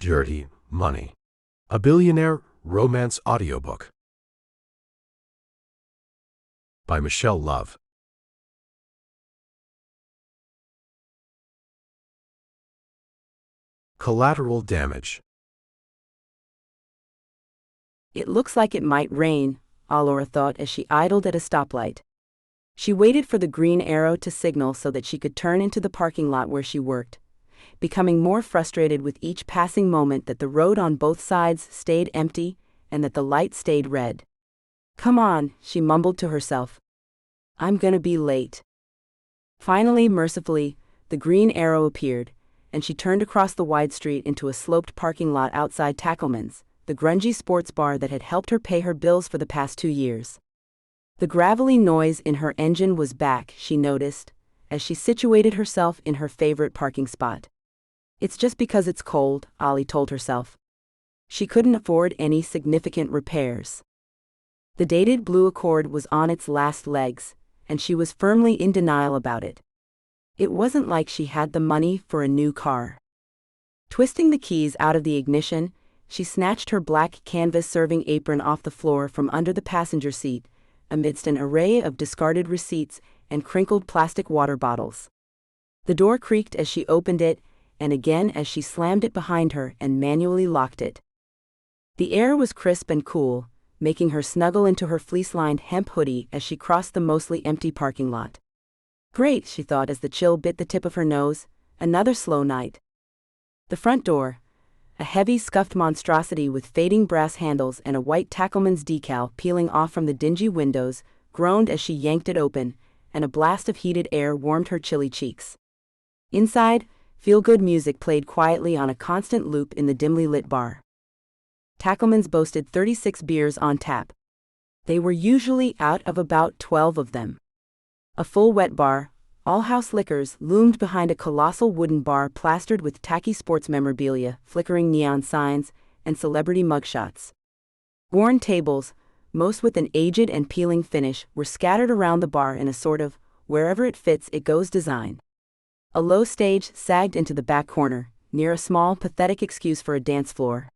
Dirty Money. A Billionaire Romance Audiobook. By Michelle Love. Collateral damage. It looks like it might rain, Allura thought as she idled at a stoplight. She waited for the green arrow to signal so that she could turn into the parking lot where she worked, becoming more frustrated with each passing moment that the road on both sides stayed empty and that the light stayed red. "Come on," she mumbled to herself. "I'm gonna be late." Finally, mercifully, the green arrow appeared, and she turned across the wide street into a sloped parking lot outside Tackleman's, the grungy sports bar that had helped her pay her bills for the past 2 years. The gravelly noise in her engine was back, she noticed, as she situated herself in her favorite parking spot. It's just because it's cold, Ollie told herself. She couldn't afford any significant repairs. The dated blue Accord was on its last legs, and she was firmly in denial about it. It wasn't like she had the money for a new car. Twisting the keys out of the ignition, she snatched her black canvas serving apron off the floor from under the passenger seat, amidst an array of discarded receipts and crinkled plastic water bottles. The door creaked as she opened it, and again as she slammed it behind her and manually locked it. The air was crisp and cool, making her snuggle into her fleece-lined hemp hoodie as she crossed the mostly empty parking lot. Great, she thought as the chill bit the tip of her nose, another slow night. The front door, a heavy scuffed monstrosity with fading brass handles and a white Tackleman's decal peeling off from the dingy windows, groaned as she yanked it open, and a blast of heated air warmed her chilly cheeks. Inside, feel-good music played quietly on a constant loop in the dimly lit bar. Tackleman's boasted 36 beers on tap. They were usually out of about 12 of them. A full wet bar, all house liquors, loomed behind a colossal wooden bar plastered with tacky sports memorabilia, flickering neon signs, and celebrity mugshots. Worn tables, most with an aged and peeling finish, were scattered around the bar in a sort of wherever it fits it goes design. A low stage sagged into the back corner, near a small, pathetic excuse for a dance floor.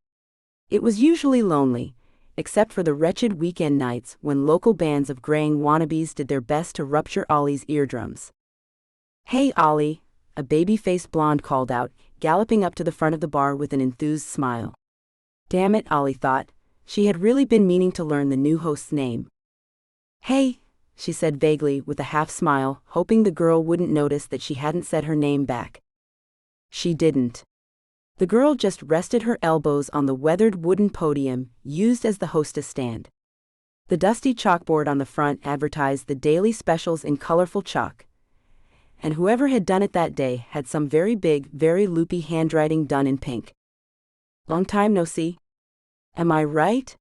It was usually lonely, except for the wretched weekend nights when local bands of graying wannabes did their best to rupture Ollie's eardrums. "Hey, Ollie," a baby-faced blonde called out, galloping up to the front of the bar with an enthused smile. Damn it, Ollie thought. She had really been meaning to learn the new host's name. "Hey," she said vaguely with a half-smile, hoping the girl wouldn't notice that she hadn't said her name back. She didn't. The girl just rested her elbows on the weathered wooden podium used as the hostess stand. The dusty chalkboard on the front advertised the daily specials in colorful chalk, and whoever had done it that day had some very big, very loopy handwriting done in pink. "Long time no see. Am I right?"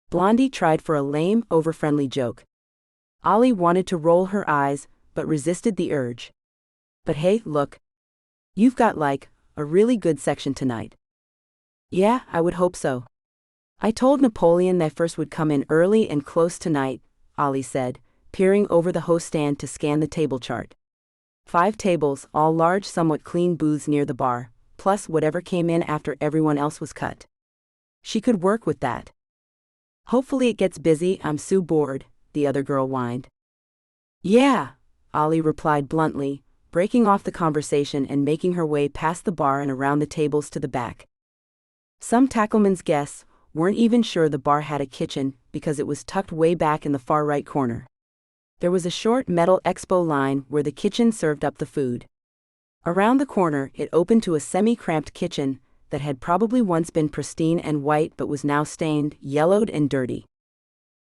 Blondie tried for a lame, over-friendly joke. Ollie wanted to roll her eyes, but resisted the urge. "But hey, look. You've got a really good section tonight." "Yeah, I would hope so. I told Napoleon that first would come in early and close tonight," Ollie said, peering over the host stand to scan the table chart. 5 tables, all large, somewhat clean booths near the bar, plus whatever came in after everyone else was cut. She could work with that. "Hopefully it gets busy, I'm so bored," the other girl whined. "Yeah," Ollie replied bluntly, breaking off the conversation and making her way past the bar and around the tables to the back. Some Tackleman's guests weren't even sure the bar had a kitchen because it was tucked way back in the far right corner. There was a short metal expo line where the kitchen served up the food. Around the corner, it opened to a semi-cramped kitchen that had probably once been pristine and white but was now stained, yellowed, and dirty.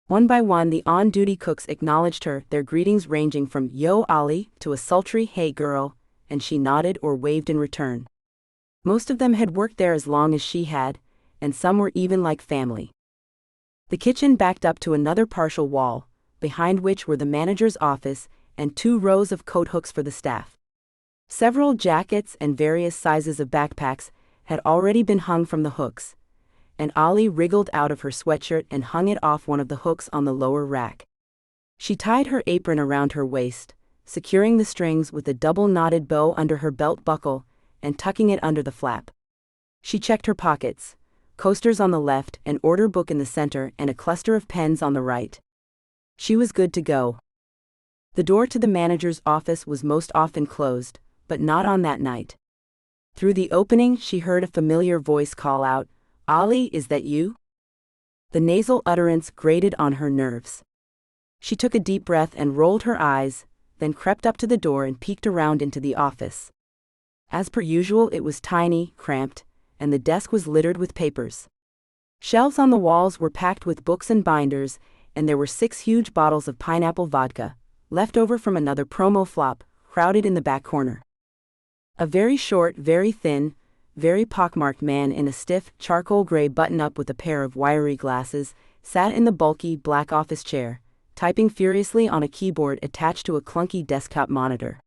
One by one, the on-duty cooks acknowledged her, their greetings ranging from "Yo, Ollie" to a sultry "Hey, girl," and she nodded or waved in return. Most of them had worked there as long as she had, and some were even like family. The kitchen backed up to another partial wall, behind which were the manager's office and 2 rows of coat hooks for the staff. Several jackets and various sizes of backpacks had already been hung from the hooks, and Ollie wriggled out of her sweatshirt and hung it off one of the hooks on the lower rack. She tied her apron around her waist, securing the strings with a double-knotted bow under her belt buckle and tucking it under the flap. She checked her pockets. Coasters on the left, an order book in the center, and a cluster of pens on the right. She was good to go. The door to the manager's office was most often closed, but not on that night. Through the opening, she heard a familiar voice call out, "Ollie, is that you?" The nasal utterance grated on her nerves. She took a deep breath and rolled her eyes, then crept up to the door and peeked around into the office. As per usual, it was tiny, cramped, and the desk was littered with papers. Shelves on the walls were packed with books and binders, and there were 6 huge bottles of pineapple vodka, left over from another promo flop, crowded in the back corner. A very short, very thin, very pockmarked man in a stiff, charcoal gray button-up with a pair of wiry glasses, sat in the bulky, black office chair, typing furiously on a keyboard attached to a clunky desktop monitor.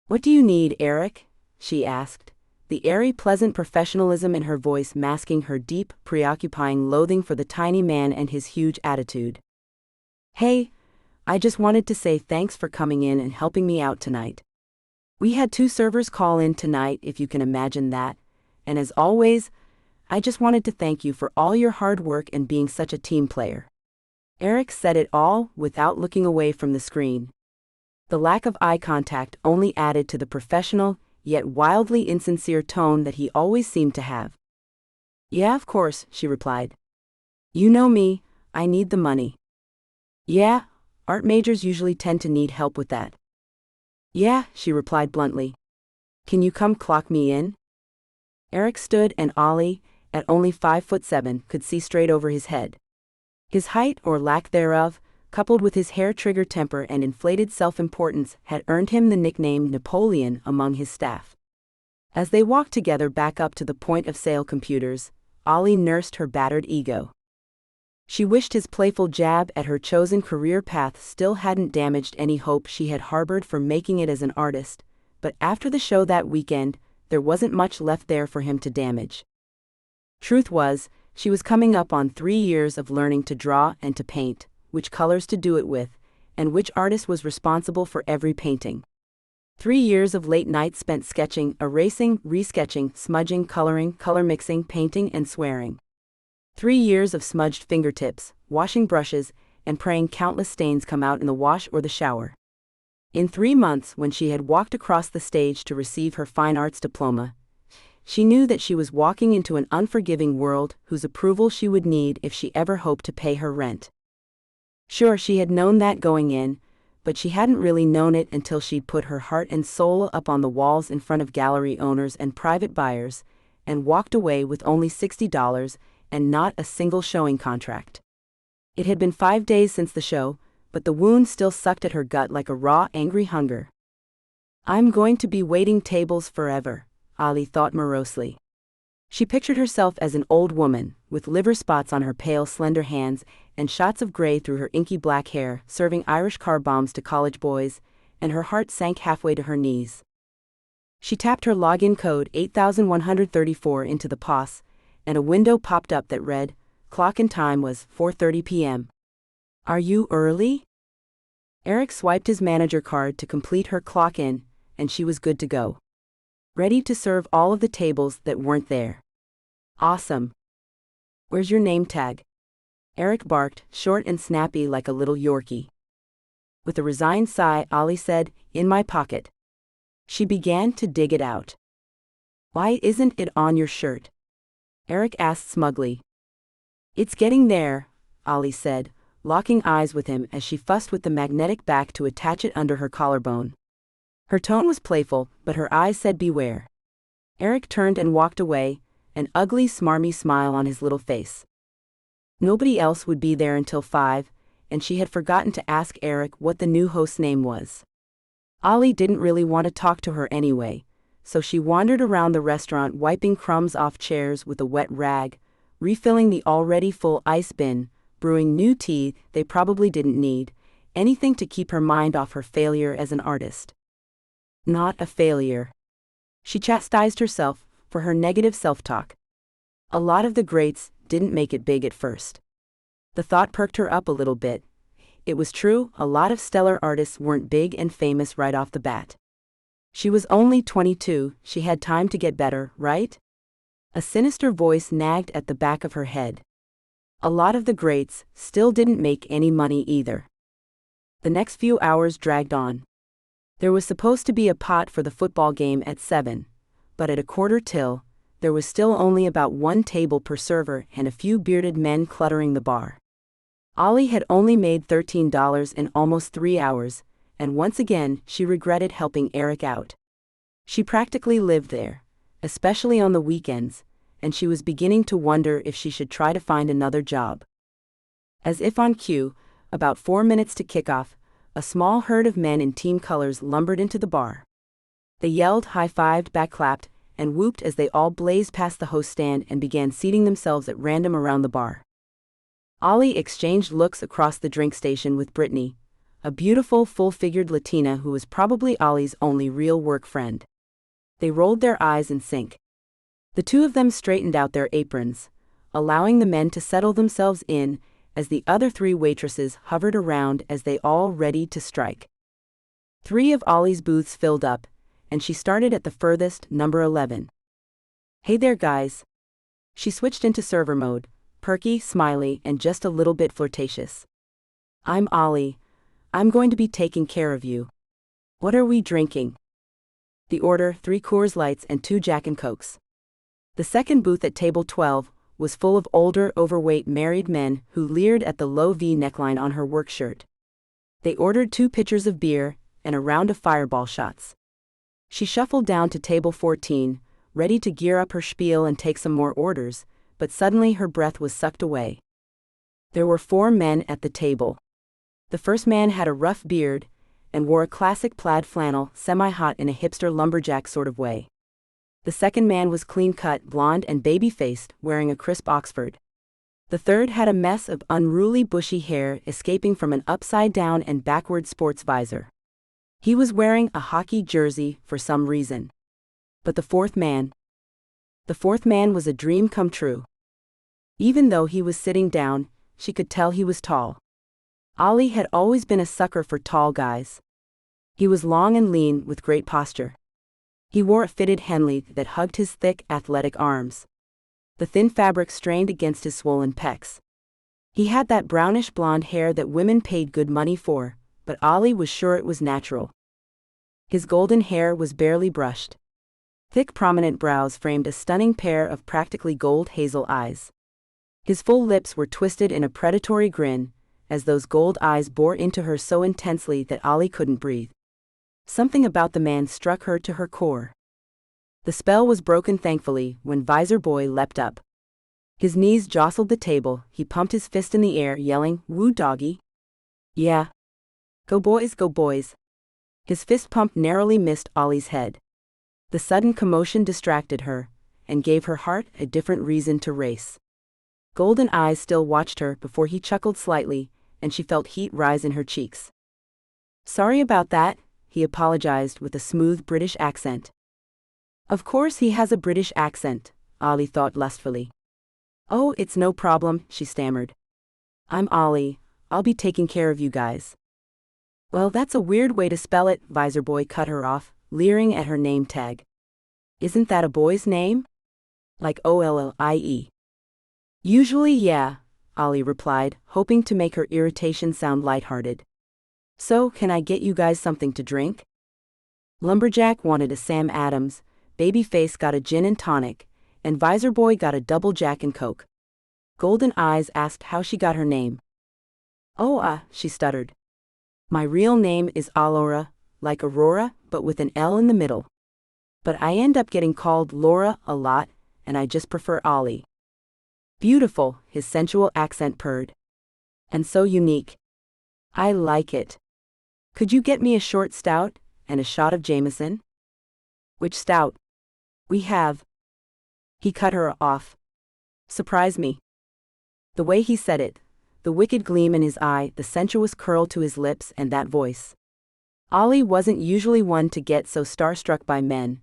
"What do you need, Eric?" she asked, the airy, pleasant professionalism in her voice masking her deep, preoccupying loathing for the tiny man and his huge attitude. "Hey, I just wanted to say thanks for coming in and helping me out tonight. We had 2 servers call in tonight, if you can imagine that, and as always, I just wanted to thank you for all your hard work and being such a team player." Eric said it all without looking away from the screen. The lack of eye contact only added to the professional, yet wildly insincere tone that he always seemed to have. "Yeah, of course," she replied. "You know me, I need the money." "Yeah, art majors usually tend to need help with that." "Yeah," she replied bluntly. "Can you come clock me in?" Eric stood and Ollie, at only 5'7", could see straight over his head. His height, or lack thereof, coupled with his hair-trigger temper and inflated self-importance, had earned him the nickname Napoleon among his staff. As they walked together back up to the point-of-sale computers, Ollie nursed her battered ego. She wished his playful jab at her chosen career path still hadn't damaged any hope she had harbored for making it as an artist, but after the show that weekend, there wasn't much left there for him to damage. Truth was, she was coming up on 3 years of learning to draw and to paint, which colors to do it with, and which artist was responsible for every painting. 3 years of late nights spent sketching, erasing, resketching, smudging, coloring, color mixing, painting, and swearing. 3 years of smudged fingertips, washing brushes, and praying countless stains come out in the wash or the shower. In 3 months, when she had walked across the stage to receive her fine arts diploma, she knew that she was walking into an unforgiving world whose approval she would need if she ever hoped to pay her rent. Sure, she had known that going in, but she hadn't really known it until she'd put her heart and soul up on the walls in front of gallery owners and private buyers, and walked away with only $60 and not a single showing contract. It had been 5 days since the show, but the wound still sucked at her gut like a raw, angry hunger. "I'm going to be waiting tables forever," Ollie thought morosely. She pictured herself as an old woman, with liver spots on her pale, slender hands and shots of gray through her inky black hair, serving Irish car bombs to college boys, and her heart sank halfway to her knees. She tapped her login code 8134 into the POS, and a window popped up that read, clock and time was 4:30 p.m. "Are you early?" Eric swiped his manager card to complete her clock in, and she was good to go. Ready to serve all of the tables that weren't there. "Awesome. Where's your name tag?" Eric barked, short and snappy like a little Yorkie. With a resigned sigh, Ollie said, "In my pocket." She began to dig it out. "Why isn't it on your shirt?" Eric asked smugly. "It's getting there," Ollie said, locking eyes with him as she fussed with the magnetic back to attach it under her collarbone. Her tone was playful, but her eyes said beware. Eric turned and walked away, an ugly, smarmy smile on his little face. Nobody else would be there until 5, and she had forgotten to ask Eric what the new host's name was. Ollie didn't really want to talk to her anyway, so she wandered around the restaurant wiping crumbs off chairs with a wet rag, refilling the already full ice bin, brewing new tea they probably didn't need, anything to keep her mind off her failure as an artist. Not a failure. She chastised herself for her negative self-talk. A lot of the greats didn't make it big at first. The thought perked her up a little bit. It was true, a lot of stellar artists weren't big and famous right off the bat. She was only 22, she had time to get better, right? A sinister voice nagged at the back of her head. A lot of the greats still didn't make any money either. The next few hours dragged on. There was supposed to be a pot for the football game at 7, but at a quarter till, there was still only about one table per server and a few bearded men cluttering the bar. Ollie had only made $13 in almost 3 hours, and once again she regretted helping Eric out. She practically lived there, especially on the weekends, and she was beginning to wonder if she should try to find another job. As if on cue, about 4 minutes to kickoff, a small herd of men in team colors lumbered into the bar. They yelled, high-fived, back-clapped, and whooped as they all blazed past the host stand and began seating themselves at random around the bar. Ollie exchanged looks across the drink station with Brittany, a beautiful, full-figured Latina who was probably Ollie's only real work friend. They rolled their eyes in sync. The two of them straightened out their aprons, allowing the men to settle themselves in as the other 3 waitresses hovered around as they all ready to strike. 3 of Ollie's booths filled up, and she started at the furthest, number 11. "Hey there, guys." She switched into server mode, perky, smiley, and just a little bit flirtatious. "I'm Ollie. I'm going to be taking care of you. What are we drinking?" The order, 3 Coors Lights and 2 Jack and Cokes. The second booth at table 12 was full of older, overweight married men who leered at the low V neckline on her work shirt. They ordered 2 pitchers of beer and a round of fireball shots. She shuffled down to table 14, ready to gear up her spiel and take some more orders, but suddenly her breath was sucked away. There were 4 men at the table. The first man had a rough beard and wore a classic plaid flannel, semi-hot in a hipster lumberjack sort of way. The second man was clean-cut, blonde and baby-faced, wearing a crisp Oxford. The third had a mess of unruly bushy hair escaping from an upside-down and backward sports visor. He was wearing a hockey jersey for some reason. But the fourth man was a dream come true. Even though he was sitting down, she could tell he was tall. Ollie had always been a sucker for tall guys. He was long and lean with great posture. He wore a fitted Henley that hugged his thick, athletic arms. The thin fabric strained against his swollen pecs. He had that brownish blonde hair that women paid good money for, but Ollie was sure it was natural. His golden hair was barely brushed. Thick, prominent brows framed a stunning pair of practically gold hazel eyes. His full lips were twisted in a predatory grin, as those gold eyes bore into her so intensely that Ollie couldn't breathe. Something about the man struck her to her core. The spell was broken thankfully when Visor Boy leapt up. His knees jostled the table, he pumped his fist in the air, yelling, "Woo doggy." "Yeah. Go boys, go boys." His fist pump narrowly missed Ollie's head. The sudden commotion distracted her, and gave her heart a different reason to race. Golden eyes still watched her before he chuckled slightly, and she felt heat rise in her cheeks. "Sorry about that," he apologized with a smooth British accent. Of course he has a British accent, Ollie thought lustfully. "Oh, it's no problem," she stammered. "I'm Ollie. I'll be taking care of you guys." "Well, that's a weird way to spell it," Visor Boy cut her off, leering at her name tag. "Isn't that a boy's name? Like Ollie?" "Usually, yeah," Ollie replied, hoping to make her irritation sound lighthearted. "So, can I get you guys something to drink?" Lumberjack wanted a Sam Adams, Babyface got a gin and tonic, and Visor Boy got a double Jack and Coke. Golden Eyes asked how she got her name. "Oh, she stuttered. "My real name is Allura, like Aurora, but with an L in the middle. But I end up getting called Laura a lot, and I just prefer Ollie." "Beautiful," his sensual accent purred. "And so unique. I like it. Could you get me a short stout, and a shot of Jameson?" "Which stout?" "We have." He cut her off. "Surprise me." The way he said it, the wicked gleam in his eye, the sensuous curl to his lips, and that voice. Ollie wasn't usually one to get so starstruck by men,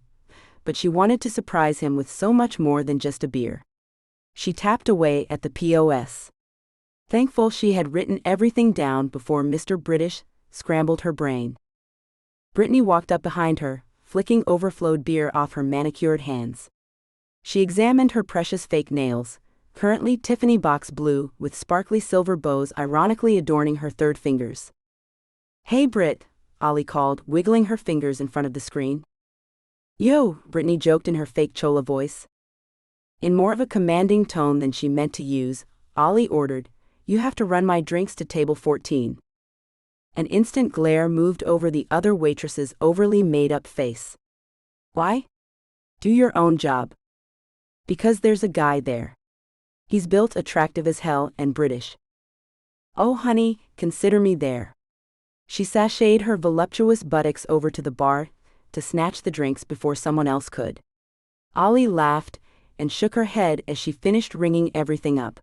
but she wanted to surprise him with so much more than just a beer. She tapped away at the POS. Thankful she had written everything down before Mr. British scrambled her brain. Brittany walked up behind her, flicking overflowed beer off her manicured hands. She examined her precious fake nails, currently Tiffany box blue with sparkly silver bows ironically adorning her third fingers. "Hey Brit," Ollie called, wiggling her fingers in front of the screen. "Yo," Brittany joked in her fake chola voice. In more of a commanding tone than she meant to use, Ollie ordered, "You have to run my drinks to table 14. An instant glare moved over the other waitress's overly made-up face. "Why? Do your own job." "Because there's a guy there. He's built attractive as hell and British." "Oh honey, consider me there." She sashayed her voluptuous buttocks over to the bar to snatch the drinks before someone else could. Ollie laughed and shook her head as she finished ringing everything up.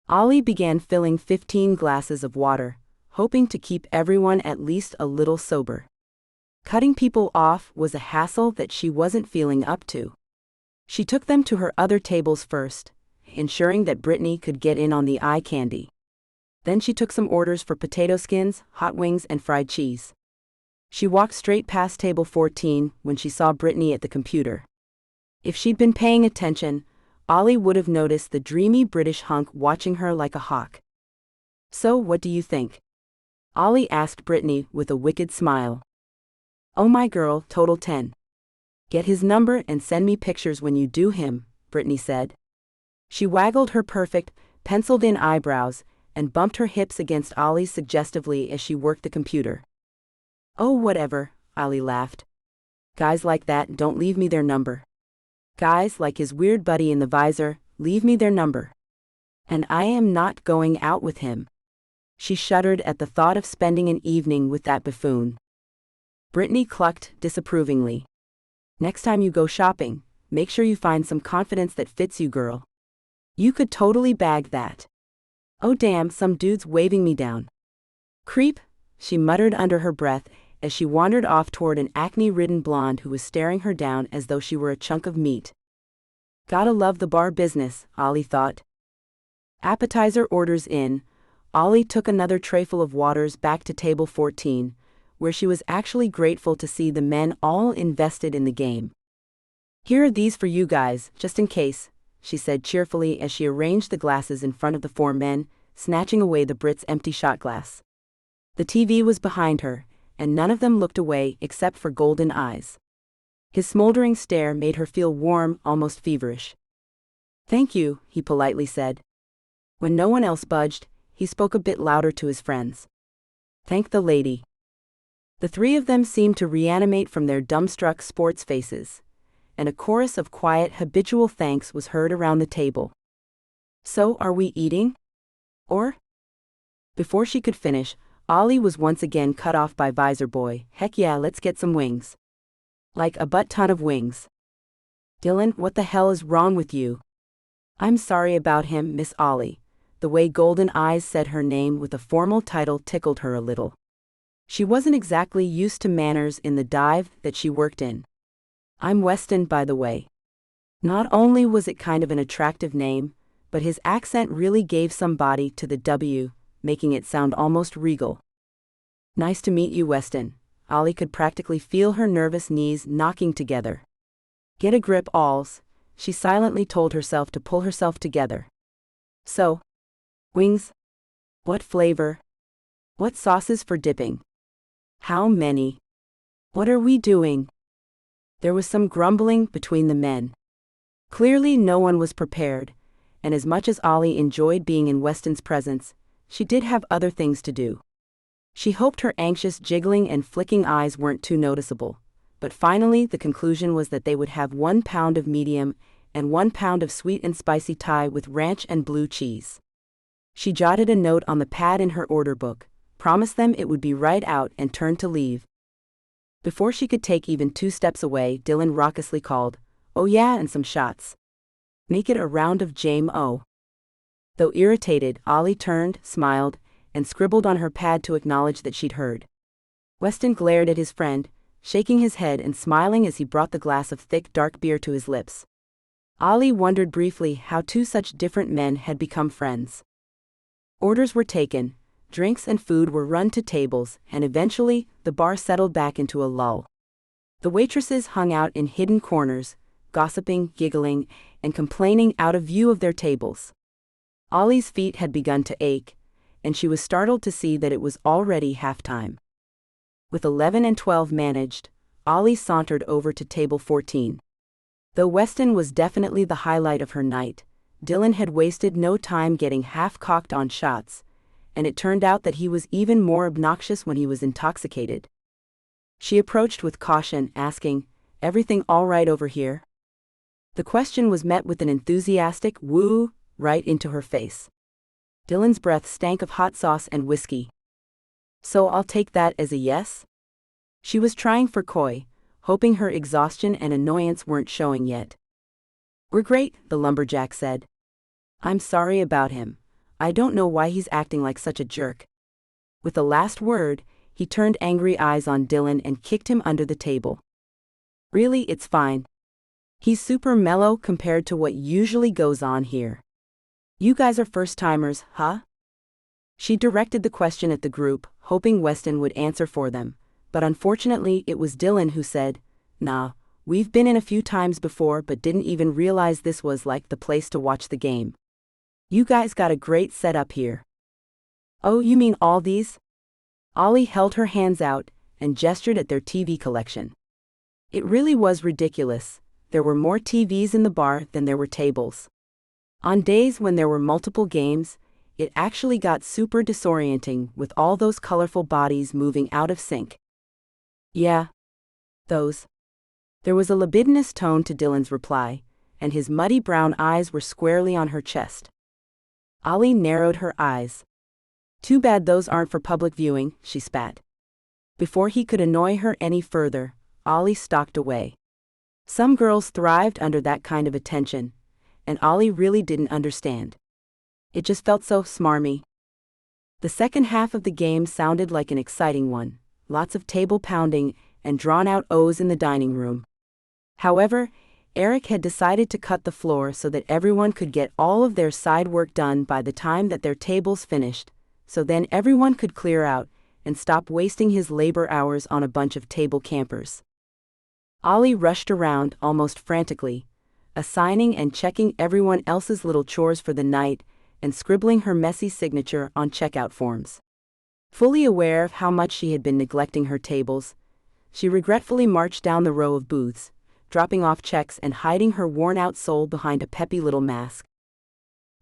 Ollie began filling 15 glasses of water, hoping to keep everyone at least a little sober. Cutting people off was a hassle that she wasn't feeling up to. She took them to her other tables first, ensuring that Brittany could get in on the eye candy. Then she took some orders for potato skins, hot wings, and fried cheese. She walked straight past table 14 when she saw Brittany at the computer. If she'd been paying attention, Ollie would have noticed the dreamy British hunk watching her like a hawk. "So what do you think?" Ollie asked Brittany with a wicked smile. "Oh my girl, total 10. Get his number and send me pictures when you do him," Brittany said. She waggled her perfect, penciled-in eyebrows and bumped her hips against Ollie's suggestively as she worked the computer. "Oh whatever," Ollie laughed. "Guys like that don't leave me their number. Guys like his weird buddy in the visor leave me their number. And I am not going out with him." She shuddered at the thought of spending an evening with that buffoon. Brittany clucked disapprovingly. "Next time you go shopping, make sure you find some confidence that fits you, girl. You could totally bag that." "Oh damn, some dude's waving me down." "Creep," she muttered under her breath as she wandered off toward an acne-ridden blonde who was staring her down as though she were a chunk of meat. Gotta love the bar business, Ollie thought. Appetizer orders in, Ollie took another trayful of waters back to table 14, where she was actually grateful to see the men all invested in the game. "Here are these for you guys, just in case," she said cheerfully as she arranged the glasses in front of the 4 men, snatching away the Brit's empty shot glass. The TV was behind her, and none of them looked away except for golden eyes. His smoldering stare made her feel warm, almost feverish. "Thank you," he politely said. When no one else budged, he spoke a bit louder to his friends. "Thank the lady." The 3 of them seemed to reanimate from their dumbstruck sports faces, and a chorus of quiet, habitual thanks was heard around the table. "So, are we eating? Or?" Before she could finish, Ollie was once again cut off by Visor Boy. "Heck yeah, let's get some wings. Like a butt-ton of wings." "Dylan, what the hell is wrong with you?" "I'm sorry about him, Miss Ollie." The way Golden Eyes said her name with a formal title tickled her a little. She wasn't exactly used to manners in the dive that she worked in. "I'm Weston, by the way." Not only was it kind of an attractive name, but his accent really gave some body to the W, making it sound almost regal. "Nice to meet you, Weston." Ollie could practically feel her nervous knees knocking together. "Get a grip, alls," she silently told herself to pull herself together. "So, wings? What flavor? What sauces for dipping? How many? What are we doing?" There was some grumbling between the men. Clearly no one was prepared, and as much as Ollie enjoyed being in Weston's presence, she did have other things to do. She hoped her anxious jiggling and flicking eyes weren't too noticeable, but finally the conclusion was that they would have 1 pound of medium and 1 pound of sweet and spicy Thai with ranch and blue cheese. She jotted a note on the pad in her order book, promised them it would be right out, and turned to leave. Before she could take even 2 steps away, Dylan raucously called, "Oh yeah, and some shots. Make it a round of Jame O." Though irritated, Ollie turned, smiled, and scribbled on her pad to acknowledge that she'd heard. Weston glared at his friend, shaking his head and smiling as he brought the glass of thick dark beer to his lips. Ollie wondered briefly how 2 such different men had become friends. Orders were taken, drinks and food were run to tables, and eventually, the bar settled back into a lull. The waitresses hung out in hidden corners, gossiping, giggling, and complaining out of view of their tables. Ollie's feet had begun to ache, and she was startled to see that it was already halftime. With 11 and 12 managed, Ollie sauntered over to table 14. Though Weston was definitely the highlight of her night, Dylan had wasted no time getting half-cocked on shots, and it turned out that he was even more obnoxious when he was intoxicated. She approached with caution, asking, "Everything all right over here?" The question was met with an enthusiastic woo right into her face. Dylan's breath stank of hot sauce and whiskey. "So I'll take that as a yes?" She was trying for coy, hoping her exhaustion and annoyance weren't showing yet. "We're great," the lumberjack said. "I'm sorry about him. I don't know why he's acting like such a jerk." With the last word, he turned angry eyes on Dylan and kicked him under the table. "Really, it's fine. He's super mellow compared to what usually goes on here. You guys are first-timers, huh?" She directed the question at the group, hoping Weston would answer for them, but unfortunately it was Dylan who said, "Nah, we've been in a few times before but didn't even realize this was like the place to watch the game. You guys got a great setup here." "Oh, you mean all these?" Ollie held her hands out and gestured at their TV collection. It really was ridiculous. There were more TVs in the bar than there were tables. On days when there were multiple games, it actually got super disorienting with all those colorful bodies moving out of sync. "Yeah. Those." There was a libidinous tone to Dylan's reply, and his muddy brown eyes were squarely on her chest. Ollie narrowed her eyes. "Too bad those aren't for public viewing," she spat. Before he could annoy her any further, Ollie stalked away. Some girls thrived under that kind of attention, and Ollie really didn't understand. It just felt so smarmy. The second half of the game sounded like an exciting one, lots of table pounding and drawn-out O's in the dining room. However, Eric had decided to cut the floor so that everyone could get all of their side work done by the time that their tables finished, so then everyone could clear out and stop wasting his labor hours on a bunch of table campers. Ollie rushed around almost frantically, assigning and checking everyone else's little chores for the night and scribbling her messy signature on checkout forms. Fully aware of how much she had been neglecting her tables, she regretfully marched down the row of booths, dropping off checks and hiding her worn-out soul behind a peppy little mask.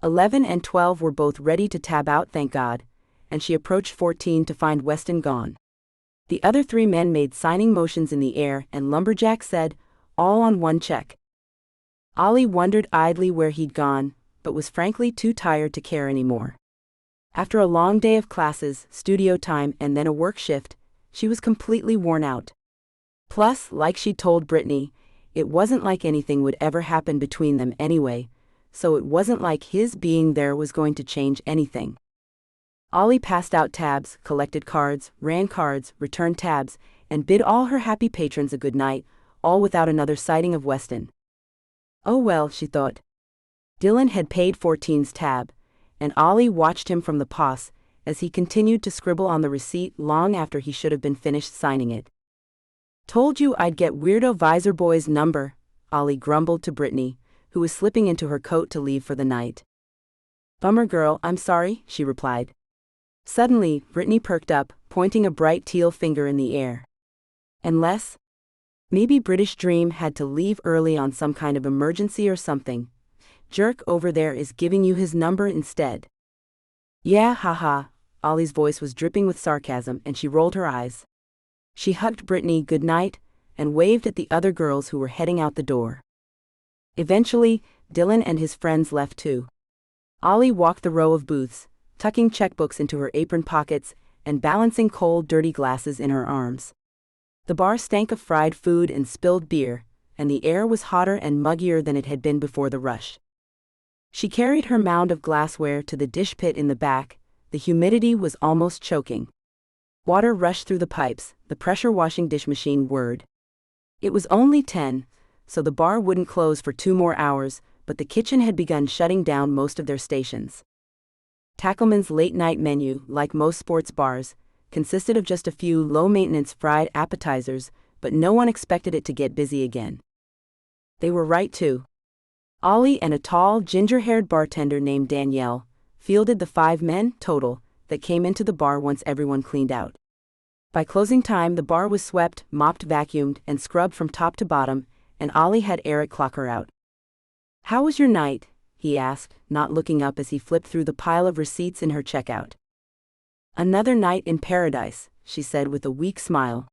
11 and 12 were both ready to tab out, thank God, and she approached 14 to find Weston gone. The other three men made signing motions in the air and Lumberjack said, "All on one check." Ollie wondered idly where he'd gone, but was frankly too tired to care anymore. After a long day of classes, studio time, and then a work shift, she was completely worn out. Plus, like she'd told Brittany, it wasn't like anything would ever happen between them anyway, so it wasn't like his being there was going to change anything. Ollie passed out tabs, collected cards, ran cards, returned tabs, and bid all her happy patrons a good night, all without another sighting of Weston. Oh well, she thought. Dylan had paid 14's tab, and Ollie watched him from the pause as he continued to scribble on the receipt long after he should have been finished signing it. "Told you I'd get Weirdo Visor Boy's number," Ollie grumbled to Brittany, who was slipping into her coat to leave for the night. "Bummer girl, I'm sorry," she replied. Suddenly, Brittany perked up, pointing a bright teal finger in the air. "Unless? Maybe British Dream had to leave early on some kind of emergency or something. Jerk over there is giving you his number instead." "Yeah, haha," Ollie's voice was dripping with sarcasm and she rolled her eyes. She hugged Brittany good night and waved at the other girls who were heading out the door. Eventually, Dylan and his friends left too. Ollie walked the row of booths, tucking checkbooks into her apron pockets and balancing cold, dirty glasses in her arms. The bar stank of fried food and spilled beer, and the air was hotter and muggier than it had been before the rush. She carried her mound of glassware to the dish pit in the back. The humidity was almost choking. Water rushed through the pipes, the pressure washing dish machine whirred. It was only 10, so the bar wouldn't close for 2 more hours, but the kitchen had begun shutting down most of their stations. Tackleman's late-night menu, like most sports bars, consisted of just a few low-maintenance fried appetizers, but no one expected it to get busy again. They were right too. Ollie and a tall, ginger-haired bartender named Danielle fielded the 5 men, total, that came into the bar once everyone cleaned out. By closing time, the bar was swept, mopped, vacuumed, and scrubbed from top to bottom, and Ollie had Eric clock her out. "How was your night?" he asked, not looking up as he flipped through the pile of receipts in her checkout. "Another night in paradise," she said with a weak smile.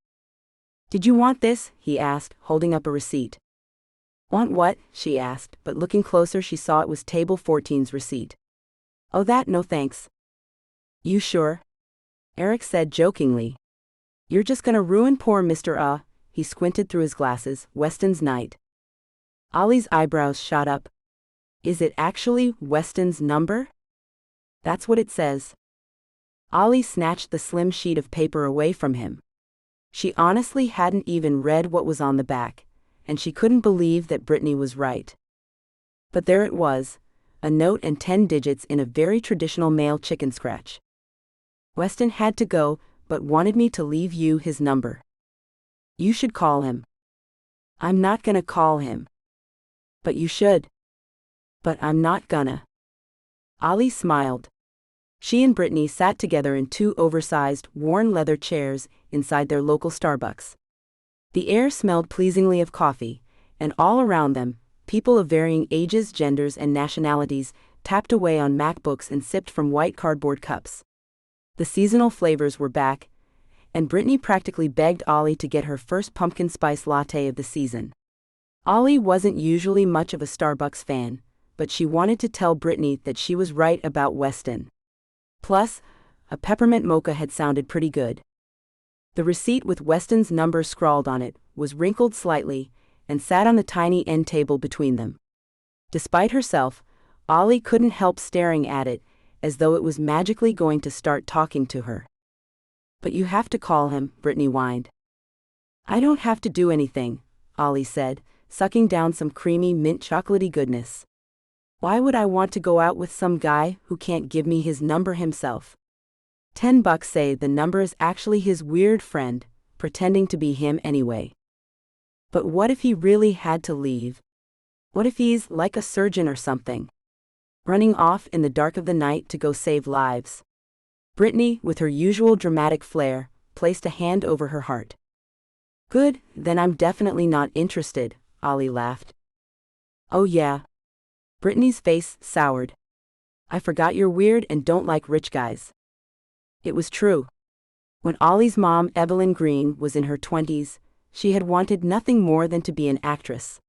"Did you want this?" he asked, holding up a receipt. "Want what?" she asked, but looking closer she saw it was table 14's receipt. "Oh, that, no thanks." "You sure?" Eric said jokingly. "You're just gonna ruin poor Mr. He squinted through his glasses, "Weston's night." Ollie's eyebrows shot up. "Is it actually Weston's number?" "That's what it says." Ollie snatched the slim sheet of paper away from him. She honestly hadn't even read what was on the back, and she couldn't believe that Brittany was right. But there it was, a note and 10 digits in a very traditional male chicken scratch. "Weston had to go, but wanted me to leave you his number. You should call him." "I'm not gonna call him." "But you should." "But I'm not gonna." Ollie smiled. She and Brittany sat together in 2 oversized, worn leather chairs inside their local Starbucks. The air smelled pleasingly of coffee, and all around them, people of varying ages, genders, and nationalities tapped away on MacBooks and sipped from white cardboard cups. The seasonal flavors were back, and Brittany practically begged Ollie to get her first pumpkin spice latte of the season. Ollie wasn't usually much of a Starbucks fan, but she wanted to tell Brittany that she was right about Weston. Plus, a peppermint mocha had sounded pretty good. The receipt with Weston's number scrawled on it was wrinkled slightly and sat on the tiny end table between them. Despite herself, Ollie couldn't help staring at it, as though it was magically going to start talking to her. "But you have to call him," Brittany whined. "I don't have to do anything," Ollie said, sucking down some creamy mint chocolatey goodness. "Why would I want to go out with some guy who can't give me his number himself? $10 say the number is actually his weird friend, pretending to be him anyway. But what if he really had to leave? What if he's like a surgeon or something? Running off in the dark of the night to go save lives?" Brittany, with her usual dramatic flair, placed a hand over her heart. "Good, then I'm definitely not interested," Ollie laughed. "Oh yeah." Brittany's face soured. "I forgot you're weird and don't like rich guys." It was true. When Ollie's mom, Evelyn Green, was in her 20s, she had wanted nothing more than to be an actress.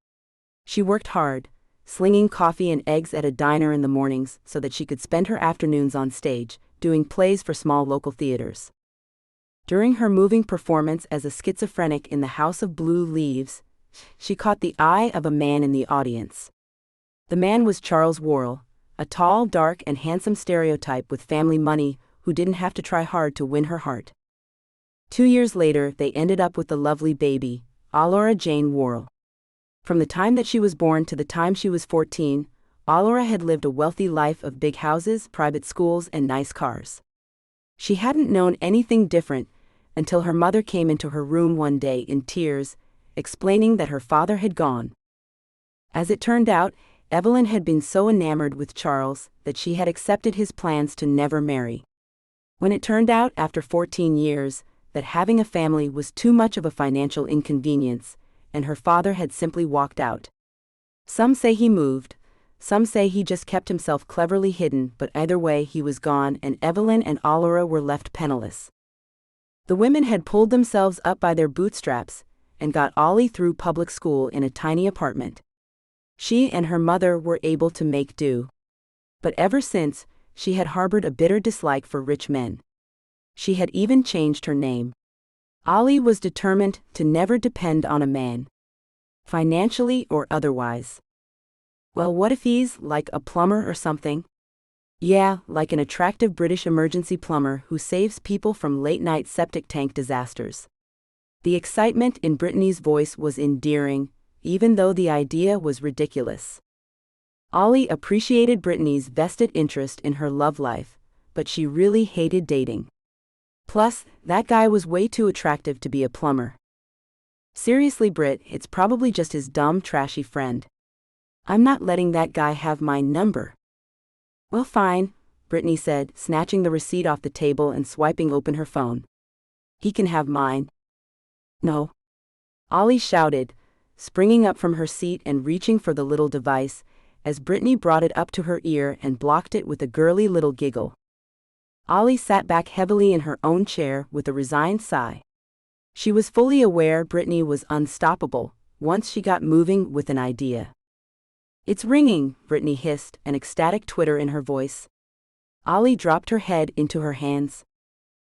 She worked hard, slinging coffee and eggs at a diner in the mornings so that she could spend her afternoons on stage, doing plays for small local theaters. During her moving performance as a schizophrenic in The House of Blue Leaves, she caught the eye of a man in the audience. The man was Charles Worrell, a tall, dark, and handsome stereotype with family money who didn't have to try hard to win her heart. 2 years later, they ended up with the lovely baby, Alora Jane Worrell. From the time that she was born to the time she was 14, Alora had lived a wealthy life of big houses, private schools, and nice cars. She hadn't known anything different until her mother came into her room one day in tears, explaining that her father had gone. As it turned out, Evelyn had been so enamored with Charles that she had accepted his plans to never marry. When it turned out, after 14 years, that having a family was too much of a financial inconvenience, and her father had simply walked out. Some say he moved, some say he just kept himself cleverly hidden, but either way he was gone and Evelyn and Alora were left penniless. The women had pulled themselves up by their bootstraps and got Ollie through public school in a tiny apartment. She and her mother were able to make do. But ever since, she had harbored a bitter dislike for rich men. She had even changed her name. Ollie was determined to never depend on a man, financially or otherwise. Well, what if he's like a plumber or something? Yeah, like an attractive British emergency plumber who saves people from late-night septic tank disasters. The excitement in Brittany's voice was endearing, even though the idea was ridiculous. Ollie appreciated Brittany's vested interest in her love life, but she really hated dating. Plus, that guy was way too attractive to be a plumber. Seriously, Britt, it's probably just his dumb, trashy friend. I'm not letting that guy have my number. Well, fine, Brittany said, snatching the receipt off the table and swiping open her phone. He can have mine. No. Ollie shouted, springing up from her seat and reaching for the little device, as Brittany brought it up to her ear and blocked it with a girly little giggle. Ollie sat back heavily in her own chair with a resigned sigh. She was fully aware Brittany was unstoppable once she got moving with an idea. It's ringing, Brittany hissed, an ecstatic twitter in her voice. Ollie dropped her head into her hands.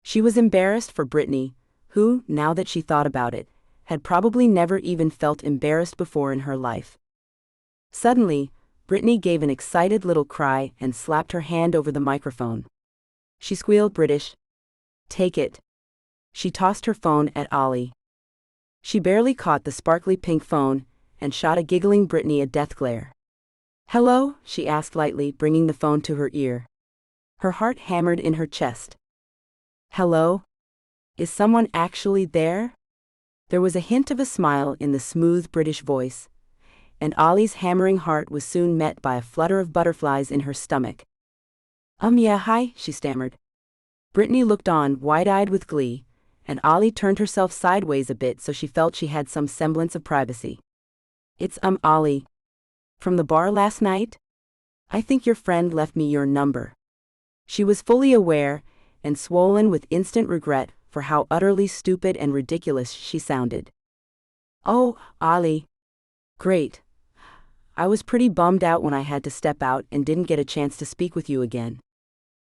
She was embarrassed for Brittany, who, now that she thought about it, had probably never even felt embarrassed before in her life. Suddenly, Brittany gave an excited little cry and slapped her hand over the microphone. She squealed British. Take it. She tossed her phone at Ollie. She barely caught the sparkly pink phone and shot a giggling Brittany a death glare. Hello? She asked lightly, bringing the phone to her ear. Her heart hammered in her chest. Hello? Is someone actually there? There was a hint of a smile in the smooth British voice, and Ollie's hammering heart was soon met by a flutter of butterflies in her stomach. Yeah, hi, she stammered. Brittany looked on, wide-eyed with glee, and Ollie turned herself sideways a bit so she felt she had some semblance of privacy. It's Ollie. From the bar last night? I think your friend left me your number. She was fully aware, and swollen with instant regret for how utterly stupid and ridiculous she sounded. Oh, Ollie. Great. I was pretty bummed out when I had to step out and didn't get a chance to speak with you again.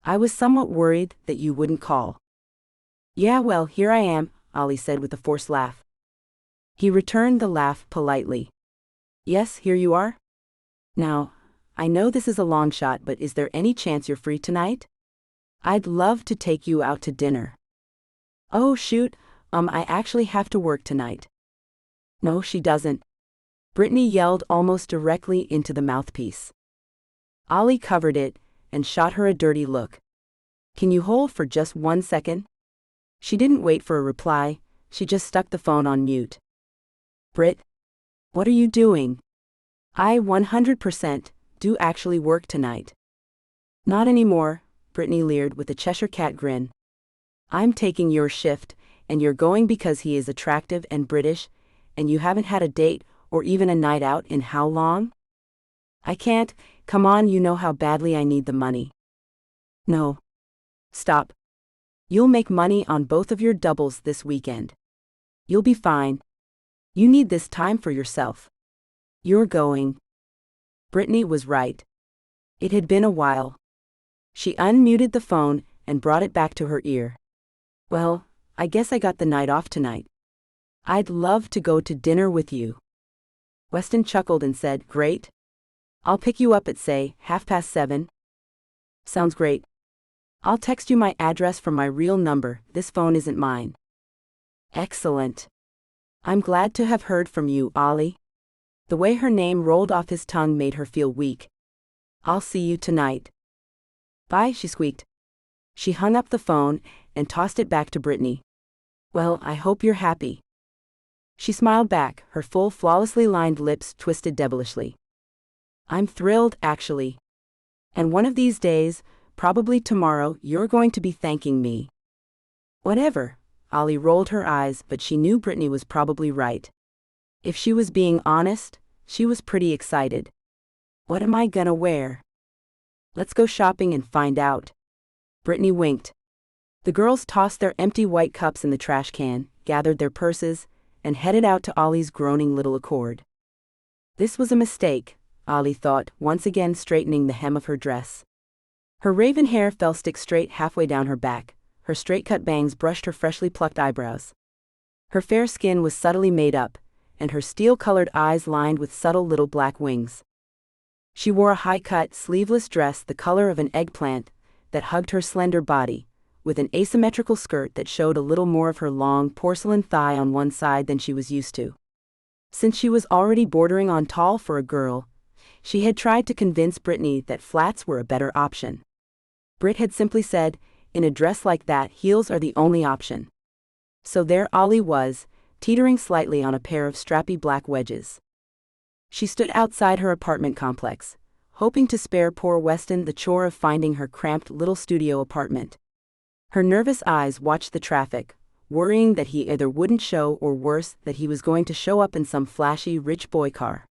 I was somewhat worried that you wouldn't call. Yeah, well, here I am, Ollie said with a forced laugh. He returned the laugh politely. Yes, here you are. Now, I know this is a long shot, but is there any chance you're free tonight? I'd love to take you out to dinner. Oh, shoot, I actually have to work tonight. No, she doesn't. Brittany yelled almost directly into the mouthpiece. Ollie covered it and shot her a dirty look. Can you hold for just 1 second? She didn't wait for a reply, she just stuck the phone on mute. Britt? What are you doing? I 100% do actually work tonight. Not anymore, Brittany leered with a Cheshire cat grin. I'm taking your shift, and you're going because he is attractive and British, and you haven't had a date or even a night out in how long? I can't, come on, you know how badly I need the money. No. Stop. You'll make money on both of your doubles this weekend. You'll be fine. You need this time for yourself. You're going. Brittany was right. It had been a while. She unmuted the phone and brought it back to her ear. Well, I guess I got the night off tonight. I'd love to go to dinner with you. Weston chuckled and said, Great. I'll pick you up at, say, 7:30. Sounds great. I'll text you my address from my real number, this phone isn't mine. Excellent. I'm glad to have heard from you, Ollie. The way her name rolled off his tongue made her feel weak. I'll see you tonight. Bye, she squeaked. She hung up the phone and tossed it back to Brittany. Well, I hope you're happy. She smiled back, her full, flawlessly lined lips twisted devilishly. I'm thrilled, actually. And one of these days, probably tomorrow, you're going to be thanking me. Whatever. Ollie rolled her eyes, but she knew Brittany was probably right. If she was being honest, she was pretty excited. What am I gonna wear? Let's go shopping and find out. Brittany winked. The girls tossed their empty white cups in the trash can, gathered their purses, and headed out to Ollie's groaning little Accord. This was a mistake, Ollie thought, once again straightening the hem of her dress. Her raven hair fell stick-straight halfway down her back, her straight-cut bangs brushed her freshly plucked eyebrows. Her fair skin was subtly made up, and her steel-colored eyes lined with subtle little black wings. She wore a high-cut, sleeveless dress the color of an eggplant that hugged her slender body, with an asymmetrical skirt that showed a little more of her long, porcelain thigh on one side than she was used to. Since she was already bordering on tall for a girl, she had tried to convince Brittany that flats were a better option. Britt had simply said, in a dress like that, heels are the only option. So there Ollie was, teetering slightly on a pair of strappy black wedges. She stood outside her apartment complex, hoping to spare poor Weston the chore of finding her cramped little studio apartment. Her nervous eyes watched the traffic, worrying that he either wouldn't show or worse, that he was going to show up in some flashy rich boy car.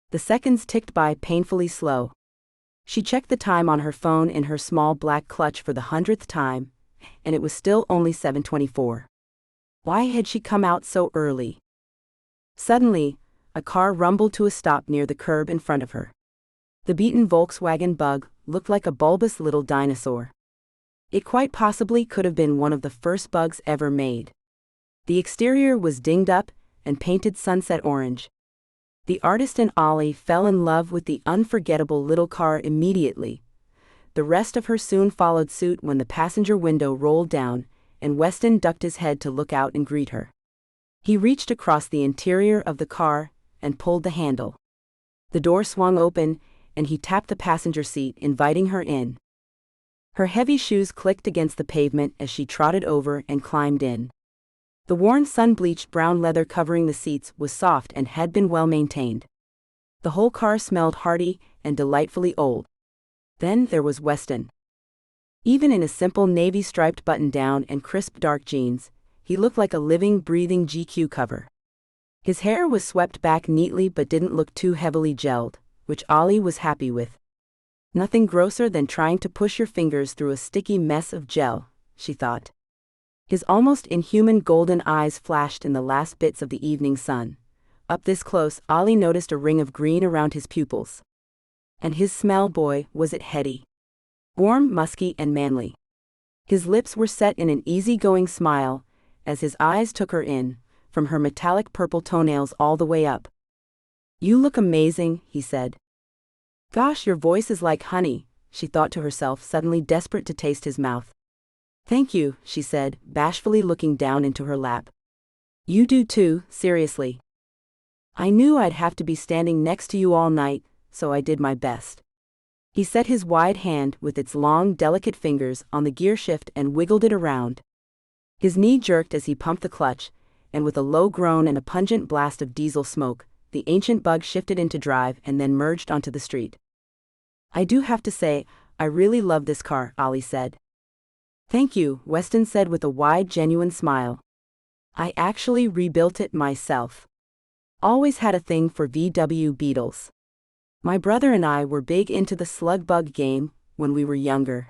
The seconds ticked by painfully slow. She checked the time on her phone in her small black clutch for the 100th time, and it was still only 7:24. Why had she come out so early? Suddenly, a car rumbled to a stop near the curb in front of her. The beaten Volkswagen Bug looked like a bulbous little dinosaur. It quite possibly could have been one of the first Bugs ever made. The exterior was dinged up and painted sunset orange. The artist and Ollie fell in love with the unforgettable little car immediately. The rest of her soon followed suit when the passenger window rolled down, and Weston ducked his head to look out and greet her. He reached across the interior of the car and pulled the handle. The door swung open, and he tapped the passenger seat, inviting her in. Her heavy shoes clicked against the pavement as she trotted over and climbed in. The worn sun-bleached brown leather covering the seats was soft and had been well maintained. The whole car smelled hearty and delightfully old. Then there was Weston. Even in a simple navy-striped button-down and crisp dark jeans, he looked like a living, breathing GQ cover. His hair was swept back neatly but didn't look too heavily gelled, which Ollie was happy with. Nothing grosser than trying to push your fingers through a sticky mess of gel, she thought. His almost inhuman golden eyes flashed in the last bits of the evening sun. Up this close, Ollie noticed a ring of green around his pupils. And his smell, boy, was it heady. Warm, musky, and manly. His lips were set in an easy-going smile, as his eyes took her in, from her metallic purple toenails all the way up. "You look amazing," he said. "Gosh, your voice is like honey," she thought to herself, suddenly desperate to taste his mouth. "Thank you," she said, bashfully looking down into her lap. "You do too, seriously. I knew I'd have to be standing next to you all night, so I did my best." He set his wide hand with its long, delicate fingers on the gear shift and wiggled it around. His knee jerked as he pumped the clutch, and with a low groan and a pungent blast of diesel smoke, the ancient Bug shifted into drive and then merged onto the street. "I do have to say, I really love this car," Ollie said. "Thank you," Weston said with a wide, genuine smile. "I actually rebuilt it myself. Always had a thing for VW Beetles. My brother and I were big into the slug bug game when we were younger.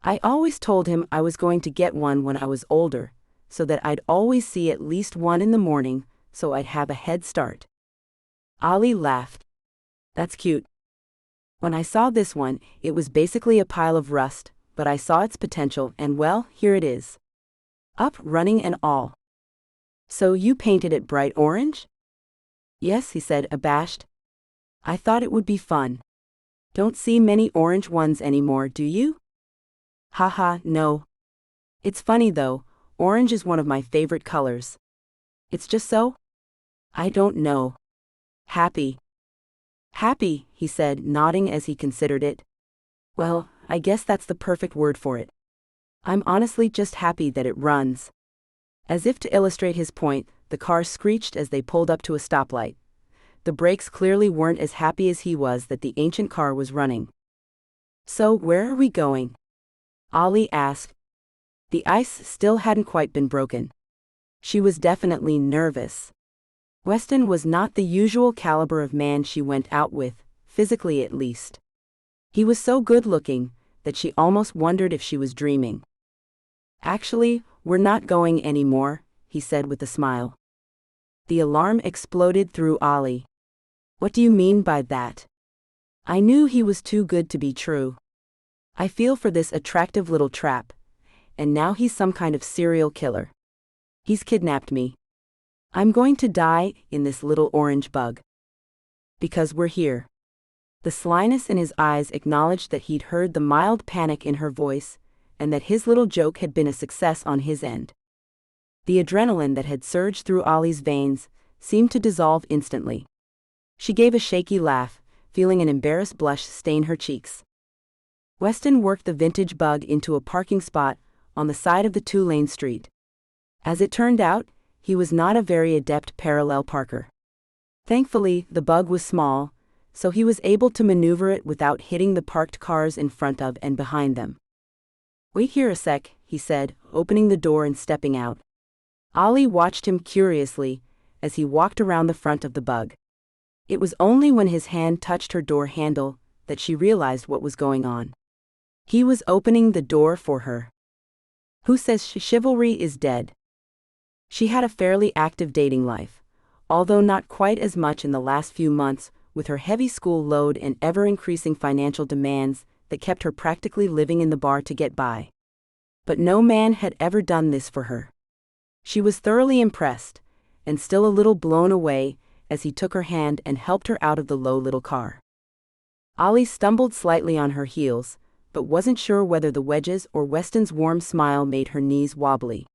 I always told him I was going to get one when I was older, so that I'd always see at least one in the morning, so I'd have a head start." Ollie laughed. "That's cute. When I saw this one, it was basically a pile of rust, but I saw its potential and well, here it is. Up, running and all." "So you painted it bright orange?" "Yes," he said, abashed. "I thought it would be fun. Don't see many orange ones anymore, do you?" "Haha, no. It's funny though, orange is one of my favorite colors. It's just so? I don't know. Happy." "Happy," he said, nodding as he considered it. "Well, I guess that's the perfect word for it. I'm honestly just happy that it runs." As if to illustrate his point, the car screeched as they pulled up to a stoplight. The brakes clearly weren't as happy as he was that the ancient car was running. "So where are we going?" Ollie asked. The ice still hadn't quite been broken. She was definitely nervous. Weston was not the usual caliber of man she went out with, physically at least. He was so good-looking that she almost wondered if she was dreaming. "Actually, we're not going anymore," he said with a smile. The alarm exploded through Ollie. "What do you mean by that?" "I knew he was too good to be true. I feel for this attractive little trap, and now he's some kind of serial killer. He's kidnapped me. I'm going to die in this little orange bug. Because we're here." The slyness in his eyes acknowledged that he'd heard the mild panic in her voice, and that his little joke had been a success on his end. The adrenaline that had surged through Ollie's veins seemed to dissolve instantly. She gave a shaky laugh, feeling an embarrassed blush stain her cheeks. Weston worked the vintage Bug into a parking spot on the side of the two-lane street. As it turned out, he was not a very adept parallel parker. Thankfully, the bug was small, so he was able to maneuver it without hitting the parked cars in front of and behind them. "Wait here a sec," he said, opening the door and stepping out. Ollie watched him curiously as he walked around the front of the bug. It was only when his hand touched her door handle that she realized what was going on. He was opening the door for her. Who says chivalry is dead? She had a fairly active dating life, although not quite as much in the last few months, with her heavy school load and ever-increasing financial demands that kept her practically living in the bar to get by. But no man had ever done this for her. She was thoroughly impressed, and still a little blown away as he took her hand and helped her out of the low little car. Ollie stumbled slightly on her heels, but wasn't sure whether the wedges or Weston's warm smile made her knees wobbly.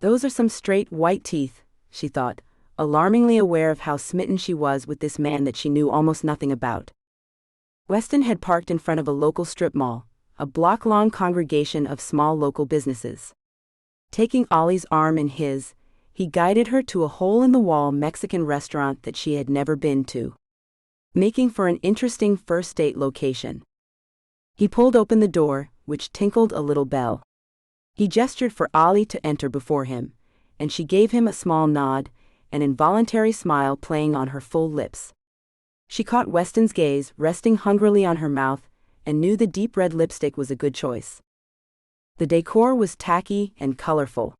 Those are some straight white teeth, she thought, alarmingly aware of how smitten she was with this man that she knew almost nothing about. Weston had parked in front of a local strip mall, a block-long congregation of small local businesses. Taking Ollie's arm in his, he guided her to a hole-in-the-wall Mexican restaurant that she had never been to, making for an interesting first date location. He pulled open the door, which tinkled a little bell. He gestured for Ollie to enter before him, and she gave him a small nod, an involuntary smile playing on her full lips. She caught Weston's gaze resting hungrily on her mouth and knew the deep red lipstick was a good choice. The decor was tacky and colorful.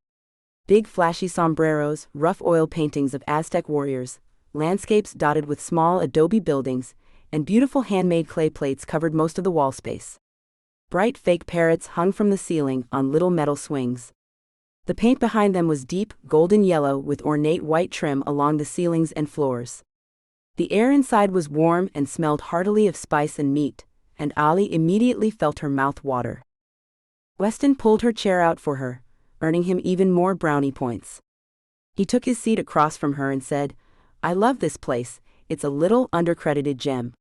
Big flashy sombreros, rough oil paintings of Aztec warriors, landscapes dotted with small adobe buildings, and beautiful handmade clay plates covered most of the wall space. Bright fake parrots hung from the ceiling on little metal swings. The paint behind them was deep, golden yellow with ornate white trim along the ceilings and floors. The air inside was warm and smelled heartily of spice and meat, and Ollie immediately felt her mouth water. Weston pulled her chair out for her, earning him even more brownie points. He took his seat across from her and said, "I love this place, it's a little undercredited gem.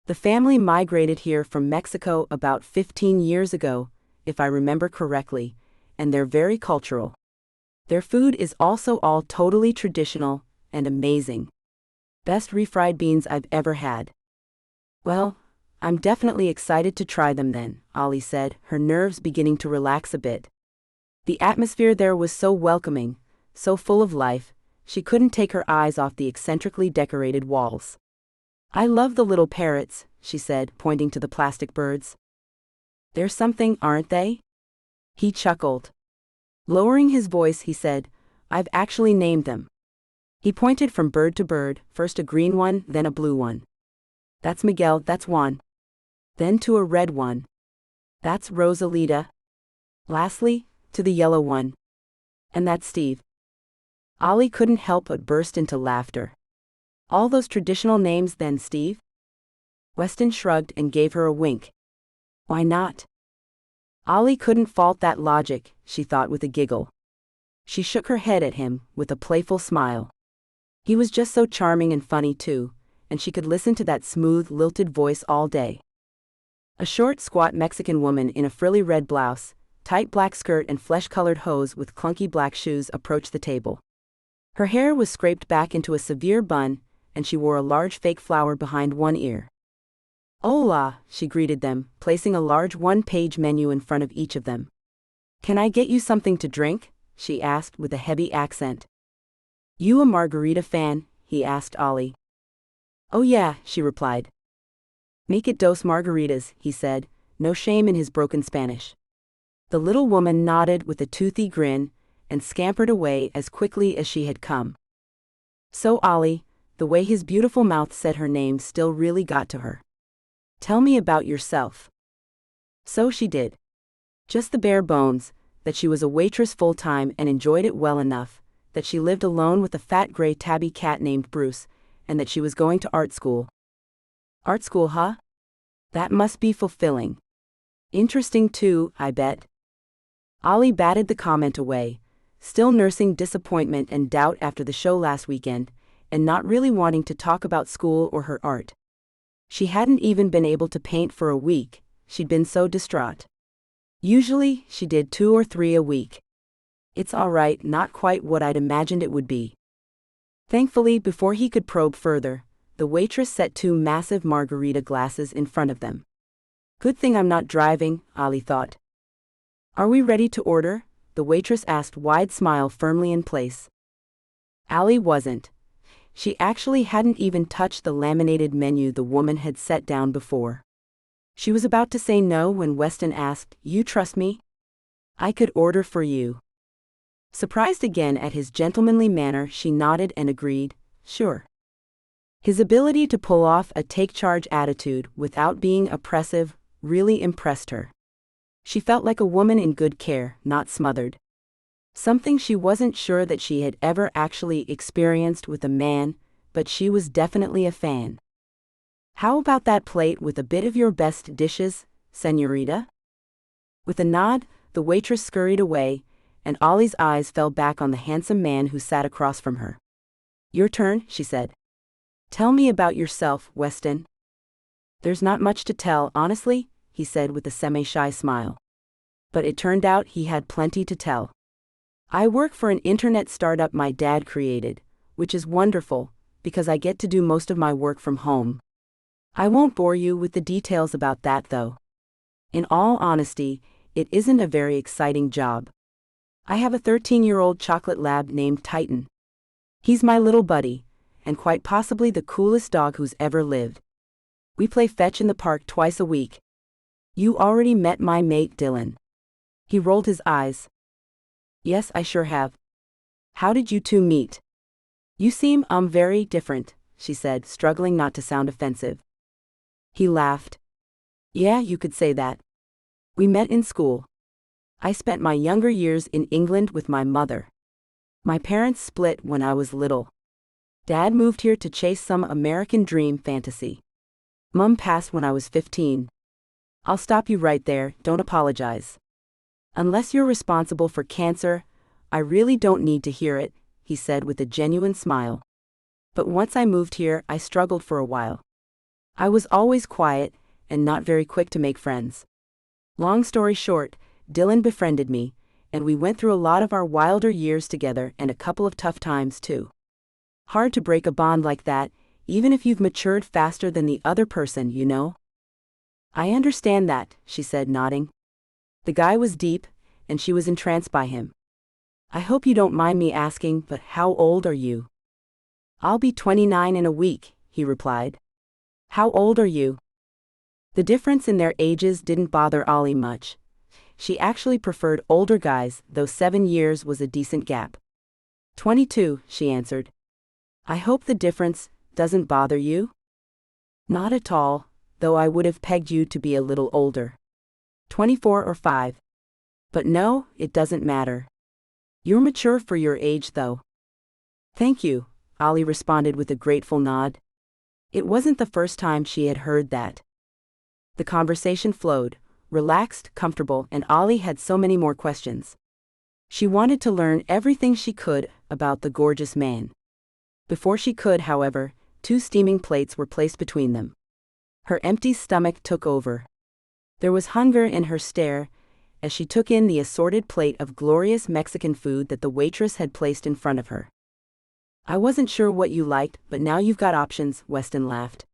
The family migrated here from Mexico about 15 years ago, if I remember correctly, and they're very cultural. Their food is also all totally traditional and amazing. Best refried beans I've ever had." "Well, I'm definitely excited to try them then," Ollie said, her nerves beginning to relax a bit. The atmosphere there was so welcoming, so full of life, she couldn't take her eyes off the eccentrically decorated walls. "I love the little parrots," she said, pointing to the plastic birds. "They're something, aren't they?" He chuckled. Lowering his voice, he said, "I've actually named them." He pointed from bird to bird, first a green one, then a blue one. "That's Miguel, that's Juan." Then to a red one. "That's Rosalita." Lastly, to the yellow one. "And that's Steve." Ollie couldn't help but burst into laughter. "All those traditional names then, Steve?" Weston shrugged and gave her a wink. "Why not?" Ollie couldn't fault that logic, she thought with a giggle. She shook her head at him, with a playful smile. He was just so charming and funny too, and she could listen to that smooth, lilted voice all day. A short, squat Mexican woman in a frilly red blouse, tight black skirt and flesh-colored hose with clunky black shoes approached the table. Her hair was scraped back into a severe bun, and she wore a large fake flower behind one ear. "Hola," she greeted them, placing a large one-page menu in front of each of them. "Can I get you something to drink?" she asked with a heavy accent. "You a margarita fan?" he asked Ollie. "Oh yeah," she replied. "Make it dos margaritas," he said, no shame in his broken Spanish. The little woman nodded with a toothy grin and scampered away as quickly as she had come. So Ollie, the way his beautiful mouth said her name still really got to her. "Tell me about yourself." So she did. Just the bare bones, that she was a waitress full-time and enjoyed it well enough, that she lived alone with a fat gray tabby cat named Bruce, and that she was going to art school. Art school, huh? That must be fulfilling. Interesting too, I bet. Ollie batted the comment away, still nursing disappointment and doubt after the show last weekend, and not really wanting to talk about school or her art. She hadn't even been able to paint for a week, she'd been so distraught. Usually, she did 2 or 3 a week. It's all right, not quite what I'd imagined it would be. Thankfully, before he could probe further, the waitress set 2 massive margarita glasses in front of them. Good thing I'm not driving, Ali thought. Are we ready to order? The waitress asked, wide smile firmly in place. Ali wasn't. She actually hadn't even touched the laminated menu the woman had set down before. She was about to say no when Weston asked, "You trust me? I could order for you." Surprised again at his gentlemanly manner, she nodded and agreed, "Sure." His ability to pull off a take-charge attitude without being oppressive really impressed her. She felt like a woman in good care, not smothered. Something she wasn't sure that she had ever actually experienced with a man, but she was definitely a fan. "How about that plate with a bit of your best dishes, señorita?" With a nod, the waitress scurried away, and Ollie's eyes fell back on the handsome man who sat across from her. "Your turn," she said. "Tell me about yourself, Weston." "There's not much to tell, honestly," he said with a semi-shy smile. But it turned out he had plenty to tell. "I work for an internet startup my dad created, which is wonderful, because I get to do most of my work from home. I won't bore you with the details about that though. In all honesty, it isn't a very exciting job. I have a 13-year-old chocolate lab named Titan. He's my little buddy, and quite possibly the coolest dog who's ever lived. We play fetch in the park twice a week. You already met my mate Dylan." He rolled his eyes. "Yes, I sure have. How did you two meet?" "You seem very different," she said, struggling not to sound offensive. He laughed. "Yeah, you could say that. We met in school. I spent my younger years in England with my mother. My parents split when I was little. Dad moved here to chase some American dream fantasy. Mum passed when I was 15. I'll stop you right there, don't apologize. Unless you're responsible for cancer, I really don't need to hear it," he said with a genuine smile. "But once I moved here, I struggled for a while. I was always quiet, and not very quick to make friends. Long story short, Dylan befriended me, and we went through a lot of our wilder years together and a couple of tough times too. Hard to break a bond like that, even if you've matured faster than the other person, you know." "I understand that," she said, nodding. The guy was deep, and she was entranced by him. "I hope you don't mind me asking, but how old are you?" "I'll be 29 in a week," he replied. "How old are you?" The difference in their ages didn't bother Ollie much. She actually preferred older guys, though 7 years was a decent gap. 22, she answered. "I hope the difference doesn't bother you?" "Not at all, though I would have pegged you to be a little older. 24 or 5. But no, it doesn't matter. You're mature for your age though." "Thank you," Ollie responded with a grateful nod. It wasn't the first time she had heard that. The conversation flowed, relaxed, comfortable, and Ollie had so many more questions. She wanted to learn everything she could about the gorgeous man. Before she could, however, 2 steaming plates were placed between them. Her empty stomach took over. There was hunger in her stare as she took in the assorted plate of glorious Mexican food that the waitress had placed in front of her. "I wasn't sure what you liked, but now you've got options," Weston laughed.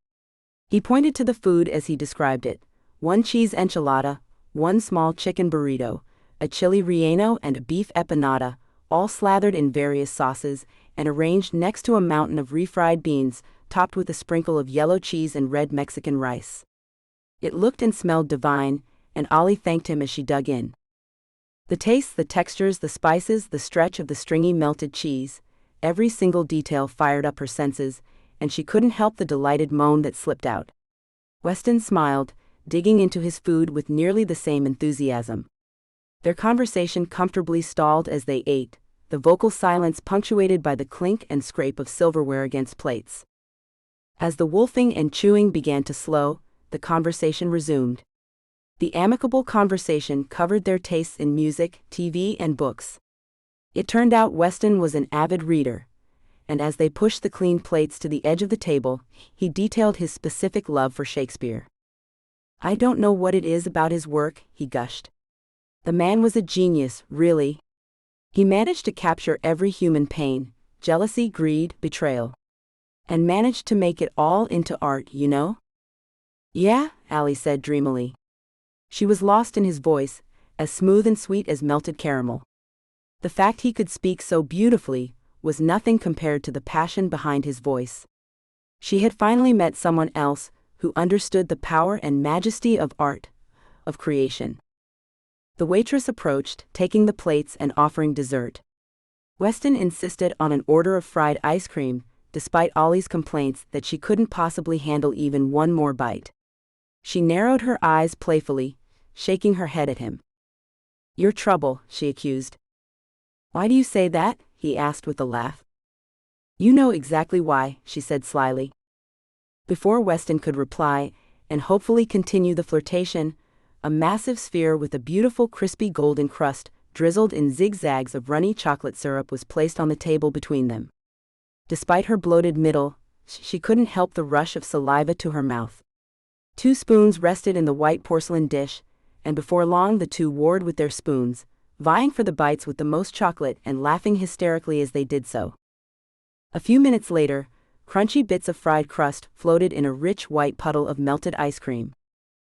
He pointed to the food as he described it: 1 cheese enchilada, 1 small chicken burrito, a chili relleno and a beef empanada, all slathered in various sauces and arranged next to a mountain of refried beans, topped with a sprinkle of yellow cheese and red Mexican rice. It looked and smelled divine, and Ollie thanked him as she dug in. The tastes, the textures, the spices, the stretch of the stringy melted cheese, every single detail fired up her senses, and she couldn't help the delighted moan that slipped out. Weston smiled, digging into his food with nearly the same enthusiasm. Their conversation comfortably stalled as they ate, the vocal silence punctuated by the clink and scrape of silverware against plates. As the wolfing and chewing began to slow, the conversation resumed. The amicable conversation covered their tastes in music, TV, and books. It turned out Weston was an avid reader, and as they pushed the clean plates to the edge of the table, he detailed his specific love for Shakespeare. "I don't know what it is about his work," he gushed. "The man was a genius, really. He managed to capture every human pain, jealousy, greed, betrayal. And managed to make it all into art, you know? Yeah, Allie said dreamily. She was lost in his voice, as smooth and sweet as melted caramel. The fact he could speak so beautifully was nothing compared to the passion behind his voice. She had finally met someone else who understood the power and majesty of art, of creation. The waitress approached, taking the plates and offering dessert. Weston insisted on an order of fried ice cream, despite Ollie's complaints that she couldn't possibly handle even one more bite. She narrowed her eyes playfully, shaking her head at him. "You're trouble," she accused. "Why do you say that?" he asked with a laugh. "You know exactly why," she said slyly. Before Weston could reply, and hopefully continue the flirtation, a massive sphere with a beautiful crispy golden crust, drizzled in zigzags of runny chocolate syrup, was placed on the table between them. Despite her bloated middle, she couldn't help the rush of saliva to her mouth. 2 spoons rested in the white porcelain dish, and before long the two warred with their spoons, vying for the bites with the most chocolate and laughing hysterically as they did so. A few minutes later, crunchy bits of fried crust floated in a rich white puddle of melted ice cream.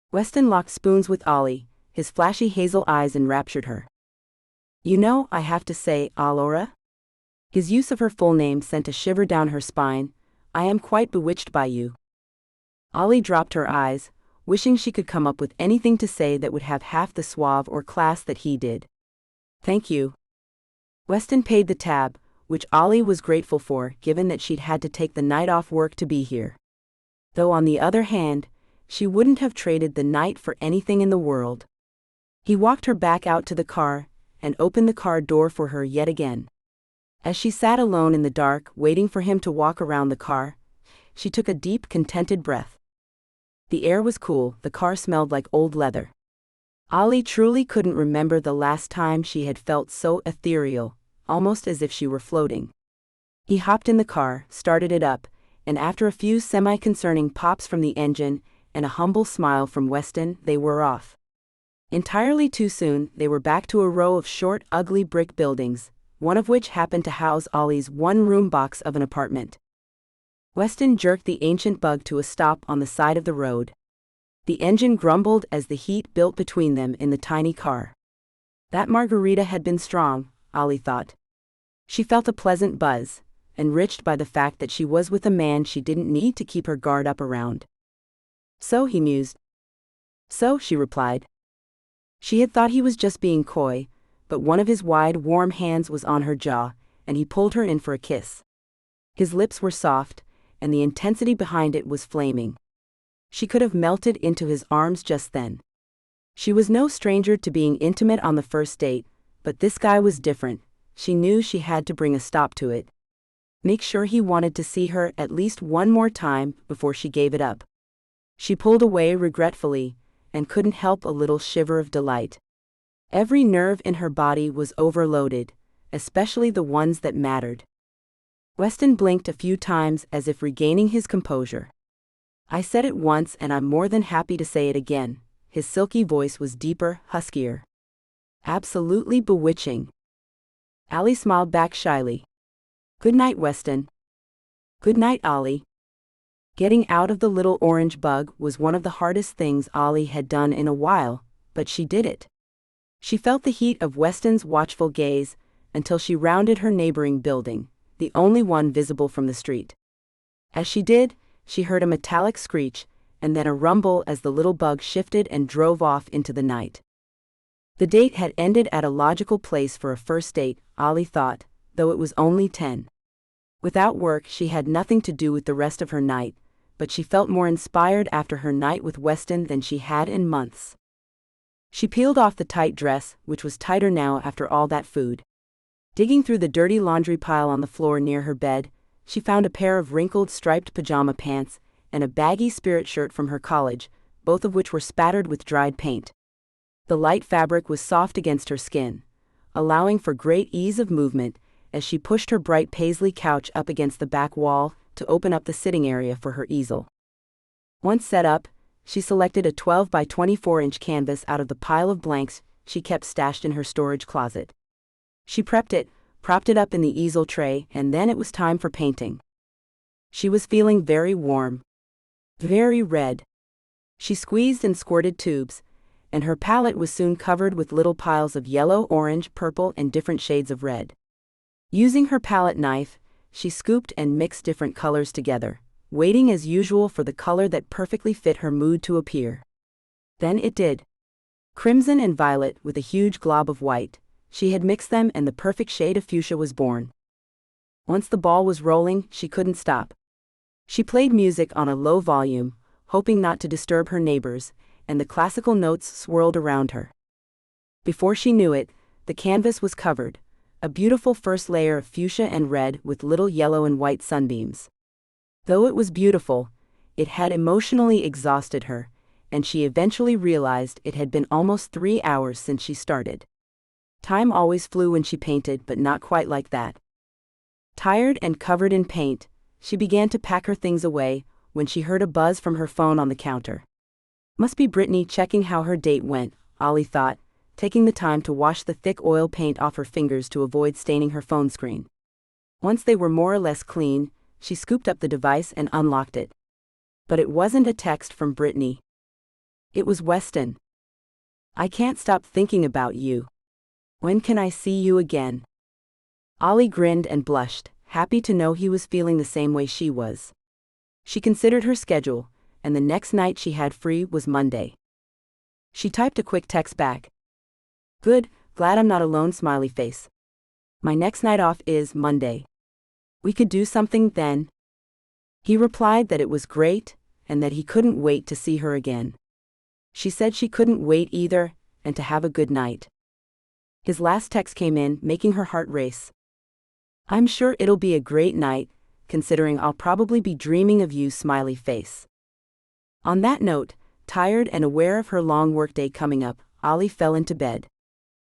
Weston locked spoons with Ollie, his flashy hazel eyes enraptured her. "You know, I have to say, Allura?" His use of her full name sent a shiver down her spine. "I am quite bewitched by you." Ollie dropped her eyes, wishing she could come up with anything to say that would have half the suave or class that he did. "Thank you." Weston paid the tab, which Ollie was grateful for, given that she'd had to take the night off work to be here. Though on the other hand, she wouldn't have traded the night for anything in the world. He walked her back out to the car, and opened the car door for her yet again. As she sat alone in the dark, waiting for him to walk around the car, she took a deep, contented breath. The air was cool, the car smelled like old leather. Ollie truly couldn't remember the last time she had felt so ethereal, almost as if she were floating. He hopped in the car, started it up, and after a few semi-concerning pops from the engine and a humble smile from Weston, they were off. Entirely too soon, they were back to a row of short, ugly brick buildings, one of which happened to house Ollie's one-room box of an apartment. Weston jerked the ancient bug to a stop on the side of the road. The engine grumbled as the heat built between them in the tiny car. That margarita had been strong, Ollie thought. She felt a pleasant buzz, enriched by the fact that she was with a man she didn't need to keep her guard up around. "So," he mused. "So," she replied. She had thought he was just being coy, but one of his wide, warm hands was on her jaw, and he pulled her in for a kiss. His lips were soft, and the intensity behind it was flaming. She could have melted into his arms just then. She was no stranger to being intimate on the first date, but this guy was different. She knew she had to bring a stop to it. Make sure he wanted to see her at least one more time before she gave it up. She pulled away regretfully, and couldn't help a little shiver of delight. Every nerve in her body was overloaded, especially the ones that mattered. Weston blinked a few times as if regaining his composure. "I said it once and I'm more than happy to say it again." His silky voice was deeper, huskier. "Absolutely bewitching." Allie smiled back shyly. "Good night, Weston." "Good night, Ollie." Getting out of the little orange bug was one of the hardest things Ollie had done in a while, but she did it. She felt the heat of Weston's watchful gaze until she rounded her neighboring building, the only one visible from the street. As she did, she heard a metallic screech, and then a rumble as the little bug shifted and drove off into the night. The date had ended at a logical place for a first date, Ollie thought, though it was only 10. Without work, she had nothing to do with the rest of her night, but she felt more inspired after her night with Weston than she had in months. She peeled off the tight dress, which was tighter now after all that food. Digging through the dirty laundry pile on the floor near her bed, she found a pair of wrinkled striped pajama pants and a baggy spirit shirt from her college, both of which were spattered with dried paint. The light fabric was soft against her skin, allowing for great ease of movement as she pushed her bright paisley couch up against the back wall to open up the sitting area for her easel. Once set up, she selected a 12 by 24-inch canvas out of the pile of blanks she kept stashed in her storage closet. She prepped it, propped it up in the easel tray, and then it was time for painting. She was feeling very warm. Very red. She squeezed and squirted tubes, and her palette was soon covered with little piles of yellow, orange, purple, and different shades of red. Using her palette knife, she scooped and mixed different colors together, waiting as usual for the color that perfectly fit her mood to appear. Then it did. Crimson and violet with a huge glob of white, she had mixed them and the perfect shade of fuchsia was born. Once the ball was rolling, she couldn't stop. She played music on a low volume, hoping not to disturb her neighbors, and the classical notes swirled around her. Before she knew it, the canvas was covered, a beautiful first layer of fuchsia and red with little yellow and white sunbeams. Though it was beautiful, it had emotionally exhausted her, and she eventually realized it had been almost 3 hours since she started. Time always flew when she painted, but not quite like that. Tired and covered in paint, she began to pack her things away when she heard a buzz from her phone on the counter. Must be Brittany checking how her date went, Ollie thought, taking the time to wash the thick oil paint off her fingers to avoid staining her phone screen. Once they were more or less clean, she scooped up the device and unlocked it. But it wasn't a text from Brittany. It was Weston. "I can't stop thinking about you. When can I see you again?" Ollie grinned and blushed, happy to know he was feeling the same way she was. She considered her schedule, and the next night she had free was Monday. She typed a quick text back. "Good, glad I'm not alone, smiley face. My next night off is Monday. We could do something then." He replied that it was great, and that he couldn't wait to see her again. She said she couldn't wait either, and to have a good night. His last text came in, making her heart race. "I'm sure it'll be a great night, considering I'll probably be dreaming of you, smiley face." On that note, tired and aware of her long workday coming up, Ollie fell into bed.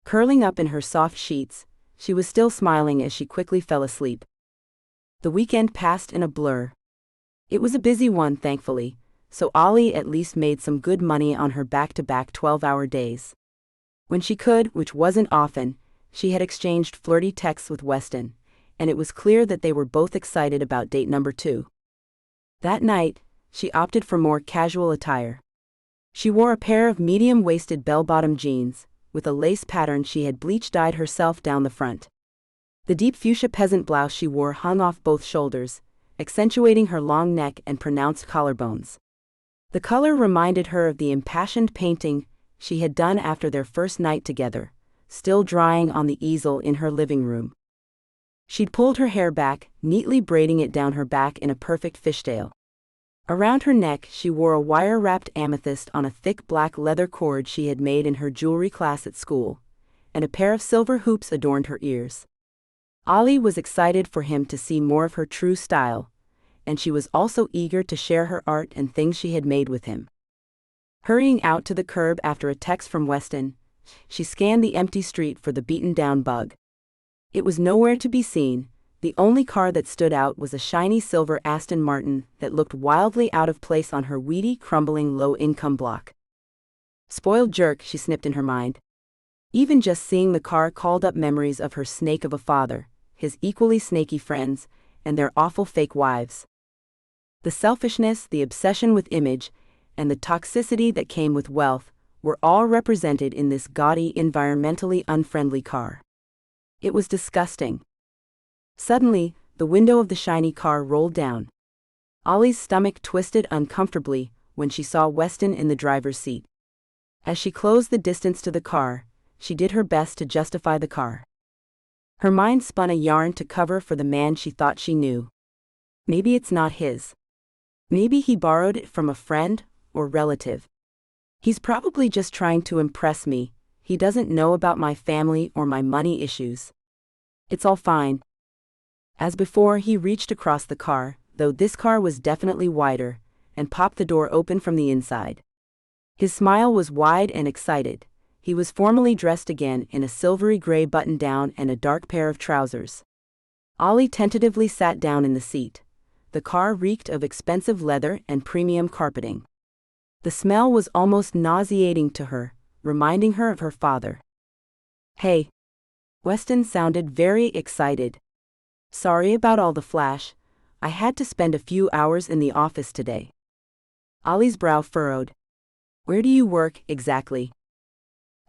Curling up in her soft sheets, she was still smiling as she quickly fell asleep. The weekend passed in a blur. It was a busy one, thankfully, so Ollie at least made some good money on her back-to-back 12-hour days. When she could, which wasn't often, she had exchanged flirty texts with Weston, and it was clear that they were both excited about date number 2. That night, she opted for more casual attire. She wore a pair of medium-waisted bell-bottom jeans, with a lace pattern she had bleach-dyed herself down the front. The deep fuchsia peasant blouse she wore hung off both shoulders, accentuating her long neck and pronounced collarbones. The color reminded her of the impassioned painting she had done after their first night together, still drying on the easel in her living room. She'd pulled her hair back, neatly braiding it down her back in a perfect fishtail. Around her neck she wore a wire-wrapped amethyst on a thick black leather cord she had made in her jewelry class at school, and a pair of silver hoops adorned her ears. Ollie was excited for him to see more of her true style, and she was also eager to share her art and things she had made with him. Hurrying out to the curb after a text from Weston, she scanned the empty street for the beaten-down bug. It was nowhere to be seen. The only car that stood out was a shiny silver Aston Martin that looked wildly out of place on her weedy, crumbling low-income block. Spoiled jerk, she snipped in her mind. Even just seeing the car called up memories of her snake of a father, his equally snaky friends, and their awful fake wives. The selfishness, the obsession with image, and the toxicity that came with wealth were all represented in this gaudy, environmentally unfriendly car. It was disgusting. Suddenly, the window of the shiny car rolled down. Ollie's stomach twisted uncomfortably when she saw Weston in the driver's seat. As she closed the distance to the car, she did her best to justify the car. Her mind spun a yarn to cover for the man she thought she knew. Maybe it's not his. Maybe he borrowed it from a friend or relative. He's probably just trying to impress me. He doesn't know about my family or my money issues. It's all fine. As before, he reached across the car, though this car was definitely wider, and popped the door open from the inside. His smile was wide and excited. He was formally dressed again in a silvery gray button-down and a dark pair of trousers. Ollie tentatively sat down in the seat. The car reeked of expensive leather and premium carpeting. The smell was almost nauseating to her, reminding her of her father. "Hey." Weston sounded very excited. Sorry about all the flash. I had to spend a few hours in the office today. Ollie's brow furrowed. Where do you work, exactly?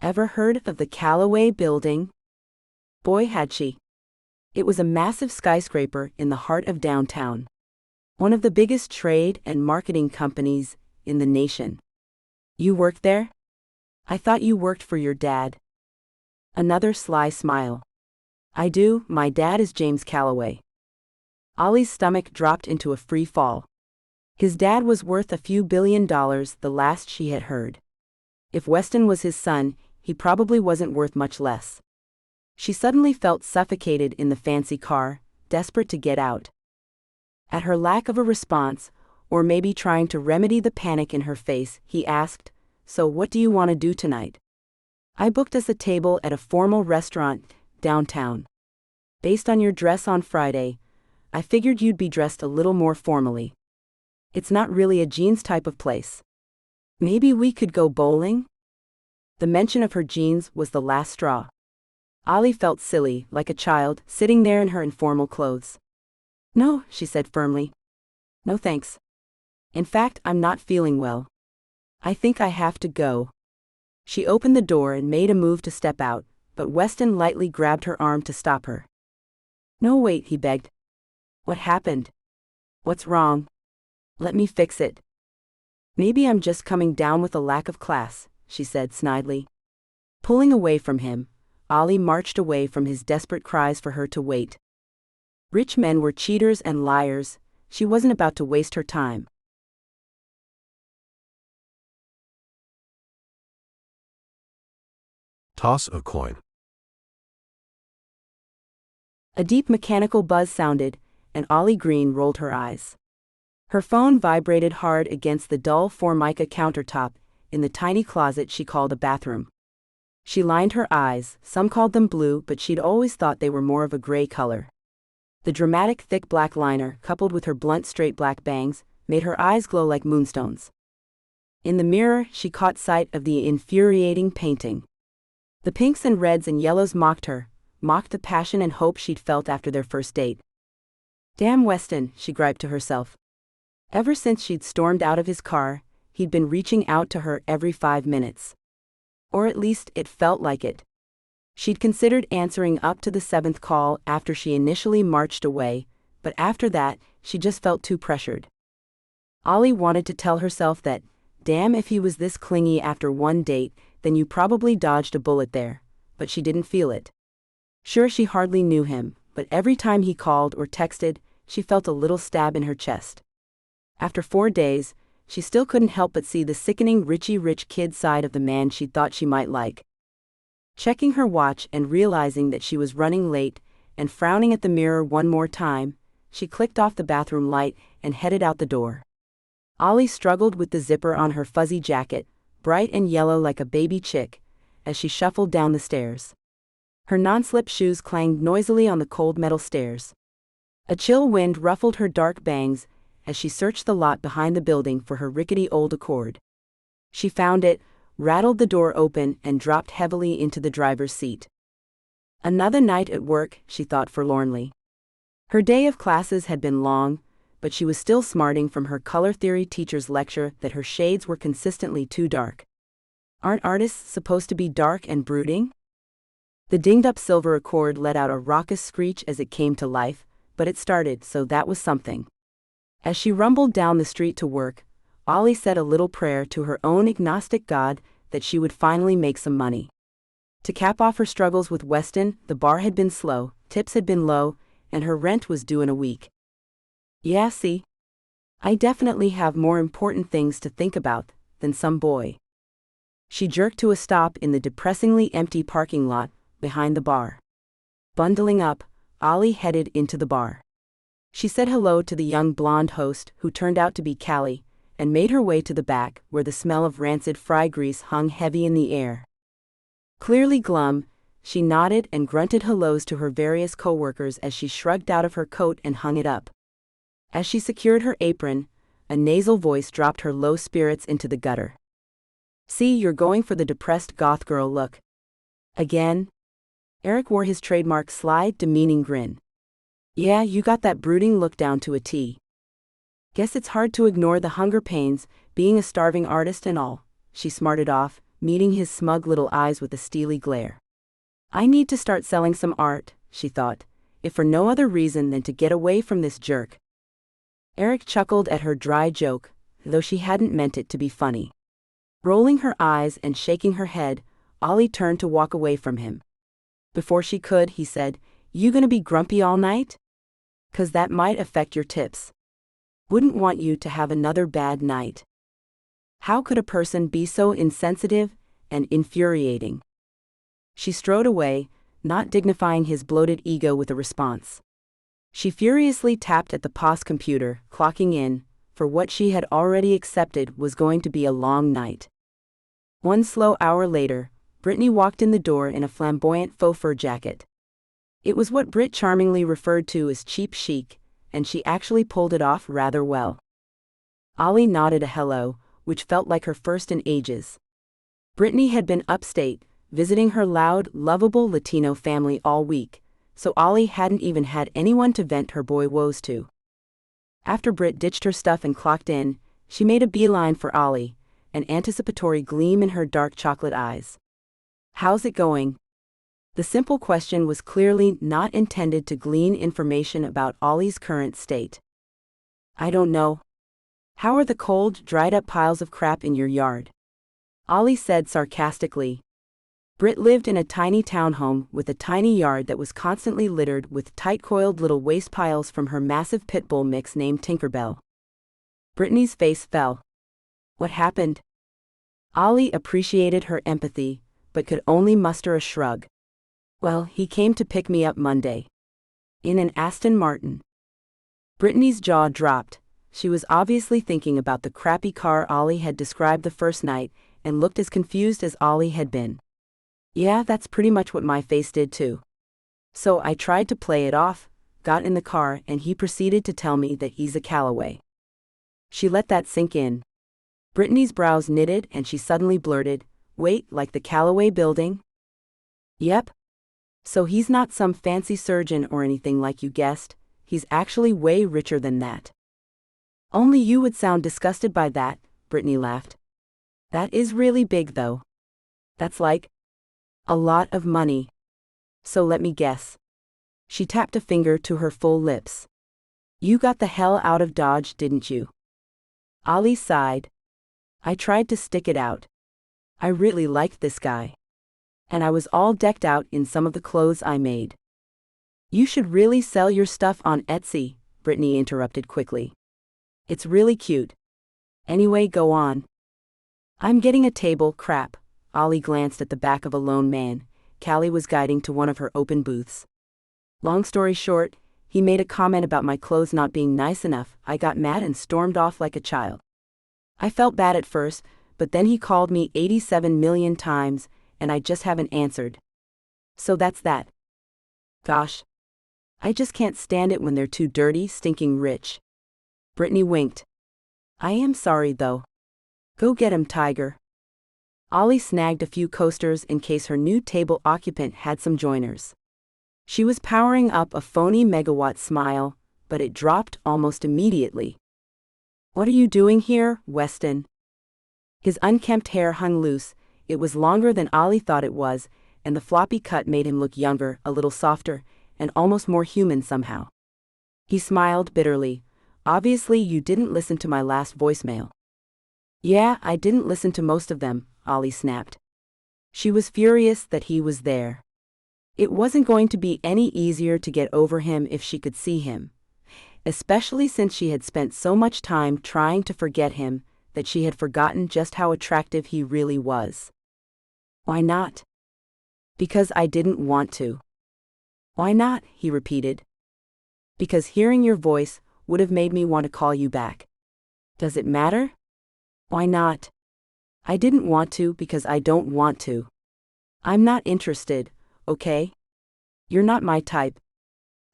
Ever heard of the Callaway building? Boy, had she. It was a massive skyscraper in the heart of downtown. One of the biggest trade and marketing companies in the nation. You work there? I thought you worked for your dad. Another sly smile. I do, my dad is James Callaway. Ollie's stomach dropped into a free fall. His dad was worth a few $1 billion, the last she had heard. If Weston was his son, he probably wasn't worth much less. She suddenly felt suffocated in the fancy car, desperate to get out. At her lack of a response, or maybe trying to remedy the panic in her face, he asked, So what do you want to do tonight? I booked us a table at a formal restaurant downtown. Based on your dress on Friday, I figured you'd be dressed a little more formally. It's not really a jeans type of place. Maybe we could go bowling? The mention of her jeans was the last straw. Ollie felt silly, like a child, sitting there in her informal clothes. No, she said firmly. No thanks. In fact, I'm not feeling well. I think I have to go. She opened the door and made a move to step out, but Weston lightly grabbed her arm to stop her. No, wait, he begged. What happened? What's wrong? Let me fix it. Maybe I'm just coming down with a lack of class, she said snidely. Pulling away from him, Ollie marched away from his desperate cries for her to wait. Rich men were cheaters and liars. She wasn't about to waste her time. Toss a coin. A deep mechanical buzz sounded, and Ollie Green rolled her eyes. Her phone vibrated hard against the dull formica countertop in the tiny closet she called a bathroom. She lined her eyes, some called them blue, but she'd always thought they were more of a gray color. The dramatic thick black liner, coupled with her blunt straight black bangs, made her eyes glow like moonstones. In the mirror, she caught sight of the infuriating painting. The pinks and reds and yellows mocked her, mocked the passion and hope she'd felt after their first date. Damn Weston, she griped to herself. Ever since she'd stormed out of his car, he'd been reaching out to her every 5 minutes. Or at least it felt like it. She'd considered answering up to the 7th call after she initially marched away, but after that, she just felt too pressured. Ollie wanted to tell herself that, damn, if he was this clingy after one date, then you probably dodged a bullet there, but she didn't feel it. Sure, she hardly knew him, but every time he called or texted, she felt a little stab in her chest. After 4 days, she still couldn't help but see the sickening Richie rich kid side of the man she thought she might like. Checking her watch and realizing that she was running late, and frowning at the mirror one more time, she clicked off the bathroom light and headed out the door. Ollie struggled with the zipper on her fuzzy jacket, bright and yellow like a baby chick, as she shuffled down the stairs. Her non-slip shoes clanged noisily on the cold metal stairs. A chill wind ruffled her dark bangs as she searched the lot behind the building for her rickety old Accord. She found it, rattled the door open, and dropped heavily into the driver's seat. Another night at work, she thought forlornly. Her day of classes had been long, but she was still smarting from her color theory teacher's lecture that her shades were consistently too dark. Aren't artists supposed to be dark and brooding? The dinged-up silver Accord let out a raucous screech as it came to life, but it started, so that was something. As she rumbled down the street to work, Ollie said a little prayer to her own agnostic God that she would finally make some money. To cap off her struggles with Weston, the bar had been slow, tips had been low, and her rent was due in a week. Yeah, see? I definitely have more important things to think about than some boy. She jerked to a stop in the depressingly empty parking lot behind the bar. Bundling up, Ollie headed into the bar. She said hello to the young blonde host, who turned out to be Callie, and made her way to the back, where the smell of rancid fry grease hung heavy in the air. Clearly glum, she nodded and grunted hellos to her various coworkers as she shrugged out of her coat and hung it up. As she secured her apron, a nasal voice dropped her low spirits into the gutter. See, you're going for the depressed goth girl look. Again? Eric wore his trademark sly, demeaning grin. Yeah, you got that brooding look down to a T. Guess it's hard to ignore the hunger pains, being a starving artist and all, she smarted off, meeting his smug little eyes with a steely glare. I need to start selling some art, she thought, if for no other reason than to get away from this jerk. Eric chuckled at her dry joke, though she hadn't meant it to be funny. Rolling her eyes and shaking her head, Ollie turned to walk away from him. Before she could, he said, "You gonna be grumpy all night? 'Cause that might affect your tips. Wouldn't want you to have another bad night." How could a person be so insensitive and infuriating? She strode away, not dignifying his bloated ego with a response. She furiously tapped at the POS computer, clocking in, for what she had already accepted was going to be a long night. One slow hour later, Brittany walked in the door in a flamboyant faux fur jacket. It was what Britt charmingly referred to as cheap chic, and she actually pulled it off rather well. Ollie nodded a hello, which felt like her first in ages. Brittany had been upstate, visiting her loud, lovable Latino family all week, so Ollie hadn't even had anyone to vent her boy woes to. After Britt ditched her stuff and clocked in, she made a beeline for Ollie, an anticipatory gleam in her dark chocolate eyes. "How's it going?" The simple question was clearly not intended to glean information about Ollie's current state. "I don't know. How are the cold, dried-up piles of crap in your yard?" Ollie said sarcastically. Britt lived in a tiny townhome with a tiny yard that was constantly littered with tight-coiled little waste piles from her massive pit bull mix named Tinkerbell. Brittany's face fell. What happened? Ollie appreciated her empathy, but could only muster a shrug. "Well, he came to pick me up Monday. In an Aston Martin." Brittany's jaw dropped. She was obviously thinking about the crappy car Ollie had described the first night, and looked as confused as Ollie had been. "Yeah, that's pretty much what my face did too. So I tried to play it off, got in the car, and he proceeded to tell me that he's a Callaway." She let that sink in. Brittany's brows knitted and she suddenly blurted, "Wait, like the Callaway building?" "Yep. So he's not some fancy surgeon or anything like you guessed, he's actually way richer than that." "Only you would sound disgusted by that," Brittany laughed. "That is really big though. That's like a lot of money. So let me guess." She tapped a finger to her full lips. "You got the hell out of Dodge, didn't you?" Ollie sighed. "I tried to stick it out. I really liked this guy. And I was all decked out in some of the clothes I made." "You should really sell your stuff on Etsy," Brittany interrupted quickly. "It's really cute. Anyway, go on." "I'm getting a table, crap." Ollie glanced at the back of a lone man Callie was guiding to one of her open booths. "Long story short, he made a comment about my clothes not being nice enough. I got mad and stormed off like a child. I felt bad at first, but then he called me 87 million times, and I just haven't answered. So that's that. Gosh. I just can't stand it when they're too dirty, stinking rich." Brittany winked. "I am sorry though. Go get him, Tiger." Ollie snagged a few coasters in case her new table occupant had some joiners. She was powering up a phony megawatt smile, but it dropped almost immediately. "What are you doing here, Weston?" His unkempt hair hung loose. It was longer than Ollie thought it was, and the floppy cut made him look younger, a little softer, and almost more human somehow. He smiled bitterly. "Obviously you didn't listen to my last voicemail." "Yeah, I didn't listen to most of them," Ollie snapped. She was furious that he was there. It wasn't going to be any easier to get over him if she could see him, especially since she had spent so much time trying to forget him that she had forgotten just how attractive he really was. "Why not?" "Because I didn't want to." "Why not?" he repeated. "Because hearing your voice would have made me want to call you back." "Does it matter?" "Why not?" "I didn't want to because I don't want to. I'm not interested, okay? You're not my type.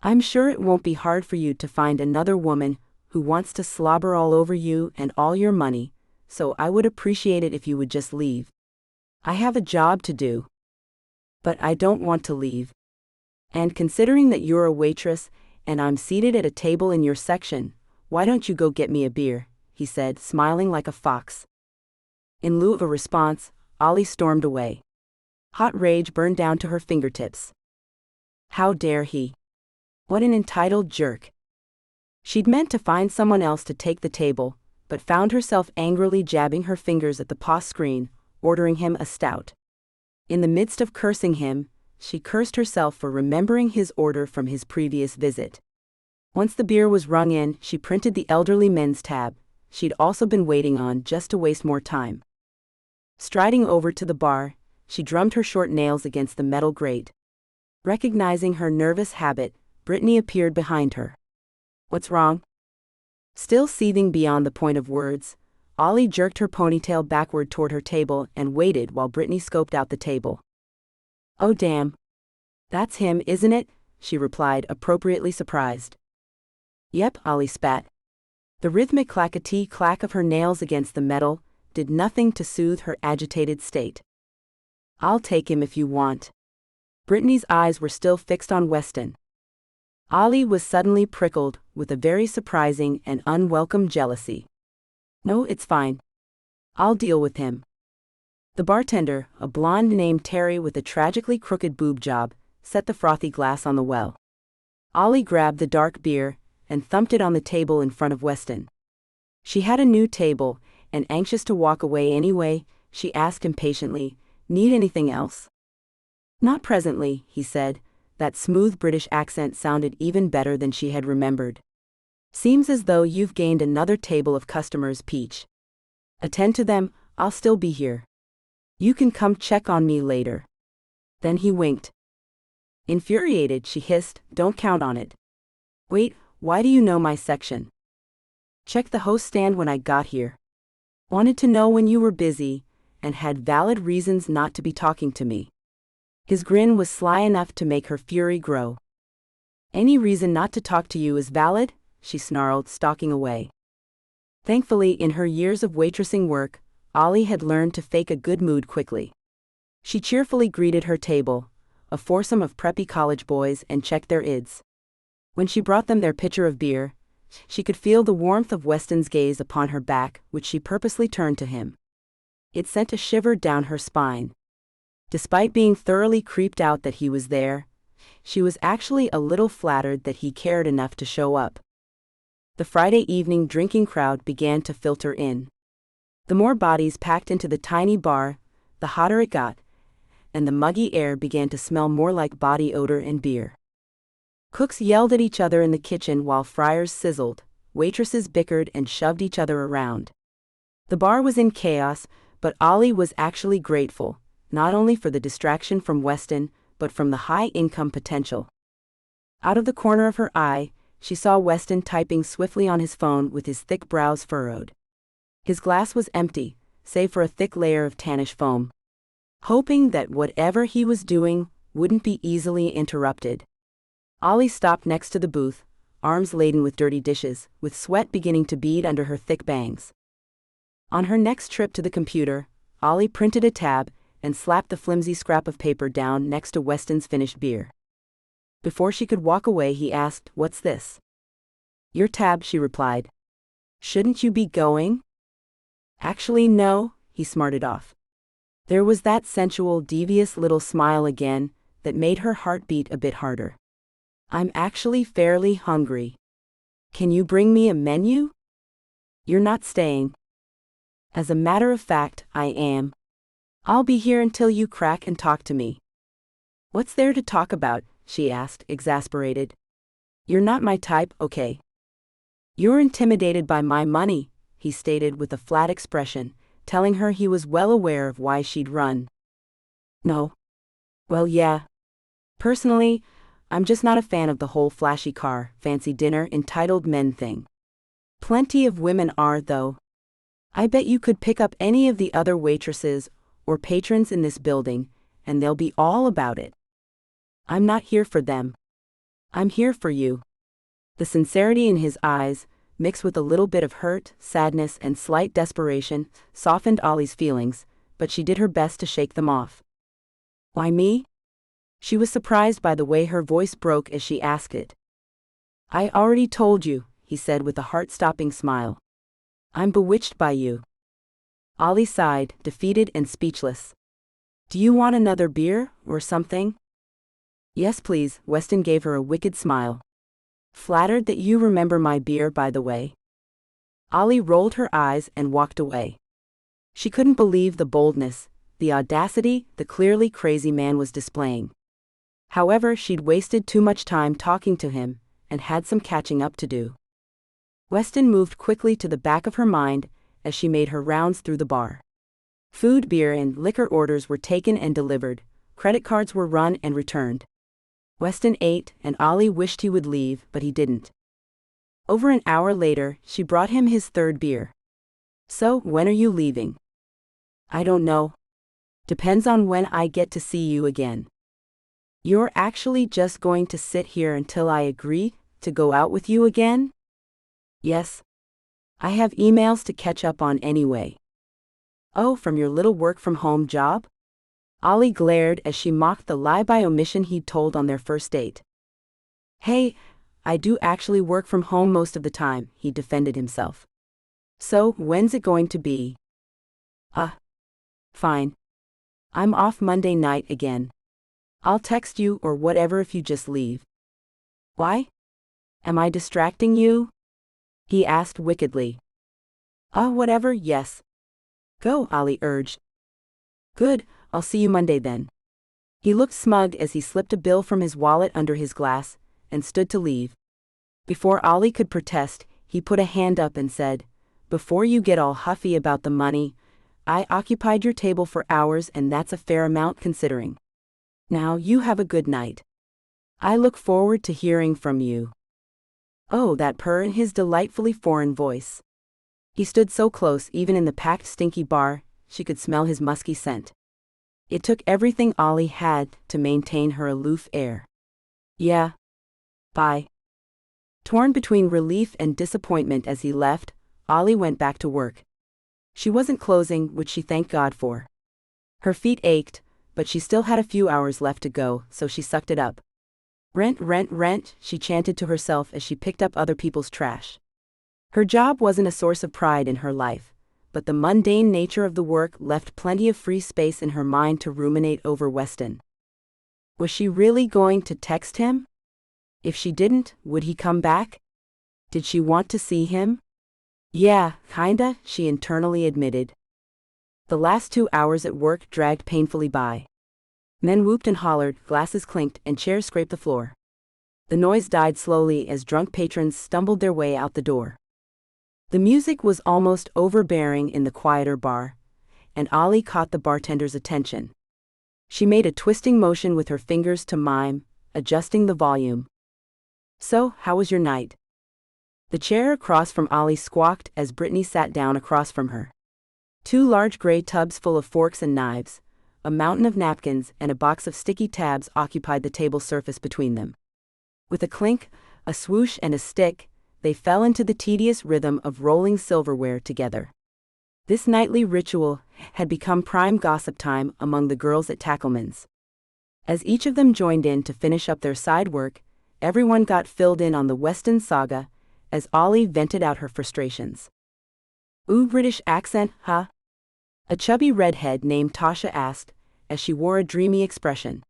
I'm sure it won't be hard for you to find another woman who wants to slobber all over you and all your money, so I would appreciate it if you would just leave. I have a job to do." "But I don't want to leave." And considering that you're a waitress, and I'm seated at a table in your section, why don't you go get me a beer?" he said, smiling like a fox. In lieu of a response, Ollie stormed away. Hot rage burned down to her fingertips. How dare he? What an entitled jerk. She'd meant to find someone else to take the table, but found herself angrily jabbing her fingers at the POS screen, ordering him a stout. In the midst of cursing him, she cursed herself for remembering his order from his previous visit. Once the beer was rung in, she printed the elderly men's tab she'd also been waiting on just to waste more time. Striding over to the bar, she drummed her short nails against the metal grate. Recognizing her nervous habit, Brittany appeared behind her. "What's wrong?" Still seething beyond the point of words, Ollie jerked her ponytail backward toward her table and waited while Brittany scoped out the table. "Oh damn. That's him, isn't it?" she replied, appropriately surprised. "Yep," Ollie spat. The rhythmic clackety-clack of her nails against the metal did nothing to soothe her agitated state. "I'll take him if you want." Brittany's eyes were still fixed on Weston. Ollie was suddenly prickled with a very surprising and unwelcome jealousy. "No, it's fine. I'll deal with him." The bartender, a blonde named Terry with a tragically crooked boob job, set the frothy glass on the well. Ollie grabbed the dark beer and thumped it on the table in front of Weston. She had a new table, and anxious to walk away anyway, she asked impatiently, "Need anything else?" "Not presently," he said. That smooth British accent sounded even better than she had remembered. "Seems as though you've gained another table of customers, Peach. Attend to them, I'll still be here. You can come check on me later." Then he winked. Infuriated, she hissed, "Don't count on it." "Wait, why do you know my section?" "Checked the host stand when I got here. Wanted to know when you were busy, and had valid reasons not to be talking to me." His grin was sly enough to make her fury grow. "Any reason not to talk to you is valid?" she snarled, stalking away. Thankfully, in her years of waitressing work, Ollie had learned to fake a good mood quickly. She cheerfully greeted her table, a foursome of preppy college boys, and checked their ids. When she brought them their pitcher of beer, she could feel the warmth of Weston's gaze upon her back, which she purposely turned to him. It sent a shiver down her spine. Despite being thoroughly creeped out that he was there, she was actually a little flattered that he cared enough to show up. The Friday evening drinking crowd began to filter in. The more bodies packed into the tiny bar, the hotter it got, and the muggy air began to smell more like body odor and beer. Cooks yelled at each other in the kitchen while fryers sizzled, waitresses bickered and shoved each other around. The bar was in chaos, but Ollie was actually grateful, not only for the distraction from Weston, but from the high-income potential. Out of the corner of her eye, she saw Weston typing swiftly on his phone with his thick brows furrowed. His glass was empty, save for a thick layer of tannish foam. Hoping that whatever he was doing wouldn't be easily interrupted, Ollie stopped next to the booth, arms laden with dirty dishes, with sweat beginning to bead under her thick bangs. On her next trip to the computer, Ollie printed a tab and slapped the flimsy scrap of paper down next to Weston's finished beer. Before she could walk away, he asked, "What's this?" "Your tab," she replied. "Shouldn't you be going?" "Actually, no," he smarted off. There was that sensual, devious little smile again that made her heart beat a bit harder. "I'm actually fairly hungry. Can you bring me a menu?" "You're not staying." "As a matter of fact, I am. I'll be here until you crack and talk to me." "What's there to talk about?" she asked, exasperated. "You're not my type, okay?" "You're intimidated by my money," he stated with a flat expression, telling her he was well aware of why she'd run. "No. Well, yeah. Personally, I'm just not a fan of the whole flashy car, fancy dinner, entitled men thing. Plenty of women are, though. I bet you could pick up any of the other waitresses or patrons in this building, and they'll be all about it. I'm not here for them. I'm here for you." The sincerity in his eyes, mixed with a little bit of hurt, sadness, and slight desperation, softened Ollie's feelings, but she did her best to shake them off. "Why me?" She was surprised by the way her voice broke as she asked it. "I already told you," he said with a heart-stopping smile. "I'm bewitched by you." Ollie sighed, defeated and speechless. "Do you want another beer, or something?" "Yes please," Weston gave her a wicked smile. "Flattered that you remember my beer, by the way." Ollie rolled her eyes and walked away. She couldn't believe the boldness, the audacity the clearly crazy man was displaying. However, she'd wasted too much time talking to him, and had some catching up to do. Weston moved quickly to the back of her mind as she made her rounds through the bar. Food, beer, and liquor orders were taken and delivered, credit cards were run and returned. Weston ate, and Ollie wished he would leave, but he didn't. Over an hour later, she brought him his third beer. "So, when are you leaving?" "I don't know. Depends on when I get to see you again." "You're actually just going to sit here until I agree to go out with you again?" "Yes. I have emails to catch up on anyway." "Oh, from your little work-from-home job?" Ollie glared as she mocked the lie by omission he'd told on their first date. "Hey, I do actually work from home most of the time," he defended himself. "So, when's it going to be?" Fine. I'm off Monday night again. I'll text you or whatever if you just leave." "Why? Am I distracting you?" he asked wickedly. Whatever, yes." "Go," Ollie urged. "Good, I'll see you Monday then." He looked smug as he slipped a bill from his wallet under his glass, and stood to leave. Before Ollie could protest, he put a hand up and said, "Before you get all huffy about the money, I occupied your table for hours and that's a fair amount considering. Now you have a good night. I look forward to hearing from you." Oh, that purr in his delightfully foreign voice. He stood so close, even in the packed stinky bar, she could smell his musky scent. It took everything Ollie had to maintain her aloof air. "Yeah. Bye." Torn between relief and disappointment as he left, Ollie went back to work. She wasn't closing, which she thanked God for. Her feet ached, but she still had a few hours left to go, so she sucked it up. "Rent, rent, rent," she chanted to herself as she picked up other people's trash. Her job wasn't a source of pride in her life, but the mundane nature of the work left plenty of free space in her mind to ruminate over Weston. Was she really going to text him? If she didn't, would he come back? Did she want to see him? "Yeah, kinda," she internally admitted. The last 2 hours at work dragged painfully by. Men whooped and hollered, glasses clinked, and chairs scraped the floor. The noise died slowly as drunk patrons stumbled their way out the door. The music was almost overbearing in the quieter bar, and Ollie caught the bartender's attention. She made a twisting motion with her fingers to mime, adjusting the volume. "So, how was your night?" The chair across from Ollie squawked as Brittany sat down across from her. 2 large gray tubs full of forks and knives, a mountain of napkins, and a box of sticky tabs occupied the table surface between them. With a clink, a swoosh, and a stick, they fell into the tedious rhythm of rolling silverware together. This nightly ritual had become prime gossip time among the girls at Tackleman's. As each of them joined in to finish up their side work, everyone got filled in on the Weston saga, as Ollie vented out her frustrations. "Ooh, British accent, huh?" a chubby redhead named Tasha asked, as she wore a dreamy expression.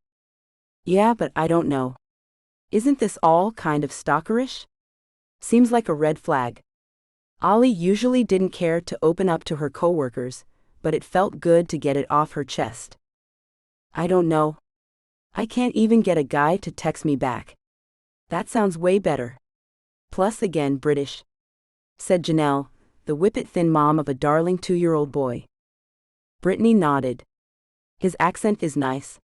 "Yeah, but I don't know. Isn't this all kind of stalkerish? Seems like a red flag." Ollie usually didn't care to open up to her coworkers, but it felt good to get it off her chest. "I don't know. I can't even get a guy to text me back." "That sounds way better. Plus again British," said Janelle, the whippet-thin mom of a darling 2-year-old boy. Brittany nodded. "His accent is nice."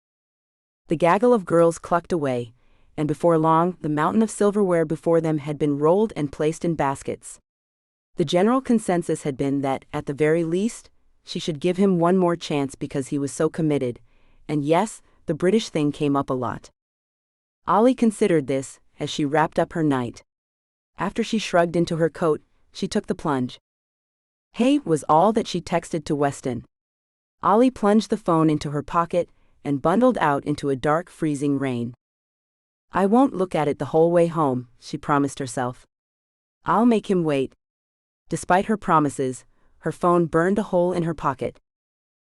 The gaggle of girls clucked away, and before long the mountain of silverware before them had been rolled and placed in baskets. The general consensus had been that, at the very least, she should give him one more chance because he was so committed, and yes, the British thing came up a lot. Ollie considered this as she wrapped up her night. After she shrugged into her coat, she took the plunge. "Hey" was all that she texted to Weston. Ollie plunged the phone into her pocket and bundled out into a dark, freezing rain. "I won't look at it the whole way home," she promised herself. "I'll make him wait." Despite her promises, her phone burned a hole in her pocket.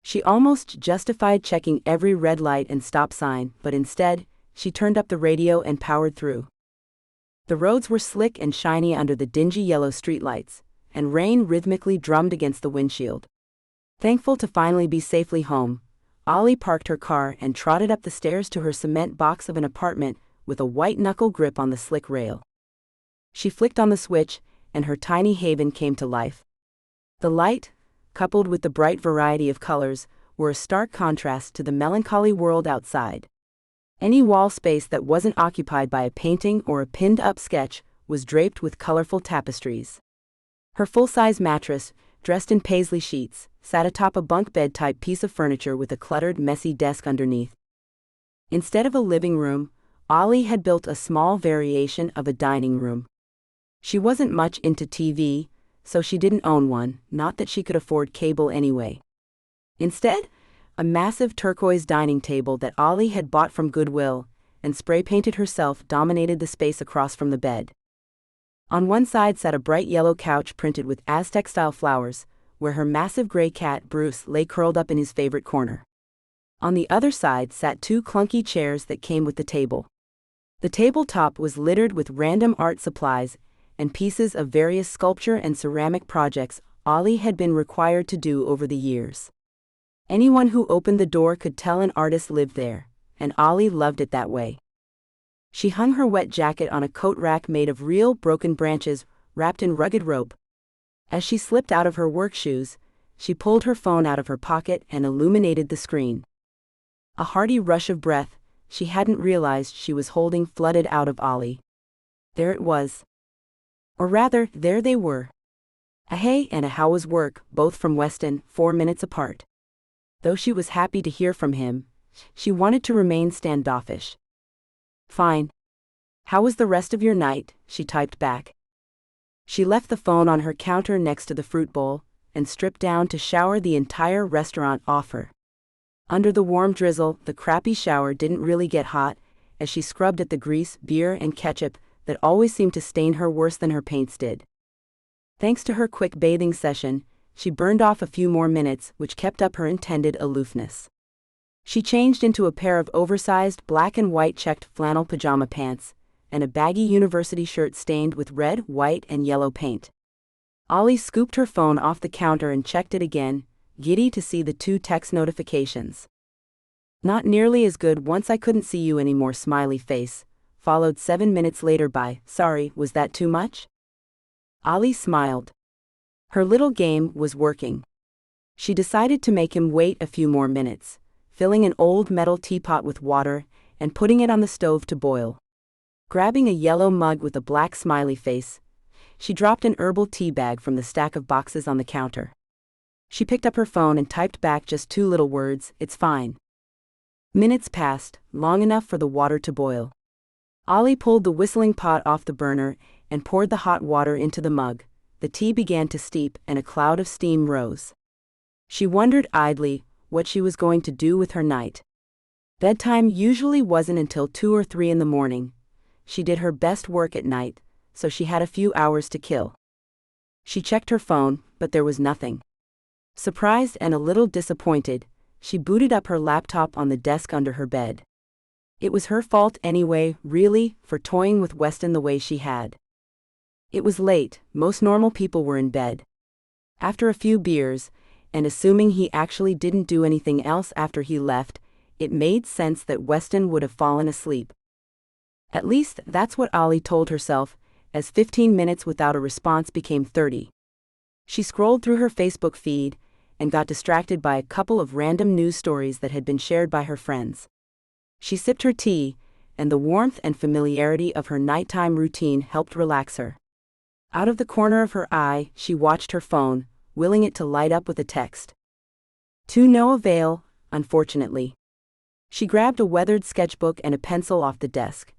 She almost justified checking every red light and stop sign, but instead, she turned up the radio and powered through. The roads were slick and shiny under the dingy yellow streetlights, and rain rhythmically drummed against the windshield. Thankful to finally be safely home, Ollie parked her car and trotted up the stairs to her cement box of an apartment with a white-knuckle grip on the slick rail. She flicked on the switch, and her tiny haven came to life. The light, coupled with the bright variety of colors, were a stark contrast to the melancholy world outside. Any wall space that wasn't occupied by a painting or a pinned-up sketch was draped with colorful tapestries. Her full-size mattress, dressed in paisley sheets, sat atop a bunk bed-type piece of furniture with a cluttered, messy desk underneath. Instead of a living room, Ollie had built a small variation of a dining room. She wasn't much into TV, so she didn't own one, not that she could afford cable anyway. Instead, a massive turquoise dining table that Ollie had bought from Goodwill and spray-painted herself dominated the space across from the bed. On one side sat a bright yellow couch printed with Aztec-style flowers, where her massive gray cat Bruce lay curled up in his favorite corner. On the other side sat two clunky chairs that came with the table. The tabletop was littered with random art supplies and pieces of various sculpture and ceramic projects Ollie had been required to do over the years. Anyone who opened the door could tell an artist lived there, and Ollie loved it that way. She hung her wet jacket on a coat rack made of real broken branches wrapped in rugged rope. As she slipped out of her work shoes, she pulled her phone out of her pocket and illuminated the screen. A hearty rush of breath she hadn't realized she was holding flooded out of Ollie. There it was. Or rather, there they were. A hey and a how was work, both from Weston, 4 minutes apart. Though she was happy to hear from him, she wanted to remain standoffish. "Fine. How was the rest of your night?" she typed back. She left the phone on her counter next to the fruit bowl and stripped down to shower the entire restaurant off her. Under the warm drizzle, the crappy shower didn't really get hot, as she scrubbed at the grease, beer, and ketchup that always seemed to stain her worse than her paints did. Thanks to her quick bathing session, she burned off a few more minutes, which kept up her intended aloofness. She changed into a pair of oversized black and white checked flannel pajama pants and a baggy university shirt stained with red, white, and yellow paint. Ollie scooped her phone off the counter and checked it again, giddy to see the 2 text notifications. "Not nearly as good once I couldn't see you anymore, smiley face," followed 7 minutes later by, "Sorry, was that too much?" Ollie smiled. Her little game was working. She decided to make him wait a few more minutes, filling an old metal teapot with water and putting it on the stove to boil. Grabbing a yellow mug with a black smiley face, she dropped an herbal tea bag from the stack of boxes on the counter. She picked up her phone and typed back just 2 little words, "It's fine." Minutes passed, long enough for the water to boil. Ollie pulled the whistling pot off the burner and poured the hot water into the mug. The tea began to steep and a cloud of steam rose. She wondered idly what she was going to do with her night. Bedtime usually wasn't until 2 or 3 in the morning. She did her best work at night, so she had a few hours to kill. She checked her phone, but there was nothing. Surprised and a little disappointed, she booted up her laptop on the desk under her bed. It was her fault anyway, really, for toying with Weston the way she had. It was late, most normal people were in bed. After a few beers, and assuming he actually didn't do anything else after he left, it made sense that Weston would have fallen asleep. At least, that's what Ollie told herself, as 15 minutes without a response became 30. She scrolled through her Facebook feed and got distracted by a couple of random news stories that had been shared by her friends. She sipped her tea, and the warmth and familiarity of her nighttime routine helped relax her. Out of the corner of her eye, she watched her phone, willing it to light up with a text. To no avail, unfortunately. She grabbed a weathered sketchbook and a pencil off the desk,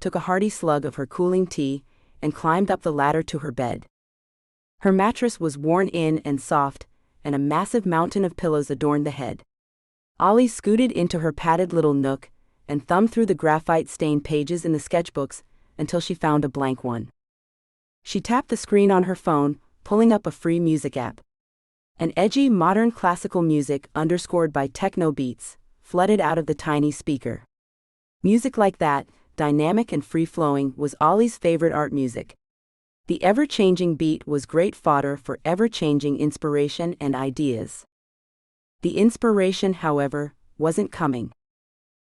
took a hearty slug of her cooling tea, and climbed up the ladder to her bed. Her mattress was worn in and soft, and a massive mountain of pillows adorned the head. Ollie scooted into her padded little nook and thumbed through the graphite-stained pages in the sketchbooks until she found a blank one. She tapped the screen on her phone, pulling up a free music app. An edgy, modern classical music underscored by techno beats flooded out of the tiny speaker. Music like that, dynamic and free-flowing, was Ollie's favorite art music. The ever-changing beat was great fodder for ever-changing inspiration and ideas. The inspiration, however, wasn't coming.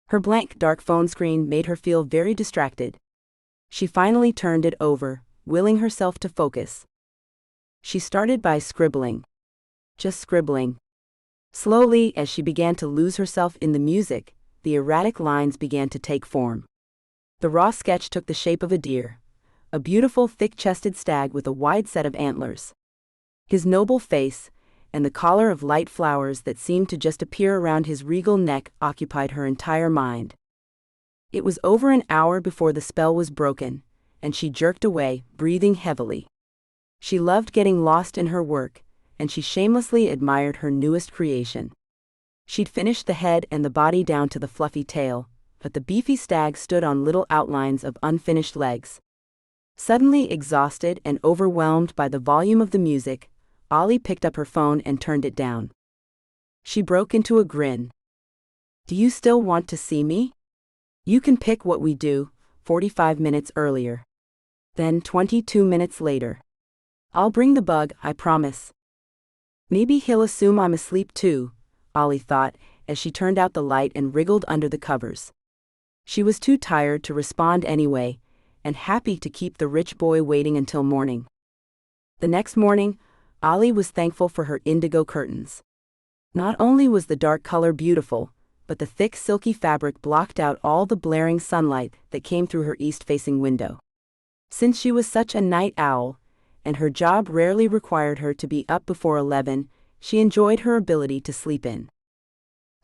Her blank, dark phone screen made her feel very distracted. She finally turned it over, willing herself to focus. She started by scribbling. Just scribbling. Slowly, as she began to lose herself in the music, the erratic lines began to take form. The raw sketch took the shape of a deer, a beautiful thick-chested stag with a wide set of antlers. His noble face, and the collar of light flowers that seemed to just appear around his regal neck occupied her entire mind. It was over an hour before the spell was broken, and she jerked away, breathing heavily. She loved getting lost in her work, and she shamelessly admired her newest creation. She'd finished the head and the body down to the fluffy tail, but the beefy stag stood on little outlines of unfinished legs. Suddenly exhausted and overwhelmed by the volume of the music, Ollie picked up her phone and turned it down. She broke into a grin. "Do you still want to see me? You can pick what we do, 45 minutes earlier. Then 22 minutes later. I'll bring the bug, I promise." Maybe he'll assume I'm asleep too, Ollie thought, as she turned out the light and wriggled under the covers. She was too tired to respond anyway, and happy to keep the rich boy waiting until morning. The next morning, Ollie was thankful for her indigo curtains. Not only was the dark color beautiful, but the thick silky fabric blocked out all the blaring sunlight that came through her east-facing window. Since she was such a night owl, and her job rarely required her to be up before 11, she enjoyed her ability to sleep in.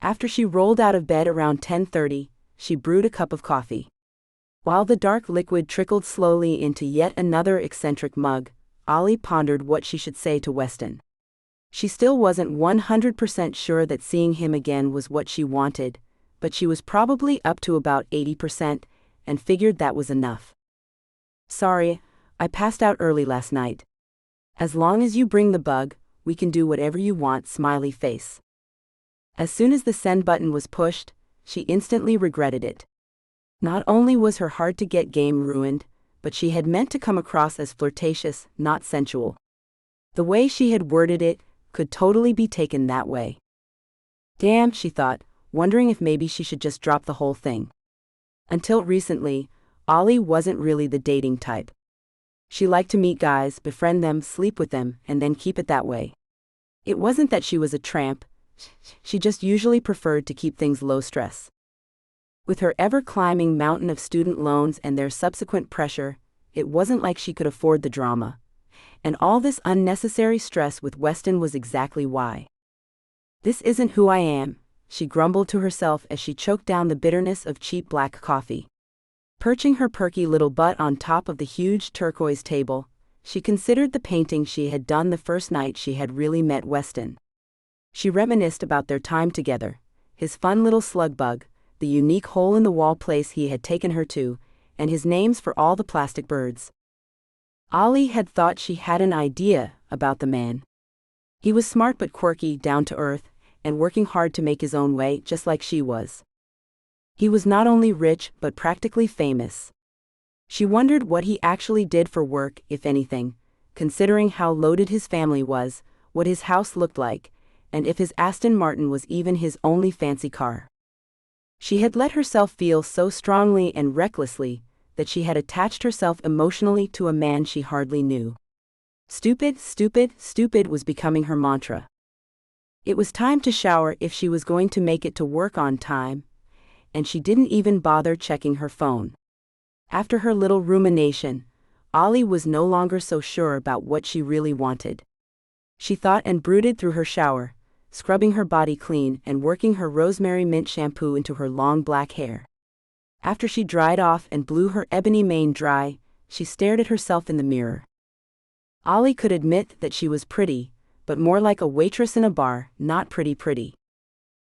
After she rolled out of bed around 10:30, she brewed a cup of coffee. While the dark liquid trickled slowly into yet another eccentric mug, Ollie pondered what she should say to Weston. She still wasn't 100% sure that seeing him again was what she wanted, but she was probably up to about 80%, and figured that was enough. "Sorry, I passed out early last night. As long as you bring the bug, we can do whatever you want, smiley face." As soon as the send button was pushed, she instantly regretted it. Not only was her hard-to-get game ruined, but she had meant to come across as flirtatious, not sensual. The way she had worded it could totally be taken that way. Damn, she thought, wondering if maybe she should just drop the whole thing. Until recently, Ollie wasn't really the dating type. She liked to meet guys, befriend them, sleep with them, and then keep it that way. It wasn't that she was a tramp, she just usually preferred to keep things low stress. With her ever-climbing mountain of student loans and their subsequent pressure, it wasn't like she could afford the drama. And all this unnecessary stress with Weston was exactly why. "This isn't who I am," she grumbled to herself as she choked down the bitterness of cheap black coffee. Perching her perky little butt on top of the huge turquoise table, she considered the painting she had done the first night she had really met Weston. She reminisced about their time together, his fun little slug bug, the unique hole-in-the-wall place he had taken her to, and his names for all the plastic birds. Ollie had thought she had an idea about the man. He was smart but quirky, down to earth, and working hard to make his own way, just like she was. He was not only rich but practically famous. She wondered what he actually did for work, if anything, considering how loaded his family was, what his house looked like, and if his Aston Martin was even his only fancy car. She had let herself feel so strongly and recklessly that she had attached herself emotionally to a man she hardly knew. Stupid, stupid, stupid was becoming her mantra. It was time to shower if she was going to make it to work on time, and she didn't even bother checking her phone. After her little rumination, Ollie was no longer so sure about what she really wanted. She thought and brooded through her shower, scrubbing her body clean and working her rosemary mint shampoo into her long black hair. After she dried off and blew her ebony mane dry, she stared at herself in the mirror. Ollie could admit that she was pretty, but more like a waitress in a bar, not pretty.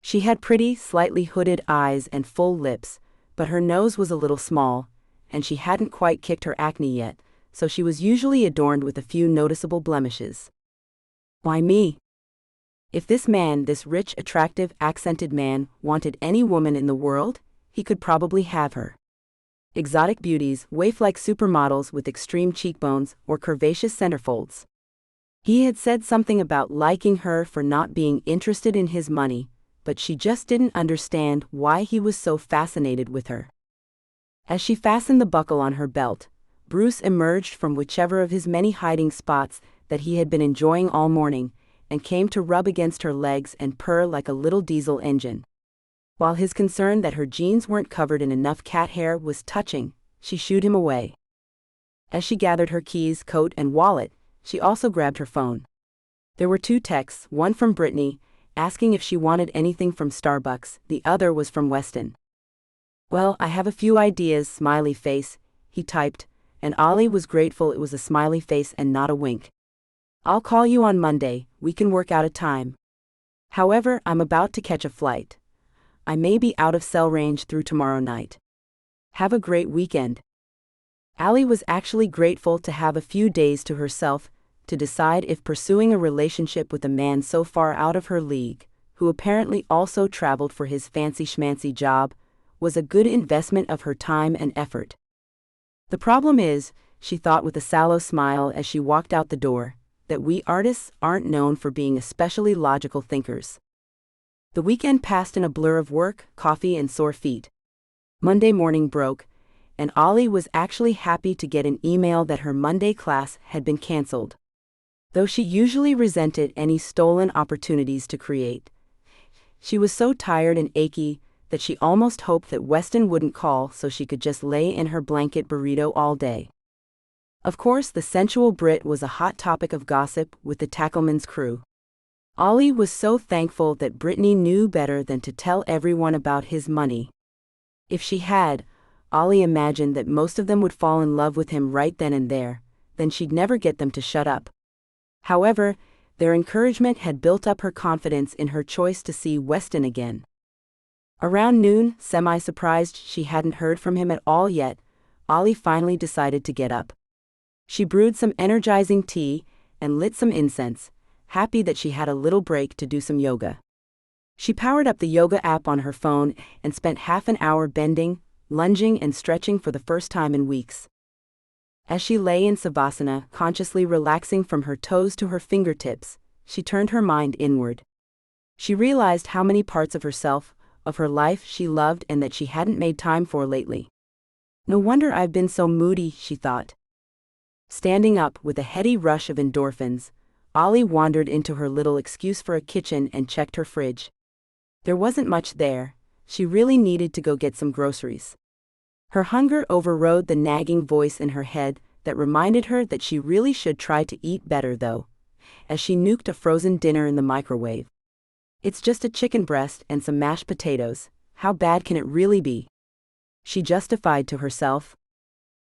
She had pretty, slightly hooded eyes and full lips, but her nose was a little small, and she hadn't quite kicked her acne yet, so she was usually adorned with a few noticeable blemishes. Why me? If this man, this rich, attractive, accented man, wanted any woman in the world, he could probably have her. Exotic beauties, waif-like supermodels with extreme cheekbones or curvaceous centerfolds. He had said something about liking her for not being interested in his money, but she just didn't understand why he was so fascinated with her. As she fastened the buckle on her belt, Bruce emerged from whichever of his many hiding spots that he had been enjoying all morning, and came to rub against her legs and purr like a little diesel engine. While his concern that her jeans weren't covered in enough cat hair was touching, she shooed him away. As she gathered her keys, coat, and wallet, she also grabbed her phone. There were 2 texts, one from Brittany, asking if she wanted anything from Starbucks, the other was from Weston. "Well, I have a few ideas, smiley face," he typed, and Ollie was grateful it was a smiley face and not a wink. "I'll call you on Monday, we can work out a time. However, I'm about to catch a flight. I may be out of cell range through tomorrow night. Have a great weekend." Allie was actually grateful to have a few days to herself to decide if pursuing a relationship with a man so far out of her league, who apparently also traveled for his fancy-schmancy job, was a good investment of her time and effort. "The problem is," she thought with a sallow smile as she walked out the door, "that we artists aren't known for being especially logical thinkers." The weekend passed in a blur of work, coffee, and sore feet. Monday morning broke, and Ollie was actually happy to get an email that her Monday class had been canceled. Though she usually resented any stolen opportunities to create, she was so tired and achy that she almost hoped that Weston wouldn't call so she could just lay in her blanket burrito all day. Of course, the sensual Brit was a hot topic of gossip with the Tackleman's crew. Ollie was so thankful that Brittany knew better than to tell everyone about his money. If she had, Ollie imagined that most of them would fall in love with him right then and there, then she'd never get them to shut up. However, their encouragement had built up her confidence in her choice to see Weston again. Around noon, semi-surprised she hadn't heard from him at all yet, Ollie finally decided to get up. She brewed some energizing tea and lit some incense, happy that she had a little break to do some yoga. She powered up the yoga app on her phone and spent half an hour bending, lunging, and stretching for the first time in weeks. As she lay in Savasana, consciously relaxing from her toes to her fingertips, she turned her mind inward. She realized how many parts of herself, of her life, she loved and that she hadn't made time for lately. "No wonder I've been so moody," she thought. Standing up with a heady rush of endorphins, Ollie wandered into her little excuse for a kitchen and checked her fridge. There wasn't much there. She really needed to go get some groceries. Her hunger overrode the nagging voice in her head that reminded her that she really should try to eat better though, as she nuked a frozen dinner in the microwave. "It's just a chicken breast and some mashed potatoes, how bad can it really be?" she justified to herself.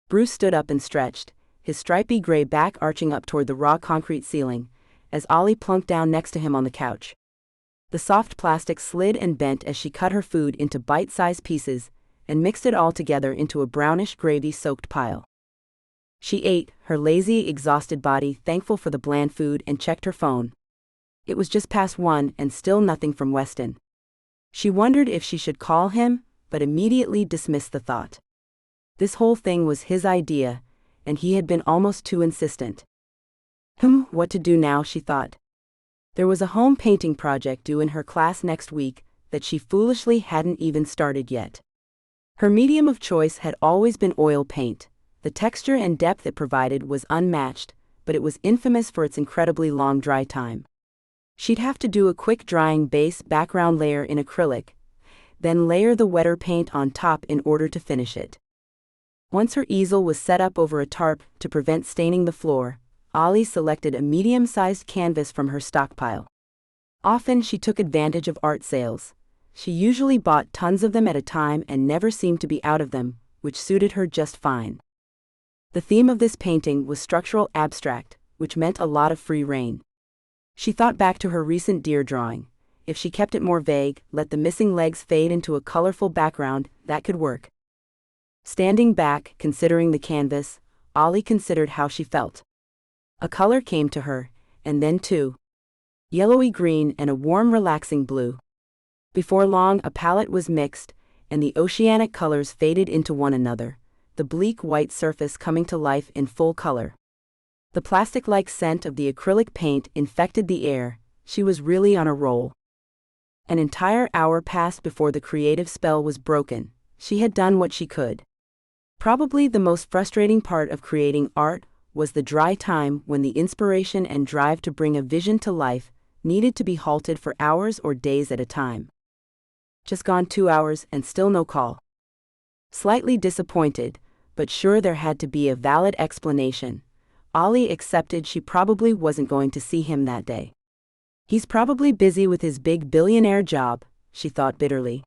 Bruce stood up and stretched, his stripy gray back arching up toward the raw concrete ceiling, as Ollie plunked down next to him on the couch. The soft plastic slid and bent as she cut her food into bite-sized pieces and mixed it all together into a brownish gravy-soaked pile. She ate, her lazy, exhausted body thankful for the bland food, and checked her phone. It was just past 1 and still nothing from Weston. She wondered if she should call him, but immediately dismissed the thought. This whole thing was his idea, and he had been almost too insistent. What to do now, she thought. There was a home painting project due in her class next week that she foolishly hadn't even started yet. Her medium of choice had always been oil paint. The texture and depth it provided was unmatched, but it was infamous for its incredibly long dry time. She'd have to do a quick drying base background layer in acrylic, then layer the wetter paint on top in order to finish it. Once her easel was set up over a tarp to prevent staining the floor, Ollie selected a medium-sized canvas from her stockpile. Often she took advantage of art sales. She usually bought tons of them at a time and never seemed to be out of them, which suited her just fine. The theme of this painting was structural abstract, which meant a lot of free rein. She thought back to her recent deer drawing. If she kept it more vague, let the missing legs fade into a colorful background, that could work. Standing back, considering the canvas, Ollie considered how she felt. A color came to her, and then two. Yellowy green and a warm relaxing blue. Before long a palette was mixed, and the oceanic colors faded into one another, the bleak white surface coming to life in full color. The plastic-like scent of the acrylic paint infected the air. She was really on a roll. An entire hour passed before the creative spell was broken. She had done what she could. Probably the most frustrating part of creating art was the dry time when the inspiration and drive to bring a vision to life needed to be halted for hours or days at a time. Just gone 2 hours and still no call. Slightly disappointed, but sure there had to be a valid explanation, Ollie accepted she probably wasn't going to see him that day. He's probably busy with his big billionaire job, she thought bitterly.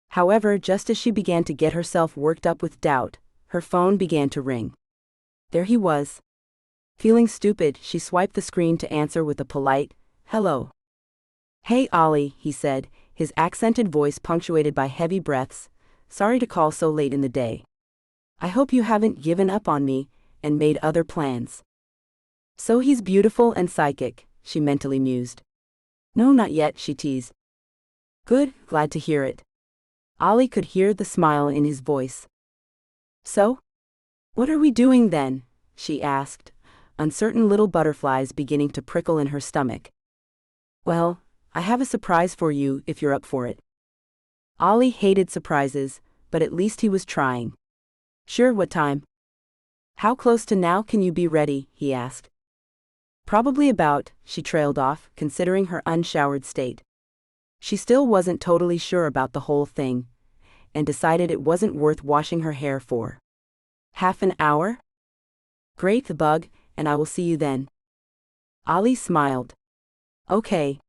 However, just as she began to get herself worked up with doubt, her phone began to ring. There he was. Feeling stupid, she swiped the screen to answer with a polite, "Hello." "Hey Ollie," he said, his accented voice punctuated by heavy breaths. "Sorry to call so late in the day. I hope you haven't given up on me and made other plans." So he's beautiful and psychic, she mentally mused. "No, not yet," she teased. "Good, glad to hear it." Ollie could hear the smile in his voice. "So? What are we doing then?" she asked, uncertain little butterflies beginning to prickle in her stomach. "Well, I have a surprise for you if you're up for it." Ollie hated surprises, but at least he was trying. "Sure, what time?" "How close to now can you be ready?" he asked. "Probably about," she trailed off, considering her unshowered state. She still wasn't totally sure about the whole thing, and decided it wasn't worth washing her hair for. "Half an hour?" "Great, the bug, and I will see you then." Ollie smiled. "Okay.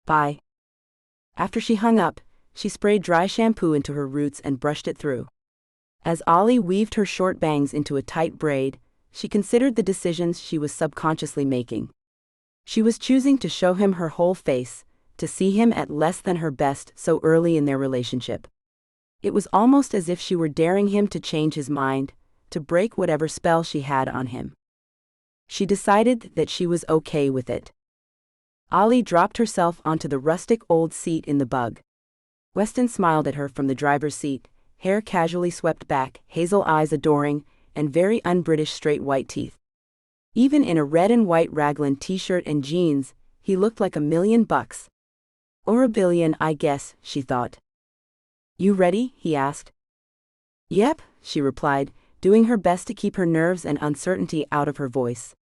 Bye." After she hung up, she sprayed dry shampoo into her roots and brushed it through. As Ollie weaved her short bangs into a tight braid, she considered the decisions she was subconsciously making. She was choosing to show him her whole face, to see him at less than her best so early in their relationship. It was almost as if she were daring him to change his mind, to break whatever spell she had on him. She decided that she was okay with it. Ollie dropped herself onto the rustic old seat in the bug. Weston smiled at her from the driver's seat, hair casually swept back, hazel eyes adoring, and very un-British straight white teeth. Even in a red and white raglan t-shirt and jeans, he looked like $1,000,000. Or $1 billion, I guess, she thought. "You ready?" he asked. "Yep," she replied, doing her best to keep her nerves and uncertainty out of her voice.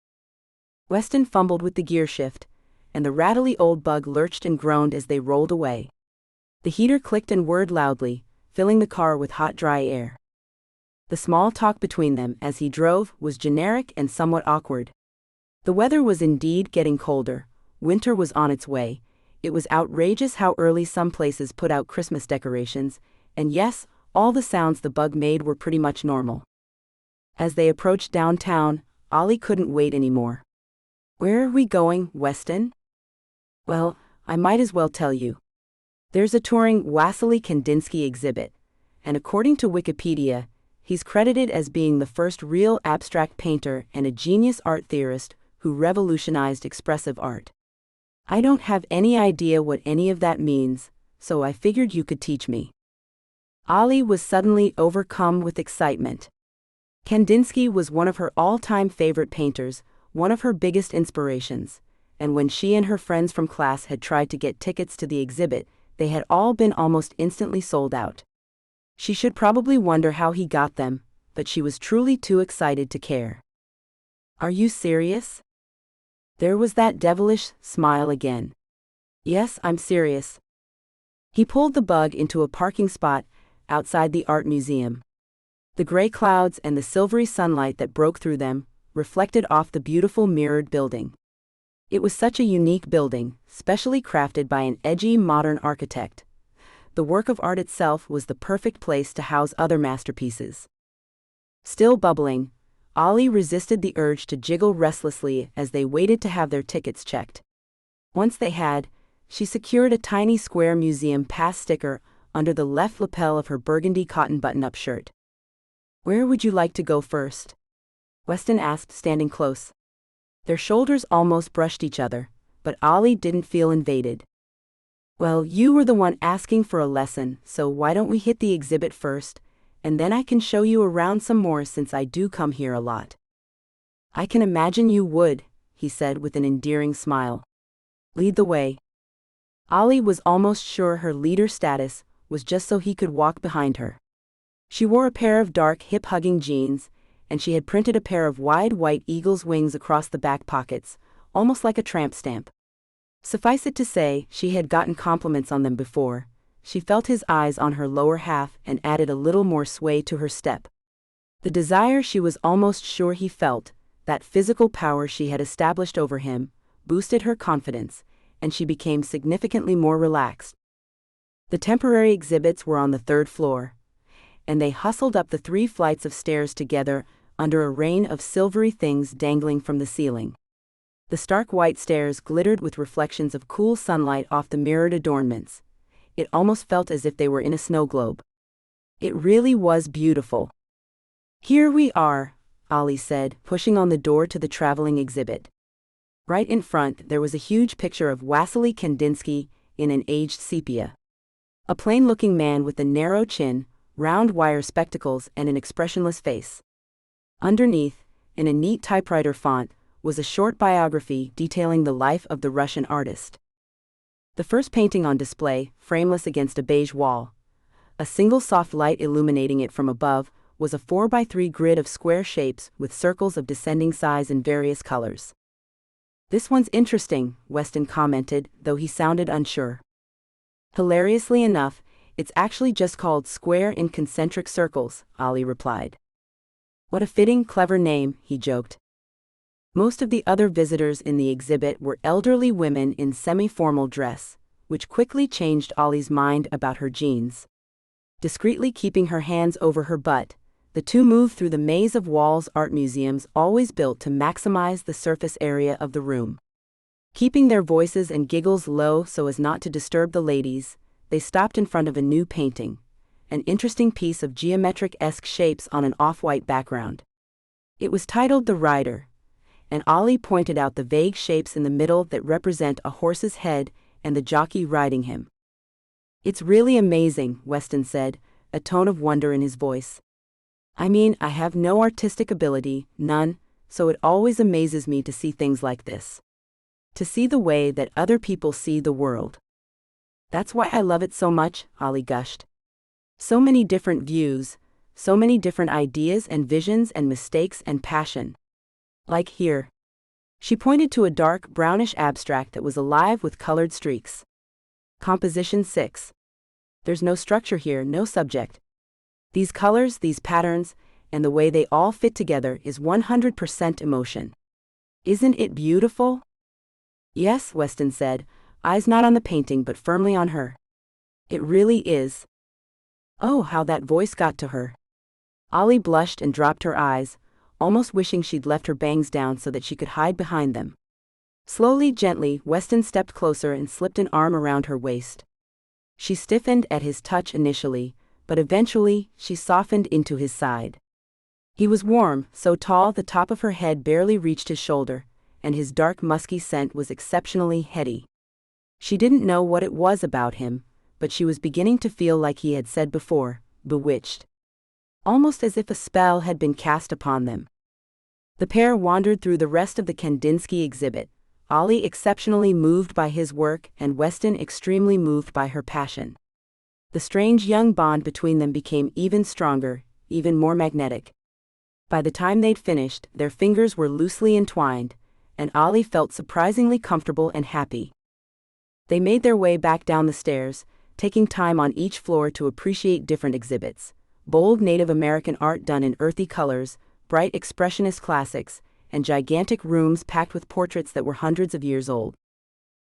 Weston fumbled with the gear shift, and the rattly old bug lurched and groaned as they rolled away. The heater clicked and whirred loudly, filling the car with hot, dry air. The small talk between them as he drove was generic and somewhat awkward. The weather was indeed getting colder, winter was on its way. It was outrageous how early some places put out Christmas decorations, and yes, all the sounds the bug made were pretty much normal. As they approached downtown, Ollie couldn't wait anymore. "Where are we going, Weston?" "Well, I might as well tell you. There's a touring Wassily Kandinsky exhibit, and according to Wikipedia, he's credited as being the first real abstract painter and a genius art theorist who revolutionized expressive art. I don't have any idea what any of that means, so I figured you could teach me." Ollie was suddenly overcome with excitement. Kandinsky was one of her all-time favorite painters, one of her biggest inspirations, and when she and her friends from class had tried to get tickets to the exhibit, they had all been almost instantly sold out. She should probably wonder how he got them, but she was truly too excited to care. "Are you serious?" There was that devilish smile again. "Yes, I'm serious." He pulled the bug into a parking spot outside the art museum. The gray clouds and the silvery sunlight that broke through them reflected off the beautiful mirrored building. It was such a unique building, specially crafted by an edgy modern architect. The work of art itself was the perfect place to house other masterpieces. Still bubbling, Ollie resisted the urge to jiggle restlessly as they waited to have their tickets checked. Once they had, she secured a tiny square museum pass sticker under the left lapel of her burgundy cotton button-up shirt. "Where would you like to go first?" Weston asked, standing close. Their shoulders almost brushed each other, but Ollie didn't feel invaded. "Well, you were the one asking for a lesson, so why don't we hit the exhibit first, and then I can show you around some more since I do come here a lot." "I can imagine you would," he said with an endearing smile. "Lead the way." Ollie was almost sure her leader status was just so he could walk behind her. She wore a pair of dark, hip-hugging jeans, and she had printed a pair of wide white eagle's wings across the back pockets, almost like a tramp stamp. Suffice it to say, she had gotten compliments on them before. She felt his eyes on her lower half and added a little more sway to her step. The desire she was almost sure he felt, that physical power she had established over him, boosted her confidence, and she became significantly more relaxed. The temporary exhibits were on the 3rd floor, and they hustled up the 3 flights of stairs together under a rain of silvery things dangling from the ceiling. The stark white stairs glittered with reflections of cool sunlight off the mirrored adornments. It almost felt as if they were in a snow globe. It really was beautiful. "Here we are," Ollie said, pushing on the door to the traveling exhibit. Right in front, there was a huge picture of Wassily Kandinsky in an aged sepia. A plain-looking man with a narrow chin, round wire spectacles, and an expressionless face. Underneath, in a neat typewriter font, was a short biography detailing the life of the Russian artist. The first painting on display, frameless against a beige wall, a single soft light illuminating it from above, was a 4x3 grid of square shapes with circles of descending size in various colors. "This one's interesting," Weston commented, though he sounded unsure. "Hilariously enough, it's actually just called Square in Concentric Circles," Ollie replied. "What a fitting, clever name," he joked. Most of the other visitors in the exhibit were elderly women in semi-formal dress, which quickly changed Ollie's mind about her jeans. Discreetly keeping her hands over her butt, the two moved through the maze of walls art museums always built to maximize the surface area of the room. Keeping their voices and giggles low so as not to disturb the ladies, they stopped in front of a new painting, an interesting piece of geometric-esque shapes on an off-white background. It was titled The Rider, and Ollie pointed out the vague shapes in the middle that represent a horse's head and the jockey riding him. "It's really amazing," Weston said, a tone of wonder in his voice. "I mean, I have no artistic ability, none, so it always amazes me to see things like this. To see the way that other people see the world. That's why I love it so much," Ollie gushed. "So many different views, so many different ideas and visions and mistakes and passion. Like here." She pointed to a dark, brownish abstract that was alive with colored streaks. "Composition 6. There's no structure here, no subject. These colors, these patterns, and the way they all fit together is 100% emotion. Isn't it beautiful?" "Yes," Weston said, eyes not on the painting but firmly on her. "It really is." Oh, how that voice got to her. Ollie blushed and dropped her eyes, almost wishing she'd left her bangs down so that she could hide behind them. Slowly, gently, Weston stepped closer and slipped an arm around her waist. She stiffened at his touch initially, but eventually, she softened into his side. He was warm, so tall the top of her head barely reached his shoulder, and his dark musky scent was exceptionally heady. She didn't know what it was about him, but she was beginning to feel like he had said before, bewitched. Almost as if a spell had been cast upon them. The pair wandered through the rest of the Kandinsky exhibit, Ollie exceptionally moved by his work and Weston extremely moved by her passion. The strange young bond between them became even stronger, even more magnetic. By the time they'd finished, their fingers were loosely entwined, and Ollie felt surprisingly comfortable and happy. They made their way back down the stairs, taking time on each floor to appreciate different exhibits. Bold Native American art done in earthy colors, bright expressionist classics, and gigantic rooms packed with portraits that were hundreds of years old.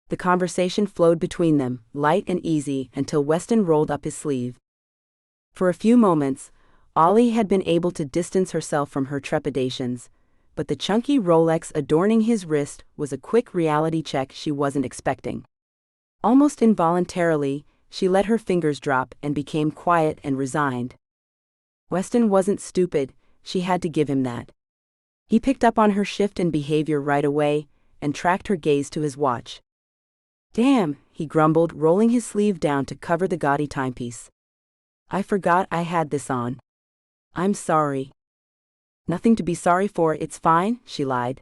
The conversation flowed between them, light and easy, until Weston rolled up his sleeve. For a few moments, Ollie had been able to distance herself from her trepidations, but the chunky Rolex adorning his wrist was a quick reality check she wasn't expecting. Almost involuntarily, she let her fingers drop and became quiet and resigned. Weston wasn't stupid, she had to give him that. He picked up on her shift in behavior right away and tracked her gaze to his watch. "Damn," he grumbled, rolling his sleeve down to cover the gaudy timepiece. "I forgot I had this on. I'm sorry." "Nothing to be sorry for, it's fine," she lied.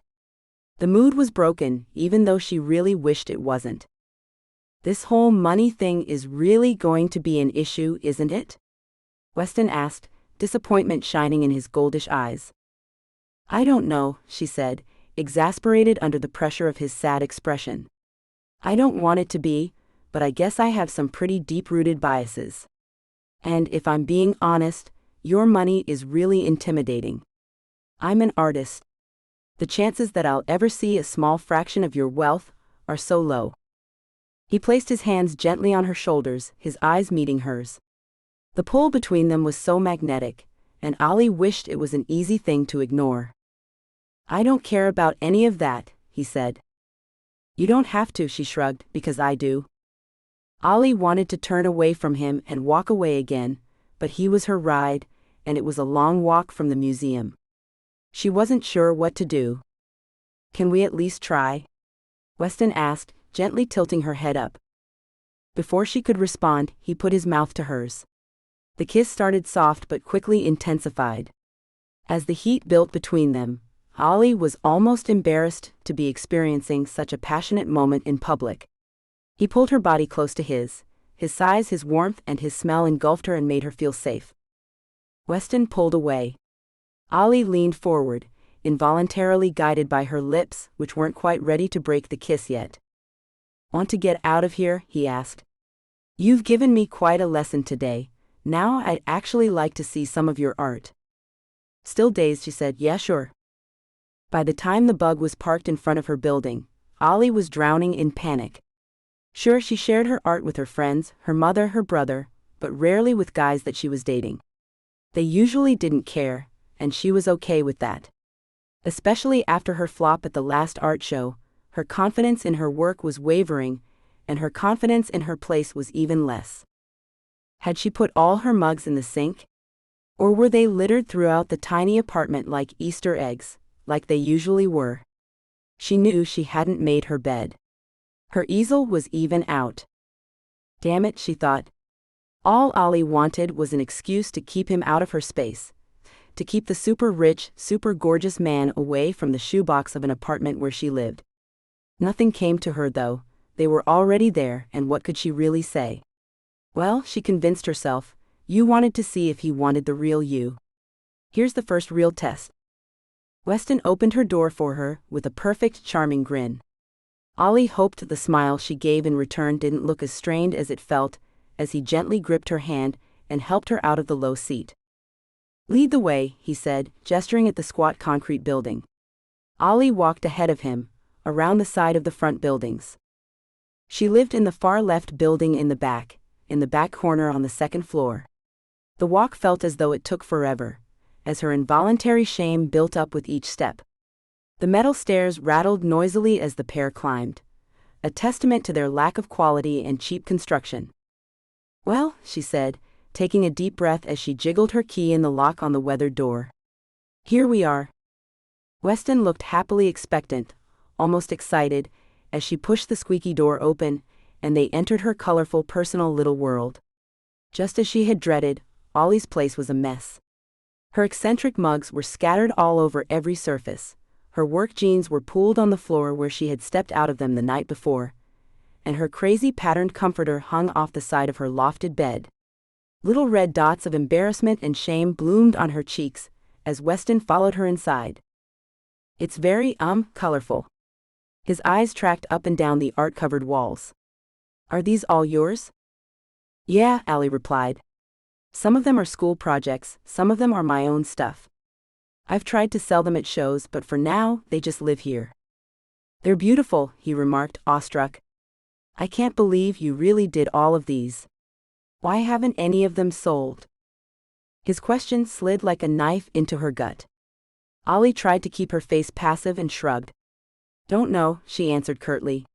The mood was broken, even though she really wished it wasn't. "This whole money thing is really going to be an issue, isn't it?" Weston asked, disappointment shining in his goldish eyes. "I don't know," she said, exasperated under the pressure of his sad expression. "I don't want it to be, but I guess I have some pretty deep-rooted biases. And if I'm being honest, your money is really intimidating. I'm an artist. The chances that I'll ever see a small fraction of your wealth are so low." He placed his hands gently on her shoulders, his eyes meeting hers. The pull between them was so magnetic, and Ollie wished it was an easy thing to ignore. "I don't care about any of that," he said. "You don't have to," she shrugged, "because I do." Ollie wanted to turn away from him and walk away again, but he was her ride, and it was a long walk from the museum. She wasn't sure what to do. "Can we at least try?" Weston asked, gently tilting her head up. Before she could respond, he put his mouth to hers. The kiss started soft but quickly intensified. As the heat built between them, Ollie was almost embarrassed to be experiencing such a passionate moment in public. He pulled her body close to his size, his warmth, and his smell engulfed her and made her feel safe. Weston pulled away. Ollie leaned forward, involuntarily guided by her lips, which weren't quite ready to break the kiss yet. "Want to get out of here?" he asked. "You've given me quite a lesson today. Now I'd actually like to see some of your art." Still dazed, she said, "Yeah, sure." By the time the bug was parked in front of her building, Ollie was drowning in panic. Sure, she shared her art with her friends, her mother, her brother, but rarely with guys that she was dating. They usually didn't care, and she was okay with that. Especially after her flop at the last art show, her confidence in her work was wavering, and her confidence in her place was even less. Had she put all her mugs in the sink? Or were they littered throughout the tiny apartment like Easter eggs, like they usually were? She knew she hadn't made her bed. Her easel was even out. Damn it, she thought. All Ollie wanted was an excuse to keep him out of her space, to keep the super rich, super gorgeous man away from the shoebox of an apartment where she lived. Nothing came to her though, they were already there, and what could she really say? Well, she convinced herself, you wanted to see if he wanted the real you. Here's the first real test. Weston opened her door for her, with a perfect, charming grin. Ollie hoped the smile she gave in return didn't look as strained as it felt, as he gently gripped her hand and helped her out of the low seat. "Lead the way," he said, gesturing at the squat concrete building. Ollie walked ahead of him, around the side of the front buildings. She lived in the far left building in the back corner on the second floor. The walk felt as though it took forever, as her involuntary shame built up with each step. The metal stairs rattled noisily as the pair climbed, a testament to their lack of quality and cheap construction. "Well," she said, taking a deep breath as she jiggled her key in the lock on the weathered door. "Here we are." Weston looked happily expectant, almost excited, as she pushed the squeaky door open, and they entered her colorful personal little world. Just as she had dreaded, Ollie's place was a mess. Her eccentric mugs were scattered all over every surface, her work jeans were pooled on the floor where she had stepped out of them the night before, and her crazy patterned comforter hung off the side of her lofted bed. Little red dots of embarrassment and shame bloomed on her cheeks as Weston followed her inside. "It's very, colorful." His eyes tracked up and down the art-covered walls. "Are these all yours?" "Yeah," Allie replied. "Some of them are school projects, some of them are my own stuff. I've tried to sell them at shows, but for now, they just live here." "They're beautiful," he remarked, awestruck. "I can't believe you really did all of these. Why haven't any of them sold?" His question slid like a knife into her gut. Ollie tried to keep her face passive and shrugged. "Don't know," she answered curtly.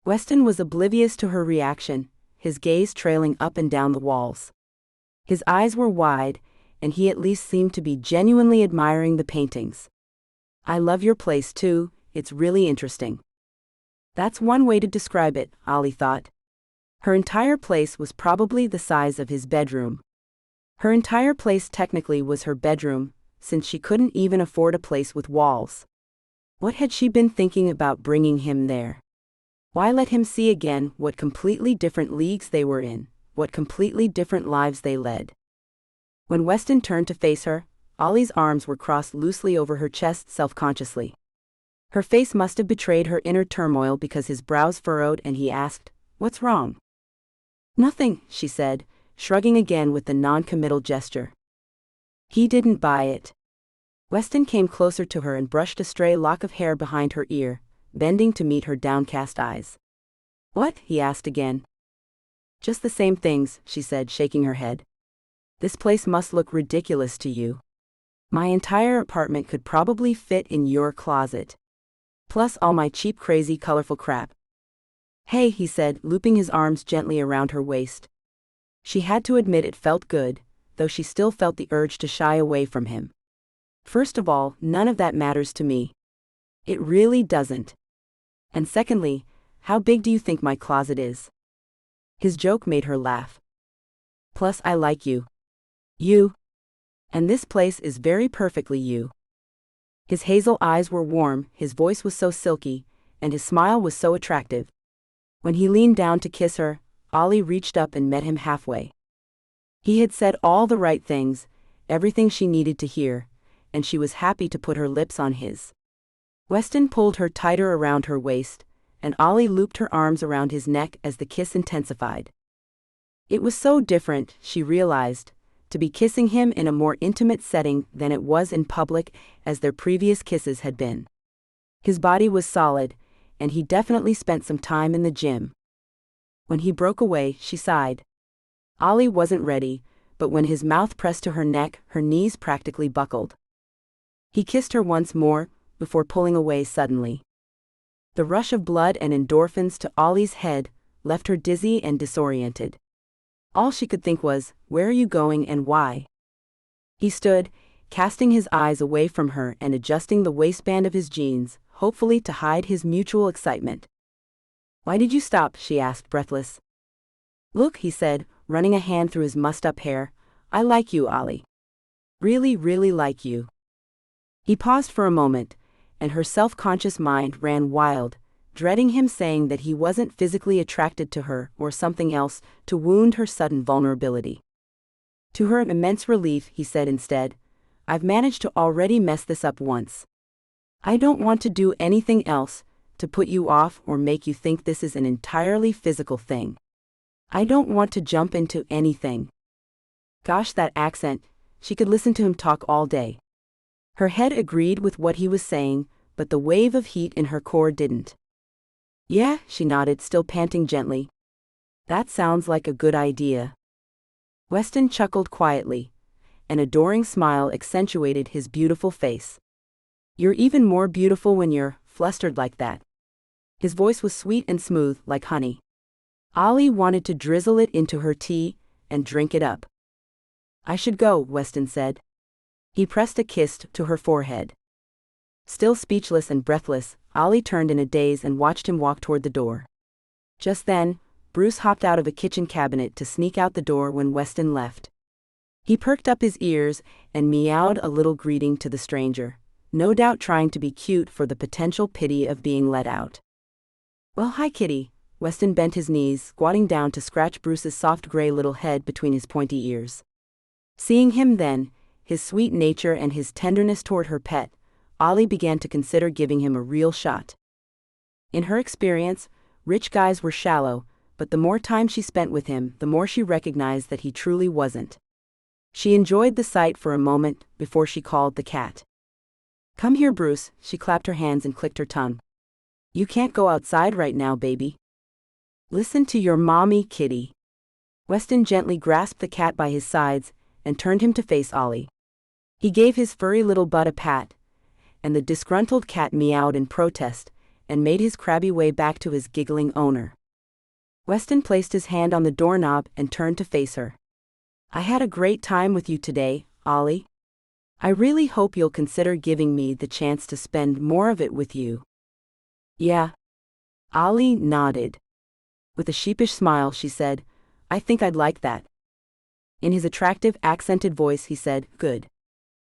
Weston was oblivious to her reaction, his gaze trailing up and down the walls. His eyes were wide, and he at least seemed to be genuinely admiring the paintings. "I love your place too, it's really interesting." That's one way to describe it, Ollie thought. Her entire place was probably the size of his bedroom. Her entire place technically was her bedroom, since she couldn't even afford a place with walls. What had she been thinking about bringing him there? Why let him see again what completely different leagues they were in, what completely different lives they led? When Weston turned to face her, Ollie's arms were crossed loosely over her chest self-consciously. Her face must have betrayed her inner turmoil because his brows furrowed and he asked, "What's wrong?" "Nothing," she said, shrugging again with the non-committal gesture. He didn't buy it. Weston came closer to her and brushed a stray lock of hair behind her ear, bending to meet her downcast eyes. "What?" he asked again. "Just the same things," she said, shaking her head. "This place must look ridiculous to you. My entire apartment could probably fit in your closet. Plus all my cheap, crazy, colorful crap." "Hey," he said, looping his arms gently around her waist. She had to admit it felt good, though she still felt the urge to shy away from him. "First of all, none of that matters to me. It really doesn't. And secondly, how big do you think my closet is?" His joke made her laugh. "Plus I like you. You. And this place is very perfectly you." His hazel eyes were warm, his voice was so silky, and his smile was so attractive. When he leaned down to kiss her, Ollie reached up and met him halfway. He had said all the right things, everything she needed to hear, and she was happy to put her lips on his. Weston pulled her tighter around her waist, and Ollie looped her arms around his neck as the kiss intensified. It was so different, she realized, to be kissing him in a more intimate setting than it was in public as their previous kisses had been. His body was solid, and he definitely spent some time in the gym. When he broke away, she sighed. Ollie wasn't ready, but when his mouth pressed to her neck, her knees practically buckled. He kissed her once more, before pulling away suddenly. The rush of blood and endorphins to Ollie's head left her dizzy and disoriented. All she could think was, where are you going and why? He stood, casting his eyes away from her and adjusting the waistband of his jeans, hopefully to hide his mutual excitement. Why did you stop? She asked, breathless. Look, he said, running a hand through his mussed-up hair, I like you, Ollie. Really, really like you. He paused for a moment, and her self-conscious mind ran wild, dreading him saying that he wasn't physically attracted to her or something else to wound her sudden vulnerability. To her immense relief, he said instead, I've managed to already mess this up once. I don't want to do anything else to put you off or make you think this is an entirely physical thing. I don't want to jump into anything. Gosh, that accent, she could listen to him talk all day. Her head agreed with what he was saying, but the wave of heat in her core didn't. Yeah, she nodded, still panting gently. That sounds like a good idea. Weston chuckled quietly. An adoring smile accentuated his beautiful face. You're even more beautiful when you're flustered like that. His voice was sweet and smooth, like honey. Ollie wanted to drizzle it into her tea and drink it up. I should go, Weston said. He pressed a kiss to her forehead. Still speechless and breathless, Ollie turned in a daze and watched him walk toward the door. Just then, Bruce hopped out of a kitchen cabinet to sneak out the door when Weston left. He perked up his ears and meowed a little greeting to the stranger, no doubt trying to be cute for the potential pity of being let out. Well, hi, kitty. Weston bent his knees, squatting down to scratch Bruce's soft gray little head between his pointy ears. Seeing him then, his sweet nature and his tenderness toward her pet, Ollie began to consider giving him a real shot. In her experience, rich guys were shallow, but the more time she spent with him, the more she recognized that he truly wasn't. She enjoyed the sight for a moment before she called the cat. Come here, Bruce, she clapped her hands and clicked her tongue. You can't go outside right now, baby. Listen to your mommy, kitty. Weston gently grasped the cat by his sides and turned him to face Ollie. He gave his furry little butt a pat, and the disgruntled cat meowed in protest, and made his crabby way back to his giggling owner. Weston placed his hand on the doorknob and turned to face her. "I had a great time with you today, Ollie. I really hope you'll consider giving me the chance to spend more of it with you." "Yeah." Ollie nodded. With a sheepish smile, she said, "I think I'd like that." In his attractive, accented voice, he said, "Good."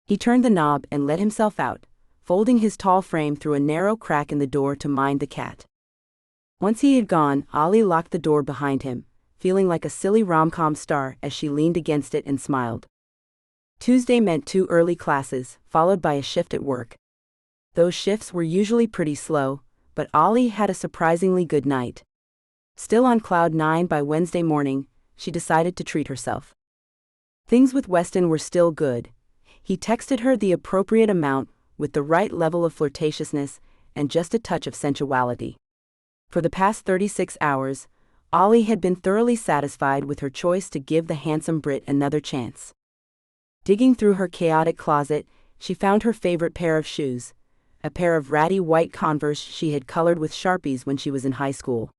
He turned the knob and let himself out, folding his tall frame through a narrow crack in the door to mind the cat. Once he had gone, Ollie locked the door behind him, feeling like a silly rom-com star as she leaned against it and smiled. Tuesday meant 2 early classes, followed by a shift at work. Those shifts were usually pretty slow, but Ollie had a surprisingly good night. Still on cloud 9 by Wednesday morning, she decided to treat herself. Things with Weston were still good. He texted her the appropriate amount, with the right level of flirtatiousness and just a touch of sensuality. For the past 36 hours, Ollie had been thoroughly satisfied with her choice to give the handsome Brit another chance. Digging through her chaotic closet, she found her favorite pair of shoes, a pair of ratty white Converse she had colored with Sharpies when she was in high school.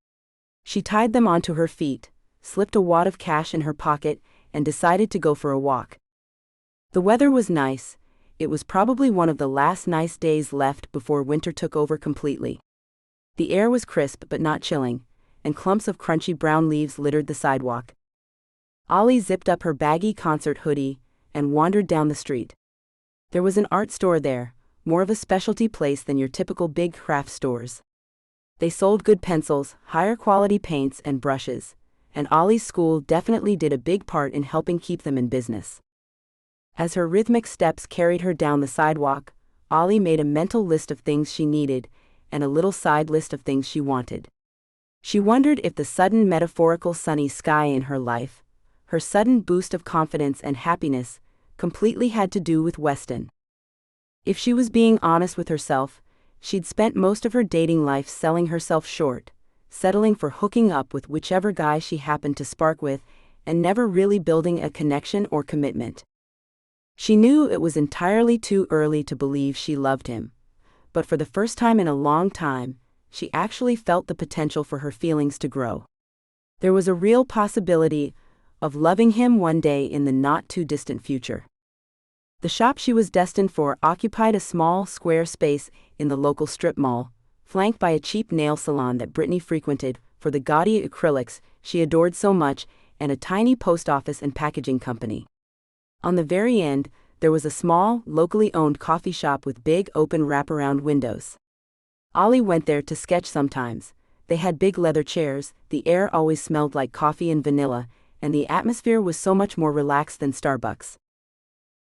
She tied them onto her feet, slipped a wad of cash in her pocket, and decided to go for a walk. The weather was nice. It was probably one of the last nice days left before winter took over completely. The air was crisp but not chilling, and clumps of crunchy brown leaves littered the sidewalk. Ollie zipped up her baggy concert hoodie and wandered down the street. There was an art store there, more of a specialty place than your typical big craft stores. They sold good pencils, higher quality paints and brushes, and Ollie's school definitely did a big part in helping keep them in business. As her rhythmic steps carried her down the sidewalk, Ollie made a mental list of things she needed, and a little side list of things she wanted. She wondered if the sudden metaphorical sunny sky in her life, her sudden boost of confidence and happiness, completely had to do with Weston. If she was being honest with herself, she'd spent most of her dating life selling herself short, settling for hooking up with whichever guy she happened to spark with, and never really building a connection or commitment. She knew it was entirely too early to believe she loved him, but for the first time in a long time, she actually felt the potential for her feelings to grow. There was a real possibility of loving him one day in the not-too-distant future. The shop she was destined for occupied a small, square space in the local strip mall, flanked by a cheap nail salon that Brittany frequented for the gaudy acrylics she adored so much, and a tiny post office and packaging company. On the very end, there was a small, locally owned coffee shop with big, open wraparound windows. Ollie went there to sketch sometimes. They had big leather chairs, the air always smelled like coffee and vanilla, and the atmosphere was so much more relaxed than Starbucks.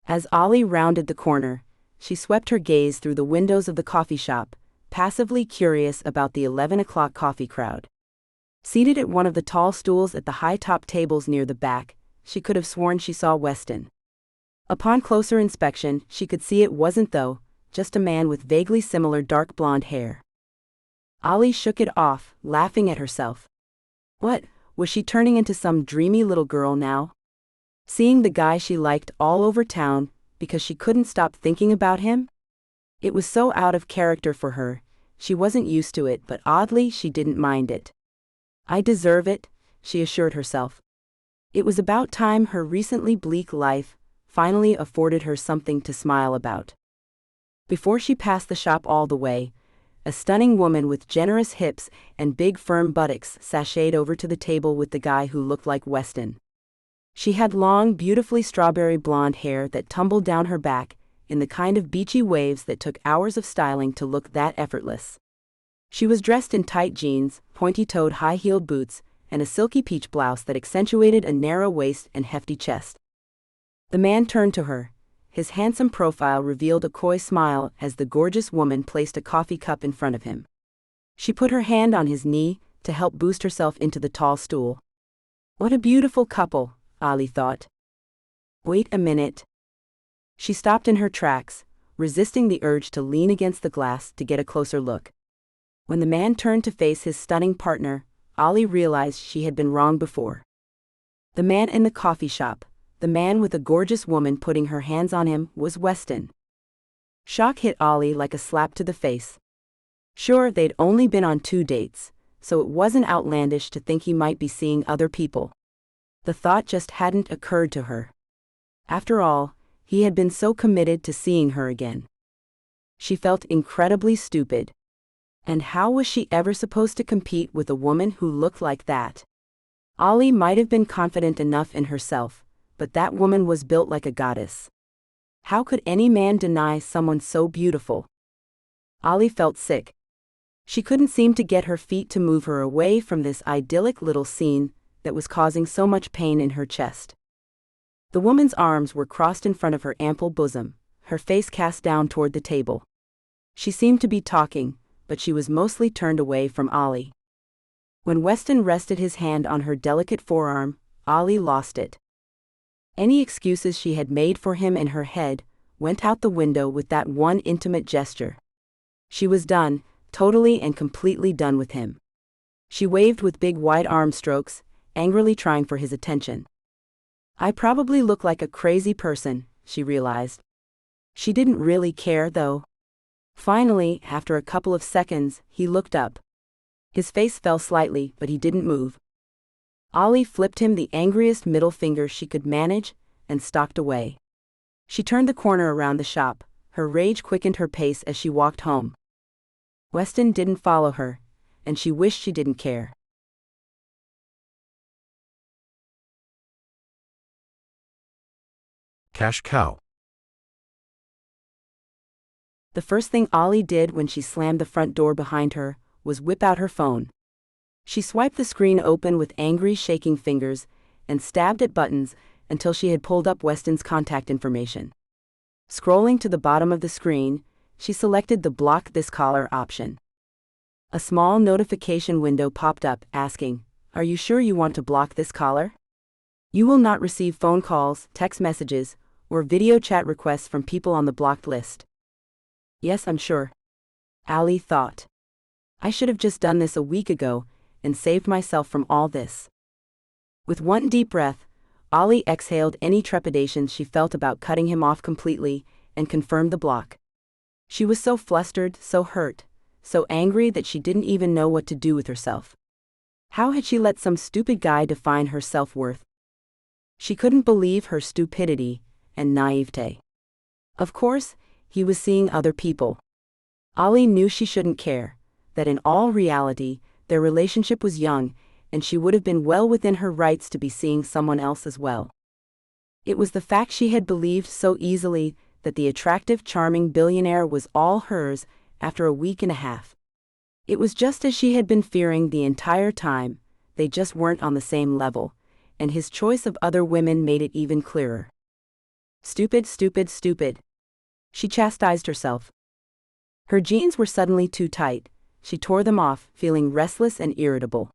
As Ollie rounded the corner, she swept her gaze through the windows of the coffee shop, passively curious about the 11 o'clock coffee crowd. Seated at one of the tall stools at the high-top tables near the back, she could have sworn she saw Weston. Upon closer inspection, she could see it wasn't though, just a man with vaguely similar dark blonde hair. Ollie shook it off, laughing at herself. What, was she turning into some dreamy little girl now? Seeing the guy she liked all over town because she couldn't stop thinking about him? It was so out of character for her, she wasn't used to it, but oddly she didn't mind it. I deserve it, she assured herself. It was about time her recently bleak life finally afforded her something to smile about. Before she passed the shop all the way, a stunning woman with generous hips and big firm buttocks sashayed over to the table with the guy who looked like Weston. She had long, beautifully strawberry blonde hair that tumbled down her back in the kind of beachy waves that took hours of styling to look that effortless. She was dressed in tight jeans, pointy-toed high-heeled boots, and a silky peach blouse that accentuated a narrow waist and hefty chest. The man turned to her. His handsome profile revealed a coy smile as the gorgeous woman placed a coffee cup in front of him. She put her hand on his knee to help boost herself into the tall stool. What a beautiful couple, Ollie thought. Wait a minute. She stopped in her tracks, resisting the urge to lean against the glass to get a closer look. When the man turned to face his stunning partner, Ollie realized she had been wrong before. The man in the coffee shop, the man with a gorgeous woman putting her hands on him, was Weston. Shock hit Ollie like a slap to the face. Sure, they'd only been on 2 dates, so it wasn't outlandish to think he might be seeing other people. The thought just hadn't occurred to her. After all, he had been so committed to seeing her again. She felt incredibly stupid. And how was she ever supposed to compete with a woman who looked like that? Ollie might have been confident enough in herself, but that woman was built like a goddess. How could any man deny someone so beautiful? Ollie felt sick. She couldn't seem to get her feet to move her away from this idyllic little scene that was causing so much pain in her chest. The woman's arms were crossed in front of her ample bosom, her face cast down toward the table. She seemed to be talking, but she was mostly turned away from Ollie. When Weston rested his hand on her delicate forearm, Ollie lost it. Any excuses she had made for him in her head went out the window with that one intimate gesture. She was done, totally and completely done with him. She waved with big wide arm strokes, angrily trying for his attention. I probably look like a crazy person, she realized. She didn't really care, though. Finally, after a couple of seconds, he looked up. His face fell slightly, but he didn't move. Ollie flipped him the angriest middle finger she could manage and stalked away. She turned the corner around the shop. Her rage quickened her pace as she walked home. Weston didn't follow her, and she wished she didn't care. Cash cow. The first thing Ollie did when she slammed the front door behind her was whip out her phone. She swiped the screen open with angry, shaking fingers and stabbed at buttons until she had pulled up Weston's contact information. Scrolling to the bottom of the screen, she selected the Block This Caller option. A small notification window popped up asking, "Are you sure you want to block this caller? You will not receive phone calls, text messages, or video chat requests from people on the blocked list." Yes, I'm sure. Ollie thought. I should have just done this a week ago and saved myself from all this. With one deep breath, Ollie exhaled any trepidations she felt about cutting him off completely and confirmed the block. She was so flustered, so hurt, so angry that she didn't even know what to do with herself. How had she let some stupid guy define her self-worth? She couldn't believe her stupidity and naivete. Of course, he was seeing other people. Ollie knew she shouldn't care, that in all reality, their relationship was young, and she would have been well within her rights to be seeing someone else as well. It was the fact she had believed so easily that the attractive, charming billionaire was all hers after a week and a half. It was just as she had been fearing the entire time, they just weren't on the same level, and his choice of other women made it even clearer. Stupid, stupid, stupid. She chastised herself. Her jeans were suddenly too tight. She tore them off, feeling restless and irritable.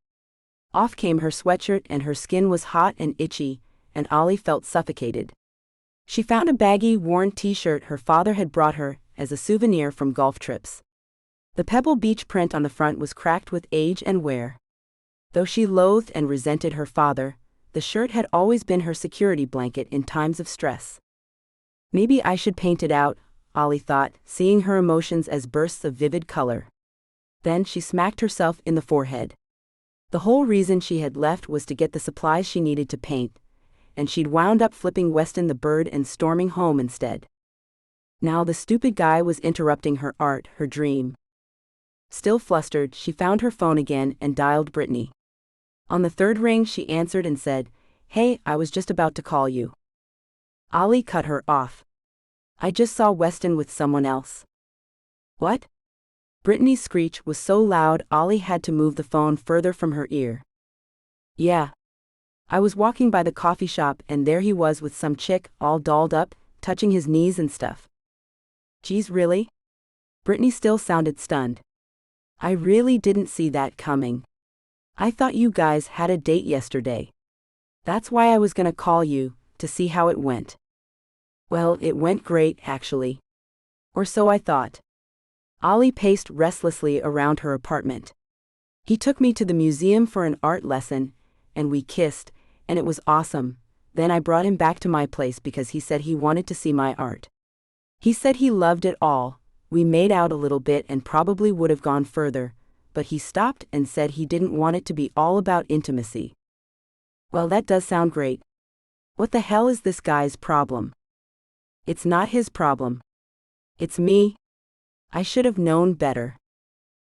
Off came her sweatshirt and her skin was hot and itchy, and Ollie felt suffocated. She found a baggy, worn t-shirt her father had brought her as a souvenir from golf trips. The Pebble Beach print on the front was cracked with age and wear. Though she loathed and resented her father, the shirt had always been her security blanket in times of stress. Maybe I should paint it out, Ollie thought, seeing her emotions as bursts of vivid color. Then she smacked herself in the forehead. The whole reason she had left was to get the supplies she needed to paint, and she'd wound up flipping Weston the bird and storming home instead. Now the stupid guy was interrupting her art, her dream. Still flustered, she found her phone again and dialed Brittany. On the third ring she answered and said, "Hey, I was just about to call you." Ollie cut her off. "I just saw Weston with someone else." "What?" Brittany's screech was so loud Ollie had to move the phone further from her ear. "Yeah. I was walking by the coffee shop and there he was with some chick, all dolled up, touching his knees and stuff." "Geez, really?" Brittany still sounded stunned. "I really didn't see that coming. I thought you guys had a date yesterday. That's why I was gonna call you, to see how it went." "Well, it went great, actually. Or so I thought." Ollie paced restlessly around her apartment. "He took me to the museum for an art lesson, and we kissed, and it was awesome. Then I brought him back to my place because he said he wanted to see my art. He said he loved it all, We made out a little bit and probably would have gone further, but he stopped and said he didn't want it to be all about intimacy. Well, that does sound great. What the hell is this guy's problem? It's not his problem. It's me. I should have known better.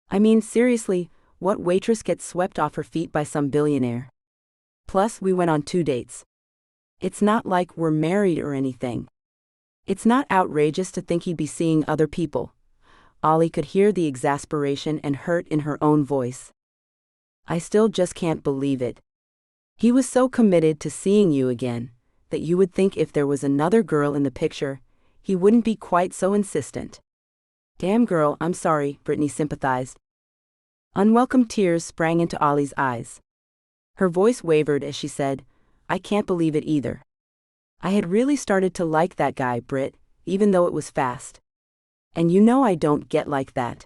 I mean, seriously, what waitress gets swept off her feet by some billionaire? Plus, we went on 2 dates. It's not like we're married or anything. It's not outrageous to think he'd be seeing other people. Ollie could hear the exasperation and hurt in her own voice. I still just can't believe it. He was so committed to seeing you again, that you would think if there was another girl in the picture, he wouldn't be quite so insistent. Damn girl, I'm sorry, Brittany sympathized. Unwelcome tears sprang into Ollie's eyes. Her voice wavered as she said, I can't believe it either. I had really started to like that guy, Britt, even though it was fast. And you know I don't get like that.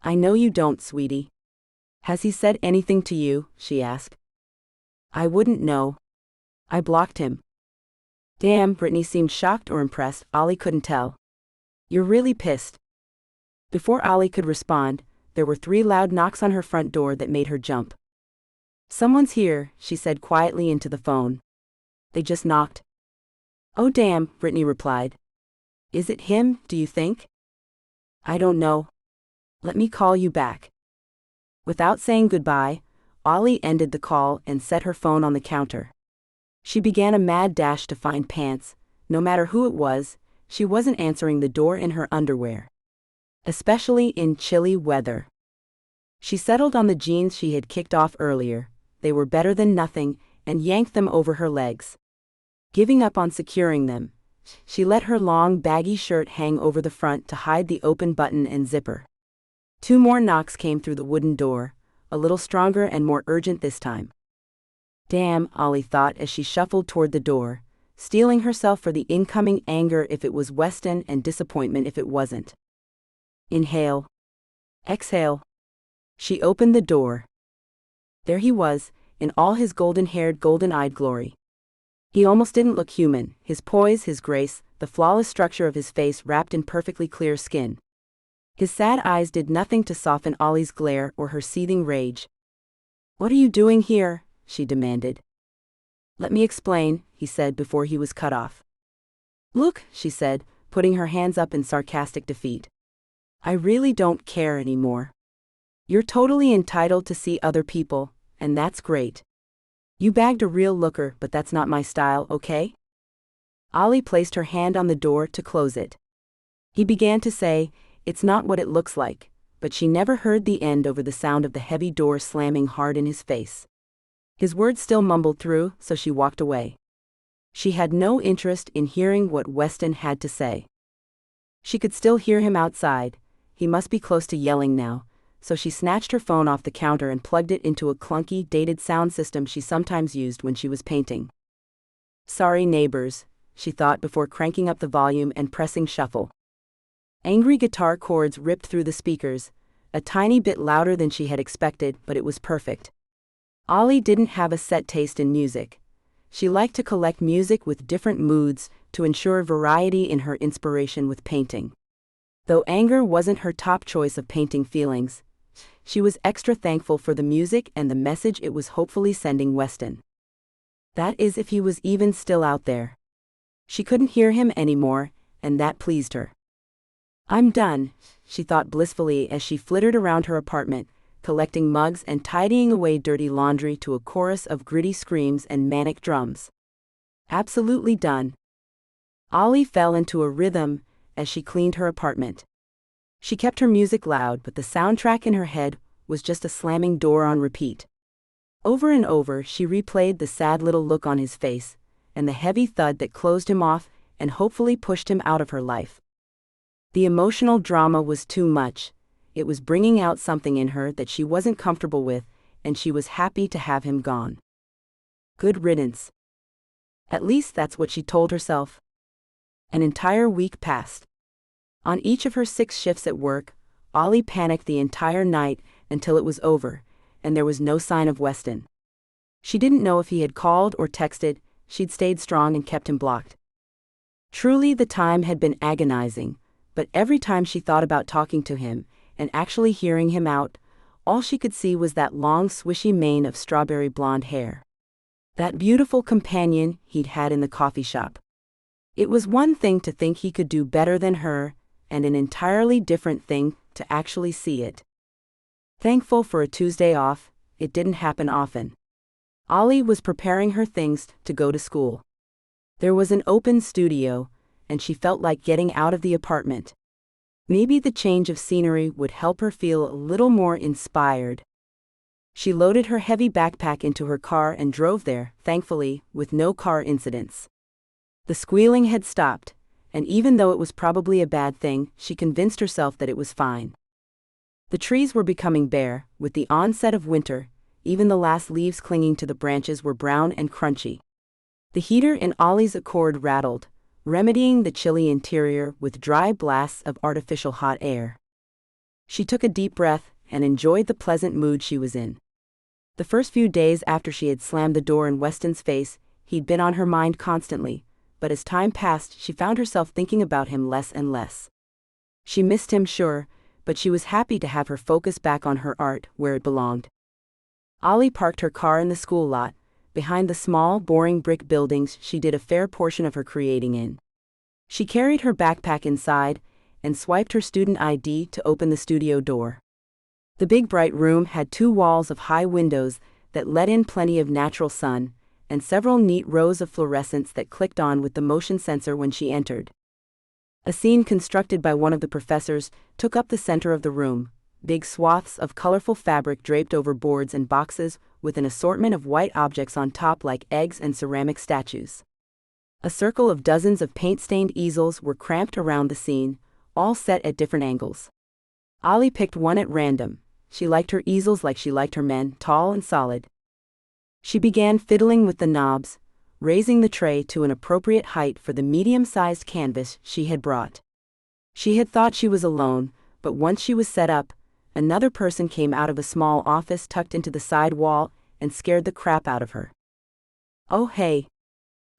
I know you don't, sweetie. Has he said anything to you? She asked. I wouldn't know. I blocked him. Damn, Brittany seemed shocked or impressed. Ollie couldn't tell. You're really pissed. Before Ollie could respond, there were 3 loud knocks on her front door that made her jump. Someone's here, she said quietly into the phone. They just knocked. Oh damn, Brittany replied. Is it him, do you think? I don't know. Let me call you back. Without saying goodbye, Ollie ended the call and set her phone on the counter. She began a mad dash to find pants. No matter who it was, she wasn't answering the door in her underwear. Especially in chilly weather. She settled on the jeans she had kicked off earlier. They were better than nothing, and yanked them over her legs. Giving up on securing them, she let her long, baggy shirt hang over the front to hide the open button and zipper. 2 more knocks came through the wooden door, a little stronger and more urgent this time. Damn, Ollie thought as she shuffled toward the door, steeling herself for the incoming anger if it was Weston and disappointment if it wasn't. Inhale. Exhale. She opened the door. There he was, in all his golden-haired, golden-eyed glory. He almost didn't look human, his poise, his grace, the flawless structure of his face wrapped in perfectly clear skin. His sad eyes did nothing to soften Ollie's glare or her seething rage. What are you doing here? She demanded. Let me explain, he said before he was cut off. Look, she said, putting her hands up in sarcastic defeat. I really don't care anymore. You're totally entitled to see other people, and that's great. You bagged a real looker, but that's not my style, okay? Ollie placed her hand on the door to close it. He began to say, it's not what it looks like, but she never heard the end over the sound of the heavy door slamming hard in his face. His words still mumbled through, so she walked away. She had no interest in hearing what Weston had to say. She could still hear him outside. He must be close to yelling now, so she snatched her phone off the counter and plugged it into a clunky, dated sound system she sometimes used when she was painting. Sorry, neighbors, she thought before cranking up the volume and pressing shuffle. Angry guitar chords ripped through the speakers, a tiny bit louder than she had expected, but it was perfect. Ollie didn't have a set taste in music. She liked to collect music with different moods to ensure variety in her inspiration with painting. Though anger wasn't her top choice of painting feelings, she was extra thankful for the music and the message it was hopefully sending Weston. That is, if he was even still out there. She couldn't hear him anymore, and that pleased her. I'm done, she thought blissfully as she flittered around her apartment, collecting mugs and tidying away dirty laundry to a chorus of gritty screams and manic drums. Absolutely done. Ollie fell into a rhythm as she cleaned her apartment. She kept her music loud, but the soundtrack in her head was just a slamming door on repeat. Over and over she replayed the sad little look on his face, and the heavy thud that closed him off and hopefully pushed him out of her life. The emotional drama was too much. It was bringing out something in her that she wasn't comfortable with, and she was happy to have him gone. Good riddance. At least that's what she told herself. An entire week passed. On each of her 6 shifts at work, Ollie panicked the entire night until it was over, and there was no sign of Weston. She didn't know if he had called or texted. She'd stayed strong and kept him blocked. Truly, the time had been agonizing, but every time she thought about talking to him and actually hearing him out, all she could see was that long swishy mane of strawberry blonde hair. That beautiful companion he'd had in the coffee shop. It was one thing to think he could do better than her, and an entirely different thing to actually see it. Thankful for a Tuesday off, it didn't happen often. Ollie was preparing her things to go to school. There was an open studio, and she felt like getting out of the apartment. Maybe the change of scenery would help her feel a little more inspired. She loaded her heavy backpack into her car and drove there, thankfully, with no car incidents. The squealing had stopped, and even though it was probably a bad thing, she convinced herself that it was fine. The trees were becoming bare, with the onset of winter. Even the last leaves clinging to the branches were brown and crunchy. The heater in Ollie's Accord rattled, remedying the chilly interior with dry blasts of artificial hot air. She took a deep breath and enjoyed the pleasant mood she was in. The first few days after she had slammed the door in Weston's face, he'd been on her mind constantly, but as time passed, she found herself thinking about him less and less. She missed him, sure, but she was happy to have her focus back on her art, where it belonged. Ollie parked her car in the school lot, behind the small, boring brick buildings she did a fair portion of her creating in. She carried her backpack inside and swiped her student ID to open the studio door. The big bright room had 2 walls of high windows that let in plenty of natural sun, and several neat rows of fluorescents that clicked on with the motion sensor when she entered. A scene constructed by one of the professors took up the center of the room. Big swaths of colorful fabric draped over boards and boxes with an assortment of white objects on top like eggs and ceramic statues. A circle of dozens of paint-stained easels were cramped around the scene, all set at different angles. Ollie picked one at random. She liked her easels like she liked her men, tall and solid. She began fiddling with the knobs, raising the tray to an appropriate height for the medium-sized canvas she had brought. She had thought she was alone, but once she was set up, another person came out of a small office tucked into the side wall and scared the crap out of her. "Oh hey.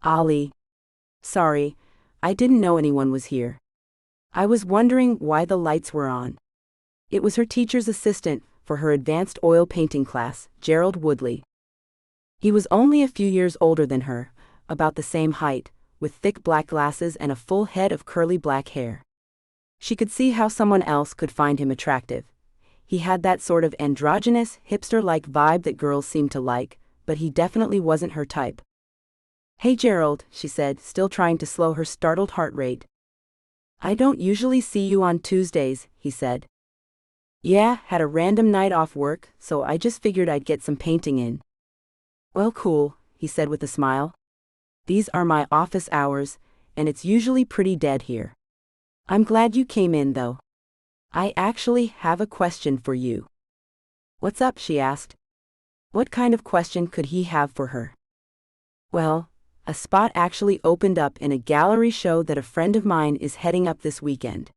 Ollie. Sorry, I didn't know anyone was here. I was wondering why the lights were on." It was her teacher's assistant for her advanced oil painting class, Gerald Woodley. He was only a few years older than her, about the same height, with thick black glasses and a full head of curly black hair. She could see how someone else could find him attractive. He had that sort of androgynous, hipster-like vibe that girls seem to like, but he definitely wasn't her type. "Hey Gerald," she said, still trying to slow her startled heart rate. "I don't usually see you on Tuesdays," he said. "Yeah, had a random night off work, so I just figured I'd get some painting in." "Well, cool," he said with a smile. "These are my office hours, and it's usually pretty dead here. I'm glad you came in, though. I actually have a question for you." "What's up?" she asked. What kind of question could he have for her? "Well, a spot actually opened up in a gallery show that a friend of mine is heading up this weekend.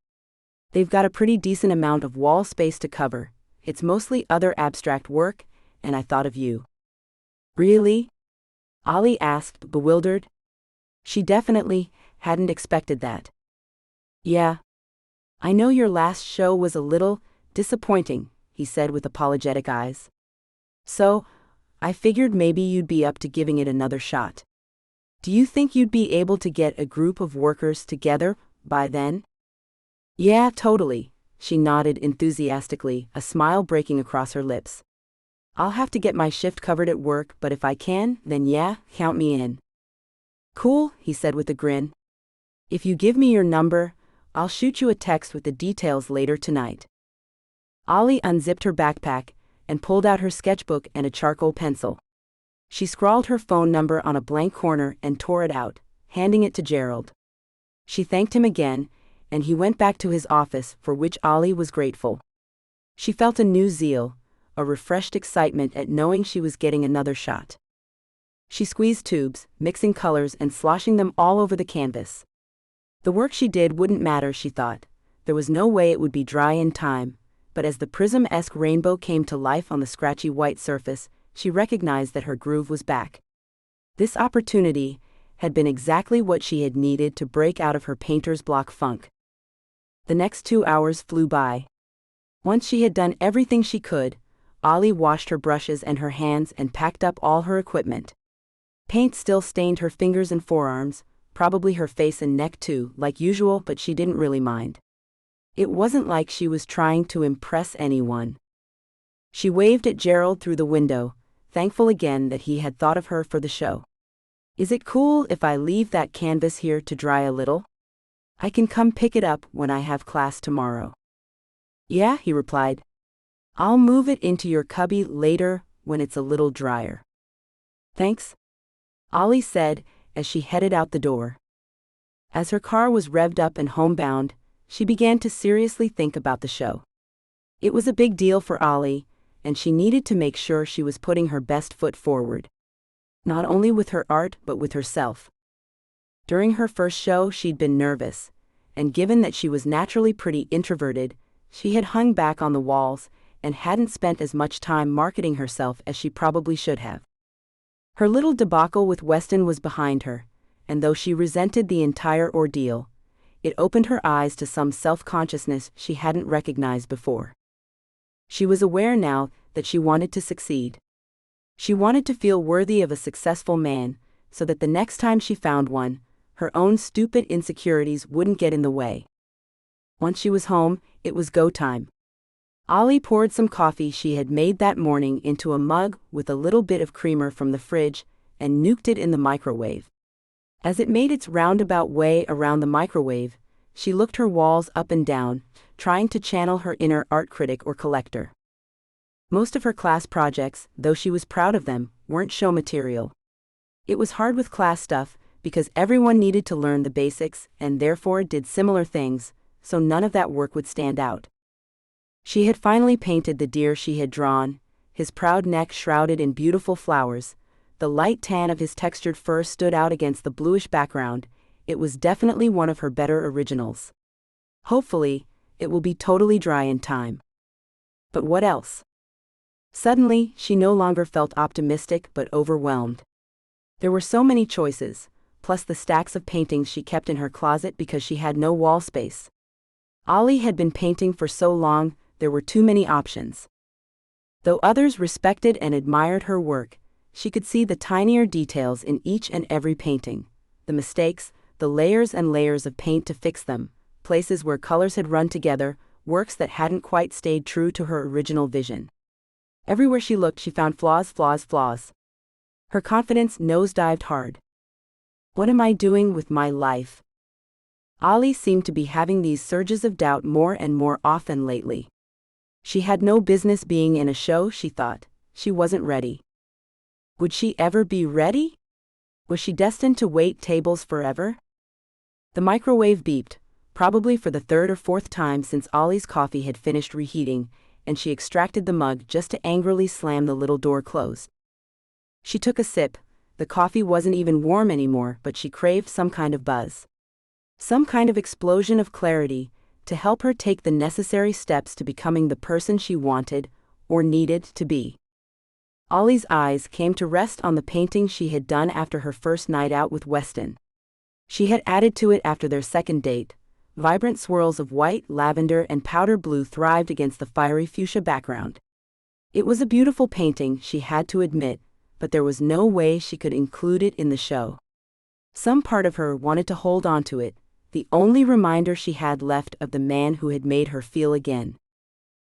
They've got a pretty decent amount of wall space to cover. It's mostly other abstract work, and I thought of you." "Really?" Ollie asked, bewildered. She definitely hadn't expected that. "Yeah. I know your last show was a little disappointing," he said with apologetic eyes. "So, I figured maybe you'd be up to giving it another shot. Do you think you'd be able to get a group of workers together by then?" "Yeah, totally," she nodded enthusiastically, a smile breaking across her lips. "I'll have to get my shift covered at work, but if I can, then yeah, count me in." "Cool," he said with a grin. "If you give me your number, I'll shoot you a text with the details later tonight." Ollie unzipped her backpack and pulled out her sketchbook and a charcoal pencil. She scrawled her phone number on a blank corner and tore it out, handing it to Gerald. She thanked him again, and he went back to his office, for which Ollie was grateful. She felt a new zeal, a refreshed excitement at knowing she was getting another shot. She squeezed tubes, mixing colors and sloshing them all over the canvas. The work she did wouldn't matter, she thought. There was no way it would be dry in time, but as the prism-esque rainbow came to life on the scratchy white surface, she recognized that her groove was back. This opportunity had been exactly what she had needed to break out of her painter's block funk. The next 2 hours flew by. Once she had done everything she could, Ollie washed her brushes and her hands and packed up all her equipment. Paint still stained her fingers and forearms, probably her face and neck too, like usual, but she didn't really mind. It wasn't like she was trying to impress anyone. She waved at Gerald through the window, thankful again that he had thought of her for the show. "Is it cool if I leave that canvas here to dry a little? I can come pick it up when I have class tomorrow." "Yeah," he replied. "I'll move it into your cubby later when it's a little drier." "Thanks," Ollie said as she headed out the door. As her car was revved up and homebound, she began to seriously think about the show. It was a big deal for Ollie, and she needed to make sure she was putting her best foot forward. Not only with her art but with herself. During her first show she'd been nervous, and given that she was naturally pretty introverted, she had hung back on the walls and hadn't spent as much time marketing herself as she probably should have. Her little debacle with Weston was behind her, and though she resented the entire ordeal, it opened her eyes to some self-consciousness she hadn't recognized before. She was aware now that she wanted to succeed. She wanted to feel worthy of a successful man, so that the next time she found one, her own stupid insecurities wouldn't get in the way. Once she was home, it was go time. Ollie poured some coffee she had made that morning into a mug with a little bit of creamer from the fridge and nuked it in the microwave. As it made its roundabout way around the microwave, she looked her walls up and down, trying to channel her inner art critic or collector. Most of her class projects, though she was proud of them, weren't show material. It was hard with class stuff because everyone needed to learn the basics and therefore did similar things, so none of that work would stand out. She had finally painted the deer she had drawn, his proud neck shrouded in beautiful flowers. The light tan of his textured fur stood out against the bluish background. It was definitely one of her better originals. Hopefully, it will be totally dry in time. But what else? Suddenly, she no longer felt optimistic but overwhelmed. There were so many choices, plus the stacks of paintings she kept in her closet because she had no wall space. Ollie had been painting for so long, there were too many options. Though others respected and admired her work, she could see the tinier details in each and every painting, the mistakes, the layers and layers of paint to fix them, places where colors had run together, works that hadn't quite stayed true to her original vision. Everywhere she looked she found flaws. Her confidence nosedived hard. What am I doing with my life? Ollie seemed to be having these surges of doubt more and more often lately. She had no business being in a show, she thought. She wasn't ready. Would she ever be ready? Was she destined to wait tables forever? The microwave beeped, probably for the third or fourth time since Ollie's coffee had finished reheating, and she extracted the mug just to angrily slam the little door closed. She took a sip. The coffee wasn't even warm anymore, but she craved some kind of buzz. Some kind of explosion of clarity, to help her take the necessary steps to becoming the person she wanted, or needed, to be. Ollie's eyes came to rest on the painting she had done after her first night out with Weston. She had added to it after their second date. Vibrant swirls of white, lavender, and powder blue thrived against the fiery fuchsia background. It was a beautiful painting, she had to admit, but there was no way she could include it in the show. Some part of her wanted to hold on to it, the only reminder she had left of the man who had made her feel again.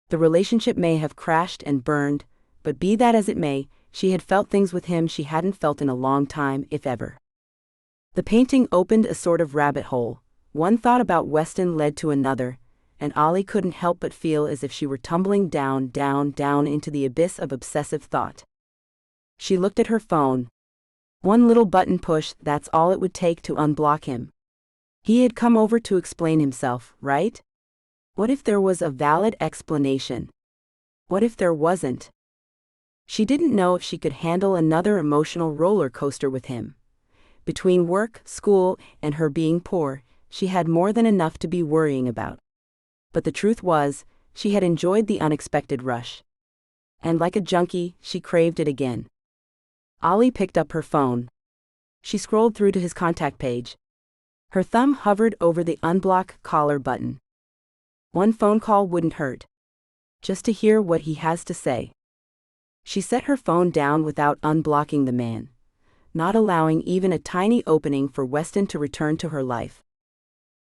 The relationship may have crashed and burned, but be that as it may, she had felt things with him she hadn't felt in a long time, if ever. The painting opened a sort of rabbit hole. One thought about Weston led to another, and Ollie couldn't help but feel as if she were tumbling down into the abyss of obsessive thought. She looked at her phone. One little button push, that's all it would take to unblock him. He had come over to explain himself, right? What if there was a valid explanation? What if there wasn't? She didn't know if she could handle another emotional roller coaster with him. Between work, school, and her being poor, she had more than enough to be worrying about. But the truth was, she had enjoyed the unexpected rush. And like a junkie, she craved it again. Ollie picked up her phone. She scrolled through to his contact page. Her thumb hovered over the unblock caller button. One phone call wouldn't hurt. Just to hear what he has to say. She set her phone down without unblocking the man, not allowing even a tiny opening for Weston to return to her life.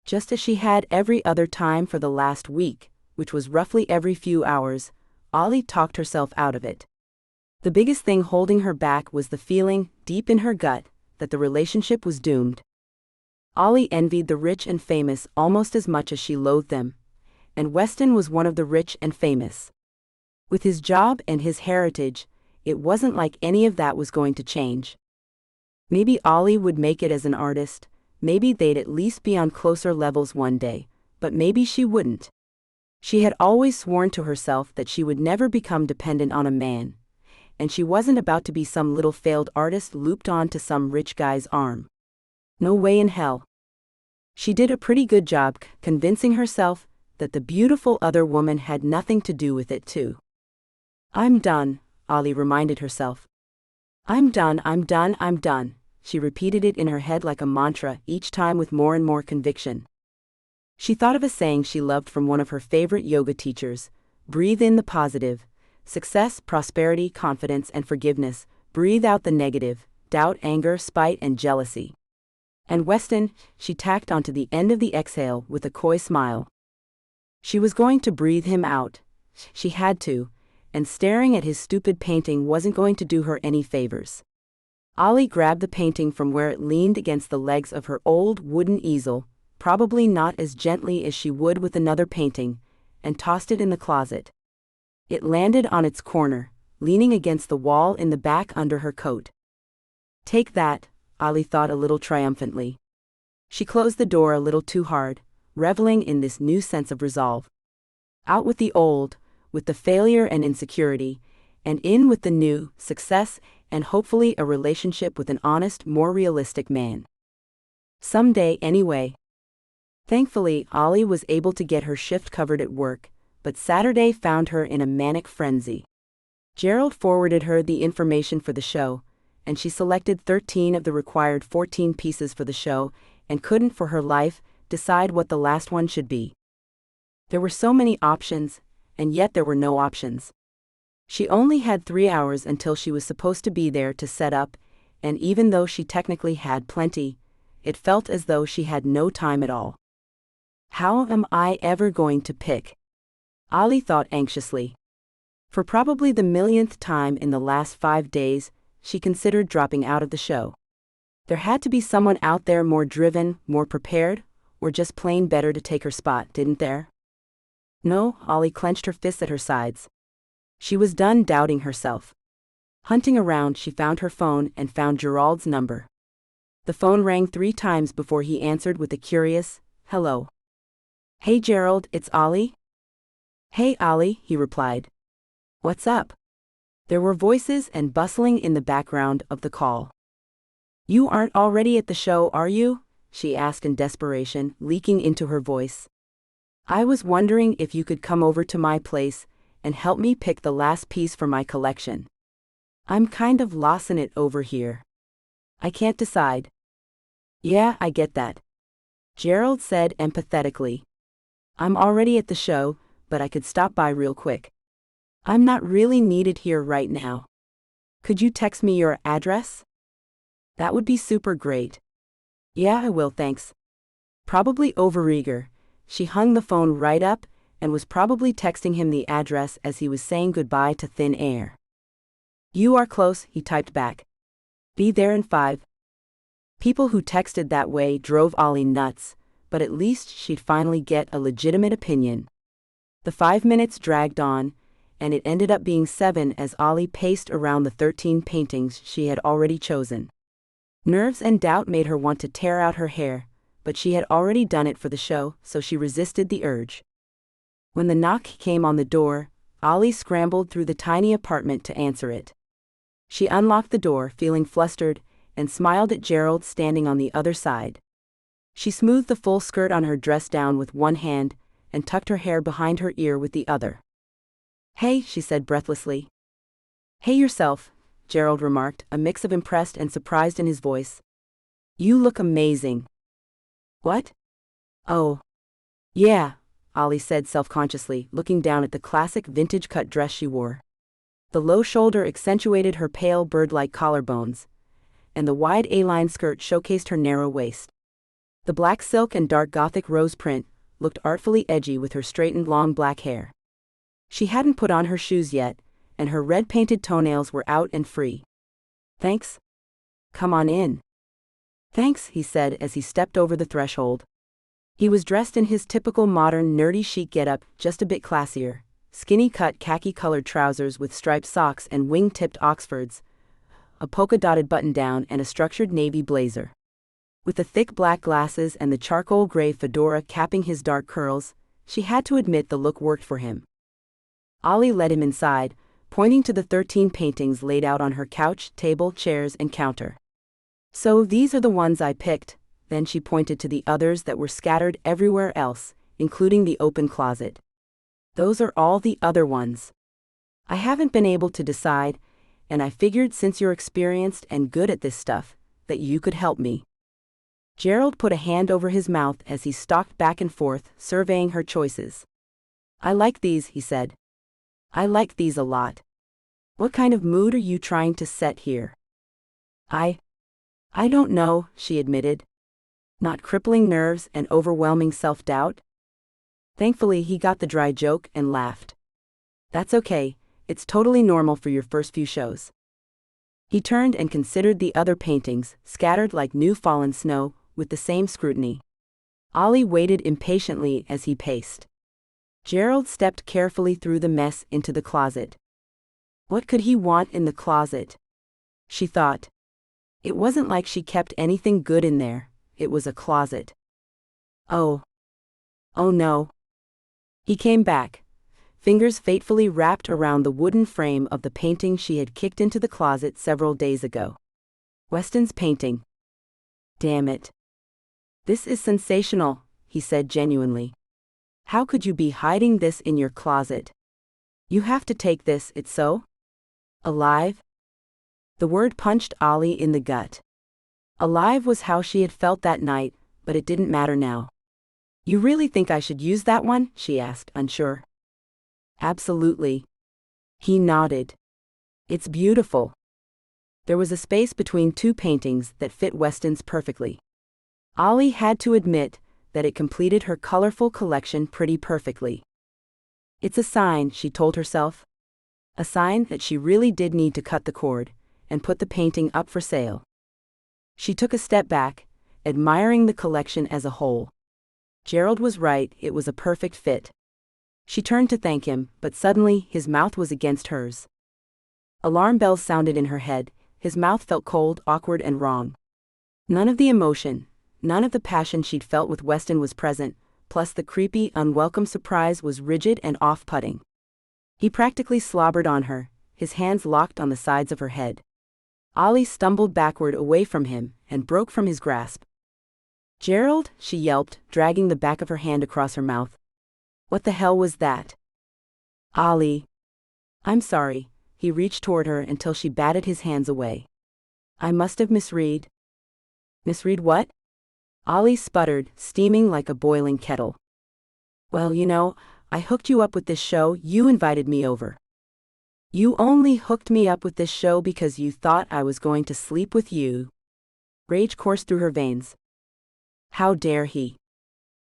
Just as she had every other time for the last week, which was roughly every few hours, Ollie talked herself out of it. The biggest thing holding her back was the feeling, deep in her gut, that the relationship was doomed. Ollie envied the rich and famous almost as much as she loathed them, and Weston was one of the rich and famous. With his job and his heritage, it wasn't like any of that was going to change. Maybe Ollie would make it as an artist, maybe they'd at least be on closer levels one day, but maybe she wouldn't. She had always sworn to herself that she would never become dependent on a man, and she wasn't about to be some little failed artist looped on to some rich guy's arm. No way in hell. She did a pretty good job convincing herself that the beautiful other woman had nothing to do with it too. I'm done, Ollie reminded herself. I'm done, I'm done, I'm done. She repeated it in her head like a mantra, each time with more and more conviction. She thought of a saying she loved from one of her favorite yoga teachers: breathe in the positive, success, prosperity, confidence, and forgiveness. Breathe out the negative, doubt, anger, spite, and jealousy. And Weston, she tacked onto the end of the exhale with a coy smile. She was going to breathe him out. She had to, and staring at his stupid painting wasn't going to do her any favors. Ollie grabbed the painting from where it leaned against the legs of her old wooden easel, probably not as gently as she would with another painting, and tossed it in the closet. It landed on its corner, leaning against the wall in the back under her coat. Take that, Ollie thought a little triumphantly. She closed the door a little too hard, reveling in this new sense of resolve. Out with the old, with the failure and insecurity, and in with the new, success, and hopefully a relationship with an honest, more realistic man. Someday anyway. Thankfully, Ollie was able to get her shift covered at work, but Saturday found her in a manic frenzy. Gerald forwarded her the information for the show, and she selected 13 of the required 14 pieces for the show, and couldn't for her life decide what the last one should be. There were so many options, and yet there were no options. She only had 3 hours until she was supposed to be there to set up, and even though she technically had plenty, it felt as though she had no time at all. How am I ever going to pick? Ollie thought anxiously. For probably the millionth time in the last 5 days, she considered dropping out of the show. There had to be someone out there more driven, more prepared, or just plain better to take her spot, didn't there? No, Ollie clenched her fists at her sides. She was done doubting herself. Hunting around, she found her phone and found Gerald's number. The phone rang 3 times before he answered with a curious, hello. Hey Gerald, it's Ollie? Hey Ollie, he replied. What's up? There were voices and bustling in the background of the call. You aren't already at the show, are you? She asked in desperation, leaking into her voice. I was wondering if you could come over to my place and help me pick the last piece for my collection. I'm kind of lost in it over here. I can't decide. Yeah, I get that. Gerald said empathetically. I'm already at the show, but I could stop by real quick. I'm not really needed here right now. Could you text me your address? That would be super great. Yeah, I will, thanks. Probably overeager, she hung the phone right up and was probably texting him the address as he was saying goodbye to thin air. You are close, he typed back. Be there in 5. People who texted that way drove Ollie nuts, but at least she'd finally get a legitimate opinion. The 5 minutes dragged on, and it ended up being 7 as Ollie paced around the 13 paintings she had already chosen. Nerves and doubt made her want to tear out her hair, but she had already done it for the show, so she resisted the urge. When the knock came on the door, Ollie scrambled through the tiny apartment to answer it. She unlocked the door, feeling flustered, and smiled at Gerald standing on the other side. She smoothed the full skirt on her dress down with one hand and tucked her hair behind her ear with the other. Hey, she said breathlessly. Hey yourself, Gerald remarked, a mix of impressed and surprised in his voice. You look amazing. What? Oh. Yeah, Ollie said self-consciously, looking down at the classic vintage-cut dress she wore. The low shoulder accentuated her pale bird-like collarbones, and the wide A-line skirt showcased her narrow waist. The black silk and dark gothic rose print looked artfully edgy with her straightened long black hair. She hadn't put on her shoes yet, and her red-painted toenails were out and free. "Thanks. Come on in." "Thanks," he said as he stepped over the threshold. He was dressed in his typical modern nerdy chic getup, just a bit classier. Skinny-cut khaki-colored trousers with striped socks and wing-tipped Oxfords, a polka-dotted button-down and a structured navy blazer. With the thick black glasses and the charcoal gray fedora capping his dark curls, she had to admit the look worked for him. Ollie led him inside, pointing to the 13 paintings laid out on her couch, table, chairs, and counter. "So these are the ones I picked," then she pointed to the others that were scattered everywhere else, including the open closet. "Those are all the other ones. I haven't been able to decide, and I figured since you're experienced and good at this stuff, that you could help me." Gerald put a hand over his mouth as he stalked back and forth, surveying her choices. "I like these," he said. "I like these a lot. What kind of mood are you trying to set here?" I don't know," she admitted. "Not crippling nerves and overwhelming self-doubt?" Thankfully, he got the dry joke and laughed. "That's okay, it's totally normal for your first few shows." He turned and considered the other paintings, scattered like new fallen snow, with the same scrutiny. Ollie waited impatiently as he paced. Gerald stepped carefully through the mess into the closet. What could he want in the closet? She thought. It wasn't like she kept anything good in there, it was a closet. Oh no. He came back, fingers fatefully wrapped around the wooden frame of the painting she had kicked into the closet several days ago. Weston's painting. "Damn it. This is sensational," he said genuinely. "How could you be hiding this in your closet? You have to take this, it's so alive." The word punched Ollie in the gut. Alive was how she had felt that night, but it didn't matter now. "You really think I should use that one?" she asked, unsure. "Absolutely." He nodded. "It's beautiful." There was a space between two paintings that fit Weston's perfectly. Ollie had to admit that it completed her colorful collection pretty perfectly. It's a sign, she told herself. A sign that she really did need to cut the cord and put the painting up for sale. She took a step back, admiring the collection as a whole. Gerald was right, it was a perfect fit. She turned to thank him, but suddenly his mouth was against hers. Alarm bells sounded in her head, his mouth felt cold, awkward, and wrong. None of the emotion, none of the passion she'd felt with Weston was present, plus the creepy, unwelcome surprise was rigid and off-putting. He practically slobbered on her, his hands locked on the sides of her head. Ollie stumbled backward away from him and broke from his grasp. "Gerald," she yelped, dragging the back of her hand across her mouth. "What the hell was that?" "Ollie." "I'm sorry." He reached toward her until she batted his hands away. "I must have misread." "Misread what?" Ollie sputtered, steaming like a boiling kettle. "Well, I hooked you up with this show, you invited me over." "You only hooked me up with this show because you thought I was going to sleep with you." Rage coursed through her veins. How dare he?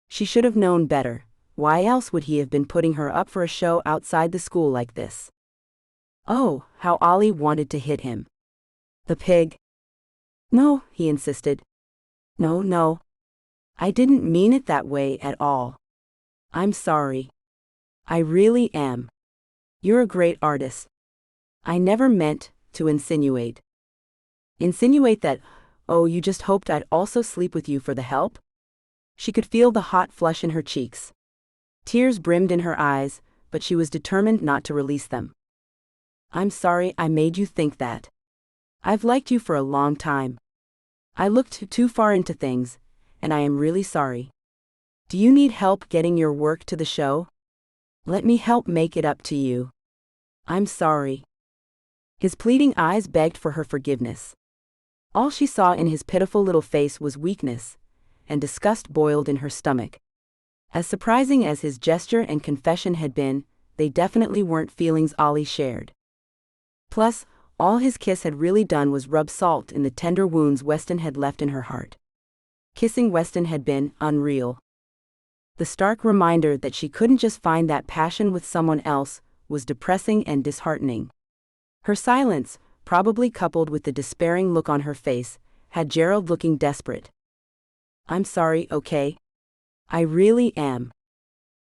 She should have known better. Why else would he have been putting her up for a show outside the school like this? Oh, how Ollie wanted to hit him. The pig. "No," he insisted. No. I didn't mean it that way at all. I'm sorry. I really am. You're a great artist. I never meant to insinuate." "Insinuate that, oh, you just hoped I'd also sleep with you for the help?" She could feel the hot flush in her cheeks. Tears brimmed in her eyes, but she was determined not to release them. "I'm sorry I made you think that. I've liked you for a long time. I looked too far into things, and I am really sorry. Do you need help getting your work to the show? Let me help make it up to you. I'm sorry." His pleading eyes begged for her forgiveness. All she saw in his pitiful little face was weakness, and disgust boiled in her stomach. As surprising as his gesture and confession had been, they definitely weren't feelings Ollie shared. Plus, all his kiss had really done was rub salt in the tender wounds Weston had left in her heart. Kissing Weston had been unreal. The stark reminder that she couldn't just find that passion with someone else was depressing and disheartening. Her silence, probably coupled with the despairing look on her face, had Gerald looking desperate. "I'm sorry, okay? I really am.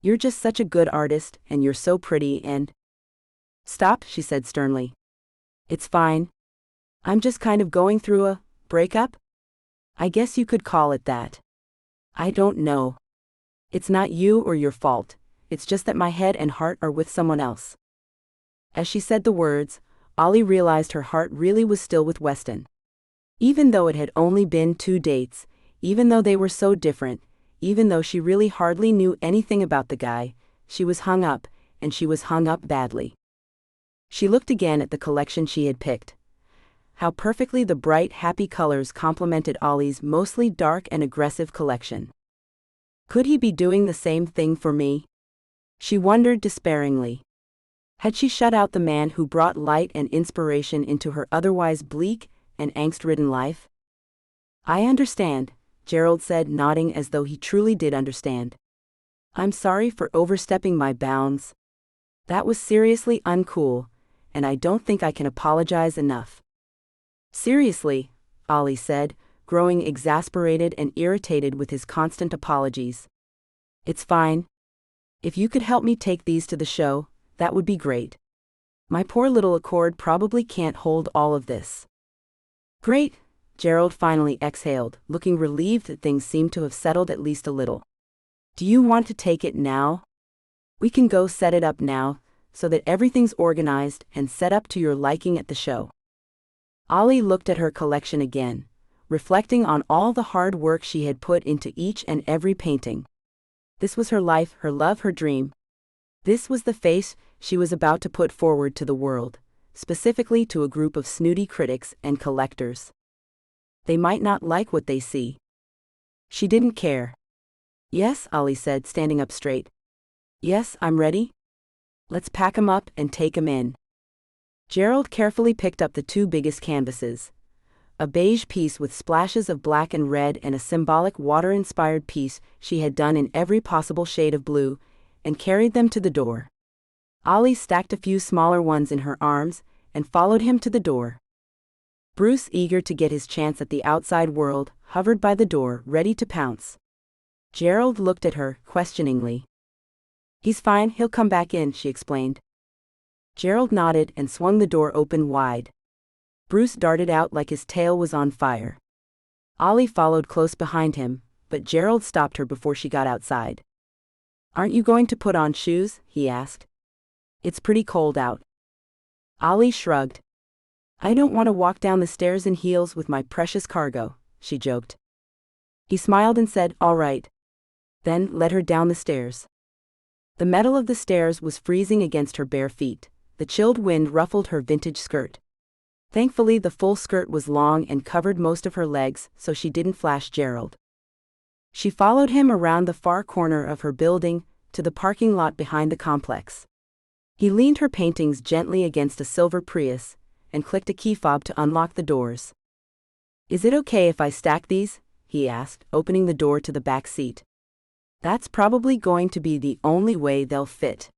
You're just such a good artist, and you're so pretty and—" "Stop," she said sternly. "It's fine. I'm just kind of going through a breakup? I guess you could call it that. I don't know. It's not you or your fault, it's just that my head and heart are with someone else." As she said the words, Ollie realized her heart really was still with Weston. Even though it had only been 2 dates, even though they were so different, even though she really hardly knew anything about the guy, she was hung up, and she was hung up badly. She looked again at the collection she had picked. How perfectly the bright, happy colors complemented Ollie's mostly dark and aggressive collection. Could he be doing the same thing for me? She wondered despairingly. Had she shut out the man who brought light and inspiration into her otherwise bleak and angst-ridden life? "I understand," Gerald said, nodding as though he truly did understand. "I'm sorry for overstepping my bounds. That was seriously uncool, and I don't think I can apologize enough." "Seriously," Ollie said, growing exasperated and irritated with his constant apologies. "It's fine. If you could help me take these to the show, that would be great. My poor little Accord probably can't hold all of this." "Great," Gerald finally exhaled, looking relieved that things seemed to have settled at least a little. "Do you want to take it now? We can go set it up now, so that everything's organized and set up to your liking at the show." Ollie looked at her collection again, reflecting on all the hard work she had put into each and every painting. This was her life, her love, her dream. This was the face she was about to put forward to the world, specifically to a group of snooty critics and collectors. They might not like what they see. She didn't care. "Yes," Ollie said, standing up straight. "Yes, I'm ready. Let's pack 'em up and take 'em in." Gerald carefully picked up the 2 biggest canvases. A beige piece with splashes of black and red and a symbolic water-inspired piece she had done in every possible shade of blue, and carried them to the door. Ollie stacked a few smaller ones in her arms and followed him to the door. Bruce, eager to get his chance at the outside world, hovered by the door, ready to pounce. Gerald looked at her questioningly. "He's fine, he'll come back in," she explained. Gerald nodded and swung the door open wide. Bruce darted out like his tail was on fire. Ollie followed close behind him, but Gerald stopped her before she got outside. "Aren't you going to put on shoes?" he asked. "It's pretty cold out." Ollie shrugged. "I don't want to walk down the stairs in heels with my precious cargo," she joked. He smiled and said, "All right." Then led her down the stairs. The metal of the stairs was freezing against her bare feet. The chilled wind ruffled her vintage skirt. Thankfully, the full skirt was long and covered most of her legs, so she didn't flash Gerald. She followed him around the far corner of her building, to the parking lot behind the complex. He leaned her paintings gently against a silver Prius, and clicked a key fob to unlock the doors. "Is it okay if I stack these?" he asked, opening the door to the back seat. "That's probably going to be the only way they'll fit.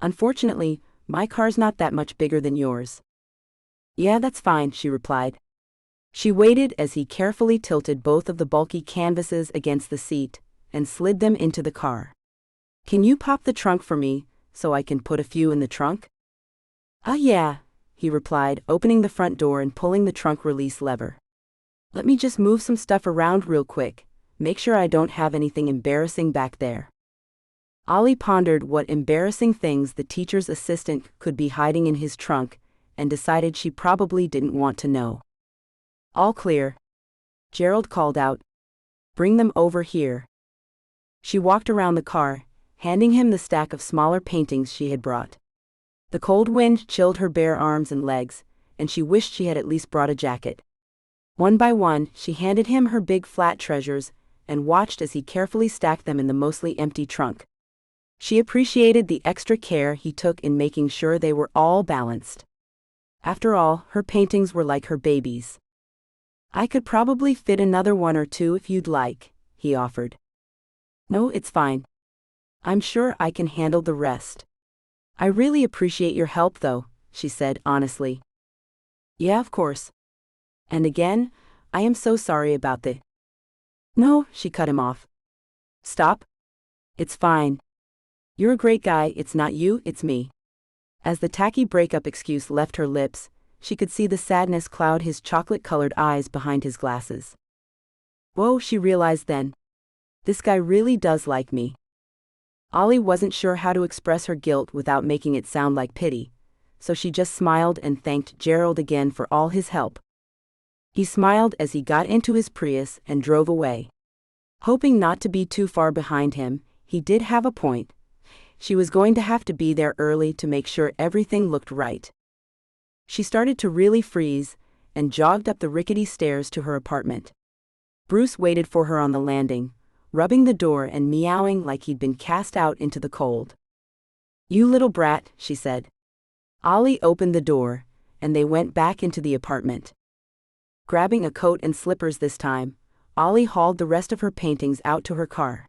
Unfortunately, my car's not that much bigger than yours." "Yeah, that's fine," she replied. She waited as he carefully tilted both of the bulky canvases against the seat, and slid them into the car. "Can you pop the trunk for me, so I can put a few in the trunk?" Yeah," he replied, opening the front door and pulling the trunk release lever. "Let me just move some stuff around real quick, make sure I don't have anything embarrassing back there." Ollie pondered what embarrassing things the teacher's assistant could be hiding in his trunk, and decided she probably didn't want to know. "All clear," Gerald called out. "Bring them over here." She walked around the car, handing him the stack of smaller paintings she had brought. The cold wind chilled her bare arms and legs, and she wished she had at least brought a jacket. One by one, she handed him her big flat treasures, and watched as he carefully stacked them in the mostly empty trunk. She appreciated the extra care he took in making sure they were all balanced. After all, her paintings were like her babies. "I could probably fit another one or two if you'd like," he offered. "No, it's fine. I'm sure I can handle the rest." "I really appreciate your help though," she said honestly. "Yeah, of course. And again, I am so sorry about the—" "No," she cut him off. "Stop. It's fine. You're a great guy, it's not you, it's me." As the tacky breakup excuse left her lips, she could see the sadness cloud his chocolate-colored eyes behind his glasses. Whoa, she realized then. This guy really does like me. Ollie wasn't sure how to express her guilt without making it sound like pity, so she just smiled and thanked Gerald again for all his help. He smiled as he got into his Prius and drove away. Hoping not to be too far behind him, he did have a point. She was going to have to be there early to make sure everything looked right. She started to really freeze and jogged up the rickety stairs to her apartment. Bruce waited for her on the landing, rubbing the door and meowing like he'd been cast out into the cold. "You little brat," she said. Ollie opened the door, and they went back into the apartment. Grabbing a coat and slippers this time, Ollie hauled the rest of her paintings out to her car.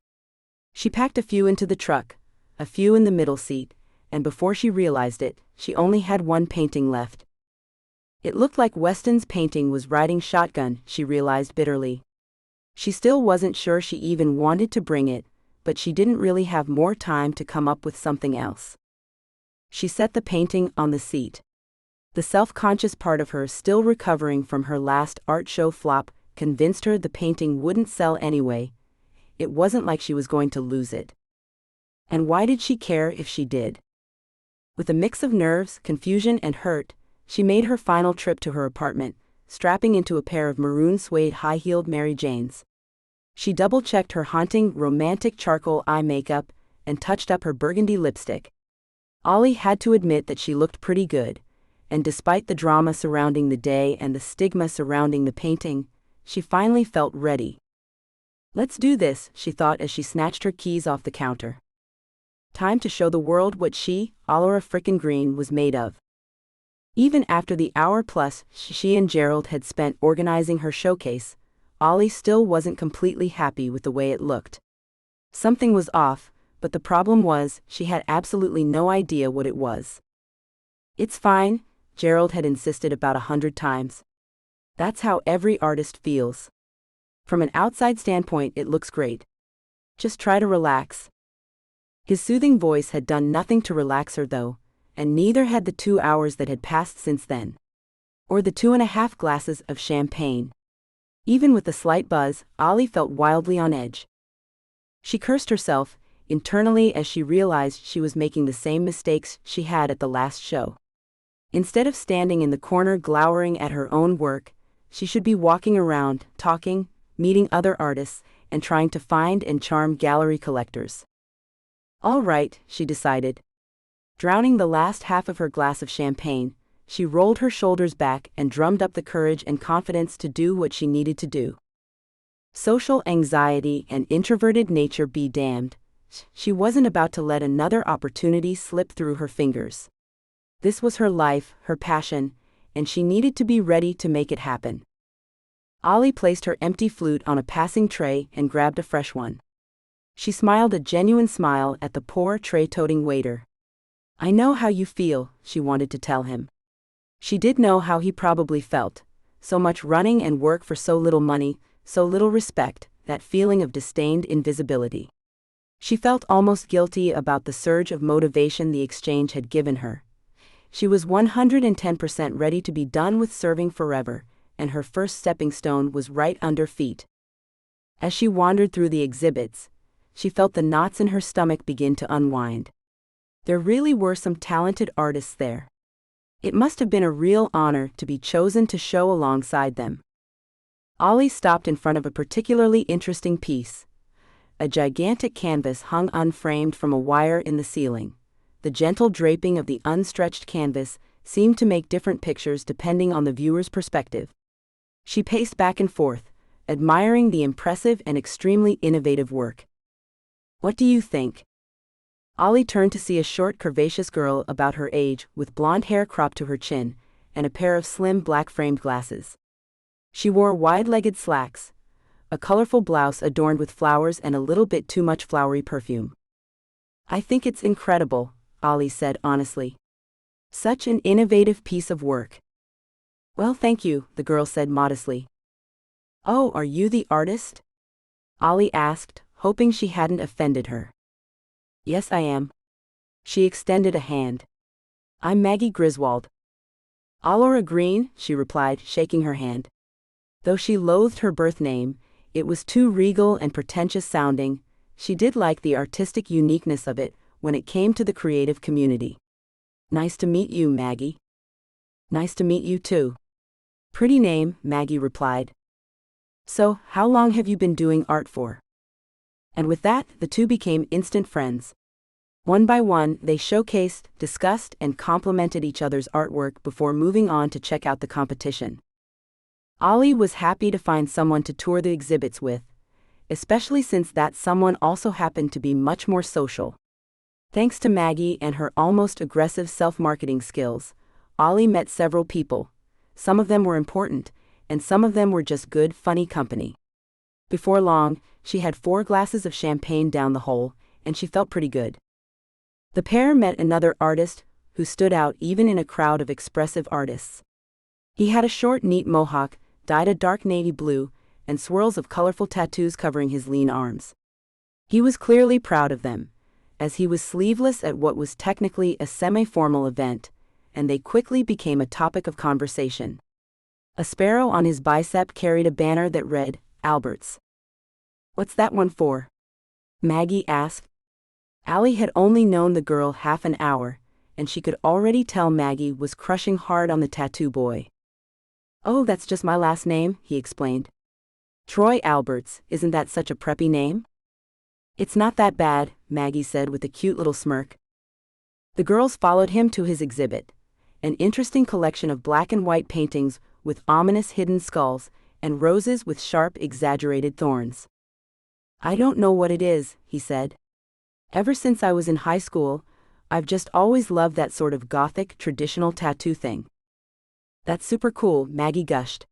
She packed a few into the truck, a few in the middle seat, and before she realized it, she only had one painting left. It looked like Weston's painting was riding shotgun, she realized bitterly. She still wasn't sure she even wanted to bring it, but she didn't really have more time to come up with something else. She set the painting on the seat. The self-conscious part of her, still recovering from her last art show flop, convinced her the painting wouldn't sell anyway. It wasn't like she was going to lose it. And why did she care if she did? With a mix of nerves, confusion, and hurt, she made her final trip to her apartment, strapping into a pair of maroon suede high-heeled Mary Janes. She double-checked her haunting, romantic charcoal eye makeup and touched up her burgundy lipstick. Ollie had to admit that she looked pretty good, and despite the drama surrounding the day and the stigma surrounding the painting, she finally felt ready. "Let's do this," she thought as she snatched her keys off the counter. Time to show the world what she, Allora frickin' Green, was made of. Even after the hour plus she and Gerald had spent organizing her showcase, Ollie still wasn't completely happy with the way it looked. Something was off, but the problem was, she had absolutely no idea what it was. "It's fine," Gerald had insisted about 100 times. "That's how every artist feels. From an outside standpoint, it looks great. Just try to relax." His soothing voice had done nothing to relax her though, and neither had the 2 hours that had passed since then. Or the 2.5 glasses of champagne. Even with the slight buzz, Ollie felt wildly on edge. She cursed herself, internally, as she realized she was making the same mistakes she had at the last show. Instead of standing in the corner glowering at her own work, she should be walking around, talking, meeting other artists, and trying to find and charm gallery collectors. "All right," she decided. Drowning the last half of her glass of champagne, she rolled her shoulders back and drummed up the courage and confidence to do what she needed to do. Social anxiety and introverted nature be damned, she wasn't about to let another opportunity slip through her fingers. This was her life, her passion, and she needed to be ready to make it happen. Ollie placed her empty flute on a passing tray and grabbed a fresh one. She smiled a genuine smile at the poor tray-toting waiter. "I know how you feel," she wanted to tell him. She did know how he probably felt. So much running and work for so little money, so little respect, that feeling of disdained invisibility. She felt almost guilty about the surge of motivation the exchange had given her. She was 110% ready to be done with serving forever, and her first stepping stone was right under feet. As she wandered through the exhibits, she felt the knots in her stomach begin to unwind. There really were some talented artists there. It must have been a real honor to be chosen to show alongside them. Ollie stopped in front of a particularly interesting piece. A gigantic canvas hung unframed from a wire in the ceiling. The gentle draping of the unstretched canvas seemed to make different pictures depending on the viewer's perspective. She paced back and forth, admiring the impressive and extremely innovative work. "What do you think?" Ollie turned to see a short, curvaceous girl about her age, with blonde hair cropped to her chin, and a pair of slim black-framed glasses. She wore wide-legged slacks, a colorful blouse adorned with flowers and a little bit too much flowery perfume. "I think it's incredible," Ollie said honestly. "Such an innovative piece of work." "Well, thank you," the girl said modestly. "Oh, are you the artist?" Ollie asked, hoping she hadn't offended her. "Yes, I am." She extended a hand. "I'm Maggie Griswold." "Allora Green," she replied, shaking her hand. Though she loathed her birth name, it was too regal and pretentious sounding. She did like the artistic uniqueness of it when it came to the creative community. "Nice to meet you, Maggie." "Nice to meet you too." "Pretty name," Maggie replied. "So, how long have you been doing art for?" And with that, the two became instant friends. One by one, they showcased, discussed, and complimented each other's artwork before moving on to check out the competition. Ollie was happy to find someone to tour the exhibits with, especially since that someone also happened to be much more social. Thanks to Maggie and her almost aggressive self-marketing skills, Ollie met several people. Some of them were important, and some of them were just good, funny company. Before long, she had 4 glasses of champagne down the hole, and she felt pretty good. The pair met another artist who stood out even in a crowd of expressive artists. He had a short, neat mohawk, dyed a dark navy blue, and swirls of colorful tattoos covering his lean arms. He was clearly proud of them, as he was sleeveless at what was technically a semi-formal event, and they quickly became a topic of conversation. A sparrow on his bicep carried a banner that read, "Alberts." "What's that one for?" Maggie asked. Allie had only known the girl half an hour, and she could already tell Maggie was crushing hard on the tattoo boy. "Oh, that's just my last name," he explained. "Troy Alberts, isn't that such a preppy name?" "It's not that bad," Maggie said with a cute little smirk. The girls followed him to his exhibit, an interesting collection of black and white paintings with ominous hidden skulls and roses with sharp, exaggerated thorns. "I don't know what it is," he said. "Ever since I was in high school, I've just always loved that sort of gothic, traditional tattoo thing." "That's super cool," Maggie gushed.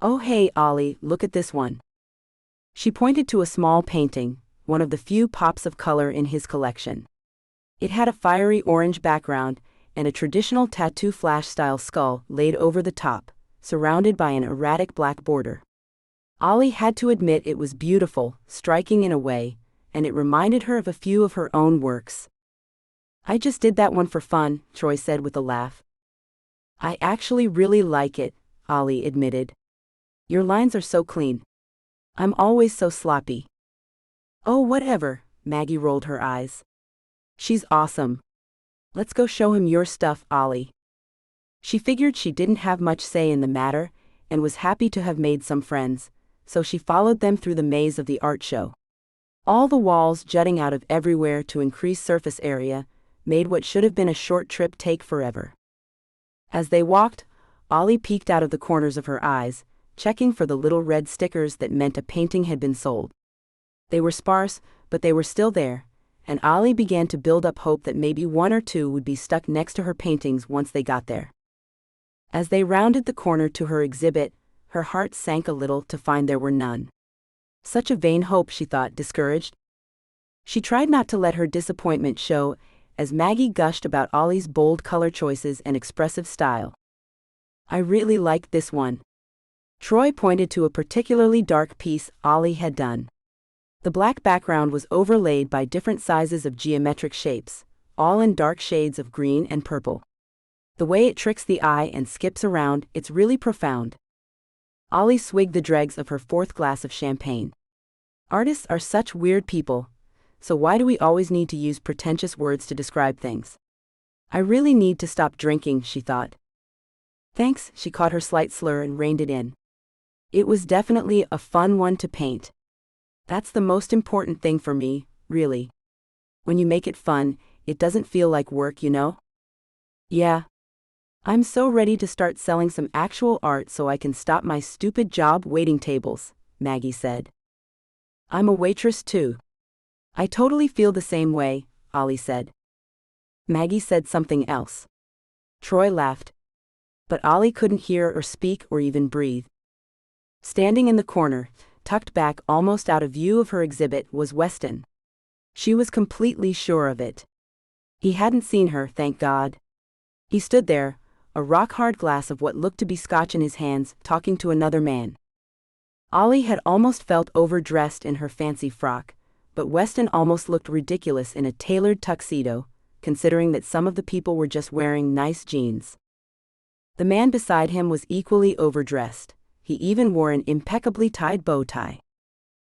"Oh hey, Ollie, look at this one." She pointed to a small painting, one of the few pops of color in his collection. It had a fiery orange background and a traditional tattoo flash-style skull laid over the top, surrounded by an erratic black border. Ollie had to admit it was beautiful, striking in a way, and it reminded her of a few of her own works. "I just did that one for fun," Troy said with a laugh. "I actually really like it," Ollie admitted. "Your lines are so clean. I'm always so sloppy." "Oh, whatever," Maggie rolled her eyes. "She's awesome. Let's go show him your stuff, Ollie." She figured she didn't have much say in the matter, and was happy to have made some friends, so she followed them through the maze of the art show. All the walls jutting out of everywhere to increase surface area made what should have been a short trip take forever. As they walked, Ollie peeked out of the corners of her eyes, checking for the little red stickers that meant a painting had been sold. They were sparse, but they were still there, and Ollie began to build up hope that maybe 1 or 2 would be stuck next to her paintings once they got there. As they rounded the corner to her exhibit, her heart sank a little to find there were none. Such a vain hope, she thought, discouraged. She tried not to let her disappointment show as Maggie gushed about Ollie's bold color choices and expressive style. "I really liked this one." Troy pointed to a particularly dark piece Ollie had done. The black background was overlaid by different sizes of geometric shapes, all in dark shades of green and purple. "The way it tricks the eye and skips around, it's really profound." Ollie swigged the dregs of her 4th glass of champagne. "Artists are such weird people, so why do we always need to use pretentious words to describe things? I really need to stop drinking," she thought. "Thanks," she caught her slight slur and reined it in. "It was definitely a fun one to paint. That's the most important thing for me, really. When you make it fun, it doesn't feel like work, you know?" "Yeah. I'm so ready to start selling some actual art so I can stop my stupid job waiting tables," Maggie said. I'm a waitress too. I totally feel the same way, Ollie said. Maggie said something else. Troy laughed. But Ollie couldn't hear or speak or even breathe. Standing in the corner, tucked back almost out of view of her exhibit, was Weston. She was completely sure of it. He hadn't seen her, thank God. He stood there, a rock-hard glass of what looked to be scotch in his hands, talking to another man. Ollie had almost felt overdressed in her fancy frock, but Weston almost looked ridiculous in a tailored tuxedo, considering that some of the people were just wearing nice jeans. The man beside him was equally overdressed. He even wore an impeccably tied bow tie.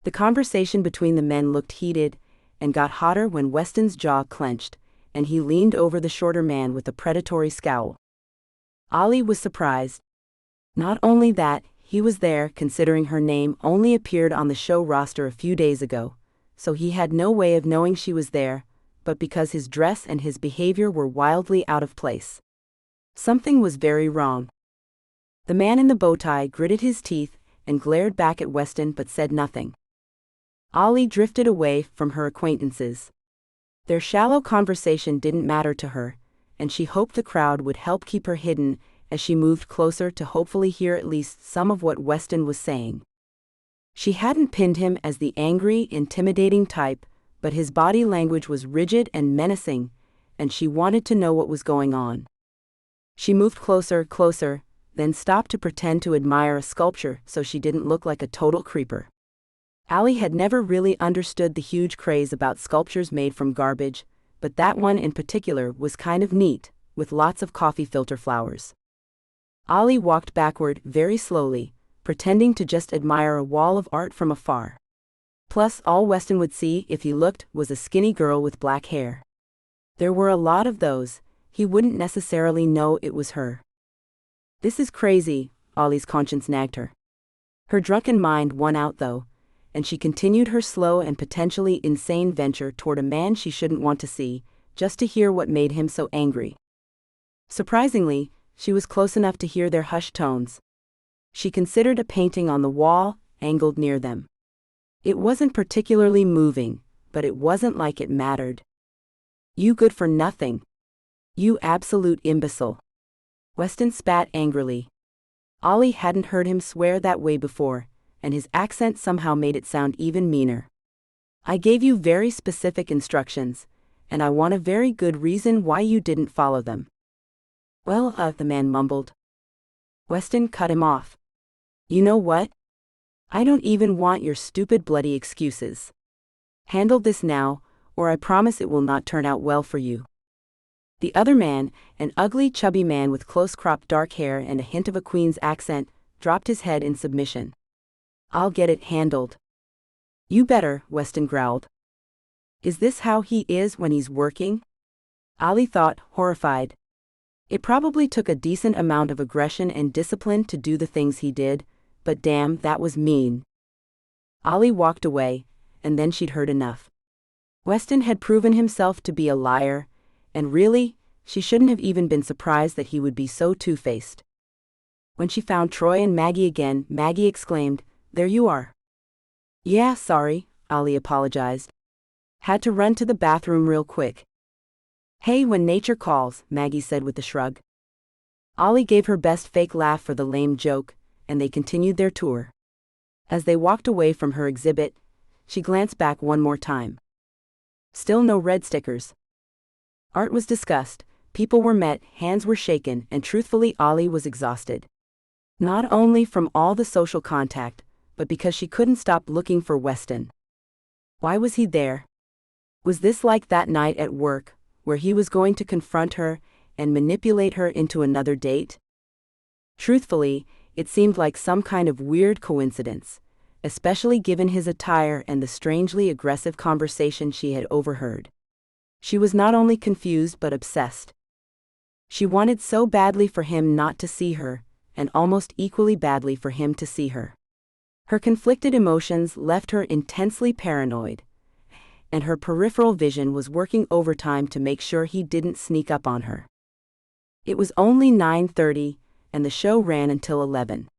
The conversation between the men looked heated, and got hotter when Weston's jaw clenched, and he leaned over the shorter man with a predatory scowl. Ollie was surprised. Not only that, he was there, considering her name only appeared on the show roster a few days ago, so he had no way of knowing she was there, but because his dress and his behavior were wildly out of place. Something was very wrong. The man in the bow tie gritted his teeth and glared back at Weston but said nothing. Ollie drifted away from her acquaintances. Their shallow conversation didn't matter to her, and she hoped the crowd would help keep her hidden as she moved closer to hopefully hear at least some of what Weston was saying. She hadn't pinned him as the angry, intimidating type, but his body language was rigid and menacing, and she wanted to know what was going on. She moved closer, then stopped to pretend to admire a sculpture so she didn't look like a total creeper. Ollie had never really understood the huge craze about sculptures made from garbage, but that one in particular was kind of neat, with lots of coffee filter flowers. Ollie walked backward very slowly, pretending to just admire a wall of art from afar. Plus, all Weston would see if he looked was a skinny girl with black hair. There were a lot of those. He wouldn't necessarily know it was her. This is crazy, Ollie's conscience nagged her. Her drunken mind won out though, and she continued her slow and potentially insane venture toward a man she shouldn't want to see, just to hear what made him so angry. Surprisingly, she was close enough to hear their hushed tones. She considered a painting on the wall, angled near them. It wasn't particularly moving, but it wasn't like it mattered. You good for nothing. You absolute imbecile. Weston spat angrily. Ollie hadn't heard him swear that way before, and his accent somehow made it sound even meaner. I gave you very specific instructions, and I want a very good reason why you didn't follow them. Well, the man mumbled. Weston cut him off. You know what? I don't even want your stupid bloody excuses. Handle this now, or I promise it will not turn out well for you. The other man, an ugly chubby man with close-cropped dark hair and a hint of a Queen's accent, dropped his head in submission. I'll get it handled. You better, Weston growled. Is this how he is when he's working? Ollie thought, horrified. It probably took a decent amount of aggression and discipline to do the things he did, but damn, that was mean. Ollie walked away, and then she'd heard enough. Weston had proven himself to be a liar, and really, she shouldn't have even been surprised that he would be so two-faced. When she found Troy and Maggie again, Maggie exclaimed, There you are. Yeah, sorry, Ollie apologized. Had to run to the bathroom real quick. Hey, when nature calls, Maggie said with a shrug. Ollie gave her best fake laugh for the lame joke, and they continued their tour. As they walked away from her exhibit, she glanced back one more time. Still no red stickers. Art was discussed, people were met, hands were shaken, and truthfully Ollie was exhausted. Not only from all the social contact, but because she couldn't stop looking for Weston. Why was he there? Was this like that night at work, where he was going to confront her and manipulate her into another date? Truthfully, it seemed like some kind of weird coincidence, especially given his attire and the strangely aggressive conversation she had overheard. She was not only confused but obsessed. She wanted so badly for him not to see her, and almost equally badly for him to see her. Her conflicted emotions left her intensely paranoid, and her peripheral vision was working overtime to make sure he didn't sneak up on her. It was only 9:30, and the show ran until 11.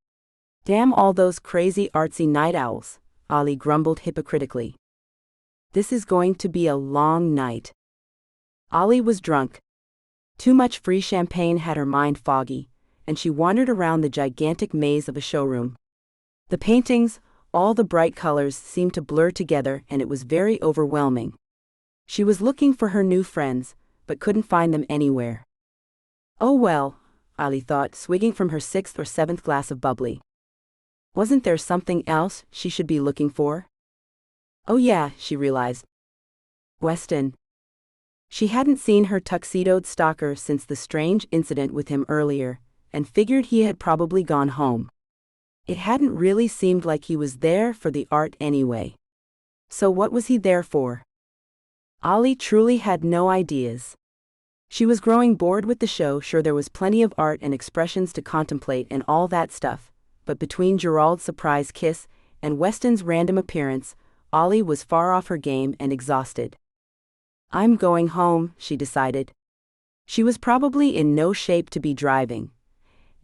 Damn all those crazy artsy night owls, Ollie grumbled hypocritically. This is going to be a long night. Ollie was drunk. Too much free champagne had her mind foggy, and she wandered around the gigantic maze of a showroom. The paintings, all the bright colors seemed to blur together, and it was very overwhelming. She was looking for her new friends, but couldn't find them anywhere. Oh well, Ollie thought, swigging from her 6th or 7th glass of bubbly. Wasn't there something else she should be looking for? Oh yeah, she realized. Weston. She hadn't seen her tuxedoed stalker since the strange incident with him earlier, and figured he had probably gone home. It hadn't really seemed like he was there for the art anyway. So what was he there for? Ollie truly had no ideas. She was growing bored with the show. Sure, there was plenty of art and expressions to contemplate and all that stuff, but between Gerald's surprise kiss and Weston's random appearance, Ollie was far off her game and exhausted. I'm going home, she decided. She was probably in no shape to be driving,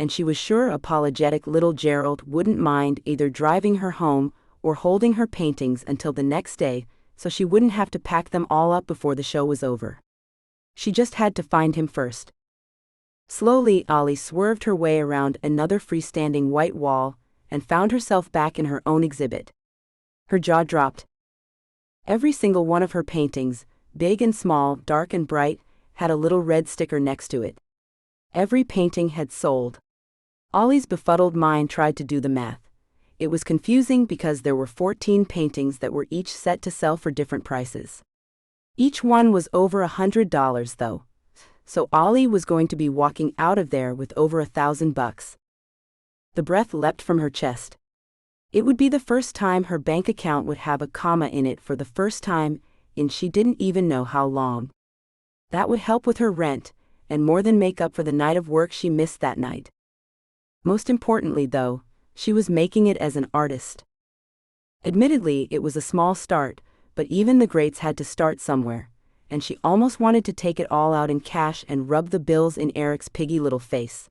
and she was sure apologetic little Gerald wouldn't mind either driving her home or holding her paintings until the next day, so she wouldn't have to pack them all up before the show was over. She just had to find him first. Slowly, Ollie swerved her way around another freestanding white wall and found herself back in her own exhibit. Her jaw dropped. Every single one of her paintings, big and small, dark and bright, had a little red sticker next to it. Every painting had sold. Ollie's befuddled mind tried to do the math. It was confusing because there were 14 paintings that were each set to sell for different prices. Each one was over $100 though, so Ollie was going to be walking out of there with over $1,000. The breath leapt from her chest. It would be the first time her bank account would have a comma in it for the first time in she didn't even know how long. That would help with her rent, and more than make up for the night of work she missed that night. Most importantly though, she was making it as an artist. Admittedly, it was a small start, but even the greats had to start somewhere, and she almost wanted to take it all out in cash and rub the bills in Eric's piggy little face.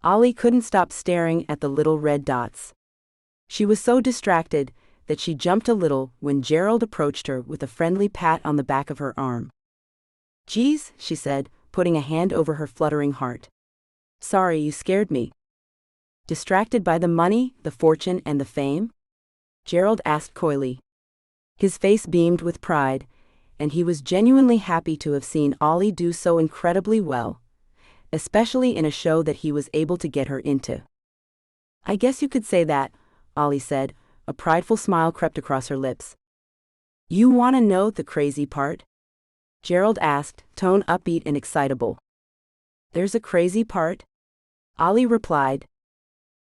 Ollie couldn't stop staring at the little red dots. She was so distracted that she jumped a little when Gerald approached her with a friendly pat on the back of her arm. Geez, she said, putting a hand over her fluttering heart. Sorry, you scared me. Distracted by the money, the fortune, and the fame? Gerald asked coyly. His face beamed with pride, and he was genuinely happy to have seen Ollie do so incredibly well, especially in a show that he was able to get her into. I guess you could say that, Ollie said. A prideful smile crept across her lips. You want to know the crazy part? Gerald asked, tone upbeat and excitable. There's a crazy part? Ollie replied.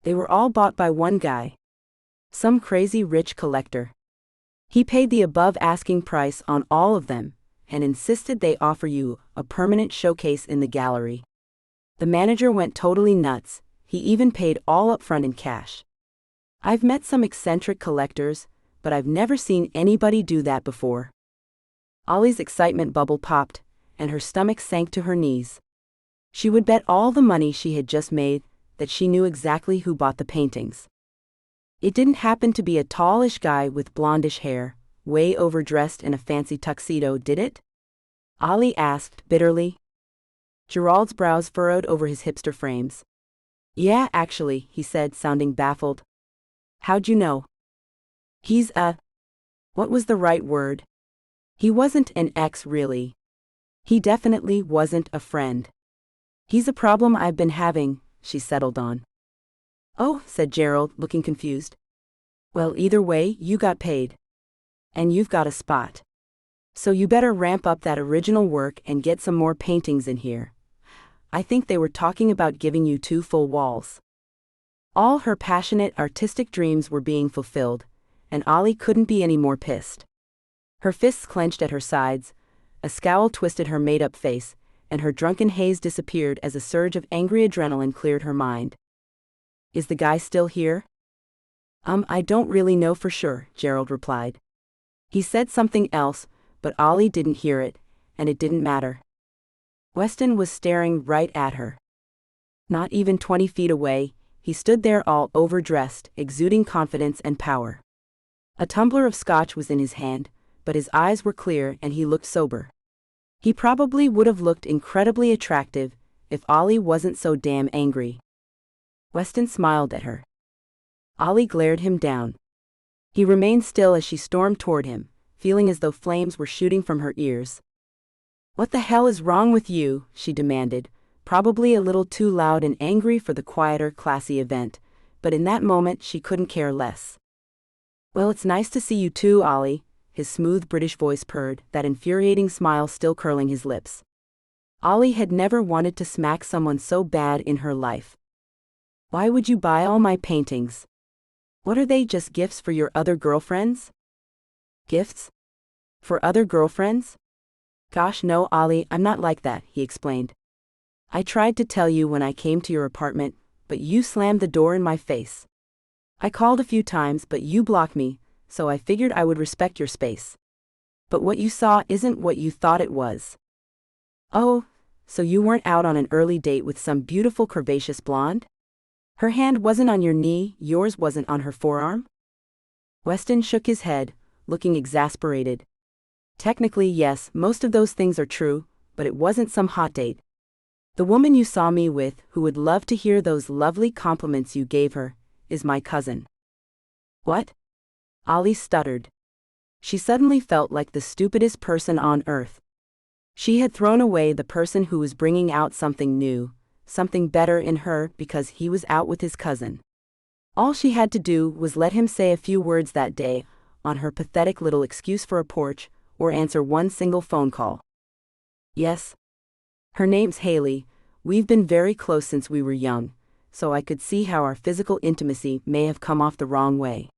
They were all bought by one guy. Some crazy rich collector. He paid the above asking price on all of them, and insisted they offer you a permanent showcase in the gallery. The manager went totally nuts. He even paid all up front in cash. I've met some eccentric collectors, but I've never seen anybody do that before. Ollie's excitement bubble popped, and her stomach sank to her knees. She would bet all the money she had just made that she knew exactly who bought the paintings. It didn't happen to be a tallish guy with blondish hair, way overdressed in a fancy tuxedo, did it? Ollie asked bitterly. Gerald's brows furrowed over his hipster frames. Yeah, actually, he said, sounding baffled. How'd you know? He's what was the right word? He wasn't an ex, really. He definitely wasn't a friend. He's a problem I've been having, she settled on. Oh, said Gerald, looking confused. Well, either way, you got paid. And you've got a spot. So you better ramp up that original work and get some more paintings in here. I think they were talking about giving you 2 full walls. All her passionate artistic dreams were being fulfilled, and Ollie couldn't be any more pissed. Her fists clenched at her sides, a scowl twisted her made-up face, and her drunken haze disappeared as a surge of angry adrenaline cleared her mind. Is the guy still here? I don't really know for sure, Gerald replied. He said something else, but Ollie didn't hear it, and it didn't matter. Weston was staring right at her. Not even 20 feet away, He stood there all overdressed, exuding confidence and power. A tumbler of scotch was in his hand, but his eyes were clear and he looked sober. He probably would have looked incredibly attractive if Ollie wasn't so damn angry. Weston smiled at her. Ollie glared him down. He remained still as she stormed toward him, feeling as though flames were shooting from her ears. "What the hell is wrong with you?" she demanded, probably a little too loud and angry for the quieter, classy event, but in that moment she couldn't care less. "Well, it's nice to see you too, Ollie," his smooth British voice purred, that infuriating smile still curling his lips. Ollie had never wanted to smack someone so bad in her life. "Why would you buy all my paintings? What are they, just gifts for your other girlfriends?" "Gifts? For other girlfriends? Gosh no, Ollie, I'm not like that," he explained. "I tried to tell you when I came to your apartment, but you slammed the door in my face. I called a few times but you blocked me, so I figured I would respect your space. But what you saw isn't what you thought it was." "Oh, so you weren't out on an early date with some beautiful curvaceous blonde? Her hand wasn't on your knee, yours wasn't on her forearm?" Weston shook his head, looking exasperated. "Technically, yes, most of those things are true, but it wasn't some hot date. The woman you saw me with, who would love to hear those lovely compliments you gave her, is my cousin." "What?" Ollie stuttered. She suddenly felt like the stupidest person on earth. She had thrown away the person who was bringing out something new, something better in her because he was out with his cousin. All she had to do was let him say a few words that day, on her pathetic little excuse for a porch, or answer one single phone call. "Yes. Her name's Haley. We've been very close since we were young, so I could see how our physical intimacy may have come off the wrong way.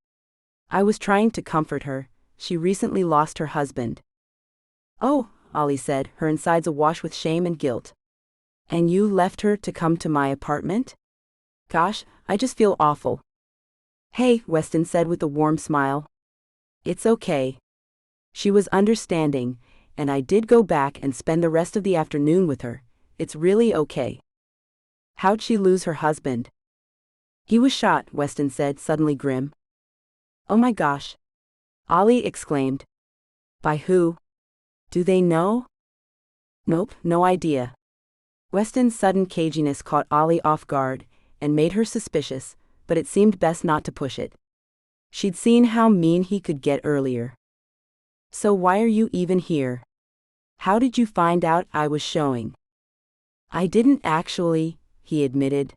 I was trying to comfort her. She recently lost her husband." "Oh," Ollie said, her insides awash with shame and guilt. "And you left her to come to my apartment? Gosh, I just feel awful." "Hey," Weston said with a warm smile. "It's okay. She was understanding, and I did go back and spend the rest of the afternoon with her. It's really okay." "How'd she lose her husband?" "He was shot," Weston said, suddenly grim. "Oh my gosh!" Ollie exclaimed. "By who? Do they know?" "Nope, no idea." Weston's sudden caginess caught Ollie off guard and made her suspicious, but it seemed best not to push it. She'd seen how mean he could get earlier. "So why are you even here? How did you find out I was showing?" "I didn't actually," he admitted.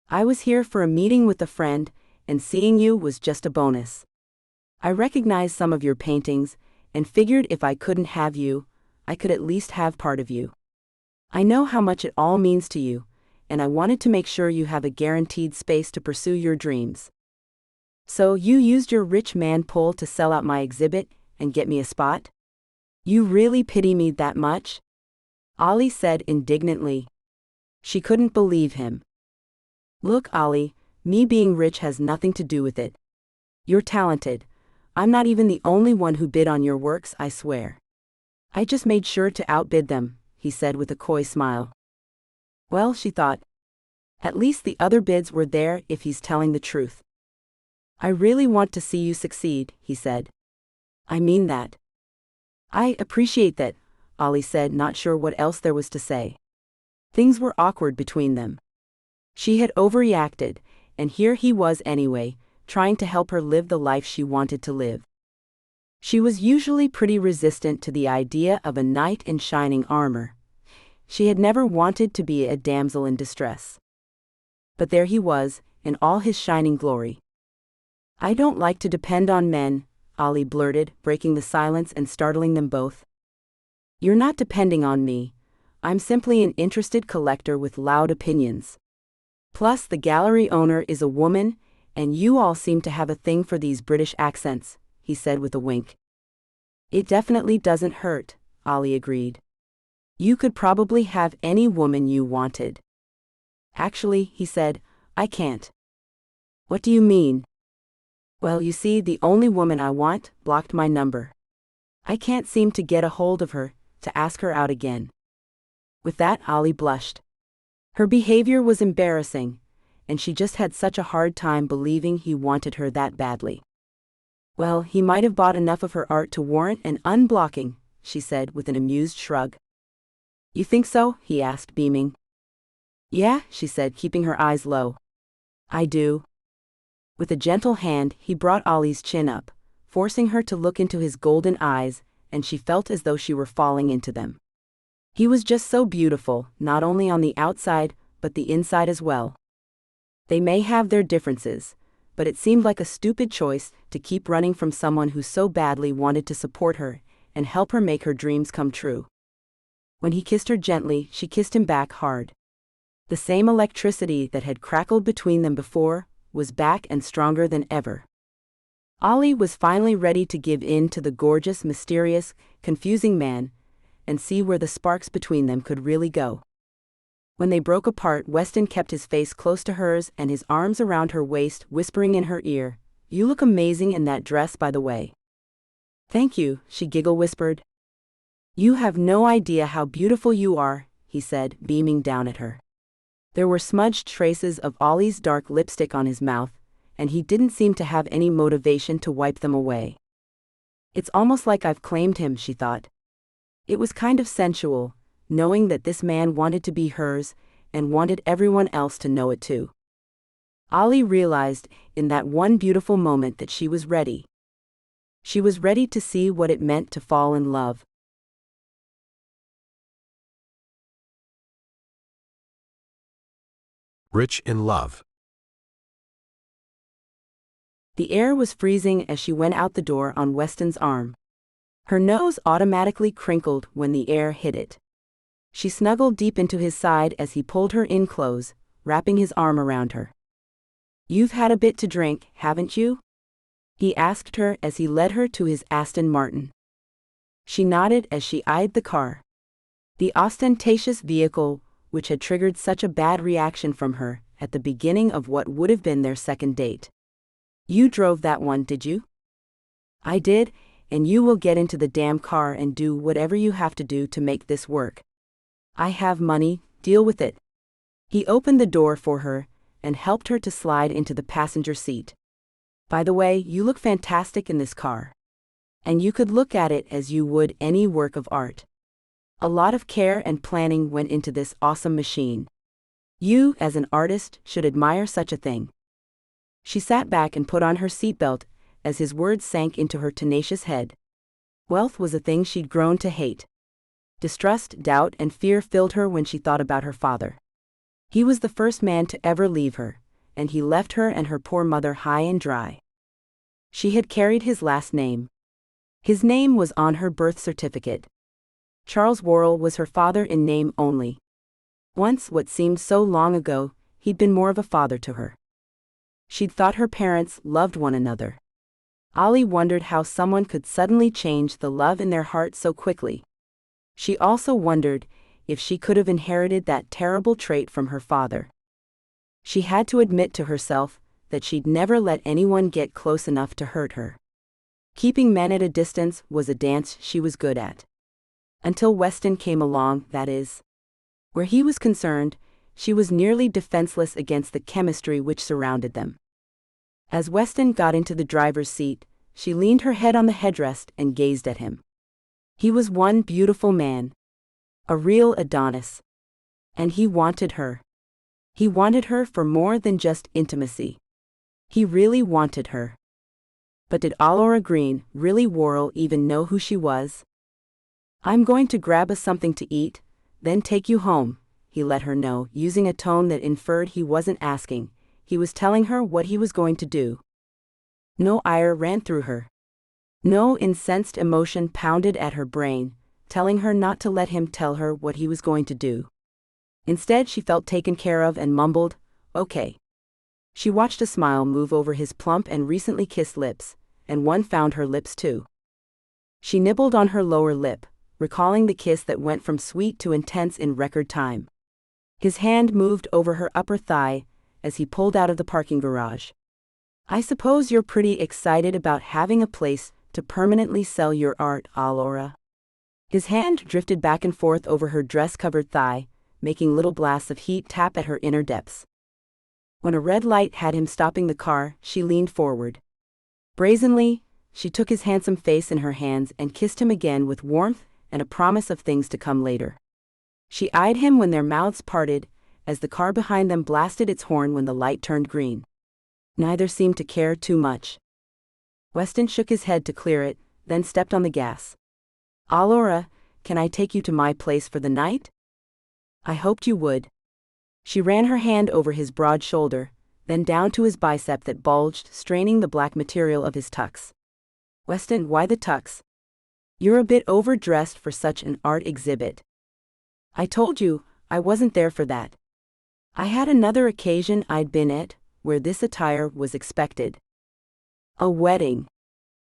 "I was here for a meeting with a friend, and seeing you was just a bonus. I recognized some of your paintings, and figured if I couldn't have you, I could at least have part of you. I know how much it all means to you, and I wanted to make sure you have a guaranteed space to pursue your dreams. So you used your rich man pull to sell out my exhibit and get me a spot? You really pity me that much?" Ollie said indignantly. She couldn't believe him. "Look, Ollie, me being rich has nothing to do with it. You're talented. I'm not even the only one who bid on your works, I swear. I just made sure to outbid them," he said with a coy smile. Well, she thought, at least the other bids were there if he's telling the truth. "I really want to see you succeed," he said. "I mean that." "I appreciate that," Ollie said, not sure what else there was to say. Things were awkward between them. She had overreacted, and here he was anyway, trying to help her live the life she wanted to live. She was usually pretty resistant to the idea of a knight in shining armor. She had never wanted to be a damsel in distress. But there he was, in all his shining glory. "I don't like to depend on men," Ollie blurted, breaking the silence and startling them both. "You're not depending on me. I'm simply an interested collector with loud opinions. Plus, the gallery owner is a woman, and you all seem to have a thing for these British accents," he said with a wink. "It definitely doesn't hurt," Ollie agreed. "You could probably have any woman you wanted." "Actually," he said, "I can't." "What do you mean?" "Well, you see, the only woman I want blocked my number. I can't seem to get a hold of her, to ask her out again." With that, Ollie blushed. Her behavior was embarrassing, and she just had such a hard time believing he wanted her that badly. Well, he might have bought enough of her art to warrant an unblocking, she said with an amused shrug. You think so? He asked, beaming. Yeah, she said, keeping her eyes low. I do. With a gentle hand, he brought Ollie's chin up, forcing her to look into his golden eyes, and she felt as though she were falling into them. He was just so beautiful, not only on the outside, but the inside as well. They may have their differences, but it seemed like a stupid choice to keep running from someone who so badly wanted to support her and help her make her dreams come true. When he kissed her gently, she kissed him back hard. The same electricity that had crackled between them before was back and stronger than ever. Ollie was finally ready to give in to the gorgeous, mysterious, confusing man and see where the sparks between them could really go. When they broke apart, Weston kept his face close to hers and his arms around her waist, whispering in her ear, "You look amazing in that dress, by the way." "Thank you," she giggle-whispered. "You have no idea how beautiful you are," he said, beaming down at her. There were smudged traces of Ollie's dark lipstick on his mouth, and he didn't seem to have any motivation to wipe them away. It's almost like I've claimed him, she thought. It was kind of sensual, knowing that this man wanted to be hers and wanted everyone else to know it too. Ollie realized in that one beautiful moment that she was ready. She was ready to see what it meant to fall in love. Rich in love. The air was freezing as she went out the door on Weston's arm. Her nose automatically crinkled when the air hit it. She snuggled deep into his side as he pulled her in close, wrapping his arm around her. "You've had a bit to drink, haven't you?" he asked her as he led her to his Aston Martin. She nodded as she eyed the car. The ostentatious vehicle, which had triggered such a bad reaction from her at the beginning of what would have been their second date. "You drove that one, did you?" "I did, and you will get into the damn car and do whatever you have to do to make this work. I have money, deal with it." He opened the door for her and helped her to slide into the passenger seat. "By the way, you look fantastic in this car. And you could look at it as you would any work of art. A lot of care and planning went into this awesome machine. You, as an artist, should admire such a thing." She sat back and put on her seatbelt as his words sank into her tenacious head. Wealth was a thing she'd grown to hate. Distrust, doubt, and fear filled her when she thought about her father. He was the first man to ever leave her, and he left her and her poor mother high and dry. She had carried his last name. His name was on her birth certificate. Charles Worrell was her father in name only. Once, what seemed so long ago, he'd been more of a father to her. She'd thought her parents loved one another. Ollie wondered how someone could suddenly change the love in their heart so quickly. She also wondered if she could have inherited that terrible trait from her father. She had to admit to herself that she'd never let anyone get close enough to hurt her. Keeping men at a distance was a dance she was good at. Until Weston came along, that is. Where he was concerned, she was nearly defenseless against the chemistry which surrounded them. As Weston got into the driver's seat, she leaned her head on the headrest and gazed at him. He was one beautiful man. A real Adonis. And he wanted her. He wanted her for more than just intimacy. He really wanted her. But did Allura Green, really Worrell, even know who she was? "I'm going to grab us something to eat, then take you home," he let her know, using a tone that inferred he wasn't asking. He was telling her what he was going to do. No ire ran through her. No incensed emotion pounded at her brain, telling her not to let him tell her what he was going to do. Instead, she felt taken care of and mumbled, "Okay." She watched a smile move over his plump and recently kissed lips, and one found her lips too. She nibbled on her lower lip, recalling the kiss that went from sweet to intense in record time. His hand moved over her upper thigh as he pulled out of the parking garage. "I suppose you're pretty excited about having a place to permanently sell your art, Allura." His hand drifted back and forth over her dress-covered thigh, making little blasts of heat tap at her inner depths. When a red light had him stopping the car, she leaned forward. Brazenly, she took his handsome face in her hands and kissed him again with warmth and a promise of things to come later. She eyed him when their mouths parted, as the car behind them blasted its horn when the light turned green. Neither seemed to care too much. Weston shook his head to clear it, then stepped on the gas. "Allura, can I take you to my place for the night?" "I hoped you would." She ran her hand over his broad shoulder, then down to his bicep that bulged, straining the black material of his tux. "Weston, why the tux? You're a bit overdressed for such an art exhibit." "I told you, I wasn't there for that. I had another occasion I'd been at, where this attire was expected. A wedding.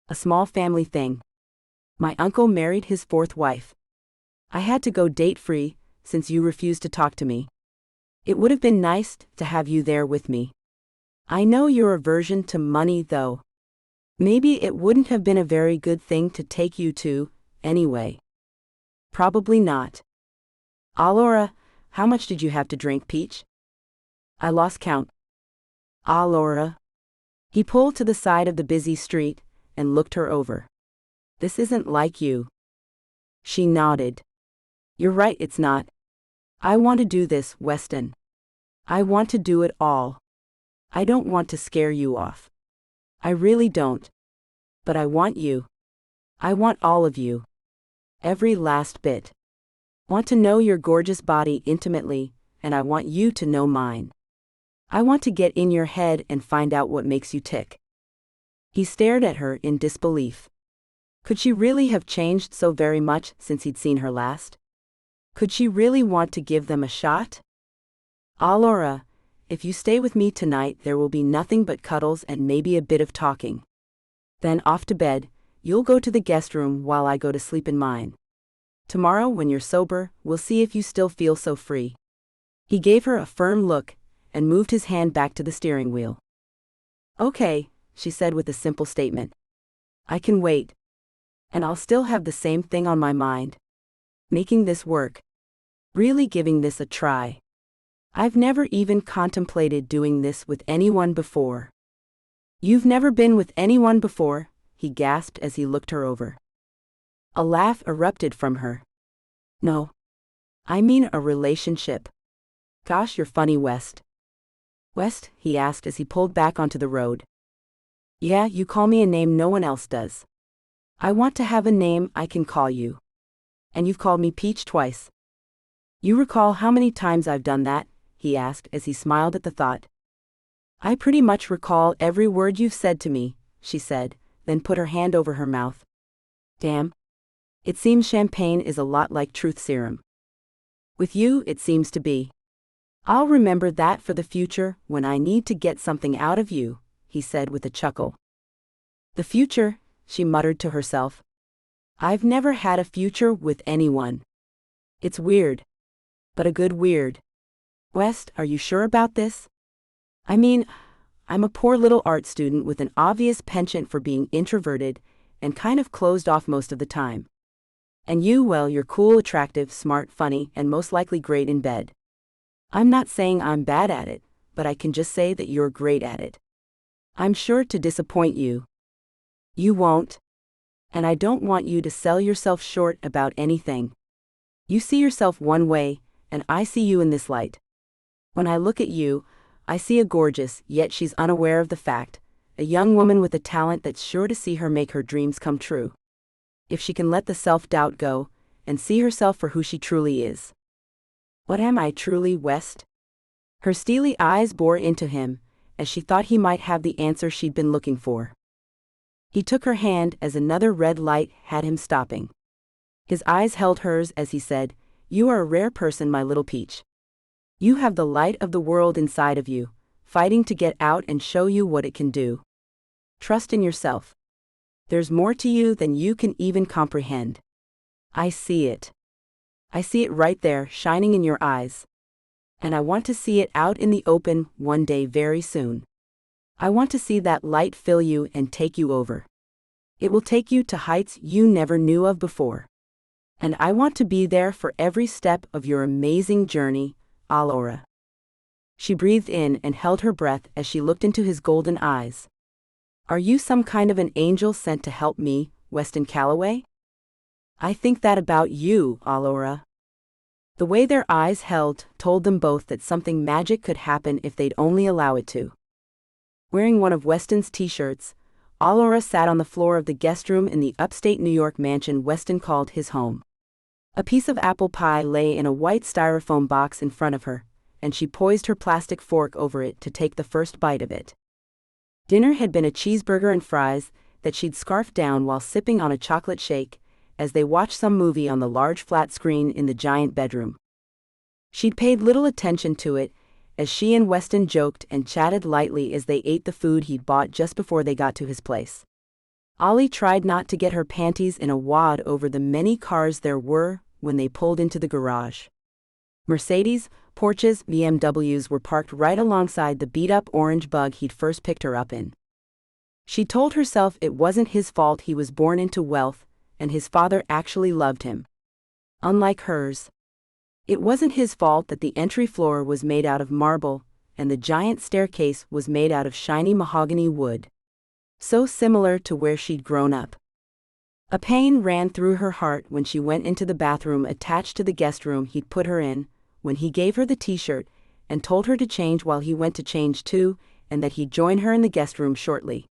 A small family thing. My uncle married his fourth wife. I had to go date-free, since you refused to talk to me. It would have been nice to have you there with me. I know your aversion to money, though. Maybe it wouldn't have been a very good thing to take you to, anyway." "Probably not." "Allura, how much did you have to drink, Peach?" "I lost count." "Allura." He pulled to the side of the busy street and looked her over. "This isn't like you." She nodded. "You're right, it's not. I want to do this, Weston. I want to do it all. I don't want to scare you off. I really don't. But I want you. I want all of you. Every last bit. Want to know your gorgeous body intimately, and I want you to know mine. I want to get in your head and find out what makes you tick." He stared at her in disbelief. Could she really have changed so very much since he'd seen her last? Could she really want to give them a shot? "Allura, if you stay with me tonight there will be nothing but cuddles and maybe a bit of talking. Then off to bed, you'll go to the guest room while I go to sleep in mine. Tomorrow when you're sober, we'll see if you still feel so free." He gave her a firm look and moved his hand back to the steering wheel. "Okay," she said with a simple statement. "I can wait. And I'll still have the same thing on my mind. Making this work. Really giving this a try. I've never even contemplated doing this with anyone before." "You've never been with anyone before?" he gasped as he looked her over. A laugh erupted from her. "No. I mean a relationship." "Gosh, you're funny, West." "West?" he asked as he pulled back onto the road. "Yeah, you call me a name no one else does. I want to have a name I can call you. And you've called me Peach twice." "You recall how many times I've done that?" he asked as he smiled at the thought. "I pretty much recall every word you've said to me," she said, then put her hand over her mouth. "Damn. It seems champagne is a lot like truth serum. With you, it seems to be. I'll remember that for the future when I need to get something out of you," he said with a chuckle. "The future," she muttered to herself. "I've never had a future with anyone. It's weird. But a good weird. West, are you sure about this? I mean, I'm a poor little art student with an obvious penchant for being introverted and kind of closed off most of the time. And you, well, you're cool, attractive, smart, funny, and most likely great in bed. I'm not saying I'm bad at it, but I can just say that you're great at it. I'm sure to disappoint you. You won't. And I don't want you to sell yourself short about anything. You see yourself one way, and I see you in this light. When I look at you, I see a gorgeous, yet she's unaware of the fact, a young woman with a talent that's sure to see her make her dreams come true. If she can let the self-doubt go, and see herself for who she truly is. What am I truly, West? Her steely eyes bore into him, as she thought he might have the answer she'd been looking for. He took her hand as another red light had him stopping. His eyes held hers as he said, "You are a rare person, my little peach. You have the light of the world inside of you, fighting to get out and show you what it can do. Trust in yourself. There's more to you than you can even comprehend. I see it. I see it right there, shining in your eyes. And I want to see it out in the open one day very soon. I want to see that light fill you and take you over. It will take you to heights you never knew of before. And I want to be there for every step of your amazing journey, Allura." She breathed in and held her breath as she looked into his golden eyes. "Are you some kind of an angel sent to help me, Weston Calloway?" "I think that about you, Allura." The way their eyes held told them both that something magic could happen if they'd only allow it to. Wearing one of Weston's t-shirts, Allura sat on the floor of the guest room in the upstate New York mansion Weston called his home. A piece of apple pie lay in a white styrofoam box in front of her, and she poised her plastic fork over it to take the first bite of it. Dinner had been a cheeseburger and fries that she'd scarfed down while sipping on a chocolate shake, as they watched some movie on the large flat screen in the giant bedroom. She'd paid little attention to it, as she and Weston joked and chatted lightly as they ate the food he'd bought just before they got to his place. Ollie tried not to get her panties in a wad over the many cars there were when they pulled into the garage. Mercedes, Porsches, BMWs were parked right alongside the beat-up orange Bug he'd first picked her up in. She told herself it wasn't his fault he was born into wealth, and his father actually loved him. Unlike hers. It wasn't his fault that the entry floor was made out of marble, and the giant staircase was made out of shiny mahogany wood. So similar to where she'd grown up. A pain ran through her heart when she went into the bathroom attached to the guest room he'd put her in, when he gave her the t-shirt, and told her to change while he went to change too, and that he'd join her in the guest room shortly.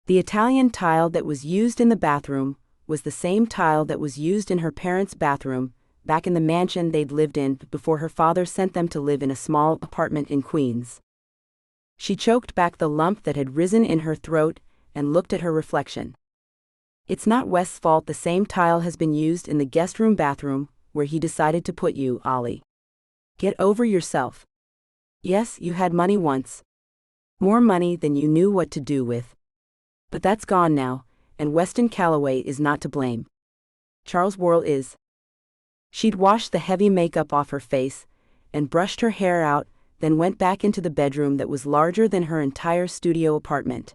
The Italian tile that was used in the bathroom was the same tile that was used in her parents' bathroom, back in the mansion they'd lived in before her father sent them to live in a small apartment in Queens. She choked back the lump that had risen in her throat and looked at her reflection. "It's not Wes's fault the same tile has been used in the guest room bathroom where he decided to put you, Ollie. Get over yourself. Yes, you had money once. More money than you knew what to do with. But that's gone now, and Weston Calloway is not to blame. Charles Worrell is." She'd washed the heavy makeup off her face and brushed her hair out, then went back into the bedroom that was larger than her entire studio apartment.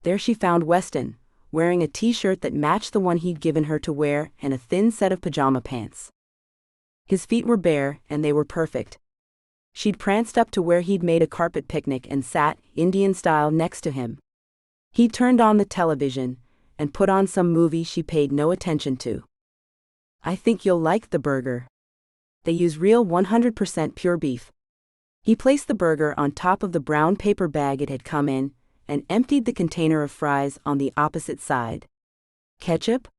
There she found Weston, wearing a t-shirt that matched the one he'd given her to wear and a thin set of pajama pants. His feet were bare, and they were perfect. She'd pranced up to where he'd made a carpet picnic and sat, Indian style, next to him. He turned on the television and put on some movie she paid no attention to. "I think you'll like the burger. They use real 100% pure beef." He placed the burger on top of the brown paper bag it had come in, and emptied the container of fries on the opposite side. "Ketchup?"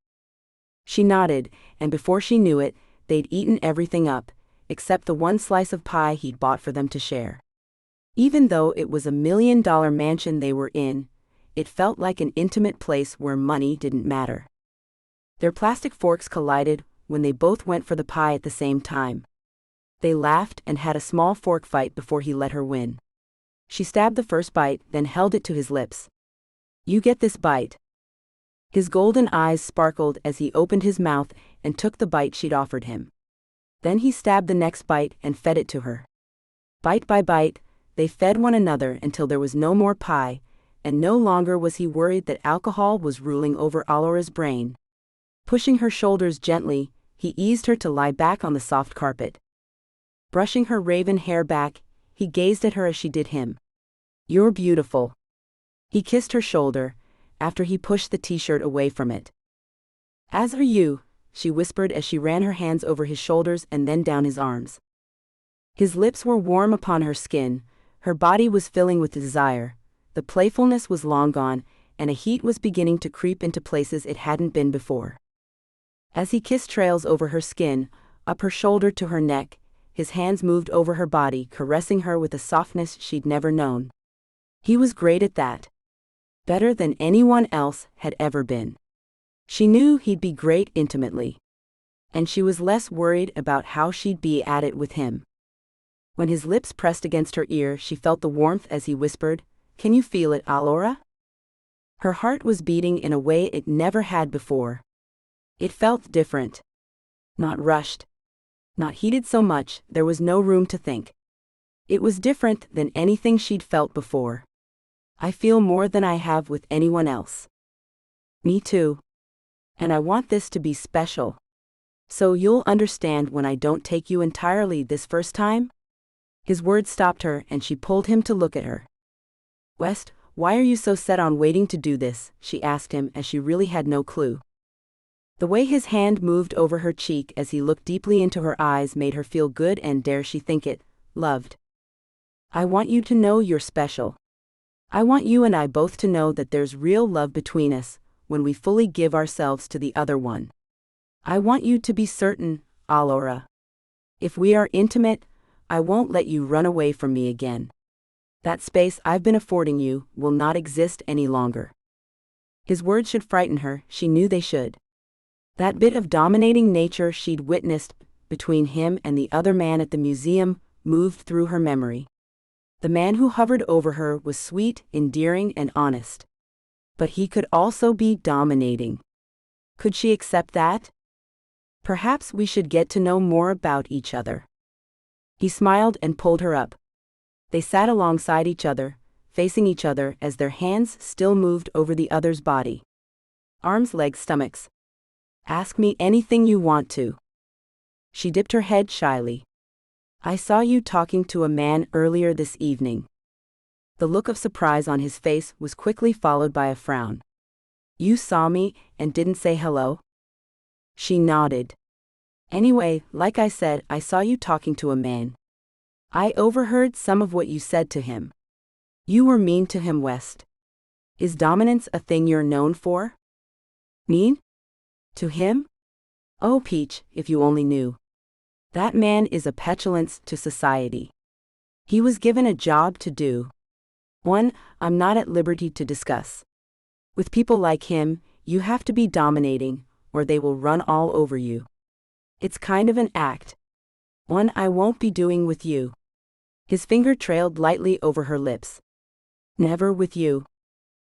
She nodded, and before she knew it, they'd eaten everything up, except the one slice of pie he'd bought for them to share. Even though it was $1 million mansion they were in, it felt like an intimate place where money didn't matter. Their plastic forks collided when they both went for the pie at the same time. They laughed and had a small fork fight before he let her win. She stabbed the first bite, then held it to his lips. "You get this bite." His golden eyes sparkled as he opened his mouth and took the bite she'd offered him. Then he stabbed the next bite and fed it to her. Bite by bite, they fed one another until there was no more pie, and no longer was he worried that alcohol was ruling over Allura's brain. Pushing her shoulders gently, he eased her to lie back on the soft carpet. Brushing her raven hair back, he gazed at her as she did him. "You're beautiful." He kissed her shoulder, after he pushed the t-shirt away from it. "As are you," she whispered as she ran her hands over his shoulders and then down his arms. His lips were warm upon her skin, her body was filling with desire, the playfulness was long gone, and a heat was beginning to creep into places it hadn't been before. As he kissed trails over her skin, up her shoulder to her neck, his hands moved over her body, caressing her with a softness she'd never known. He was great at that. Better than anyone else had ever been. She knew he'd be great intimately. And she was less worried about how she'd be at it with him. When his lips pressed against her ear, she felt the warmth as he whispered, "Can you feel it, Allura?" Her heart was beating in a way it never had before. It felt different. Not rushed. Not heated so much, there was no room to think. It was different than anything she'd felt before. "I feel more than I have with anyone else." "Me too. And I want this to be special. So you'll understand when I don't take you entirely this first time?" His words stopped her and she pulled him to look at her. "West, why are you so set on waiting to do this?" she asked him as she really had no clue. The way his hand moved over her cheek as he looked deeply into her eyes made her feel good and, dare she think it, loved. "I want you to know you're special. I want you and I both to know that there's real love between us when we fully give ourselves to the other one. I want you to be certain, Allura. If we are intimate, I won't let you run away from me again. That space I've been affording you will not exist any longer." His words should frighten her, she knew they should. That bit of dominating nature she'd witnessed between him and the other man at the museum moved through her memory. The man who hovered over her was sweet, endearing, and honest. But he could also be dominating. Could she accept that? "Perhaps we should get to know more about each other." He smiled and pulled her up. They sat alongside each other, facing each other as their hands still moved over the other's body. Arms, legs, stomachs. "Ask me anything you want to." She dipped her head shyly. "I saw you talking to a man earlier this evening." The look of surprise on his face was quickly followed by a frown. "You saw me and didn't say hello?" She nodded. "Anyway, like I said, I saw you talking to a man. I overheard some of what you said to him. You were mean to him, West. Is dominance a thing you're known for?" "Mean? To him? Oh, Peach, if you only knew. That man is a petulance to society. He was given a job to do. One I'm not at liberty to discuss. With people like him, you have to be dominating, or they will run all over you. It's kind of an act. One I won't be doing with you." His finger trailed lightly over her lips. "Never with you.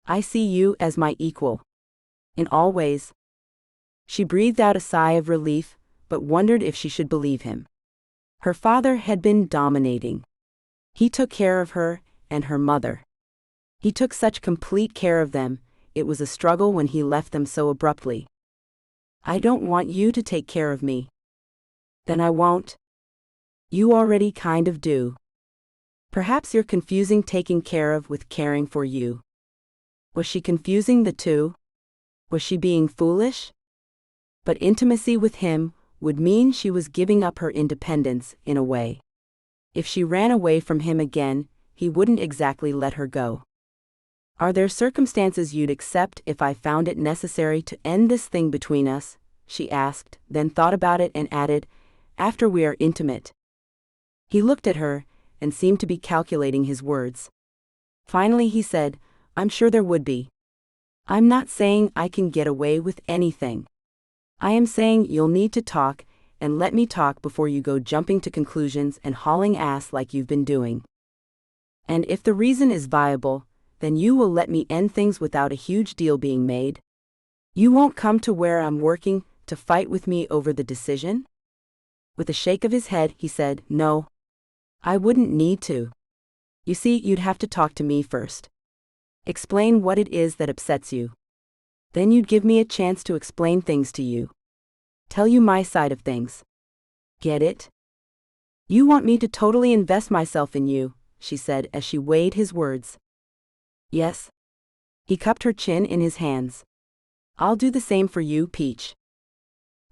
I see you as my equal. In all ways." She breathed out a sigh of relief, but wondered if she should believe him. Her father had been dominating. He took care of her and her mother. He took such complete care of them, it was a struggle when he left them so abruptly. "I don't want you to take care of me." "Then I won't." "You already kind of do. Perhaps you're confusing taking care of with caring for you." Was she confusing the two? Was she being foolish? But intimacy with him would mean she was giving up her independence, in a way. If she ran away from him again, he wouldn't exactly let her go. "Are there circumstances you'd accept if I found it necessary to end this thing between us?" she asked, then thought about it and added, "After we are intimate." He looked at her and seemed to be calculating his words. Finally he said, "I'm sure there would be. I'm not saying I can get away with anything. I am saying you'll need to talk, and let me talk before you go jumping to conclusions and hauling ass like you've been doing. And if the reason is viable, then you will let me end things without a huge deal being made. You won't come to where I'm working to fight with me over the decision?" With a shake of his head, he said, "No. I wouldn't need to. You see, you'd have to talk to me first. Explain what it is that upsets you. Then you'd give me a chance to explain things to you. Tell you my side of things. Get it? You want me to totally invest myself in you," she said as she weighed his words. "Yes." He cupped her chin in his hands. "I'll do the same for you, Peach."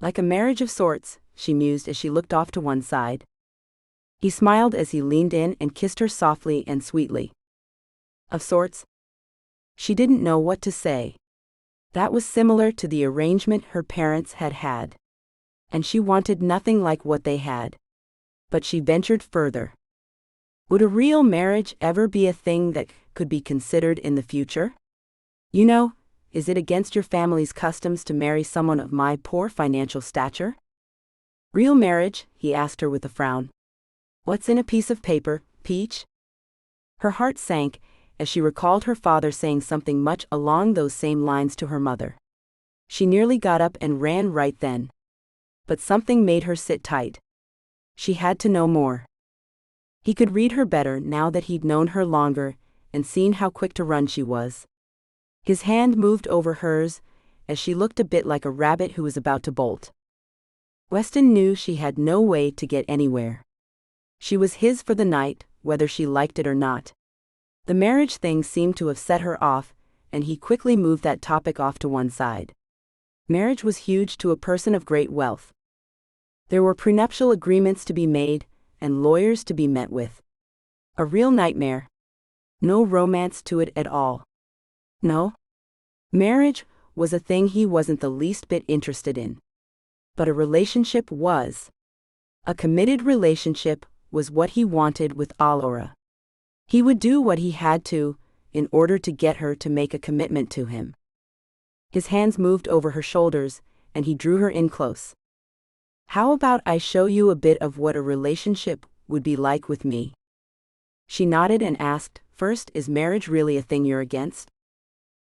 "Like a marriage of sorts," she mused as she looked off to one side. He smiled as he leaned in and kissed her softly and sweetly. "Of sorts?" She didn't know what to say. That was similar to the arrangement her parents had had. And she wanted nothing like what they had. But she ventured further. Would a real marriage ever be a thing that could be considered in the future? "You know, is it against your family's customs to marry someone of my poor financial stature?" "Real marriage?" he asked her with a frown. "What's in a piece of paper, Peach?" Her heart sank as she recalled her father saying something much along those same lines to her mother. She nearly got up and ran right then. But something made her sit tight. She had to know more. He could read her better now that he'd known her longer and seen how quick to run she was. His hand moved over hers as she looked a bit like a rabbit who was about to bolt. Weston knew she had no way to get anywhere. She was his for the night, whether she liked it or not. The marriage thing seemed to have set her off, and he quickly moved that topic off to one side. Marriage was huge to a person of great wealth. There were prenuptial agreements to be made, and lawyers to be met with. A real nightmare. No romance to it at all. No. Marriage was a thing he wasn't the least bit interested in. But a relationship was. A committed relationship was what he wanted with Allura. He would do what he had to, in order to get her to make a commitment to him. His hands moved over her shoulders, and he drew her in close. How about I show you a bit of what a relationship would be like with me? She nodded and asked, first, is marriage really a thing you're against?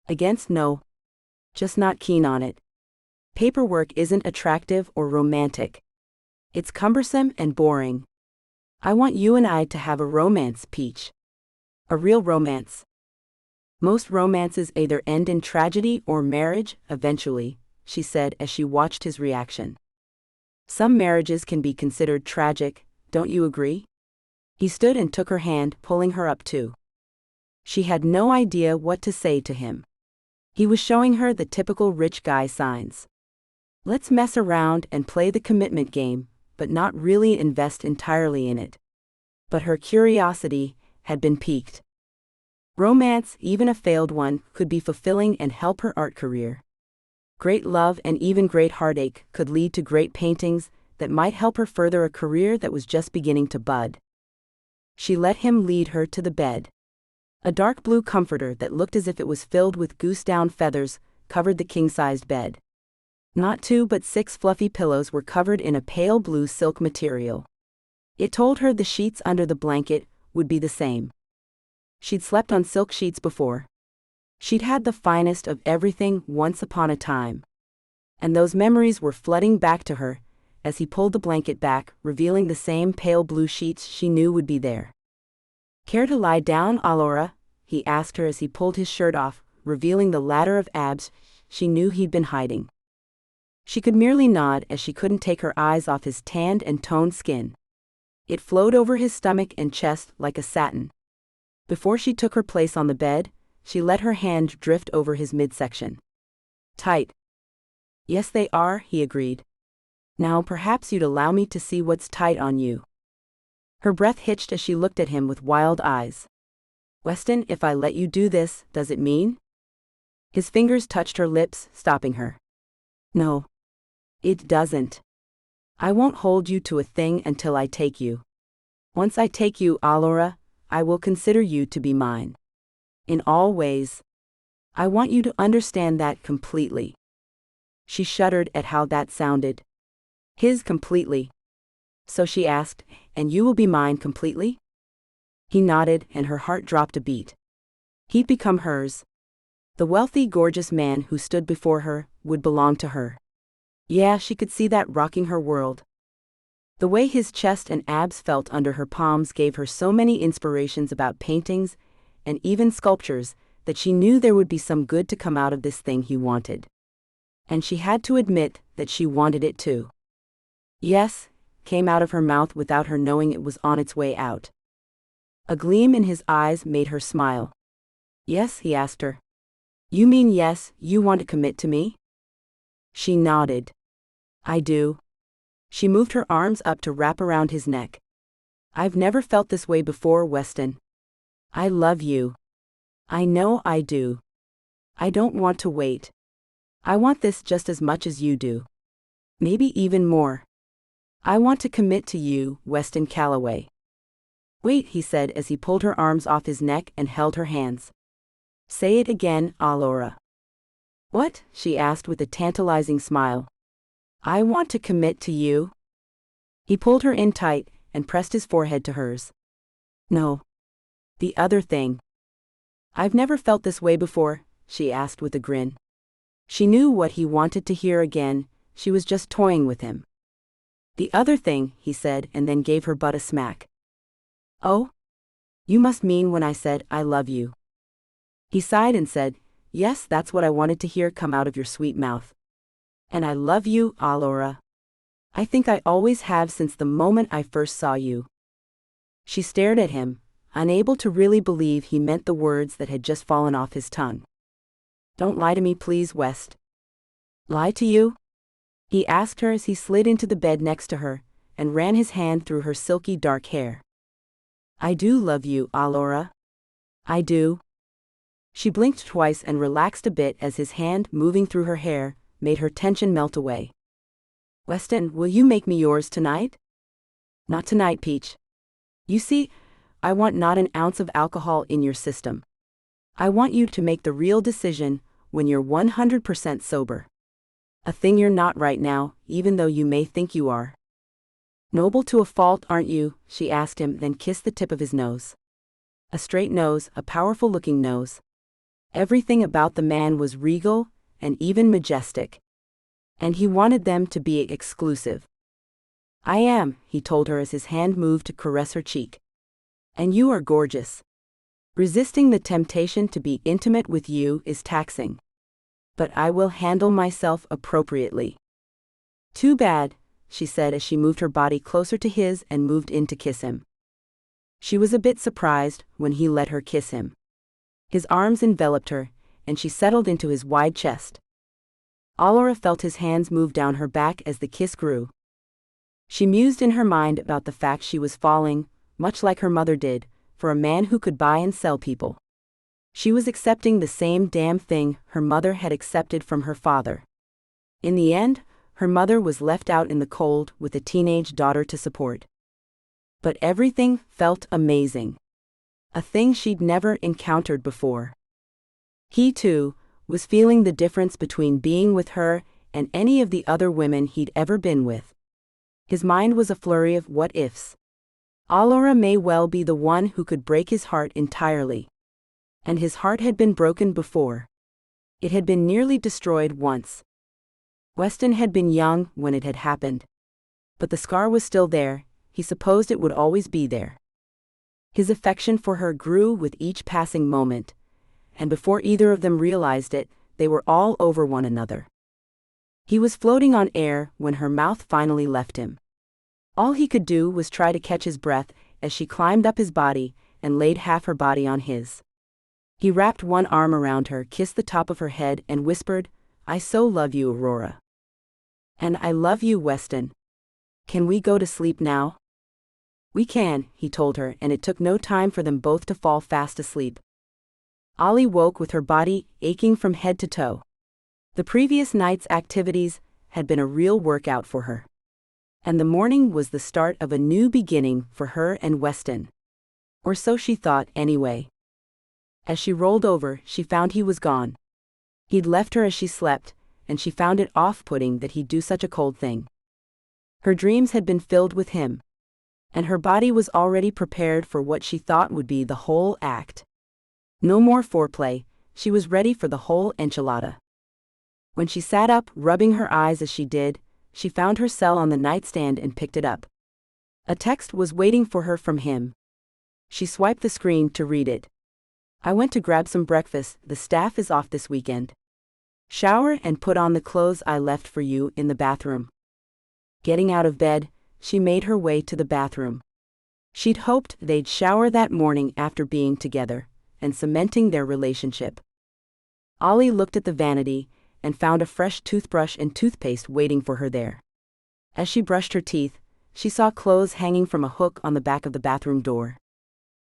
Against? No. Just not keen on it. Paperwork isn't attractive or romantic. It's cumbersome and boring. I want you and I to have a romance, Peach. A real romance. Most romances either end in tragedy or marriage, eventually, she said as she watched his reaction. Some marriages can be considered tragic, don't you agree? He stood and took her hand, pulling her up too. She had no idea what to say to him. He was showing her the typical rich guy signs. Let's mess around and play the commitment game, but not really invest entirely in it. But her curiosity had been piqued. Romance, even a failed one, could be fulfilling and help her art career. Great love and even great heartache could lead to great paintings that might help her further a career that was just beginning to bud. She let him lead her to the bed. A dark blue comforter that looked as if it was filled with goose-down feathers covered the king-sized bed. Not 2 but 6 fluffy pillows were covered in a pale blue silk material. It told her the sheets under the blanket would be the same. She'd slept on silk sheets before. She'd had the finest of everything once upon a time. And those memories were flooding back to her as he pulled the blanket back, revealing the same pale blue sheets she knew would be there. Care to lie down, Allura? He asked her as he pulled his shirt off, revealing the ladder of abs she knew he'd been hiding. She could merely nod as she couldn't take her eyes off his tanned and toned skin. It flowed over his stomach and chest like a satin. Before she took her place on the bed, she let her hand drift over his midsection. Tight. Yes, they are, he agreed. Now perhaps you'd allow me to see what's tight on you. Her breath hitched as she looked at him with wild eyes. Weston, if I let you do this, does it mean? His fingers touched her lips, stopping her. No. It doesn't. I won't hold you to a thing until I take you. Once I take you, Allura, I will consider you to be mine. In all ways. I want you to understand that completely. She shuddered at how that sounded. His completely. So she asked, and you will be mine completely? He nodded, and her heart dropped a beat. He'd become hers. The wealthy, gorgeous man who stood before her would belong to her. Yeah, she could see that rocking her world. The way his chest and abs felt under her palms gave her so many inspirations about paintings and even sculptures that she knew there would be some good to come out of this thing he wanted. And she had to admit that she wanted it too. Yes, came out of her mouth without her knowing it was on its way out. A gleam in his eyes made her smile. Yes, he asked her. You mean yes, you want to commit to me? She nodded. I do. She moved her arms up to wrap around his neck. I've never felt this way before, Weston. I love you. I know I do. I don't want to wait. I want this just as much as you do. Maybe even more. I want to commit to you, Weston Calloway. Wait, he said as he pulled her arms off his neck and held her hands. Say it again, Allura. What? She asked with a tantalizing smile. I want to commit to you. He pulled her in tight and pressed his forehead to hers. No. The other thing. I've never felt this way before, she asked with a grin. She knew what he wanted to hear again, she was just toying with him. The other thing, he said, and then gave her butt a smack. Oh? You must mean when I said, I love you. He sighed and said, yes, that's what I wanted to hear come out of your sweet mouth. And I love you, Allura. I think I always have since the moment I first saw you. She stared at him, unable to really believe he meant the words that had just fallen off his tongue. "Don't lie to me, please, West." "Lie to you?" he asked her as he slid into the bed next to her and ran his hand through her silky dark hair. "I do love you, Alora. I do." She blinked twice and relaxed a bit as his hand, moving through her hair, made her tension melt away. "Weston, will you make me yours tonight?" "Not tonight, Peach. You see, I want not an ounce of alcohol in your system. I want you to make the real decision when you're 100% sober. A thing you're not right now, even though you may think you are." "Noble to a fault, aren't you?" she asked him, then kissed the tip of his nose. A straight nose, a powerful-looking nose. Everything about the man was regal and even majestic. And he wanted them to be exclusive. "I am," he told her as his hand moved to caress her cheek. "And you are gorgeous. Resisting the temptation to be intimate with you is taxing. But I will handle myself appropriately." "Too bad," she said as she moved her body closer to his and moved in to kiss him. She was a bit surprised when he let her kiss him. His arms enveloped her, and she settled into his wide chest. Alora felt his hands move down her back as the kiss grew. She mused in her mind about the fact she was falling, much like her mother did, for a man who could buy and sell people. She was accepting the same damn thing her mother had accepted from her father. In the end, her mother was left out in the cold with a teenage daughter to support. But everything felt amazing. A thing she'd never encountered before. He, too, was feeling the difference between being with her and any of the other women he'd ever been with. His mind was a flurry of what-ifs. Alora may well be the one who could break his heart entirely. And his heart had been broken before. It had been nearly destroyed once. Weston had been young when it had happened. But the scar was still there. He supposed it would always be there. His affection for her grew with each passing moment, and before either of them realized it, they were all over one another. He was floating on air when her mouth finally left him. All he could do was try to catch his breath as she climbed up his body and laid half her body on his. He wrapped one arm around her, kissed the top of her head, and whispered, "I so love you, Aurora." "And I love you, Weston. Can we go to sleep now?" "We can," he told her, and it took no time for them both to fall fast asleep. Ollie woke with her body aching from head to toe. The previous night's activities had been a real workout for her. And the morning was the start of a new beginning for her and Weston. Or so she thought, anyway. As she rolled over, she found he was gone. He'd left her as she slept, and she found it off-putting that he'd do such a cold thing. Her dreams had been filled with him. And her body was already prepared for what she thought would be the whole act. No more foreplay, she was ready for the whole enchilada. When she sat up, rubbing her eyes as she did, she found her cell on the nightstand and picked it up. A text was waiting for her from him. She swiped the screen to read it. "I went to grab some breakfast, the staff is off this weekend. Shower and put on the clothes I left for you in the bathroom." Getting out of bed, she made her way to the bathroom. She'd hoped they'd shower that morning after being together and cementing their relationship. Ollie looked at the vanity and found a fresh toothbrush and toothpaste waiting for her there. As she brushed her teeth, she saw clothes hanging from a hook on the back of the bathroom door.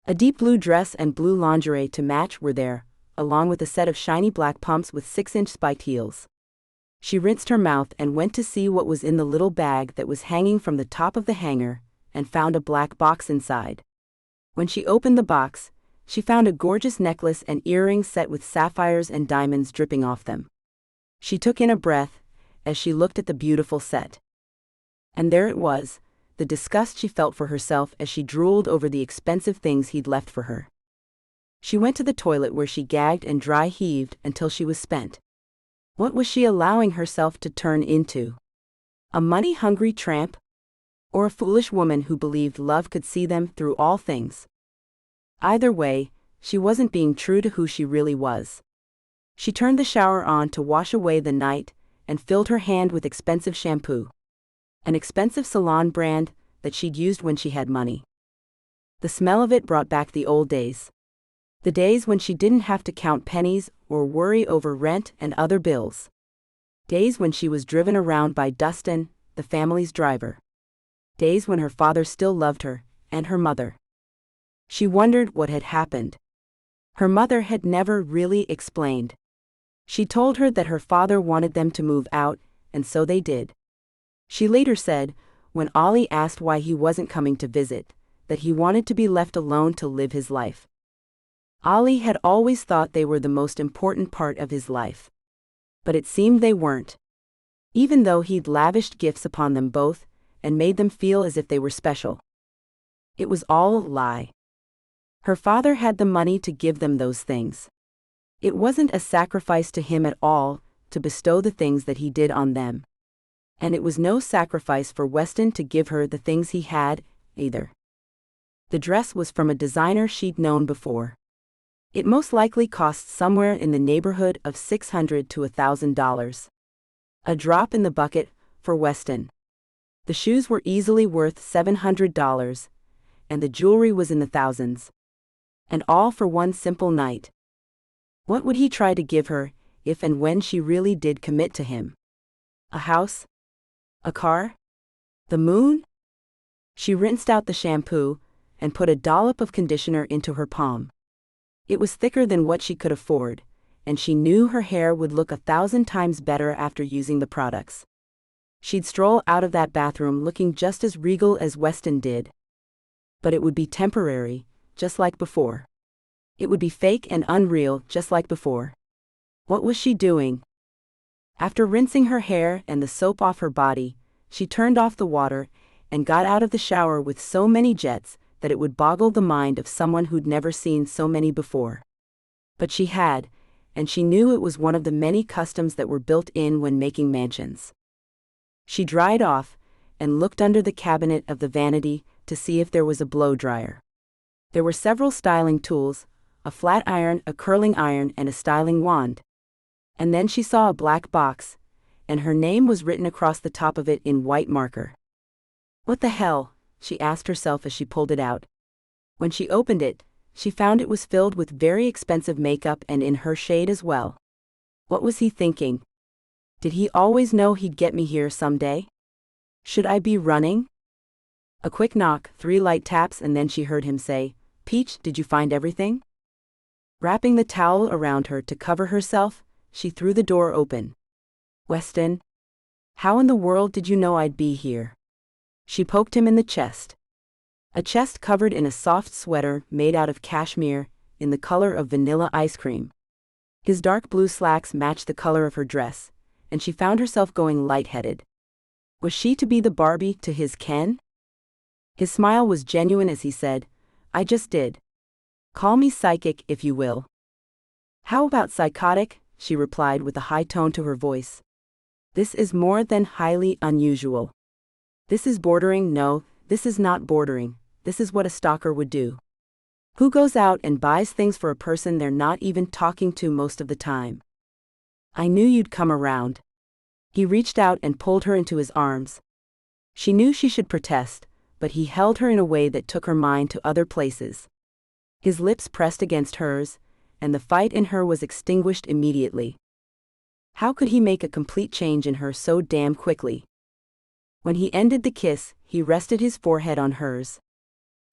A deep blue dress and blue lingerie to match were there, along with a set of shiny black pumps with 6-inch spiked heels. She rinsed her mouth and went to see what was in the little bag that was hanging from the top of the hanger, and found a black box inside. When she opened the box, she found a gorgeous necklace and earrings set with sapphires and diamonds dripping off them. She took in a breath as she looked at the beautiful set. And there it was, the disgust she felt for herself as she drooled over the expensive things he'd left for her. She went to the toilet where she gagged and dry heaved until she was spent. What was she allowing herself to turn into? A money-hungry tramp? Or a foolish woman who believed love could see them through all things? Either way, she wasn't being true to who she really was. She turned the shower on to wash away the night and filled her hand with expensive shampoo. An expensive salon brand that she'd used when she had money. The smell of it brought back the old days. The days when she didn't have to count pennies or worry over rent and other bills. Days when she was driven around by Weston, the family's driver. Days when her father still loved her, and her mother. She wondered what had happened. Her mother had never really explained. She told her that her father wanted them to move out, and so they did. She later said, when Ollie asked why he wasn't coming to visit, that he wanted to be left alone to live his life. Ollie had always thought they were the most important part of his life. But it seemed they weren't. Even though he'd lavished gifts upon them both, and made them feel as if they were special. It was all a lie. Her father had the money to give them those things. It wasn't a sacrifice to him at all to bestow the things that he did on them. And it was no sacrifice for Weston to give her the things he had, either. The dress was from a designer she'd known before. It most likely cost somewhere in the neighborhood of $600 to $1,000. A drop in the bucket for Weston. The shoes were easily worth $700, and the jewelry was in the thousands. And all for one simple night. What would he try to give her, if and when she really did commit to him? A house? A car? The moon? She rinsed out the shampoo, and put a dollop of conditioner into her palm. It was thicker than what she could afford, and she knew her hair would look 1,000 times better after using the products. She'd stroll out of that bathroom looking just as regal as Weston did. But it would be temporary, just like before. It would be fake and unreal, just like before. What was she doing? After rinsing her hair and the soap off her body, she turned off the water and got out of the shower with so many jets that it would boggle the mind of someone who'd never seen so many before. But she had, and she knew it was one of the many customs that were built in when making mansions. She dried off and looked under the cabinet of the vanity to see if there was a blow dryer. There were several styling tools, a flat iron, a curling iron, and a styling wand. And then she saw a black box, and her name was written across the top of it in white marker. What the hell? She asked herself as she pulled it out. When she opened it, she found it was filled with very expensive makeup and in her shade as well. What was he thinking? Did he always know he'd get me here someday? Should I be running? A quick knock, 3 light taps, and then she heard him say, "Peach, did you find everything?" Wrapping the towel around her to cover herself, she threw the door open. Weston? How in the world did you know I'd be here? She poked him in the chest. A chest covered in a soft sweater made out of cashmere, in the color of vanilla ice cream. His dark blue slacks matched the color of her dress, and she found herself going lightheaded. Was she to be the Barbie to his Ken? His smile was genuine as he said, "I just did. Call me psychic if you will." "How about psychotic?" she replied with a high tone to her voice. "This is more than highly unusual. This is bordering. No, this is not bordering. This is what a stalker would do. Who goes out and buys things for a person they're not even talking to most of the time? I knew you'd come around." He reached out and pulled her into his arms. She knew she should protest, but he held her in a way that took her mind to other places. His lips pressed against hers, and the fight in her was extinguished immediately. How could he make a complete change in her so damn quickly? When he ended the kiss, he rested his forehead on hers.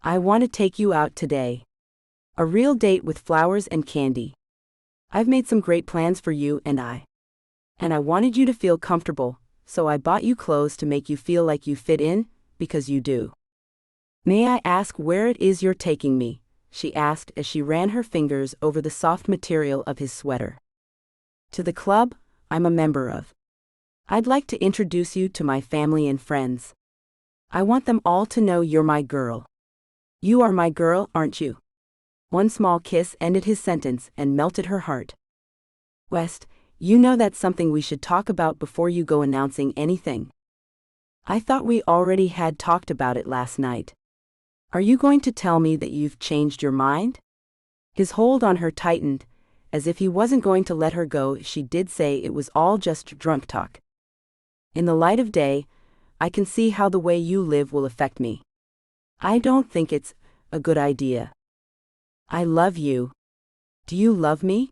"I want to take you out today. A real date with flowers and candy. I've made some great plans for you and I. And I wanted you to feel comfortable, so I bought you clothes to make you feel like you fit in, because you do." "May I ask where it is you're taking me?" she asked as she ran her fingers over the soft material of his sweater. "To the club I'm a member of. I'd like to introduce you to my family and friends. I want them all to know you're my girl. You are my girl, aren't you?" One small kiss ended his sentence and melted her heart. "West, you know that's something we should talk about before you go announcing anything. I thought we already had talked about it last night. Are you going to tell me that you've changed your mind?" His hold on her tightened, as if he wasn't going to let her go if she did say it was all just drunk talk. "In the light of day, I can see how the way you live will affect me. I don't think it's a good idea. I love you. Do you love me?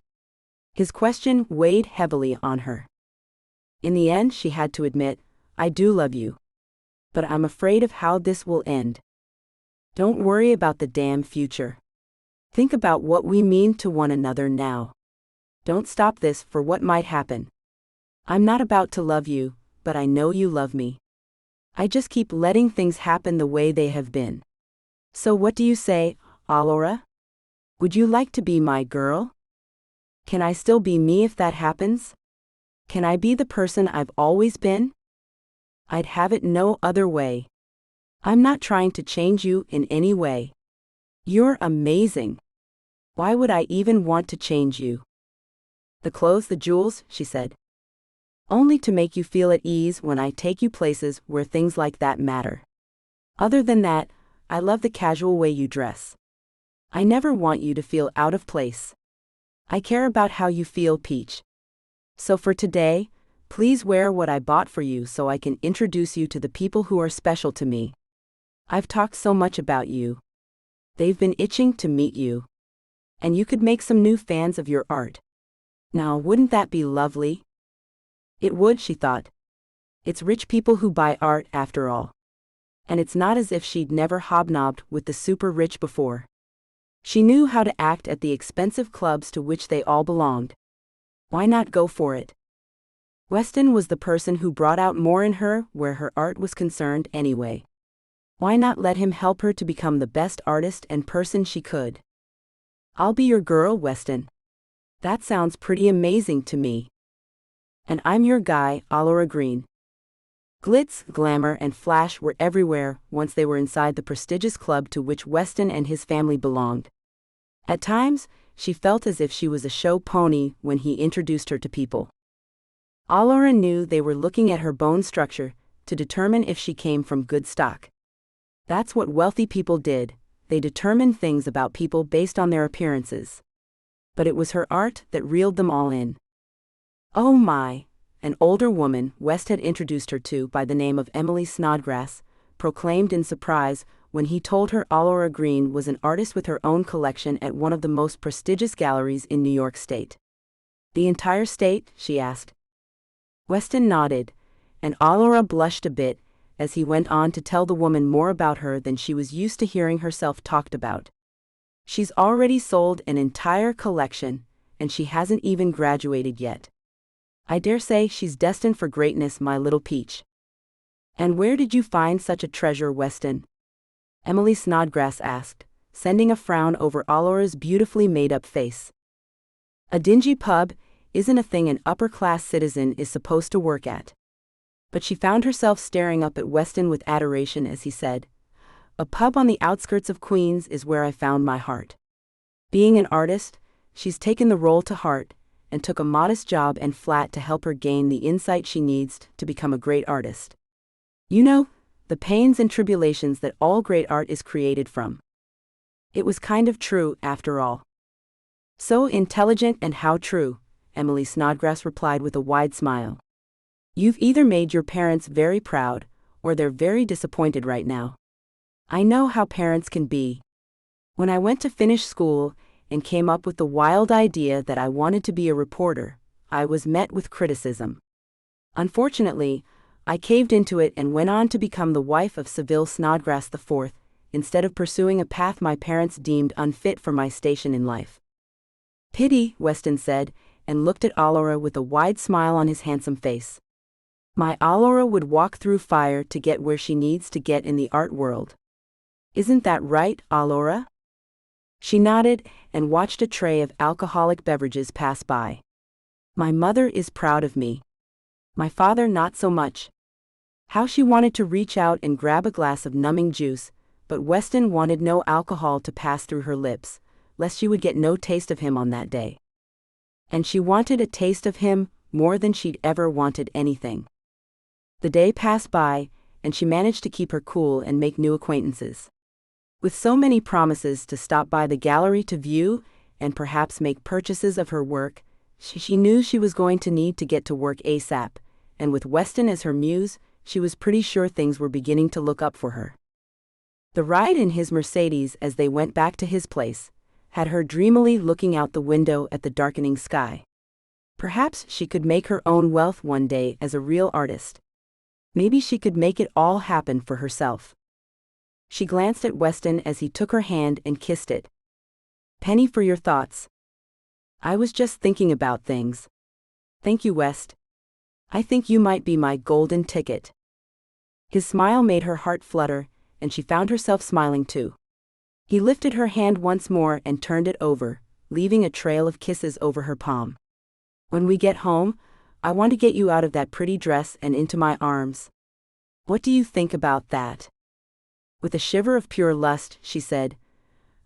His question weighed heavily on her. In the end, she had to admit, I do love you. But I'm afraid of how this will end. Don't worry about the damn future. Think about what we mean to one another now. Don't stop this for what might happen. I'm not about to love you, but I know you love me. I just keep letting things happen the way they have been. So what do you say, Allura? Would you like to be my girl? Can I still be me if that happens? Can I be the person I've always been? I'd have it no other way. I'm not trying to change you in any way. You're amazing. Why would I even want to change you? The clothes, the jewels, she said. Only to make you feel at ease when I take you places where things like that matter. Other than that, I love the casual way you dress. I never want you to feel out of place. I care about how you feel, Peach. So for today, please wear what I bought for you so I can introduce you to the people who are special to me. I've talked so much about you. They've been itching to meet you. And you could make some new fans of your art. Now, wouldn't that be lovely? It would, she thought. It's rich people who buy art after all. And it's not as if she'd never hobnobbed with the super rich before. She knew how to act at the expensive clubs to which they all belonged. Why not go for it? Weston was the person who brought out more in her where her art was concerned anyway. Why not let him help her to become the best artist and person she could? I'll be your girl, Weston. That sounds pretty amazing to me. And I'm your guy, Allura Green. Glitz, glamour, and flash were everywhere once they were inside the prestigious club to which Weston and his family belonged. At times, she felt as if she was a show pony when he introduced her to people. Allura knew they were looking at her bone structure to determine if she came from good stock. That's what wealthy people did, they determined things about people based on their appearances. But it was her art that reeled them all in. Oh my! An older woman West had introduced her to by the name of Emily Snodgrass, proclaimed in surprise when he told her Allura Green was an artist with her own collection at one of the most prestigious galleries in New York State. The entire state? She asked. Weston nodded, and Allura blushed a bit as he went on to tell the woman more about her than she was used to hearing herself talked about. She's already sold an entire collection, and she hasn't even graduated yet. I dare say she's destined for greatness, my little Peach. And where did you find such a treasure, Weston? Emily Snodgrass asked, sending a frown over Allura's beautifully made-up face. A dingy pub isn't a thing an upper-class citizen is supposed to work at. But she found herself staring up at Weston with adoration as he said, a pub on the outskirts of Queens is where I found my heart. Being an artist, she's taken the role to heart, and took a modest job and flat to help her gain the insight she needs to become a great artist. You know, the pains and tribulations that all great art is created from. It was kind of true, after all. So intelligent, and how true, Emily Snodgrass replied with a wide smile. You've either made your parents very proud, or they're very disappointed right now. I know how parents can be. When I went to finish school, and came up with the wild idea that I wanted to be a reporter, I was met with criticism. Unfortunately, I caved into it and went on to become the wife of Seville Snodgrass IV, instead of pursuing a path my parents deemed unfit for my station in life. Pity, Weston said, and looked at Allura with a wide smile on his handsome face. My Allura would walk through fire to get where she needs to get in the art world. Isn't that right, Allura? She nodded and watched a tray of alcoholic beverages pass by. My mother is proud of me. My father not so much. How she wanted to reach out and grab a glass of numbing juice, but Weston wanted no alcohol to pass through her lips, lest she would get no taste of him on that day. And she wanted a taste of him more than she'd ever wanted anything. The day passed by, and she managed to keep her cool and make new acquaintances. With so many promises to stop by the gallery to view and perhaps make purchases of her work, she knew she was going to need to get to work ASAP, and with Weston as her muse, she was pretty sure things were beginning to look up for her. The ride in his Mercedes as they went back to his place had her dreamily looking out the window at the darkening sky. Perhaps she could make her own wealth one day as a real artist. Maybe she could make it all happen for herself. She glanced at Weston as he took her hand and kissed it. "Penny, for your thoughts. I was just thinking about things." "Thank you, West. I think you might be my golden ticket." His smile made her heart flutter, and she found herself smiling too. He lifted her hand once more and turned it over, leaving a trail of kisses over her palm. "When we get home, I want to get you out of that pretty dress and into my arms. What do you think about that?" With a shiver of pure lust, she said,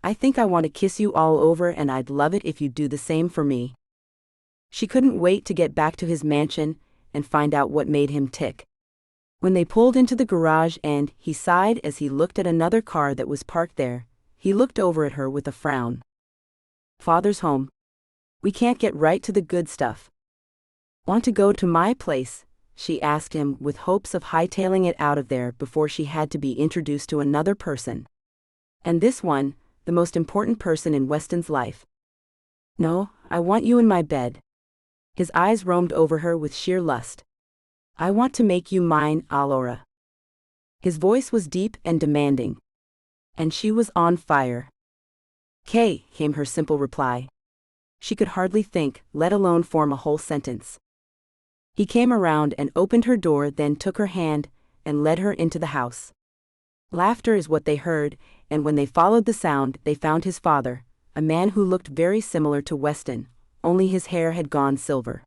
"I think I want to kiss you all over, and I'd love it if you'd do the same for me." She couldn't wait to get back to his mansion and find out what made him tick. When they pulled into the garage and he sighed as he looked at another car that was parked there, he looked over at her with a frown. "Father's home. We can't get right to the good stuff." "Want to go to my place?" she asked him, with hopes of hightailing it out of there before she had to be introduced to another person. And this one, the most important person in Weston's life. "No, I want you in my bed." His eyes roamed over her with sheer lust. "I want to make you mine, Alora." His voice was deep and demanding. And she was on fire. "'Kay," came her simple reply. She could hardly think, let alone form a whole sentence. He came around and opened her door, then took her hand and led her into the house. Laughter is what they heard, and when they followed the sound, they found his father, a man who looked very similar to Weston, only his hair had gone silver.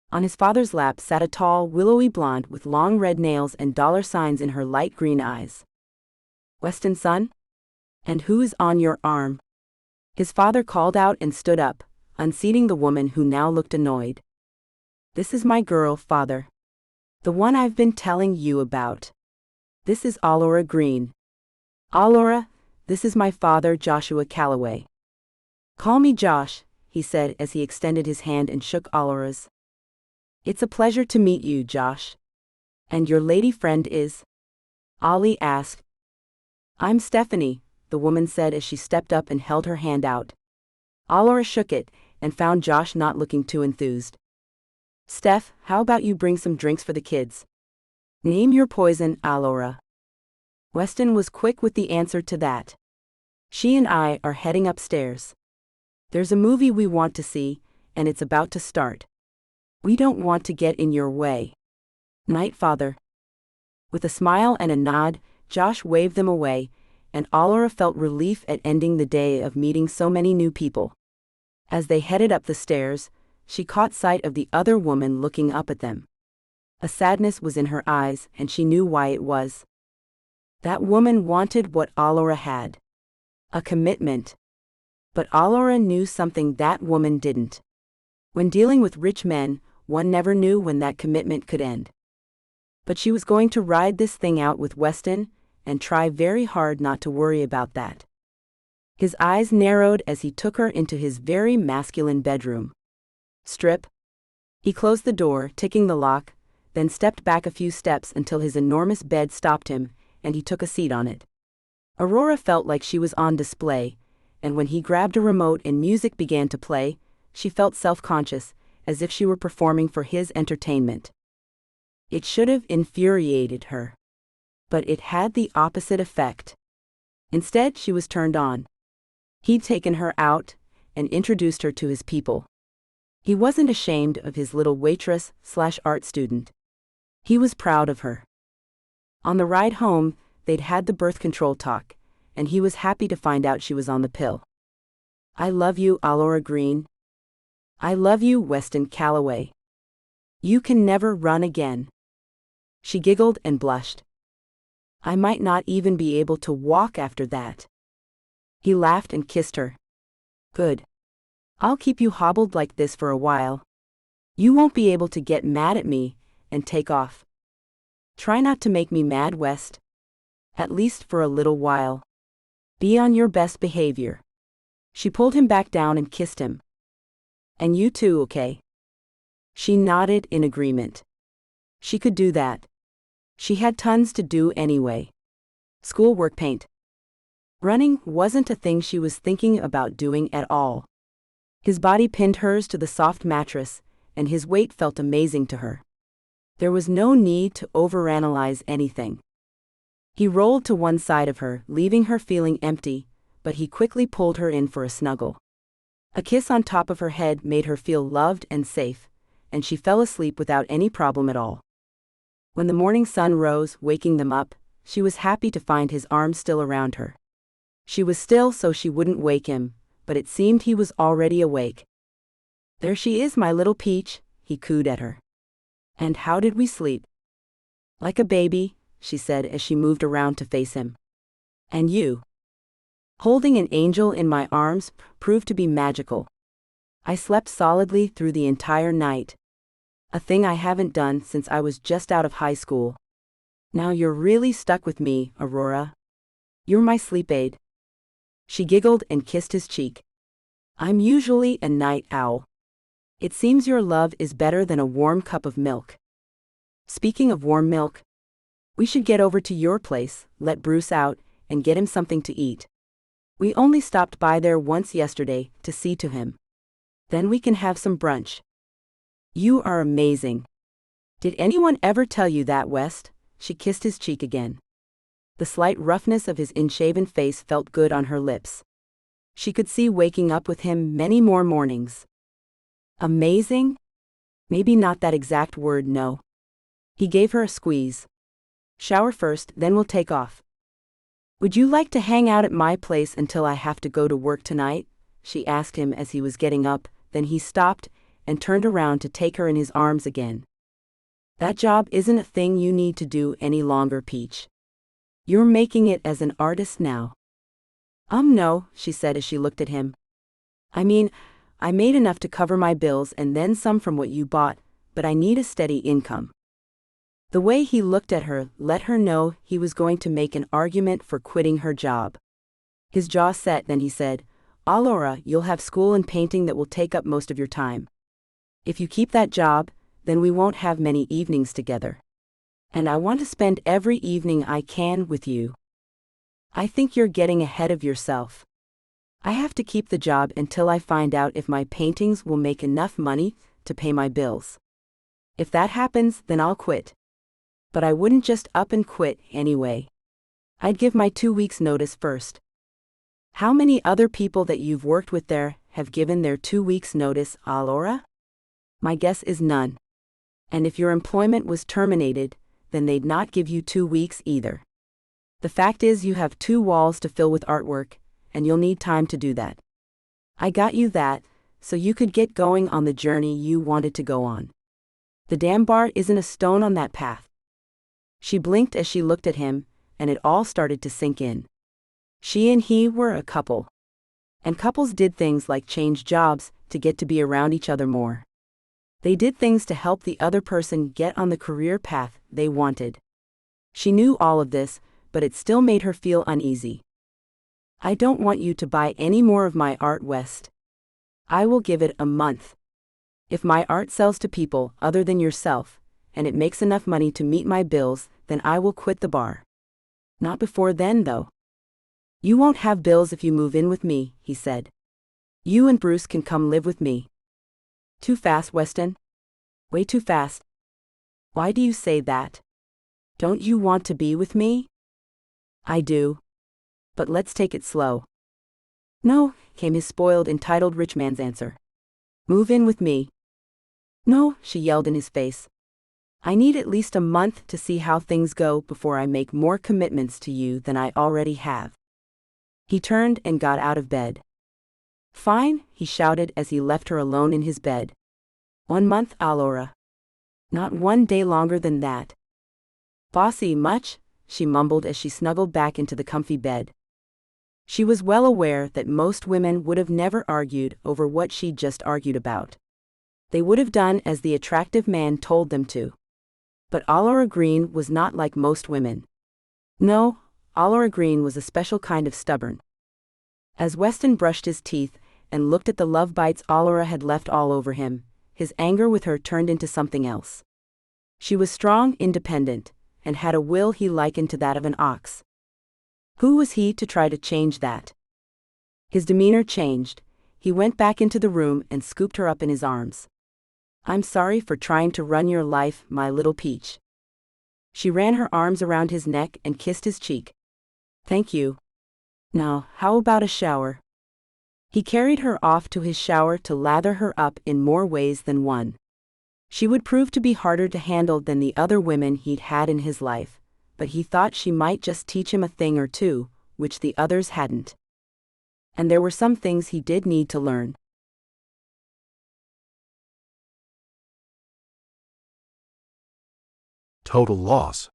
On his father's lap sat a tall, willowy blonde with long red nails and dollar signs in her light green eyes. "Weston's son? And who is on your arm?" His father called out and stood up, unseating the woman who now looked annoyed. "This is my girl, father. The one I've been telling you about. This is Alora Green. Alora, this is my father, Joshua Calloway." "Call me Josh," he said as he extended his hand and shook Alora's. "It's a pleasure to meet you, Josh. And your lady friend is?" Ollie asked. "I'm Stephanie," the woman said as she stepped up and held her hand out. Alora shook it and found Josh not looking too enthused. "Steph, how about you bring some drinks for the kids? Name your poison, Alora." Weston was quick with the answer to that. "She and I are heading upstairs. There's a movie we want to see, and it's about to start. We don't want to get in your way. Night, father." With a smile and a nod, Josh waved them away, and Alora felt relief at ending the day of meeting so many new people. As they headed up the stairs, she caught sight of the other woman looking up at them. A sadness was in her eyes, and she knew why it was. That woman wanted what Alora had. A commitment. But Alora knew something that woman didn't. When dealing with rich men, one never knew when that commitment could end. But she was going to ride this thing out with Weston, and try very hard not to worry about that. His eyes narrowed as he took her into his very masculine bedroom. "Strip." He closed the door, ticking the lock, then stepped back a few steps until his enormous bed stopped him, and he took a seat on it. Aurora felt like she was on display, and when he grabbed a remote and music began to play, she felt self-conscious, as if she were performing for his entertainment. It should have infuriated her. But it had the opposite effect. Instead, she was turned on. He'd taken her out and introduced her to his people. He wasn't ashamed of his little waitress/art student. He was proud of her. On the ride home, they'd had the birth control talk, and he was happy to find out she was on the pill. "I love you, Alora Green. I love you, Weston Calloway. You can never run again." She giggled and blushed. "I might not even be able to walk after that." He laughed and kissed her. "Good. I'll keep you hobbled like this for a while. You won't be able to get mad at me and take off. Try not to make me mad, West. At least for a little while. Be on your best behavior." She pulled him back down and kissed him. "And you too, okay?" She nodded in agreement. She could do that. She had tons to do anyway. Schoolwork, paint. Running wasn't a thing she was thinking about doing at all. His body pinned hers to the soft mattress, and his weight felt amazing to her. There was no need to overanalyze anything. He rolled to one side of her, leaving her feeling empty, but he quickly pulled her in for a snuggle. A kiss on top of her head made her feel loved and safe, and she fell asleep without any problem at all. When the morning sun rose, waking them up, she was happy to find his arms still around her. She was still so she wouldn't wake him, but it seemed he was already awake. "There she is, my little peach," he cooed at her. "And how did we sleep?" "Like a baby," she said as she moved around to face him. "And you?" "Holding an angel in my arms proved to be magical. I slept solidly through the entire night. A thing I haven't done since I was just out of high school. Now you're really stuck with me, Aurora. You're my sleep aid." She giggled and kissed his cheek. "I'm usually a night owl. It seems your love is better than a warm cup of milk." "Speaking of warm milk, we should get over to your place, let Bruce out, and get him something to eat. We only stopped by there once yesterday to see to him. Then we can have some brunch." "You are amazing. Did anyone ever tell you that, West?" She kissed his cheek again. The slight roughness of his unshaven face felt good on her lips. She could see waking up with him many more mornings. "Amazing? Maybe not that exact word, no." He gave her a squeeze. "Shower first, then we'll take off." "Would you like to hang out at my place until I have to go to work tonight?" she asked him as he was getting up, then he stopped and turned around to take her in his arms again. "That job isn't a thing you need to do any longer, Peach. You're making it as an artist now." No," she said as she looked at him. "I mean, I made enough to cover my bills and then some from what you bought, but I need a steady income." The way he looked at her let her know he was going to make an argument for quitting her job. His jaw set, then he said, "Aurora, you'll have school and painting that will take up most of your time. If you keep that job, then we won't have many evenings together. And I want to spend every evening I can with you. I think you're getting ahead of yourself. I have to keep the job until I find out if my paintings will make enough money to pay my bills. If that happens, then I'll quit. But I wouldn't just up and quit anyway. I'd give my 2 weeks' notice first." "How many other people that you've worked with there have given their 2 weeks' notice, Aurora?" "My guess is none. And if your employment was terminated, then they'd not give you 2 weeks either. The fact is you have 2 walls to fill with artwork, and you'll need time to do that. I got you that, so you could get going on the journey you wanted to go on. The damn bar isn't a stone on that path." She blinked as she looked at him, and it all started to sink in. She and he were a couple. And couples did things like change jobs to get to be around each other more. They did things to help the other person get on the career path they wanted. She knew all of this, but it still made her feel uneasy. "I don't want you to buy any more of my art, West. I will give it a month. If my art sells to people other than yourself, and it makes enough money to meet my bills, then I will quit the bar. Not before then, though." "You won't have bills if you move in with me," he said. "You and Bruce can come live with me." "Too fast, Weston? Way too fast." "Why do you say that? Don't you want to be with me?" "I do. But let's take it slow." "No," came his spoiled, entitled rich man's answer. "Move in with me." "No," she yelled in his face. "I need at least a month to see how things go before I make more commitments to you than I already have." He turned and got out of bed. "Fine," he shouted as he left her alone in his bed. 1 month, Aurora. Not 1 day longer than that." "Bossy much?" she mumbled as she snuggled back into the comfy bed. She was well aware that most women would have never argued over what she'd just argued about. They would have done as the attractive man told them to. But Aurora Green was not like most women. No, Aurora Green was a special kind of stubborn. As Weston brushed his teeth and looked at the love bites Aurora had left all over him, his anger with her turned into something else. She was strong, independent, and had a will he likened to that of an ox. Who was he to try to change that? His demeanor changed. He went back into the room and scooped her up in his arms. I'm sorry for trying to run your life, my little peach. She ran her arms around his neck and kissed his cheek. Thank you. Now, how about a shower? He carried her off to his shower to lather her up in more ways than one. She would prove to be harder to handle than the other women he'd had in his life, but he thought she might just teach him a thing or two, which the others hadn't. And there were some things he did need to learn. Total loss.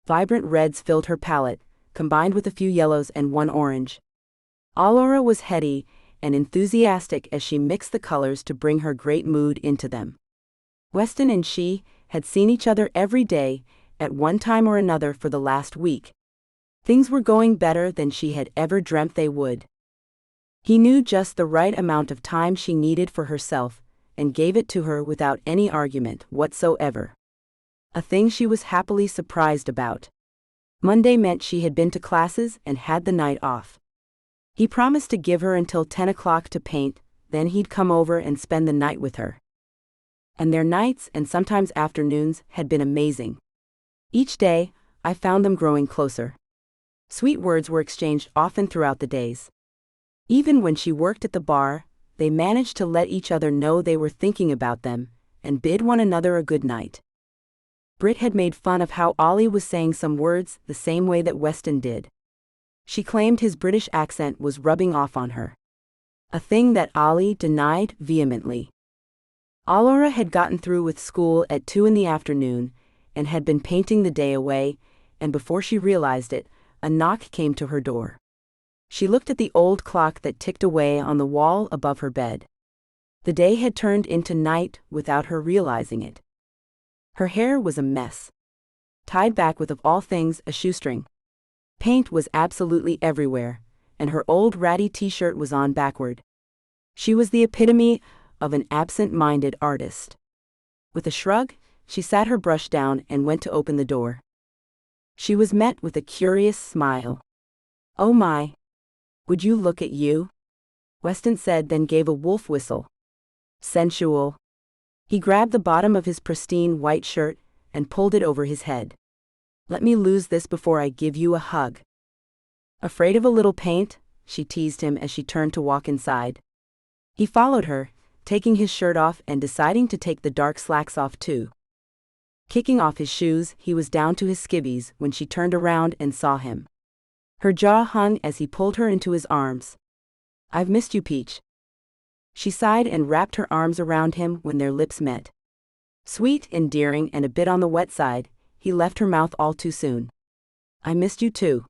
Vibrant reds filled her palette, combined with a few yellows and one orange. Allura was heady and enthusiastic as she mixed the colors to bring her great mood into them. Weston and she had seen each other every day, at one time or another for the last week. Things were going better than she had ever dreamt they would. He knew just the right amount of time she needed for herself, and gave it to her without any argument whatsoever. A thing she was happily surprised about. Monday meant she had been to classes and had the night off. He promised to give her until 10 o'clock to paint, then he'd come over and spend the night with her. And their nights and sometimes afternoons had been amazing. Each day, I found them growing closer. Sweet words were exchanged often throughout the days. Even when she worked at the bar, they managed to let each other know they were thinking about them, and bid one another a good night. Britt had made fun of how Ollie was saying some words the same way that Weston did. She claimed his British accent was rubbing off on her. A thing that Ollie denied vehemently. Allura had gotten through with school at 2 in the afternoon, and had been painting the day away, and before she realized it, a knock came to her door. She looked at the old clock that ticked away on the wall above her bed. The day had turned into night without her realizing it. Her hair was a mess. Tied back with, of all things, a shoestring. Paint was absolutely everywhere, and her old ratty t-shirt was on backward. She was the epitome of an absent-minded artist. With a shrug, she sat her brush down and went to open the door. She was met with a curious smile. Oh my! Would you look at you? Weston said, then gave a wolf whistle. Sensual. He grabbed the bottom of his pristine white shirt and pulled it over his head. Let me lose this before I give you a hug. Afraid of a little paint? She teased him as she turned to walk inside. He followed her, taking his shirt off and deciding to take the dark slacks off too. Kicking off his shoes, he was down to his skivvies when she turned around and saw him. Her jaw hung as he pulled her into his arms. I've missed you, Peach. She sighed and wrapped her arms around him when their lips met. Sweet, endearing, and a bit on the wet side, he left her mouth all too soon. I missed you too.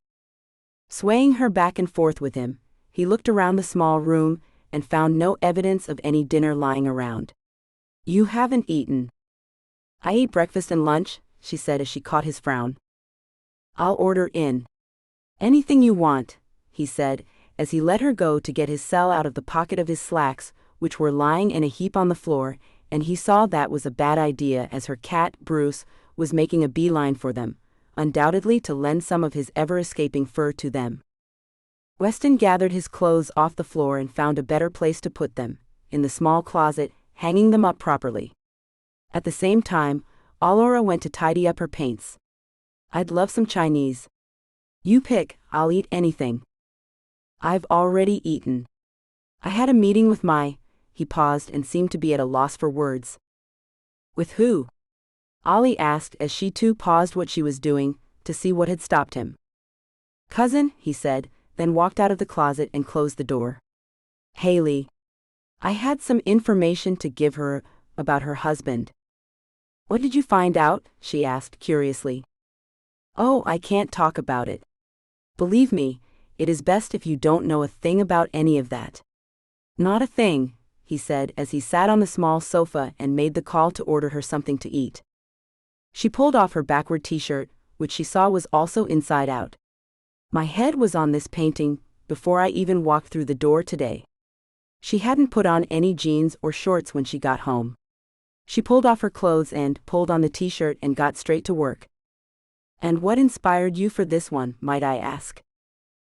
Swaying her back and forth with him, he looked around the small room and found no evidence of any dinner lying around. You haven't eaten. I ate breakfast and lunch, she said as she caught his frown. I'll order in. Anything you want, he said, as he let her go to get his cell out of the pocket of his slacks, which were lying in a heap on the floor, and he saw that was a bad idea as her cat, Bruce, was making a beeline for them, undoubtedly to lend some of his ever-escaping fur to them. Weston gathered his clothes off the floor and found a better place to put them, in the small closet, hanging them up properly. At the same time, Allura went to tidy up her paints. I'd love some Chinese. You pick, I'll eat anything. I've already eaten. I had a meeting with he paused and seemed to be at a loss for words. With who? Ollie asked as she too paused what she was doing, to see what had stopped him. Cousin, he said, then walked out of the closet and closed the door. Haley. I had some information to give her about her husband. What did you find out? She asked curiously. Oh, I can't talk about it. Believe me, it is best if you don't know a thing about any of that. Not a thing, he said as he sat on the small sofa and made the call to order her something to eat. She pulled off her backward t-shirt, which she saw was also inside out. My head was on this painting before I even walked through the door today. She hadn't put on any jeans or shorts when she got home. She pulled off her clothes and pulled on the t-shirt and got straight to work. And what inspired you for this one, might I ask?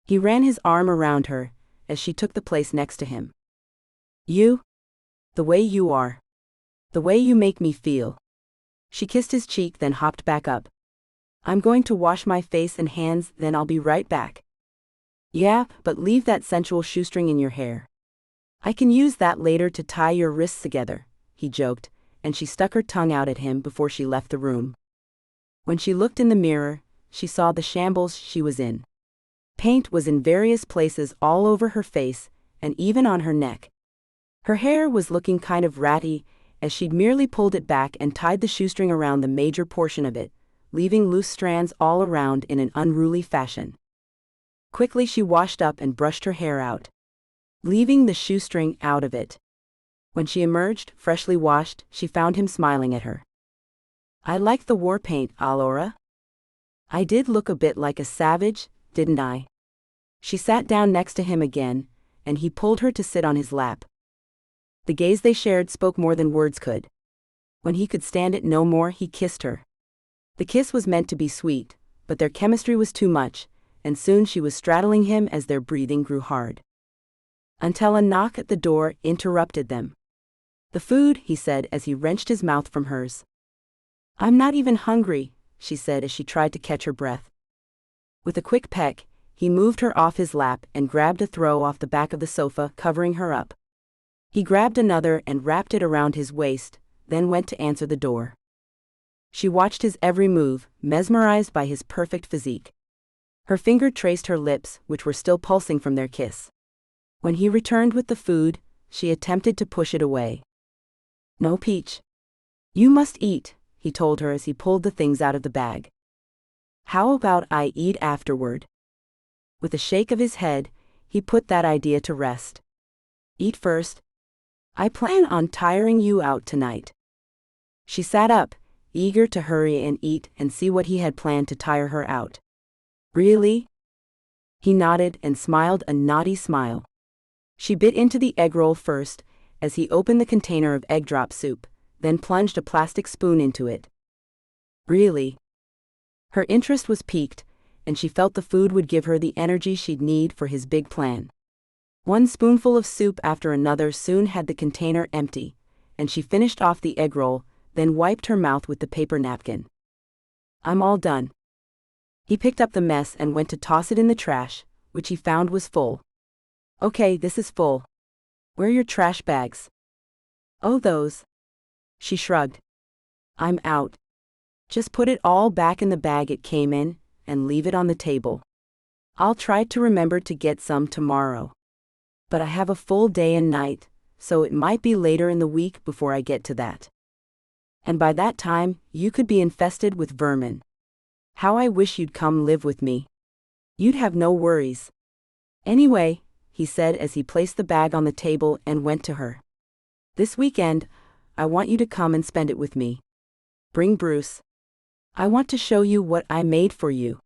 He ran his arm around her, as she took the place next to him. You? The way you are. The way you make me feel. She kissed his cheek, then hopped back up. I'm going to wash my face and hands, then I'll be right back. Yeah, but leave that sensual shoestring in your hair. I can use that later to tie your wrists together, he joked, and she stuck her tongue out at him before she left the room. When she looked in the mirror, she saw the shambles she was in. Paint was in various places all over her face, and even on her neck. Her hair was looking kind of ratty, as she'd merely pulled it back and tied the shoestring around the major portion of it, leaving loose strands all around in an unruly fashion. Quickly she washed up and brushed her hair out, leaving the shoestring out of it. When she emerged, freshly washed, she found him smiling at her. I like the war paint, Allura. I did look a bit like a savage, didn't I? She sat down next to him again, and he pulled her to sit on his lap. The gaze they shared spoke more than words could. When he could stand it no more, he kissed her. The kiss was meant to be sweet, but their chemistry was too much, and soon she was straddling him as their breathing grew hard. Until a knock at the door interrupted them. The food, he said as he wrenched his mouth from hers. I'm not even hungry, she said as she tried to catch her breath. With a quick peck, he moved her off his lap and grabbed a throw off the back of the sofa, covering her up. He grabbed another and wrapped it around his waist, then went to answer the door. She watched his every move, mesmerized by his perfect physique. Her finger traced her lips, which were still pulsing from their kiss. When he returned with the food, she attempted to push it away. No, Peach. You must eat, he told her as he pulled the things out of the bag. How about I eat afterward? With a shake of his head, he put that idea to rest. Eat first. I plan on tiring you out tonight. She sat up, eager to hurry and eat and see what he had planned to tire her out. Really? He nodded and smiled a naughty smile. She bit into the egg roll first, as he opened the container of egg drop soup, then plunged a plastic spoon into it. Really? Her interest was piqued, and she felt the food would give her the energy she'd need for his big plan. One spoonful of soup after another soon had the container empty, and she finished off the egg roll, then wiped her mouth with the paper napkin. I'm all done. He picked up the mess and went to toss it in the trash, which he found was full. Okay, this is full. Where are your trash bags? Oh, those. She shrugged. I'm out. Just put it all back in the bag it came in, and leave it on the table. I'll try to remember to get some tomorrow. But I have a full day and night, so it might be later in the week before I get to that. And by that time, you could be infested with vermin. How I wish you'd come live with me. You'd have no worries. Anyway, he said as he placed the bag on the table and went to her. This weekend, I want you to come and spend it with me. Bring Bruce. I want to show you what I made for you.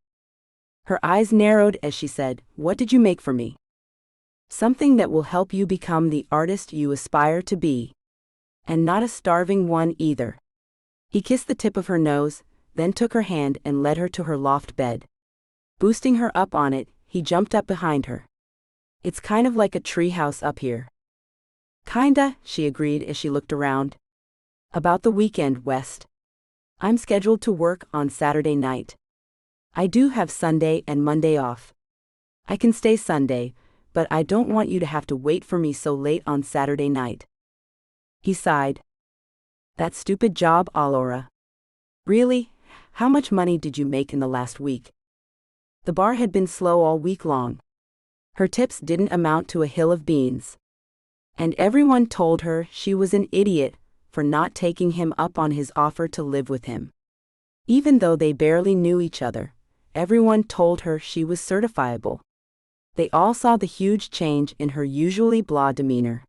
Her eyes narrowed as she said, What did you make for me? Something that will help you become the artist you aspire to be. And not a starving one either. He kissed the tip of her nose, then took her hand and led her to her loft bed. Boosting her up on it, he jumped up behind her. It's kind of like a treehouse up here. Kinda, she agreed as she looked around. About the weekend, West. I'm scheduled to work on Saturday night. I do have Sunday and Monday off. I can stay Sunday, but I don't want you to have to wait for me so late on Saturday night. He sighed. That stupid job, Allura. Really? How much money did you make in the last week? The bar had been slow all week long. Her tips didn't amount to a hill of beans. And everyone told her she was an idiot for not taking him up on his offer to live with him. Even though they barely knew each other, everyone told her she was certifiable. They all saw the huge change in her usually blah demeanor.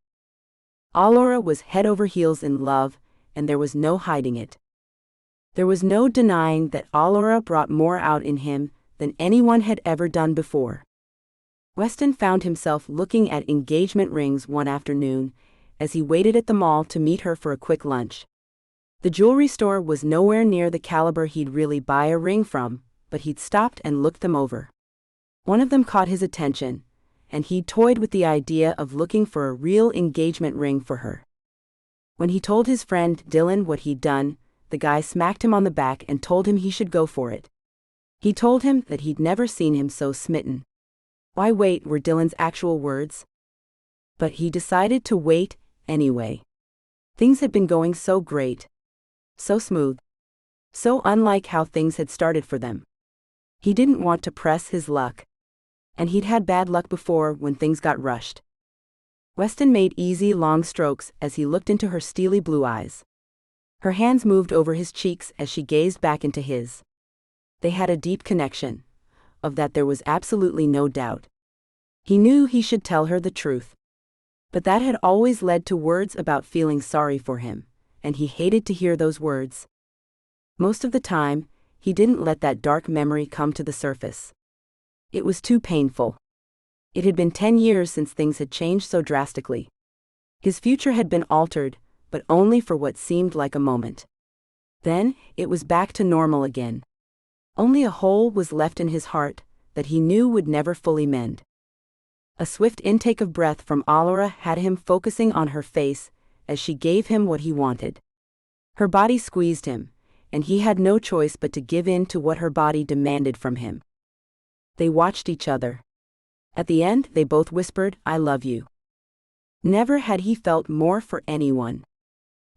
Allura was head over heels in love, and there was no hiding it. There was no denying that Allura brought more out in him than anyone had ever done before. Weston found himself looking at engagement rings one afternoon as he waited at the mall to meet her for a quick lunch. The jewelry store was nowhere near the caliber he'd really buy a ring from, but he'd stopped and looked them over. One of them caught his attention, and he toyed with the idea of looking for a real engagement ring for her. When he told his friend Dylan what he'd done, the guy smacked him on the back and told him he should go for it. He told him that he'd never seen him so smitten. Why wait were Dylan's actual words. But he decided to wait anyway. Things had been going so great. So smooth. So unlike how things had started for them. He didn't want to press his luck. And he'd had bad luck before when things got rushed. Weston made easy, long strokes as he looked into her steely blue eyes. Her hands moved over his cheeks as she gazed back into his. They had a deep connection. Of that there was absolutely no doubt. He knew he should tell her the truth. But that had always led to words about feeling sorry for him, and he hated to hear those words. Most of the time, he didn't let that dark memory come to the surface. It was too painful. It had been 10 years since things had changed so drastically. His future had been altered, but only for what seemed like a moment. Then, it was back to normal again. Only a hole was left in his heart that he knew would never fully mend. A swift intake of breath from Allura had him focusing on her face as she gave him what he wanted. Her body squeezed him, and he had no choice but to give in to what her body demanded from him. They watched each other. At the end, they both whispered, "I love you." Never had he felt more for anyone.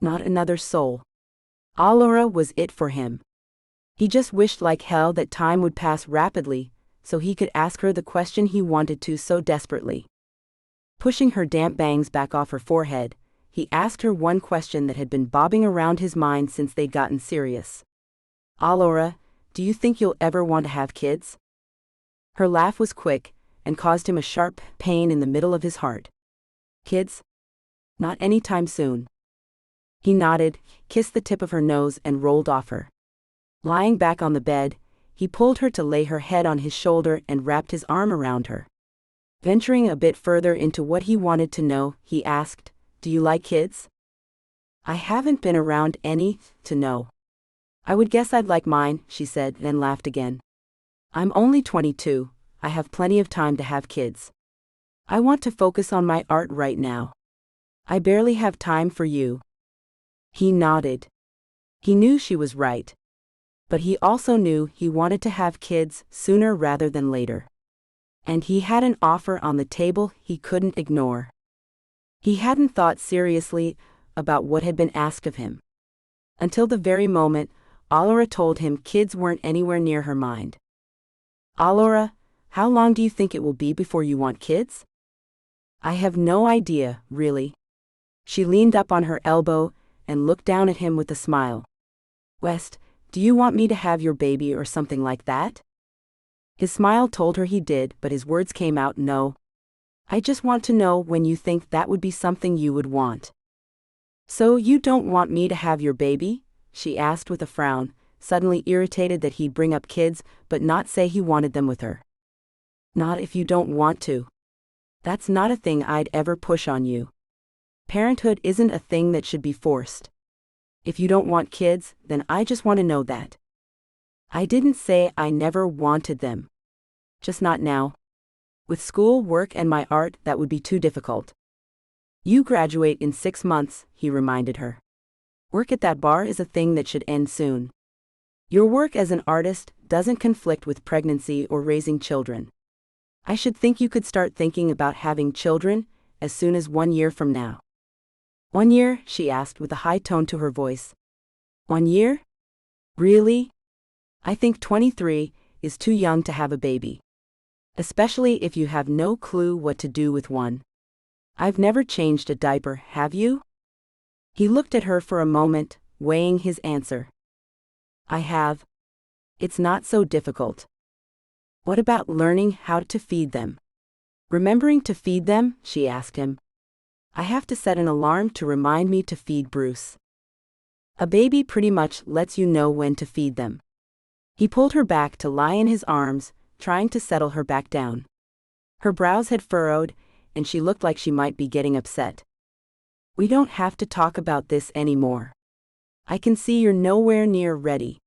Not another soul. Allura was it for him. He just wished like hell that time would pass rapidly, so he could ask her the question he wanted to so desperately. Pushing her damp bangs back off her forehead, he asked her one question that had been bobbing around his mind since they'd gotten serious. "Allura, do you think you'll ever want to have kids?" Her laugh was quick, and caused him a sharp pain in the middle of his heart. "Kids? Not anytime soon." He nodded, kissed the tip of her nose and rolled off her. Lying back on the bed, he pulled her to lay her head on his shoulder and wrapped his arm around her. Venturing a bit further into what he wanted to know, he asked, "Do you like kids?" "I haven't been around any to know. I would guess I'd like mine," she said, then laughed again. "I'm only 22, I have plenty of time to have kids. I want to focus on my art right now. I barely have time for you." He nodded. He knew she was right. But he also knew he wanted to have kids sooner rather than later. And he had an offer on the table he couldn't ignore. He hadn't thought seriously about what had been asked of him. Until the very moment, Allura told him kids weren't anywhere near her mind. "Allura, how long do you think it will be before you want kids?" "I have no idea, really." She leaned up on her elbow and looked down at him with a smile. "West, do you want me to have your baby or something like that?" His smile told her he did, but his words came out, "No. I just want to know when you think that would be something you would want." "So you don't want me to have your baby?" she asked with a frown, suddenly irritated that he'd bring up kids but not say he wanted them with her. "Not if you don't want to. That's not a thing I'd ever push on you. Parenthood isn't a thing that should be forced. If you don't want kids, then I just want to know that. I didn't say I never wanted them. Just not now. With school, work, and my art, that would be too difficult." "You graduate in 6 months," he reminded her. "Work at that bar is a thing that should end soon. Your work as an artist doesn't conflict with pregnancy or raising children. I should think you could start thinking about having children as soon as 1 year from now." "1 year?" she asked with a high tone to her voice. "1 year? Really? I think 23 is too young to have a baby. Especially if you have no clue what to do with one. I've never changed a diaper, have you?" He looked at her for a moment, weighing his answer. "I have. It's not so difficult." "What about learning how to feed them?" "Remembering to feed them?" she asked him. "I have to set an alarm to remind me to feed Bruce. A baby pretty much lets you know when to feed them." He pulled her back to lie in his arms, trying to settle her back down. Her brows had furrowed, and she looked like she might be getting upset. "We don't have to talk about this anymore. I can see you're nowhere near ready."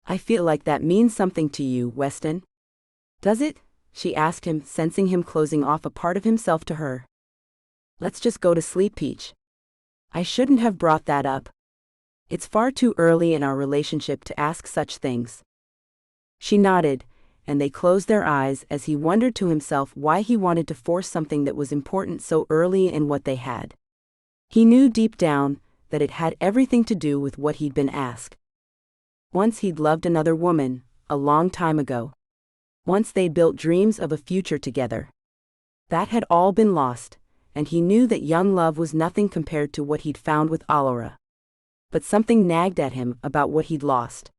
I feel like that means something to you, Weston. Does it? She asked him, sensing him closing off a part of himself to her. Let's just go to sleep, Peach. I shouldn't have brought that up. It's far too early in our relationship to ask such things. She nodded, and they closed their eyes as he wondered to himself why he wanted to force something that was important so early in what they had. He knew deep down that it had everything to do with what he'd been asked. Once he'd loved another woman, a long time ago. Once they'd built dreams of a future together. That had all been lost, and he knew that young love was nothing compared to what he'd found with Allura. But something nagged at him about what he'd lost.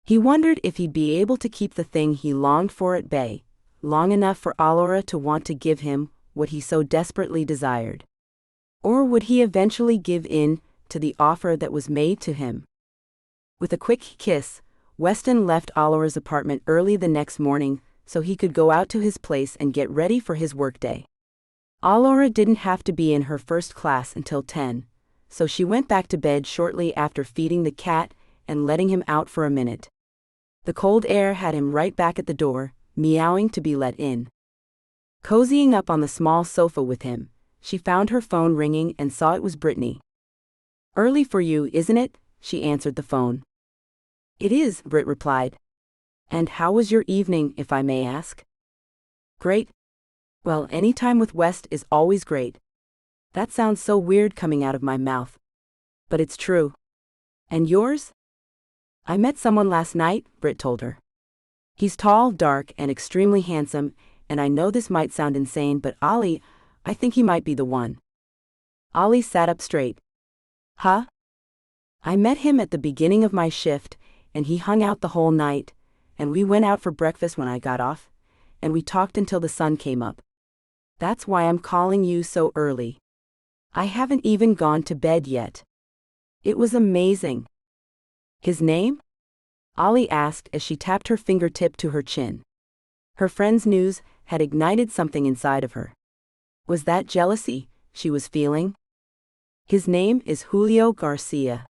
He wondered if he'd be able to keep the thing he longed for at bay, long enough for Allura to want to give him what he so desperately desired. Or would he eventually give in to the offer that was made to him? With a quick kiss, Weston left Allura's apartment early the next morning so he could go out to his place and get ready for his workday. Allura didn't have to be in her first class until 10, so she went back to bed shortly after feeding the cat and letting him out for a minute. The cold air had him right back at the door, meowing to be let in. Cozying up on the small sofa with him, she found her phone ringing and saw it was Brittany. Early for you, isn't it? She answered the phone. It is, Britt replied. And how was your evening, if I may ask? Great. Well, any time with West is always great. That sounds so weird coming out of my mouth. But it's true. And yours? I met someone last night, Britt told her. He's tall, dark, and extremely handsome, and I know this might sound insane, but Ollie, I think he might be the one. Ollie sat up straight. Huh? I met him at the beginning of my shift, and he hung out the whole night, and we went out for breakfast when I got off, and we talked until the sun came up. That's why I'm calling you so early. I haven't even gone to bed yet. It was amazing. His name? Ollie asked as she tapped her fingertip to her chin. Her friend's news had ignited something inside of her. Was that jealousy she was feeling? His name is Julio Garcia.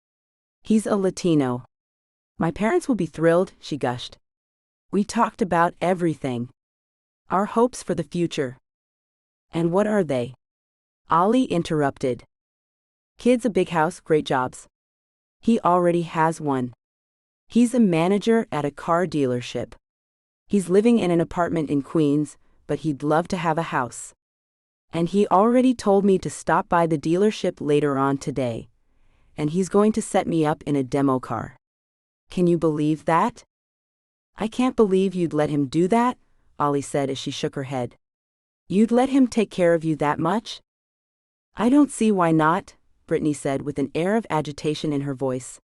He's a Latino. My parents will be thrilled, she gushed. We talked about everything. Our hopes for the future. And what are they? Ollie interrupted. Kids, a big house, great jobs. He already has one. He's a manager at a car dealership. He's living in an apartment in Queens, but he'd love to have a house. And he already told me to stop by the dealership later on today. And he's going to set me up in a demo car. Can you believe that? I can't believe you'd let him do that, Ollie said as she shook her head. You'd let him take care of you that much? I don't see why not, Brittany said with an air of agitation in her voice.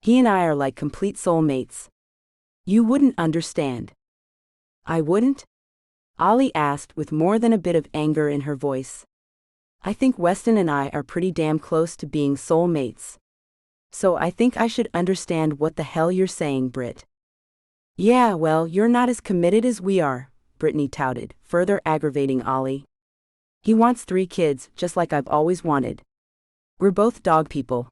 He and I are like complete soulmates. You wouldn't understand. I wouldn't? Ollie asked with more than a bit of anger in her voice. I think Weston and I are pretty damn close to being soulmates. So I think I should understand what the hell you're saying, Britt. Yeah, well, you're not as committed as we are, Brittany touted, further aggravating Ollie. He wants 3 kids, just like I've always wanted. We're both dog people.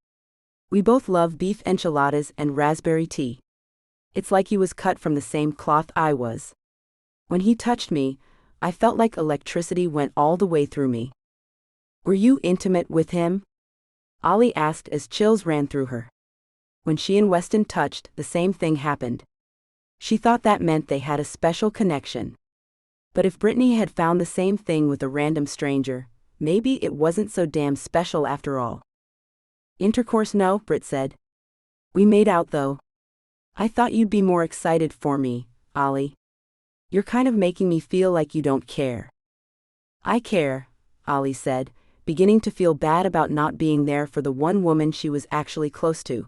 We both love beef enchiladas and raspberry tea. It's like he was cut from the same cloth I was. When he touched me, I felt like electricity went all the way through me. Were you intimate with him? Ollie asked as chills ran through her. When she and Weston touched, the same thing happened. She thought that meant they had a special connection. But if Brittany had found the same thing with a random stranger, maybe it wasn't so damn special after all. Intercourse, no, Britt said. We made out though. I thought you'd be more excited for me, Ollie. You're kind of making me feel like you don't care. I care, Ollie said, beginning to feel bad about not being there for the one woman she was actually close to.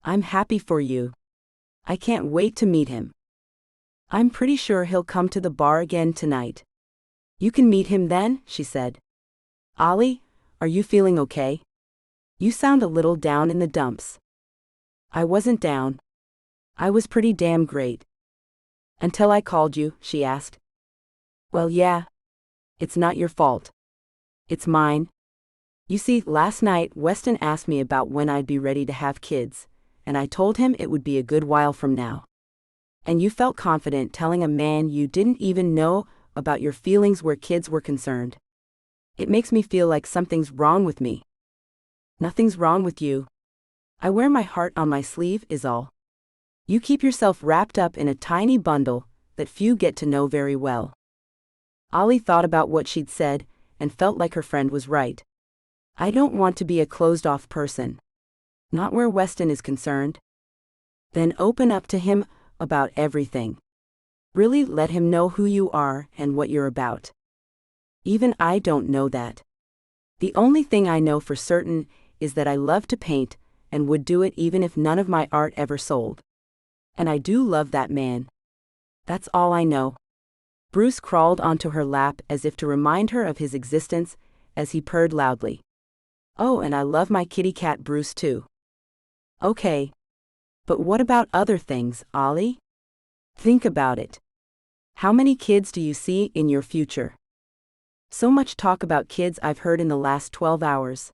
I'm happy for you. I can't wait to meet him. I'm pretty sure he'll come to the bar again tonight. You can meet him then, she said. Ollie, are you feeling okay? You sound a little down in the dumps. I wasn't down. I was pretty damn great. Until I called you, she asked. Well, yeah. It's not your fault. It's mine. You see, last night Weston asked me about when I'd be ready to have kids, and I told him it would be a good while from now. And you felt confident telling a man you didn't even know about your feelings where kids were concerned. It makes me feel like something's wrong with me. Nothing's wrong with you. I wear my heart on my sleeve is all. You keep yourself wrapped up in a tiny bundle that few get to know very well. Ollie thought about what she'd said and felt like her friend was right. I don't want to be a closed-off person. Not where Weston is concerned. Then open up to him about everything. Really let him know who you are and what you're about. Even I don't know that. The only thing I know for certain is that I love to paint and would do it even if none of my art ever sold. And I do love that man. That's all I know. Bruce crawled onto her lap as if to remind her of his existence as he purred loudly. Oh, and I love my kitty cat Bruce too. Okay. But what about other things, Ollie? Think about it. How many kids do you see in your future? So much talk about kids I've heard in the last 12 hours.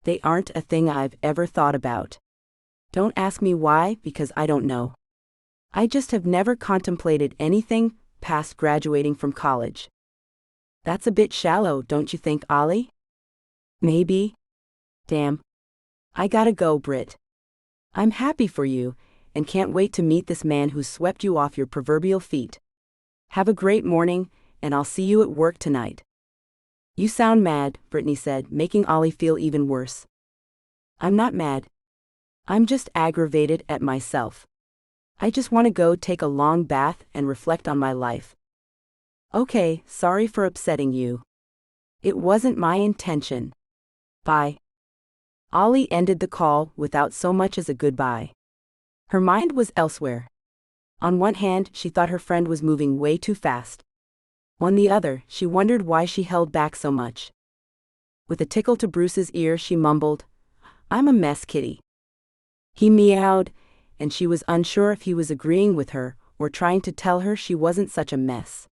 They aren't a thing I've ever thought about. Don't ask me why, because I don't know. I just have never contemplated anything past graduating from college. That's a bit shallow, don't you think, Ollie? Maybe. Damn. I gotta go, Britt. I'm happy for you, and can't wait to meet this man who's swept you off your proverbial feet. Have a great morning, and I'll see you at work tonight. You sound mad, Brittany said, making Ollie feel even worse. I'm not mad. I'm just aggravated at myself. I just want to go take a long bath and reflect on my life. Okay, sorry for upsetting you. It wasn't my intention. Bye. Ollie ended the call without so much as a goodbye. Her mind was elsewhere. On one hand, she thought her friend was moving way too fast. On the other, she wondered why she held back so much. With a tickle to Bruce's ear, she mumbled, "I'm a mess, kitty." He meowed, and she was unsure if he was agreeing with her or trying to tell her she wasn't such a mess.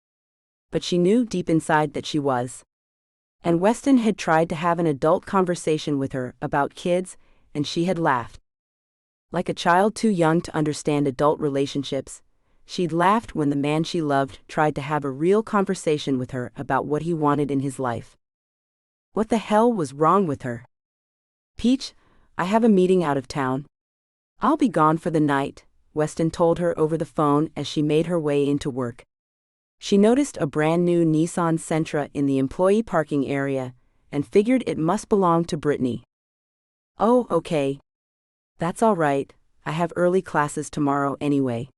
But she knew deep inside that she was. And Weston had tried to have an adult conversation with her about kids, and she had laughed. Like a child too young to understand adult relationships, she'd laughed when the man she loved tried to have a real conversation with her about what he wanted in his life. What the hell was wrong with her? "Peach, I have a meeting out of town. I'll be gone for the night," Weston told her over the phone as she made her way into work. She noticed a brand new Nissan Sentra in the employee parking area and figured it must belong to Brittany. "Oh, okay. That's all right, I have early classes tomorrow anyway.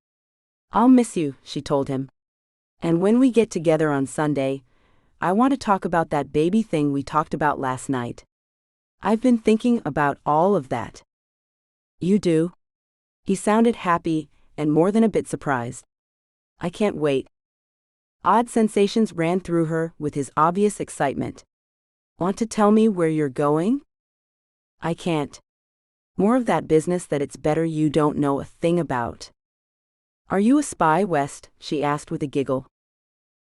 I'll miss you," she told him. "And when we get together on Sunday, I want to talk about that baby thing we talked about last night. I've been thinking about all of that." "You do?" He sounded happy and more than a bit surprised. "I can't wait." Odd sensations ran through her with his obvious excitement. "Want to tell me where you're going?" "I can't. More of that business that it's better you don't know a thing about." "Are you a spy, West?" she asked with a giggle.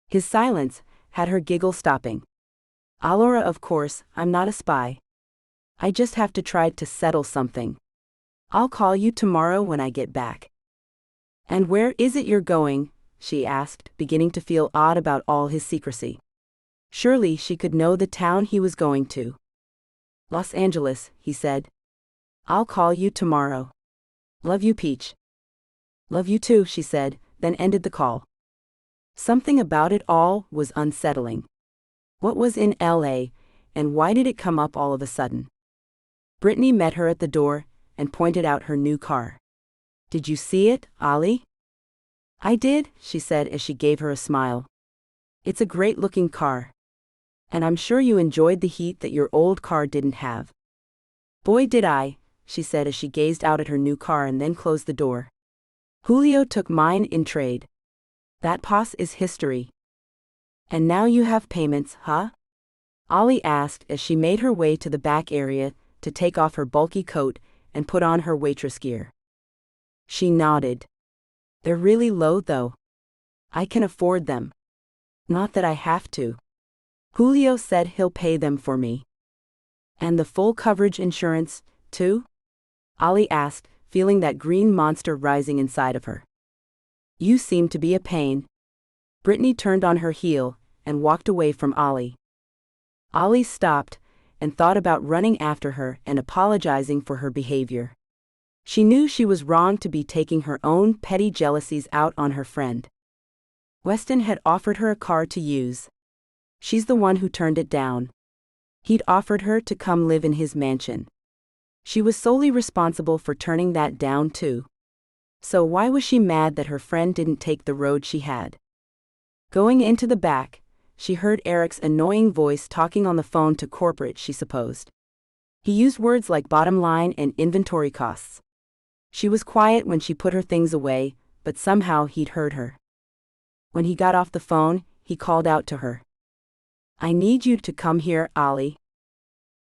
His silence had her giggle stopping. "Allura, of course, I'm not a spy. I just have to try to settle something. I'll call you tomorrow when I get back." "And where is it you're going?" she asked, beginning to feel odd about all his secrecy. Surely she could know the town he was going to. "Los Angeles," he said. "I'll call you tomorrow. Love you, Peach." "Love you too," she said, then ended the call. Something about it all was unsettling. What was in LA, and why did it come up all of a sudden? Brittany met her at the door and pointed out her new car. "Did you see it, Ollie?" "I did," she said as she gave her a smile. "It's a great-looking car. And I'm sure you enjoyed the heat that your old car didn't have." "Boy did I," she said as she gazed out at her new car and then closed the door. "Julio took mine in trade. That pass is history." "And now you have payments, huh?" Ollie asked as she made her way to the back area to take off her bulky coat and put on her waitress gear. She nodded. "They're really low, though. I can afford them. Not that I have to. Julio said he'll pay them for me." "And the full coverage insurance, too?" Ollie asked, feeling that green monster rising inside of her. You seem to be a pain. Brittany turned on her heel and walked away from Ollie. Ollie stopped and thought about running after her and apologizing for her behavior. She knew she was wrong to be taking her own petty jealousies out on her friend. Weston had offered her a car to use. She's the one who turned it down. He'd offered her to come live in his mansion. She was solely responsible for turning that down too. So why was she mad that her friend didn't take the road she had? Going into the back, she heard Eric's annoying voice talking on the phone to corporate, she supposed. He used words like bottom line and inventory costs. She was quiet when she put her things away, but somehow he'd heard her. When he got off the phone, he called out to her. I need you to come here, Ollie.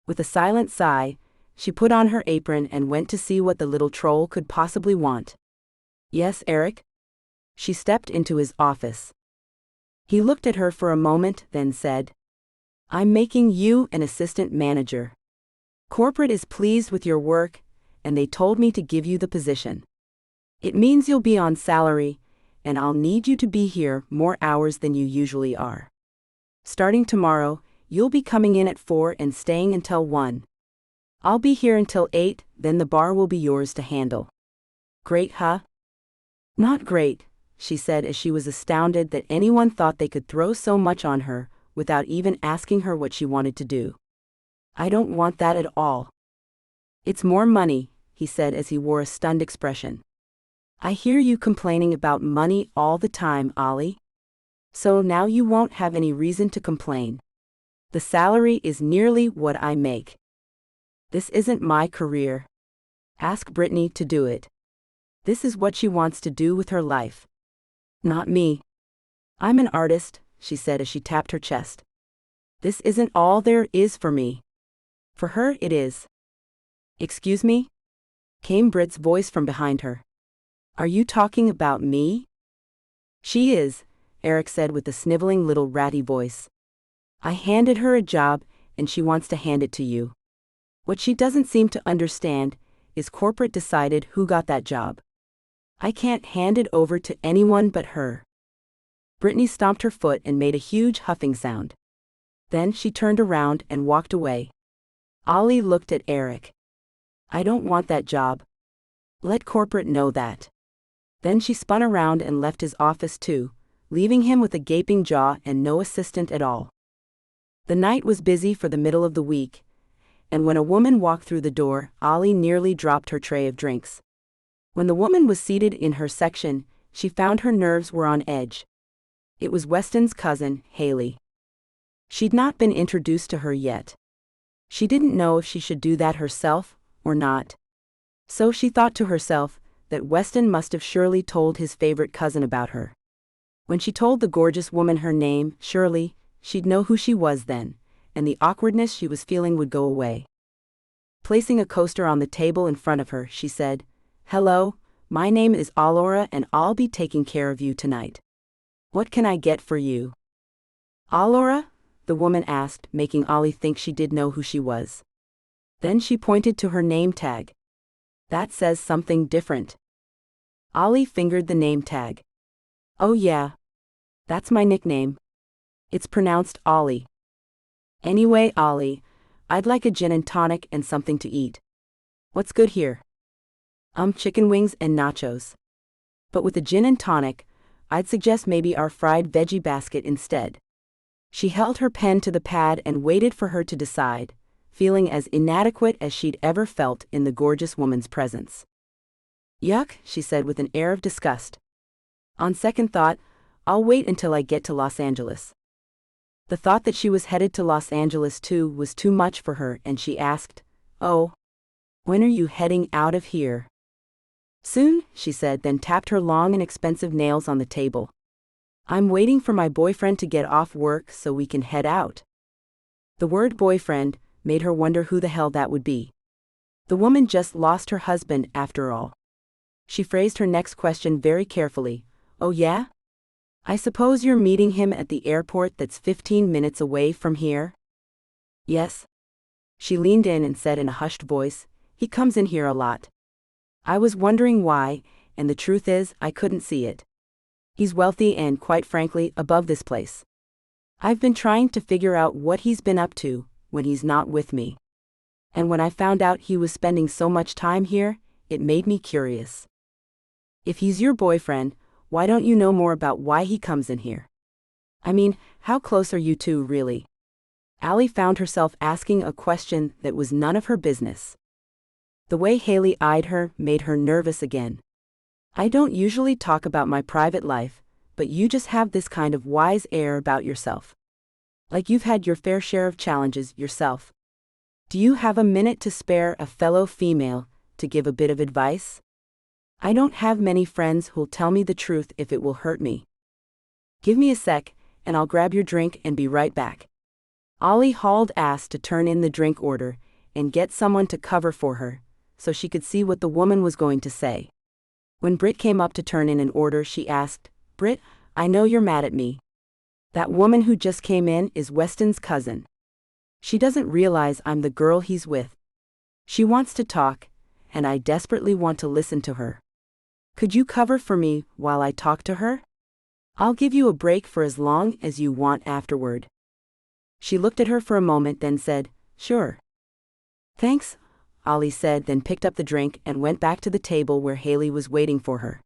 With a silent sigh, she put on her apron and went to see what the little troll could possibly want. Yes, Eric? She stepped into his office. He looked at her for a moment, then said, I'm making you an assistant manager. Corporate is pleased with your work, and they told me to give you the position. It means you'll be on salary, and I'll need you to be here more hours than you usually are. Starting tomorrow, you'll be coming in at 4 and staying until 1. I'll be here until 8, then the bar will be yours to handle. Great, huh? Not great, she said as she was astounded that anyone thought they could throw so much on her without even asking her what she wanted to do. I don't want that at all. It's more money, he said as he wore a stunned expression. I hear you complaining about money all the time, Ollie. So now you won't have any reason to complain. The salary is nearly what I make. This isn't my career. Ask Brittany to do it. This is what she wants to do with her life. Not me. I'm an artist, she said as she tapped her chest. This isn't all there is for me. For her it is. Excuse me? Came Britt's voice from behind her. Are you talking about me? She is, Eric said with a sniveling little ratty voice. I handed her a job and she wants to hand it to you. What she doesn't seem to understand is corporate decided who got that job. I can't hand it over to anyone but her. Brittany stomped her foot and made a huge huffing sound. Then she turned around and walked away. Ollie looked at Eric. I don't want that job. Let corporate know that. Then she spun around and left his office too, leaving him with a gaping jaw and no assistant at all. The night was busy for the middle of the week, and when a woman walked through the door, Ollie nearly dropped her tray of drinks. When the woman was seated in her section, she found her nerves were on edge. It was Weston's cousin, Haley. She'd not been introduced to her yet. She didn't know if she should do that herself or not. So she thought to herself that Weston must have surely told his favorite cousin about her. When she told the gorgeous woman her name, surely, she'd know who she was then, and the awkwardness she was feeling would go away. Placing a coaster on the table in front of her, she said, Hello, my name is Allura and I'll be taking care of you tonight. What can I get for you? Allura? The woman asked, making Ollie think she did know who she was. Then she pointed to her name tag. That says something different. Ollie fingered the name tag. Oh yeah. That's my nickname. It's pronounced Ollie. Anyway, Ollie, I'd like a gin and tonic and something to eat. What's good here? Chicken wings and nachos. But with a gin and tonic, I'd suggest maybe our fried veggie basket instead. She held her pen to the pad and waited for her to decide, feeling as inadequate as she'd ever felt in the gorgeous woman's presence. Yuck, she said with an air of disgust. On second thought, I'll wait until I get to Los Angeles. The thought that she was headed to Los Angeles too was too much for her, and she asked, Oh, when are you heading out of here? Soon, she said, then tapped her long and expensive nails on the table. I'm waiting for my boyfriend to get off work so we can head out. The word boyfriend made her wonder who the hell that would be. The woman just lost her husband after all. She phrased her next question very carefully. Oh yeah? I suppose you're meeting him at the airport that's 15 minutes away from here? Yes. She leaned in and said in a hushed voice, He comes in here a lot. I was wondering why, and the truth is, I couldn't see it. He's wealthy and, quite frankly, above this place. I've been trying to figure out what he's been up to when he's not with me. And when I found out he was spending so much time here, it made me curious. If he's your boyfriend, why don't you know more about why he comes in here? I mean, how close are you two, really? Allie found herself asking a question that was none of her business. The way Haley eyed her made her nervous again. I don't usually talk about my private life, but you just have this kind of wise air about yourself. Like you've had your fair share of challenges yourself. Do you have a minute to spare, a fellow female, to give a bit of advice? I don't have many friends who'll tell me the truth if it will hurt me. Give me a sec, and I'll grab your drink and be right back. Ollie hauled ass to turn in the drink order and get someone to cover for her, so she could see what the woman was going to say. When Britt came up to turn in an order, she asked, "Britt, I know you're mad at me. That woman who just came in is Weston's cousin. She doesn't realize I'm the girl he's with. She wants to talk, and I desperately want to listen to her. Could you cover for me while I talk to her? I'll give you a break for as long as you want afterward." She looked at her for a moment, then said, "Sure." "Thanks," Ollie said, then picked up the drink and went back to the table where Haley was waiting for her.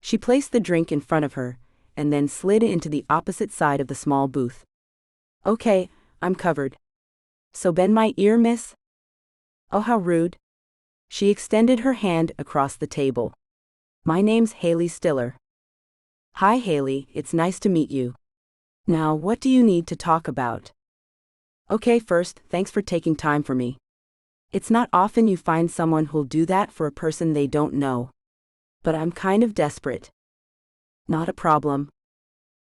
She placed the drink in front of her, and then slid into the opposite side of the small booth. "Okay, I'm covered. So bend my ear, miss?" "Oh, how rude." She extended her hand across the table. "My name's Haley Stiller." "Hi, Haley, it's nice to meet you. Now, what do you need to talk about?" "Okay, first, thanks for taking time for me. It's not often you find someone who'll do that for a person they don't know. But I'm kind of desperate." "Not a problem.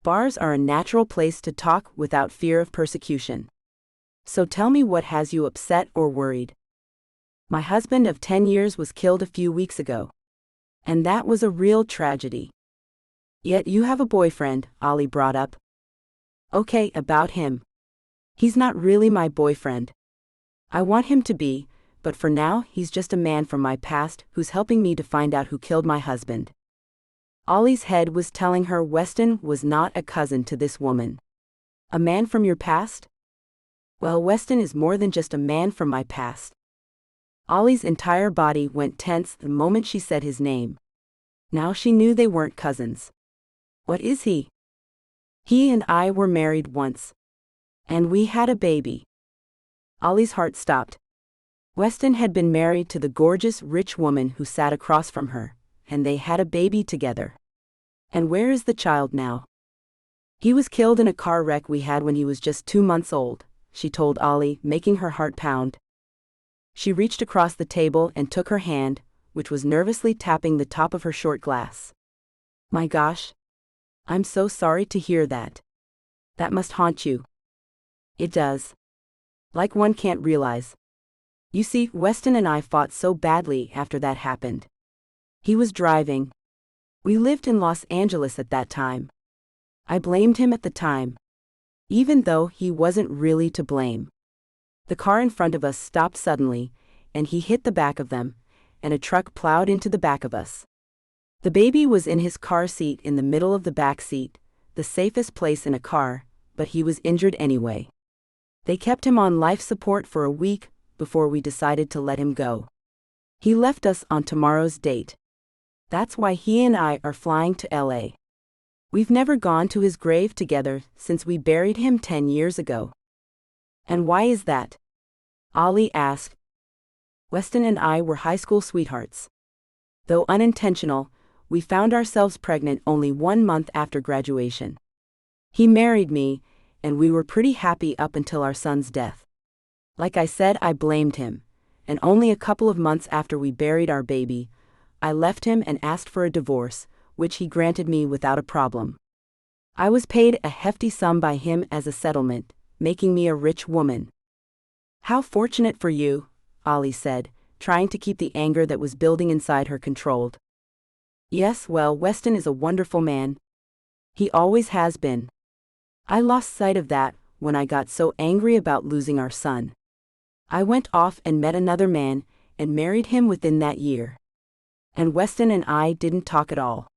Bars are a natural place to talk without fear of persecution. So tell me, what has you upset or worried?" "My husband of 10 years was killed a few weeks ago. And that was a real tragedy." "Yet you have a boyfriend," Ollie brought up. "Okay, about him. He's not really my boyfriend. I want him to be, but for now he's just a man from my past who's helping me to find out who killed my husband." Ollie's head was telling her Weston was not a cousin to this woman. "A man from your past?" "Well, Weston is more than just a man from my past." Ollie's entire body went tense the moment she said his name. Now she knew they weren't cousins. "What is he?" "He and I were married once. And we had a baby." Ollie's heart stopped. Weston had been married to the gorgeous, rich woman who sat across from her, and they had a baby together. "And where is the child now?" "He was killed in a car wreck we had when he was just 2 months old," she told Ollie, making her heart pound. She reached across the table and took her hand, which was nervously tapping the top of her short glass. "My gosh. I'm so sorry to hear that. That must haunt you." "It does. Like one can't realize. You see, Weston and I fought so badly after that happened. He was driving. We lived in Los Angeles at that time. I blamed him at the time, even though he wasn't really to blame. The car in front of us stopped suddenly, and he hit the back of them, and a truck plowed into the back of us. The baby was in his car seat in the middle of the back seat, the safest place in a car, but he was injured anyway. They kept him on life support for a week before we decided to let him go. He left us on tomorrow's date. That's why he and I are flying to LA. We've never gone to his grave together since we buried him 10 years ago." "And why is that?" Ollie asked. "Weston and I were high school sweethearts. Though unintentional, we found ourselves pregnant only 1 month after graduation. He married me, and we were pretty happy up until our son's death. Like I said, I blamed him, and only a couple of months after we buried our baby, I left him and asked for a divorce, which he granted me without a problem. I was paid a hefty sum by him as a settlement, making me a rich woman." "How fortunate for you," Ollie said, trying to keep the anger that was building inside her controlled. "Yes, well, Weston is a wonderful man. He always has been. I lost sight of that when I got so angry about losing our son. I went off and met another man and married him within that year. And Weston and I didn't talk at all.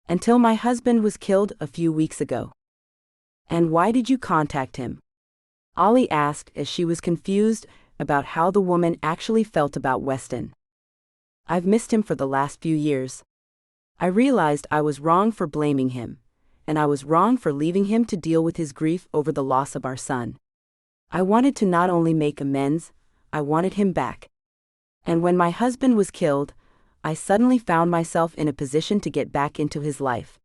Until my husband was killed a few weeks ago. And why did you contact him? Ollie asked as she was confused about how the woman actually felt about Weston. I've missed him for the last few years. I realized I was wrong for blaming him, and I was wrong for leaving him to deal with his grief over the loss of our son. I wanted to not only make amends, I wanted him back. And when my husband was killed, I suddenly found myself in a position to get back into his life.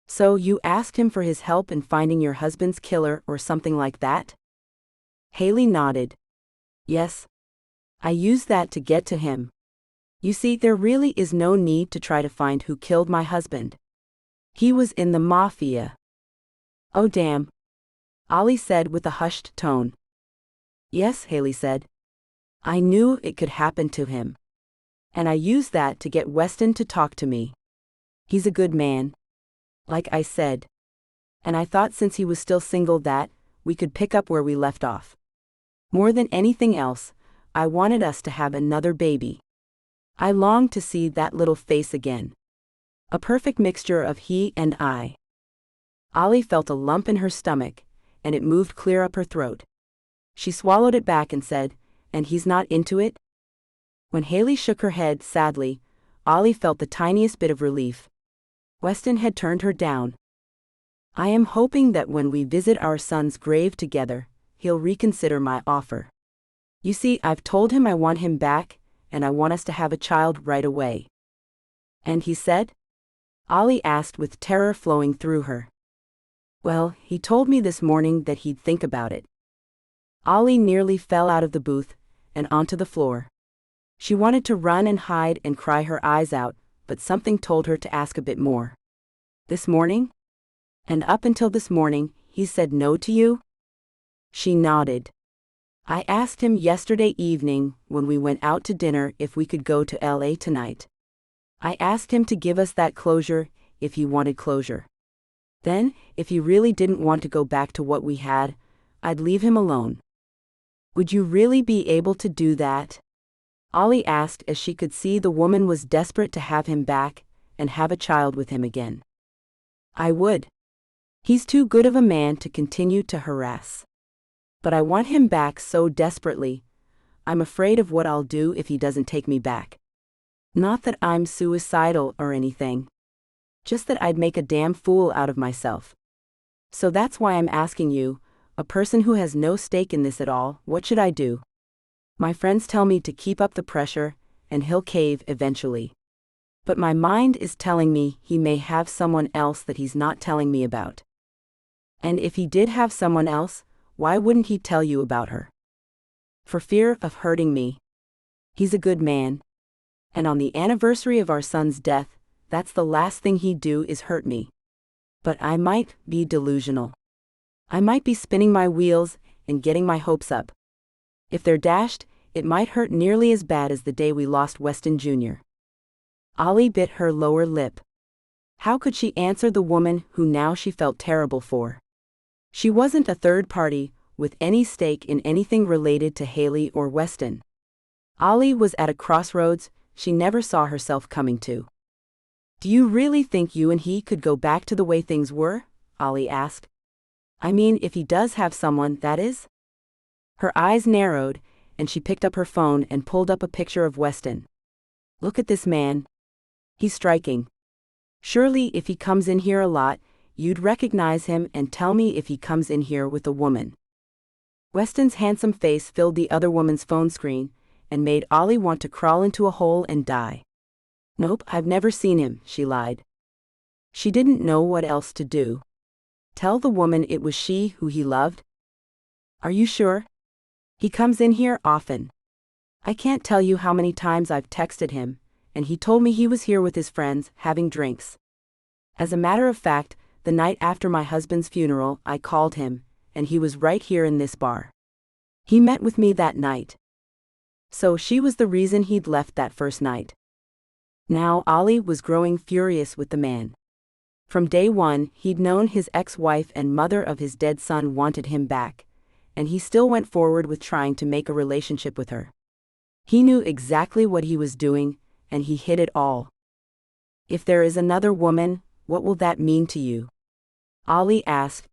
So you asked him for his help in finding your husband's killer or something like that? Haley nodded. Yes. I used that to get to him. You see, there really is no need to try to find who killed my husband. He was in the mafia. Oh damn. Ollie said with a hushed tone. Yes, Haley said. I knew it could happen to him. And I used that to get Weston to talk to me. He's a good man. Like I said. And I thought since he was still single that we could pick up where we left off. More than anything else, I wanted us to have another baby. I longed to see that little face again. A perfect mixture of he and I. Ollie felt a lump in her stomach, and it moved clear up her throat. She swallowed it back and said, "And he's not into it?" When Haley shook her head sadly, Ollie felt the tiniest bit of relief. Weston had turned her down. I am hoping that when we visit our son's grave together, he'll reconsider my offer. You see, I've told him I want him back, and I want us to have a child right away. And he said? Ollie asked with terror flowing through her. Well, he told me this morning that he'd think about it. Ollie nearly fell out of the booth and onto the floor. She wanted to run and hide and cry her eyes out, but something told her to ask a bit more. This morning? And up until this morning, he said no to you? She nodded. I asked him yesterday evening when we went out to dinner if we could go to LA tonight. I asked him to give us that closure if he wanted closure. Then, if he really didn't want to go back to what we had, I'd leave him alone. Would you really be able to do that? Ollie asked as she could see the woman was desperate to have him back and have a child with him again. I would. He's too good of a man to continue to harass. But I want him back so desperately, I'm afraid of what I'll do if he doesn't take me back. Not that I'm suicidal or anything. Just that I'd make a damn fool out of myself. So that's why I'm asking you, a person who has no stake in this at all, what should I do? My friends tell me to keep up the pressure, and he'll cave eventually. But my mind is telling me he may have someone else that he's not telling me about. And if he did have someone else, why wouldn't he tell you about her? For fear of hurting me. He's a good man. And on the anniversary of our son's death, that's the last thing he'd do is hurt me. But I might be delusional. I might be spinning my wheels and getting my hopes up. If they're dashed, it might hurt nearly as bad as the day we lost Weston Jr. Ollie bit her lower lip. How could she answer the woman who now she felt terrible for? She wasn't a third party with any stake in anything related to Haley or Weston. Ollie was at a crossroads she never saw herself coming to. Do you really think you and he could go back to the way things were? Ollie asked. I mean, if he does have someone, that is? Her eyes narrowed, and she picked up her phone and pulled up a picture of Weston. Look at this man. He's striking. Surely if he comes in here a lot, you'd recognize him and tell me if he comes in here with a woman. Weston's handsome face filled the other woman's phone screen and made Ollie want to crawl into a hole and die. Nope, I've never seen him, she lied. She didn't know what else to do. Tell the woman it was she who he loved? Are you sure? He comes in here often. I can't tell you how many times I've texted him, and he told me he was here with his friends, having drinks. As a matter of fact, the night after my husband's funeral, I called him, and he was right here in this bar. He met with me that night. So she was the reason he'd left that first night. Now Ollie was growing furious with the man. From day one, he'd known his ex-wife and mother of his dead son wanted him back, and he still went forward with trying to make a relationship with her. He knew exactly what he was doing, and he hid it all. If there is another woman, what will that mean to you? Ollie asked.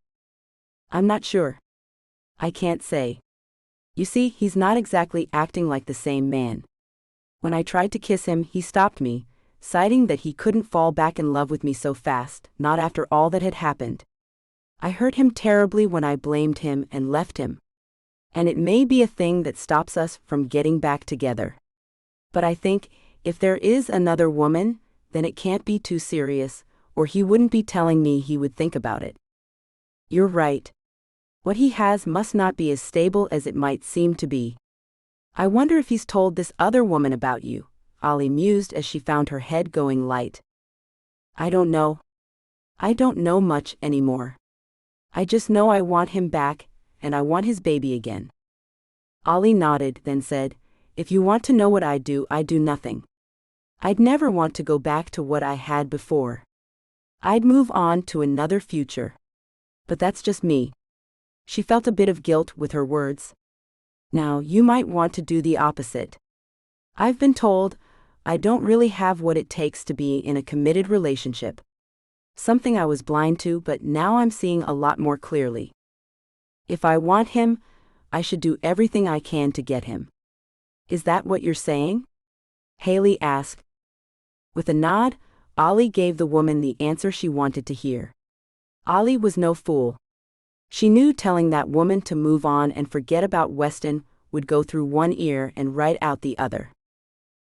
I'm not sure. I can't say. You see, he's not exactly acting like the same man. When I tried to kiss him, he stopped me, citing that he couldn't fall back in love with me so fast, not after all that had happened. I hurt him terribly when I blamed him and left him. And it may be a thing that stops us from getting back together. But I think, if there is another woman, then it can't be too serious, or he wouldn't be telling me he would think about it. You're right. What he has must not be as stable as it might seem to be. I wonder if he's told this other woman about you, Ollie mused as she found her head going light. I don't know. I don't know much anymore. I just know I want him back, and I want his baby again. Ollie nodded, then said, If you want to know what I do nothing. I'd never want to go back to what I had before. I'd move on to another future. But that's just me. She felt a bit of guilt with her words. Now, you might want to do the opposite. I've been told I don't really have what it takes to be in a committed relationship. Something I was blind to, but now I'm seeing a lot more clearly. If I want him, I should do everything I can to get him. Is that what you're saying? Haley asked. With a nod, Ollie gave the woman the answer she wanted to hear. Ollie was no fool. She knew telling that woman to move on and forget about Weston would go through one ear and right out the other.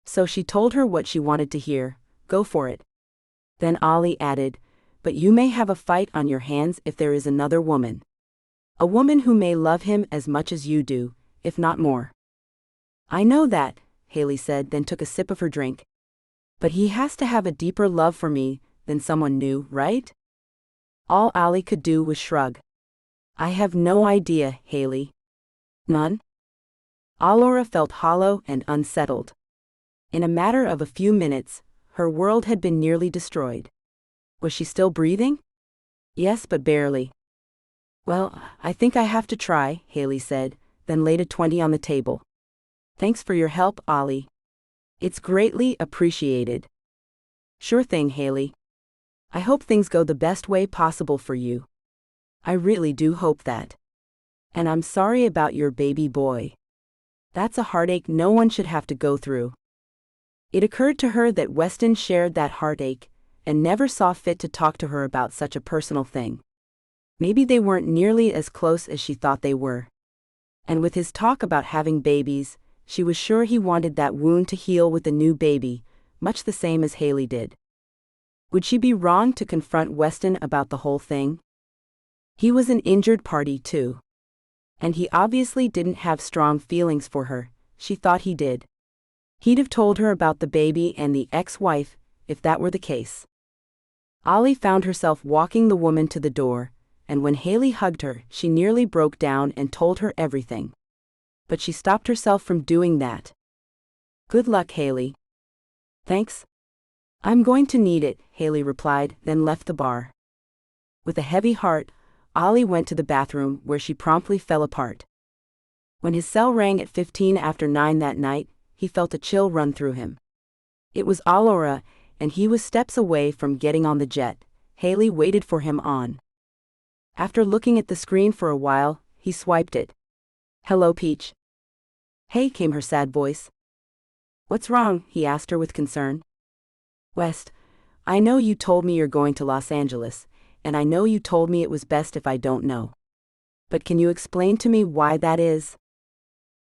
So she told her what she wanted to hear, go for it. Then Ollie added, But you may have a fight on your hands if there is another woman. A woman who may love him as much as you do, if not more. I know that, Haley said, then took a sip of her drink. But he has to have a deeper love for me than someone new, right? All Ollie could do was shrug. I have no idea, Haley. None? Allura felt hollow and unsettled. In a matter of a few minutes, her world had been nearly destroyed. Was she still breathing? Yes, but barely. Well, I think I have to try, Haley said, then laid a 20 on the table. Thanks for your help, Ollie. It's greatly appreciated. Sure thing, Haley. I hope things go the best way possible for you. I really do hope that. And I'm sorry about your baby boy. That's a heartache no one should have to go through. It occurred to her that Weston shared that heartache and never saw fit to talk to her about such a personal thing. Maybe they weren't nearly as close as she thought they were. And with his talk about having babies, she was sure he wanted that wound to heal with a new baby, much the same as Haley did. Would she be wrong to confront Weston about the whole thing? He was an injured party too. And he obviously didn't have strong feelings for her, she thought he did. He'd have told her about the baby and the ex-wife, if that were the case. Ollie found herself walking the woman to the door, and when Haley hugged her, she nearly broke down and told her everything. But she stopped herself from doing that. Good luck, Haley. Thanks. I'm going to need it, Haley replied, then left the bar. With a heavy heart, Ollie went to the bathroom where she promptly fell apart. When his cell rang at 15 after 9 that night, he felt a chill run through him. It was Allura, and he was steps away from getting on the jet. Haley waited for him on. After looking at the screen for a while, he swiped it. Hello, Peach. Hey, came her sad voice. What's wrong? He asked her with concern. West, I know you told me you're going to Los Angeles, and I know you told me it was best if I don't know. But can you explain to me why that is?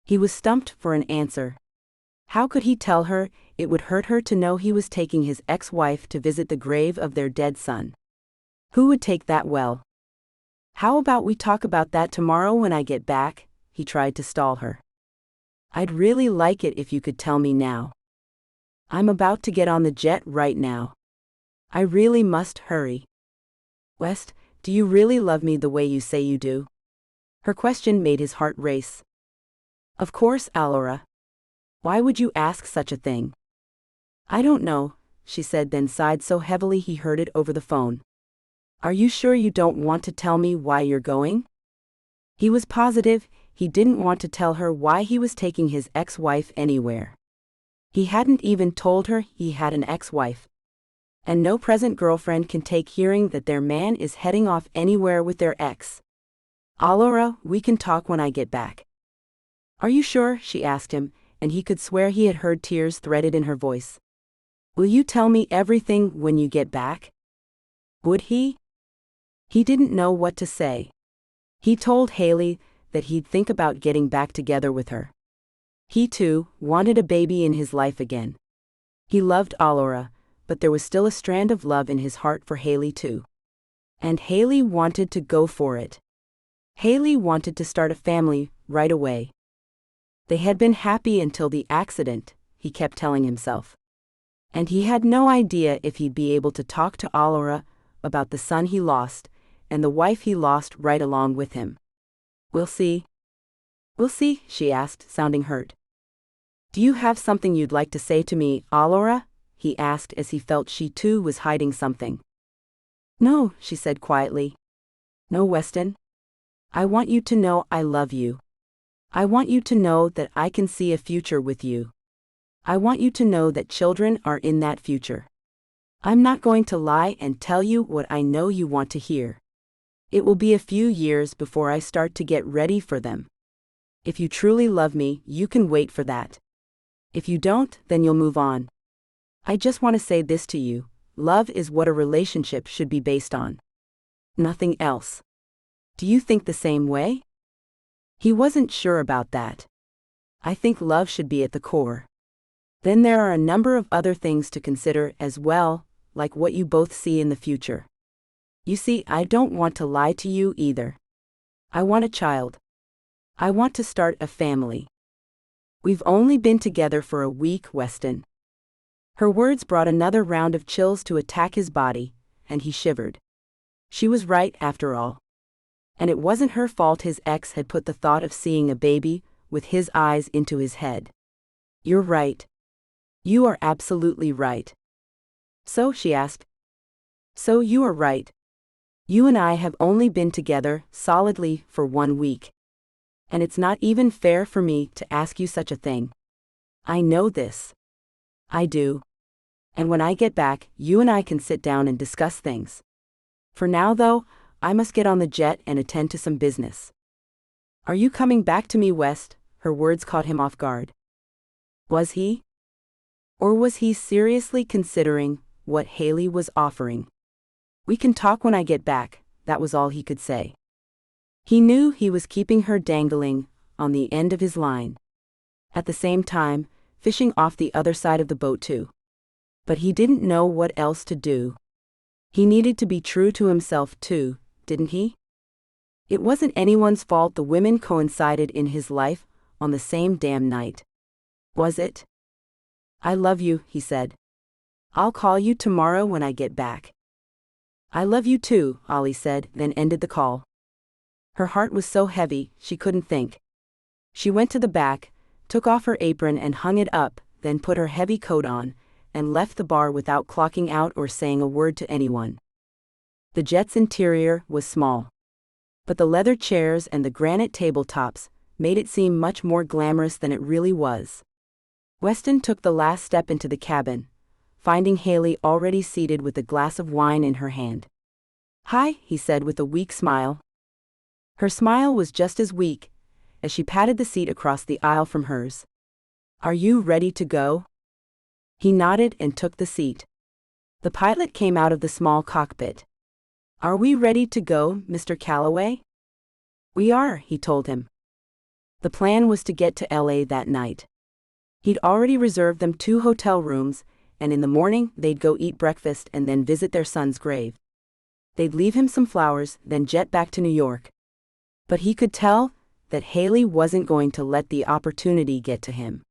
He was stumped for an answer. How could he tell her it would hurt her to know he was taking his ex-wife to visit the grave of their dead son? Who would take that well? How about we talk about that tomorrow when I get back? He tried to stall her. I'd really like it if you could tell me now. I'm about to get on the jet right now. I really must hurry. West, do you really love me the way you say you do? Her question made his heart race. Of course, Allura. Why would you ask such a thing? I don't know, she said, then sighed so heavily he heard it over the phone. Are you sure you don't want to tell me why you're going? He was positive he didn't want to tell her why he was taking his ex-wife anywhere. He hadn't even told her he had an ex-wife. And no present girlfriend can take hearing that their man is heading off anywhere with their ex. "Allora, we can talk when I get back." "Are you sure?" she asked him, and he could swear he had heard tears threaded in her voice. "Will you tell me everything when you get back?" Would he? He didn't know what to say. He told Haley that he'd think about getting back together with her. He, too, wanted a baby in his life again. He loved Allora, but there was still a strand of love in his heart for Haley, too. And Haley wanted to go for it. Haley wanted to start a family right away. They had been happy until the accident, he kept telling himself. And he had no idea if he'd be able to talk to Allora about the son he lost, and the wife he lost right along with him. "We'll see." "We'll see," she asked, sounding hurt. "Do you have something you'd like to say to me, Allora?" he asked as he felt she too was hiding something. "No," she said quietly. "No, Weston. I want you to know I love you. I want you to know that I can see a future with you. I want you to know that children are in that future. I'm not going to lie and tell you what I know you want to hear. It will be a few years before I start to get ready for them. If you truly love me, you can wait for that. If you don't, then you'll move on. I just want to say this to you: love is what a relationship should be based on. Nothing else. Do you think the same way?" He wasn't sure about that. "I think love should be at the core. Then there are a number of other things to consider as well, like what you both see in the future. You see, I don't want to lie to you either. I want a child. I want to start a family. We've only been together for a week, Weston." Her words brought another round of chills to attack his body, and he shivered. She was right after all. And it wasn't her fault his ex had put the thought of seeing a baby with his eyes into his head. "You're right. You are absolutely right." "So?" she asked. "So you are right. You and I have only been together solidly for 1 week. And it's not even fair for me to ask you such a thing. I know this. I do. And when I get back, you and I can sit down and discuss things. For now, though, I must get on the jet and attend to some business." "Are you coming back to me, West?" Her words caught him off guard. Was he? Or was he seriously considering what Haley was offering? "We can talk when I get back," that was all he could say. He knew he was keeping her dangling on the end of his line. At the same time, fishing off the other side of the boat too. But he didn't know what else to do. He needed to be true to himself too, didn't he? It wasn't anyone's fault the women coincided in his life on the same damn night. Was it? "I love you," he said. "I'll call you tomorrow when I get back." "I love you too," Ollie said, then ended the call. Her heart was so heavy, she couldn't think. She went to the back, took off her apron and hung it up, then put her heavy coat on, and left the bar without clocking out or saying a word to anyone. The jet's interior was small. But the leather chairs and the granite tabletops made it seem much more glamorous than it really was. Weston took the last step into the cabin, finding Haley already seated with a glass of wine in her hand. "Hi," he said with a weak smile. Her smile was just as weak, as she patted the seat across the aisle from hers. "Are you ready to go?" He nodded and took the seat. The pilot came out of the small cockpit. "Are we ready to go, Mr. Calloway?" "We are," he told him. The plan was to get to LA that night. He'd already reserved them 2 hotel rooms, and in the morning they'd go eat breakfast and then visit their son's grave. They'd leave him some flowers, then jet back to New York. But he could tell that Haley wasn't going to let the opportunity get to him.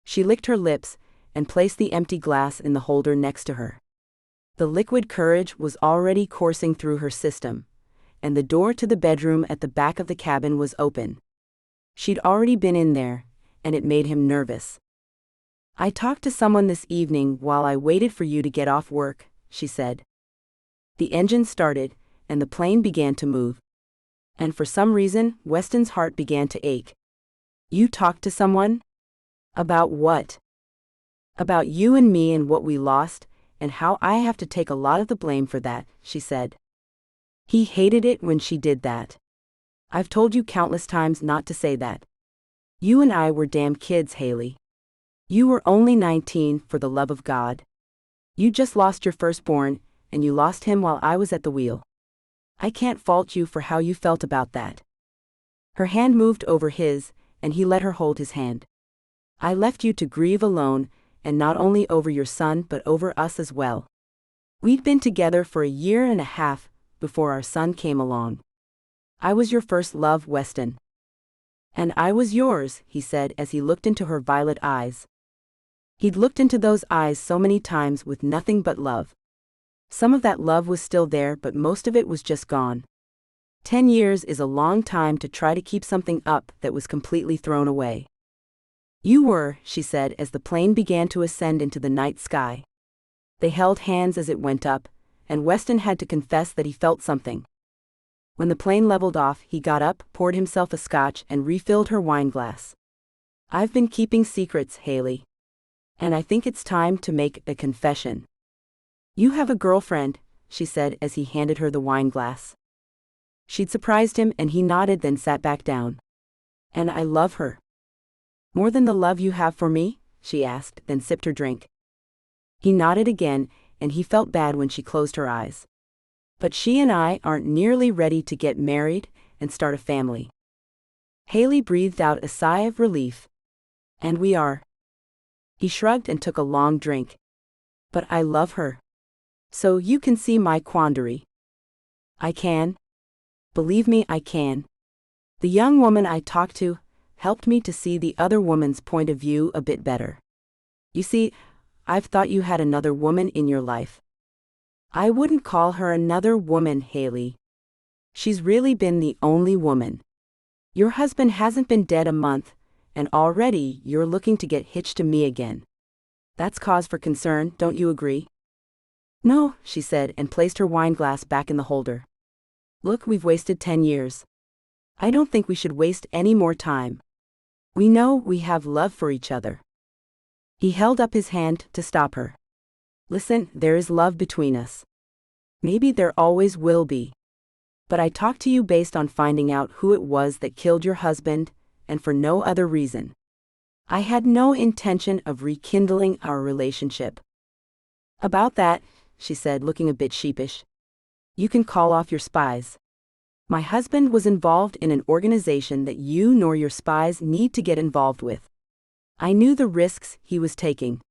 She licked her lips and placed the empty glass in the holder next to her. The liquid courage was already coursing through her system, and the door to the bedroom at the back of the cabin was open. She'd already been in there, and it made him nervous. "I talked to someone this evening while I waited for you to get off work," she said. The engine started, and the plane began to move. And for some reason, Weston's heart began to ache. "You talked to someone? About what?" About you and me and what we lost, and how I have to take a lot of the blame for that, she said. He hated it when she did that. I've told you countless times not to say that. You and I were damn kids, Haley. You were only 19, for the love of God. You just lost your firstborn, and you lost him while I was at the wheel. I can't fault you for how you felt about that. Her hand moved over his, and he let her hold his hand. I left you to grieve alone, and not only over your son but over us as well. We'd been together for a year and a half before our son came along. I was your first love, Weston. And I was yours, he said as he looked into her violet eyes. He'd looked into those eyes so many times with nothing but love. Some of that love was still there, but most of it was just gone. 10 years is a long time to try to keep something up that was completely thrown away. You were, she said as the plane began to ascend into the night sky. They held hands as it went up, and Weston had to confess that he felt something. When the plane leveled off, he got up, poured himself a scotch, and refilled her wine glass. I've been keeping secrets, Haley. And I think it's time to make a confession. You have a girlfriend, she said as he handed her the wine glass. She'd surprised him and he nodded, then sat back down. And I love her. More than the love you have for me? She asked, then sipped her drink. He nodded again, and he felt bad when she closed her eyes. But she and I aren't nearly ready to get married and start a family. Haley breathed out a sigh of relief. And we are. He shrugged and took a long drink. But I love her. So you can see my quandary. I can. Believe me, I can. The young woman I talked to helped me to see the other woman's point of view a bit better. You see, I've thought you had another woman in your life. I wouldn't call her another woman, Haley. She's really been the only woman. Your husband hasn't been dead a month, and already you're looking to get hitched to me again. That's cause for concern, don't you agree? No, she said and placed her wine glass back in the holder. Look, we've wasted 10 years. I don't think we should waste any more time. We know we have love for each other. He held up his hand to stop her. Listen, there is love between us. Maybe there always will be. But I talked to you based on finding out who it was that killed your husband, and for no other reason. I had no intention of rekindling our relationship. About that, she said, looking a bit sheepish. You can call off your spies. My husband was involved in an organization that you nor your spies need to get involved with. I knew the risks he was taking.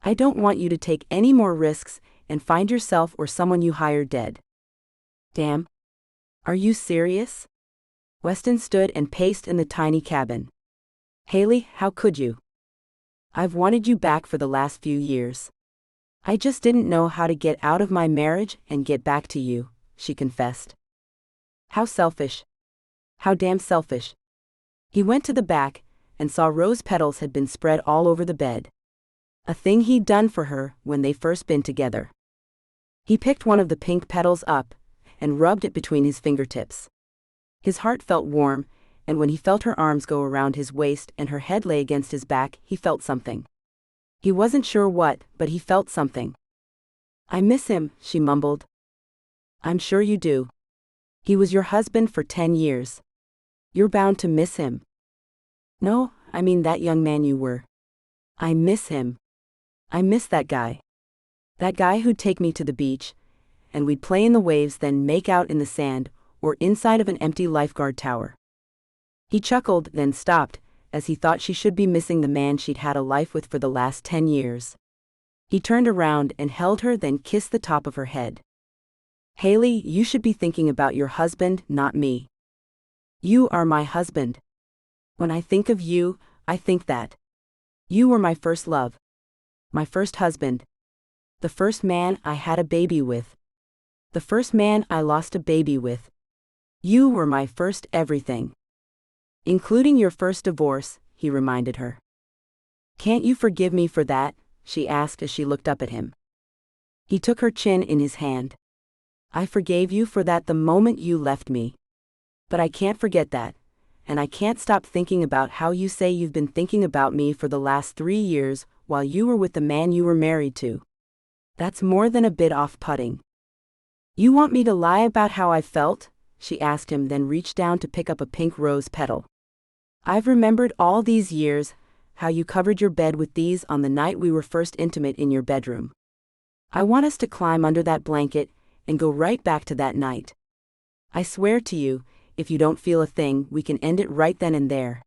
I don't want you to take any more risks and find yourself or someone you hire dead. Damn. Are you serious? Weston stood and paced in the tiny cabin. Haley, how could you? I've wanted you back for the last few years. I just didn't know how to get out of my marriage and get back to you, she confessed. How selfish. How damn selfish. He went to the back and saw rose petals had been spread all over the bed. A thing he'd done for her when they first been together. He picked one of the pink petals up and rubbed it between his fingertips. His heart felt warm, and when he felt her arms go around his waist and her head lay against his back, he felt something. He wasn't sure what, but he felt something. I miss him, she mumbled. I'm sure you do. He was your husband for 10 years. You're bound to miss him. No, I mean that young man you were. I miss him. I miss that guy. That guy who'd take me to the beach, and we'd play in the waves, then make out in the sand, or inside of an empty lifeguard tower. He chuckled, then stopped, as he thought she should be missing the man she'd had a life with for the last 10 years. He turned around and held her, then kissed the top of her head. Haley, you should be thinking about your husband, not me. You are my husband. When I think of you, I think that. You were my first love. My first husband. The first man I had a baby with. The first man I lost a baby with. You were my first everything. Including your first divorce, he reminded her. Can't you forgive me for that? She asked as she looked up at him. He took her chin in his hand. I forgave you for that the moment you left me. But I can't forget that, and I can't stop thinking about how you say you've been thinking about me for the last 3 years while you were with the man you were married to. That's more than a bit off-putting. You want me to lie about how I felt? She asked him, then reached down to pick up a pink rose petal. I've remembered all these years how you covered your bed with these on the night we were first intimate in your bedroom. I want us to climb under that blanket and go right back to that night. I swear to you, if you don't feel a thing, we can end it right then and there.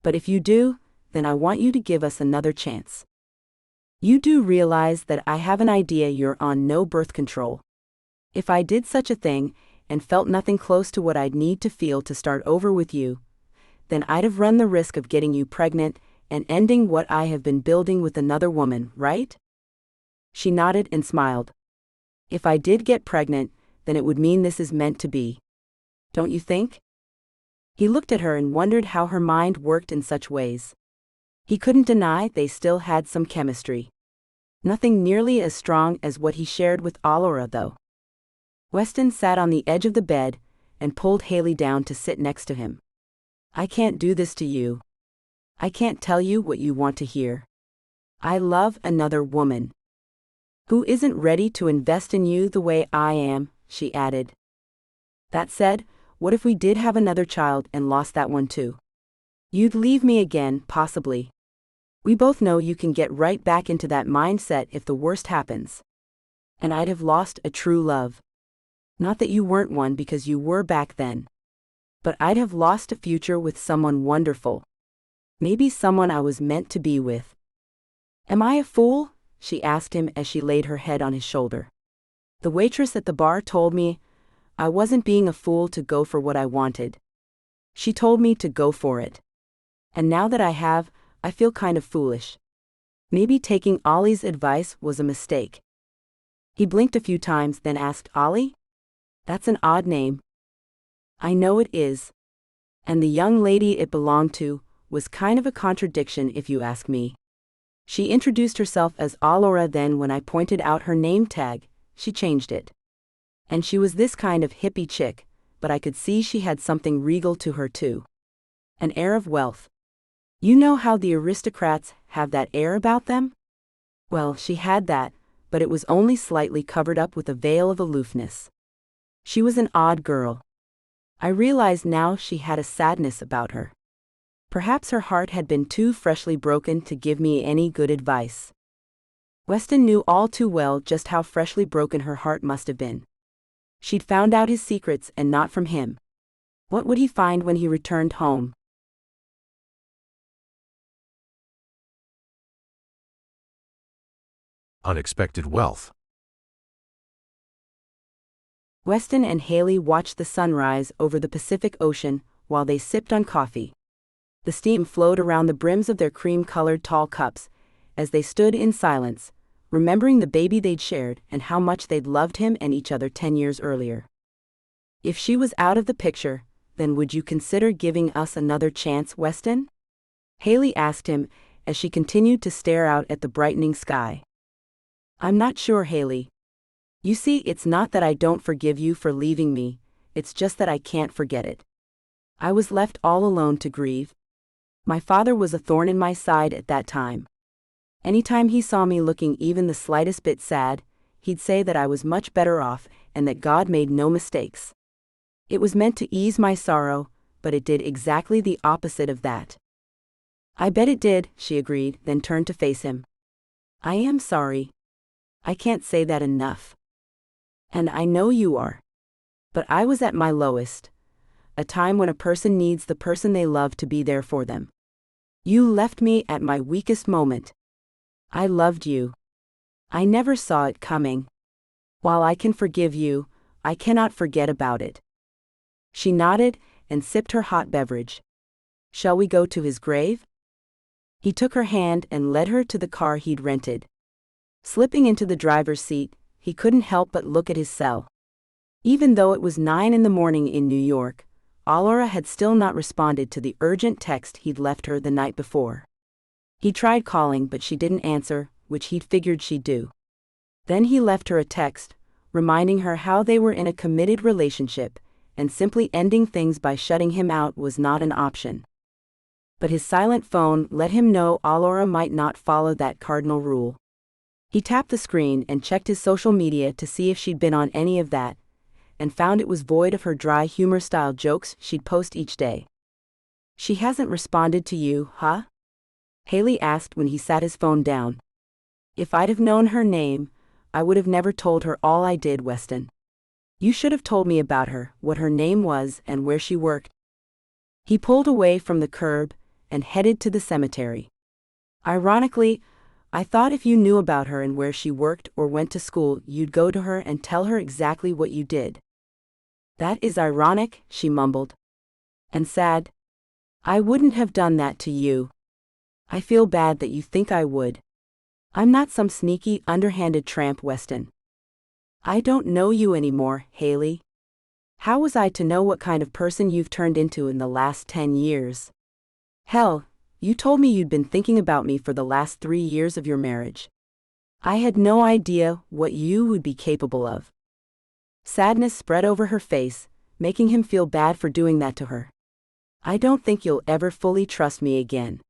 But if you do, then I want you to give us another chance. You do realize that I have an idea you're on no birth control. If I did such a thing, and felt nothing close to what I'd need to feel to start over with you, then I'd have run the risk of getting you pregnant and ending what I have been building with another woman, right? She nodded and smiled. If I did get pregnant, then it would mean this is meant to be. Don't you think? He looked at her and wondered how her mind worked in such ways. He couldn't deny they still had some chemistry. Nothing nearly as strong as what he shared with Allura, though. Weston sat on the edge of the bed and pulled Haley down to sit next to him. I can't do this to you. I can't tell you what you want to hear. I love another woman. Who isn't ready to invest in you the way I am, she added. That said, what if we did have another child and lost that one too? You'd leave me again, possibly. We both know you can get right back into that mindset if the worst happens. And I'd have lost a true love. Not that you weren't one, because you were back then. But I'd have lost a future with someone wonderful. Maybe someone I was meant to be with. Am I a fool? She asked him as she laid her head on his shoulder. The waitress at the bar told me I wasn't being a fool to go for what I wanted. She told me to go for it. And now that I have, I feel kind of foolish. Maybe taking Ollie's advice was a mistake. He blinked a few times, then asked, Ollie? That's an odd name. I know it is. And the young lady it belonged to was kind of a contradiction if you ask me. She introduced herself as Allura, then when I pointed out her name tag, she changed it. And she was this kind of hippie chick, but I could see she had something regal to her too. An air of wealth. You know how the aristocrats have that air about them? Well, she had that, but it was only slightly covered up with a veil of aloofness. She was an odd girl. I realized now she had a sadness about her. Perhaps her heart had been too freshly broken to give me any good advice. Weston knew all too well just how freshly broken her heart must have been. She'd found out his secrets, and not from him. What would he find when he returned home? Unexpected wealth. Weston and Haley watched the sunrise over the Pacific Ocean while they sipped on coffee. The steam flowed around the brims of their cream-colored tall cups as they stood in silence, remembering the baby they'd shared and how much they'd loved him and each other 10 years earlier. If she was out of the picture, then would you consider giving us another chance, Weston? Haley asked him as she continued to stare out at the brightening sky. I'm not sure, Haley. You see, it's not that I don't forgive you for leaving me, it's just that I can't forget it. I was left all alone to grieve. My father was a thorn in my side at that time. Anytime he saw me looking even the slightest bit sad, he'd say that I was much better off and that God made no mistakes. It was meant to ease my sorrow, but it did exactly the opposite of that. I bet it did, she agreed, then turned to face him. I am sorry. I can't say that enough. And I know you are. But I was at my lowest. A time when a person needs the person they love to be there for them. You left me at my weakest moment. I loved you. I never saw it coming. While I can forgive you, I cannot forget about it. She nodded and sipped her hot beverage. Shall we go to his grave? He took her hand and led her to the car he'd rented. Slipping into the driver's seat, he couldn't help but look at his cell. Even though it was 9 in the morning in New York, Allura had still not responded to the urgent text he'd left her the night before. He tried calling, but she didn't answer, which he'd figured she'd do. Then he left her a text, reminding her how they were in a committed relationship, and simply ending things by shutting him out was not an option. But his silent phone let him know Allura might not follow that cardinal rule. He tapped the screen and checked his social media to see if she'd been on any of that, and found it was void of her dry humor-style jokes she'd post each day. "She hasn't responded to you, huh?" Haley asked when he sat his phone down. "If I'd have known her name, I would have never told her all I did, Weston. You should have told me about her, what her name was, and where she worked." He pulled away from the curb and headed to the cemetery. "Ironically, I thought if you knew about her and where she worked or went to school, you'd go to her and tell her exactly what you did." "That is ironic," she mumbled. "And sad. I wouldn't have done that to you. I feel bad that you think I would. I'm not some sneaky, underhanded tramp, Weston. I don't know you anymore, Haley. How was I to know what kind of person you've turned into in the last 10 years? Hell, you told me you'd been thinking about me for the last 3 years of your marriage. I had no idea what you would be capable of." Sadness spread over her face, making him feel bad for doing that to her. "I don't think you'll ever fully trust me again."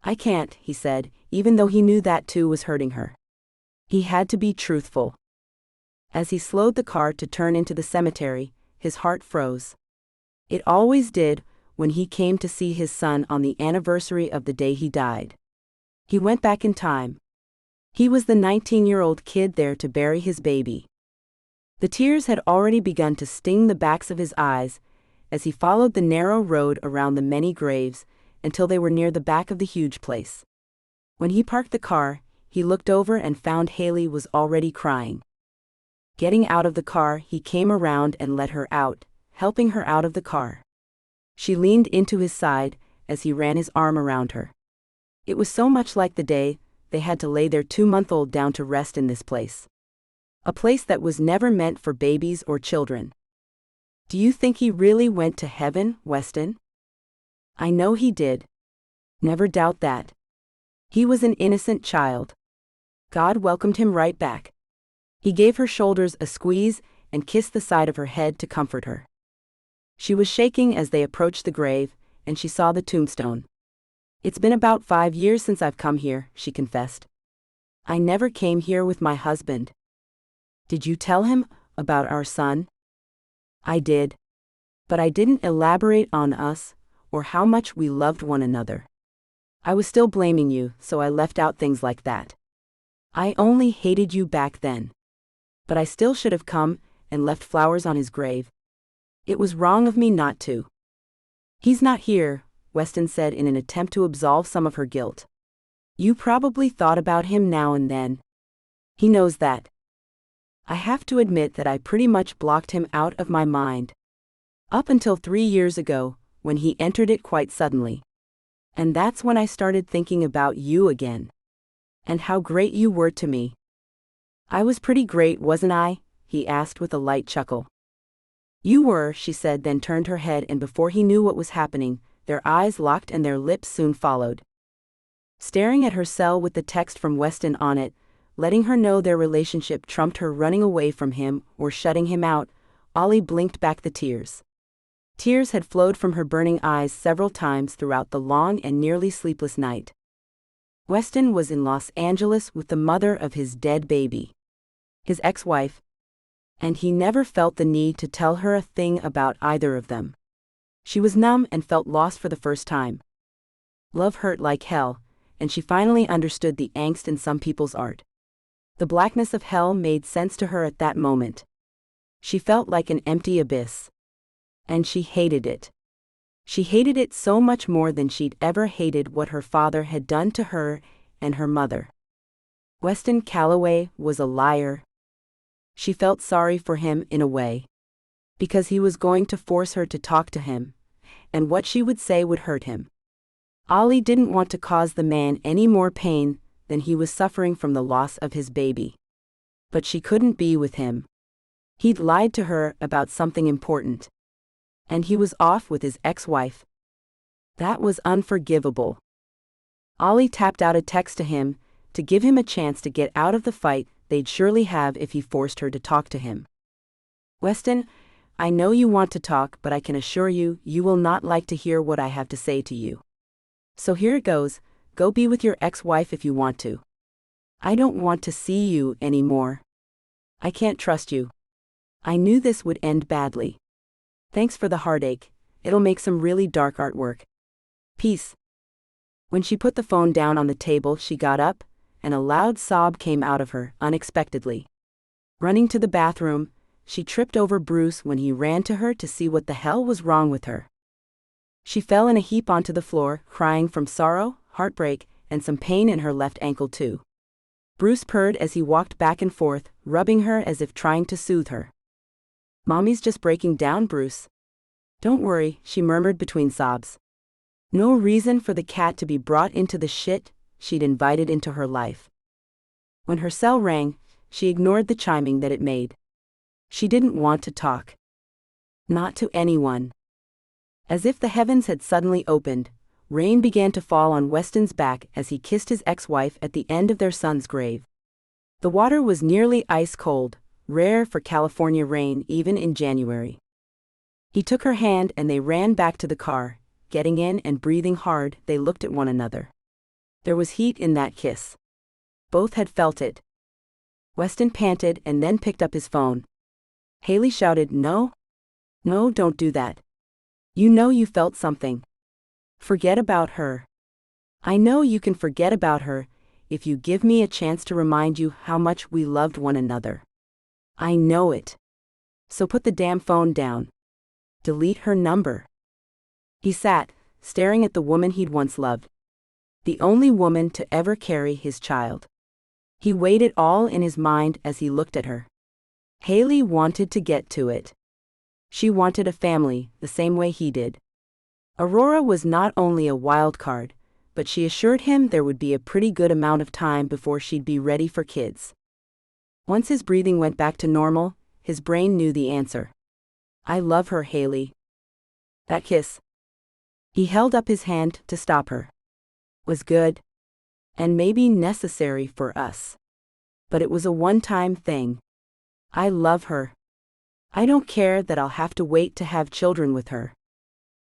"I can't," he said, even though he knew that too was hurting her. He had to be truthful. As he slowed the car to turn into the cemetery, his heart froze. It always did when he came to see his son on the anniversary of the day he died. He went back in time. He was the 19-year-old kid there to bury his baby. The tears had already begun to sting the backs of his eyes as he followed the narrow road around the many graves until they were near the back of the huge place. When he parked the car, he looked over and found Haley was already crying. Getting out of the car, he came around and let her out, helping her out of the car. She leaned into his side as he ran his arm around her. It was so much like the day they had to lay their 2-month-old down to rest in this place. A place that was never meant for babies or children. "Do you think he really went to heaven, Weston?" "I know he did. Never doubt that. He was an innocent child. God welcomed him right back." He gave her shoulders a squeeze and kissed the side of her head to comfort her. She was shaking as they approached the grave, and she saw the tombstone. "It's been about 5 years since I've come here," she confessed. "I never came here with my husband." "Did you tell him about our son?" "I did. But I didn't elaborate on us, or how much we loved one another. I was still blaming you, so I left out things like that. I only hated you back then. But I still should have come and left flowers on his grave. It was wrong of me not to." "He's not here," Weston said in an attempt to absolve some of her guilt. "You probably thought about him now and then. He knows that. I have to admit that I pretty much blocked him out of my mind. Up until 3 years ago, when he entered it quite suddenly. And that's when I started thinking about you again. And how great you were to me." "I was pretty great, wasn't I?" he asked with a light chuckle. "You were," she said, then turned her head, and before he knew what was happening, their eyes locked and their lips soon followed. Staring at her cell with the text from Weston on it, letting her know their relationship trumped her running away from him or shutting him out, Ollie blinked back the tears. Tears had flowed from her burning eyes several times throughout the long and nearly sleepless night. Weston was in Los Angeles with the mother of his dead baby, his ex-wife, and he never felt the need to tell her a thing about either of them. She was numb and felt lost for the first time. Love hurt like hell, and she finally understood the angst in some people's art. The blackness of hell made sense to her at that moment. She felt like an empty abyss. And she hated it. She hated it so much more than she'd ever hated what her father had done to her and her mother. Weston Calloway was a liar. She felt sorry for him in a way. Because he was going to force her to talk to him, and what she would say would hurt him. Ollie didn't want to cause the man any more pain than he was suffering from the loss of his baby. But she couldn't be with him. He'd lied to her about something important. And he was off with his ex-wife. That was unforgivable. Ollie tapped out a text to him to give him a chance to get out of the fight they'd surely have if he forced her to talk to him. "Weston, I know you want to talk, but I can assure you, you will not like to hear what I have to say to you. So here it goes, go be with your ex-wife if you want to. I don't want to see you anymore. I can't trust you. I knew this would end badly. Thanks for the heartache, it'll make some really dark artwork. Peace. When she put the phone down on the table, she got up, and a loud sob came out of her, unexpectedly. Running to the bathroom, she tripped over Bruce when he ran to her to see what the hell was wrong with her. She fell in a heap onto the floor, crying from sorrow, heartbreak, and some pain in her left ankle too. Bruce purred as he walked back and forth, rubbing her as if trying to soothe her. Mommy's just breaking down, Bruce. Don't worry, she murmured between sobs. No reason for the cat to be brought into the shit she'd invited into her life. When her cell rang, she ignored the chiming that it made. She didn't want to talk. Not to anyone. As if the heavens had suddenly opened, rain began to fall on Weston's back as he kissed his ex-wife at the end of their son's grave. The water was nearly ice cold, rare for California rain even in January. He took her hand and they ran back to the car. Getting in and breathing hard, they looked at one another. There was heat in that kiss. Both had felt it. Weston panted and then picked up his phone. Haley shouted, "No? No, don't do that. You know you felt something. Forget about her. I know you can forget about her if you give me a chance to remind you how much we loved one another. I know it. So put the damn phone down. Delete her number." He sat, staring at the woman he'd once loved. The only woman to ever carry his child. He weighed it all in his mind as he looked at her. Haley wanted to get to it. She wanted a family, the same way he did. Aurora was not only a wild card, but she assured him there would be a pretty good amount of time before she'd be ready for kids. Once his breathing went back to normal, his brain knew the answer. I love her, Haley. That kiss. He held up his hand to stop her. Was good. And maybe necessary for us. But it was a one-time thing. I love her. I don't care that I'll have to wait to have children with her.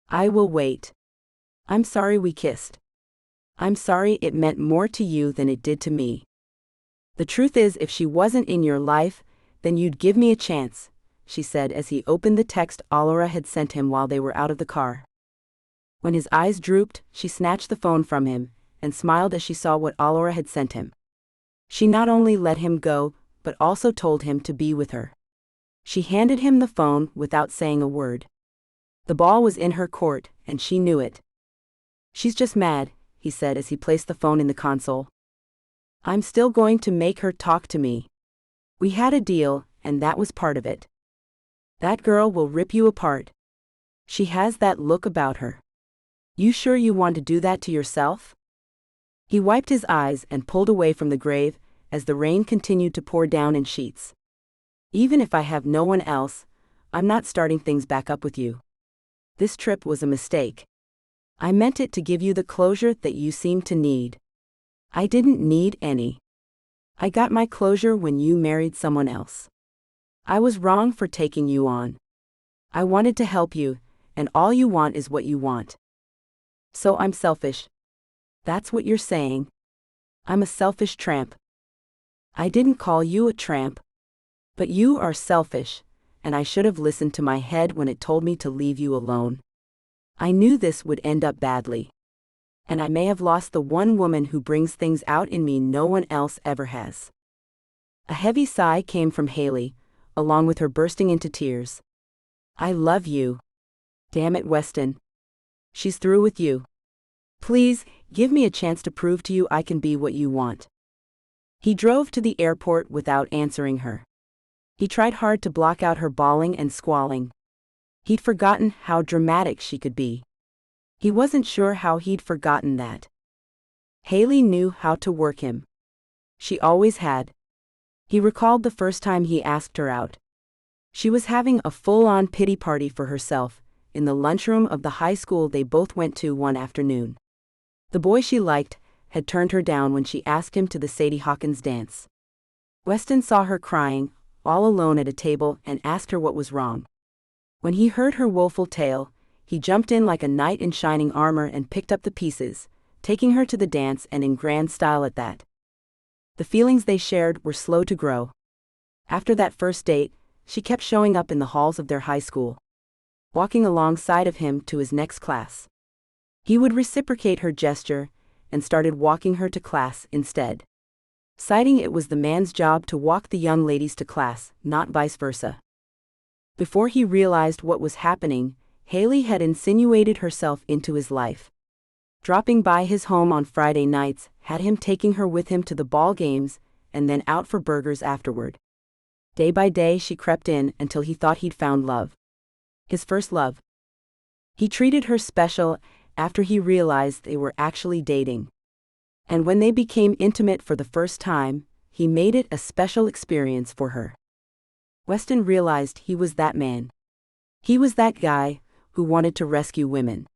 I will wait. I'm sorry we kissed. I'm sorry it meant more to you than it did to me. The truth is, if she wasn't in your life, then you'd give me a chance, she said as he opened the text Aurora had sent him while they were out of the car. When his eyes drooped, she snatched the phone from him and smiled as she saw what Aurora had sent him. She not only let him go, but also told him to be with her. She handed him the phone without saying a word. The ball was in her court, and she knew it. She's just mad, he said as he placed the phone in the console. I'm still going to make her talk to me. We had a deal, and that was part of it. That girl will rip you apart. She has that look about her. You sure you want to do that to yourself? He wiped his eyes and pulled away from the grave as the rain continued to pour down in sheets. Even if I have no one else, I'm not starting things back up with you. This trip was a mistake. I meant it to give you the closure that you seem to need. I didn't need any. I got my closure when you married someone else. I was wrong for taking you on. I wanted to help you, and all you want is what you want. So I'm selfish. That's what you're saying. I'm a selfish tramp. I didn't call you a tramp. But you are selfish, and I should have listened to my head when it told me to leave you alone. I knew this would end up badly. And I may have lost the one woman who brings things out in me no one else ever has. A heavy sigh came from Haley, along with her bursting into tears. I love you. Damn it, Weston. She's through with you. Please, give me a chance to prove to you I can be what you want. He drove to the airport without answering her. He tried hard to block out her bawling and squalling. He'd forgotten how dramatic she could be. He wasn't sure how he'd forgotten that. Haley knew how to work him. She always had. He recalled the first time he asked her out. She was having a full-on pity party for herself, in the lunchroom of the high school they both went to one afternoon. The boy she liked had turned her down when she asked him to the Sadie Hawkins dance. Weston saw her crying, all alone at a table, and asked her what was wrong. When he heard her woeful tale, he jumped in like a knight in shining armor and picked up the pieces, taking her to the dance and in grand style at that. The feelings they shared were slow to grow. After that first date, she kept showing up in the halls of their high school, walking alongside of him to his next class. He would reciprocate her gesture and started walking her to class instead, citing it was the man's job to walk the young ladies to class, not vice versa. Before he realized what was happening, Haley had insinuated herself into his life. Dropping by his home on Friday nights had him taking her with him to the ball games and then out for burgers afterward. Day by day she crept in until he thought he'd found love. His first love. He treated her special after he realized they were actually dating. And when they became intimate for the first time, he made it a special experience for her. Weston realized he was that man. He was that guy who wanted to rescue women.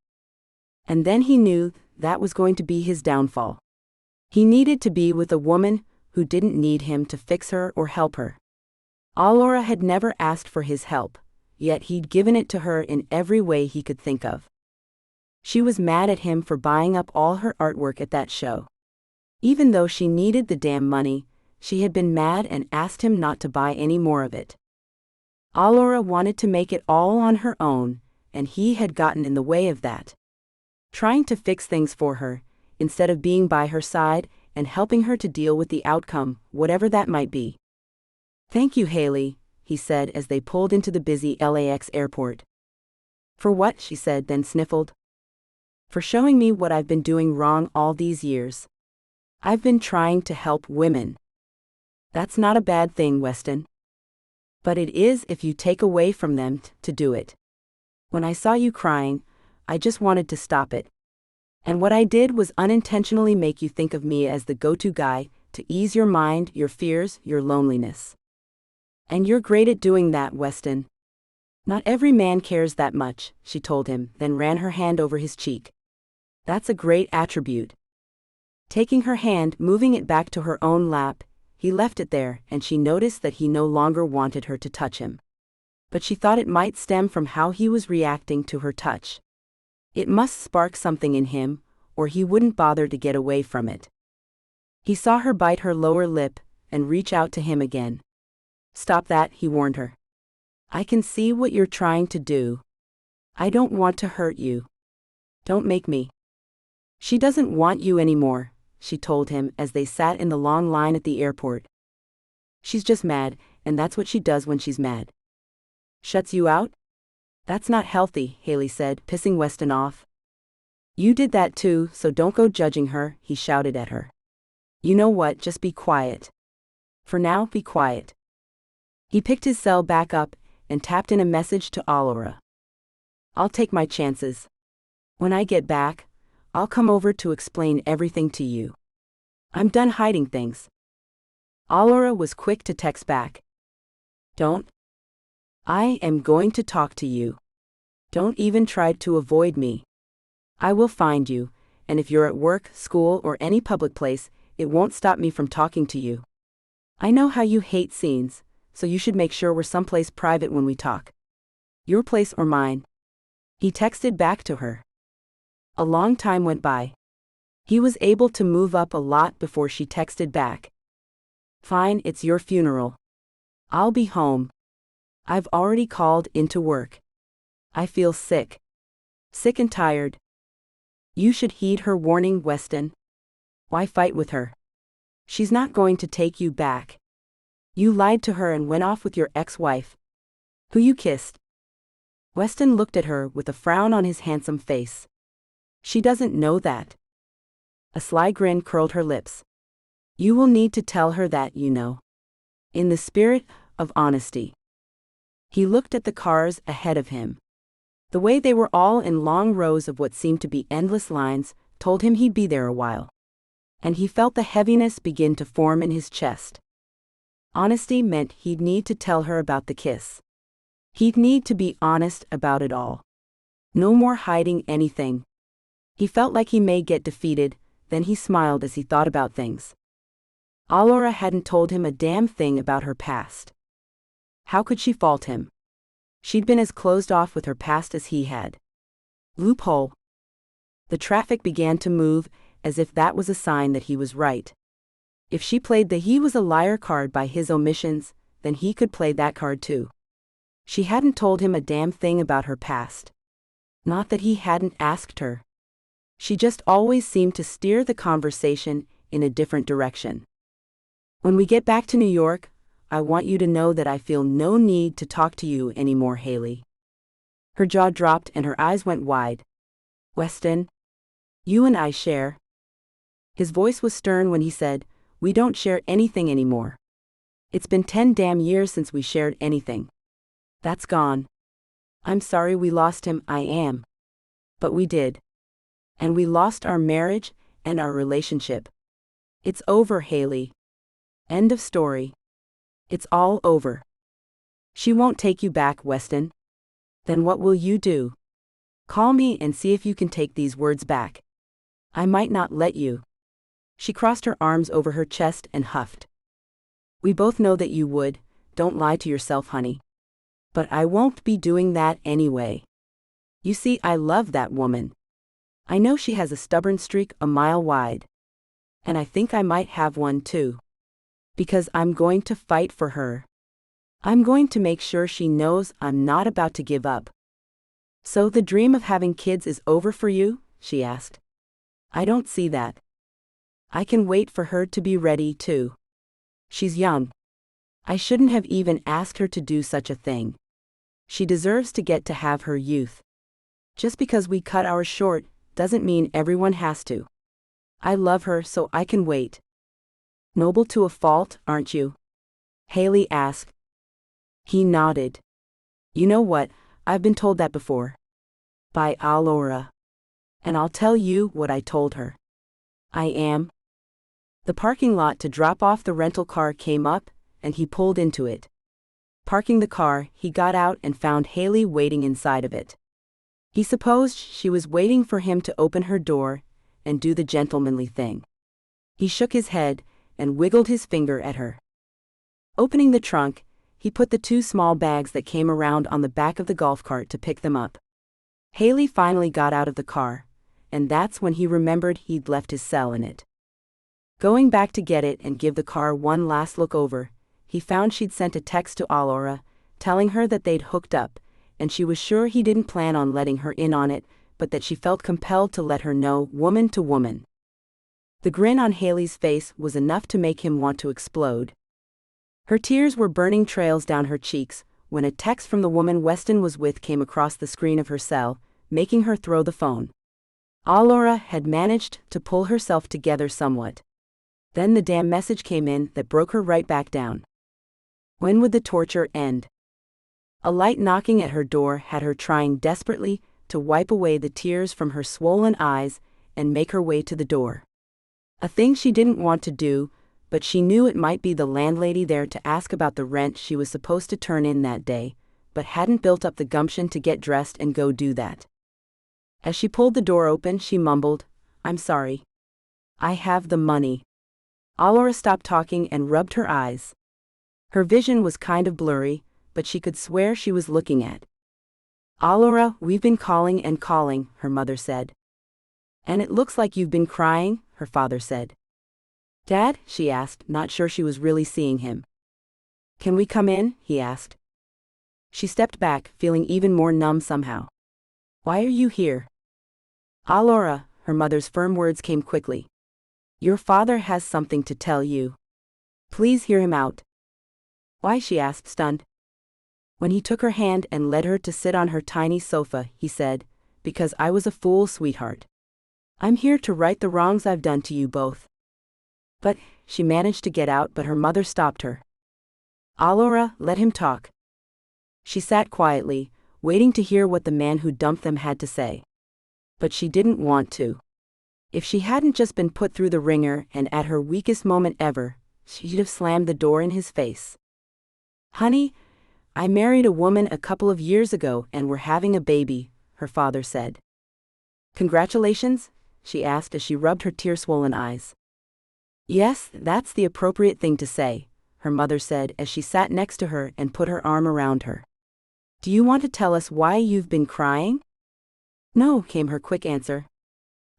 And then he knew that was going to be his downfall. He needed to be with a woman who didn't need him to fix her or help her. Allura had never asked for his help, yet he'd given it to her in every way he could think of. She was mad at him for buying up all her artwork at that show. Even though she needed the damn money, she had been mad and asked him not to buy any more of it. Allura wanted to make it all on her own, and he had gotten in the way of that. Trying to fix things for her, instead of being by her side and helping her to deal with the outcome, whatever that might be. "Thank you, Haley," he said as they pulled into the busy LAX airport. "For what?" she said, then sniffled. "For showing me what I've been doing wrong all these years. I've been trying to help women." "That's not a bad thing, Weston. But it is if you take away from them to do it. When I saw you crying, I just wanted to stop it. And what I did was unintentionally make you think of me as the go-to guy to ease your mind, your fears, your loneliness. And you're great at doing that, Weston. Not every man cares that much," she told him, then ran her hand over his cheek. "That's a great attribute." Taking her hand, moving it back to her own lap, he left it there, and she noticed that he no longer wanted her to touch him. But she thought it might stem from how he was reacting to her touch. It must spark something in him, or he wouldn't bother to get away from it. He saw her bite her lower lip and reach out to him again. "Stop that," he warned her. "I can see what you're trying to do. I don't want to hurt you. Don't make me." "She doesn't want you anymore," she told him as they sat in the long line at the airport. "She's just mad, and that's what she does when she's mad." "Shuts you out? That's not healthy," Haley said, pissing Weston off. "You did that too, so don't go judging her," he shouted at her. "You know what, just be quiet. For now, be quiet." He picked his cell back up and tapped in a message to Allura. "I'll take my chances. When I get back, I'll come over to explain everything to you. I'm done hiding things." Allura was quick to text back. "Don't. I am going to talk to you. Don't even try to avoid me. I will find you, and if you're at work, school, or any public place, it won't stop me from talking to you. I know how you hate scenes, so you should make sure we're someplace private when we talk. Your place or mine." He texted back to her. A long time went by. He was able to move up a lot before she texted back. "Fine, it's your funeral. I'll be home. I've already called into work. I feel sick. Sick and tired." "You should heed her warning, Weston. Why fight with her? She's not going to take you back. You lied to her and went off with your ex-wife, who you kissed." Weston looked at her with a frown on his handsome face. "She doesn't know that." A sly grin curled her lips. "You will need to tell her that, you know. In the spirit of honesty." He looked at the cars ahead of him. The way they were all in long rows of what seemed to be endless lines told him he'd be there a while. And he felt the heaviness begin to form in his chest. Honesty meant he'd need to tell her about the kiss. He'd need to be honest about it all. No more hiding anything. He felt like he may get defeated, then he smiled as he thought about things. Allura hadn't told him a damn thing about her past. How could she fault him? She'd been as closed off with her past as he had. Loophole. The traffic began to move, as if that was a sign that he was right. If she played the he was a liar card by his omissions, then he could play that card too. She hadn't told him a damn thing about her past. Not that he hadn't asked her. She just always seemed to steer the conversation in a different direction. When we get back to New York, I want you to know that I feel no need to talk to you anymore, Haley. Her jaw dropped and her eyes went wide. Weston, you and I share. His voice was stern when he said, we don't share anything anymore. It's been 10 damn years since we shared anything. That's gone. I'm sorry we lost him, I am. But we did. And we lost our marriage and our relationship. It's over, Haley. End of story. It's all over. She won't take you back, Weston. Then what will you do? Call me and see if you can take these words back. I might not let you. She crossed her arms over her chest and huffed. We both know that you would, don't lie to yourself, honey. But I won't be doing that anyway. You see, I love that woman. I know she has a stubborn streak a mile wide. And I think I might have one too. Because I'm going to fight for her. I'm going to make sure she knows I'm not about to give up. So the dream of having kids is over for you? She asked. I don't see that. I can wait for her to be ready too. She's young. I shouldn't have even asked her to do such a thing. She deserves to get to have her youth. Just because we cut ours short doesn't mean everyone has to. I love her so I can wait. Noble to a fault, aren't you? Haley asked. He nodded. You know what, I've been told that before. By Alora. And I'll tell you what I told her. I am. The parking lot to drop off the rental car came up, and he pulled into it. Parking the car, he got out and found Haley waiting inside of it. He supposed she was waiting for him to open her door and do the gentlemanly thing. He shook his head and wiggled his finger at her. Opening the trunk, he put the 2 small bags that came around on the back of the golf cart to pick them up. Haley finally got out of the car, and that's when he remembered he'd left his cell in it. Going back to get it and give the car one last look over, he found she'd sent a text to Alora, telling her that they'd hooked up, and she was sure he didn't plan on letting her in on it, but that she felt compelled to let her know, woman to woman. The grin on Haley's face was enough to make him want to explode. Her tears were burning trails down her cheeks when a text from the woman Weston was with came across the screen of her cell, making her throw the phone. Alora had managed to pull herself together somewhat. Then the damn message came in that broke her right back down. When would the torture end? A light knocking at her door had her trying desperately to wipe away the tears from her swollen eyes and make her way to the door. A thing she didn't want to do, but she knew it might be the landlady there to ask about the rent she was supposed to turn in that day, but hadn't built up the gumption to get dressed and go do that. As she pulled the door open, she mumbled, I'm sorry. I have the money. Alora stopped talking and rubbed her eyes. Her vision was kind of blurry, but she could swear she was looking at. Alora, we've been calling and calling, her mother said. And it looks like you've been crying, her father said. Dad, she asked, not sure she was really seeing him. Can we come in? He asked. She stepped back, feeling even more numb somehow. Why are you here? Alora, her mother's firm words came quickly. Your father has something to tell you. Please hear him out. Why? She asked, stunned. When he took her hand and led her to sit on her tiny sofa, he said, Because I was a fool, sweetheart. I'm here to right the wrongs I've done to you both. But, she managed to get out, but her mother stopped her. Alora, let him talk. She sat quietly, waiting to hear what the man who dumped them had to say. But she didn't want to. If she hadn't just been put through the ringer and at her weakest moment ever, she'd have slammed the door in his face. Honey, I married a woman a couple of years ago and we're having a baby, her father said. Congratulations? She asked as she rubbed her tear-swollen eyes. Yes, that's the appropriate thing to say, her mother said as she sat next to her and put her arm around her. Do you want to tell us why you've been crying? No, came her quick answer.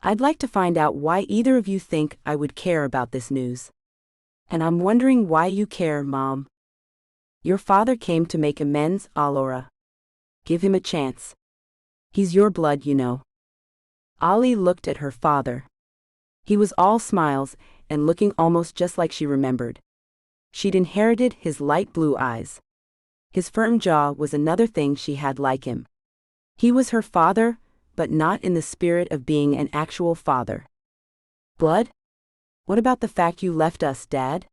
I'd like to find out why either of you think I would care about this news. And I'm wondering why you care, Mom. Your father came to make amends, Allura. Give him a chance. He's your blood, you know. Ollie looked at her father. He was all smiles and looking almost just like she remembered. She'd inherited his light blue eyes. His firm jaw was another thing she had like him. He was her father, but not in the spirit of being an actual father. Blood? What about the fact you left us, Dad?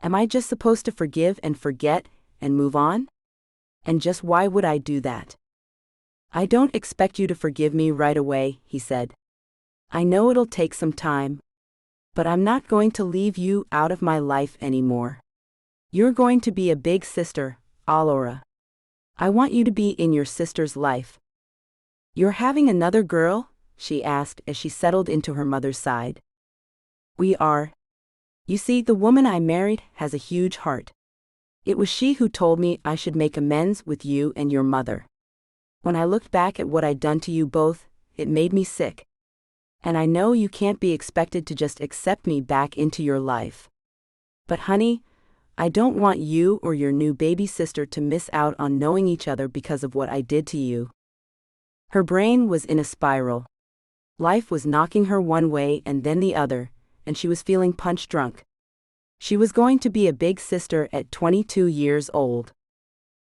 Am I just supposed to forgive and forget and move on? And just why would I do that? I don't expect you to forgive me right away, he said. I know it'll take some time. But I'm not going to leave you out of my life anymore. You're going to be a big sister, Allura. I want you to be in your sister's life. You're having another girl? She asked as she settled into her mother's side. We are. You see, the woman I married has a huge heart. It was she who told me I should make amends with you and your mother. When I looked back at what I'd done to you both, it made me sick. And I know you can't be expected to just accept me back into your life. But honey, I don't want you or your new baby sister to miss out on knowing each other because of what I did to you. Her brain was in a spiral. Life was knocking her one way and then the other, and she was feeling punch drunk. She was going to be a big sister at 22 years old.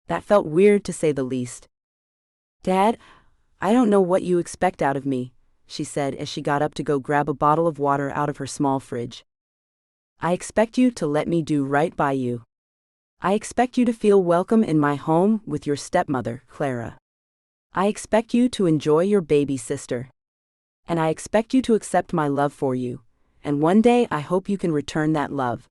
That felt weird to say the least. Dad, I don't know what you expect out of me, she said as she got up to go grab a bottle of water out of her small fridge. I expect you to let me do right by you. I expect you to feel welcome in my home with your stepmother, Clara. I expect you to enjoy your baby sister. And I expect you to accept my love for you, and one day I hope you can return that love.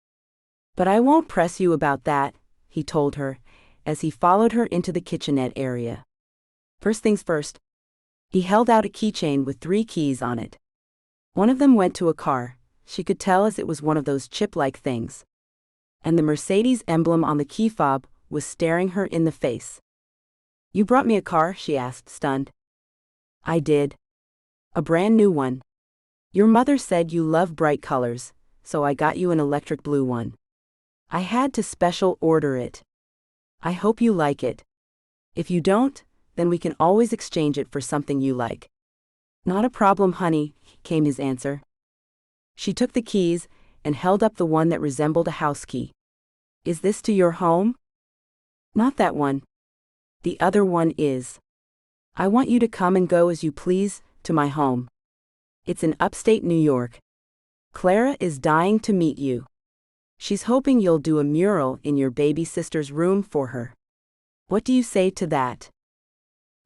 But I won't press you about that, he told her, as he followed her into the kitchenette area. First things first. He held out a keychain with 3 keys on it. One of them went to a car, she could tell as it was one of those chip-like things. And the Mercedes emblem on the key fob was staring her in the face. You brought me a car? She asked, stunned. I did. A brand new one. Your mother said you love bright colors, so I got you an electric blue one. I had to special order it. I hope you like it. If you don't, then we can always exchange it for something you like. Not a problem, honey, came his answer. She took the keys and held up the one that resembled a house key. Is this to your home? Not that one. The other one is. I want you to come and go as you please to my home. It's in upstate New York. Clara is dying to meet you. She's hoping you'll do a mural in your baby sister's room for her. What do you say to that?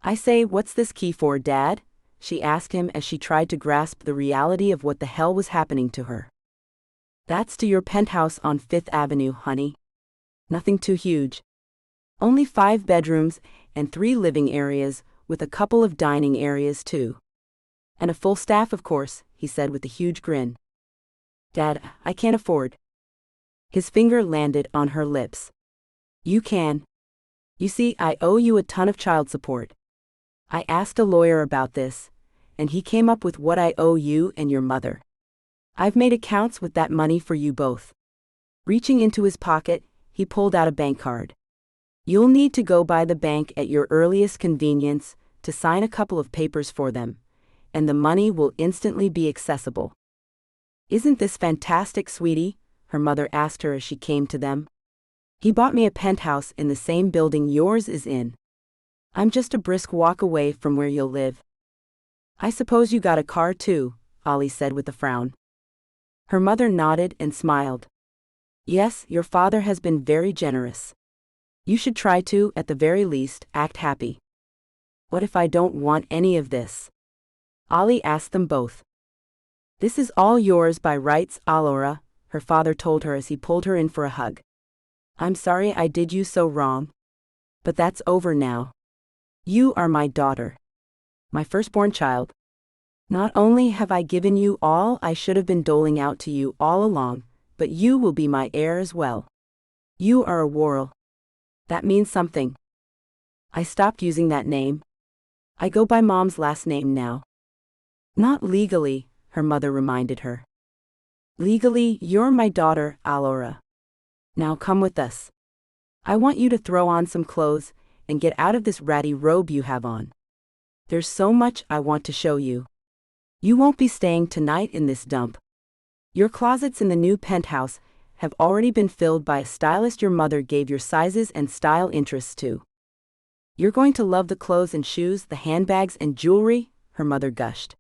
I say, what's this key for, Dad? She asked him as she tried to grasp the reality of what the hell was happening to her. That's to your penthouse on 5th Avenue, honey. Nothing too huge. Only 5 bedrooms and 3 living areas with a couple of dining areas too. And a full staff, of course, he said with a huge grin. Dad, I can't afford. His finger landed on her lips. You can. You see, I owe you a ton of child support. I asked a lawyer about this, and he came up with what I owe you and your mother. I've made accounts with that money for you both. Reaching into his pocket, he pulled out a bank card. You'll need to go by the bank at your earliest convenience to sign a couple of papers for them, and the money will instantly be accessible. Isn't this fantastic, sweetie? Her mother asked her as she came to them. He bought me a penthouse in the same building yours is in. I'm just a brisk walk away from where you'll live. I suppose you got a car too, Ollie said with a frown. Her mother nodded and smiled. Yes, your father has been very generous. You should try to, at the very least, act happy. What if I don't want any of this? Ollie asked them both. This is all yours by rights, Allura, her father told her as he pulled her in for a hug. I'm sorry I did you so wrong. But that's over now. You are my daughter. My firstborn child. Not only have I given you all I should have been doling out to you all along, but you will be my heir as well. You are a Worrell. That means something. I stopped using that name. I go by Mom's last name now. Not legally, her mother reminded her. Legally, you're my daughter, Alora. Now come with us. I want you to throw on some clothes and get out of this ratty robe you have on. There's so much I want to show you. You won't be staying tonight in this dump. Your closets in the new penthouse have already been filled by a stylist your mother gave your sizes and style interests to. You're going to love the clothes and shoes, the handbags and jewelry, her mother gushed.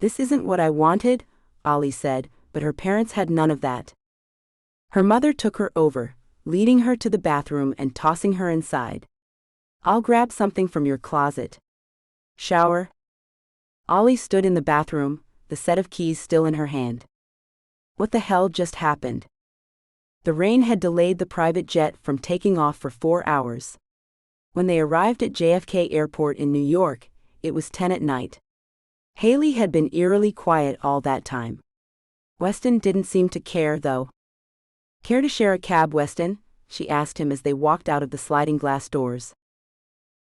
This isn't what I wanted, Ollie said, but her parents had none of that. Her mother took her over, leading her to the bathroom and tossing her inside. I'll grab something from your closet. Shower? Ollie stood in the bathroom, the set of keys still in her hand. What the hell just happened? The rain had delayed the private jet from taking off for 4 hours. When they arrived at JFK Airport in New York, it was 10 at night. Haley had been eerily quiet all that time. Weston didn't seem to care, though. Care to share a cab, Weston? She asked him as they walked out of the sliding glass doors.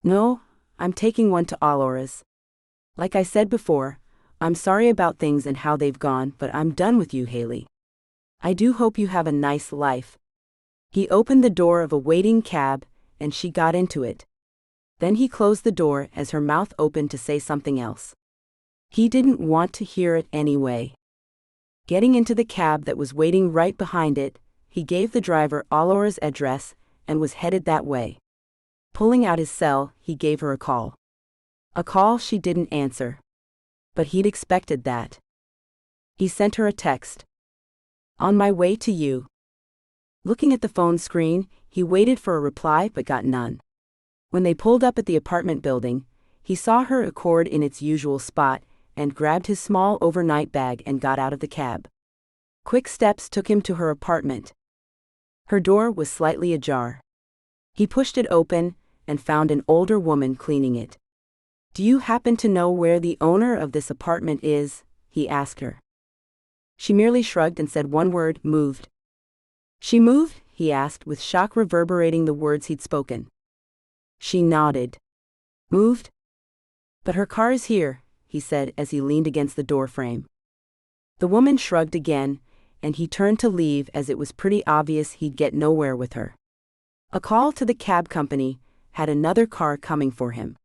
No, I'm taking one to Alora's. Like I said before, I'm sorry about things and how they've gone, but I'm done with you, Haley. I do hope you have a nice life. He opened the door of a waiting cab, and she got into it. Then he closed the door as her mouth opened to say something else. He didn't want to hear it anyway. Getting into the cab that was waiting right behind it, he gave the driver Alora's address and was headed that way. Pulling out his cell, he gave her a call. A call she didn't answer. But he'd expected that. He sent her a text. On my way to you. Looking at the phone screen, he waited for a reply but got none. When they pulled up at the apartment building, he saw her Accord in its usual spot and grabbed his small overnight bag and got out of the cab. Quick steps took him to her apartment. Her door was slightly ajar. He pushed it open and found an older woman cleaning it. Do you happen to know where the owner of this apartment is? He asked her. She merely shrugged and said one word, moved. She moved? He asked, with shock reverberating the words he'd spoken. She nodded. Moved? But her car is here, he said as he leaned against the door frame. The woman shrugged again, and he turned to leave as it was pretty obvious he'd get nowhere with her. A call to the cab company had another car coming for him.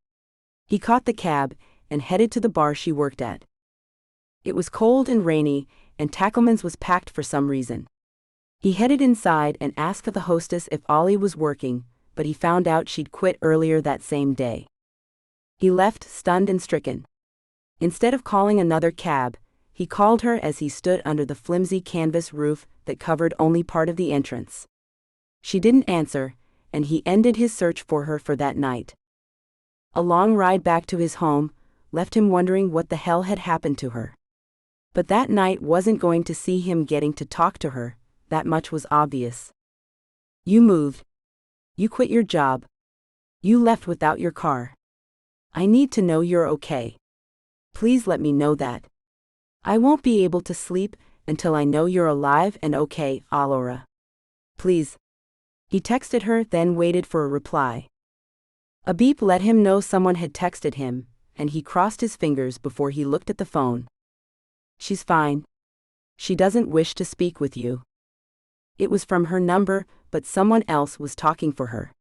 He caught the cab and headed to the bar she worked at. It was cold and rainy, and Tackleman's was packed for some reason. He headed inside and asked the hostess if Ollie was working, but he found out she'd quit earlier that same day. He left stunned and stricken. Instead of calling another cab, he called her as he stood under the flimsy canvas roof that covered only part of the entrance. She didn't answer, and he ended his search for her for that night. A long ride back to his home left him wondering what the hell had happened to her. But that night wasn't going to see him getting to talk to her, that much was obvious. You moved. You quit your job. You left without your car. I need to know you're okay. Please let me know that. I won't be able to sleep until I know you're alive and okay, Alora. Please. He texted her, then waited for a reply. A beep let him know someone had texted him, and he crossed his fingers before he looked at the phone. She's fine. She doesn't wish to speak with you. It was from her number, but someone else was talking for her.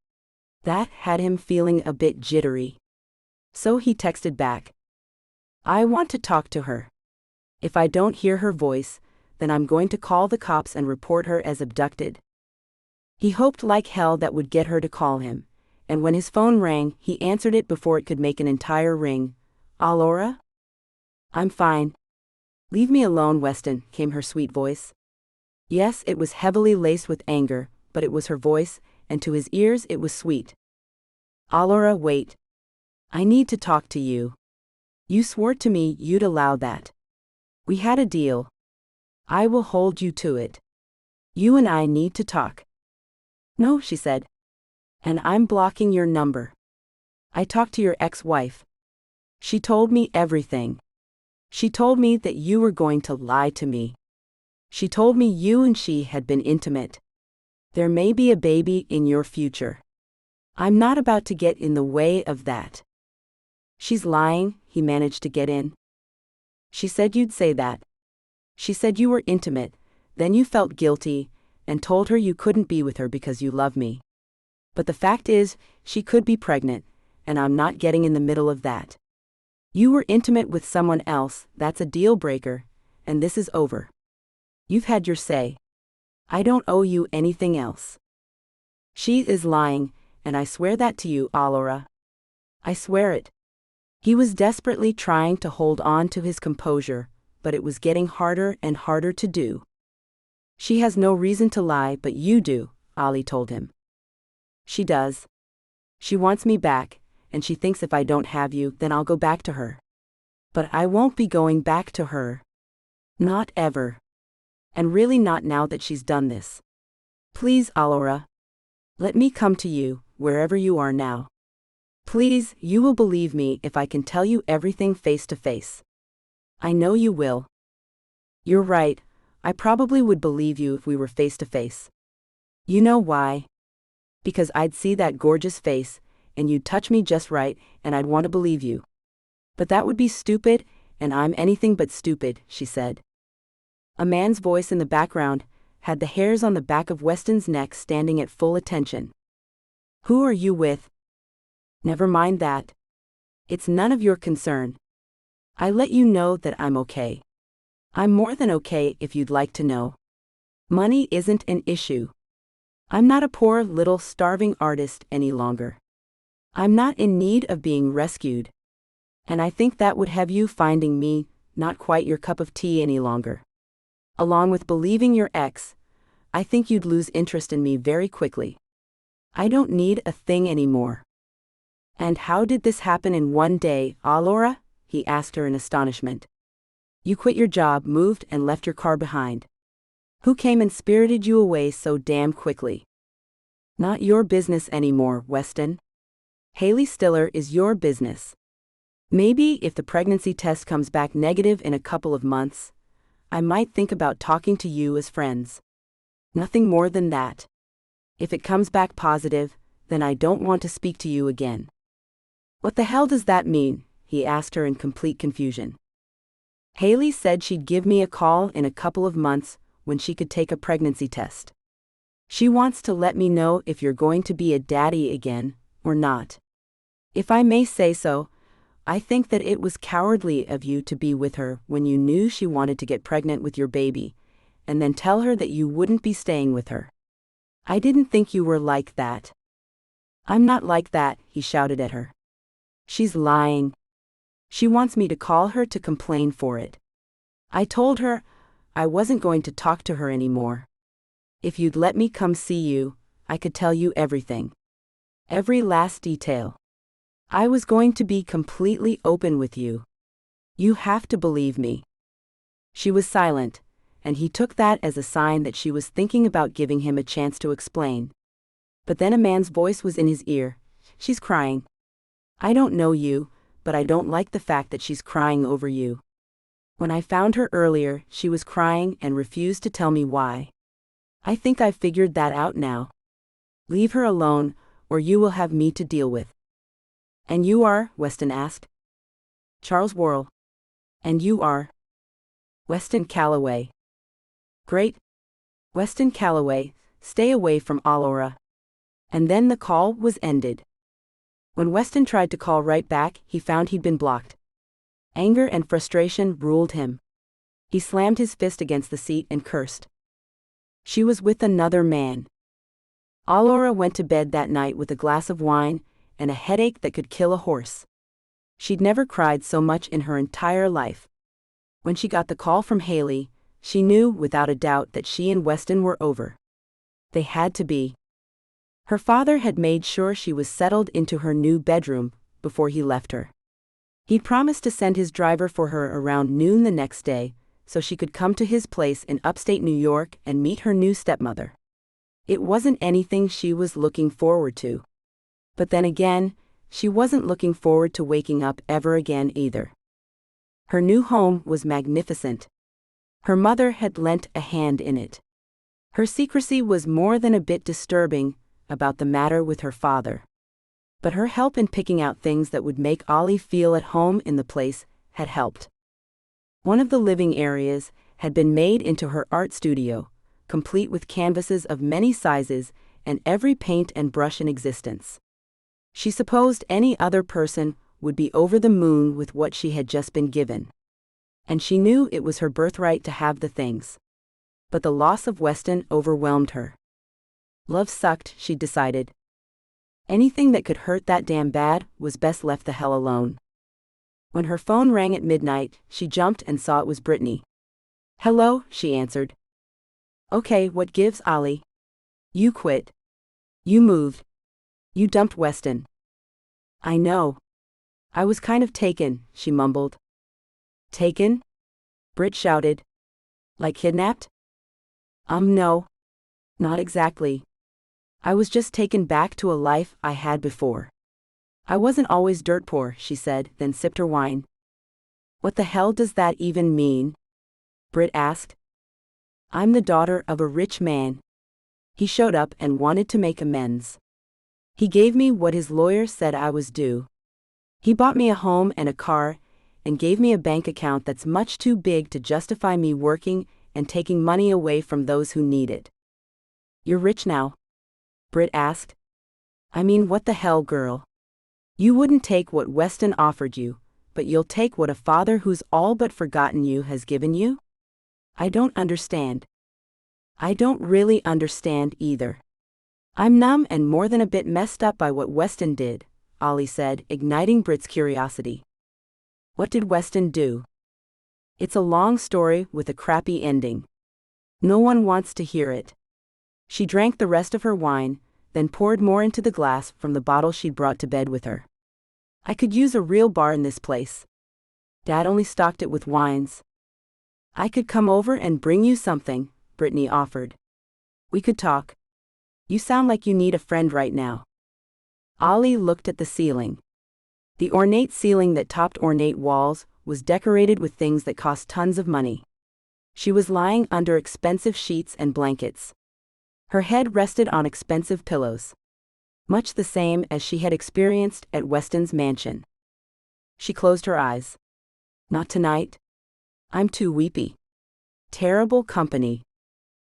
That had him feeling a bit jittery. So he texted back. I want to talk to her. If I don't hear her voice, then I'm going to call the cops and report her as abducted. He hoped like hell that would get her to call him, and when his phone rang, he answered it before it could make an entire ring. Alora? I'm fine. Leave me alone, Weston, came her sweet voice. Yes, it was heavily laced with anger, but it was her voice, and to his ears it was sweet. Alora, wait. I need to talk to you. You swore to me you'd allow that. We had a deal. I will hold you to it. You and I need to talk. No, she said. And I'm blocking your number. I talked to your ex-wife. She told me everything. She told me that you were going to lie to me. She told me you and she had been intimate. There may be a baby in your future. I'm not about to get in the way of that. She's lying, he managed to get in. She said you'd say that. She said you were intimate, then you felt guilty, and told her you couldn't be with her because you love me. But the fact is, she could be pregnant, and I'm not getting in the middle of that. You were intimate with someone else, that's a deal breaker, and this is over. You've had your say. I don't owe you anything else. She is lying, and I swear that to you, Allura. I swear it. He was desperately trying to hold on to his composure, but it was getting harder and harder to do. She has no reason to lie, but you do, Ollie told him. She does. She wants me back, and she thinks if I don't have you, then I'll go back to her. But I won't be going back to her. Not ever. And really not now that she's done this. Please, Allura. Let me come to you, wherever you are now. Please, you will believe me if I can tell you everything face to face. I know you will. You're right, I probably would believe you if we were face to face. You know why? Because I'd see that gorgeous face, and you'd touch me just right, and I'd want to believe you. But that would be stupid, and I'm anything but stupid, she said. A man's voice in the background had the hairs on the back of Weston's neck standing at full attention. Who are you with? Never mind that. It's none of your concern. I let you know that I'm okay. I'm more than okay if you'd like to know. Money isn't an issue. I'm not a poor little starving artist any longer. I'm not in need of being rescued. And I think that would have you finding me not quite your cup of tea any longer. Along with believing your ex, I think you'd lose interest in me very quickly. I don't need a thing anymore. And how did this happen in one day, Allura? He asked her in astonishment. You quit your job, moved, and left your car behind. Who came and spirited you away so damn quickly? Not your business anymore, Weston. Haley Stiller is your business. Maybe if the pregnancy test comes back negative in a couple of months, I might think about talking to you as friends. Nothing more than that. If it comes back positive, then I don't want to speak to you again. What the hell does that mean? He asked her in complete confusion. Haley said she'd give me a call in a couple of months when she could take a pregnancy test. She wants to let me know if you're going to be a daddy again, or not. If I may say so, I think that it was cowardly of you to be with her when you knew she wanted to get pregnant with your baby, and then tell her that you wouldn't be staying with her. I didn't think you were like that. I'm not like that, he shouted at her. She's lying. She wants me to call her to complain for it. I told her I wasn't going to talk to her anymore. If you'd let me come see you, I could tell you everything. Every last detail. I was going to be completely open with you. You have to believe me. She was silent, and he took that as a sign that she was thinking about giving him a chance to explain. But then a man's voice was in his ear. She's crying. I don't know you, but I don't like the fact that she's crying over you. When I found her earlier, she was crying and refused to tell me why. I think I've figured that out now. Leave her alone, or you will have me to deal with. And you are? Weston asked. Charles Worrell. And you are? Weston Calloway. Great. Weston Calloway, stay away from Allura. And then the call was ended. When Weston tried to call right back, he found he'd been blocked. Anger and frustration ruled him. He slammed his fist against the seat and cursed. She was with another man. Allura went to bed that night with a glass of wine and a headache that could kill a horse. She'd never cried so much in her entire life. When she got the call from Haley, she knew without a doubt that she and Weston were over. They had to be. Her father had made sure she was settled into her new bedroom before he left her. He'd promised to send his driver for her around noon the next day, so she could come to his place in upstate New York and meet her new stepmother. It wasn't anything she was looking forward to. But then again, she wasn't looking forward to waking up ever again either. Her new home was magnificent. Her mother had lent a hand in it. Her secrecy was more than a bit disturbing about the matter with her father. But her help in picking out things that would make Ollie feel at home in the place had helped. One of the living areas had been made into her art studio, complete with canvases of many sizes and every paint and brush in existence. She supposed any other person would be over the moon with what she had just been given. And she knew it was her birthright to have the things. But the loss of Weston overwhelmed her. Love sucked, she decided. Anything that could hurt that damn bad was best left the hell alone. When her phone rang at midnight, she jumped and saw it was Brittany. "Hello," she answered. "Okay, what gives, Ollie? You quit. You moved. You dumped Weston." "I know. I was kind of taken," she mumbled. "Taken?" Britt shouted. "Like kidnapped?" No. Not exactly. I was just taken back to a life I had before. I wasn't always dirt poor," she said, then sipped her wine. "What the hell does that even mean?" Britt asked. "I'm the daughter of a rich man. He showed up and wanted to make amends. He gave me what his lawyer said I was due. He bought me a home and a car, and gave me a bank account that's much too big to justify me working and taking money away from those who need it." "You're rich now?" Britt asked. "I mean, what the hell, girl? You wouldn't take what Weston offered you, but you'll take what a father who's all but forgotten you has given you? I don't understand." "I don't really understand either. I'm numb and more than a bit messed up by what Weston did," Ollie said, igniting Britt's curiosity. "What did Weston do?" "It's a long story with a crappy ending. No one wants to hear it." She drank the rest of her wine, then poured more into the glass from the bottle she'd brought to bed with her. "I could use a real bar in this place. Dad only stocked it with wines." "I could come over and bring you something," Brittany offered. "We could talk. You sound like you need a friend right now." Ollie looked at the ceiling. The ornate ceiling that topped ornate walls was decorated with things that cost tons of money. She was lying under expensive sheets and blankets. Her head rested on expensive pillows, much the same as she had experienced at Weston's mansion. She closed her eyes. "Not tonight. I'm too weepy. Terrible company.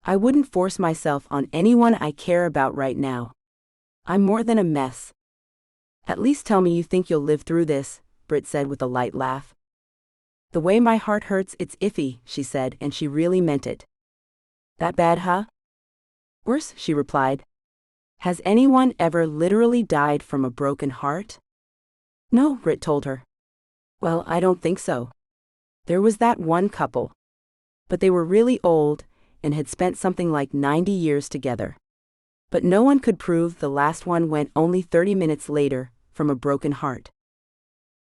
I wouldn't force myself on anyone I care about right now. I'm more than a mess." "At least tell me you think you'll live through this," Britt said with a light laugh. "The way my heart hurts, it's iffy," she said, and she really meant it. "That bad, huh?" "Worse," she replied. "Has anyone ever literally died from a broken heart?" "No," Britt told her. "Well, I don't think so. There was that one couple. But they were really old, and had spent something like 90 years together. But no one could prove the last one went only 30 minutes later, from a broken heart."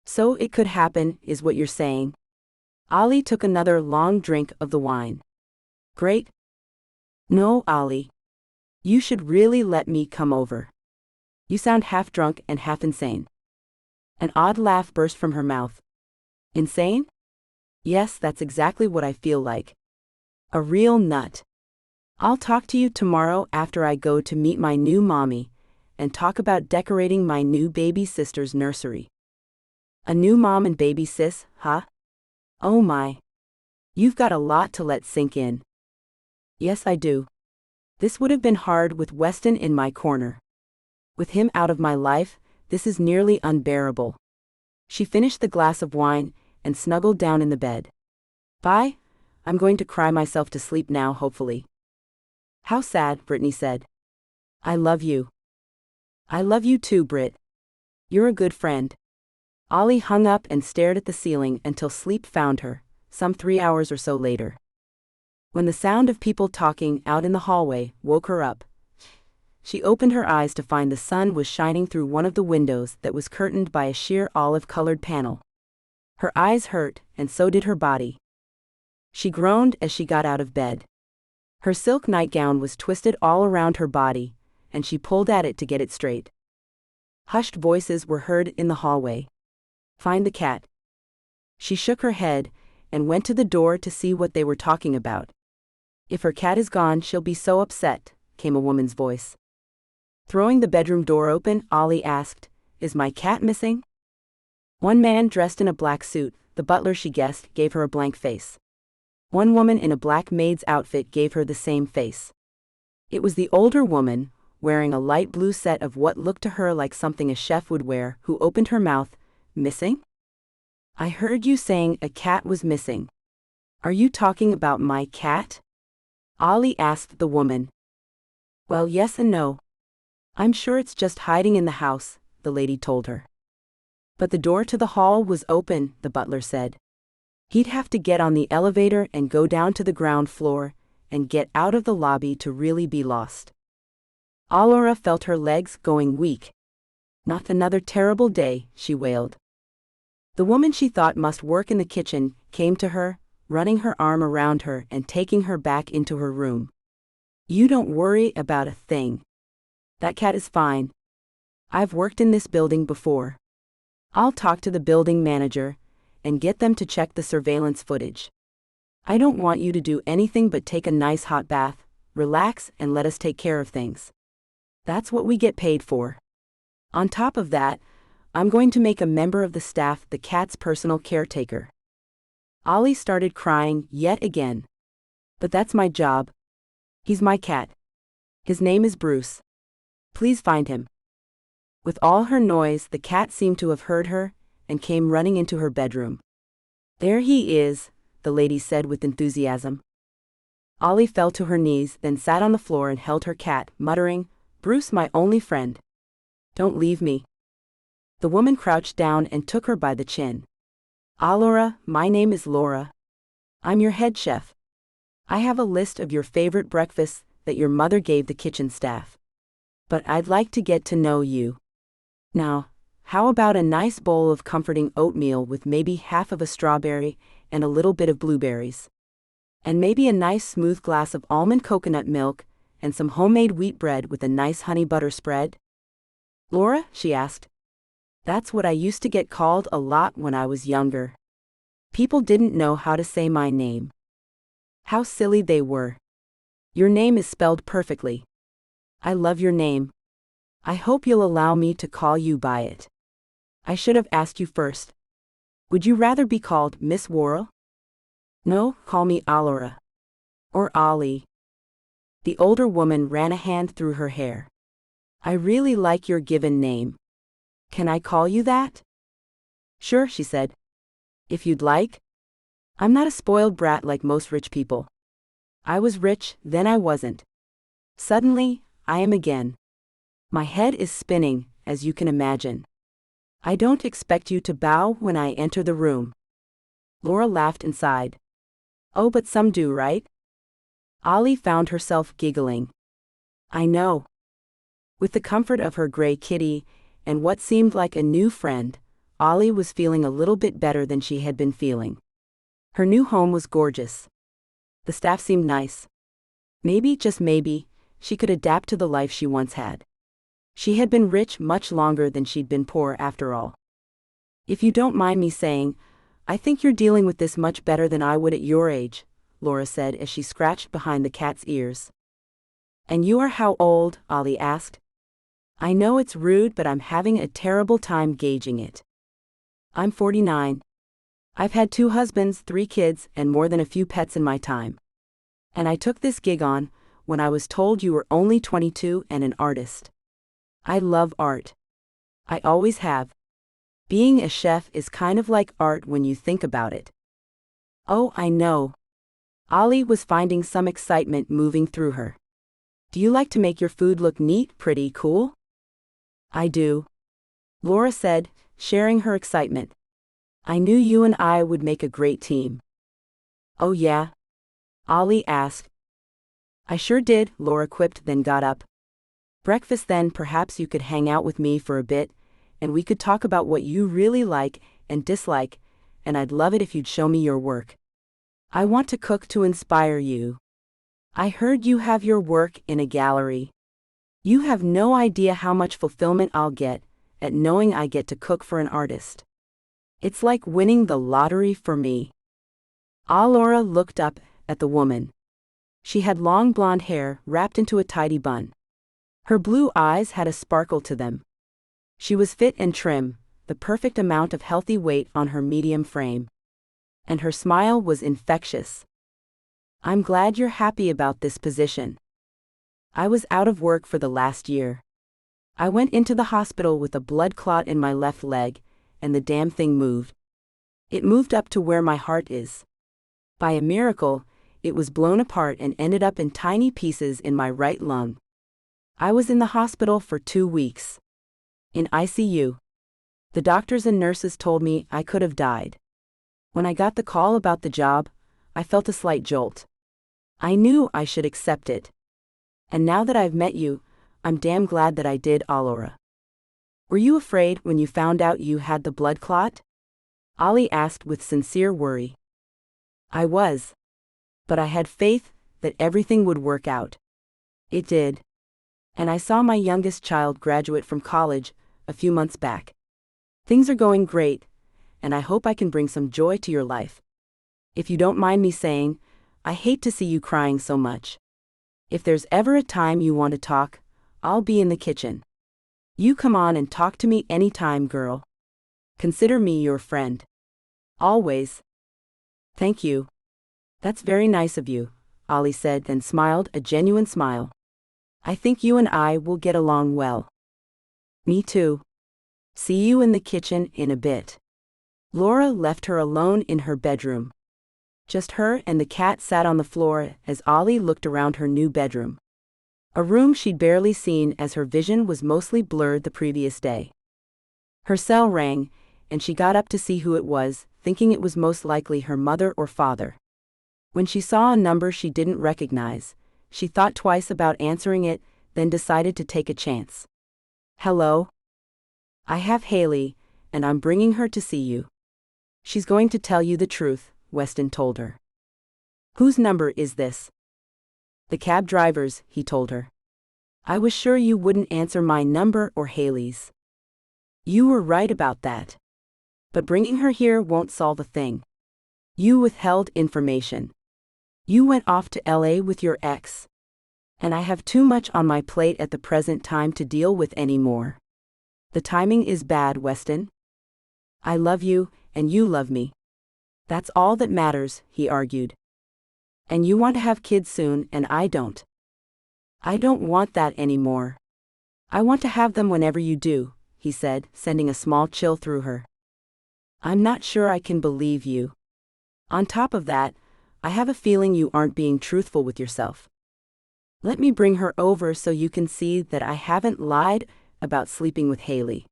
"So it could happen, is what you're saying?" Ollie took another long drink of the wine. "Great." "No, Ollie. You should really let me come over. You sound half drunk and half insane." An odd laugh burst from her mouth. "Insane? Yes, that's exactly what I feel like. A real nut. I'll talk to you tomorrow after I go to meet my new mommy, and talk about decorating my new baby sister's nursery." "A new mom and baby sis, huh? Oh my. You've got a lot to let sink in." "Yes, I do. This would have been hard with Weston in my corner. With him out of my life, this is nearly unbearable." She finished the glass of wine and snuggled down in the bed. "Bye. I'm going to cry myself to sleep now, hopefully." "How sad," Brittany said. "I love you." "I love you too, Britt. You're a good friend." Ollie hung up and stared at the ceiling until sleep found her, some 3 hours or so later. When the sound of people talking out in the hallway woke her up, she opened her eyes to find the sun was shining through one of the windows that was curtained by a sheer olive-colored panel. Her eyes hurt, and so did her body. She groaned as she got out of bed. Her silk nightgown was twisted all around her body, and she pulled at it to get it straight. Hushed voices were heard in the hallway. "Find the cat." She shook her head and went to the door to see what they were talking about. "If her cat is gone, she'll be so upset," came a woman's voice. Throwing the bedroom door open, Ollie asked, "Is my cat missing?" One man dressed in a black suit, the butler, she guessed, gave her a blank face. One woman in a black maid's outfit gave her the same face. It was the older woman, wearing a light blue set of what looked to her like something a chef would wear, who opened her mouth. Missing? I heard you saying a cat was missing. Are you talking about my cat? Ollie asked the woman. Well, yes and no. I'm sure it's just hiding in the house, the lady told her. But the door to the hall was open, the butler said. He'd have to get on the elevator and go down to the ground floor and get out of the lobby to really be lost. Allura felt her legs going weak. Not another terrible day, she wailed. The woman she thought must work in the kitchen came to her, running her arm around her and taking her back into her room. You don't worry about a thing. That cat is fine. I've worked in this building before. I'll talk to the building manager and get them to check the surveillance footage. I don't want you to do anything but take a nice hot bath, relax, and let us take care of things. That's what we get paid for. On top of that, I'm going to make a member of the staff the cat's personal caretaker. Ollie started crying yet again. But that's my job. He's my cat. His name is Bruce. Please find him. With all her noise, the cat seemed to have heard her and came running into her bedroom. There he is, the lady said with enthusiasm. Ollie fell to her knees, then sat on the floor and held her cat, muttering, Bruce, my only friend. Don't leave me. The woman crouched down and took her by the chin. Allura, my name is Laura. I'm your head chef. I have a list of your favorite breakfasts that your mother gave the kitchen staff. But I'd like to get to know you. Now, how about a nice bowl of comforting oatmeal with maybe half of a strawberry and a little bit of blueberries? And maybe a nice smooth glass of almond coconut milk and some homemade wheat bread with a nice honey butter spread? Laura, she asked. That's what I used to get called a lot when I was younger. People didn't know how to say my name. How silly they were. Your name is spelled perfectly. I love your name. I hope you'll allow me to call you by it. I should have asked you first. Would you rather be called Miss Worrell? No, call me Allura. Or Ollie. The older woman ran a hand through her hair. I really like your given name. Can I call you that? Sure, she said. If you'd like. I'm not a spoiled brat like most rich people. I was rich, then I wasn't. Suddenly, I am again. My head is spinning, as you can imagine. I don't expect you to bow when I enter the room. Laura laughed and sighed. Oh, but some do, right? Ollie found herself giggling. I know. With the comfort of her gray kitty and what seemed like a new friend, Ollie was feeling a little bit better than she had been feeling. Her new home was gorgeous. The staff seemed nice. Maybe, just maybe, she could adapt to the life she once had. She had been rich much longer than she'd been poor after all. If you don't mind me saying, I think you're dealing with this much better than I would at your age, Laura said as she scratched behind the cat's ears. And you are how old? Ollie asked. I know it's rude, but I'm having a terrible time gauging it. I'm 49. I've had 2 husbands, 3 kids, and more than a few pets in my time. And I took this gig on when I was told you were only 22 and an artist. I love art. I always have. Being a chef is kind of like art when you think about it. Oh, I know. Ollie was finding some excitement moving through her. Do you like to make your food look neat, pretty, cool? I do. Laura said, sharing her excitement. I knew you and I would make a great team. Oh yeah? Ollie asked. I sure did, Laura quipped, then got up. Breakfast then, perhaps you could hang out with me for a bit, and we could talk about what you really like and dislike, and I'd love it if you'd show me your work. I want to cook to inspire you. I heard you have your work in a gallery. You have no idea how much fulfillment I'll get at knowing I get to cook for an artist. It's like winning the lottery for me. Allura looked up at the woman. She had long blonde hair wrapped into a tidy bun. Her blue eyes had a sparkle to them. She was fit and trim, the perfect amount of healthy weight on her medium frame. and her smile was infectious. "I'm glad you're happy about this position. I was out of work for the last year. I went into the hospital with a blood clot in my left leg, and the damn thing moved. It moved up to where my heart is. By a miracle, it was blown apart and ended up in tiny pieces in my right lung. I was in the hospital for 2 weeks. In ICU. The doctors and nurses told me I could have died. When I got the call about the job, I felt a slight jolt. I knew I should accept it. And now that I've met you, I'm damn glad that I did, Allura." "Were you afraid when you found out you had the blood clot?" Ollie asked with sincere worry. "I was. But I had faith that everything would work out. It did. And I saw my youngest child graduate from college a few months back. Things are going great, and I hope I can bring some joy to your life. If you don't mind me saying, I hate to see you crying so much. If there's ever a time you want to talk, I'll be in the kitchen. You come on and talk to me anytime, girl. Consider me your friend. Always." "Thank you. That's very nice of you," Ollie said, then smiled a genuine smile. "I think you and I will get along well." "Me too. See you in the kitchen in a bit." Laura left her alone in her bedroom. Just her and the cat sat on the floor as Ollie looked around her new bedroom. A room she'd barely seen as her vision was mostly blurred the previous day. Her cell rang, and she got up to see who it was, thinking it was most likely her mother or father. When she saw a number she didn't recognize, she thought twice about answering it, then decided to take a chance. "Hello? I have Haley, and I'm bringing her to see you. She's going to tell you the truth," Weston told her. "Whose number is this?" "The cab driver's," he told her. "I was sure you wouldn't answer my number or Haley's." "You were right about that. But bringing her here won't solve a thing. You withheld information. You went off to LA with your ex. And I have too much on my plate at the present time to deal with anymore. The timing is bad, Weston. I love you, and you love me. That's all that matters," he argued. "And you want to have kids soon, and I don't. I don't want that anymore. I want to have them whenever you do," he said, sending a small chill through her. "I'm not sure I can believe you. On top of that, I have a feeling you aren't being truthful with yourself. Let me bring her over so you can see that I haven't lied about sleeping with Haley."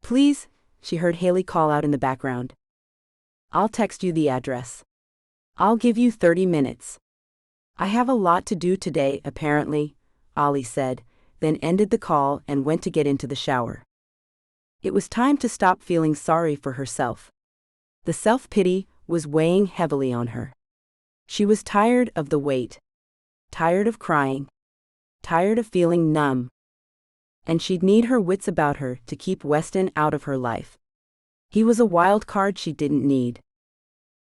"Please," she heard Haley call out in the background. "I'll text you the address. I'll give you 30 minutes. I have a lot to do today, apparently," Ollie said, then ended the call and went to get into the shower. It was time to stop feeling sorry for herself. The self-pity was weighing heavily on her. She was tired of the wait. Tired of crying. Tired of feeling numb. And she'd need her wits about her to keep Weston out of her life. He was a wild card she didn't need.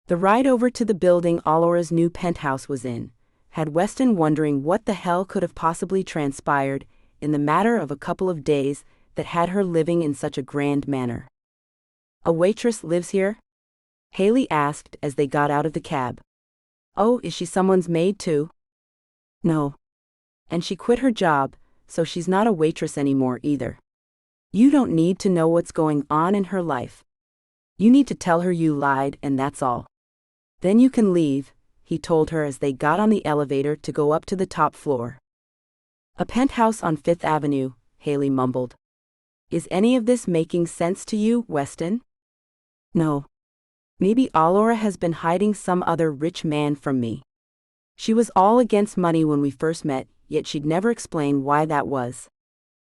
The ride over to the building Allura's new penthouse was in had Weston wondering what the hell could have possibly transpired in the matter of a couple of days that had her living in such a grand manner. "A waitress lives here?" Haley asked as they got out of the cab. "Oh, is she someone's maid too?" "No. And she quit her job, so she's not a waitress anymore either. You don't need to know what's going on in her life. You need to tell her you lied and that's all. Then you can leave," he told her as they got on the elevator to go up to the top floor. "A penthouse on 5th Avenue, Haley mumbled. "Is any of this making sense to you, Weston?" "No. Maybe Allura has been hiding some other rich man from me. She was all against money when we first met, yet she'd never explain why that was.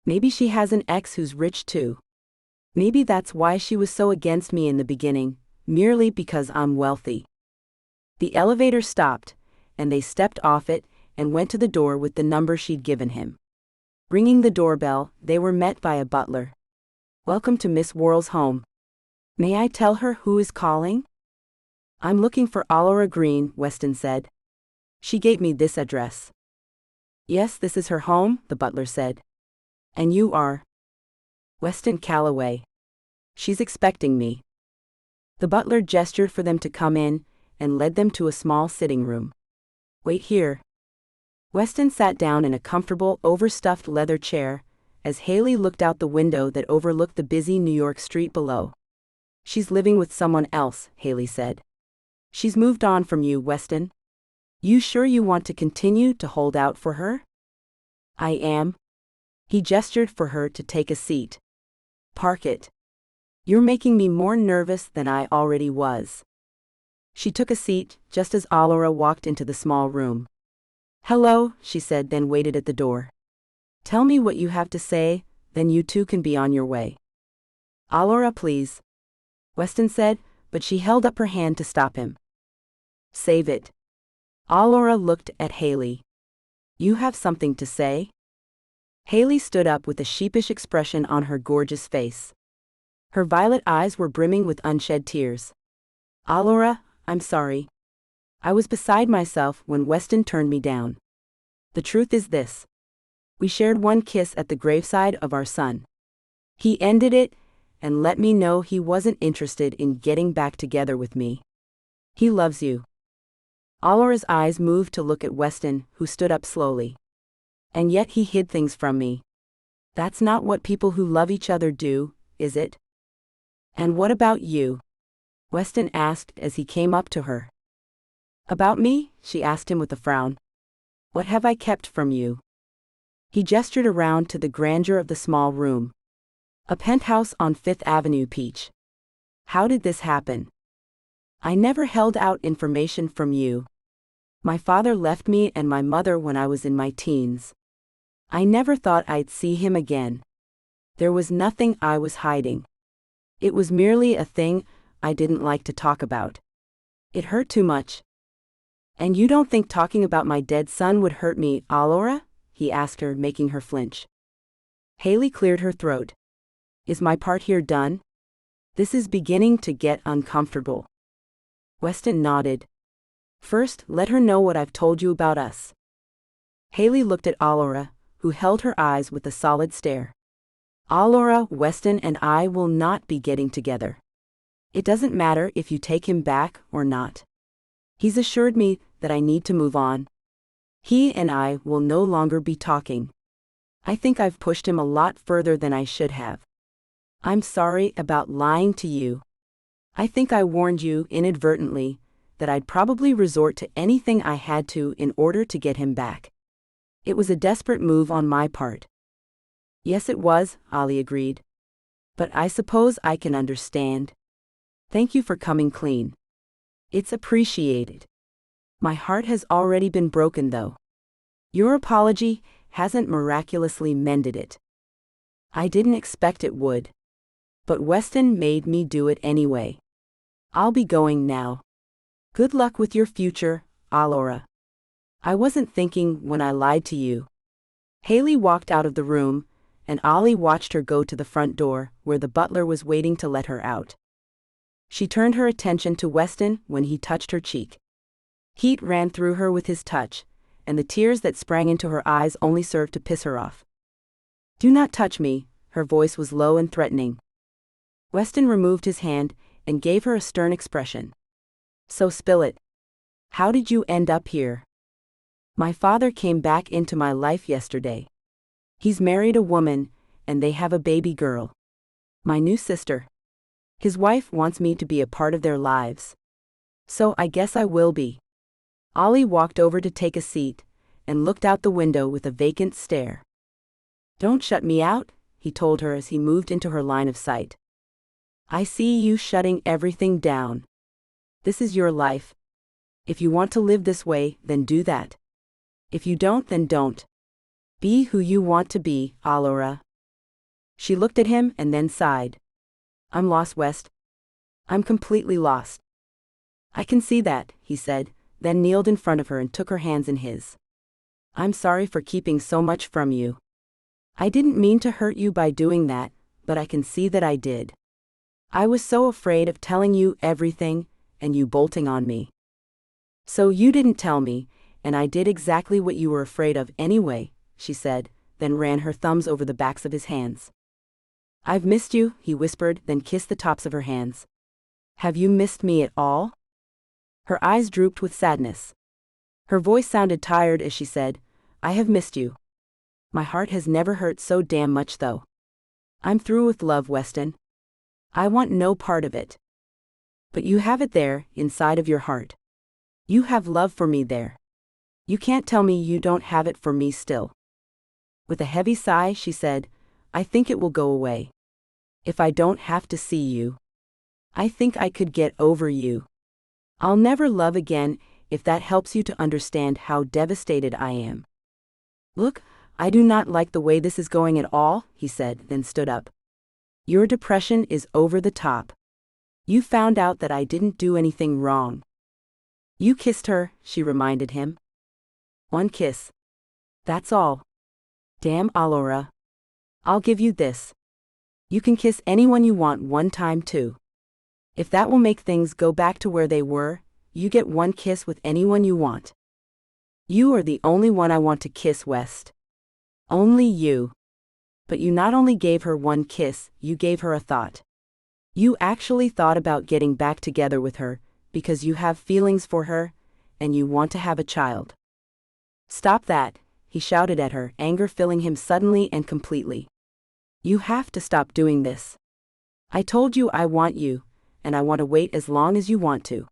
Maybe she has an ex who's rich too. Maybe that's why she was so against me in the beginning, merely because I'm wealthy." The elevator stopped, and they stepped off it and went to the door with the number she'd given him. Ringing the doorbell, they were met by a butler. "Welcome to Miss Worrell's home. May I tell her who is calling?" "I'm looking for Allura Green," Weston said. "She gave me this address." "Yes, this is her home," the butler said. "And you are?" "Weston Calloway. She's expecting me." The butler gestured for them to come in and led them to a small sitting room. "Wait here." Weston sat down in a comfortable, overstuffed leather chair as Haley looked out the window that overlooked the busy New York street below. "She's living with someone else," Haley said. "She's moved on from you, Weston. You sure you want to continue to hold out for her?" "I am." He gestured for her to take a seat. "Park it. You're making me more nervous than I already was." She took a seat just as Allura walked into the small room. "Hello," she said, then waited at the door. "Tell me what you have to say, then you two can be on your way." "Allura, please," Weston said, but she held up her hand to stop him. "Save it." Allura looked at Haley. "You have something to say?" Haley stood up with a sheepish expression on her gorgeous face. Her violet eyes were brimming with unshed tears. "Allura, I'm sorry. I was beside myself when Weston turned me down. The truth is this. We shared one kiss at the graveside of our son. He ended it and let me know he wasn't interested in getting back together with me. He loves you." Allura's eyes moved to look at Weston, who stood up slowly. "And yet he hid things from me. That's not what people who love each other do, is it?" "And what about you?" Weston asked as he came up to her. "About me?" she asked him with a frown. "What have I kept from you?" He gestured around to the grandeur of the small room. "A penthouse on Fifth Avenue, Peach. How did this happen?" "I never held out information from you. My father left me and my mother when I was in my teens. I never thought I'd see him again. There was nothing I was hiding. It was merely a thing I didn't like to talk about. It hurt too much." "And you don't think talking about my dead son would hurt me, Allura?" he asked her, making her flinch. Haley cleared her throat. "Is my part here done? This is beginning to get uncomfortable." Weston nodded. "First, let her know what I've told you about us." Haley looked at Allura, who held her eyes with a solid stare. "Allura, Weston and I will not be getting together. It doesn't matter if you take him back or not. He's assured me that I need to move on. He and I will no longer be talking. I think I've pushed him a lot further than I should have. I'm sorry about lying to you. I think I warned you inadvertently that I'd probably resort to anything I had to in order to get him back. It was a desperate move on my part." "Yes, it was," Ollie agreed. "But I suppose I can understand. Thank you for coming clean. It's appreciated. My heart has already been broken, though. Your apology hasn't miraculously mended it. I didn't expect it would. But Weston made me do it anyway. I'll be going now. Good luck with your future, Allura. I wasn't thinking when I lied to you." Haley walked out of the room, and Ollie watched her go to the front door, where the butler was waiting to let her out. She turned her attention to Weston when he touched her cheek. Heat ran through her with his touch, and the tears that sprang into her eyes only served to piss her off. "Do not touch me," her voice was low and threatening. Weston removed his hand and gave her a stern expression. "So spill it. How did you end up here?" "My father came back into my life yesterday. He's married a woman, and they have a baby girl. My new sister. His wife wants me to be a part of their lives. So I guess I will be." Ollie walked over to take a seat and looked out the window with a vacant stare. "Don't shut me out," he told her as he moved into her line of sight. "I see you shutting everything down. This is your life. If you want to live this way, then do that. If you don't, then don't. Be who you want to be, Allura." She looked at him and then sighed. "I'm lost, West. I'm completely lost." "I can see that," he said, then kneeled in front of her and took her hands in his. "I'm sorry for keeping so much from you. I didn't mean to hurt you by doing that, but I can see that I did. I was so afraid of telling you everything, and you bolting on me. So you didn't tell me, and I did exactly what you were afraid of anyway," she said, then ran her thumbs over the backs of his hands. "I've missed you," he whispered, then kissed the tops of her hands. Have you missed me at all? Her eyes drooped with sadness. Her voice sounded tired as she said, I have missed you. My heart has never hurt so damn much though. I'm through with love, Weston. I want no part of it. But you have it there, inside of your heart. You have love for me there. You can't tell me you don't have it for me still. With a heavy sigh, she said, I think it will go away. If I don't have to see you. I think I could get over you. I'll never love again, if that helps you to understand how devastated I am. Look, I do not like the way this is going at all, he said, then stood up. Your depression is over the top. You found out that I didn't do anything wrong. You kissed her, she reminded him. One kiss. That's all. Damn, Allura. I'll give you this. You can kiss anyone you want one time too. If that will make things go back to where they were, you get one kiss with anyone you want. You are the only one I want to kiss, West. Only you. But you not only gave her one kiss, you gave her a thought. You actually thought about getting back together with her, because you have feelings for her, and you want to have a child. Stop that, he shouted at her, anger filling him suddenly and completely. You have to stop doing this. I told you I want you, and I want to wait as long as you want to.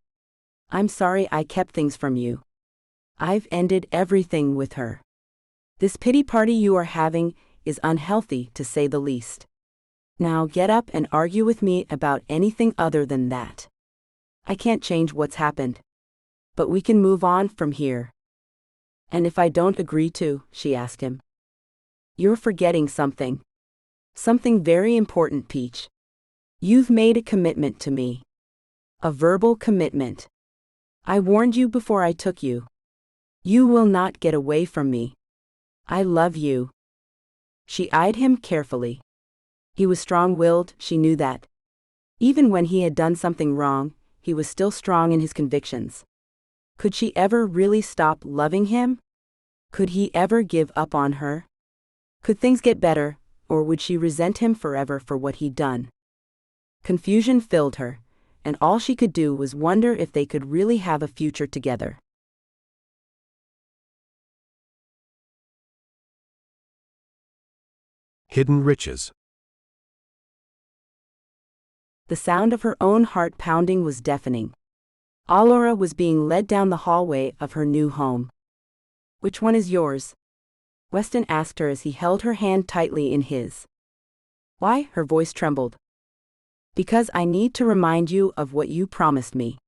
I'm sorry I kept things from you. I've ended everything with her. This pity party you are having is unhealthy, to say the least. Now get up and argue with me about anything other than that. I can't change what's happened. But we can move on from here. And if I don't agree to, she asked him. You're forgetting something. Something very important, Peach. You've made a commitment to me. A verbal commitment. I warned you before I took you. You will not get away from me. I love you. She eyed him carefully. He was strong-willed, she knew that. Even when he had done something wrong, he was still strong in his convictions. Could she ever really stop loving him? Could he ever give up on her? Could things get better, or would she resent him forever for what he'd done? Confusion filled her, and all she could do was wonder if they could really have a future together. Hidden riches. The sound of her own heart pounding was deafening. Allura was being led down the hallway of her new home. Which one is yours? Weston asked her as he held her hand tightly in his. Why? Her voice trembled. Because I need to remind you of what you promised me.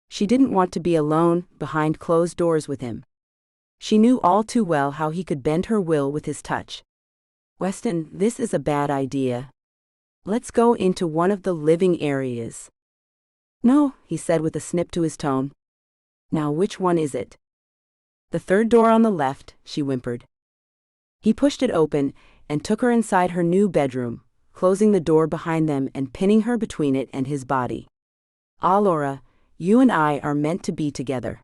She didn't want to be alone, behind closed doors with him. She knew all too well how he could bend her will with his touch. Weston, this is a bad idea. Let's go into one of the living areas. No, he said with a snip to his tone. Now which one is it? The third door on the left, she whimpered. He pushed it open and took her inside her new bedroom, closing the door behind them and pinning her between it and his body. Allura, you and I are meant to be together.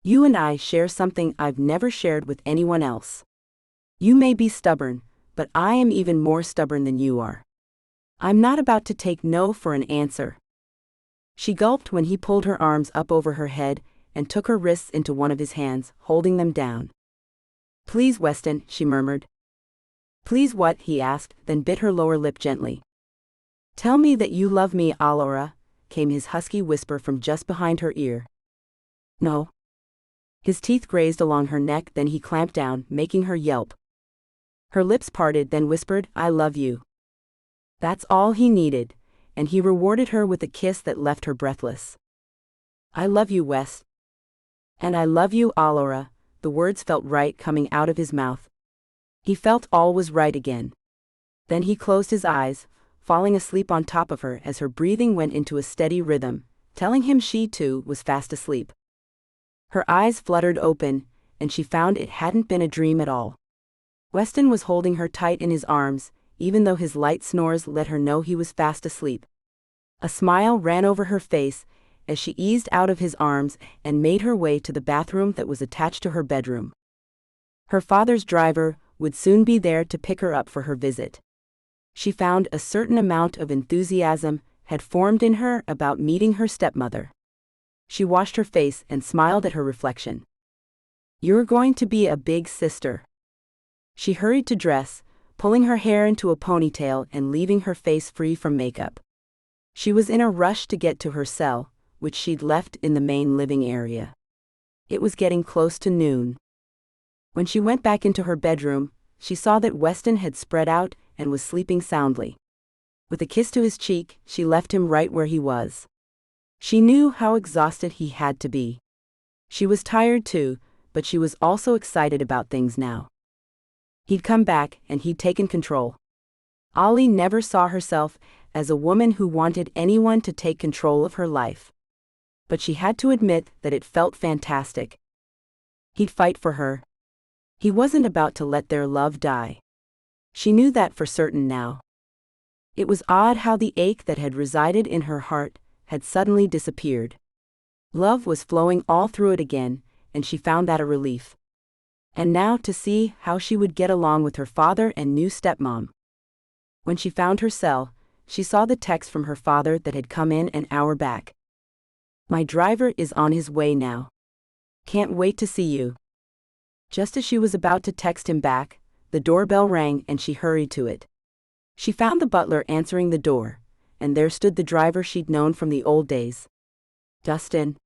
You and I share something I've never shared with anyone else. You may be stubborn, but I am even more stubborn than you are. I'm not about to take no for an answer. She gulped when he pulled her arms up over her head and took her wrists into one of his hands, holding them down. Please, Weston, she murmured. Please what? He asked, then bit her lower lip gently. Tell me that you love me, Allura, came his husky whisper from just behind her ear. No. His teeth grazed along her neck, then he clamped down, making her yelp. Her lips parted, then whispered, I love you. That's all he needed, and he rewarded her with a kiss that left her breathless. I love you, Wes. And I love you, Allura. The words felt right coming out of his mouth. He felt all was right again. Then he closed his eyes, falling asleep on top of her as her breathing went into a steady rhythm, telling him she too was fast asleep. Her eyes fluttered open, and she found it hadn't been a dream at all. Weston was holding her tight in his arms, even though his light snores let her know he was fast asleep. A smile ran over her face as she eased out of his arms and made her way to the bathroom that was attached to her bedroom. Her father's driver would soon be there to pick her up for her visit. She found a certain amount of enthusiasm had formed in her about meeting her stepmother. She washed her face and smiled at her reflection. "You're going to be a big sister." She hurried to dress, pulling her hair into a ponytail and leaving her face free from makeup. She was in a rush to get to her cell, which she'd left in the main living area. It was getting close to noon. When she went back into her bedroom, she saw that Weston had spread out and was sleeping soundly. With a kiss to his cheek, she left him right where he was. She knew how exhausted he had to be. She was tired too, but she was also excited about things now. He'd come back and he'd taken control. Ollie never saw herself as a woman who wanted anyone to take control of her life. But she had to admit that it felt fantastic. He'd fight for her. He wasn't about to let their love die. She knew that for certain now. It was odd how the ache that had resided in her heart had suddenly disappeared. Love was flowing all through it again, and she found that a relief. And now to see how she would get along with her father and new stepmom. When she found her cell, she saw the text from her father that had come in an hour back. "My driver is on his way now. Can't wait to see you." Just as she was about to text him back, the doorbell rang and she hurried to it. She found the butler answering the door, and there stood the driver she'd known from the old days. "Dustin."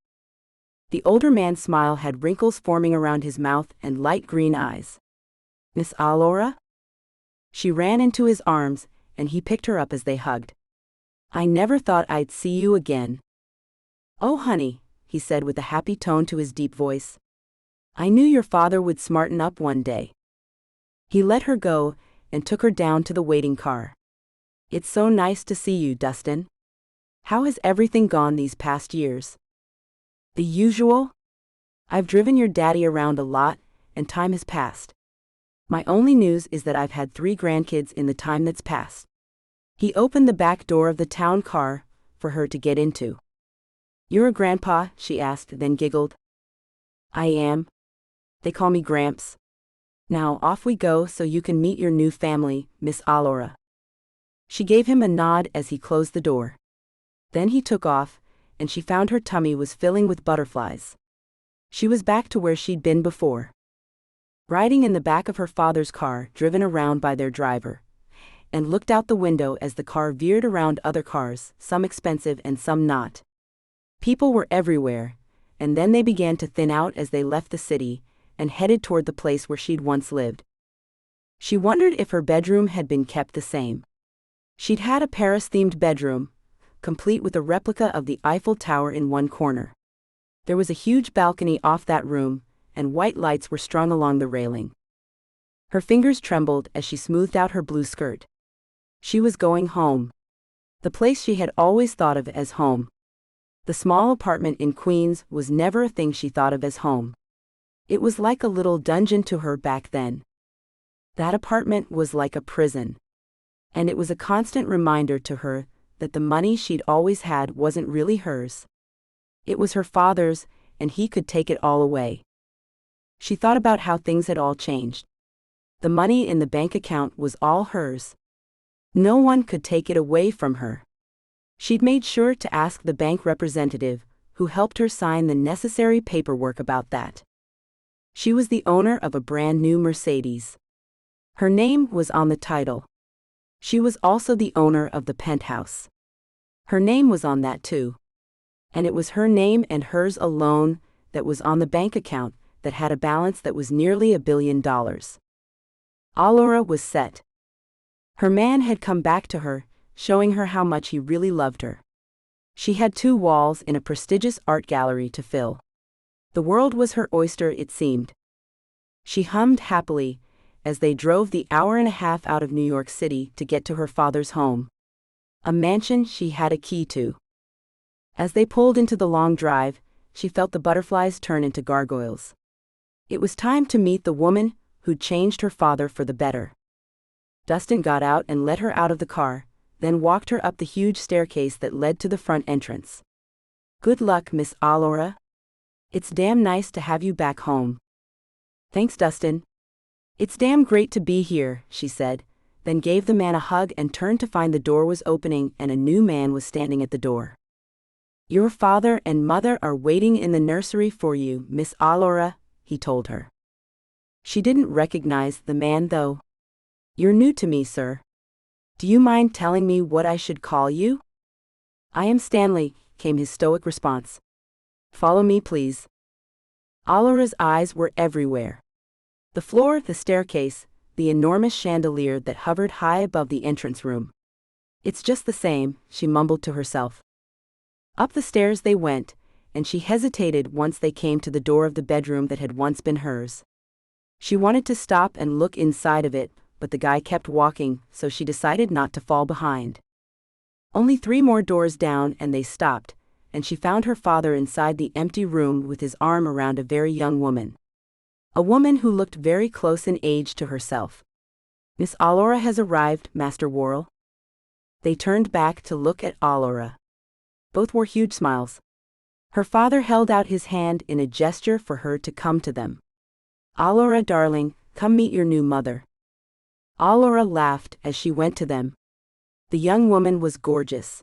The older man's smile had wrinkles forming around his mouth and light green eyes. "Miss Allura?" She ran into his arms, and he picked her up as they hugged. "I never thought I'd see you again." "Oh honey," he said with a happy tone to his deep voice. "I knew your father would smarten up one day." He let her go and took her down to the waiting car. "It's so nice to see you, Dustin. How has everything gone these past years?" "The usual. I've driven your daddy around a lot, and time has passed. My only news is that I've had 3 grandkids in the time that's passed." He opened the back door of the town car for her to get into. "You're a grandpa?" she asked, then giggled. "I am. They call me Gramps. Now off we go so you can meet your new family, Miss Allura." She gave him a nod as he closed the door. Then he took off, and she found her tummy was filling with butterflies. She was back to where she'd been before. Riding in the back of her father's car, driven around by their driver, and looked out the window as the car veered around other cars, some expensive and some not. People were everywhere, and then they began to thin out as they left the city and headed toward the place where she'd once lived. She wondered if her bedroom had been kept the same. She'd had a Paris-themed bedroom, complete with a replica of the Eiffel Tower in one corner. There was a huge balcony off that room, and white lights were strung along the railing. Her fingers trembled as she smoothed out her blue skirt. She was going home. The place she had always thought of as home. The small apartment in Queens was never a thing she thought of as home. It was like a little dungeon to her back then. That apartment was like a prison. And it was a constant reminder to her that the money she'd always had wasn't really hers. It was her father's, and he could take it all away. She thought about how things had all changed. The money in the bank account was all hers. No one could take it away from her. She'd made sure to ask the bank representative, who helped her sign the necessary paperwork about that. She was the owner of a brand new Mercedes. Her name was on the title. She was also the owner of the penthouse. Her name was on that too. And it was her name and hers alone that was on the bank account that had a balance that was nearly $1 billion. Allura was set. Her man had come back to her, showing her how much he really loved her. She had 2 walls in a prestigious art gallery to fill. The world was her oyster, it seemed. She hummed happily as they drove the hour and a half out of New York City to get to her father's home. A mansion she had a key to. As they pulled into the long drive, she felt the butterflies turn into gargoyles. It was time to meet the woman who'd changed her father for the better. Dustin got out and let her out of the car, then walked her up the huge staircase that led to the front entrance. "Good luck, Miss Allura. It's damn nice to have you back home." "Thanks, Dustin. It's damn great to be here," she said, then gave the man a hug and turned to find the door was opening and a new man was standing at the door. "Your father and mother are waiting in the nursery for you, Miss Allora," he told her. She didn't recognize the man though. "You're new to me, sir. Do you mind telling me what I should call you?" "I am Stanley," came his stoic response. "Follow me, please." Allora's eyes were everywhere. The floor, the staircase, the enormous chandelier that hovered high above the entrance room. "It's just the same," she mumbled to herself. Up the stairs they went, and she hesitated once they came to the door of the bedroom that had once been hers. She wanted to stop and look inside of it, but the guy kept walking, so she decided not to fall behind. Only 3 more doors down and they stopped, and she found her father inside the empty room with his arm around a very young woman. A woman who looked very close in age to herself. "Miss Allora has arrived, Master Worrell." They turned back to look at Allora. Both wore huge smiles. Her father held out his hand in a gesture for her to come to them. "Allora, darling, come meet your new mother." Allora laughed as she went to them. The young woman was gorgeous.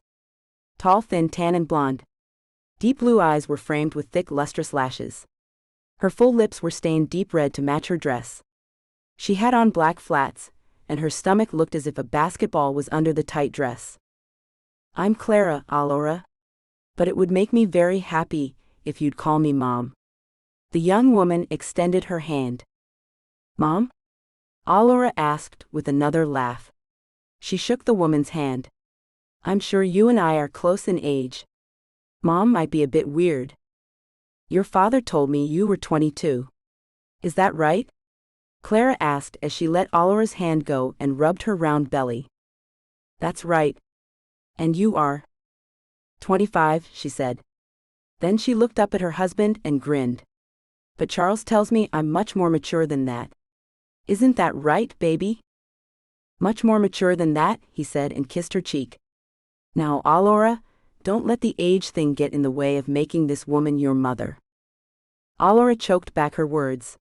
Tall, thin, tan and blonde. Deep blue eyes were framed with thick, lustrous lashes. Her full lips were stained deep red to match her dress. She had on black flats, and her stomach looked as if a basketball was under the tight dress. "I'm Clara, Allora. But it would make me very happy if you'd call me Mom." The young woman extended her hand. "Mom?" Allora asked with another laugh. She shook the woman's hand. "I'm sure you and I are close in age. Mom might be a bit weird. Your father told me you were 22. Is that right?" Clara asked as she let Allora's hand go and rubbed her round belly. "That's right. And you are?" 25, she said. Then she looked up at her husband and grinned. "But Charles tells me I'm much more mature than that. Isn't that right, baby?" "Much more mature than that," he said and kissed her cheek. "Now, Allora, don't let the age thing get in the way of making this woman your mother." Allora choked back her words.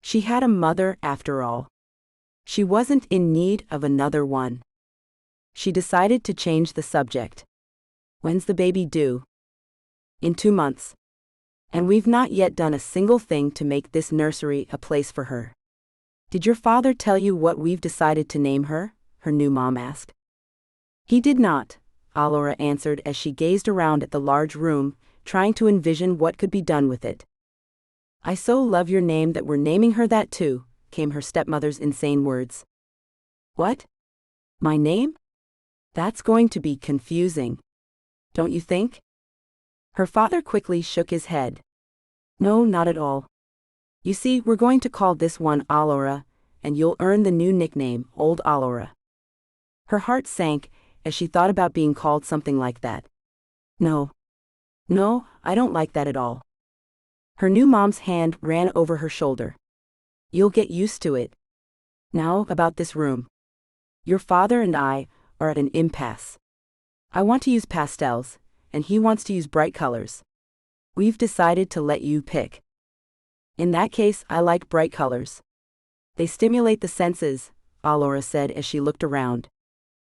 She had a mother after all. She wasn't in need of another one. She decided to change the subject. "When's the baby due?" "In 2 months. And we've not yet done a single thing to make this nursery a place for her." "Did your father tell you what we've decided to name her?" her new mom asked. "He did not," Allora answered as she gazed around at the large room, trying to envision what could be done with it. "I so love your name that we're naming her that too," came her stepmother's insane words. "What? My name? That's going to be confusing. Don't you think?" Her father quickly shook his head. "No, not at all. You see, we're going to call this one Allora, and you'll earn the new nickname, Old Allora." Her heart sank as she thought about being called something like that. No, I don't like that at all." Her new mom's hand ran over her shoulder. "You'll get used to it. Now, about this room. Your father and I are at an impasse. I want to use pastels, and he wants to use bright colors. We've decided to let you pick." "In that case, I like bright colors. They stimulate the senses," Allora said as she looked around.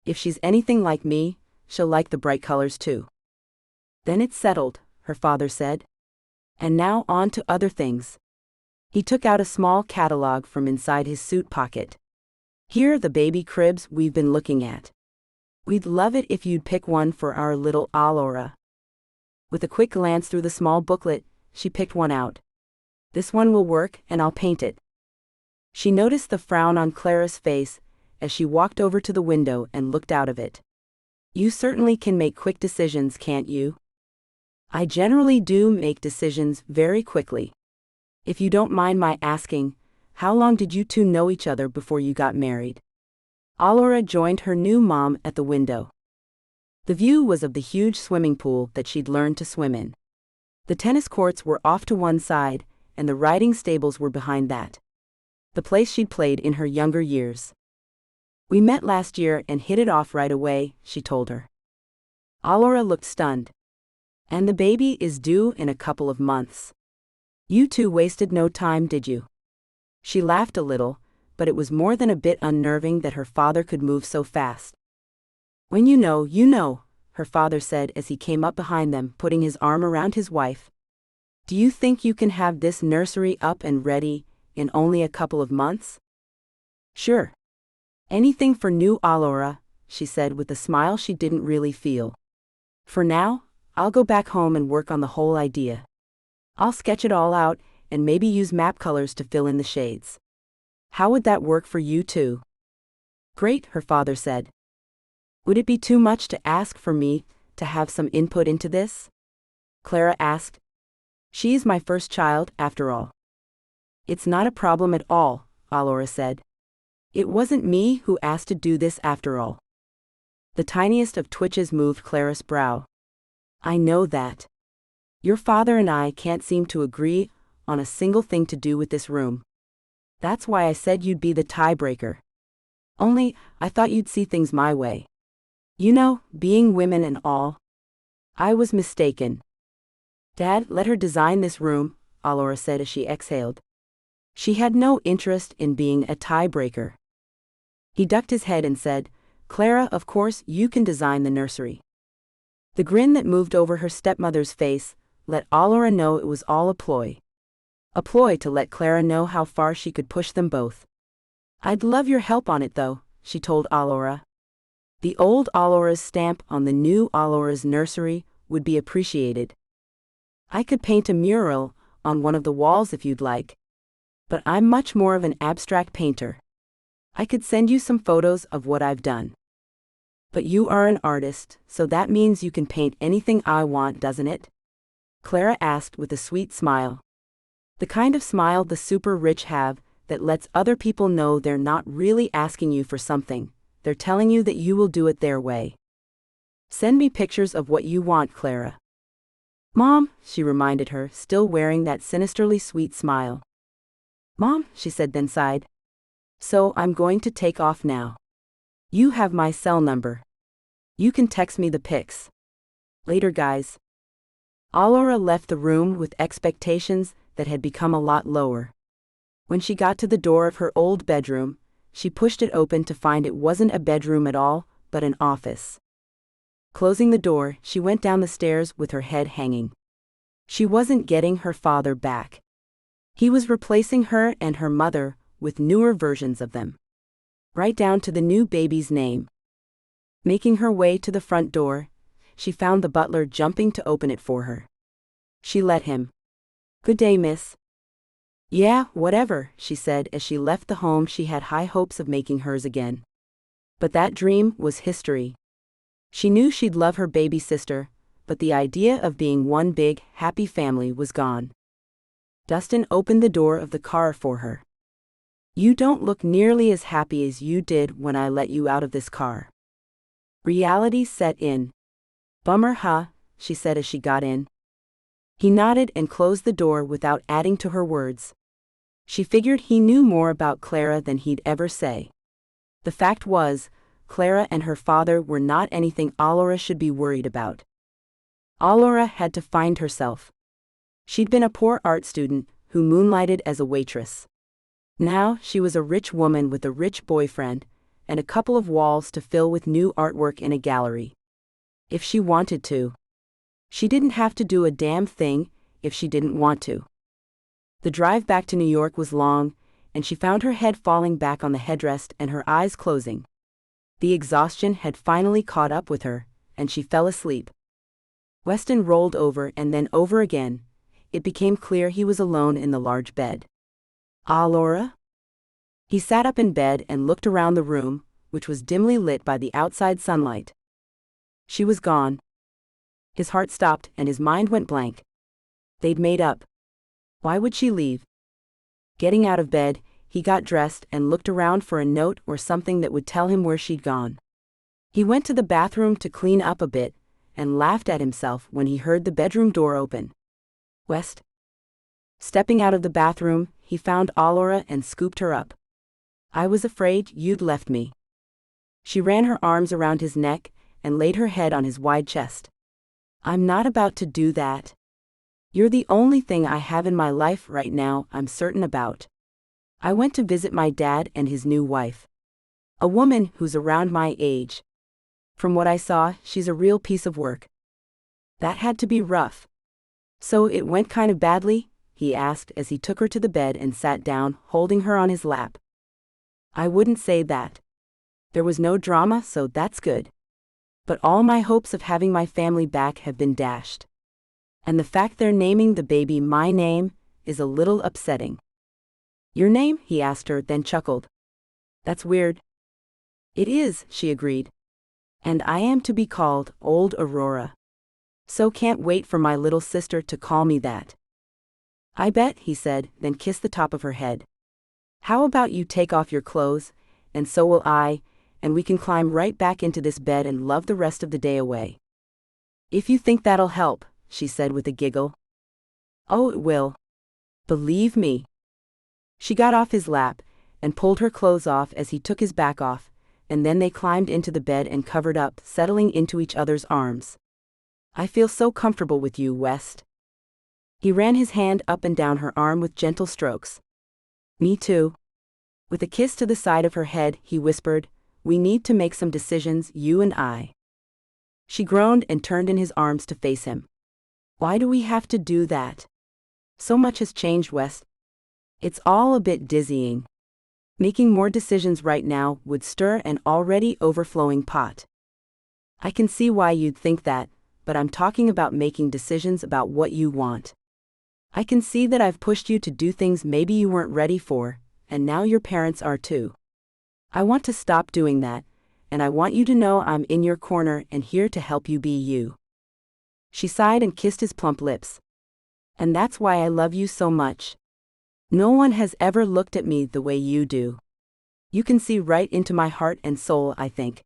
"If she's anything like me, she'll like the bright colors too." "Then it's settled," her father said. "And now on to other things." He took out a small catalog from inside his suit pocket. "Here are the baby cribs we've been looking at. We'd love it if you'd pick one for our little Allora." With a quick glance through the small booklet, she picked one out. "This one will work, and I'll paint it." She noticed the frown on Clara's face as she walked over to the window and looked out of it. "You certainly can make quick decisions, can't you?" "I generally do make decisions very quickly. If you don't mind my asking, how long did you two know each other before you got married?" Allora joined her new mom at the window. The view was of the huge swimming pool that she'd learned to swim in. The tennis courts were off to one side, and the riding stables were behind that. The place she'd played in her younger years. "We met last year and hit it off right away," she told her. Allora looked stunned. "And the baby is due in a couple of months. You two wasted no time, did you?" She laughed a little, but it was more than a bit unnerving that her father could move so fast. "When you know," her father said as he came up behind them, putting his arm around his wife. "Do you think you can have this nursery up and ready in only a couple of months?" "Sure. Anything for new Allura," she said with a smile she didn't really feel. "For now, I'll go back home and work on the whole idea. I'll sketch it all out and maybe use map colors to fill in the shades. How would that work for you too?" "Great," her father said. "Would it be too much to ask for me to have some input into this?" Clara asked. "She is my first child, after all." "It's not a problem at all," Allura said. "It wasn't me who asked to do this after all." The tiniest of twitches moved Clara's brow. "I know that. Your father and I can't seem to agree on a single thing to do with this room. That's why I said you'd be the tiebreaker. Only, I thought you'd see things my way. You know, being women and all. I was mistaken." "Dad, let her design this room," Allura said as she exhaled. She had no interest in being a tiebreaker. He ducked his head and said, "Clara, of course you can design the nursery." The grin that moved over her stepmother's face let Allura know it was all a ploy. A ploy to let Clara know how far she could push them both. "I'd love your help on it though," she told Allura. The old Allura's stamp on the new Allura's nursery would be appreciated. "I could paint a mural on one of the walls if you'd like. But I'm much more of an abstract painter. I could send you some photos of what I've done." "But you are an artist, so that means you can paint anything I want, doesn't it?" Clara asked with a sweet smile. The kind of smile the super rich have that lets other people know they're not really asking you for something, they're telling you that you will do it their way. "Send me pictures of what you want, Clara." "Mom," she reminded her, still wearing that sinisterly sweet smile. "Mom," she said then sighed. "So I'm going to take off now. You have my cell number. You can text me the pics. Later, guys." Allura left the room with expectations that had become a lot lower. When she got to the door of her old bedroom, she pushed it open to find it wasn't a bedroom at all, but an office. Closing the door, she went down the stairs with her head hanging. She wasn't getting her father back. He was replacing her and her mother with newer versions of them. Right down to the new baby's name. Making her way to the front door, she found the butler jumping to open it for her. She let him. "Good day, miss." "Yeah, whatever," she said as she left the home she had high hopes of making hers again. But that dream was history. She knew she'd love her baby sister, but the idea of being one big, happy family was gone. Dustin opened the door of the car for her. "You don't look nearly as happy as you did when I let you out of this car." Reality set in. "Bummer, huh?" she said as she got in. He nodded and closed the door without adding to her words. She figured he knew more about Clara than he'd ever say. The fact was, Clara and her father were not anything Allura should be worried about. Allura had to find herself. She'd been a poor art student who moonlighted as a waitress. Now she was a rich woman with a rich boyfriend and a couple of walls to fill with new artwork in a gallery. If she wanted to. She didn't have to do a damn thing if she didn't want to. The drive back to New York was long, and she found her head falling back on the headrest and her eyes closing. The exhaustion had finally caught up with her, and she fell asleep. Weston rolled over and then over again. It became clear he was alone in the large bed. "Allura?" He sat up in bed and looked around the room, which was dimly lit by the outside sunlight. She was gone. His heart stopped and his mind went blank. They'd made up. Why would she leave? Getting out of bed, he got dressed and looked around for a note or something that would tell him where she'd gone. He went to the bathroom to clean up a bit and laughed at himself when he heard the bedroom door open. "West?" Stepping out of the bathroom, he found Allura and scooped her up. "I was afraid you'd left me." She ran her arms around his neck and laid her head on his wide chest. "I'm not about to do that. You're the only thing I have in my life right now I'm certain about." I went to visit my dad and his new wife. A woman who's around my age. From what I saw, she's a real piece of work. That had to be rough. So it went kind of badly? He asked as he took her to the bed and sat down, holding her on his lap. I wouldn't say that. There was no drama, so that's good. But all my hopes of having my family back have been dashed. And the fact they're naming the baby my name is a little upsetting. Your name? He asked her, then chuckled. That's weird. It is, she agreed. And I am to be called Old Aurora. So can't wait for my little sister to call me that. I bet, he said, then kissed the top of her head. How about you take off your clothes, and so will I, and we can climb right back into this bed and love the rest of the day away. If you think that'll help, she said with a giggle. Oh, it will. Believe me. She got off his lap and pulled her clothes off as he took his back off, and then they climbed into the bed and covered up, settling into each other's arms. I feel so comfortable with you, West. He ran his hand up and down her arm with gentle strokes. Me too. With a kiss to the side of her head, he whispered, We need to make some decisions, you and I. She groaned and turned in his arms to face him. Why do we have to do that? So much has changed, West. It's all a bit dizzying. Making more decisions right now would stir an already overflowing pot. I can see why you'd think that, but I'm talking about making decisions about what you want. I can see that I've pushed you to do things maybe you weren't ready for, and now your parents are too. I want to stop doing that, and I want you to know I'm in your corner and here to help you be you. She sighed and kissed his plump lips. And that's why I love you so much. No one has ever looked at me the way you do. You can see right into my heart and soul, I think.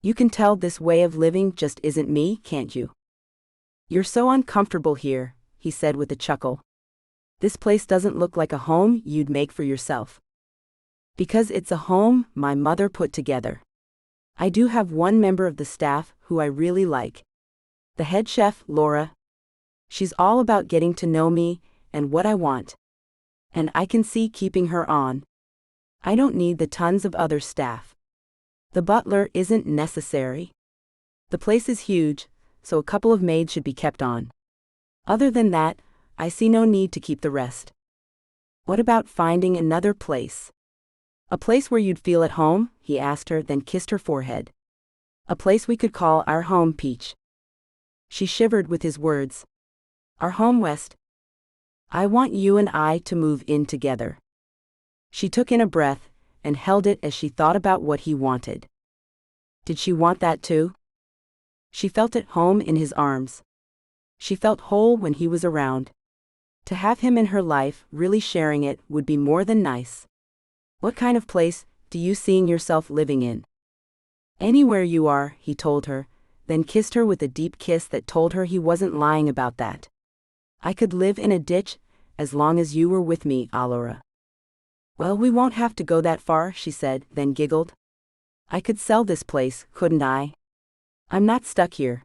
You can tell this way of living just isn't me, can't you? You're so uncomfortable here, he said with a chuckle. This place doesn't look like a home you'd make for yourself. Because it's a home my mother put together. I do have one member of the staff who I really like. The head chef, Laura. She's all about getting to know me and what I want. And I can see keeping her on. I don't need the tons of other staff. The butler isn't necessary. The place is huge, so a couple of maids should be kept on. Other than that, I see no need to keep the rest. What about finding another place? A place where you'd feel at home, he asked her, then kissed her forehead. A place we could call our home, Peach. She shivered with his words. Our home, West. I want you and I to move in together. She took in a breath and held it as she thought about what he wanted. Did she want that too? She felt at home in his arms. She felt whole when he was around. To have him in her life, really sharing it, would be more than nice. What kind of place do you see yourself living in? Anywhere you are, he told her, then kissed her with a deep kiss that told her he wasn't lying about that. I could live in a ditch, as long as you were with me, Allura. Well, we won't have to go that far, she said, then giggled. I could sell this place, couldn't I? I'm not stuck here.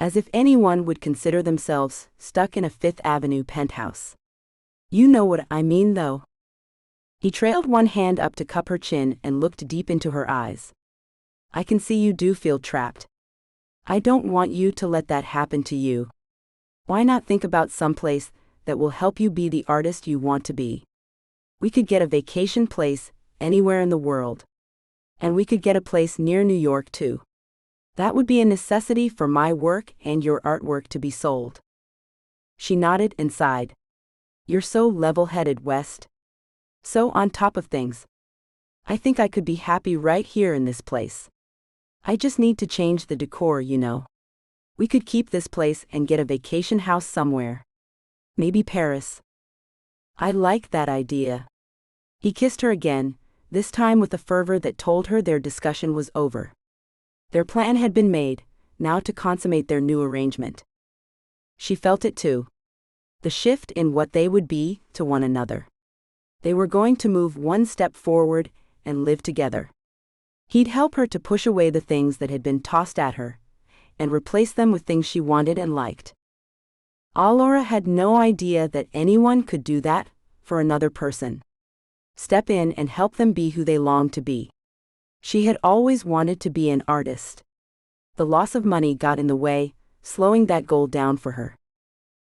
As if anyone would consider themselves stuck in a Fifth Avenue penthouse. You know what I mean, though. He trailed one hand up to cup her chin and looked deep into her eyes. I can see you do feel trapped. I don't want you to let that happen to you. Why not think about some place that will help you be the artist you want to be? We could get a vacation place anywhere in the world. And we could get a place near New York too. That would be a necessity for my work and your artwork to be sold. She nodded and sighed. You're so level-headed, West. So on top of things. I think I could be happy right here in this place. I just need to change the decor, you know. We could keep this place and get a vacation house somewhere. Maybe Paris. I like that idea. He kissed her again, this time with a fervor that told her their discussion was over. Their plan had been made, now to consummate their new arrangement. She felt it too. The shift in what they would be to one another. They were going to move one step forward and live together. He'd help her to push away the things that had been tossed at her, and replace them with things she wanted and liked. Allura had no idea that anyone could do that for another person. Step in and help them be who they long to be. She had always wanted to be an artist. The loss of money got in the way, slowing that goal down for her.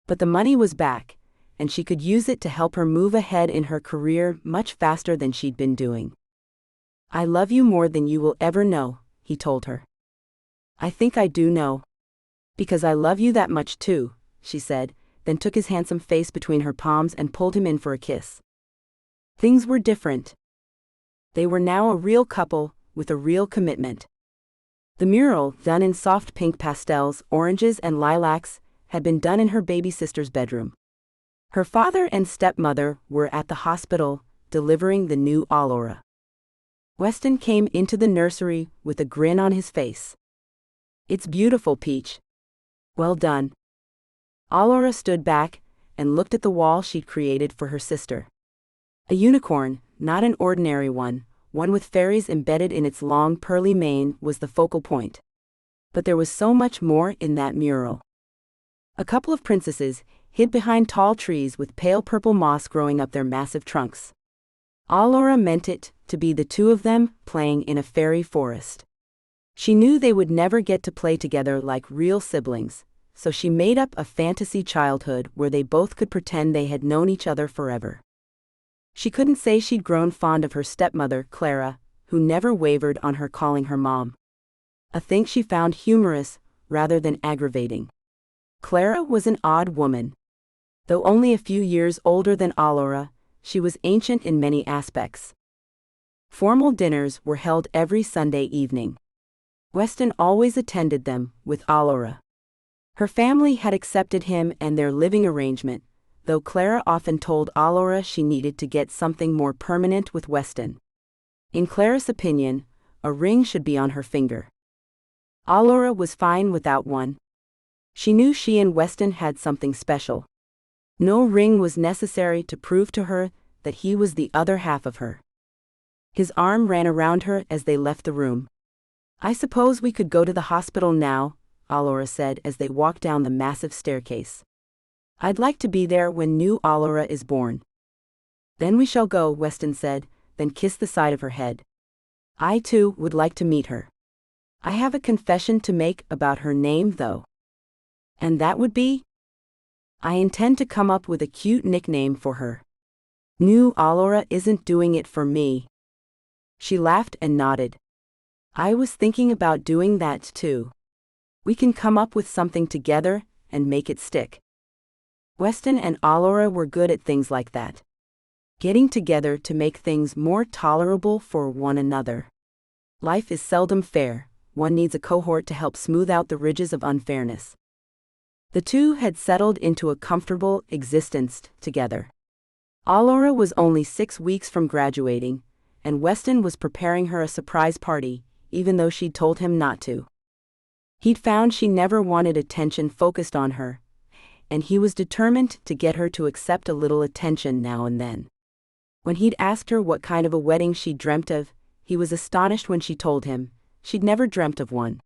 But the money was back, and she could use it to help her move ahead in her career much faster than she'd been doing. "I love you more than you will ever know," he told her. "I think I do know. Because I love you that much too," she said, then took his handsome face between her palms and pulled him in for a kiss. Things were different. They were now a real couple, with a real commitment. The mural, done in soft pink pastels, oranges and lilacs, had been done in her baby sister's bedroom. Her father and stepmother were at the hospital, delivering the new Allura. Weston came into the nursery with a grin on his face. "It's beautiful, Peach. Well done." Allura stood back and looked at the wall she'd created for her sister. A unicorn, not an ordinary one with fairies embedded in its long pearly mane, was the focal point. But there was so much more in that mural. A couple of princesses, hid behind tall trees with pale purple moss growing up their massive trunks. Allura meant it to be the two of them playing in a fairy forest. She knew they would never get to play together like real siblings, so she made up a fantasy childhood where they both could pretend they had known each other forever. She couldn't say she'd grown fond of her stepmother, Clara, who never wavered on her calling her mom. A thing she found humorous rather than aggravating. Clara was an odd woman. Though only a few years older than Allura, she was ancient in many aspects. Formal dinners were held every Sunday evening. Weston always attended them, with Allura. Her family had accepted him and their living arrangement, though Clara often told Allura she needed to get something more permanent with Weston. In Clara's opinion, a ring should be on her finger. Allura was fine without one. She knew she and Weston had something special. No ring was necessary to prove to her that he was the other half of her. His arm ran around her as they left the room. "I suppose we could go to the hospital now," Allura said as they walked down the massive staircase. "I'd like to be there when new Allura is born." "Then we shall go," Weston said, then kissed the side of her head. "I too would like to meet her. I have a confession to make about her name though." "And that would be?" "I intend to come up with a cute nickname for her. New Allura isn't doing it for me." She laughed and nodded. "I was thinking about doing that too. We can come up with something together and make it stick." Weston and Allura were good at things like that. Getting together to make things more tolerable for one another. Life is seldom fair, one needs a cohort to help smooth out the ridges of unfairness. The two had settled into a comfortable existence together. Allura was only 6 weeks from graduating, and Weston was preparing her a surprise party, even though she'd told him not to. He'd found she never wanted attention focused on her, and he was determined to get her to accept a little attention now and then. When he'd asked her what kind of a wedding she'd dreamt of, he was astonished when she told him she'd never dreamt of one.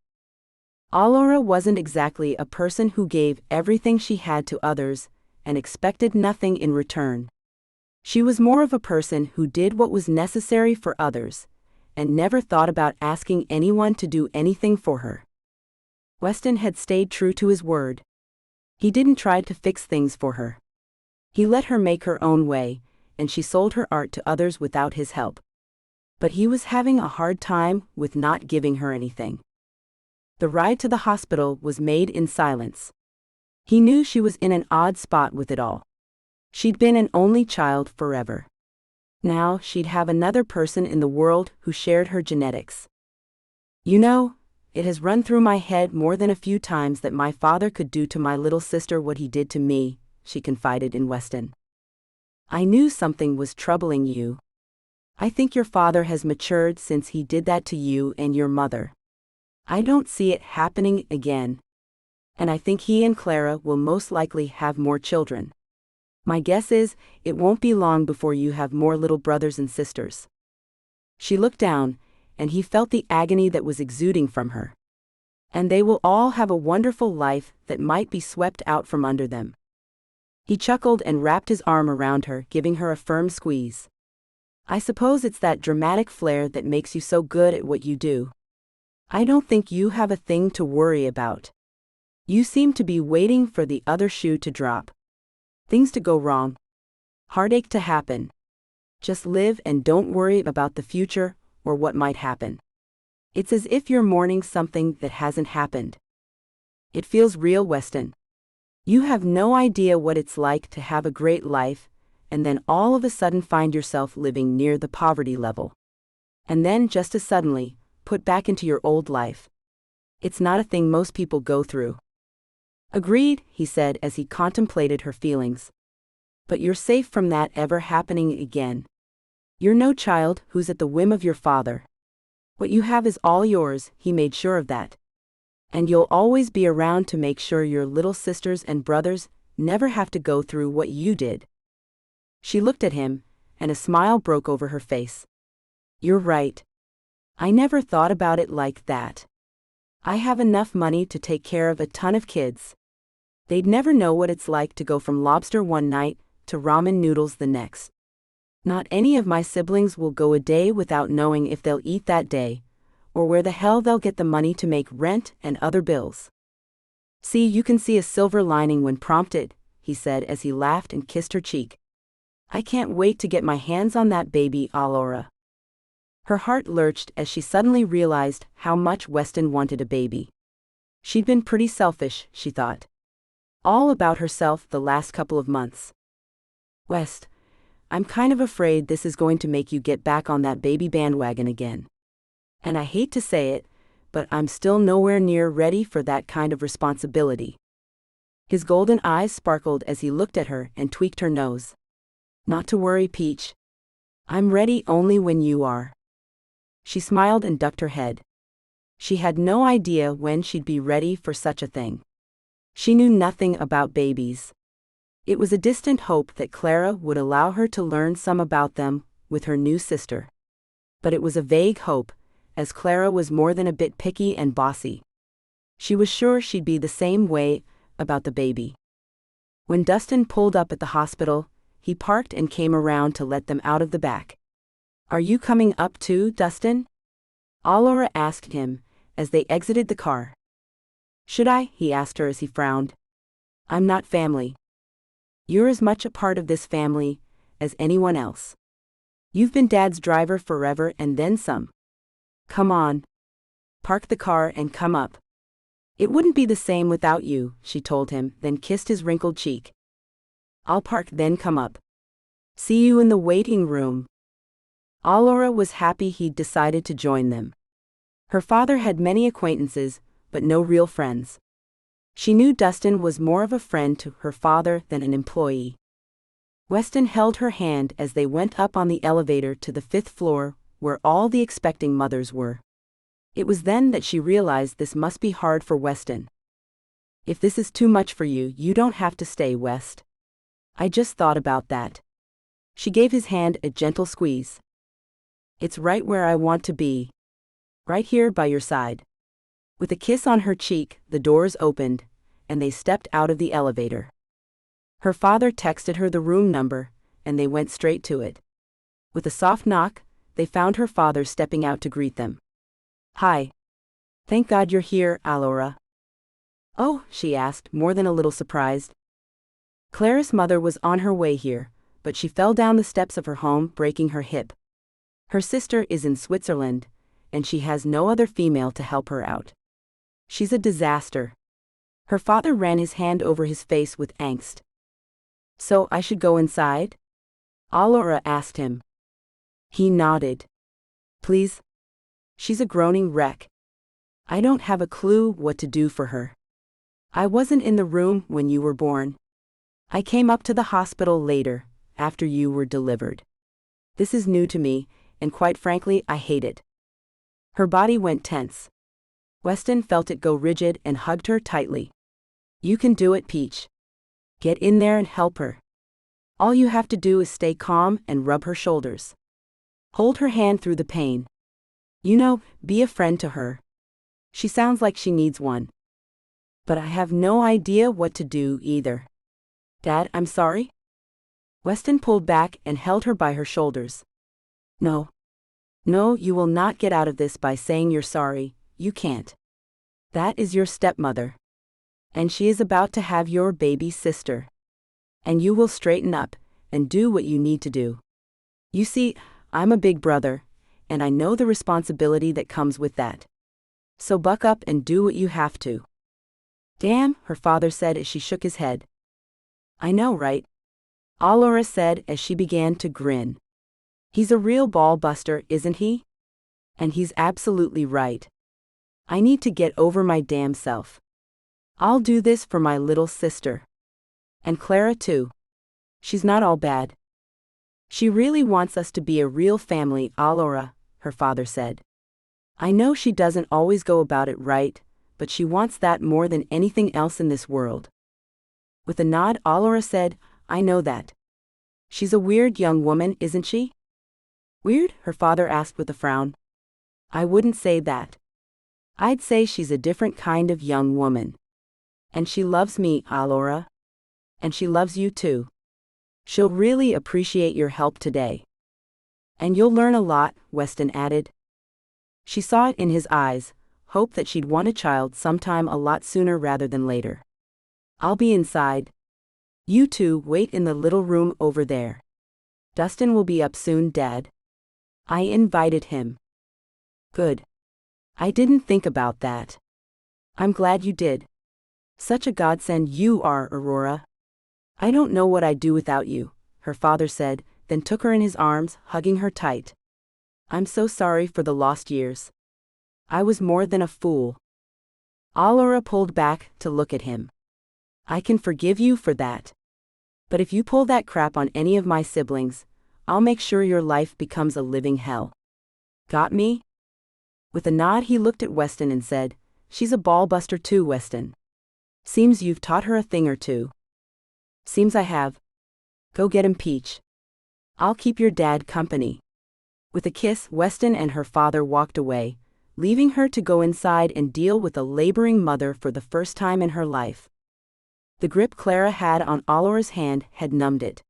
Allura wasn't exactly a person who gave everything she had to others and expected nothing in return. She was more of a person who did what was necessary for others and never thought about asking anyone to do anything for her. Weston had stayed true to his word. He didn't try to fix things for her. He let her make her own way, and she sold her art to others without his help. But he was having a hard time with not giving her anything. The ride to the hospital was made in silence. He knew she was in an odd spot with it all. She'd been an only child forever. Now she'd have another person in the world who shared her genetics. "You know, it has run through my head more than a few times that my father could do to my little sister what he did to me," she confided in Weston. "I knew something was troubling you. I think your father has matured since he did that to you and your mother. I don't see it happening again. And I think he and Clara will most likely have more children. My guess is it won't be long before you have more little brothers and sisters." She looked down, and he felt the agony that was exuding from her. "And they will all have a wonderful life that might be swept out from under them." He chuckled and wrapped his arm around her, giving her a firm squeeze. I suppose it's that dramatic flair that makes you so good at what you do. I don't think you have a thing to worry about. You seem to be waiting for the other shoe to drop. Things to go wrong. Heartache to happen. Just live and don't worry about the future or what might happen. It's as if you're mourning something that hasn't happened. It feels real, Weston. You have no idea what it's like to have a great life, and then all of a sudden find yourself living near the poverty level. And then, just as suddenly, put back into your old life. It's not a thing most people go through. Agreed, he said as he contemplated her feelings. But you're safe from that ever happening again. You're no child who's at the whim of your father. What you have is all yours, he made sure of that. And you'll always be around to make sure your little sisters and brothers never have to go through what you did. She looked at him, and a smile broke over her face. You're right. I never thought about it like that. I have enough money to take care of a ton of kids. They'd never know what it's like to go from lobster one night to ramen noodles the next. Not any of my siblings will go a day without knowing if they'll eat that day, or where the hell they'll get the money to make rent and other bills. See, you can see a silver lining when prompted, he said as he laughed and kissed her cheek. I can't wait to get my hands on that baby, Alora. Her heart lurched as she suddenly realized how much Weston wanted a baby. She'd been pretty selfish, she thought. All about herself the last couple of months. West, I'm kind of afraid this is going to make you get back on that baby bandwagon again. And I hate to say it, but I'm still nowhere near ready for that kind of responsibility. His golden eyes sparkled as he looked at her and tweaked her nose. Not to worry, Peach. I'm ready only when you are. She smiled and ducked her head. She had no idea when she'd be ready for such a thing. She knew nothing about babies. It was a distant hope that Clara would allow her to learn some about them with her new sister. But it was a vague hope, as Clara was more than a bit picky and bossy. She was sure she'd be the same way about the baby. When Dustin pulled up at the hospital, he parked and came around to let them out of the back. Are you coming up too, Dustin? Alora asked him, as they exited the car. Should I? He asked her as he frowned. I'm not family. You're as much a part of this family as anyone else. You've been Dad's driver forever and then some. Come on. Park the car and come up. It wouldn't be the same without you, she told him, then kissed his wrinkled cheek. I'll park then come up. See you in the waiting room. Alora was happy he'd decided to join them. Her father had many acquaintances, but no real friends. She knew Dustin was more of a friend to her father than an employee. Weston held her hand as they went up on the elevator to the 5th floor, where all the expecting mothers were. It was then that she realized this must be hard for Weston. If this is too much for you, you don't have to stay, West. I just thought about that. She gave his hand a gentle squeeze. It's right where I want to be. Right here by your side. With a kiss on her cheek, the doors opened, and they stepped out of the elevator. Her father texted her the room number, and they went straight to it. With a soft knock, they found her father stepping out to greet them. Hi. Thank God you're here, Alora. Oh, she asked, more than a little surprised. Clara's mother was on her way here, but she fell down the steps of her home, breaking her hip. Her sister is in Switzerland, and she has no other female to help her out. She's a disaster. Her father ran his hand over his face with angst. So I should go inside? Alora asked him. He nodded. Please? She's a groaning wreck. I don't have a clue what to do for her. I wasn't in the room when you were born. I came up to the hospital later, after you were delivered. This is new to me, and quite frankly, I hate it. Her body went tense. Weston felt it go rigid and hugged her tightly. You can do it, Peach. Get in there and help her. All you have to do is stay calm and rub her shoulders. Hold her hand through the pain. You know, be a friend to her. She sounds like she needs one. But I have no idea what to do either. Dad, I'm sorry? Weston pulled back and held her by her shoulders. No. No, you will not get out of this by saying you're sorry, you can't. That is your stepmother. And she is about to have your baby sister. And you will straighten up, and do what you need to do. You see, I'm a big brother, and I know the responsibility that comes with that. So buck up and do what you have to. Damn, her father said as she shook his head. I know, right? Allura said as she began to grin. He's a real ball buster, isn't he? And he's absolutely right. I need to get over my damn self. I'll do this for my little sister. And Clara too. She's not all bad. She really wants us to be a real family, Allura, her father said. I know she doesn't always go about it right, but she wants that more than anything else in this world. With a nod, Allura said, I know that. She's a weird young woman, isn't she? Weird? Her father asked with a frown. I wouldn't say that. I'd say she's a different kind of young woman. And she loves me, Allura. And she loves you too. She'll really appreciate your help today. And you'll learn a lot, Weston added. She saw it in his eyes, hope that she'd want a child sometime a lot sooner rather than later. I'll be inside. You two wait in the little room over there. Dustin will be up soon, Dad. I invited him. Good. I didn't think about that. I'm glad you did. Such a godsend you are, Aurora. I don't know what I'd do without you, her father said, then took her in his arms, hugging her tight. I'm so sorry for the lost years. I was more than a fool. Allura pulled back to look at him. I can forgive you for that. But if you pull that crap on any of my siblings, I'll make sure your life becomes a living hell. Got me? With a nod he looked at Weston and said, She's a ball-buster too, Weston. Seems you've taught her a thing or two. Seems I have. Go get him, Peach. I'll keep your dad company. With a kiss, Weston and her father walked away, leaving her to go inside and deal with a laboring mother for the first time in her life. The grip Clara had on Allura's hand had numbed it.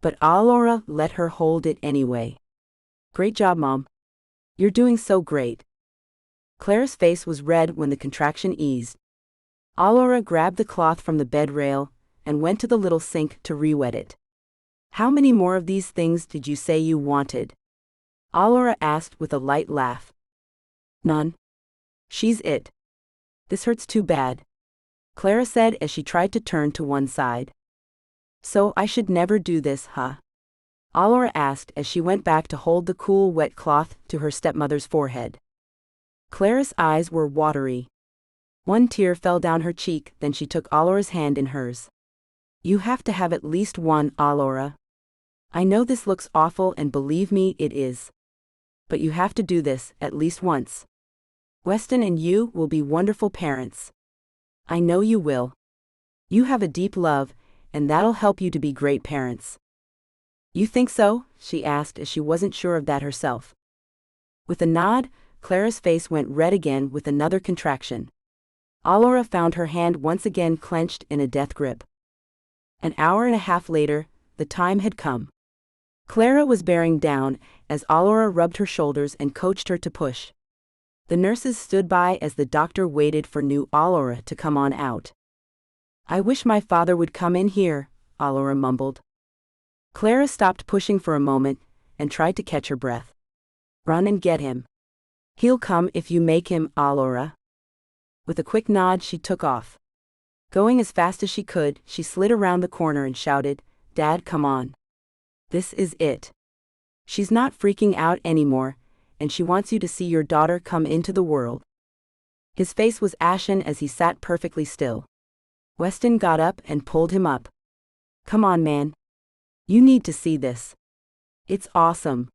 But Allura let her hold it anyway. Great job, Mom. You're doing so great. Clara's face was red when the contraction eased. Allura grabbed the cloth from the bed rail and went to the little sink to re-wet it. How many more of these things did you say you wanted? Allura asked with a light laugh. None. She's it. This hurts too bad, Clara said as she tried to turn to one side. So I should never do this, huh? Allura asked as she went back to hold the cool, wet cloth to her stepmother's forehead. Clara's eyes were watery. One tear fell down her cheek, then she took Allura's hand in hers. You have to have at least one, Allura. I know this looks awful and believe me, it is. But you have to do this, at least once. Weston and you will be wonderful parents. I know you will. You have a deep love, and that'll help you to be great parents. You think so? She asked as she wasn't sure of that herself. With a nod, Clara's face went red again with another contraction. Allura found her hand once again clenched in a death grip. An hour and a half later, the time had come. Clara was bearing down as Allura rubbed her shoulders and coaxed her to push. The nurses stood by as the doctor waited for new Allura to come on out. I wish my father would come in here, Allura mumbled. Clara stopped pushing for a moment and tried to catch her breath. Run and get him. He'll come if you make him, Allura. With a quick nod she took off. Going as fast as she could, she slid around the corner and shouted, Dad, come on. This is it. She's not freaking out anymore, and she wants you to see your daughter come into the world. His face was ashen as he sat perfectly still. Weston got up and pulled him up. Come on, man. You need to see this. It's awesome.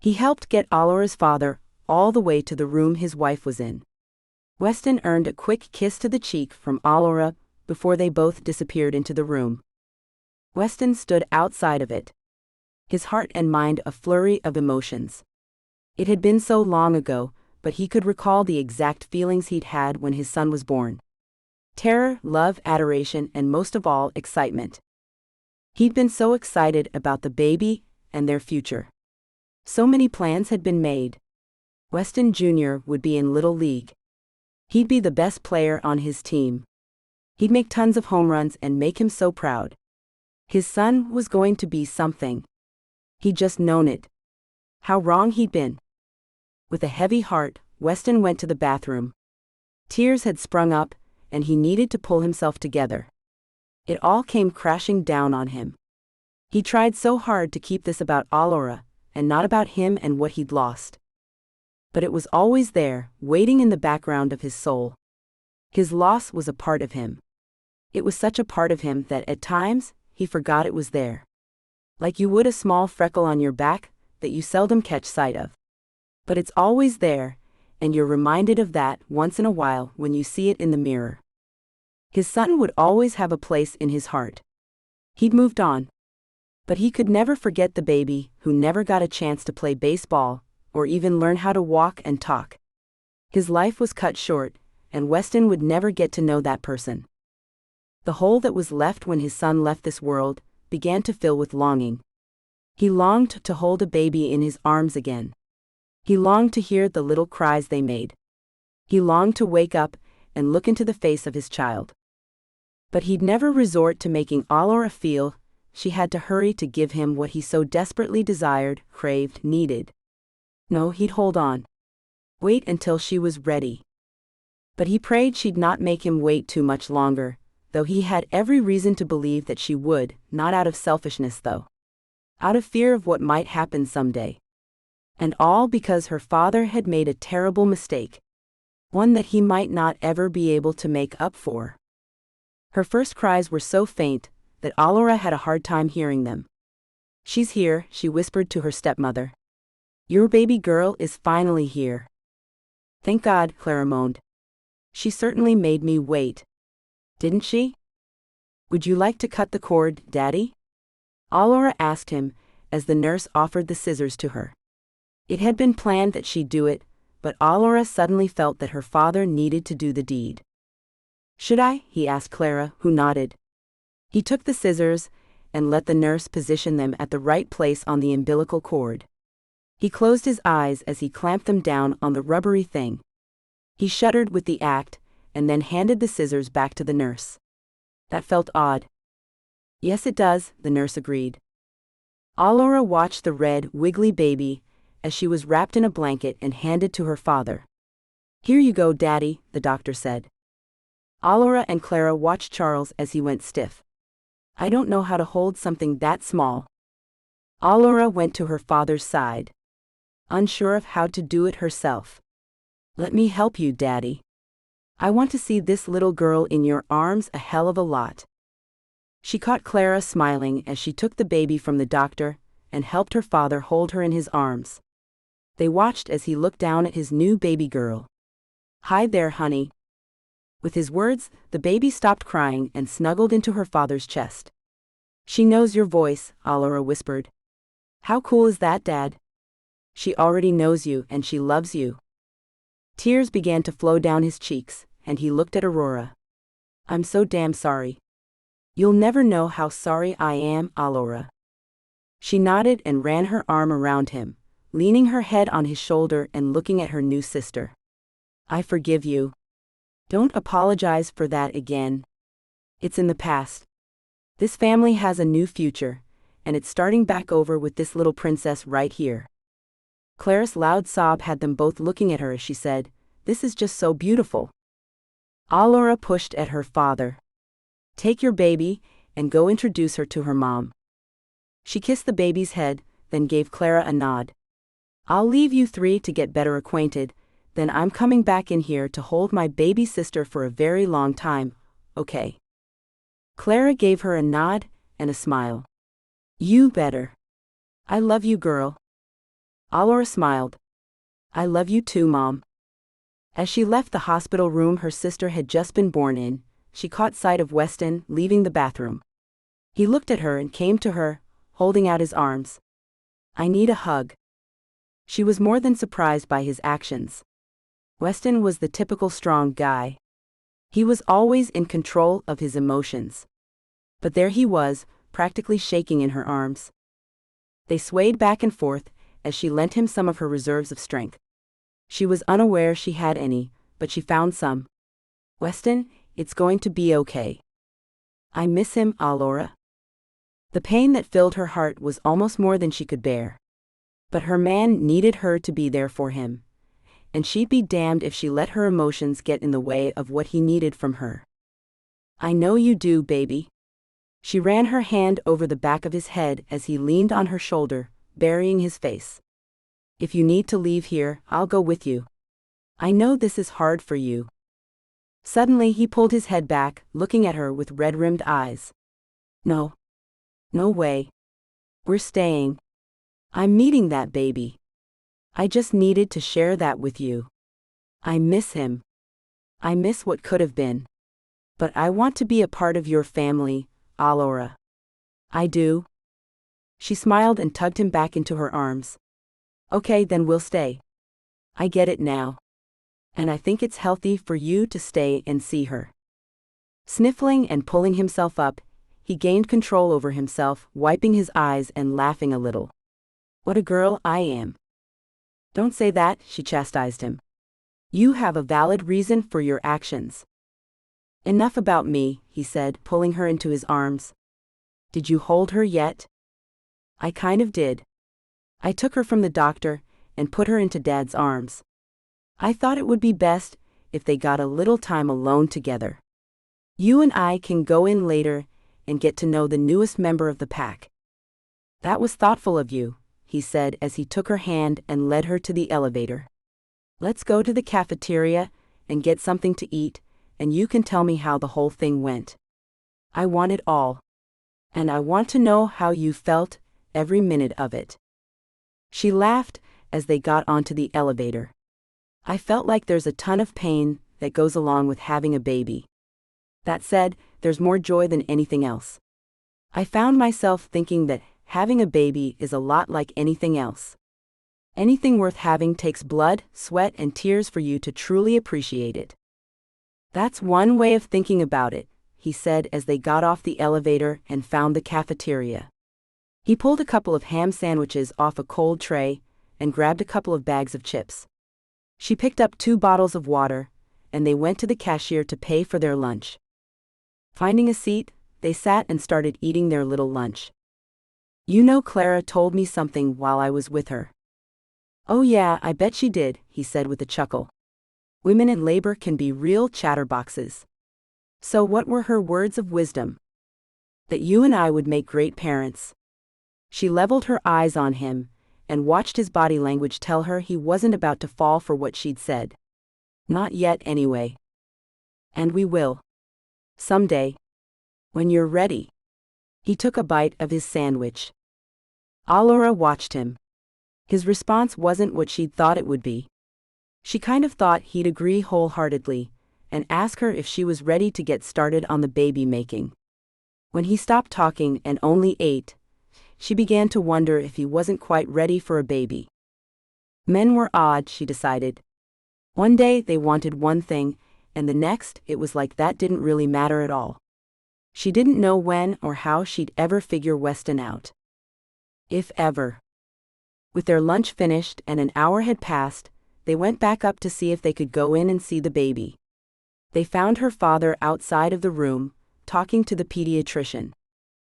He helped get Allura's father all the way to the room his wife was in. Weston earned a quick kiss to the cheek from Allura before they both disappeared into the room. Weston stood outside of it, his heart and mind a flurry of emotions. It had been so long ago, but he could recall the exact feelings he'd had when his son was born. Terror, love, adoration, and most of all, excitement. He'd been so excited about the baby and their future. So many plans had been made. Weston Jr. would be in Little League. He'd be the best player on his team. He'd make tons of home runs and make him so proud. His son was going to be something. He'd just known it. How wrong he'd been. With a heavy heart, Weston went to the bathroom. Tears had sprung up, and he needed to pull himself together. It all came crashing down on him. He tried so hard to keep this about Allura, and not about him and what he'd lost. But it was always there, waiting in the background of his soul. His loss was a part of him. It was such a part of him that at times, he forgot it was there. Like you would a small freckle on your back that you seldom catch sight of. But it's always there, and you're reminded of that once in a while when you see it in the mirror. His son would always have a place in his heart. He'd moved on. But he could never forget the baby who never got a chance to play baseball or even learn how to walk and talk. His life was cut short, and Weston would never get to know that person. The hole that was left when his son left this world began to fill with longing. He longed to hold a baby in his arms again. He longed to hear the little cries they made. He longed to wake up and look into the face of his child. But he'd never resort to making Allura feel she had to hurry to give him what he so desperately desired, craved, needed. No, he'd hold on. Wait until she was ready. But he prayed she'd not make him wait too much longer, though he had every reason to believe that she would, not out of selfishness though. Out of fear of what might happen someday. And all because her father had made a terrible mistake. One that he might not ever be able to make up for. Her first cries were so faint that Allura had a hard time hearing them. "She's here," she whispered to her stepmother. "Your baby girl is finally here." "Thank God," Clara moaned. "She certainly made me wait. Didn't she?" "Would you like to cut the cord, Daddy?" Allura asked him, as the nurse offered the scissors to her. It had been planned that she'd do it, but Allura suddenly felt that her father needed to do the deed. "Should I?" he asked Clara, who nodded. He took the scissors and let the nurse position them at the right place on the umbilical cord. He closed his eyes as he clamped them down on the rubbery thing. He shuddered with the act, and then handed the scissors back to the nurse. That felt odd. "Yes, it does," the nurse agreed. Allura watched the red, wiggly baby as she was wrapped in a blanket and handed to her father. "Here you go, Daddy," the doctor said. Allura and Clara watched Charles as he went stiff. "I don't know how to hold something that small." Allura went to her father's side, unsure of how to do it herself. "Let me help you, Daddy. I want to see this little girl in your arms a hell of a lot." She caught Clara smiling as she took the baby from the doctor and helped her father hold her in his arms. They watched as he looked down at his new baby girl. "Hi there, honey." With his words, the baby stopped crying and snuggled into her father's chest. "She knows your voice," Allura whispered. "How cool is that, Dad?" "She already knows you and she loves you." Tears began to flow down his cheeks, and he looked at Aurora. "I'm so damn sorry." "You'll never know how sorry I am, Allura." She nodded and ran her arm around him, leaning her head on his shoulder and looking at her new sister. "I forgive you. Don't apologize for that again. It's in the past. This family has a new future, and it's starting back over with this little princess right here." Clara's loud sob had them both looking at her as she said, "This is just so beautiful." Allura pushed at her father. "Take your baby and go introduce her to her mom." She kissed the baby's head, then gave Clara a nod. "I'll leave you three to get better acquainted, then I'm coming back in here to hold my baby sister for a very long time, okay?" Clara gave her a nod and a smile. "You better. I love you, girl." Allura smiled. "I love you too, Mom." As she left the hospital room her sister had just been born in, she caught sight of Weston leaving the bathroom. He looked at her and came to her, holding out his arms. "I need a hug." She was more than surprised by his actions. Weston was the typical strong guy. He was always in control of his emotions. But there he was, practically shaking in her arms. They swayed back and forth, as she lent him some of her reserves of strength. She was unaware she had any, but she found some. "Weston, it's going to be okay. I miss him, Laura." The pain that filled her heart was almost more than she could bear. But her man needed her to be there for him, and she'd be damned if she let her emotions get in the way of what he needed from her. "I know you do, baby." She ran her hand over the back of his head as he leaned on her shoulder, burying his face. "If you need to leave here, I'll go with you. I know this is hard for you." Suddenly he pulled his head back, looking at her with red-rimmed eyes. "No. No way. We're staying. I'm meeting that baby. I just needed to share that with you. I miss him. I miss what could have been. But I want to be a part of your family, Laura." "I do." She smiled and tugged him back into her arms. "Okay, then we'll stay. I get it now. And I think it's healthy for you to stay and see her." Sniffling and pulling himself up, he gained control over himself, wiping his eyes and laughing a little. "What a girl I am." "Don't say that," she chastised him. "You have a valid reason for your actions." "Enough about me," he said, pulling her into his arms. "Did you hold her yet?" "I kind of did. I took her from the doctor and put her into Dad's arms. I thought it would be best if they got a little time alone together. You and I can go in later and get to know the newest member of the pack." "That was thoughtful of you," he said as he took her hand and led her to the elevator. "Let's go to the cafeteria and get something to eat, and you can tell me how the whole thing went. I want it all. And I want to know how you felt every minute of it." She laughed as they got onto the elevator. "I felt like there's a ton of pain that goes along with having a baby. That said, there's more joy than anything else. I found myself thinking that having a baby is a lot like anything else. Anything worth having takes blood, sweat, and tears for you to truly appreciate it." "That's one way of thinking about it," he said as they got off the elevator and found the cafeteria. He pulled a couple of ham sandwiches off a cold tray and grabbed a couple of bags of chips. She picked up 2 bottles of water, and they went to the cashier to pay for their lunch. Finding a seat, they sat and started eating their little lunch. "You know, Clara told me something while I was with her." "Oh yeah, I bet she did," he said with a chuckle. "Women in labor can be real chatterboxes." "So what were her words of wisdom?" "That you and I would make great parents." She leveled her eyes on him and watched his body language tell her he wasn't about to fall for what she'd said. "Not yet, anyway. And we will. Someday. When you're ready." He took a bite of his sandwich. Laura watched him. His response wasn't what she'd thought it would be. She kind of thought he'd agree wholeheartedly and ask her if she was ready to get started on the baby making. When he stopped talking and only ate, she began to wonder if he wasn't quite ready for a baby. Men were odd, she decided. One day they wanted one thing, and the next it was like that didn't really matter at all. She didn't know when or how she'd ever figure Weston out. If ever. With their lunch finished and an hour had passed, they went back up to see if they could go in and see the baby. They found her father outside of the room, talking to the pediatrician.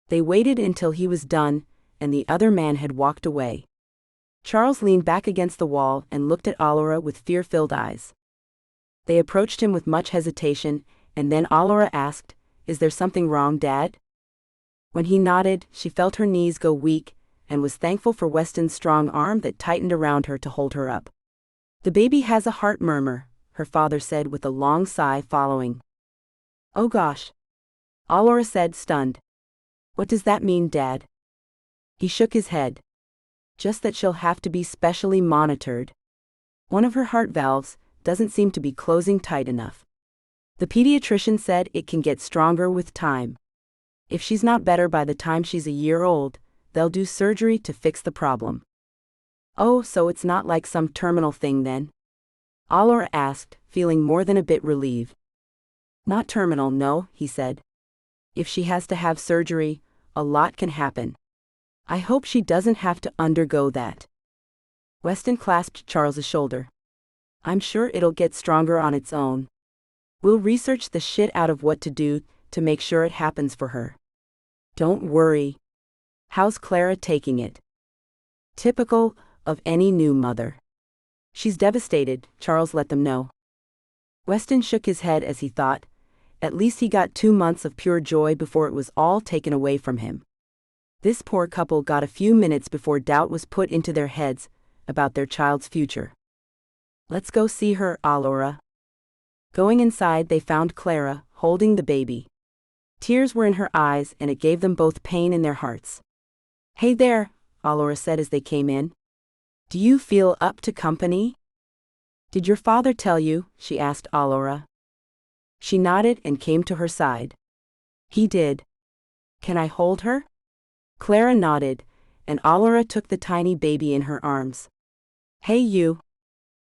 They waited until he was done, and the other man had walked away. Charles leaned back against the wall and looked at Laura with fear-filled eyes. They approached him with much hesitation, and then Laura asked, "Is there something wrong, Dad?" When he nodded, she felt her knees go weak, and was thankful for Weston's strong arm that tightened around her to hold her up. "The baby has a heart murmur," her father said with a long sigh following. "Oh gosh," Laura said, stunned. "What does that mean, Dad?" He shook his head. "Just that she'll have to be specially monitored. One of her heart valves doesn't seem to be closing tight enough. The pediatrician said it can get stronger with time. If she's not better by the time she's a year old, they'll do surgery to fix the problem." "Oh, so it's not like some terminal thing then?" Laura asked, feeling more than a bit relieved. "Not terminal, no," he said. "If she has to have surgery, a lot can happen. I hope she doesn't have to undergo that." Weston clasped Charles's shoulder. I'm sure it'll get stronger on its own. We'll research the shit out of what to do to make sure it happens for her. Don't worry. How's Clara taking it? Typical of any new mother. She's devastated, Charles let them know. Weston shook his head as he thought, at least he got 2 months of pure joy before it was all taken away from him. This poor couple got a few minutes before doubt was put into their heads about their child's future. Let's go see her, Laura. Going inside, they found Clara, holding the baby. Tears were in her eyes, and it gave them both pain in their hearts. Hey there, Laura said as they came in. Do you feel up to company? Did your father tell you? She asked Laura. She nodded and came to her side. He did. Can I hold her? Clara nodded, and Laura took the tiny baby in her arms. Hey you.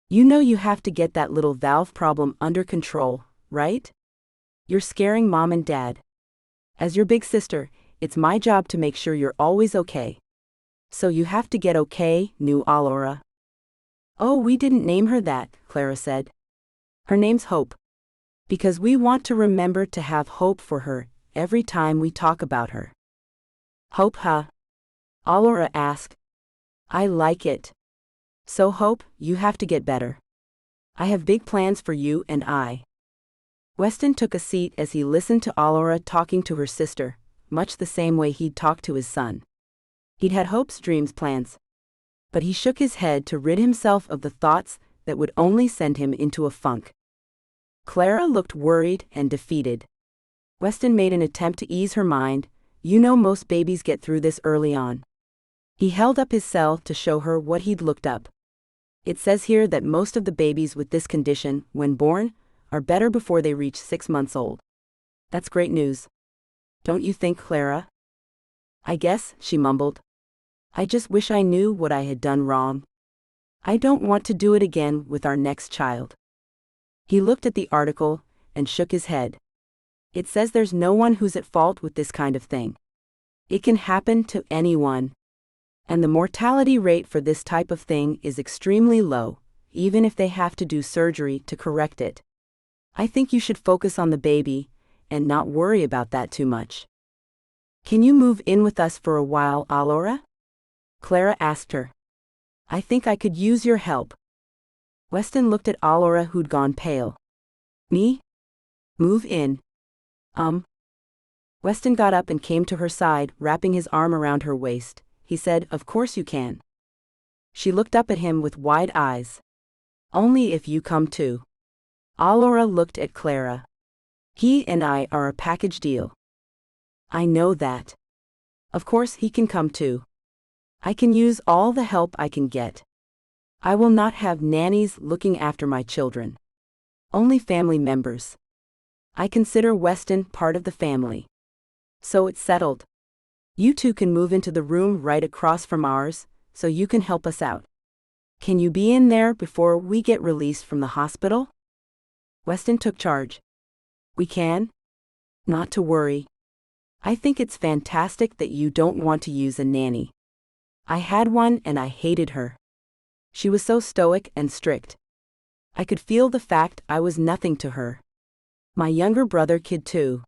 You know you have to get that little valve problem under control, right? You're scaring Mom and Dad. As your big sister, it's my job to make sure you're always okay. So you have to get okay, knew Laura. Oh, we didn't name her that, Clara said. Her name's Hope. Because we want to remember to have hope for her every time we talk about her. Hope, huh? Laura asked. I like it. So Hope, you have to get better. I have big plans for you and I. Weston took a seat as he listened to Laura talking to her sister, much the same way he'd talked to his son. He'd had hopes, dreams, plans. But he shook his head to rid himself of the thoughts that would only send him into a funk. Clara looked worried and defeated. Weston made an attempt to ease her mind. You know most babies get through this early on. He held up his cell to show her what he'd looked up. It says here that most of the babies with this condition, when born, are better before they reach 6 months old. That's great news. Don't you think, Clara? I guess, she mumbled. I just wish I knew what I had done wrong. I don't want to do it again with our next child. He looked at the article and shook his head. It says there's no one who's at fault with this kind of thing. It can happen to anyone. And the mortality rate for this type of thing is extremely low, even if they have to do surgery to correct it. I think you should focus on the baby and not worry about that too much. Can you move in with us for a while, Laura? Clara asked her. I think I could use your help. Weston looked at Laura, who'd gone pale. Me? Move in. Weston got up and came to her side, wrapping his arm around her waist. He said, Of course you can. She looked up at him with wide eyes. Only if you come too. Laura looked at Clara. He and I are a package deal. I know that. Of course he can come too. I can use all the help I can get. I will not have nannies looking after my children. Only family members. I consider Weston part of the family. So it's settled. You two can move into the room right across from ours, so you can help us out. Can you be in there before we get released from the hospital? Weston took charge. We can? Not to worry. I think it's fantastic that you don't want to use a nanny. I had one and I hated her. She was so stoic and strict. I could feel the fact I was nothing to her. My younger brother kid too.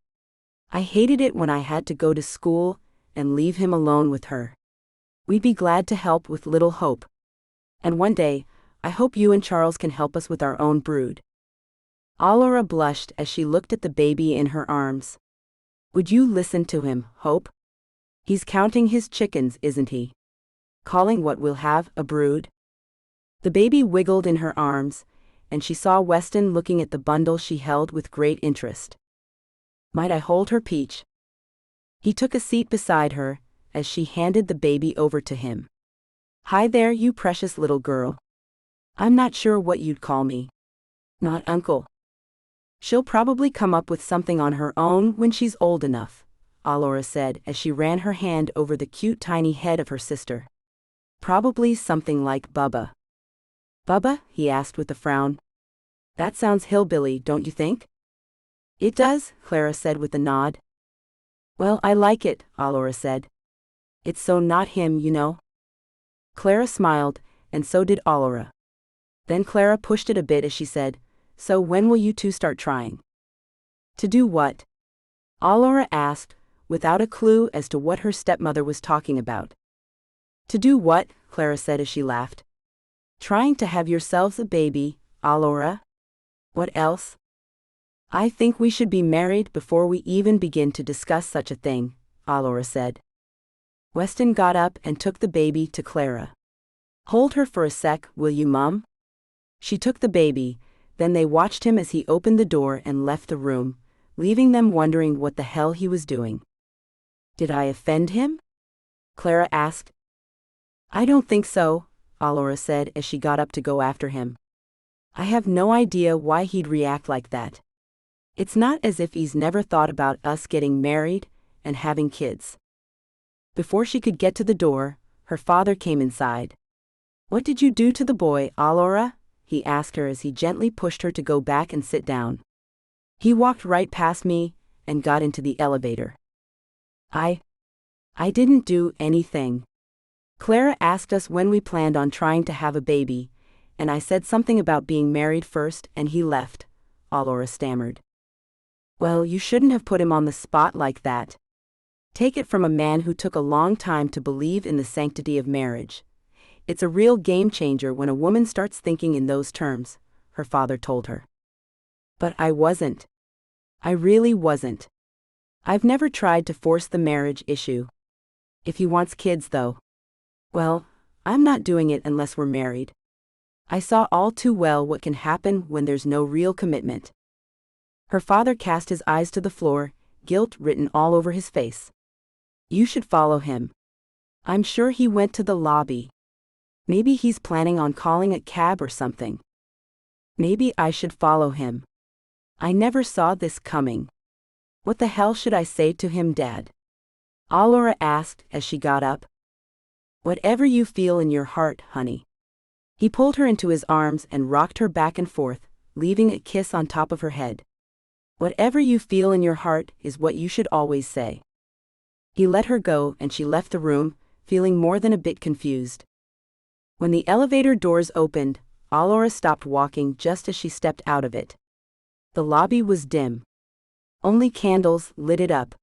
I hated it when I had to go to school and leave him alone with her. We'd be glad to help with little Hope. And one day, I hope you and Charles can help us with our own brood. Laura blushed as she looked at the baby in her arms. Would you listen to him, Hope? He's counting his chickens, isn't he? Calling what we'll have a brood? The baby wiggled in her arms, and she saw Weston looking at the bundle she held with great interest. Might I hold her, Peach? He took a seat beside her, as she handed the baby over to him. Hi there, you precious little girl. I'm not sure what you'd call me. Not Uncle. She'll probably come up with something on her own when she's old enough, Laura said as she ran her hand over the cute tiny head of her sister. Probably something like Bubba. Bubba? He asked with a frown. That sounds hillbilly, don't you think? It does, Clara said with a nod. Well, I like it, Laura said. It's so not him, you know. Clara smiled, and so did Allura. Then Clara pushed it a bit as she said, "So when will you two start trying?" "To do what?" Allura asked, without a clue as to what her stepmother was talking about. "To do what?" Clara said as she laughed. "Trying to have yourselves a baby, Allura. What else?" "I think we should be married before we even begin to discuss such a thing," Allura said. Weston got up and took the baby to Clara. "Hold her for a sec, will you, Mum?" She took the baby, then they watched him as he opened the door and left the room, leaving them wondering what the hell he was doing. "Did I offend him?" Clara asked. "I don't think so," Allura said as she got up to go after him. "I have no idea why he'd react like that. It's not as if he's never thought about us getting married and having kids." Before she could get to the door, her father came inside. "What did you do to the boy, Allura?" he asked her as he gently pushed her to go back and sit down. "He walked right past me and got into the elevator." I didn't do anything. Clara asked us when we planned on trying to have a baby, and I said something about being married first and he left," Allura stammered. "Well, you shouldn't have put him on the spot like that. Take it from a man who took a long time to believe in the sanctity of marriage. It's a real game changer when a woman starts thinking in those terms," her father told her. "But I wasn't. I really wasn't. I've never tried to force the marriage issue. If he wants kids, though, well, I'm not doing it unless we're married. I saw all too well what can happen when there's no real commitment." Her father cast his eyes to the floor, guilt written all over his face. "You should follow him. I'm sure he went to the lobby. Maybe he's planning on calling a cab or something. Maybe I should follow him. I never saw this coming. What the hell should I say to him, Dad?" Allura asked as she got up. "Whatever you feel in your heart, honey." He pulled her into his arms and rocked her back and forth, leaving a kiss on top of her head. "Whatever you feel in your heart is what you should always say." He let her go and she left the room, feeling more than a bit confused. When the elevator doors opened, Allura stopped walking just as she stepped out of it. The lobby was dim. Only candles lit it up.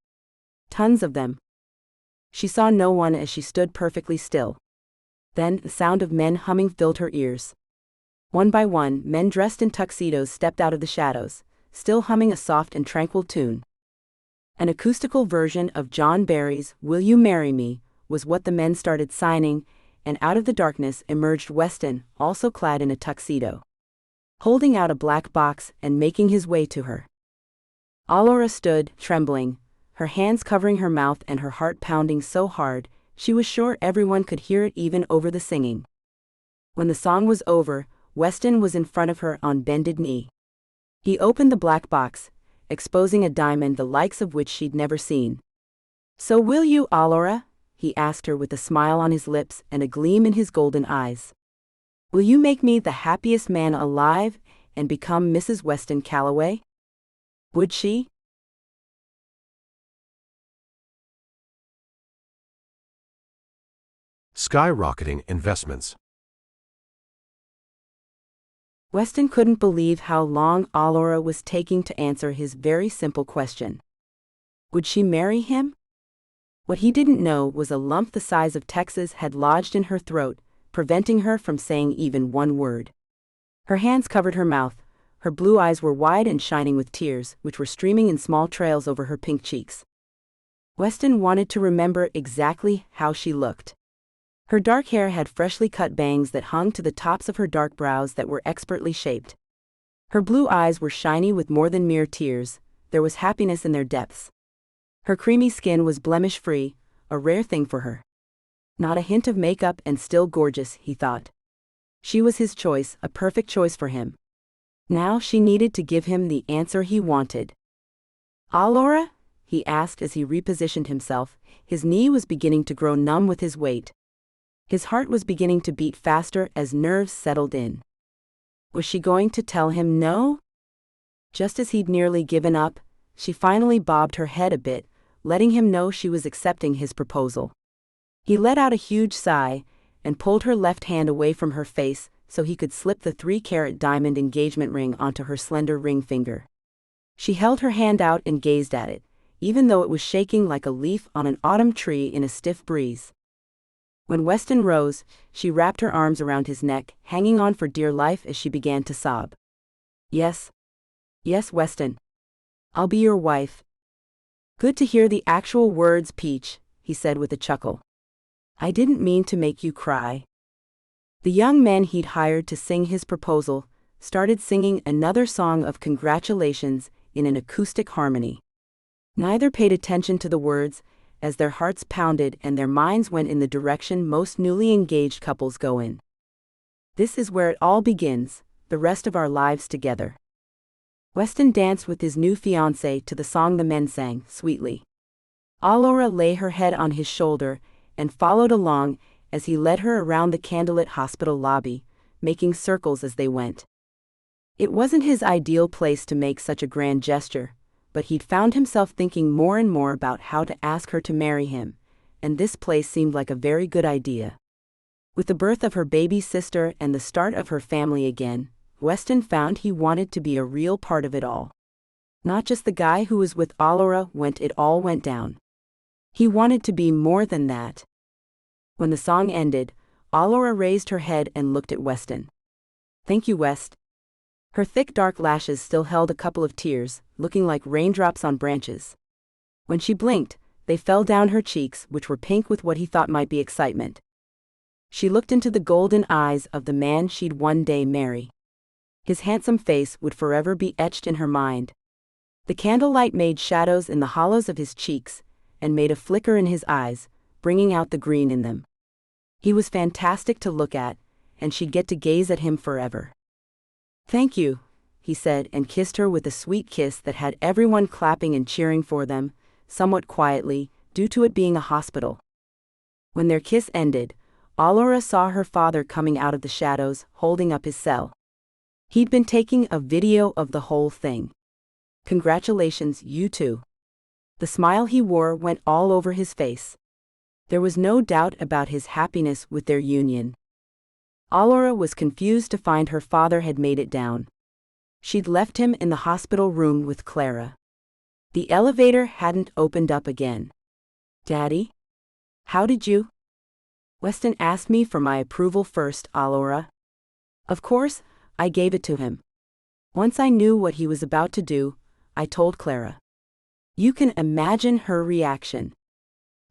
Tons of them. She saw no one as she stood perfectly still. Then the sound of men humming filled her ears. One by one, men dressed in tuxedos stepped out of the shadows, still humming a soft and tranquil tune. An acoustical version of John Barry's "Will You Marry Me" was what the men started signing, and out of the darkness emerged Weston, also clad in a tuxedo, holding out a black box and making his way to her. Allura stood, trembling, her hands covering her mouth and her heart pounding so hard, she was sure everyone could hear it even over the singing. When the song was over, Weston was in front of her on bended knee. He opened the black box, exposing a diamond the likes of which she'd never seen. "So will you, Allura?" he asked her with a smile on his lips and a gleam in his golden eyes. "Will you make me the happiest man alive and become Mrs. Weston Calloway?" Would she? Skyrocketing investments. Weston couldn't believe how long Allura was taking to answer his very simple question. Would she marry him? What he didn't know was a lump the size of Texas had lodged in her throat, preventing her from saying even one word. Her hands covered her mouth, her blue eyes were wide and shining with tears, which were streaming in small trails over her pink cheeks. Weston wanted to remember exactly how she looked. Her dark hair had freshly cut bangs that hung to the tops of her dark brows that were expertly shaped. Her blue eyes were shiny with more than mere tears, there was happiness in their depths. Her creamy skin was blemish-free, a rare thing for her. Not a hint of makeup and still gorgeous, he thought. She was his choice, a perfect choice for him. Now she needed to give him the answer he wanted. "Allura?" he asked as he repositioned himself, his knee was beginning to grow numb with his weight. His heart was beginning to beat faster as nerves settled in. Was she going to tell him no? Just as he'd nearly given up, she finally bobbed her head a bit, letting him know she was accepting his proposal. He let out a huge sigh, and pulled her left hand away from her face so he could slip the 3-carat diamond engagement ring onto her slender ring finger. She held her hand out and gazed at it, even though it was shaking like a leaf on an autumn tree in a stiff breeze. When Weston rose, she wrapped her arms around his neck, hanging on for dear life as she began to sob. Yes. Yes, Weston. I'll be your wife. Good to hear the actual words, Peach, he said with a chuckle. I didn't mean to make you cry. The young men he'd hired to sing his proposal started singing another song of congratulations in an acoustic harmony. Neither paid attention to the words, as their hearts pounded and their minds went in the direction most newly engaged couples go in. This is where it all begins, the rest of our lives together. Weston danced with his new fiancée to the song the men sang, sweetly. Allura lay her head on his shoulder and followed along as he led her around the candlelit hospital lobby, making circles as they went. It wasn't his ideal place to make such a grand gesture, but he'd found himself thinking more and more about how to ask her to marry him, and this place seemed like a very good idea. With the birth of her baby sister and the start of her family again, Weston found he wanted to be a real part of it all. Not just the guy who was with Allura when it all went down. He wanted to be more than that. When the song ended, Allura raised her head and looked at Weston. Thank you, West. Her thick dark lashes still held a couple of tears, looking like raindrops on branches. When she blinked, they fell down her cheeks, which were pink with what he thought might be excitement. She looked into the golden eyes of the man she'd one day marry. His handsome face would forever be etched in her mind. The candlelight made shadows in the hollows of his cheeks, and made a flicker in his eyes, bringing out the green in them. He was fantastic to look at, and she'd get to gaze at him forever. Thank you, he said, and kissed her with a sweet kiss that had everyone clapping and cheering for them, somewhat quietly, due to it being a hospital. When their kiss ended, Allura saw her father coming out of the shadows, holding up his cell. He'd been taking a video of the whole thing. Congratulations, you two. The smile he wore went all over his face. There was no doubt about his happiness with their union. Allura was confused to find her father had made it down. She'd left him in the hospital room with Clara. The elevator hadn't opened up again. Daddy? How did you? Weston asked me for my approval first, Allura. Of course, I gave it to him. Once I knew what he was about to do, I told Clara. You can imagine her reaction.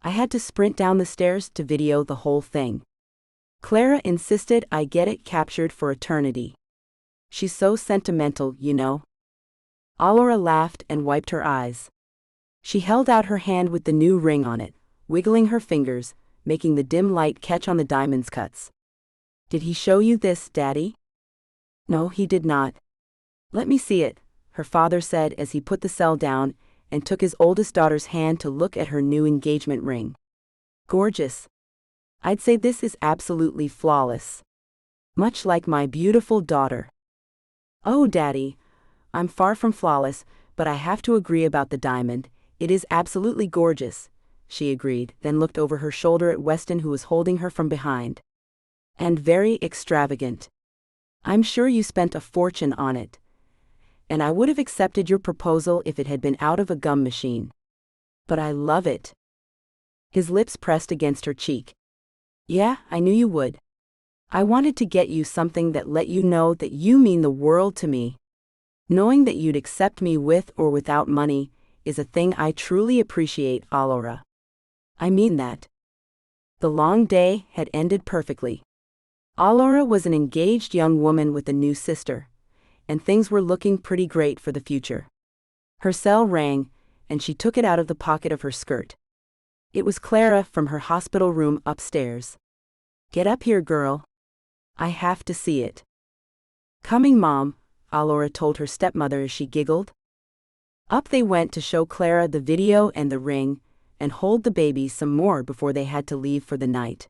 I had to sprint down the stairs to video the whole thing. Clara insisted I get it captured for eternity. She's so sentimental, you know. Allura laughed and wiped her eyes. She held out her hand with the new ring on it, wiggling her fingers, making the dim light catch on the diamond's cuts. Did he show you this, Daddy? No, he did not. Let me see it, her father said as he put the cell down and took his oldest daughter's hand to look at her new engagement ring. Gorgeous. I'd say this is absolutely flawless. Much like my beautiful daughter. Oh, Daddy, I'm far from flawless, but I have to agree about the diamond. It is absolutely gorgeous, she agreed, then looked over her shoulder at Weston, who was holding her from behind. And very extravagant. I'm sure you spent a fortune on it. And I would have accepted your proposal if it had been out of a gum machine. But I love it. His lips pressed against her cheek. Yeah, I knew you would. I wanted to get you something that let you know that you mean the world to me. Knowing that you'd accept me with or without money is a thing I truly appreciate, Allura. I mean that. The long day had ended perfectly. Allura was an engaged young woman with a new sister, and things were looking pretty great for the future. Her cell rang, and she took it out of the pocket of her skirt. It was Clara from her hospital room upstairs. Get up here, girl. I have to see it. Coming, Mom, Allura told her stepmother as she giggled. Up they went to show Clara the video and the ring, and hold the baby some more before they had to leave for the night.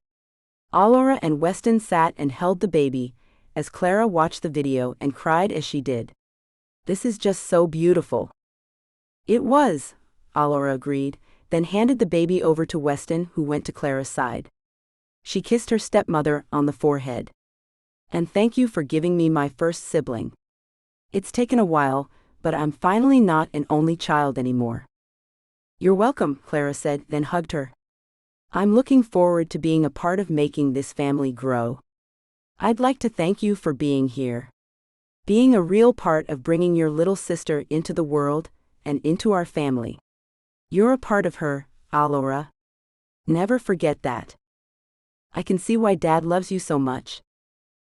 Allura and Weston sat and held the baby, as Clara watched the video and cried as she did. This is just so beautiful. It was, Allura agreed, then handed the baby over to Weston, who went to Clara's side. She kissed her stepmother on the forehead. "And thank you for giving me my first sibling. It's taken a while, but I'm finally not an only child anymore." "You're welcome," Clara said, then hugged her. "I'm looking forward to being a part of making this family grow. I'd like to thank you for being here. Being a real part of bringing your little sister into the world and into our family. You're a part of her, Allura. Never forget that. I can see why Dad loves you so much.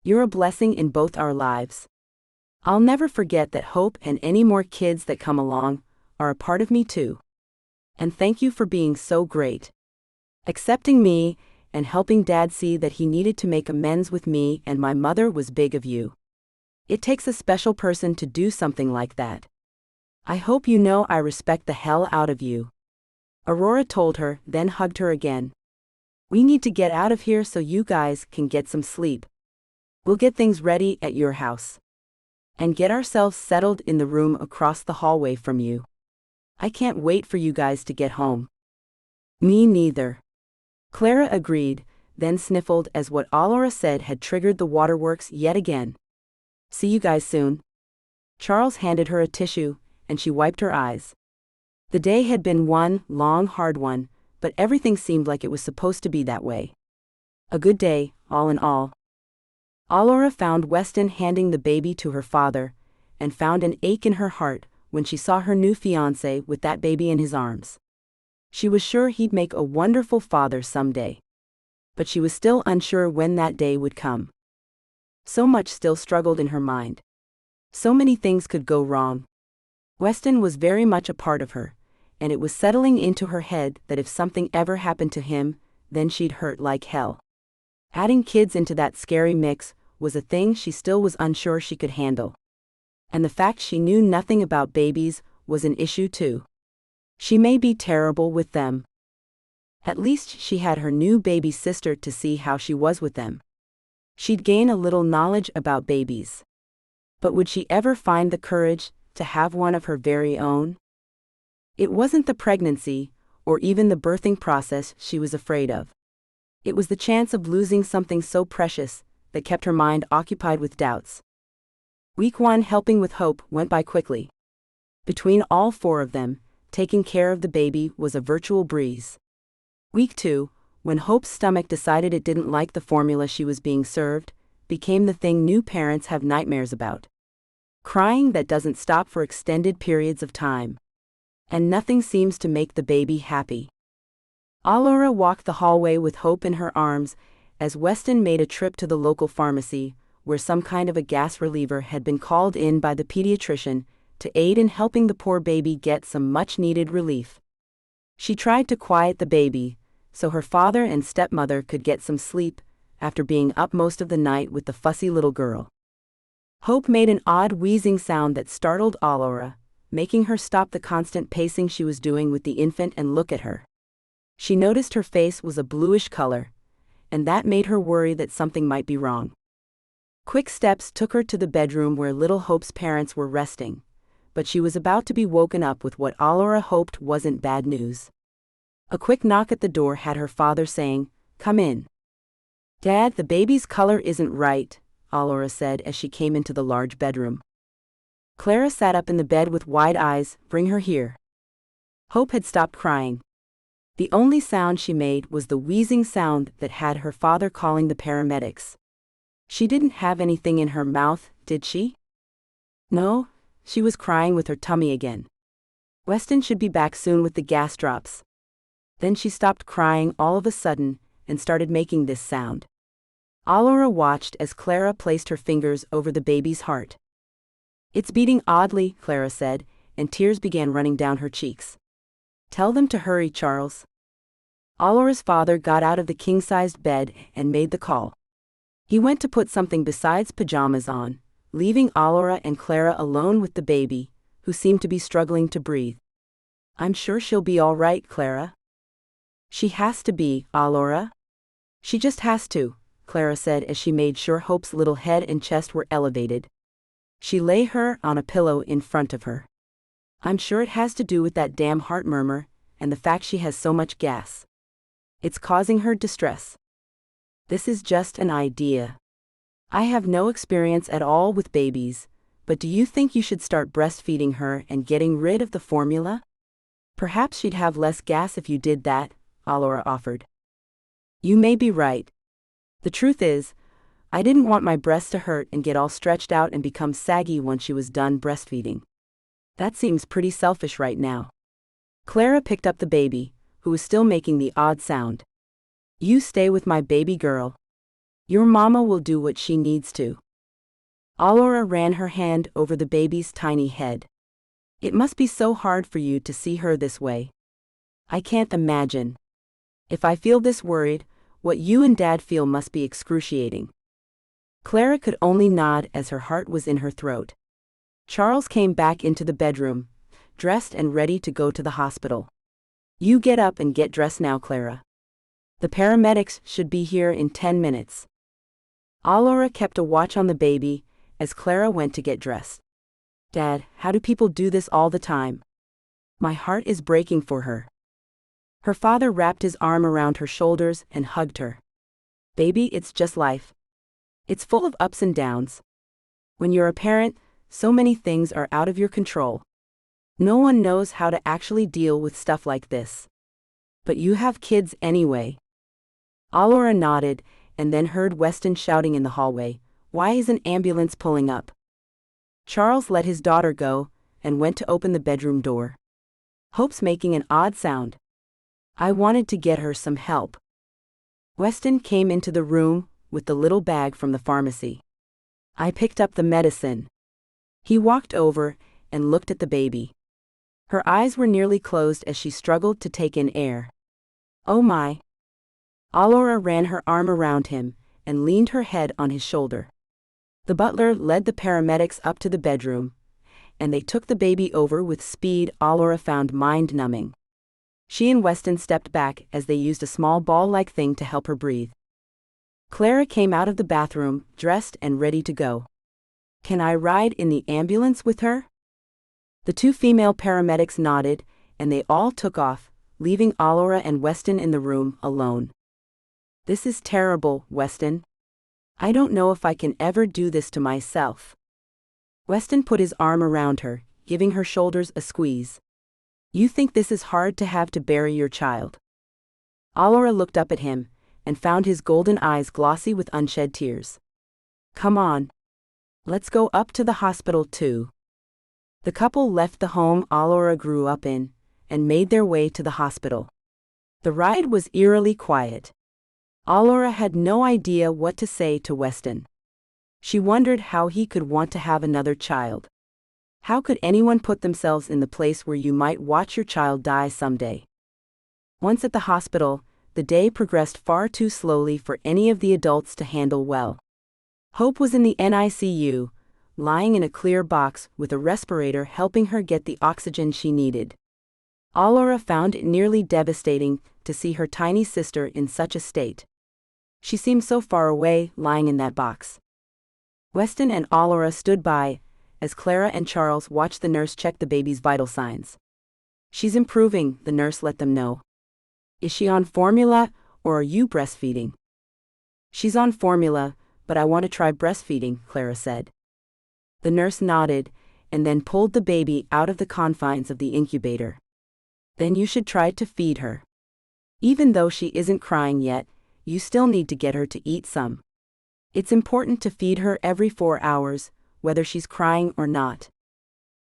You're a blessing in both our lives. I'll never forget that Hope and any more kids that come along are a part of me too. And thank you for being so great. Accepting me and helping Dad see that he needed to make amends with me and my mother was big of you. It takes a special person to do something like that. I hope you know I respect the hell out of you." Aurora told her, then hugged her again. "We need to get out of here so you guys can get some sleep. We'll get things ready at your house. And get ourselves settled in the room across the hallway from you. I can't wait for you guys to get home." "Me neither." Clara agreed, then sniffled as what Allura said had triggered the waterworks yet again. "See you guys soon." Charles handed her a tissue, and she wiped her eyes. The day had been one long, hard one, but everything seemed like it was supposed to be that way. A good day, all in all. Allura found Weston handing the baby to her father, and found an ache in her heart when she saw her new fiancé with that baby in his arms. She was sure he'd make a wonderful father someday. But she was still unsure when that day would come. So much still struggled in her mind. So many things could go wrong. Weston was very much a part of her, and it was settling into her head that if something ever happened to him, then she'd hurt like hell. Adding kids into that scary mix was a thing she still was unsure she could handle. And the fact she knew nothing about babies was an issue too. She may be terrible with them. At least she had her new baby sister to see how she was with them. She'd gain a little knowledge about babies. But would she ever find the courage to have one of her very own? It wasn't the pregnancy, or even the birthing process she was afraid of. It was the chance of losing something so precious that kept her mind occupied with doubts. Week 1 helping with Hope went by quickly. Between all 4 of them, taking care of the baby was a virtual breeze. Week 2, when Hope's stomach decided it didn't like the formula she was being served, became the thing new parents have nightmares about. Crying that doesn't stop for extended periods of time. And nothing seems to make the baby happy. Allura walked the hallway with Hope in her arms as Weston made a trip to the local pharmacy, where some kind of a gas reliever had been called in by the pediatrician to aid in helping the poor baby get some much-needed relief. She tried to quiet the baby, so her father and stepmother could get some sleep after being up most of the night with the fussy little girl. Hope made an odd wheezing sound that startled Allura, making her stop the constant pacing she was doing with the infant and look at her. She noticed her face was a bluish color, and that made her worry that something might be wrong. Quick steps took her to the bedroom where little Hope's parents were resting, but she was about to be woken up with what Allura hoped wasn't bad news. A quick knock at the door had her father saying, "Come in." "Dad, the baby's color isn't right," Allura said as she came into the large bedroom. Clara sat up in the bed with wide eyes. "Bring her here." Hope had stopped crying. The only sound she made was the wheezing sound that had her father calling the paramedics. She didn't have anything in her mouth, did she? No, she was crying with her tummy again. Weston should be back soon with the gas drops. Then she stopped crying all of a sudden and started making this sound. Allura watched as Clara placed her fingers over the baby's heart. "It's beating oddly," Clara said, and tears began running down her cheeks. "Tell them to hurry, Charles." Allura's father got out of the king-sized bed and made the call. He went to put something besides pajamas on, leaving Allura and Clara alone with the baby, who seemed to be struggling to breathe. "I'm sure she'll be all right, Clara." "She has to be, Allura. She just has to," Clara said as she made sure Hope's little head and chest were elevated. She lay her on a pillow in front of her. "I'm sure it has to do with that damn heart murmur, and the fact she has so much gas. It's causing her distress." This is just an idea. I have no experience at all with babies, but do you think you should start breastfeeding her and getting rid of the formula? Perhaps she'd have less gas if you did that, Alora offered. You may be right. The truth is, I didn't want my breasts to hurt and get all stretched out and become saggy once she was done breastfeeding. That seems pretty selfish right now. Clara picked up the baby, who was still making the odd sound. You stay with my baby girl. Your mama will do what she needs to. Alora ran her hand over the baby's tiny head. It must be so hard for you to see her this way. I can't imagine. If I feel this worried, what you and Dad feel must be excruciating. Clara could only nod as her heart was in her throat. Charles came back into the bedroom, dressed and ready to go to the hospital. You get up and get dressed now, Clara. The paramedics should be here in 10 minutes. Alora kept a watch on the baby as Clara went to get dressed. Dad, how do people do this all the time? My heart is breaking for her. Her father wrapped his arm around her shoulders and hugged her. Baby, it's just life. It's full of ups and downs. When you're a parent, so many things are out of your control. No one knows how to actually deal with stuff like this. But you have kids anyway. Alora nodded and then heard Weston shouting in the hallway, "Why is an ambulance pulling up?" Charles let his daughter go and went to open the bedroom door. Hope's making an odd sound. I wanted to get her some help. Weston came into the room with the little bag from the pharmacy. I picked up the medicine. He walked over and looked at the baby. Her eyes were nearly closed as she struggled to take in air. Oh my. Alora ran her arm around him and leaned her head on his shoulder. The butler led the paramedics up to the bedroom, and they took the baby over with speed Alora found mind-numbing. She and Weston stepped back as they used a small ball-like thing to help her breathe. Clara came out of the bathroom, dressed and ready to go. Can I ride in the ambulance with her? The two female paramedics nodded, and they all took off, leaving Alora and Weston in the room alone. This is terrible, Weston. I don't know if I can ever do this to myself. Weston put his arm around her, giving her shoulders a squeeze. You think this is hard to have to bury your child? Alora looked up at him and found his golden eyes glossy with unshed tears. Come on. Let's go up to the hospital too. The couple left the home Alora grew up in and made their way to the hospital. The ride was eerily quiet. Alora had no idea what to say to Weston. She wondered how he could want to have another child. How could anyone put themselves in the place where you might watch your child die someday? Once at the hospital, the day progressed far too slowly for any of the adults to handle well. Hope was in the NICU, lying in a clear box with a respirator helping her get the oxygen she needed. Alora found it nearly devastating to see her tiny sister in such a state. She seemed so far away, lying in that box. Weston and Alora stood by as Clara and Charles watched the nurse check the baby's vital signs. She's improving, the nurse let them know. Is she on formula, or are you breastfeeding? She's on formula, but I want to try breastfeeding, Clara said. The nurse nodded and then pulled the baby out of the confines of the incubator. Then you should try to feed her. Even though she isn't crying yet, you still need to get her to eat some. It's important to feed her every 4 hours, whether she's crying or not.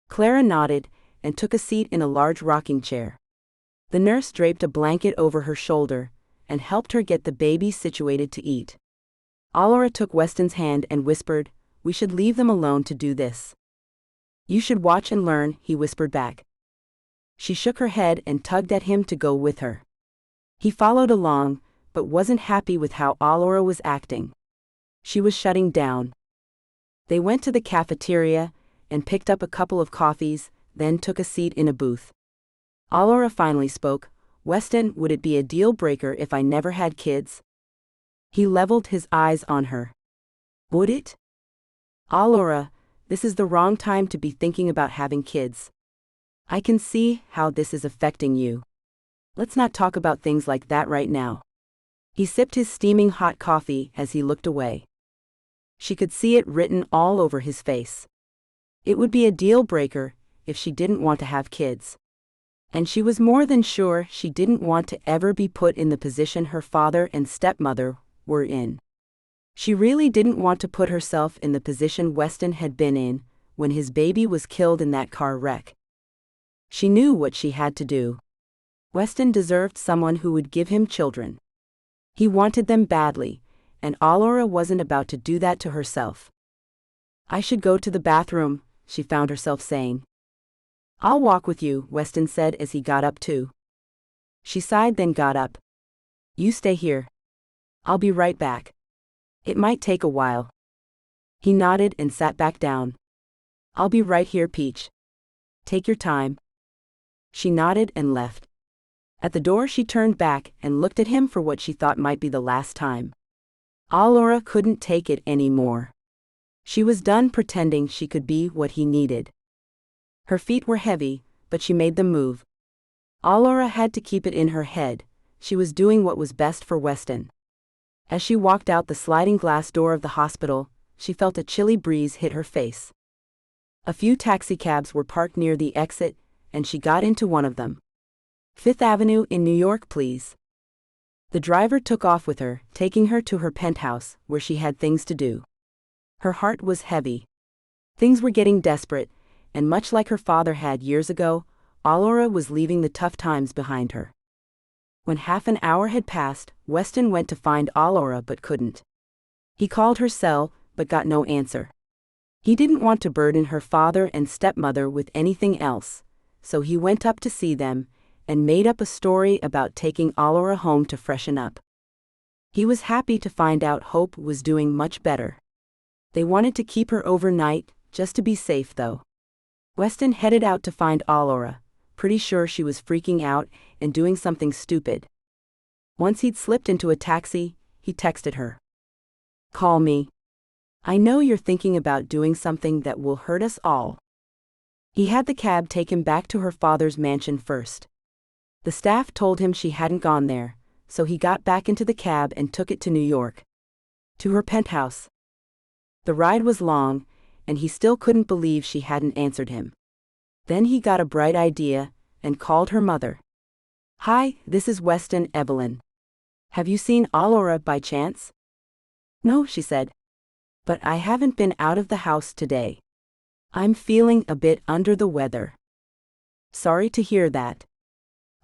Clara nodded and took a seat in a large rocking chair. The nurse draped a blanket over her shoulder and helped her get the baby situated to eat. Alora took Weston's hand and whispered, "We should leave them alone to do this." "You should watch and learn," he whispered back. She shook her head and tugged at him to go with her. He followed along, but wasn't happy with how Alora was acting. She was shutting down. They went to the cafeteria and picked up a couple of coffees, then took a seat in a booth. Alora finally spoke, "Weston, would it be a deal breaker if I never had kids?" He leveled his eyes on her. "Would it?" "Alora, this is the wrong time to be thinking about having kids. I can see how this is affecting you. Let's not talk about things like that right now." He sipped his steaming hot coffee as he looked away. She could see it written all over his face. It would be a deal breaker if she didn't want to have kids. And she was more than sure she didn't want to ever be put in the position her father and stepmother were in. She really didn't want to put herself in the position Weston had been in when his baby was killed in that car wreck. She knew what she had to do. Weston deserved someone who would give him children. He wanted them badly, and Allura wasn't about to do that to herself. "I should go to the bathroom," she found herself saying. "I'll walk with you," Weston said as he got up too. She sighed, then got up. "You stay here. I'll be right back. It might take a while." He nodded and sat back down. "I'll be right here, Peach. Take your time." She nodded and left. At the door she turned back and looked at him for what she thought might be the last time. Allura couldn't take it anymore. She was done pretending she could be what he needed. Her feet were heavy, but she made them move. Allura had to keep it in her head. She was doing what was best for Weston. As she walked out the sliding glass door of the hospital, she felt a chilly breeze hit her face. A few taxicabs were parked near the exit, and she got into one of them. "Fifth Avenue in New York, please." The driver took off with her, taking her to her penthouse, where she had things to do. Her heart was heavy. Things were getting desperate, and much like her father had years ago, Allura was leaving the tough times behind her. When half an hour had passed, Weston went to find Allura but couldn't. He called her cell, but got no answer. He didn't want to burden her father and stepmother with anything else, so he went up to see them, and made up a story about taking Allura home to freshen up. He was happy to find out Hope was doing much better. They wanted to keep her overnight, just to be safe though. Weston headed out to find Allura, pretty sure she was freaking out and doing something stupid. Once he'd slipped into a taxi, he texted her. "Call me. I know you're thinking about doing something that will hurt us all." He had the cab take him back to her father's mansion first. The staff told him she hadn't gone there, so he got back into the cab and took it to New York. To her penthouse. The ride was long, and he still couldn't believe she hadn't answered him. Then he got a bright idea, and called her mother. "Hi, this is Weston, Evelyn. Have you seen Allura by chance?" "No," she said. "But I haven't been out of the house today. I'm feeling a bit under the weather." "Sorry to hear that.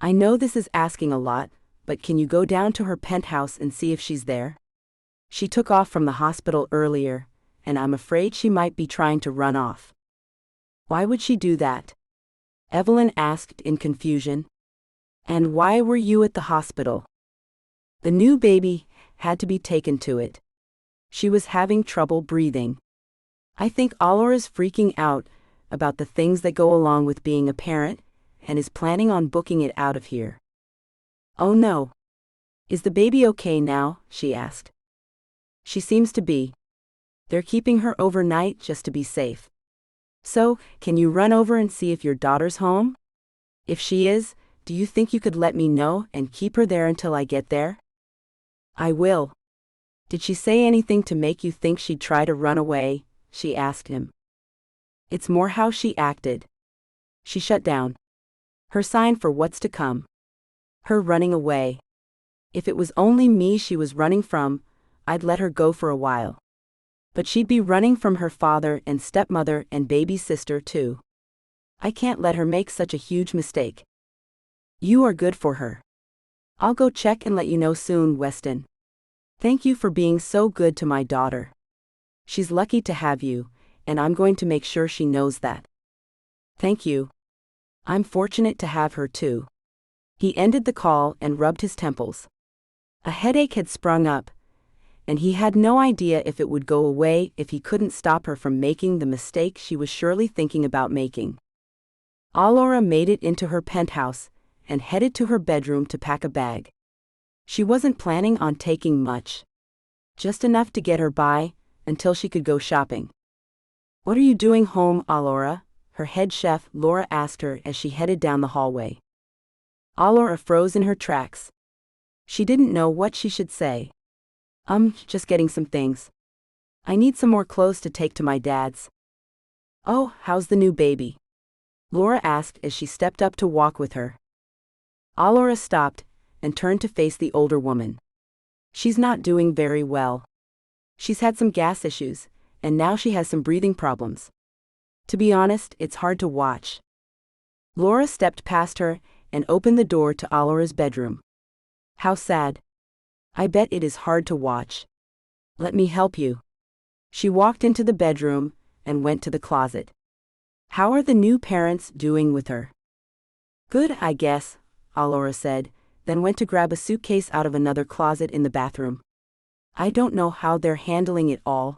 I know this is asking a lot, but can you go down to her penthouse and see if she's there? She took off from the hospital earlier, and I'm afraid she might be trying to run off." "Why would she do that?" Evelyn asked in confusion. "And why were you at the hospital?" "The new baby had to be taken to it. She was having trouble breathing. I think Allura's freaking out about the things that go along with being a parent, and is planning on booking it out of here." "Oh no. Is the baby okay now?" she asked. "She seems to be. They're keeping her overnight just to be safe. So, can you run over and see if your daughter's home? If she is, do you think you could let me know and keep her there until I get there?" "I will." "Did she say anything to make you think she'd try to run away?" she asked him. "It's more how she acted." She shut down. Her sign for what's to come. Her running away. If it was only me she was running from, I'd let her go for a while. But she'd be running from her father and stepmother and baby sister too. I can't let her make such a huge mistake. You are good for her. I'll go check and let you know soon, Weston. Thank you for being so good to my daughter. She's lucky to have you, and I'm going to make sure she knows that." "Thank you. I'm fortunate to have her too." He ended the call and rubbed his temples. A headache had sprung up, and he had no idea if it would go away if he couldn't stop her from making the mistake she was surely thinking about making. Allura made it into her penthouse and headed to her bedroom to pack a bag. She wasn't planning on taking much. Just enough to get her by until she could go shopping. "What are you doing home, Allura?" her head chef Laura asked her as she headed down the hallway. Allura froze in her tracks. She didn't know what she should say. Just getting some things. I need some more clothes to take to my dad's. Oh, how's the new baby? Laura asked as she stepped up to walk with her. Allura stopped and turned to face the older woman. She's not doing very well. She's had some gas issues, and now she has some breathing problems. To be honest, it's hard to watch. Laura stepped past her and opened the door to Allura's bedroom. How sad. I bet it is hard to watch. Let me help you. She walked into the bedroom and went to the closet. How are the new parents doing with her? Good, I guess, Allura said, then went to grab a suitcase out of another closet in the bathroom. I don't know how they're handling it all.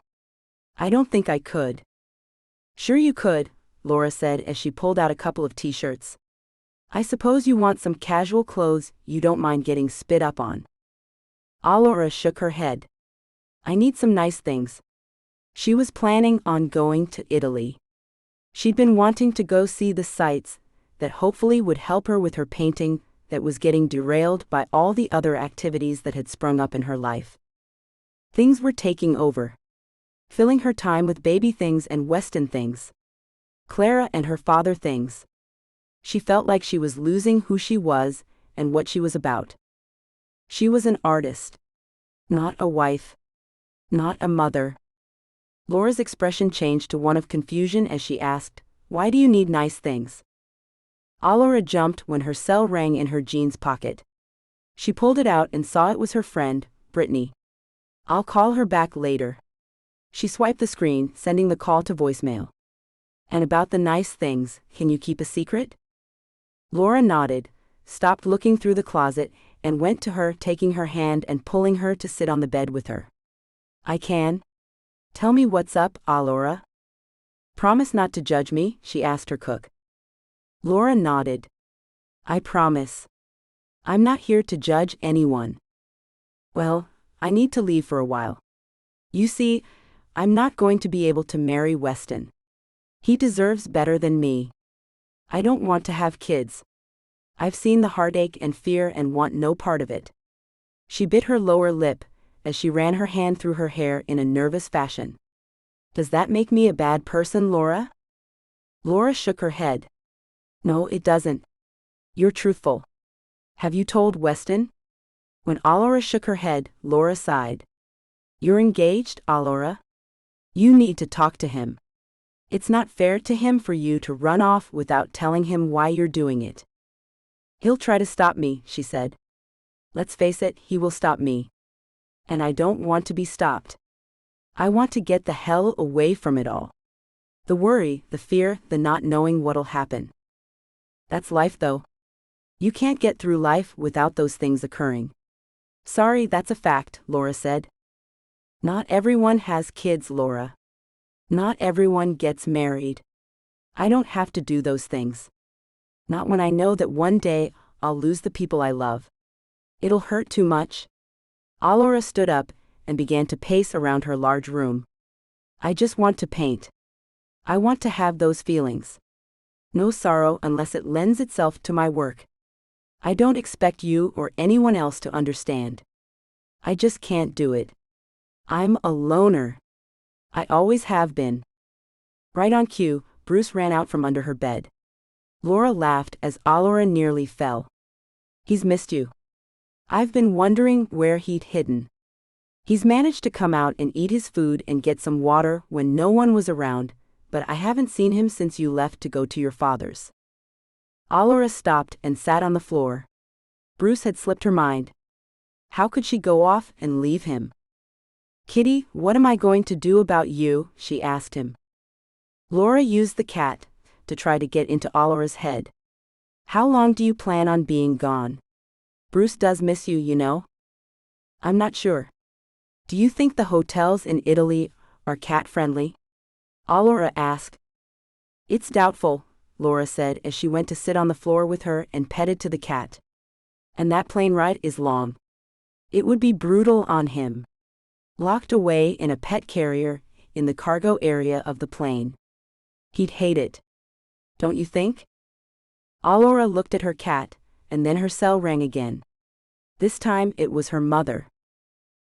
I don't think I could. Sure you could, Laura said as she pulled out a couple of t-shirts. I suppose you want some casual clothes you don't mind getting spit up on. Allura shook her head. I need some nice things. She was planning on going to Italy. She'd been wanting to go see the sights that hopefully would help her with her painting that was getting derailed by all the other activities that had sprung up in her life. Things were taking over, filling her time with baby things and Weston things. Clara and her father things. She felt like she was losing who she was and what she was about. She was an artist, not a wife, not a mother. Laura's expression changed to one of confusion as she asked, Why do you need nice things? Allura jumped when her cell rang in her jeans pocket. She pulled it out and saw it was her friend, Brittany. I'll call her back later. She swiped the screen, sending the call to voicemail. And about the nice things, can you keep a secret? Laura nodded, stopped looking through the closet, and went to her, taking her hand and pulling her to sit on the bed with her. I can. Tell me what's up, Allura. Promise not to judge me, she asked her cook. Laura nodded. I promise. I'm not here to judge anyone. Well, I need to leave for a while. You see, I'm not going to be able to marry Weston. He deserves better than me. I don't want to have kids. I've seen the heartache and fear and want no part of it. She bit her lower lip as she ran her hand through her hair in a nervous fashion. Does that make me a bad person, Laura? Laura shook her head. No, it doesn't. You're truthful. Have you told Weston? When Allura shook her head, Laura sighed. You're engaged, Allura? You need to talk to him. It's not fair to him for you to run off without telling him why you're doing it. He'll try to stop me, she said. Let's face it, he will stop me. And I don't want to be stopped. I want to get the hell away from it all. The worry, the fear, the not knowing what'll happen. That's life, though. You can't get through life without those things occurring. Sorry, that's a fact, Laura said. Not everyone has kids, Laura. Not everyone gets married. I don't have to do those things. Not when I know that one day I'll lose the people I love. It'll hurt too much. Allura stood up and began to pace around her large room. I just want to paint. I want to have those feelings. No sorrow unless it lends itself to my work. I don't expect you or anyone else to understand. I just can't do it. I'm a loner. I always have been. Right on cue, Bruce ran out from under her bed. Laura laughed as Allura nearly fell. He's missed you. I've been wondering where he'd hidden. He's managed to come out and eat his food and get some water when no one was around, but I haven't seen him since you left to go to your father's. Allura stopped and sat on the floor. Bruce had slipped her mind. How could she go off and leave him? Kitty, what am I going to do about you? She asked him. Laura used the cat to try to get into Allura's head. How long do you plan on being gone? Bruce does miss you, you know. I'm not sure. Do you think the hotels in Italy are cat-friendly? Allura asked. It's doubtful, Laura said as she went to sit on the floor with her and petted to the cat. And that plane ride is long. It would be brutal on him. Locked away in a pet carrier in the cargo area of the plane. He'd hate it. Don't you think? Allura looked at her cat, and then her cell rang again. This time it was her mother.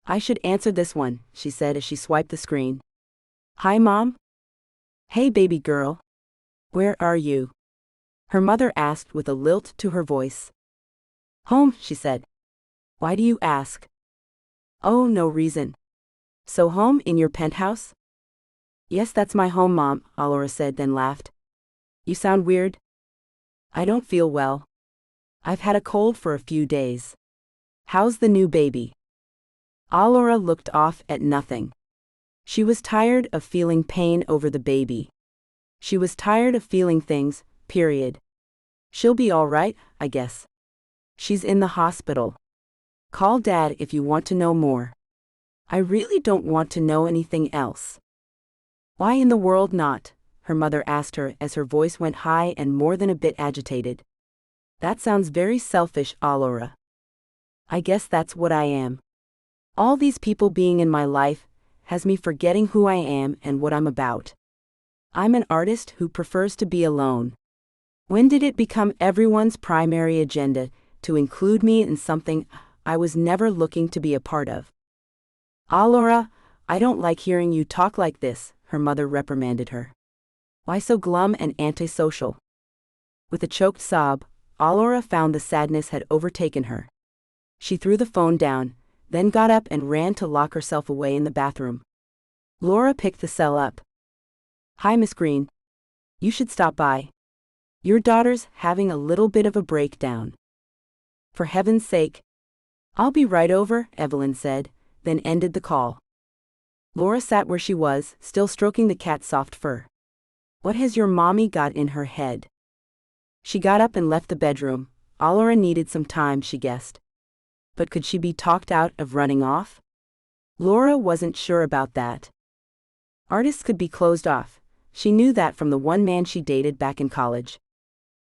I should answer this one, she said as she swiped the screen. Hi, Mom? Hey, baby girl. Where are you? Her mother asked with a lilt to her voice. Home, she said. Why do you ask? Oh, no reason. So home in your penthouse? Yes, that's my home, Mom, Allura said, then laughed. You sound weird. I don't feel well. I've had a cold for a few days. How's the new baby? Allura looked off at nothing. She was tired of feeling pain over the baby. She was tired of feeling things, period. She'll be all right, I guess. She's in the hospital. Call Dad if you want to know more. I really don't want to know anything else. Why in the world not? Her mother asked her as her voice went high and more than a bit agitated. That sounds very selfish, Allura. I guess that's what I am. All these people being in my life has me forgetting who I am and what I'm about. I'm an artist who prefers to be alone. When did it become everyone's primary agenda to include me in something I was never looking to be a part of? Allura, I don't like hearing you talk like this, her mother reprimanded her. Why so glum and antisocial? With a choked sob, Allura found the sadness had overtaken her. She threw the phone down, then got up and ran to lock herself away in the bathroom. Laura picked the cell up. Hi, Miss Green. You should stop by. Your daughter's having a little bit of a breakdown. For heaven's sake. I'll be right over, Evelyn said, then ended the call. Laura sat where she was, still stroking the cat's soft fur. What has your mommy got in her head? She got up and left the bedroom. Allura needed some time, she guessed. But could she be talked out of running off? Laura wasn't sure about that. Artists could be closed off. She knew that from the one man she dated back in college.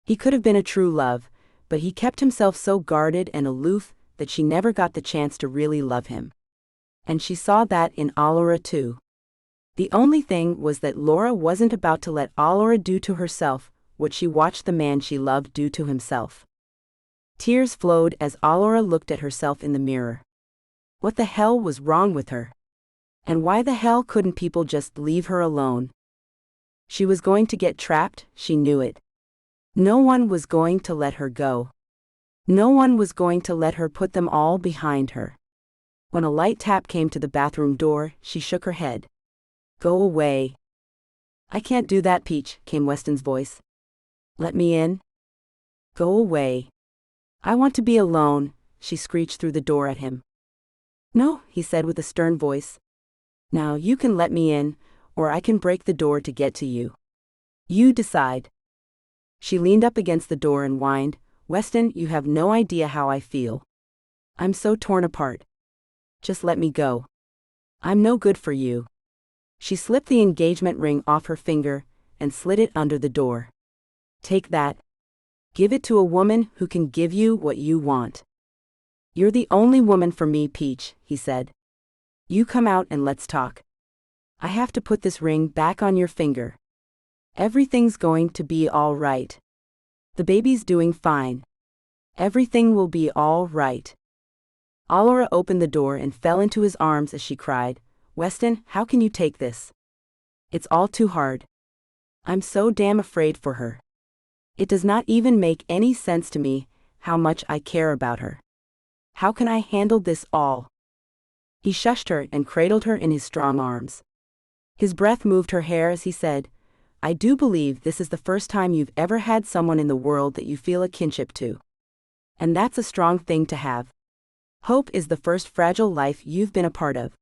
He could have been a true love, but he kept himself so guarded and aloof that she never got the chance to really love him. And she saw that in Allura too. The only thing was that Laura wasn't about to let Allura do to herself what she watched the man she loved do to himself. Tears flowed as Allura looked at herself in the mirror. What the hell was wrong with her? And why the hell couldn't people just leave her alone? She was going to get trapped, she knew it. No one was going to let her go. No one was going to let her put them all behind her. When a light tap came to the bathroom door, she shook her head. Go away. I can't do that, Peach, came Weston's voice. Let me in. Go away. I want to be alone, she screeched through the door at him. No, he said with a stern voice. Now you can let me in, or I can break the door to get to you. You decide. She leaned up against the door and whined, Weston, you have no idea how I feel. I'm so torn apart. Just let me go. I'm no good for you. She slipped the engagement ring off her finger and slid it under the door. Take that. Give it to a woman who can give you what you want. You're the only woman for me, Peach, he said. You come out and let's talk. I have to put this ring back on your finger. Everything's going to be all right. The baby's doing fine. Everything will be all right. Allura opened the door and fell into his arms as she cried, Weston, how can you take this? It's all too hard. I'm so damn afraid for her. It does not even make any sense to me how much I care about her. How can I handle this all? He shushed her and cradled her in his strong arms. His breath moved her hair as he said, I do believe this is the first time you've ever had someone in the world that you feel a kinship to. And that's a strong thing to have. Hope is the first fragile life you've been a part of.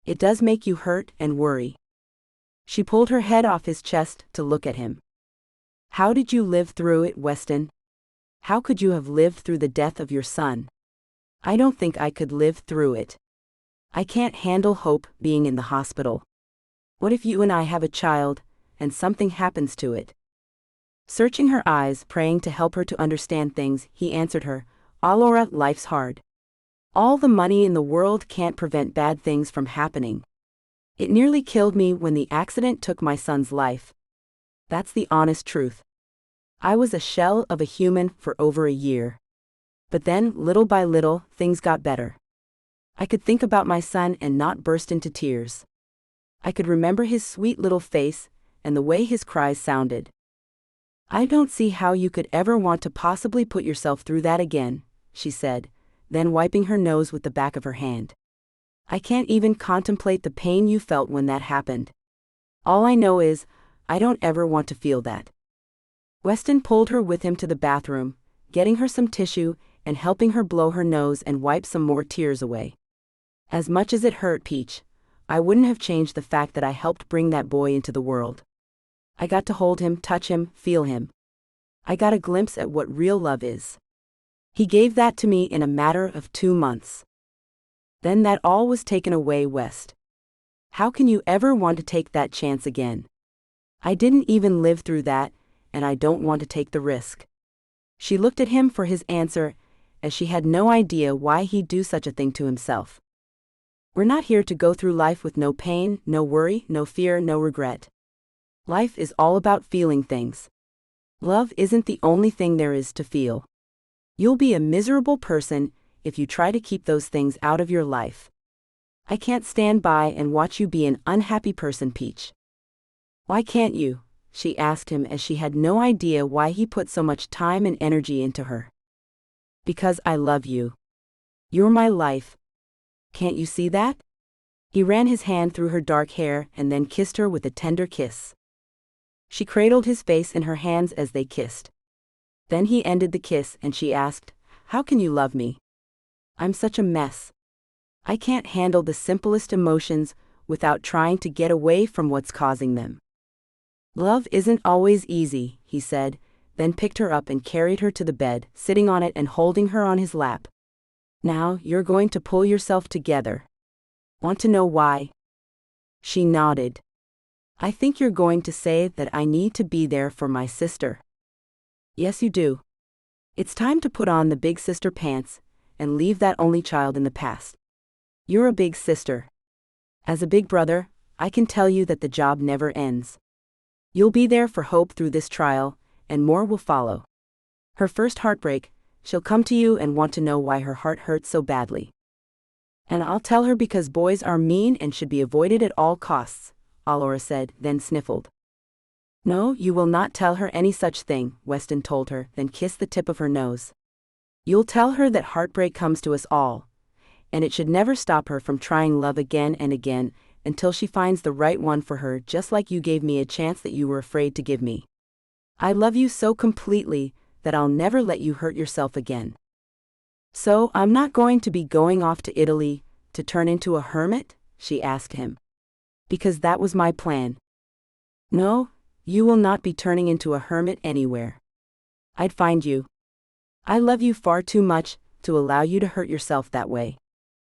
It does make you hurt and worry. She pulled her head off his chest to look at him. How did you live through it, Weston? How could you have lived through the death of your son? I don't think I could live through it. I can't handle Hope being in the hospital. What if you and I have a child, and something happens to it? Searching her eyes, praying to help her to understand things, he answered her, Allura, life's hard. All the money in the world can't prevent bad things from happening. It nearly killed me when the accident took my son's life. That's the honest truth. I was a shell of a human for over a year. But then, little by little, things got better. I could think about my son and not burst into tears. I could remember his sweet little face and the way his cries sounded. I don't see how you could ever want to possibly put yourself through that again, she said, then wiping her nose with the back of her hand. I can't even contemplate the pain you felt when that happened. All I know is, I don't ever want to feel that. Weston pulled her with him to the bathroom, getting her some tissue and helping her blow her nose and wipe some more tears away. As much as it hurt, Peach, I wouldn't have changed the fact that I helped bring that boy into the world. I got to hold him, touch him, feel him. I got a glimpse at what real love is. He gave that to me in a matter of 2 months. Then that all was taken away, West. How can you ever want to take that chance again? I didn't even live through that, and I don't want to take the risk. She looked at him for his answer, as she had no idea why he'd do such a thing to himself. We're not here to go through life with no pain, no worry, no fear, no regret. Life is all about feeling things. Love isn't the only thing there is to feel. You'll be a miserable person if you try to keep those things out of your life. I can't stand by and watch you be an unhappy person, Peach. Why can't you? She asked him as she had no idea why he put so much time and energy into her. Because I love you. You're my life. Can't you see that? He ran his hand through her dark hair and then kissed her with a tender kiss. She cradled his face in her hands as they kissed. Then he ended the kiss and she asked, "How can you love me? I'm such a mess. I can't handle the simplest emotions without trying to get away from what's causing them." Love isn't always easy, he said, then picked her up and carried her to the bed, sitting on it and holding her on his lap. Now you're going to pull yourself together. Want to know why? She nodded. I think you're going to say that I need to be there for my sister. Yes, you do. It's time to put on the big sister pants and leave that only child in the past. You're a big sister. As a big brother, I can tell you that the job never ends. You'll be there for hope through this trial, and more will follow. Her first heartbreak, she'll come to you and want to know why her heart hurts so badly. And I'll tell her because boys are mean and should be avoided at all costs, Allura said, then sniffled. No, you will not tell her any such thing, Weston told her, then kissed the tip of her nose. You'll tell her that heartbreak comes to us all, and it should never stop her from trying love again and again until she finds the right one for her, just like you gave me a chance that you were afraid to give me. I love you so completely that I'll never let you hurt yourself again. So I'm not going to be going off to Italy to turn into a hermit? She asked him. Because that was my plan. No, you will not be turning into a hermit anywhere. I'd find you. I love you far too much to allow you to hurt yourself that way.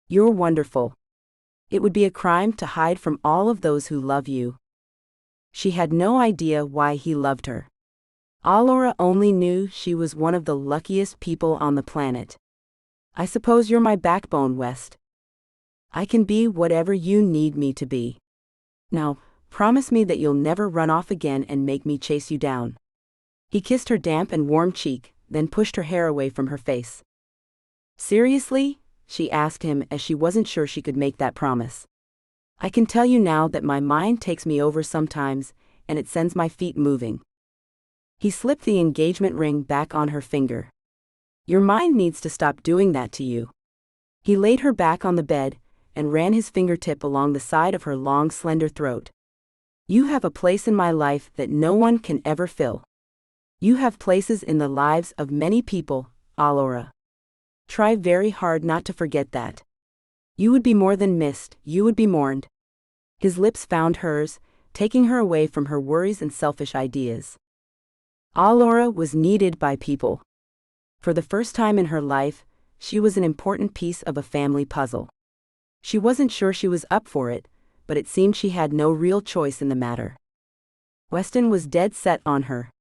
You're wonderful. It would be a crime to hide from all of those who love you. She had no idea why he loved her. Allura only knew she was one of the luckiest people on the planet. I suppose you're my backbone, West. I can be whatever you need me to be. Now, promise me that you'll never run off again and make me chase you down. He kissed her damp and warm cheek, then pushed her hair away from her face. Seriously? She asked him as she wasn't sure she could make that promise. I can tell you now that my mind takes me over sometimes, and it sends my feet moving. He slipped the engagement ring back on her finger. Your mind needs to stop doing that to you. He laid her back on the bed and ran his fingertip along the side of her long, slender throat. You have a place in my life that no one can ever fill. You have places in the lives of many people, Allura. Try very hard not to forget that. You would be more than missed, you would be mourned. His lips found hers, taking her away from her worries and selfish ideas. Allura was needed by people. For the first time in her life, she was an important piece of a family puzzle. She wasn't sure she was up for it, but it seemed she had no real choice in the matter. Weston was dead set on her.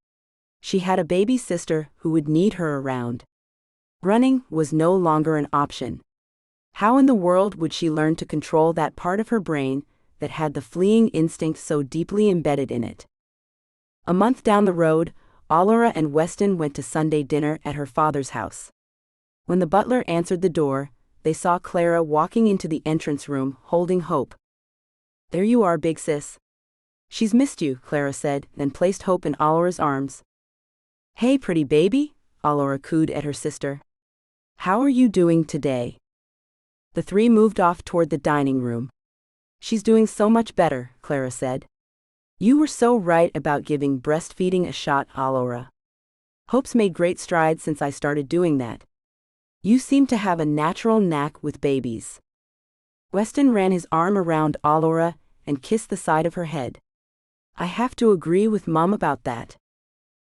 She had a baby sister who would need her around. Running was no longer an option. How in the world would she learn to control that part of her brain that had the fleeing instinct so deeply embedded in it? A month down the road, Allura and Weston went to Sunday dinner at her father's house. When the butler answered the door, they saw Clara walking into the entrance room, holding Hope. "There you are, big sis." "She's missed you," Clara said, then placed Hope in Alora's arms. "Hey, pretty baby," Alora cooed at her sister. "How are you doing today?" The three moved off toward the dining room. "She's doing so much better," Clara said. "You were so right about giving breastfeeding a shot, Alora. Hope's made great strides since I started doing that. You seem to have a natural knack with babies." Weston ran his arm around Alora and kissed the side of her head. "I have to agree with Mum about that.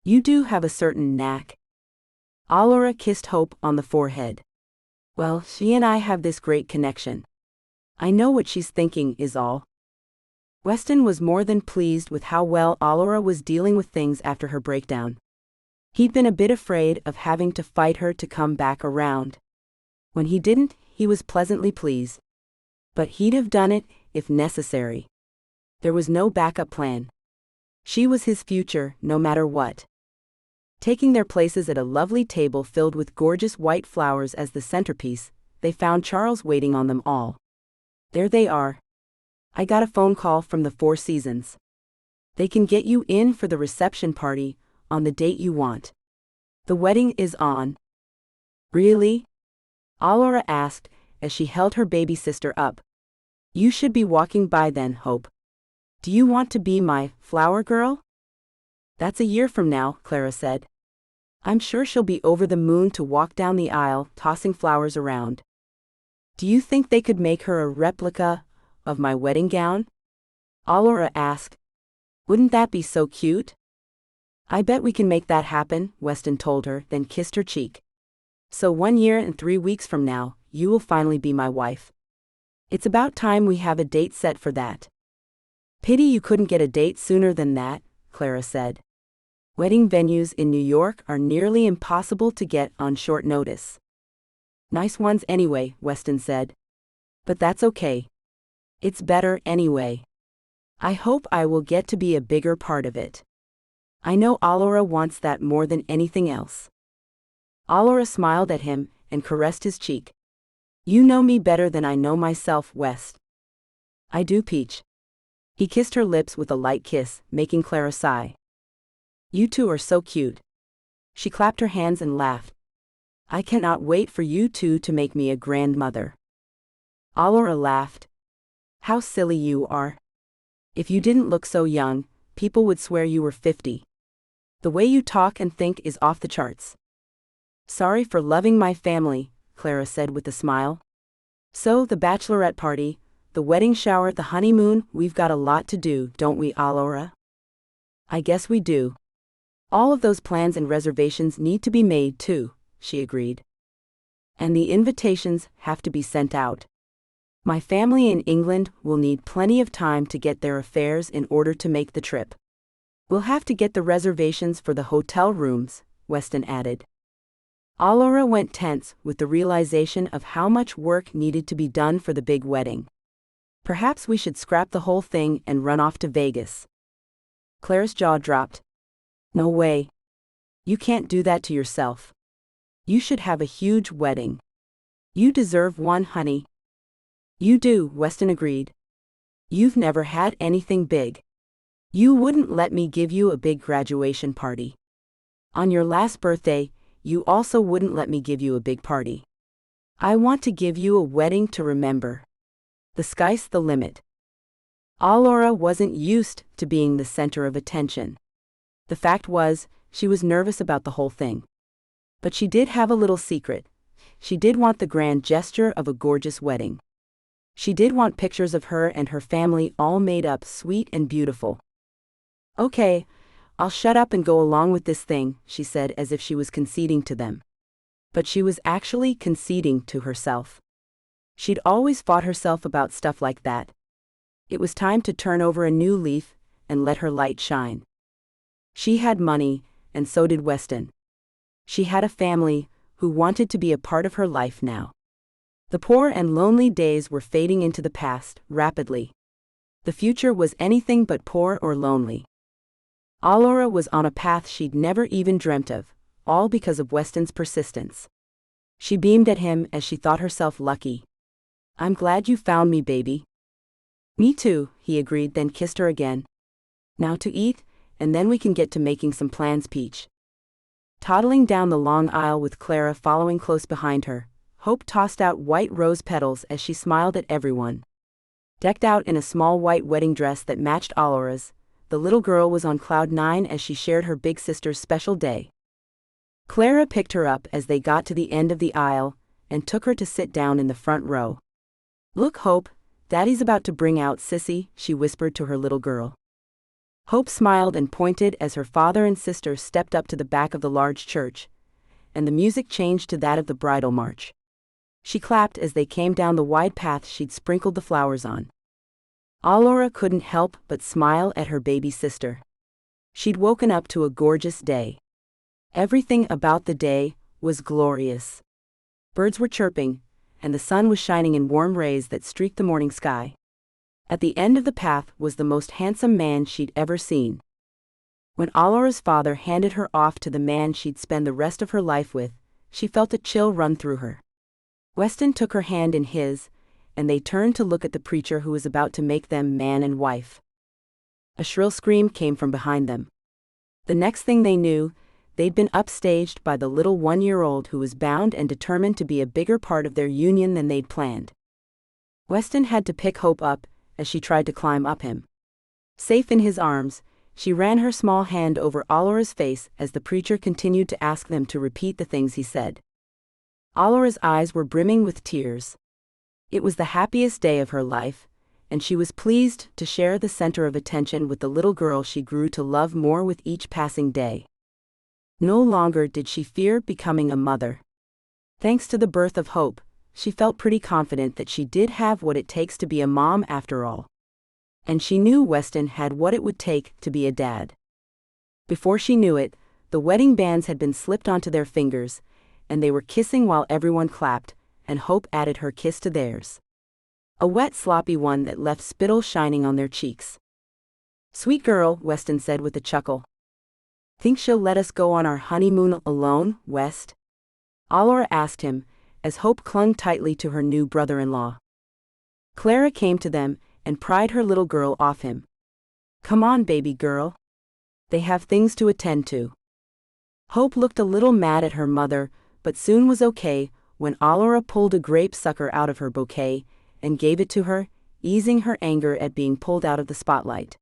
You do have a certain knack." Alora kissed Hope on the forehead. "Well, she and I have this great connection. I know what she's thinking is all." Weston was more than pleased with how well Alora was dealing with things after her breakdown. He'd been a bit afraid of having to fight her to come back around. When he didn't, he was pleasantly pleased. But he'd have done it if necessary. There was no backup plan. She was his future, no matter what. Taking their places at a lovely table filled with gorgeous white flowers as the centerpiece, they found Charles waiting on them all. "There they are. I got a phone call from the Four Seasons. They can get you in for the reception party on the date you want. The wedding is on." "Really?" Alora asked as she held her baby sister up. "You should be walking by then, Hope. Do you want to be my flower girl?" "That's a year from now," Clara said. "I'm sure she'll be over the moon to walk down the aisle, tossing flowers around." "Do you think they could make her a replica of my wedding gown?" Alora asked. "Wouldn't that be so cute?" "I bet we can make that happen," Weston told her, then kissed her cheek. "So 1 year and 3 weeks from now, you will finally be my wife. It's about time we have a date set for that." "Pity you couldn't get a date sooner than that," Clara said. "Wedding venues in New York are nearly impossible to get on short notice." "Nice ones anyway," Weston said. "But that's okay. It's better anyway. I hope I will get to be a bigger part of it. I know Alora wants that more than anything else." Alora smiled at him and caressed his cheek. "You know me better than I know myself, West." "I do, Peach." He kissed her lips with a light kiss, making Clara sigh. "You two are so cute." She clapped her hands and laughed. "I cannot wait for you two to make me a grandmother." Alora laughed. "How silly you are. If you didn't look so young, people would swear you were 50. The way you talk and think is off the charts." "Sorry for loving my family," Clara said with a smile. "So, the bachelorette party, the wedding shower, the honeymoon, we've got a lot to do, don't we, Alora?" "I guess we do. All of those plans and reservations need to be made, too," she agreed. "And the invitations have to be sent out. My family in England will need plenty of time to get their affairs in order to make the trip. We'll have to get the reservations for the hotel rooms," Weston added. Alora went tense with the realization of how much work needed to be done for the big wedding. "Perhaps we should scrap the whole thing and run off to Vegas." Clara's jaw dropped. "No way. You can't do that to yourself. You should have a huge wedding. You deserve one, honey." "You do," Weston agreed. "You've never had anything big. You wouldn't let me give you a big graduation party. On your last birthday, you also wouldn't let me give you a big party. I want to give you a wedding to remember. The sky's the limit." Alora wasn't used to being the center of attention. The fact was, she was nervous about the whole thing. But she did have a little secret. She did want the grand gesture of a gorgeous wedding. She did want pictures of her and her family all made up sweet and beautiful. "Okay, I'll shut up and go along with this thing," she said as if she was conceding to them. But she was actually conceding to herself. She'd always fought herself about stuff like that. It was time to turn over a new leaf and let her light shine. She had money, and so did Weston. She had a family who wanted to be a part of her life now. The poor and lonely days were fading into the past, rapidly. The future was anything but poor or lonely. Alora was on a path she'd never even dreamt of, all because of Weston's persistence. She beamed at him as she thought herself lucky. "I'm glad you found me, baby." "Me too," he agreed, then kissed her again. "Now to eat, and then we can get to making some plans, Peach." Toddling down the long aisle with Clara following close behind her, Hope tossed out white rose petals as she smiled at everyone. Decked out in a small white wedding dress that matched Alora's, the little girl was on cloud nine as she shared her big sister's special day. Clara picked her up as they got to the end of the aisle and took her to sit down in the front row. "Look, Hope, Daddy's about to bring out Sissy," she whispered to her little girl. Hope smiled and pointed as her father and sister stepped up to the back of the large church, and the music changed to that of the bridal march. She clapped as they came down the wide path she'd sprinkled the flowers on. Alora couldn't help but smile at her baby sister. She'd woken up to a gorgeous day. Everything about the day was glorious. Birds were chirping, and the sun was shining in warm rays that streaked the morning sky. At the end of the path was the most handsome man she'd ever seen. When Alora's father handed her off to the man she'd spend the rest of her life with, she felt a chill run through her. Weston took her hand in his, and they turned to look at the preacher who was about to make them man and wife. A shrill scream came from behind them. The next thing they knew, they'd been upstaged by the little 1-year-old who was bound and determined to be a bigger part of their union than they'd planned. Weston had to pick Hope up as she tried to climb up him. Safe in his arms, she ran her small hand over Alora's face as the preacher continued to ask them to repeat the things he said. Alora's eyes were brimming with tears. It was the happiest day of her life, and she was pleased to share the center of attention with the little girl she grew to love more with each passing day. No longer did she fear becoming a mother. Thanks to the birth of Hope, she felt pretty confident that she did have what it takes to be a mom after all. And she knew Weston had what it would take to be a dad. Before she knew it, the wedding bands had been slipped onto their fingers, and they were kissing while everyone clapped, and Hope added her kiss to theirs. A wet, sloppy one that left spittle shining on their cheeks. "Sweet girl," Weston said with a chuckle. "Think she'll let us go on our honeymoon alone, West?" Alora asked him, as Hope clung tightly to her new brother-in-law. Clara came to them and pried her little girl off him. "Come on, baby girl. They have things to attend to." Hope looked a little mad at her mother, but soon was okay when Alora pulled a grape sucker out of her bouquet and gave it to her, easing her anger at being pulled out of the spotlight.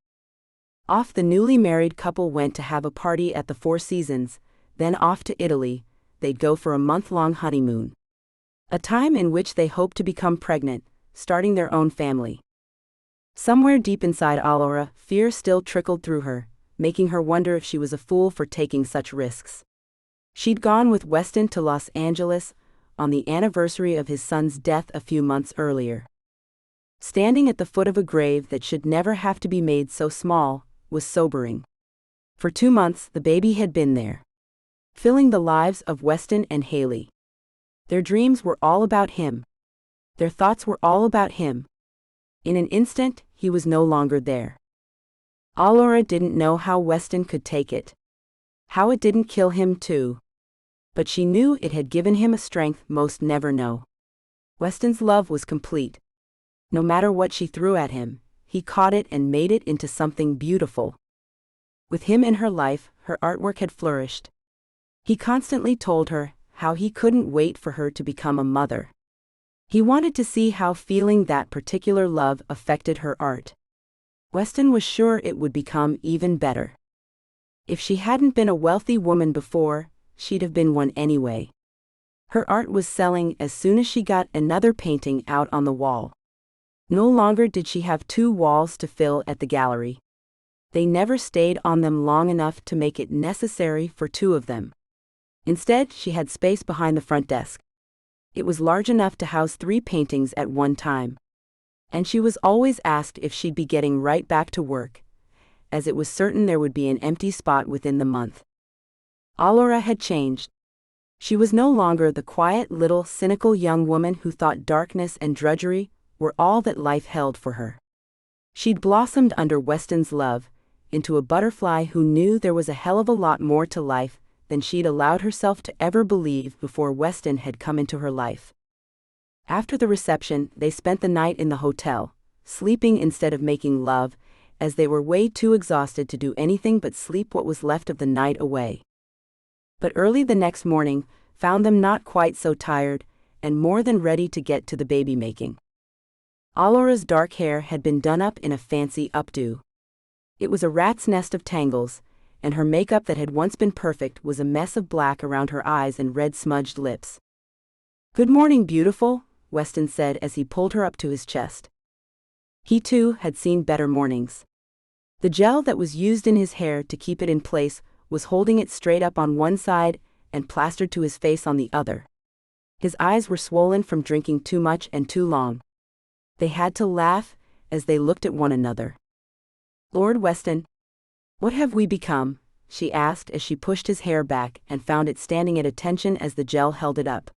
Off the newly married couple went to have a party at the Four Seasons, then off to Italy. They'd go for a month-long honeymoon. A time in which they hoped to become pregnant, starting their own family. Somewhere deep inside Alora, fear still trickled through her, making her wonder if she was a fool for taking such risks. She'd gone with Weston to Los Angeles on the anniversary of his son's death a few months earlier. Standing at the foot of a grave that should never have to be made so small was sobering. For 2 months, the baby had been there, filling the lives of Weston and Haley. Their dreams were all about him. Their thoughts were all about him. In an instant, he was no longer there. Alora didn't know how Weston could take it. How it didn't kill him too. But she knew it had given him a strength most never know. Weston's love was complete. No matter what she threw at him, he caught it and made it into something beautiful. With him in her life, her artwork had flourished. He constantly told her how he couldn't wait for her to become a mother. He wanted to see how feeling that particular love affected her art. Weston was sure it would become even better. If she hadn't been a wealthy woman before, she'd have been one anyway. Her art was selling as soon as she got another painting out on the wall. No longer did she have 2 walls to fill at the gallery. They never stayed on them long enough to make it necessary for 2 of them. Instead, she had space behind the front desk. It was large enough to house 3 paintings at one time. And she was always asked if she'd be getting right back to work, as it was certain there would be an empty spot within the month. Alora had changed. She was no longer the quiet little cynical young woman who thought darkness and drudgery were all that life held for her. She'd blossomed under Weston's love, into a butterfly who knew there was a hell of a lot more to life than she'd allowed herself to ever believe before Weston had come into her life. After the reception, they spent the night in the hotel, sleeping instead of making love, as they were way too exhausted to do anything but sleep what was left of the night away. But early the next morning found them not quite so tired, and more than ready to get to the baby making. Alora's dark hair had been done up in a fancy updo. It was a rat's nest of tangles, and her makeup that had once been perfect was a mess of black around her eyes and red smudged lips. "Good morning, beautiful," Weston said as he pulled her up to his chest. He too had seen better mornings. The gel that was used in his hair to keep it in place was holding it straight up on one side and plastered to his face on the other. His eyes were swollen from drinking too much and too long. They had to laugh as they looked at one another. "Lord Weston, what have we become?" she asked as she pushed his hair back and found it standing at attention as the gel held it up.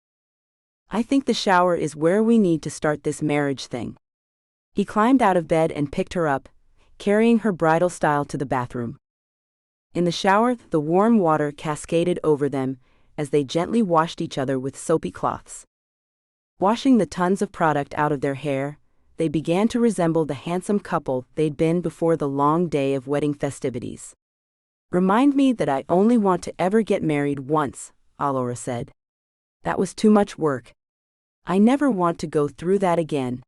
"I think the shower is where we need to start this marriage thing." He climbed out of bed and picked her up, carrying her bridal style to the bathroom. In the shower, the warm water cascaded over them as they gently washed each other with soapy cloths. Washing the tons of product out of their hair, they began to resemble the handsome couple they'd been before the long day of wedding festivities. "Remind me that I only want to ever get married once," Alora said. "That was too much work. I never want to go through that again."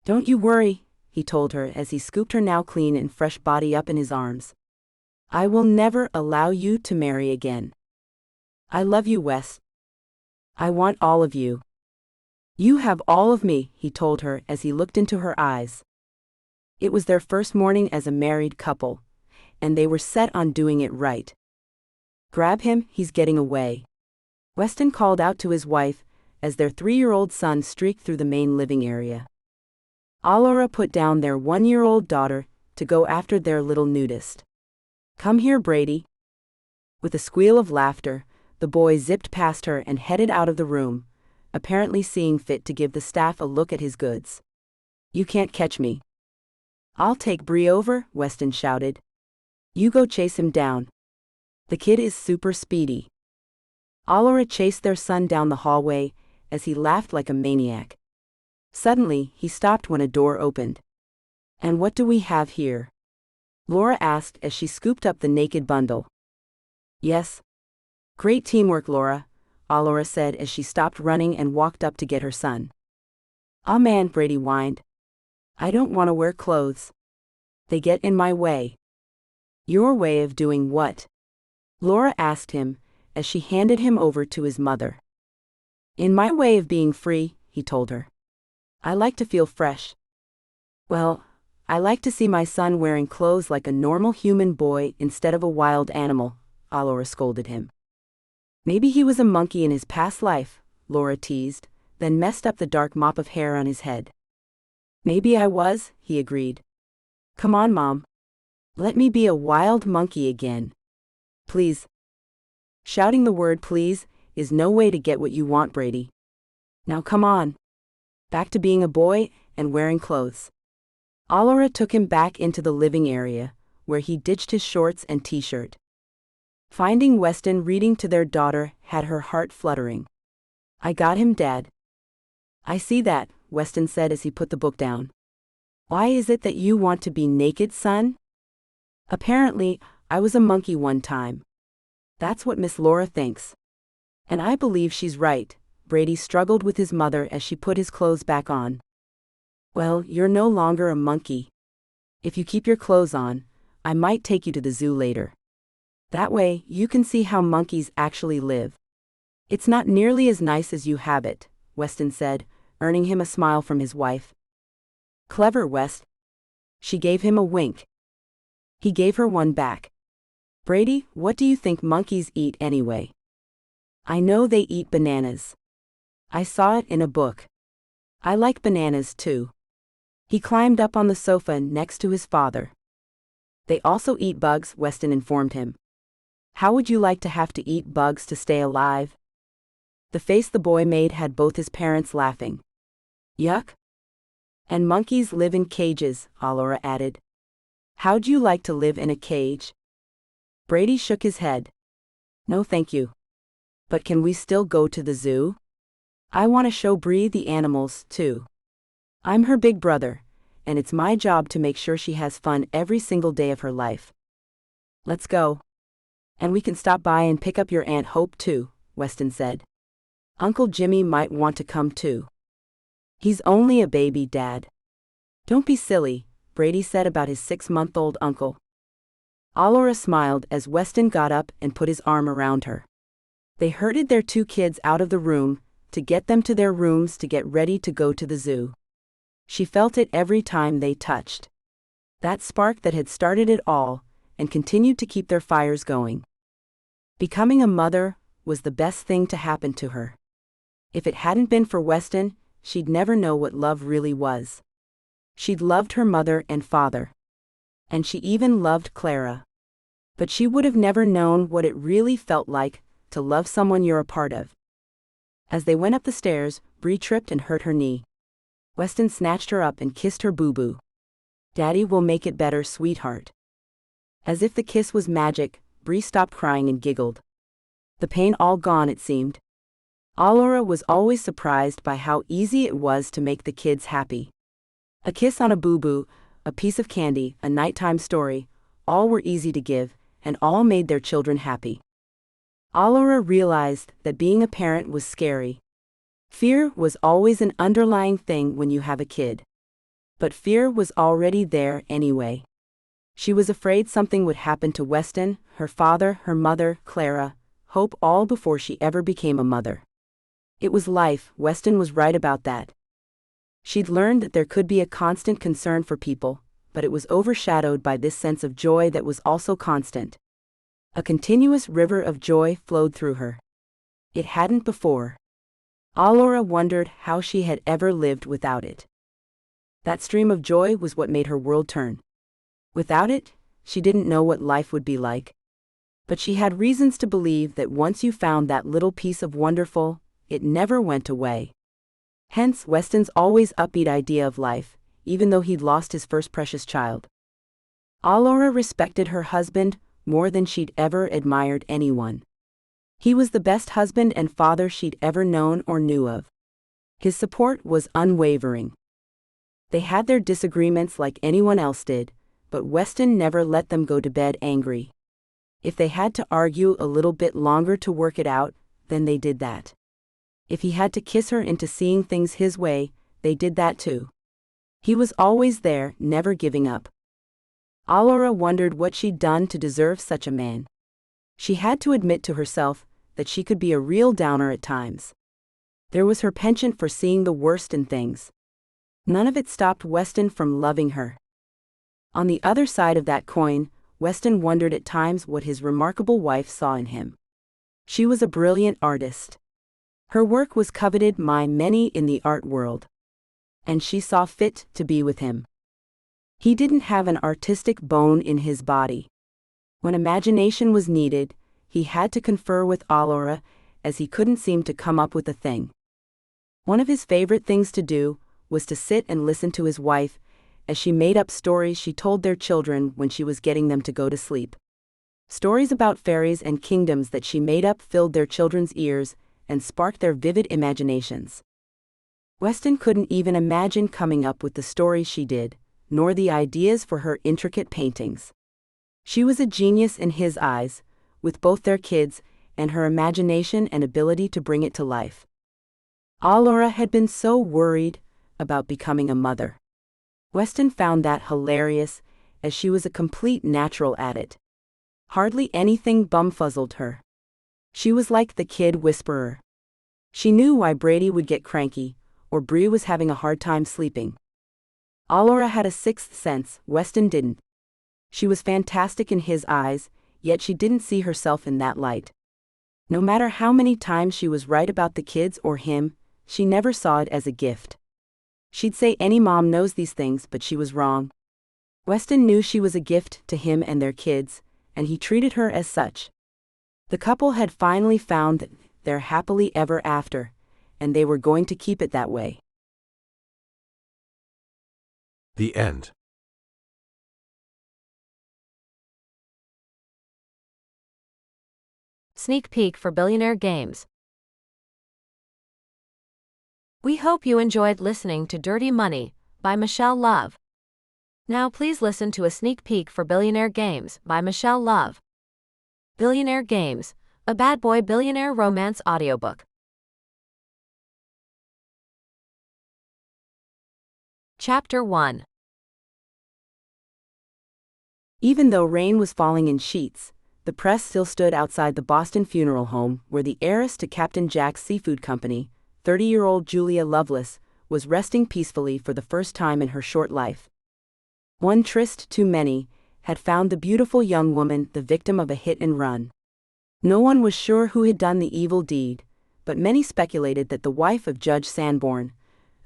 "Don't you worry," he told her as he scooped her now clean and fresh body up in his arms. "I will never allow you to marry again. I love you, Wes. I want all of you." "You have all of me," he told her as he looked into her eyes. It was their first morning as a married couple, and they were set on doing it right. "Grab him, he's getting away," Weston called out to his wife as their 3-year-old son streaked through the main living area. Alora put down their 1-year-old daughter to go after their little nudist. "Come here, Brady." With a squeal of laughter, the boy zipped past her and headed out of the room, apparently seeing fit to give the staff a look at his goods. "You can't catch me." "I'll take Bree over," Weston shouted. "You go chase him down. The kid is super speedy." Alora chased their son down the hallway as he laughed like a maniac. Suddenly, he stopped when a door opened. "And what do we have here?" Laura asked as she scooped up the naked bundle. "Yes. Great teamwork, Laura," Alora said as she stopped running and walked up to get her son. "Aw man," Brady whined. "I don't want to wear clothes. They get in my way." "Your way of doing what?" Laura asked him as she handed him over to his mother. "In my way of being free," he told her. "I like to feel fresh. Well, I like to see my son wearing clothes like a normal human boy instead of a wild animal," Alora scolded him. "Maybe he was a monkey in his past life," Laura teased, then messed up the dark mop of hair on his head. "Maybe I was," he agreed. "Come on, Mom. Let me be a wild monkey again. Please." Shouting the word please is no way to get what you want, Brady. "Now come on. Back to being a boy and wearing clothes." Alora took him back into the living area, where he ditched his shorts and t-shirt. Finding Weston reading to their daughter had her heart fluttering. "I got him, Dad." "I see that," Weston said as he put the book down. "Why is it that you want to be naked, son?" "Apparently, I was a monkey one time. That's what Miss Laura thinks. And I believe she's right." Brady struggled with his mother as she put his clothes back on. "Well, you're no longer a monkey. If you keep your clothes on, I might take you to the zoo later. That way, you can see how monkeys actually live. It's not nearly as nice as you have it," Weston said, earning him a smile from his wife. "Clever, West." She gave him a wink. He gave her one back. "Brady, what do you think monkeys eat anyway?" "I know they eat bananas. I saw it in a book. I like bananas too." He climbed up on the sofa next to his father. "They also eat bugs," Weston informed him. "How would you like to have to eat bugs to stay alive?" The face the boy made had both his parents laughing. "Yuck." "And monkeys live in cages," Alora added. "How'd you like to live in a cage?" Brady shook his head. No thank you. But can we still go to the zoo? I want to show Bree the animals, too. I'm her big brother, and it's my job to make sure she has fun every single day of her life. Let's go. And we can stop by and pick up your Aunt Hope too, Weston said. Uncle Jimmy might want to come too. He's only a baby, Dad. Don't be silly, Brady said about his 6-month-old uncle. Allura smiled as Weston got up and put his arm around her. They herded their 2 kids out of the room to get them to their rooms to get ready to go to the zoo. She felt it every time they touched. That spark that had started it all and continued to keep their fires going. Becoming a mother was the best thing to happen to her. If it hadn't been for Weston, she'd never know what love really was. She'd loved her mother and father. And she even loved Clara. But she would have never known what it really felt like to love someone you're a part of. As they went up the stairs, Bree tripped and hurt her knee. Weston snatched her up and kissed her boo-boo. Daddy will make it better, sweetheart. As if the kiss was magic, Bree stopped crying and giggled. The pain all gone, it seemed. Allura was always surprised by how easy it was to make the kids happy. A kiss on a boo-boo, a piece of candy, a nighttime story, all were easy to give, and all made their children happy. Allura realized that being a parent was scary. Fear was always an underlying thing when you have a kid. But fear was already there anyway. She was afraid something would happen to Weston, her father, her mother, Clara, Hope, all before she ever became a mother. It was life, Weston was right about that. She'd learned that there could be a constant concern for people, but it was overshadowed by this sense of joy that was also constant. A continuous river of joy flowed through her. It hadn't before. Allura wondered how she had ever lived without it. That stream of joy was what made her world turn. Without it, she didn't know what life would be like. But she had reasons to believe that once you found that little piece of wonderful, it never went away. Hence Weston's always upbeat idea of life, even though he'd lost his first precious child. Allura respected her husband more than she'd ever admired anyone. He was the best husband and father she'd ever known or knew of. His support was unwavering. They had their disagreements like anyone else did, but Weston never let them go to bed angry. If they had to argue a little bit longer to work it out, then they did that. If he had to kiss her into seeing things his way, they did that too. He was always there, never giving up. Allura wondered what she'd done to deserve such a man. She had to admit to herself that she could be a real downer at times. There was her penchant for seeing the worst in things. None of it stopped Weston from loving her. On the other side of that coin, Weston wondered at times what his remarkable wife saw in him. She was a brilliant artist. Her work was coveted by many in the art world. And she saw fit to be with him. He didn't have an artistic bone in his body. When imagination was needed, he had to confer with Allura, as he couldn't seem to come up with a thing. One of his favorite things to do was to sit and listen to his wife as she made up stories she told their children when she was getting them to go to sleep. Stories about fairies and kingdoms that she made up filled their children's ears and sparked their vivid imaginations. Weston couldn't even imagine coming up with the stories she did, nor the ideas for her intricate paintings. She was a genius in his eyes, with both their kids and her imagination and ability to bring it to life. Allura had been so worried about becoming a mother. Weston found that hilarious, as she was a complete natural at it. Hardly anything bumfuzzled her. She was like the kid whisperer. She knew why Brady would get cranky, or Bree was having a hard time sleeping. Allura had a sixth sense, Weston didn't. She was fantastic in his eyes, yet she didn't see herself in that light. No matter how many times she was right about the kids or him, she never saw it as a gift. She'd say any mom knows these things, but she was wrong. Weston knew she was a gift to him and their kids, and he treated her as such. The couple had finally found their happily ever after, and they were going to keep it that way. The end. sneak peek for Billionaire Games. We hope you enjoyed listening to Dirty Money by Michelle Love. Now please listen to a sneak peek for Billionaire Games by Michelle Love. Billionaire Games, a bad boy billionaire romance audiobook. Chapter 1. Even though rain was falling in sheets, the press still stood outside the Boston funeral home where the heiress to Captain Jack's seafood company, 30-year-old Julia Lovelace, was resting peacefully for the first time in her short life. One tryst too many had found the beautiful young woman the victim of a hit and run. No one was sure who had done the evil deed, but many speculated that the wife of Judge Sanborn,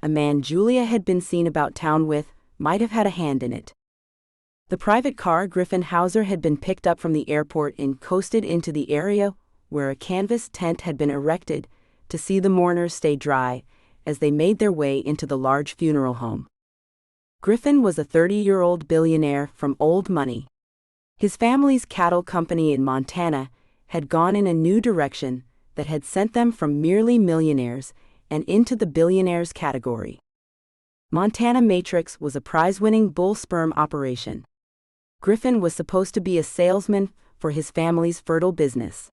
a man Julia had been seen about town with, might have had a hand in it. The private car Griffin Hauser had been picked up from the airport and coasted into the area where a canvas tent had been erected to see the mourners stay dry as they made their way into the large funeral home. Griffin was a 30-year-old billionaire from old money. His family's cattle company in Montana had gone in a new direction that had sent them from merely millionaires and into the billionaires category. Montana Matrix was a prize-winning bull sperm operation. Griffin was supposed to be a salesman for his family's fertile business.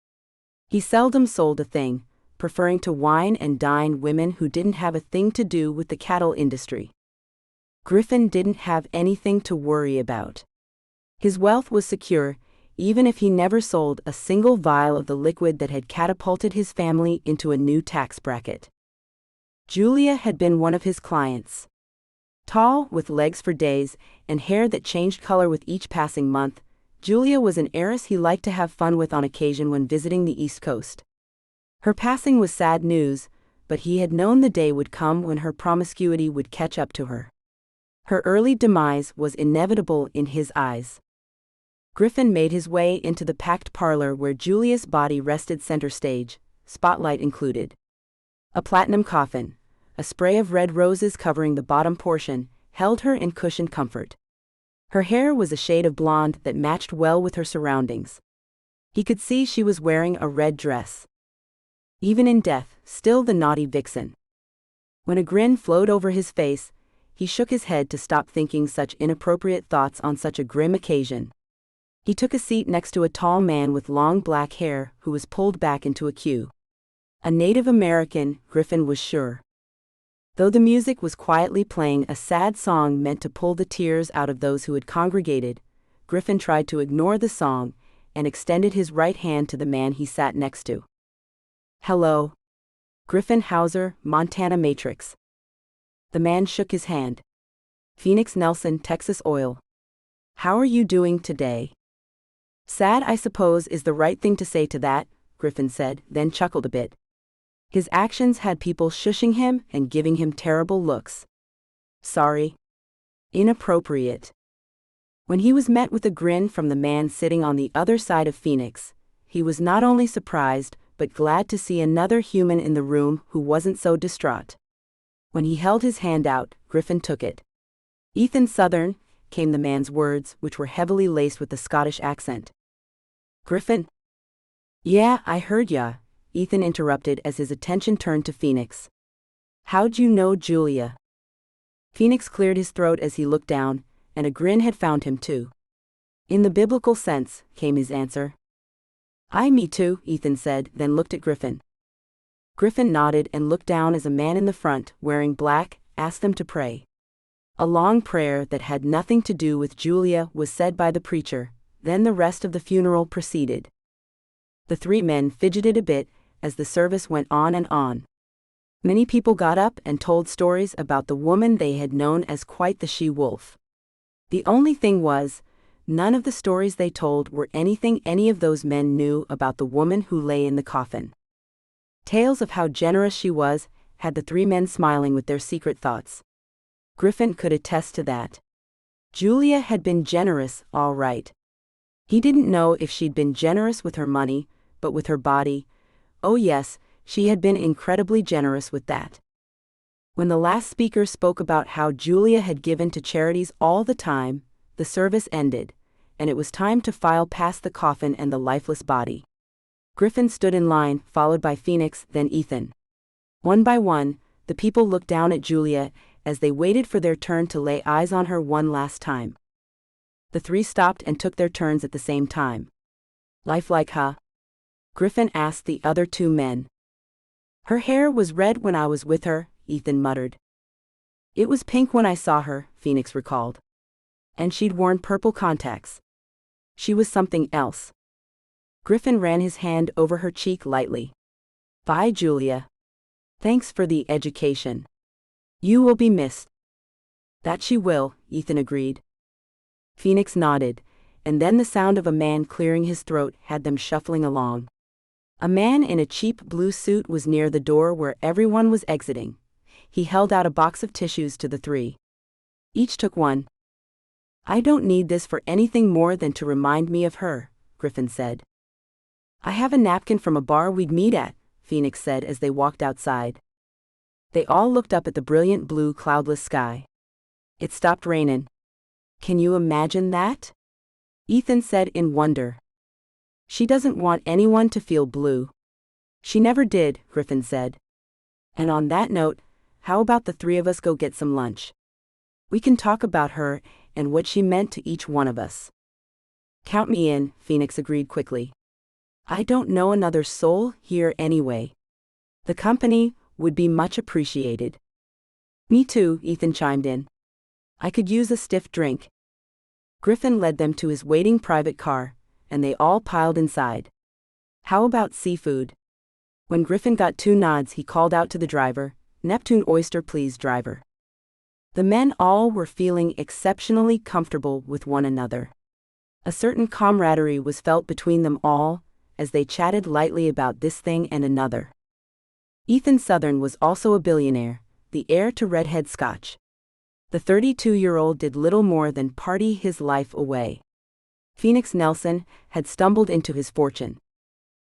He seldom sold a thing, preferring to wine and dine women who didn't have a thing to do with the cattle industry. Griffin didn't have anything to worry about. His wealth was secure, even if he never sold a single vial of the liquid that had catapulted his family into a new tax bracket. Julia had been one of his clients. Tall, with legs for days, and hair that changed color with each passing month, Julia was an heiress he liked to have fun with on occasion when visiting the East Coast. Her passing was sad news, but he had known the day would come when her promiscuity would catch up to her. Her early demise was inevitable in his eyes. Griffin made his way into the packed parlor where Julia's body rested center stage, spotlight included. A platinum coffin, a spray of red roses covering the bottom portion, held her in cushioned comfort. Her hair was a shade of blonde that matched well with her surroundings. He could see she was wearing a red dress. Even in death, still the naughty vixen. When a grin flowed over his face, he shook his head to stop thinking such inappropriate thoughts on such a grim occasion. He took a seat next to a tall man with long black hair who was pulled back into a queue. A Native American, Griffin was sure. Though the music was quietly playing a sad song meant to pull the tears out of those who had congregated, Griffin tried to ignore the song and extended his right hand to the man he sat next to. "Hello. Griffin Hauser, Montana Matrix." The man shook his hand. "Phoenix Nelson, Texas Oil. How are you doing today?" "Sad, I suppose, is the right thing to say to that," Griffin said, then chuckled a bit. His actions had people shushing him and giving him terrible looks. "Sorry. Inappropriate." When he was met with a grin from the man sitting on the other side of Phoenix, he was not only surprised but glad to see another human in the room who wasn't so distraught. When he held his hand out, Griffin took it. "Ethan Southern," came the man's words, which were heavily laced with a Scottish accent. "Griffin?" "Yeah, I heard ya," Ethan interrupted as his attention turned to Phoenix. "How'd you know Julia?" Phoenix cleared his throat as he looked down, and a grin had found him too. "In the biblical sense," came his answer. Me too," Ethan said, then looked at Griffin. Griffin nodded and looked down as a man in the front, wearing black, asked them to pray. A long prayer that had nothing to do with Julia was said by the preacher, then the rest of the funeral proceeded. The three men fidgeted a bit as the service went on and on. Many people got up and told stories about the woman they had known as quite the she-wolf. The only thing was, none of the stories they told were anything any of those men knew about the woman who lay in the coffin. Tales of how generous she was had the three men smiling with their secret thoughts. Griffin could attest to that. Julia had been generous, all right. He didn't know if she'd been generous with her money, but with her body, oh yes, she had been incredibly generous with that. When the last speaker spoke about how Julia had given to charities all the time, the service ended, and it was time to file past the coffin and the lifeless body. Griffin stood in line, followed by Phoenix, then Ethan. One by one, the people looked down at Julia as they waited for their turn to lay eyes on her one last time. The three stopped and took their turns at the same time. Lifelike, huh? Griffin asked the other two men. Her hair was red when I was with her, Ethan muttered. It was pink when I saw her, Phoenix recalled. And she'd worn purple contacts. She was something else. Griffin ran his hand over her cheek lightly. Bye, Julia. Thanks for the education. You will be missed. That she will, Ethan agreed. Phoenix nodded, and then the sound of a man clearing his throat had them shuffling along. A man in a cheap blue suit was near the door where everyone was exiting. He held out a box of tissues to the three. Each took one. I don't need this for anything more than to remind me of her, Griffin said. I have a napkin from a bar we'd meet at, Phoenix said as they walked outside. They all looked up at the brilliant blue cloudless sky. It stopped raining. Can you imagine that? Ethan said in wonder. She doesn't want anyone to feel blue. She never did, Griffin said. And on that note, how about the three of us go get some lunch? We can talk about her and what she meant to each one of us. Count me in, Phoenix agreed quickly. I don't know another soul here anyway. The company would be much appreciated. Me too, Ethan chimed in. I could use a stiff drink. Griffin led them to his waiting private car, and they all piled inside. How about seafood? When Griffin got two nods, he called out to the driver, Neptune oyster please, driver. The men all were feeling exceptionally comfortable with one another. A certain camaraderie was felt between them all, as they chatted lightly about this thing and another. Ethan Southern was also a billionaire, the heir to Redhead Scotch. The 32-year-old did little more than party his life away. Phoenix Nelson had stumbled into his fortune.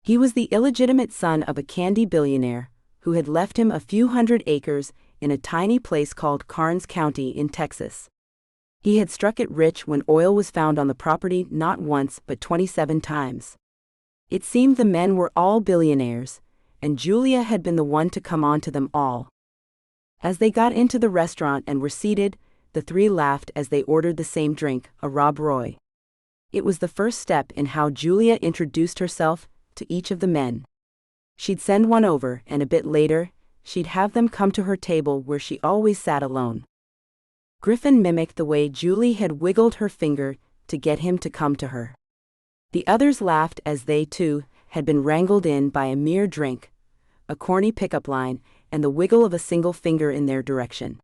He was the illegitimate son of a candy billionaire who had left him a few hundred acres in a tiny place called Karnes County in Texas. He had struck it rich when oil was found on the property not once but 27 times. It seemed the men were all billionaires, and Julia had been the one to come on to them all. As they got into the restaurant and were seated, the three laughed as they ordered the same drink, a Rob Roy. It was the first step in how Julia introduced herself to each of the men. She'd send one over, and a bit later, she'd have them come to her table where she always sat alone. Griffin mimicked the way Julie had wiggled her finger to get him to come to her. The others laughed as they, too, had been wrangled in by a mere drink, a corny pickup line, and the wiggle of a single finger in their direction.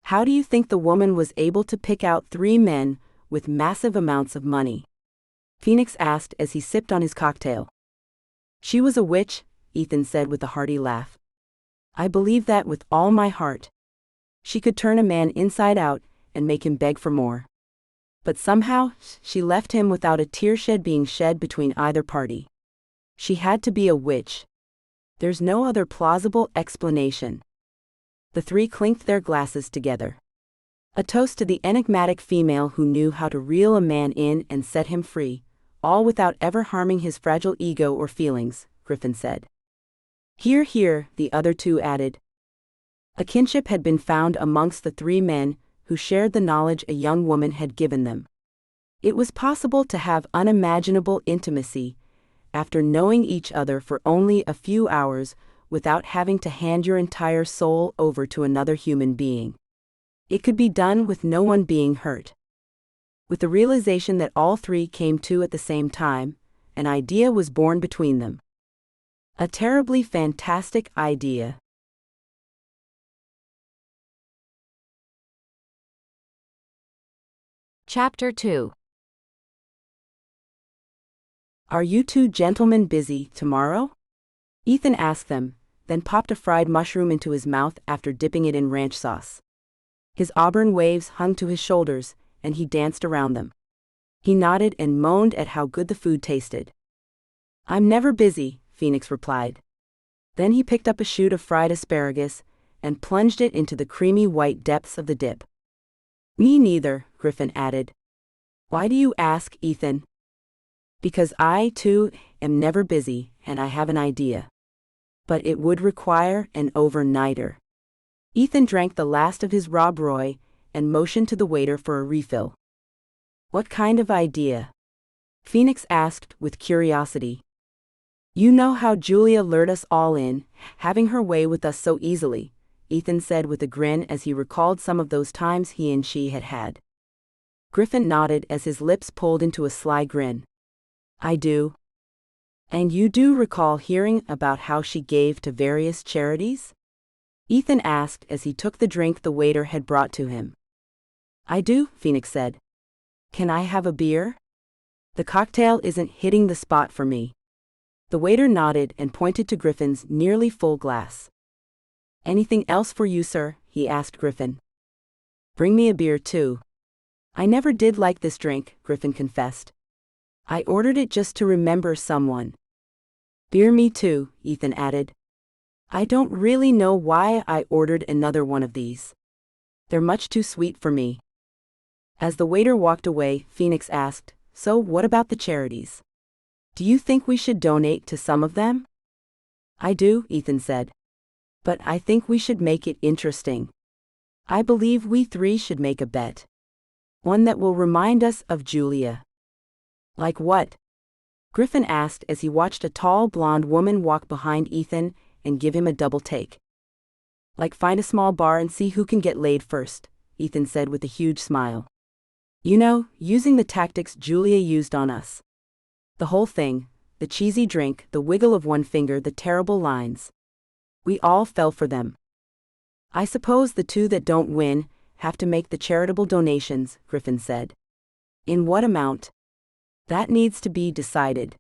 How do you think the woman was able to pick out three men with massive amounts of money? Phoenix asked as he sipped on his cocktail. She was a witch, Ethan said with a hearty laugh. I believe that with all my heart. She could turn a man inside out and make him beg for more. But somehow, she left him without a tear being shed between either party. She had to be a witch. There's no other plausible explanation. The three clinked their glasses together. A toast to the enigmatic female who knew how to reel a man in and set him free, all without ever harming his fragile ego or feelings, Griffin said. Hear, hear, the other two added. A kinship had been found amongst the three men who shared the knowledge a young woman had given them. It was possible to have unimaginable intimacy after knowing each other for only a few hours without having to hand your entire soul over to another human being. It could be done with no one being hurt. With the realization that all three came to at the same time, an idea was born between them. A terribly fantastic idea. Chapter 2. Are you two gentlemen busy tomorrow? Ethan asked them, then popped a fried mushroom into his mouth after dipping it in ranch sauce. His auburn waves hung to his shoulders, and he danced around them. He nodded and moaned at how good the food tasted. I'm never busy, Phoenix replied. Then he picked up a shoot of fried asparagus and plunged it into the creamy white depths of the dip. Me neither, Griffin added. Why do you ask, Ethan? Because I, too, am never busy, and I have an idea. But it would require an overnighter. Ethan drank the last of his Rob Roy and motioned to the waiter for a refill. What kind of idea? Phoenix asked with curiosity. You know how Julia lured us all in, having her way with us so easily, Ethan said with a grin as he recalled some of those times he and she had had. Griffin nodded as his lips pulled into a sly grin. I do. And you do recall hearing about how she gave to various charities? Ethan asked as he took the drink the waiter had brought to him. I do, Phoenix said. Can I have a beer? The cocktail isn't hitting the spot for me. The waiter nodded and pointed to Griffin's nearly full glass. Anything else for you, sir? He asked Griffin. Bring me a beer, too. I never did like this drink, Griffin confessed. I ordered it just to remember someone. Beer me too, Ethan added. I don't really know why I ordered another one of these. They're much too sweet for me. As the waiter walked away, Phoenix asked, So what about the charities? Do you think we should donate to some of them? I do, Ethan said. But I think we should make it interesting. I believe we three should make a bet. One that will remind us of Julia. Like what? Griffin asked as he watched a tall blonde woman walk behind Ethan and give him a double take. Like find a small bar and see who can get laid first, Ethan said with a huge smile. You know, using the tactics Julia used on us. The whole thing, the cheesy drink, the wiggle of one finger, the terrible lines. We all fell for them. I suppose the two that don't win have to make the charitable donations, Griffin said. In what amount? That needs to be decided.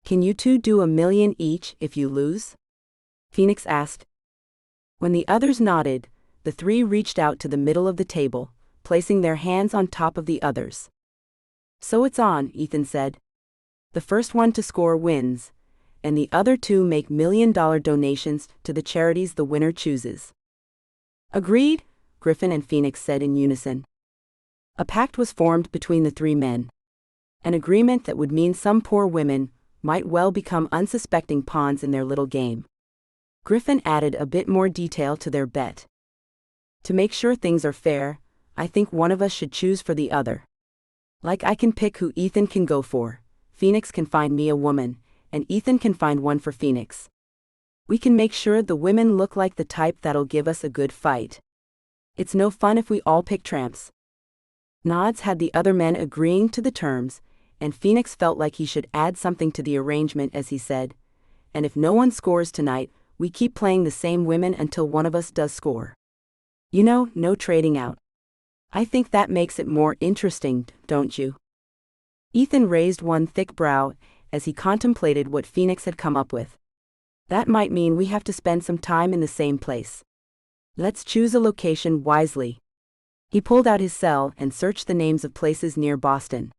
Can you two do $1 million each if you lose? Phoenix asked. When the others nodded, the three reached out to the middle of the table, placing their hands on top of the others. So it's on, Ethan said. The first one to score wins, and the other two make $1 million donations to the charities the winner chooses. Agreed, Griffin and Phoenix said in unison. A pact was formed between the three men. An agreement that would mean some poor women might well become unsuspecting pawns in their little game. Griffin added a bit more detail to their bet. To make sure things are fair, I think one of us should choose for the other. Like I can pick who Ethan can go for, Phoenix can find me a woman, and Ethan can find one for Phoenix. We can make sure the women look like the type that'll give us a good fight. It's no fun if we all pick tramps. Nods had the other men agreeing to the terms, and Phoenix felt like he should add something to the arrangement as he said, and if no one scores tonight, we keep playing the same women until one of us does score. You know, no trading out. I think that makes it more interesting, don't you? Ethan raised one thick brow as he contemplated what Phoenix had come up with. That might mean we have to spend some time in the same place. Let's choose a location wisely. He pulled out his cell and searched the names of places near Boston.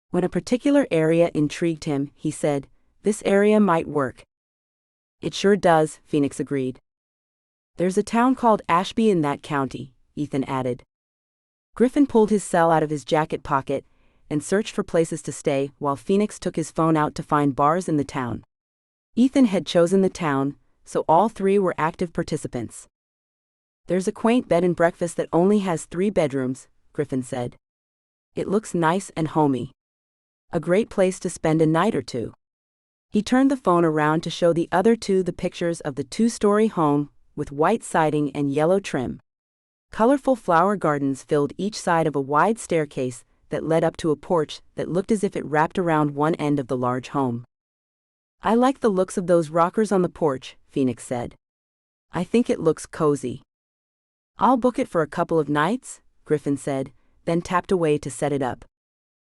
When a particular area intrigued him, he said, This area might work. It sure does, Phoenix agreed. There's a town called Ashby in that county, Ethan added. Griffin pulled his cell out of his jacket pocket and searched for places to stay while Phoenix took his phone out to find bars in the town. Ethan had chosen the town, so all three were active participants. There's a quaint bed and breakfast that only has 3 bedrooms, Griffin said. It looks nice and homey. A great place to spend a night or two. He turned the phone around to show the other two the pictures of the 2-story home with white siding and yellow trim. Colorful flower gardens filled each side of a wide staircase that led up to a porch that looked as if it wrapped around one end of the large home. I like the looks of those rockers on the porch, Phoenix said. I think it looks cozy. I'll book it for a couple of nights, Griffin said, then tapped away to set it up.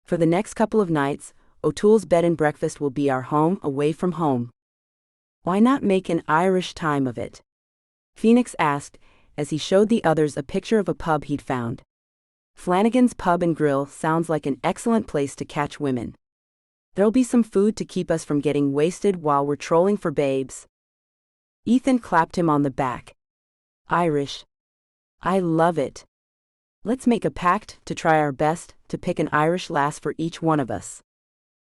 For the next couple of nights, O'Toole's bed and breakfast will be our home away from home. Why not make an Irish time of it? Phoenix asked, as he showed the others a picture of a pub he'd found. Flanagan's Pub and Grill sounds like an excellent place to catch women. There'll be some food to keep us from getting wasted while we're trolling for babes. Ethan clapped him on the back. Irish. I love it. Let's make a pact to try our best to pick an Irish lass for each one of us.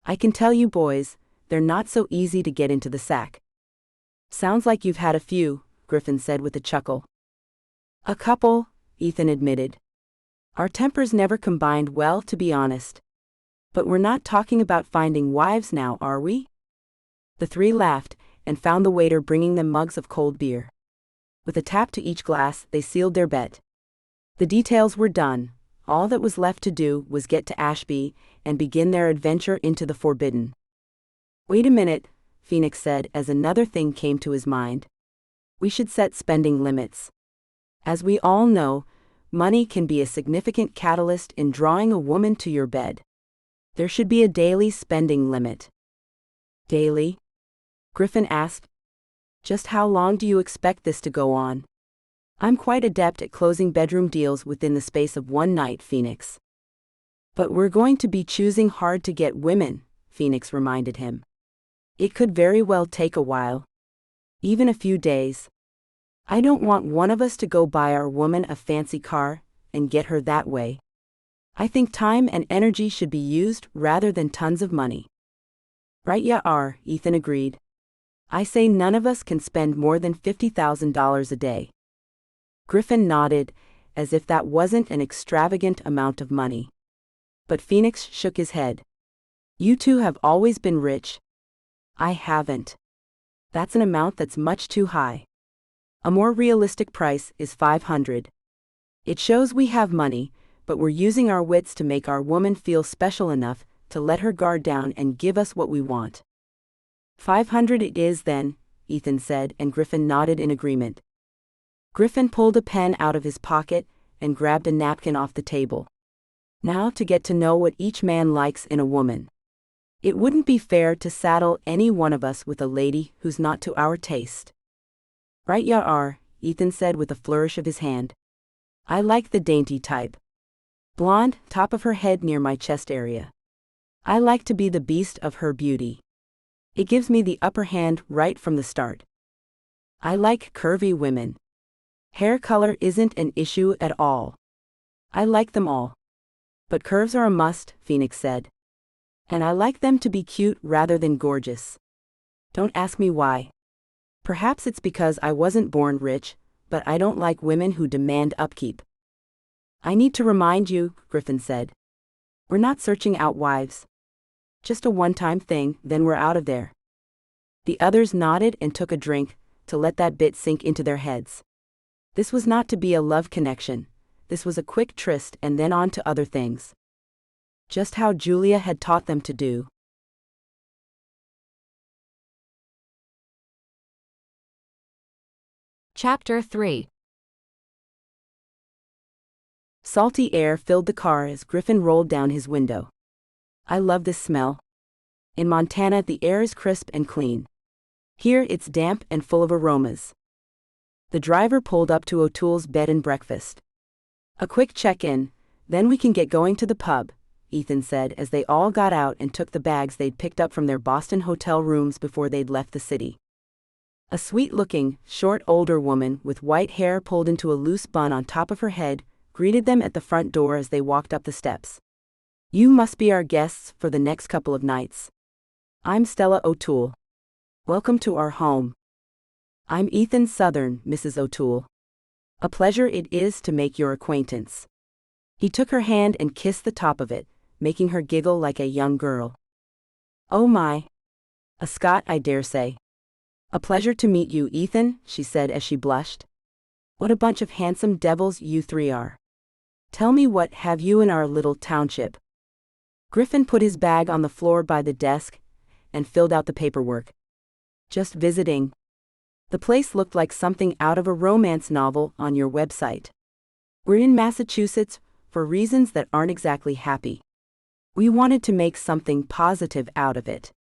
I can tell you boys, they're not so easy to get into the sack. Sounds like you've had a few, Griffin said with a chuckle. A couple, Ethan admitted. Our tempers never combined well, to be honest. But we're not talking about finding wives now, are we? The three laughed, and found the waiter bringing them mugs of cold beer. With a tap to each glass, they sealed their bet. The details were done. All that was left to do was get to Ashby and begin their adventure into the forbidden. Wait a minute, Phoenix said as another thing came to his mind. We should set spending limits. As we all know, money can be a significant catalyst in drawing a woman to your bed. There should be a daily spending limit. Daily? Griffin asked. Just how long do you expect this to go on? I'm quite adept at closing bedroom deals within the space of one night, Phoenix. But we're going to be choosing hard to get women, Phoenix reminded him. It could very well take a while. Even a few days. I don't want one of us to go buy our woman a fancy car and get her that way. I think time and energy should be used rather than tons of money. Right ya are, Ethan agreed. I say none of us can spend more than $50,000 a day. Griffin nodded, as if that wasn't an extravagant amount of money. But Phoenix shook his head. You two have always been rich. I haven't. That's an amount that's much too high. A more realistic price is $500. It shows we have money, but we're using our wits to make our woman feel special enough to let her guard down and give us what we want. $500 it is then, Ethan said, and Griffin nodded in agreement. Griffin pulled a pen out of his pocket and grabbed a napkin off the table. Now to get to know what each man likes in a woman. It wouldn't be fair to saddle any one of us with a lady who's not to our taste. Right ya are, Ethan said with a flourish of his hand. I like the dainty type. Blonde, top of her head near my chest area. I like to be the beast of her beauty. It gives me the upper hand right from the start. I like curvy women. Hair color isn't an issue at all. I like them all. But curves are a must, Phoenix said. And I like them to be cute rather than gorgeous. Don't ask me why. Perhaps it's because I wasn't born rich, but I don't like women who demand upkeep. I need to remind you, Griffin said. We're not searching out wives. Just a one-time thing, then we're out of there. The others nodded and took a drink, to let that bit sink into their heads. This was not to be a love connection. This was a quick tryst and then on to other things. Just how Julia had taught them to do. Chapter 3. Salty air filled the car as Griffin rolled down his window. I love this smell. In Montana, the air is crisp and clean. Here, it's damp and full of aromas. The driver pulled up to O'Toole's bed and breakfast. A quick check-in, then we can get going to the pub, Ethan said as they all got out and took the bags they'd picked up from their Boston hotel rooms before they'd left the city. A sweet-looking, short older woman with white hair pulled into a loose bun on top of her head greeted them at the front door as they walked up the steps. You must be our guests for the next couple of nights. I'm Stella O'Toole. Welcome to our home. I'm Ethan Southern, Mrs. O'Toole. A pleasure it is to make your acquaintance. He took her hand and kissed the top of it, making her giggle like a young girl. Oh my. A Scot, I dare say. A pleasure to meet you, Ethan, she said as she blushed. What a bunch of handsome devils you three are. Tell me, what have you in our little township? Griffin put his bag on the floor by the desk and filled out the paperwork. Just visiting. The place looked like something out of a romance novel on your website. We're in Massachusetts for reasons that aren't exactly happy. We wanted to make something positive out of it.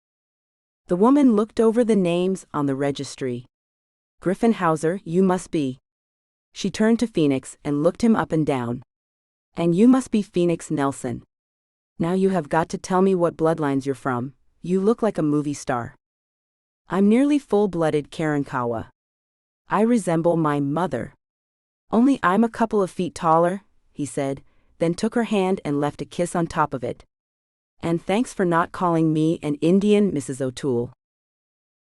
The woman looked over the names on the registry. Griffin Hauser, you must be. She turned to Phoenix and looked him up and down. And you must be Phoenix Nelson. Now you have got to tell me what bloodlines you're from. You look like a movie star. I'm nearly full-blooded Karankawa. I resemble my mother. Only I'm a couple of feet taller, he said, then took her hand and left a kiss on top of it. And thanks for not calling me an Indian, Mrs. O'Toole.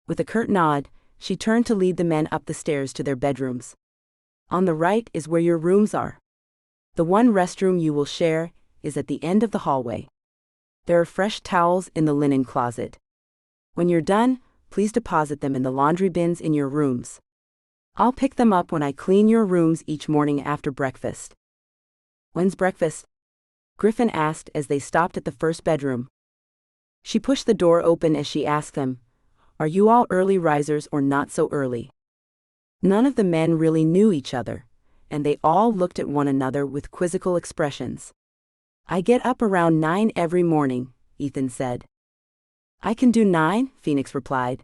With a curt nod, she turned to lead the men up the stairs to their bedrooms. On the right is where your rooms are. The one restroom you will share is at the end of the hallway. There are fresh towels in the linen closet. When you're done, please deposit them in the laundry bins in your rooms. I'll pick them up when I clean your rooms each morning after breakfast. When's breakfast? Griffin asked as they stopped at the first bedroom. She pushed the door open as she asked them, "Are you all early risers or not so early?" None of the men really knew each other, and they all looked at one another with quizzical expressions. "I get up around 9 every morning," Ethan said. "I can do 9, Phoenix replied.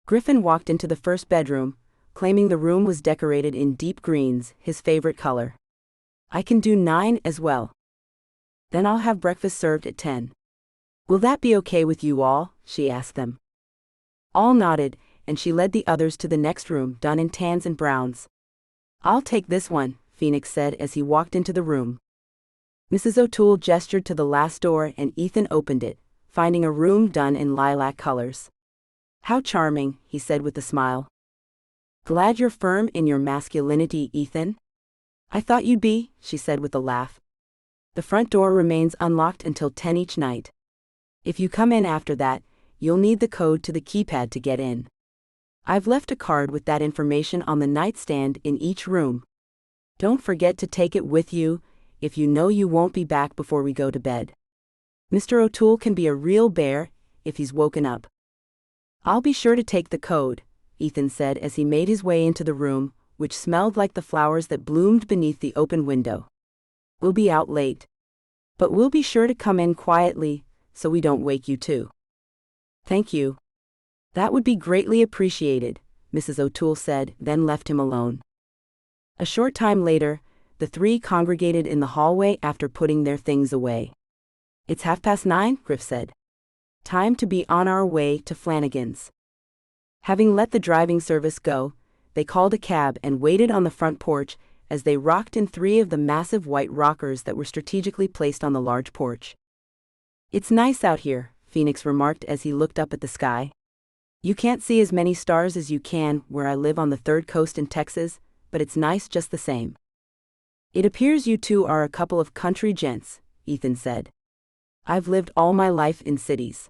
Griffin walked into the first bedroom, claiming the room was decorated in deep greens, his favorite color. "I can do 9 as well. Then I'll have breakfast served at 10. Will that be okay with you all?" she asked them. All nodded, and she led the others to the next room, done in tans and browns. "I'll take this one," Phoenix said as he walked into the room. Mrs. O'Toole gestured to the last door and Ethan opened it, finding a room done in lilac colors. "How charming," he said with a smile. "Glad you're firm in your masculinity, Ethan." "I thought you'd be," she said with a laugh. "The front door remains unlocked until 10 each night. If you come in after that, you'll need the code to the keypad to get in. I've left a card with that information on the nightstand in each room. Don't forget to take it with you, if you know you won't be back before we go to bed. Mr. O'Toole can be a real bear if he's woken up." "I'll be sure to take the code," Ethan said as he made his way into the room, which smelled like the flowers that bloomed beneath the open window. "We'll be out late. But we'll be sure to come in quietly, so we don't wake you too." "Thank you. That would be greatly appreciated," Mrs. O'Toole said, then left him alone. A short time later, the three congregated in the hallway after putting their things away. "It's 9:30, Griff said. "Time to be on our way to Flanagan's." Having let the driving service go, they called a cab and waited on the front porch as they rocked in 3 of the massive white rockers that were strategically placed on the large porch. "It's nice out here," Phoenix remarked as he looked up at the sky. "You can't see as many stars as you can where I live on the third coast in Texas, but it's nice just the same." "It appears you two are a couple of country gents," Ethan said. "I've lived all my life in cities.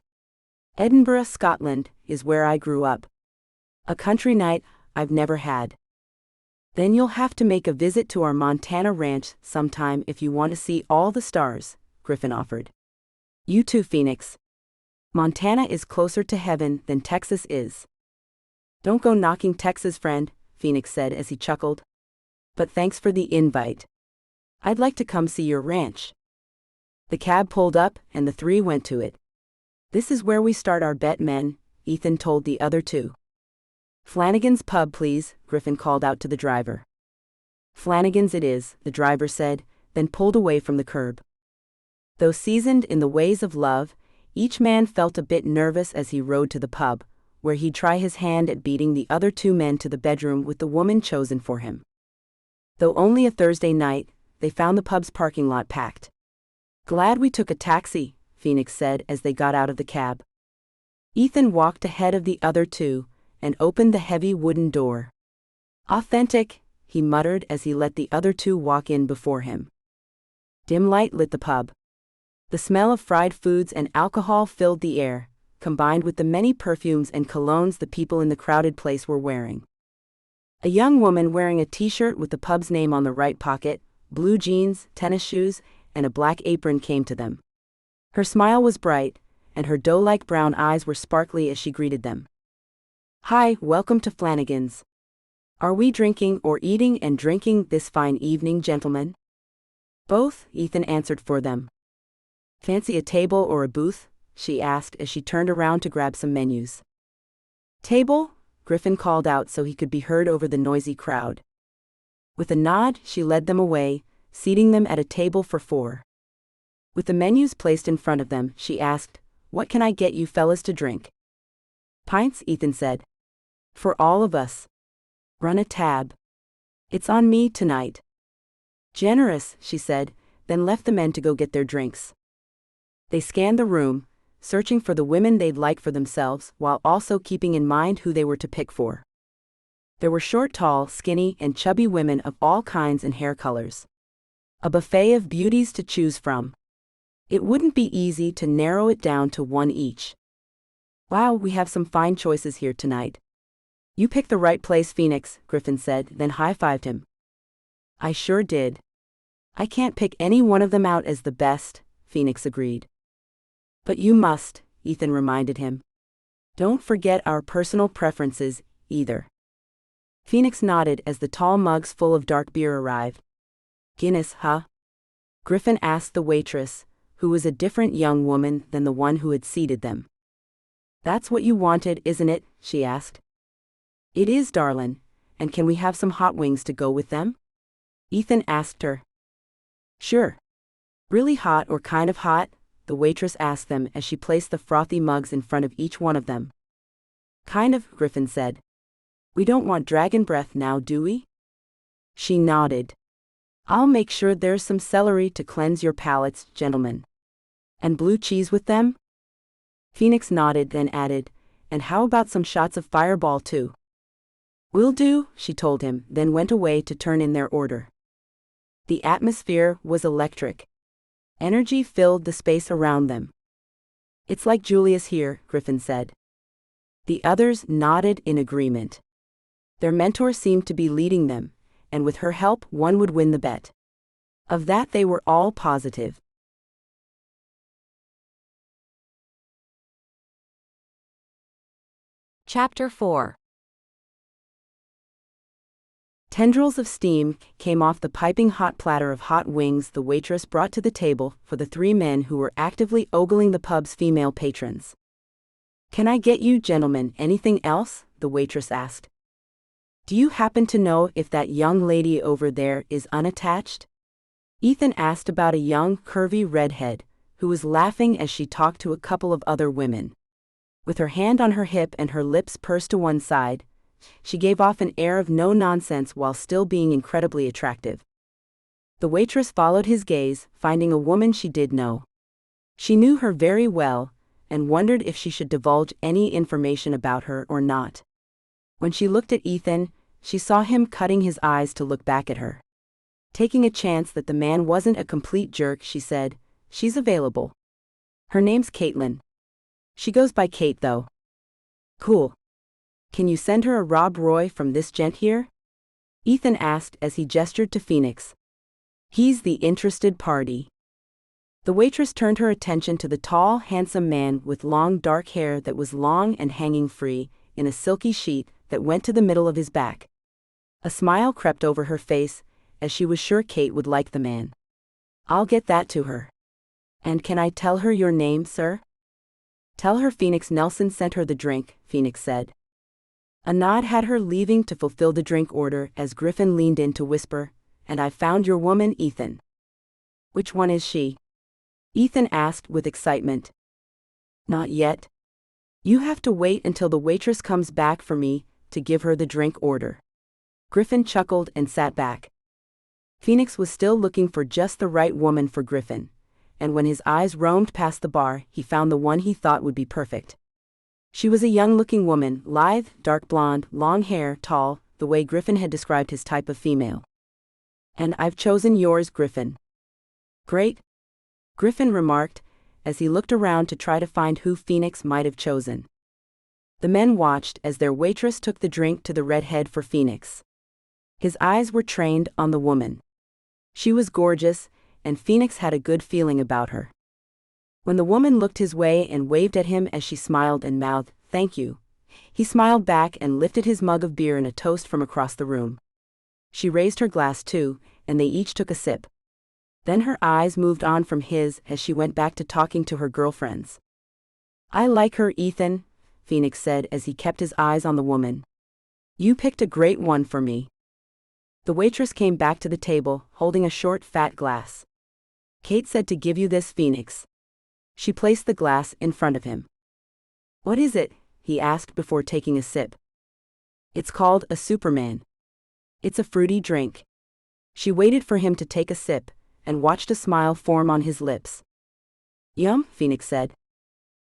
Edinburgh, Scotland, is where I grew up. A country night I've never had." "Then you'll have to make a visit to our Montana ranch sometime if you want to see all the stars," Griffin offered. "You too, Phoenix. Montana is closer to heaven than Texas is." "Don't go knocking Texas, friend," Phoenix said as he chuckled. "But thanks for the invite. I'd like to come see your ranch." The cab pulled up and the 3 went to it. "This is where we start our bet, men," Ethan told the other 2. "Flanagan's Pub, please," Griffin called out to the driver. "Flanagan's it is," the driver said, then pulled away from the curb. Though seasoned in the ways of love, each man felt a bit nervous as he rode to the pub, where he'd try his hand at beating the other 2 men to the bedroom with the woman chosen for him. Though only a Thursday night, they found the pub's parking lot packed. "Glad we took a taxi," Phoenix said as they got out of the cab. Ethan walked ahead of the other 2 and opened the heavy wooden door. "Authentic," he muttered as he let the other 2 walk in before him. Dim light lit the pub. The smell of fried foods and alcohol filled the air, combined with the many perfumes and colognes the people in the crowded place were wearing. A young woman wearing a t-shirt with the pub's name on the right pocket, blue jeans, tennis shoes, and a black apron came to them. Her smile was bright, and her doe-like brown eyes were sparkly as she greeted them. "Hi, welcome to Flanagan's. Are we drinking or eating and drinking this fine evening, gentlemen?" "Both," Ethan answered for them. "Fancy a table or a booth?" she asked as she turned around to grab some menus. "Table," Griffin called out so he could be heard over the noisy crowd. With a nod, she led them away, seating them at a table for 4. With the menus placed in front of them, she asked, "What can I get you fellas to drink?" "Pints," Ethan said. "For all of us." "Run a tab." "It's on me tonight." "Generous," she said, then left the men to go get their drinks. They scanned the room, searching for the women they'd like for themselves while also keeping in mind who they were to pick for. There were short, tall, skinny, and chubby women of all kinds and hair colors. A buffet of beauties to choose from. It wouldn't be easy to narrow it down to one each. Wow, we have some fine choices here tonight. You picked the right place, Phoenix, Griffin said, then high-fived him. I sure did. I can't pick any one of them out as the best, Phoenix agreed. But you must, Ethan reminded him. Don't forget our personal preferences, either. Phoenix nodded as the tall mugs full of dark beer arrived. Guinness, huh? Griffin asked the waitress, who was a different young woman than the one who had seated them. That's what you wanted, isn't it? She asked. It is, darlin'. And can we have some hot wings to go with them? Ethan asked her. Sure. Really hot or kind of hot? The waitress asked them as she placed the frothy mugs in front of each one of them. Kind of, Griffin said. We don't want dragon breath now, do we? She nodded. I'll make sure there's some celery to cleanse your palates, gentlemen. And blue cheese with them? Phoenix nodded, then added, and how about some shots of Fireball too? Will do, she told him, then went away to turn in their order. The atmosphere was electric. Energy filled the space around them. It's like Julius here, Griffin said. The others nodded in agreement. Their mentor seemed to be leading them, and with her help one would win the bet. Of that they were all positive. Chapter 4. Tendrils of steam came off the piping hot platter of hot wings the waitress brought to the table for the three men who were actively ogling the pub's female patrons. Can I get you gentlemen anything else? The waitress asked. Do you happen to know if that young lady over there is unattached? Ethan asked about a young, curvy redhead, who was laughing as she talked to a couple of other women. With her hand on her hip and her lips pursed to one side, she gave off an air of no-nonsense while still being incredibly attractive. The waitress followed his gaze, finding a woman she did know. She knew her very well, and wondered if she should divulge any information about her or not. When she looked at Ethan, she saw him cutting his eyes to look back at her. Taking a chance that the man wasn't a complete jerk, she said, She's available. Her name's Caitlin. She goes by Kate, though. Cool. Can you send her a Rob Roy from this gent here? Ethan asked as he gestured to Phoenix. He's the interested party. The waitress turned her attention to the tall, handsome man with long dark hair that was long and hanging free, in a silky sheet that went to the middle of his back. A smile crept over her face, as she was sure Kate would like the man. I'll get that to her. And can I tell her your name, sir? Tell her Phoenix Nelson sent her the drink, Phoenix said. A nod had her leaving to fulfill the drink order as Griffin leaned in to whisper, And I found your woman, Ethan. Which one is she? Ethan asked with excitement. Not yet. You have to wait until the waitress comes back for me to give her the drink order. Griffin chuckled and sat back. Phoenix was still looking for just the right woman for Griffin, and when his eyes roamed past the bar, he found the one he thought would be perfect. She was a young-looking woman, lithe, dark blonde, long hair, tall, the way Griffin had described his type of female. And I've chosen yours, Griffin. Great, Griffin remarked, as he looked around to try to find who Phoenix might have chosen. The men watched as their waitress took the drink to the redhead for Phoenix. His eyes were trained on the woman. She was gorgeous, and Phoenix had a good feeling about her. When the woman looked his way and waved at him as she smiled and mouthed, "Thank you," he smiled back and lifted his mug of beer in a toast from across the room. She raised her glass too, and they each took a sip. Then her eyes moved on from his as she went back to talking to her girlfriends. I like her, Ethan, Phoenix said as he kept his eyes on the woman. You picked a great one for me. The waitress came back to the table, holding a short, fat glass. Kate said to give you this, Phoenix. She placed the glass in front of him. What is it? He asked before taking a sip. It's called a Superman. It's a fruity drink. She waited for him to take a sip, and watched a smile form on his lips. Yum, Phoenix said.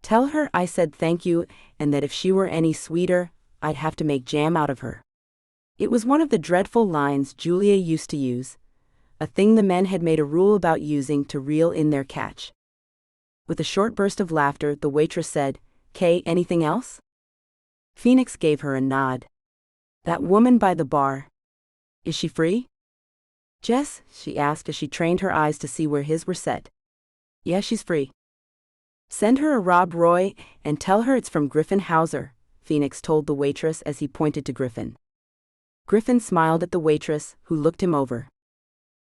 Tell her I said thank you and that if she were any sweeter, I'd have to make jam out of her. It was one of the dreadful lines Julia used to use, a thing the men had made a rule about using to reel in their catch. With a short burst of laughter, the waitress said, "Kay, anything else?" Phoenix gave her a nod. That woman by the bar. Is she free? Jess, she asked as she trained her eyes to see where his were set. Yeah, she's free. Send her a Rob Roy and tell her it's from Griffin Hauser, Phoenix told the waitress as he pointed to Griffin. Griffin smiled at the waitress, who looked him over.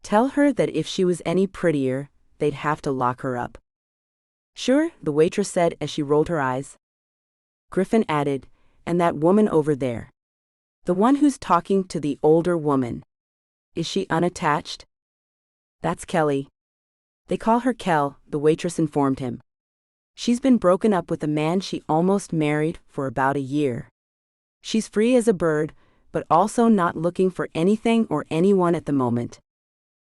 Tell her that if she was any prettier, they'd have to lock her up. Sure, the waitress said as she rolled her eyes. Griffin added, and that woman over there. The one who's talking to the older woman. Is she unattached? That's Kelly. They call her Kel, the waitress informed him. She's been broken up with a man she almost married for about a year. She's free as a bird, but also not looking for anything or anyone at the moment.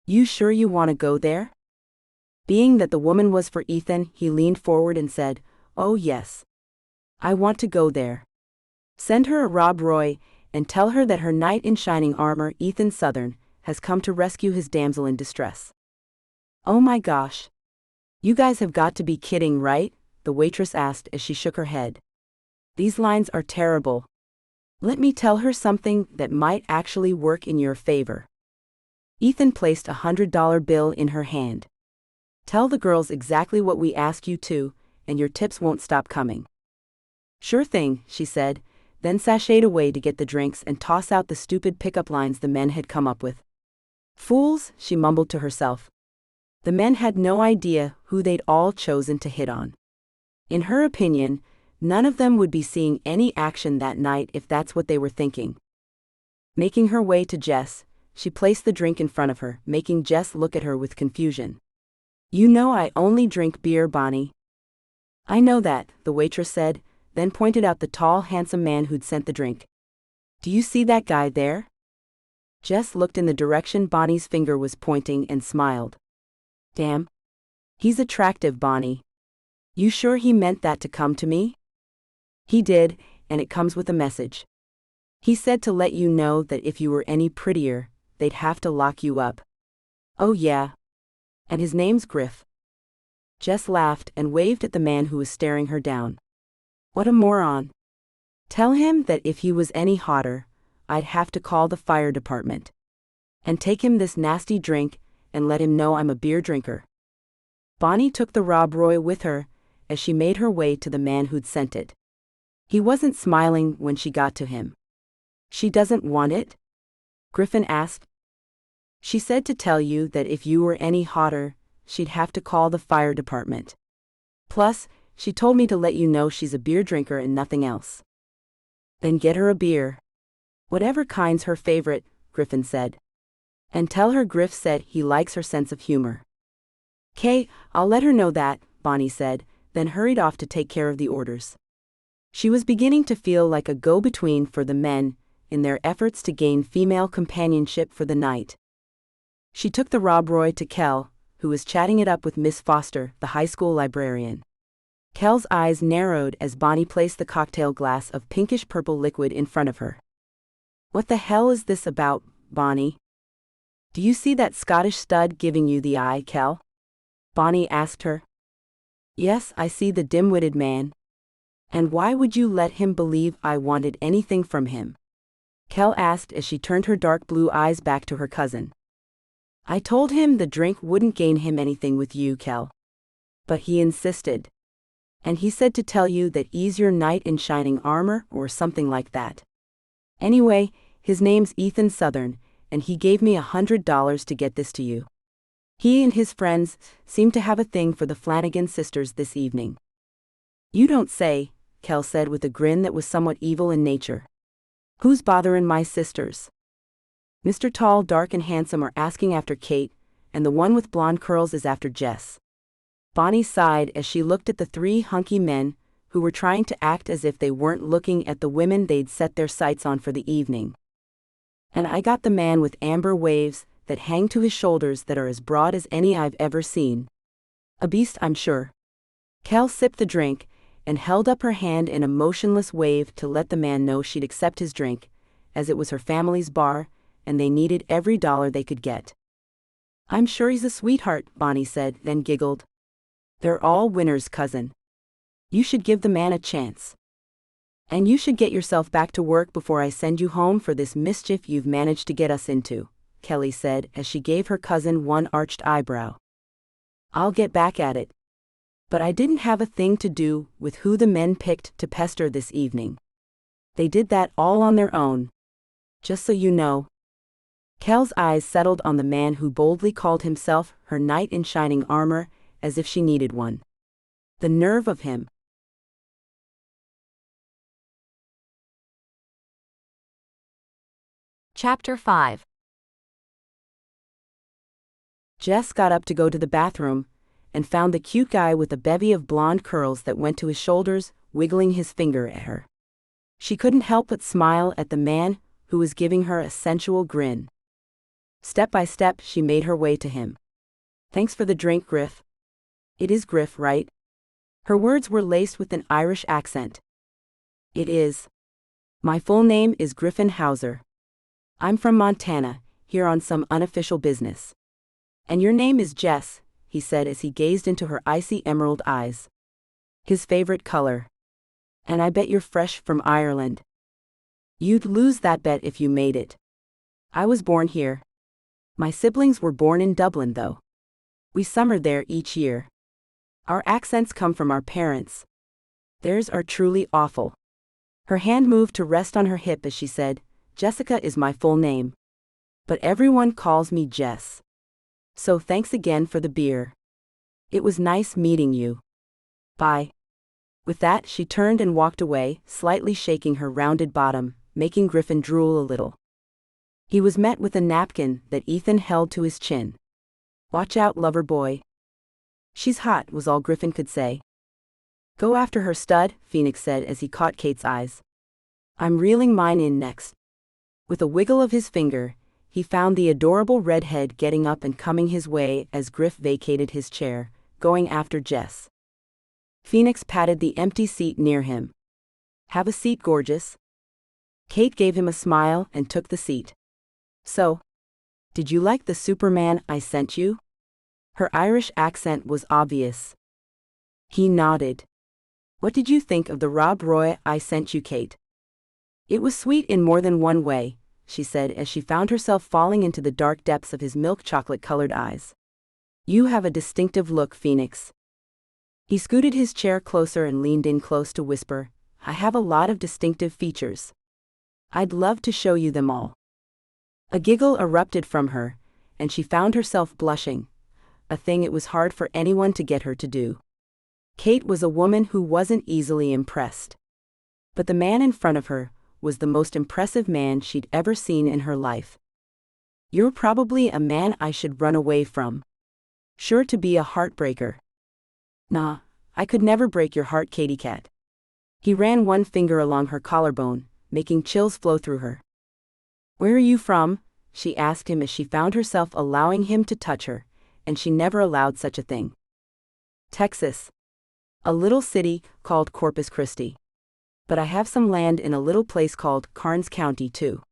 You sure you want to go there? Being that the woman was for Ethan, he leaned forward and said, Oh yes. I want to go there. Send her a Rob Roy, and tell her that her knight in shining armor, Ethan Southern, has come to rescue his damsel in distress. Oh my gosh. You guys have got to be kidding, right? The waitress asked as she shook her head. These lines are terrible. Let me tell her something that might actually work in your favor. Ethan placed a $100 bill in her hand. Tell the girls exactly what we asked you to, and your tips won't stop coming. Sure thing, she said, then sashayed away to get the drinks and toss out the stupid pickup lines the men had come up with. Fools, she mumbled to herself. The men had no idea who they'd all chosen to hit on. In her opinion, none of them would be seeing any action that night if that's what they were thinking. Making her way to Jess, she placed the drink in front of her, making Jess look at her with confusion. You know I only drink beer, Bonnie. I know that, the waitress said, then pointed out the tall, handsome man who'd sent the drink. Do you see that guy there? Jess looked in the direction Bonnie's finger was pointing and smiled. Damn. He's attractive, Bonnie. You sure he meant that to come to me? He did, and it comes with a message. He said to let you know that if you were any prettier, they'd have to lock you up. Oh yeah. And his name's Griff. Jess laughed and waved at the man who was staring her down. What a moron. Tell him that if he was any hotter, I'd have to call the fire department. And take him this nasty drink and let him know I'm a beer drinker. Bonnie took the Rob Roy with her as she made her way to the man who'd sent it. He wasn't smiling when she got to him. She doesn't want it? Griffin asked. She said to tell you that if you were any hotter, she'd have to call the fire department. Plus, she told me to let you know she's a beer drinker and nothing else. Then get her a beer. Whatever kind's her favorite, Griffin said. And tell her Griff said he likes her sense of humor. Kay, I'll let her know that, Bonnie said, then hurried off to take care of the orders. She was beginning to feel like a go-between for the men in their efforts to gain female companionship for the night. She took the Rob Roy to Kel, who was chatting it up with Miss Foster, the high school librarian. Kel's eyes narrowed as Bonnie placed the cocktail glass of pinkish-purple liquid in front of her. What the hell is this about, Bonnie? Do you see that Scottish stud giving you the eye, Kel? Bonnie asked her. Yes, I see the dim-witted man. And why would you let him believe I wanted anything from him? Kel asked as she turned her dark blue eyes back to her cousin. I told him the drink wouldn't gain him anything with you, Kel. But he insisted. And he said to tell you that he's your knight in shining armor or something like that. Anyway, his name's Ethan Southern, and he gave me $100 to get this to you. He and his friends seem to have a thing for the Flanagan sisters this evening. You don't say, Kel said with a grin that was somewhat evil in nature. Who's bothering my sisters? Mr. Tall, dark and handsome are asking after Kate, and the one with blonde curls is after Jess. Bonnie sighed as she looked at the three hunky men who were trying to act as if they weren't looking at the women they'd set their sights on for the evening. And I got the man with amber waves that hang to his shoulders that are as broad as any I've ever seen. A beast, I'm sure. Kel sipped the drink and held up her hand in a motionless wave to let the man know she'd accept his drink, as it was her family's bar, and they needed every dollar they could get. "I'm sure he's a sweetheart," Bonnie said, then giggled. "They're all winners, cousin. You should give the man a chance. And you should get yourself back to work before I send you home for this mischief you've managed to get us into," Kelly said as she gave her cousin one arched eyebrow. "I'll get back at it. But I didn't have a thing to do with who the men picked to pester this evening. They did that all on their own. Just so you know." Kel's eyes settled on the man who boldly called himself her knight in shining armor, as if she needed one. The nerve of him. Chapter 5. Jess got up to go to the bathroom and found the cute guy with a bevy of blonde curls that went to his shoulders, wiggling his finger at her. She couldn't help but smile at the man who was giving her a sensual grin. Step by step, she made her way to him. "Thanks for the drink, Griff." "It is Griff, right?" Her words were laced with an Irish accent. "It is. My full name is Griffin Hauser. I'm from Montana, here on some unofficial business." "And your name is Jess," he said as he gazed into her icy emerald eyes. His favorite color. "And I bet you're fresh from Ireland." "You'd lose that bet if you made it. I was born here. My siblings were born in Dublin, though. We summered there each year. Our accents come from our parents. Theirs are truly awful." Her hand moved to rest on her hip as she said, "Jessica is my full name. But everyone calls me Jess. So thanks again for the beer. It was nice meeting you. Bye." With that, she turned and walked away, slightly shaking her rounded bottom, making Griffin drool a little. He was met with a napkin that Ethan held to his chin. "Watch out, lover boy." "She's hot," was all Griffin could say. "Go after her, stud," Phoenix said as he caught Kate's eyes. "I'm reeling mine in next." With a wiggle of his finger, he found the adorable redhead getting up and coming his way as Griff vacated his chair, going after Jess. Phoenix patted the empty seat near him. "Have a seat, gorgeous." Kate gave him a smile and took the seat. "So, did you like the Superman I sent you?" Her Irish accent was obvious. He nodded. "What did you think of the Rob Roy I sent you, Kate?" "It was sweet in more than one way," she said as she found herself falling into the dark depths of his milk chocolate-colored eyes. "You have a distinctive look, Phoenix." He scooted his chair closer and leaned in close to whisper, "I have a lot of distinctive features. I'd love to show you them all." A giggle erupted from her, and she found herself blushing, a thing it was hard for anyone to get her to do. Kate was a woman who wasn't easily impressed. But the man in front of her was the most impressive man she'd ever seen in her life. "You're probably a man I should run away from. Sure to be a heartbreaker." "Nah, I could never break your heart, Katie Cat." He ran one finger along her collarbone, making chills flow through her. "Where are you from?" she asked him as she found herself allowing him to touch her, and she never allowed such a thing. "Texas. A little city called Corpus Christi. But I have some land in a little place called Karnes County, too."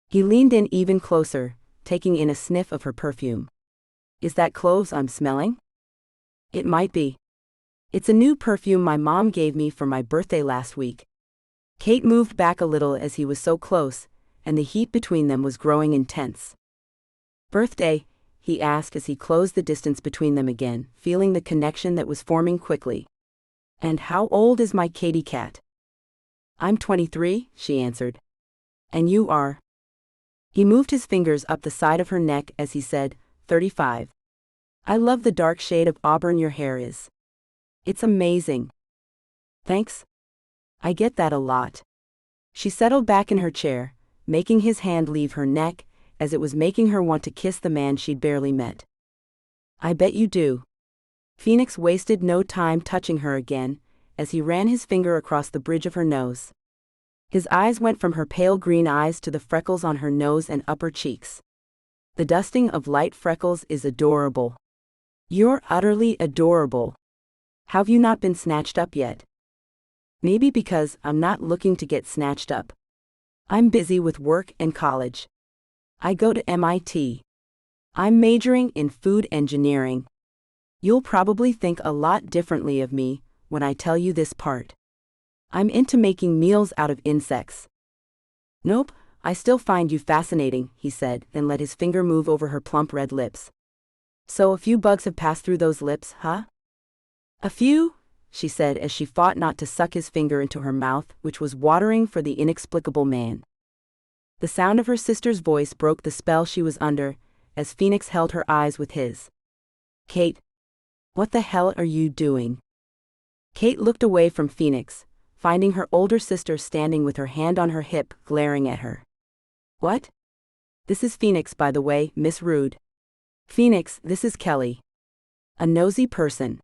He leaned in even closer, taking in a sniff of her perfume. "Is that cloves I'm smelling?" "It might be. It's a new perfume my mom gave me for my birthday last week." Kate moved back a little as he was so close, and the heat between them was growing intense. "Birthday?" he asked as he closed the distance between them again, feeling the connection that was forming quickly. "And how old is my Katie Cat?" "I'm 23, she answered. "And you are?" He moved his fingers up the side of her neck as he said, 35. "I love the dark shade of auburn your hair is. It's amazing." "Thanks. I get that a lot." She settled back in her chair, making his hand leave her neck, as it was making her want to kiss the man she'd barely met. "I bet you do." Phoenix wasted no time touching her again, as he ran his finger across the bridge of her nose. His eyes went from her pale green eyes to the freckles on her nose and upper cheeks. "The dusting of light freckles is adorable. You're utterly adorable. Have you not been snatched up yet? Maybe because I'm not looking to get snatched up. I'm busy with work and college. I go to MIT. I'm majoring in food engineering. You'll probably think a lot differently of me when I tell you this part. I'm into making meals out of insects. Nope, I still find you fascinating, he said, then let his finger move over her plump red lips. So a few bugs have passed through those lips, huh? A few, she said as she fought not to suck his finger into her mouth, which was watering for the inexplicable man. The sound of her sister's voice broke the spell she was under, as Phoenix held her eyes with his. Kate, what the hell are you doing? Kate looked away from Phoenix, finding her older sister standing with her hand on her hip, glaring at her. What? This is Phoenix, by the way, Miss Rude. Phoenix, this is Kelly. A nosy person.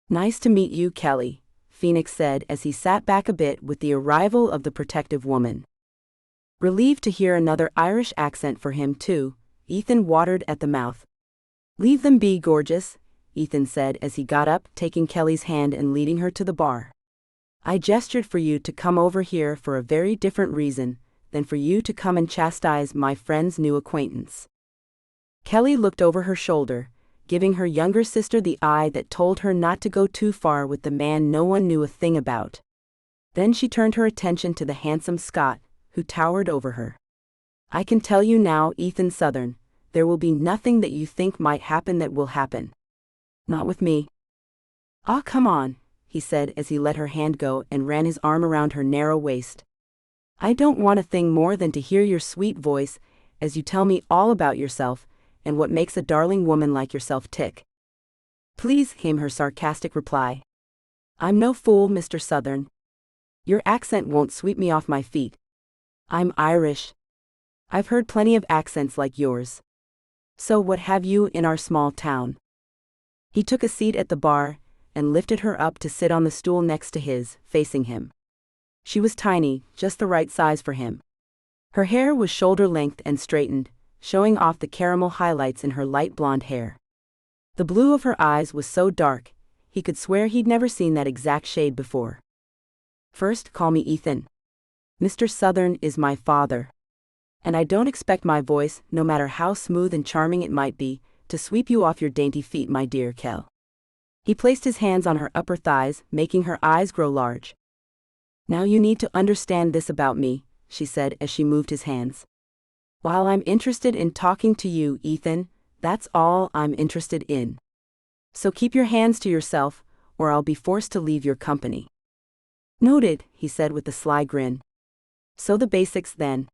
Nice to meet you, Kelly, Phoenix said as he sat back a bit with the arrival of the protective woman. Relieved to hear another Irish accent for him, too, Ethan watered at the mouth. Leave them be, gorgeous, Ethan said as he got up, taking Kelly's hand and leading her to the bar. I gestured for you to come over here for a very different reason than for you to come and chastise my friend's new acquaintance. Kelly looked over her shoulder, giving her younger sister the eye that told her not to go too far with the man no one knew a thing about. Then she turned her attention to the handsome Scot, who towered over her. I can tell you now, Ethan Southern, there will be nothing that you think might happen that will happen. Not with me. Ah, come on, he said as he let her hand go and ran his arm around her narrow waist. I don't want a thing more than to hear your sweet voice as you tell me all about yourself and what makes a darling woman like yourself tick. Please, came her sarcastic reply. I'm no fool, Mr. Southern. Your accent won't sweep me off my feet. I'm Irish. I've heard plenty of accents like yours. So what have you in our small town? He took a seat at the bar and lifted her up to sit on the stool next to his, facing him. She was tiny, just the right size for him. Her hair was shoulder-length and straightened, showing off the caramel highlights in her light blonde hair. The blue of her eyes was so dark, he could swear he'd never seen that exact shade before. First, call me Ethan. Mr. Southern is my father. And I don't expect my voice, no matter how smooth and charming it might be, to sweep you off your dainty feet, my dear Kel. He placed his hands on her upper thighs, making her eyes grow large. Now you need to understand this about me, she said as she moved his hands. While I'm interested in talking to you, Ethan, that's all I'm interested in. So keep your hands to yourself, or I'll be forced to leave your company. Noted, he said with a sly grin. So the basics then.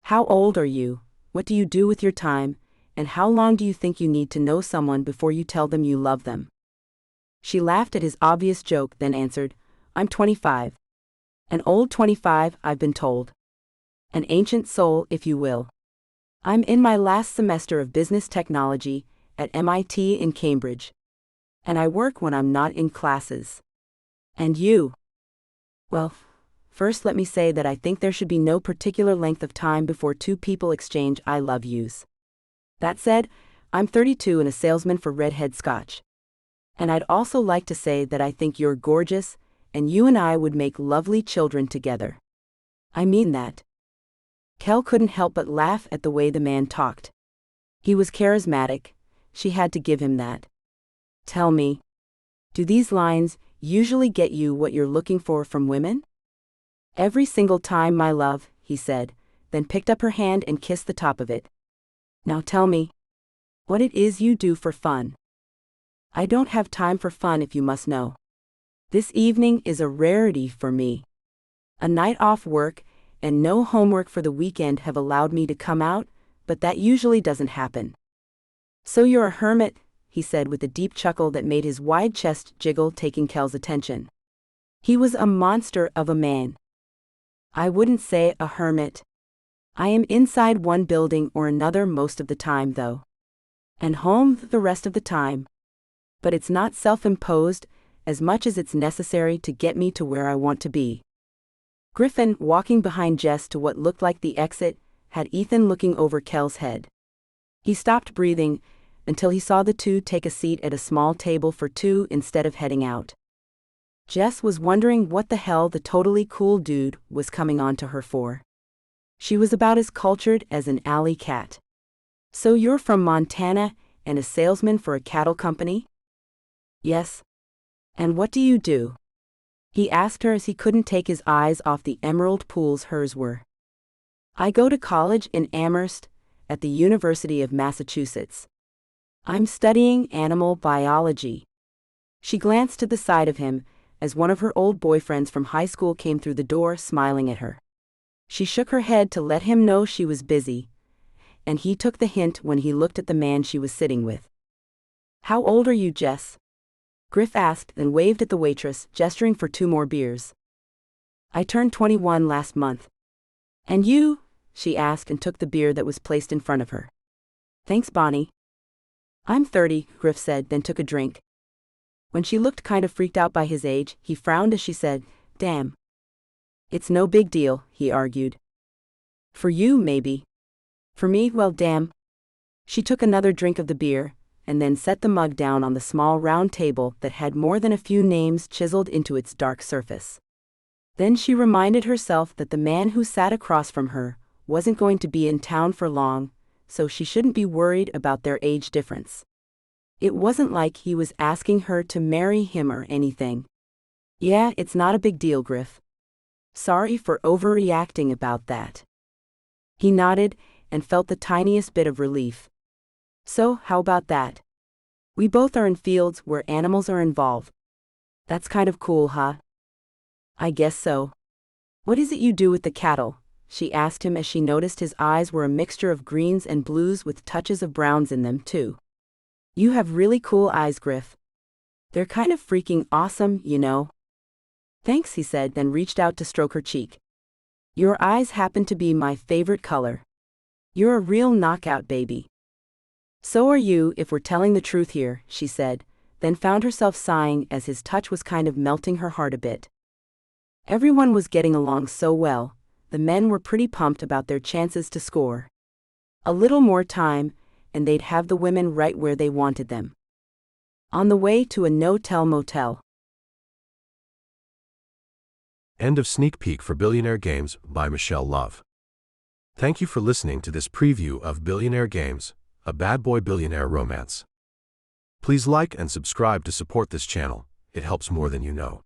How old are you, what do you do with your time, and how long do you think you need to know someone before you tell them you love them? She laughed at his obvious joke, then answered, I'm 25. An old 25, I've been told. An ancient soul, if you will. I'm in my last semester of business technology at MIT in Cambridge. And I work when I'm not in classes. And you? Well, first let me say that I think there should be no particular length of time before two people exchange I love yous. That said, I'm 32 and a salesman for Redhead Scotch. And I'd also like to say that I think you're gorgeous, and you and I would make lovely children together. I mean that. Kel couldn't help but laugh at the way the man talked. He was charismatic, she had to give him that. Tell me, do these lines usually get you what you're looking for from women? Every single time, my love, he said, then picked up her hand and kissed the top of it. Now tell me, what it is you do for fun. I don't have time for fun, if you must know. This evening is a rarity for me. A night off work and no homework for the weekend have allowed me to come out, but that usually doesn't happen. So you're a hermit, he said with a deep chuckle that made his wide chest jiggle, taking Kel's attention. He was a monster of a man. I wouldn't say a hermit. I am inside one building or another most of the time, though. And home the rest of the time. But it's not self-imposed as much as it's necessary to get me to where I want to be. Griffin, walking behind Jess to what looked like the exit, had Ethan looking over Kel's head. He stopped breathing until he saw the two take a seat at a small table for two instead of heading out. Jess was wondering what the hell the totally cool dude was coming on to her for. She was about as cultured as an alley cat. "So you're from Montana and a salesman for a cattle company?" "Yes." "And what do you do?" he asked her as he couldn't take his eyes off the emerald pools hers were. "I go to college in Amherst at the University of Massachusetts. I'm studying animal biology." She glanced to the side of him as one of her old boyfriends from high school came through the door smiling at her. She shook her head to let him know she was busy, and he took the hint when he looked at the man she was sitting with. "How old are you, Jess?" Griff asked, then waved at the waitress, gesturing for 2 more beers. "I turned 21 last month." "And you?" she asked and took the beer that was placed in front of her. "Thanks, Bonnie." "I'm 30, Griff said, then took a drink. When she looked kind of freaked out by his age, he frowned as she said, "Damn." "It's no big deal," he argued. "For you, maybe. For me, well, damn." She took another drink of the beer, and then set the mug down on the small round table that had more than a few names chiseled into its dark surface. Then she reminded herself that the man who sat across from her wasn't going to be in town for long, so she shouldn't be worried about their age difference. It wasn't like he was asking her to marry him or anything. "Yeah, it's not a big deal, Griff. Sorry for overreacting about that." He nodded and felt the tiniest bit of relief. "So, how about that? We both are in fields where animals are involved. That's kind of cool, huh?" "I guess so." "What is it you do with the cattle?" she asked him as she noticed his eyes were a mixture of greens and blues with touches of browns in them, too. "You have really cool eyes, Griff. They're kind of freaking awesome, you know." "Thanks," he said, then reached out to stroke her cheek. "Your eyes happen to be my favorite color. You're a real knockout, baby." "So are you, if we're telling the truth here," she said, then found herself sighing as his touch was kind of melting her heart a bit. Everyone was getting along so well, the men were pretty pumped about their chances to score. A little more time, and they'd have the women right where they wanted them. On the way to a no-tell motel. End of sneak peek for Billionaire Games by Michelle Love. Thank you for listening to this preview of Billionaire Games, a bad boy billionaire romance. Please like and subscribe to support this channel, it helps more than you know.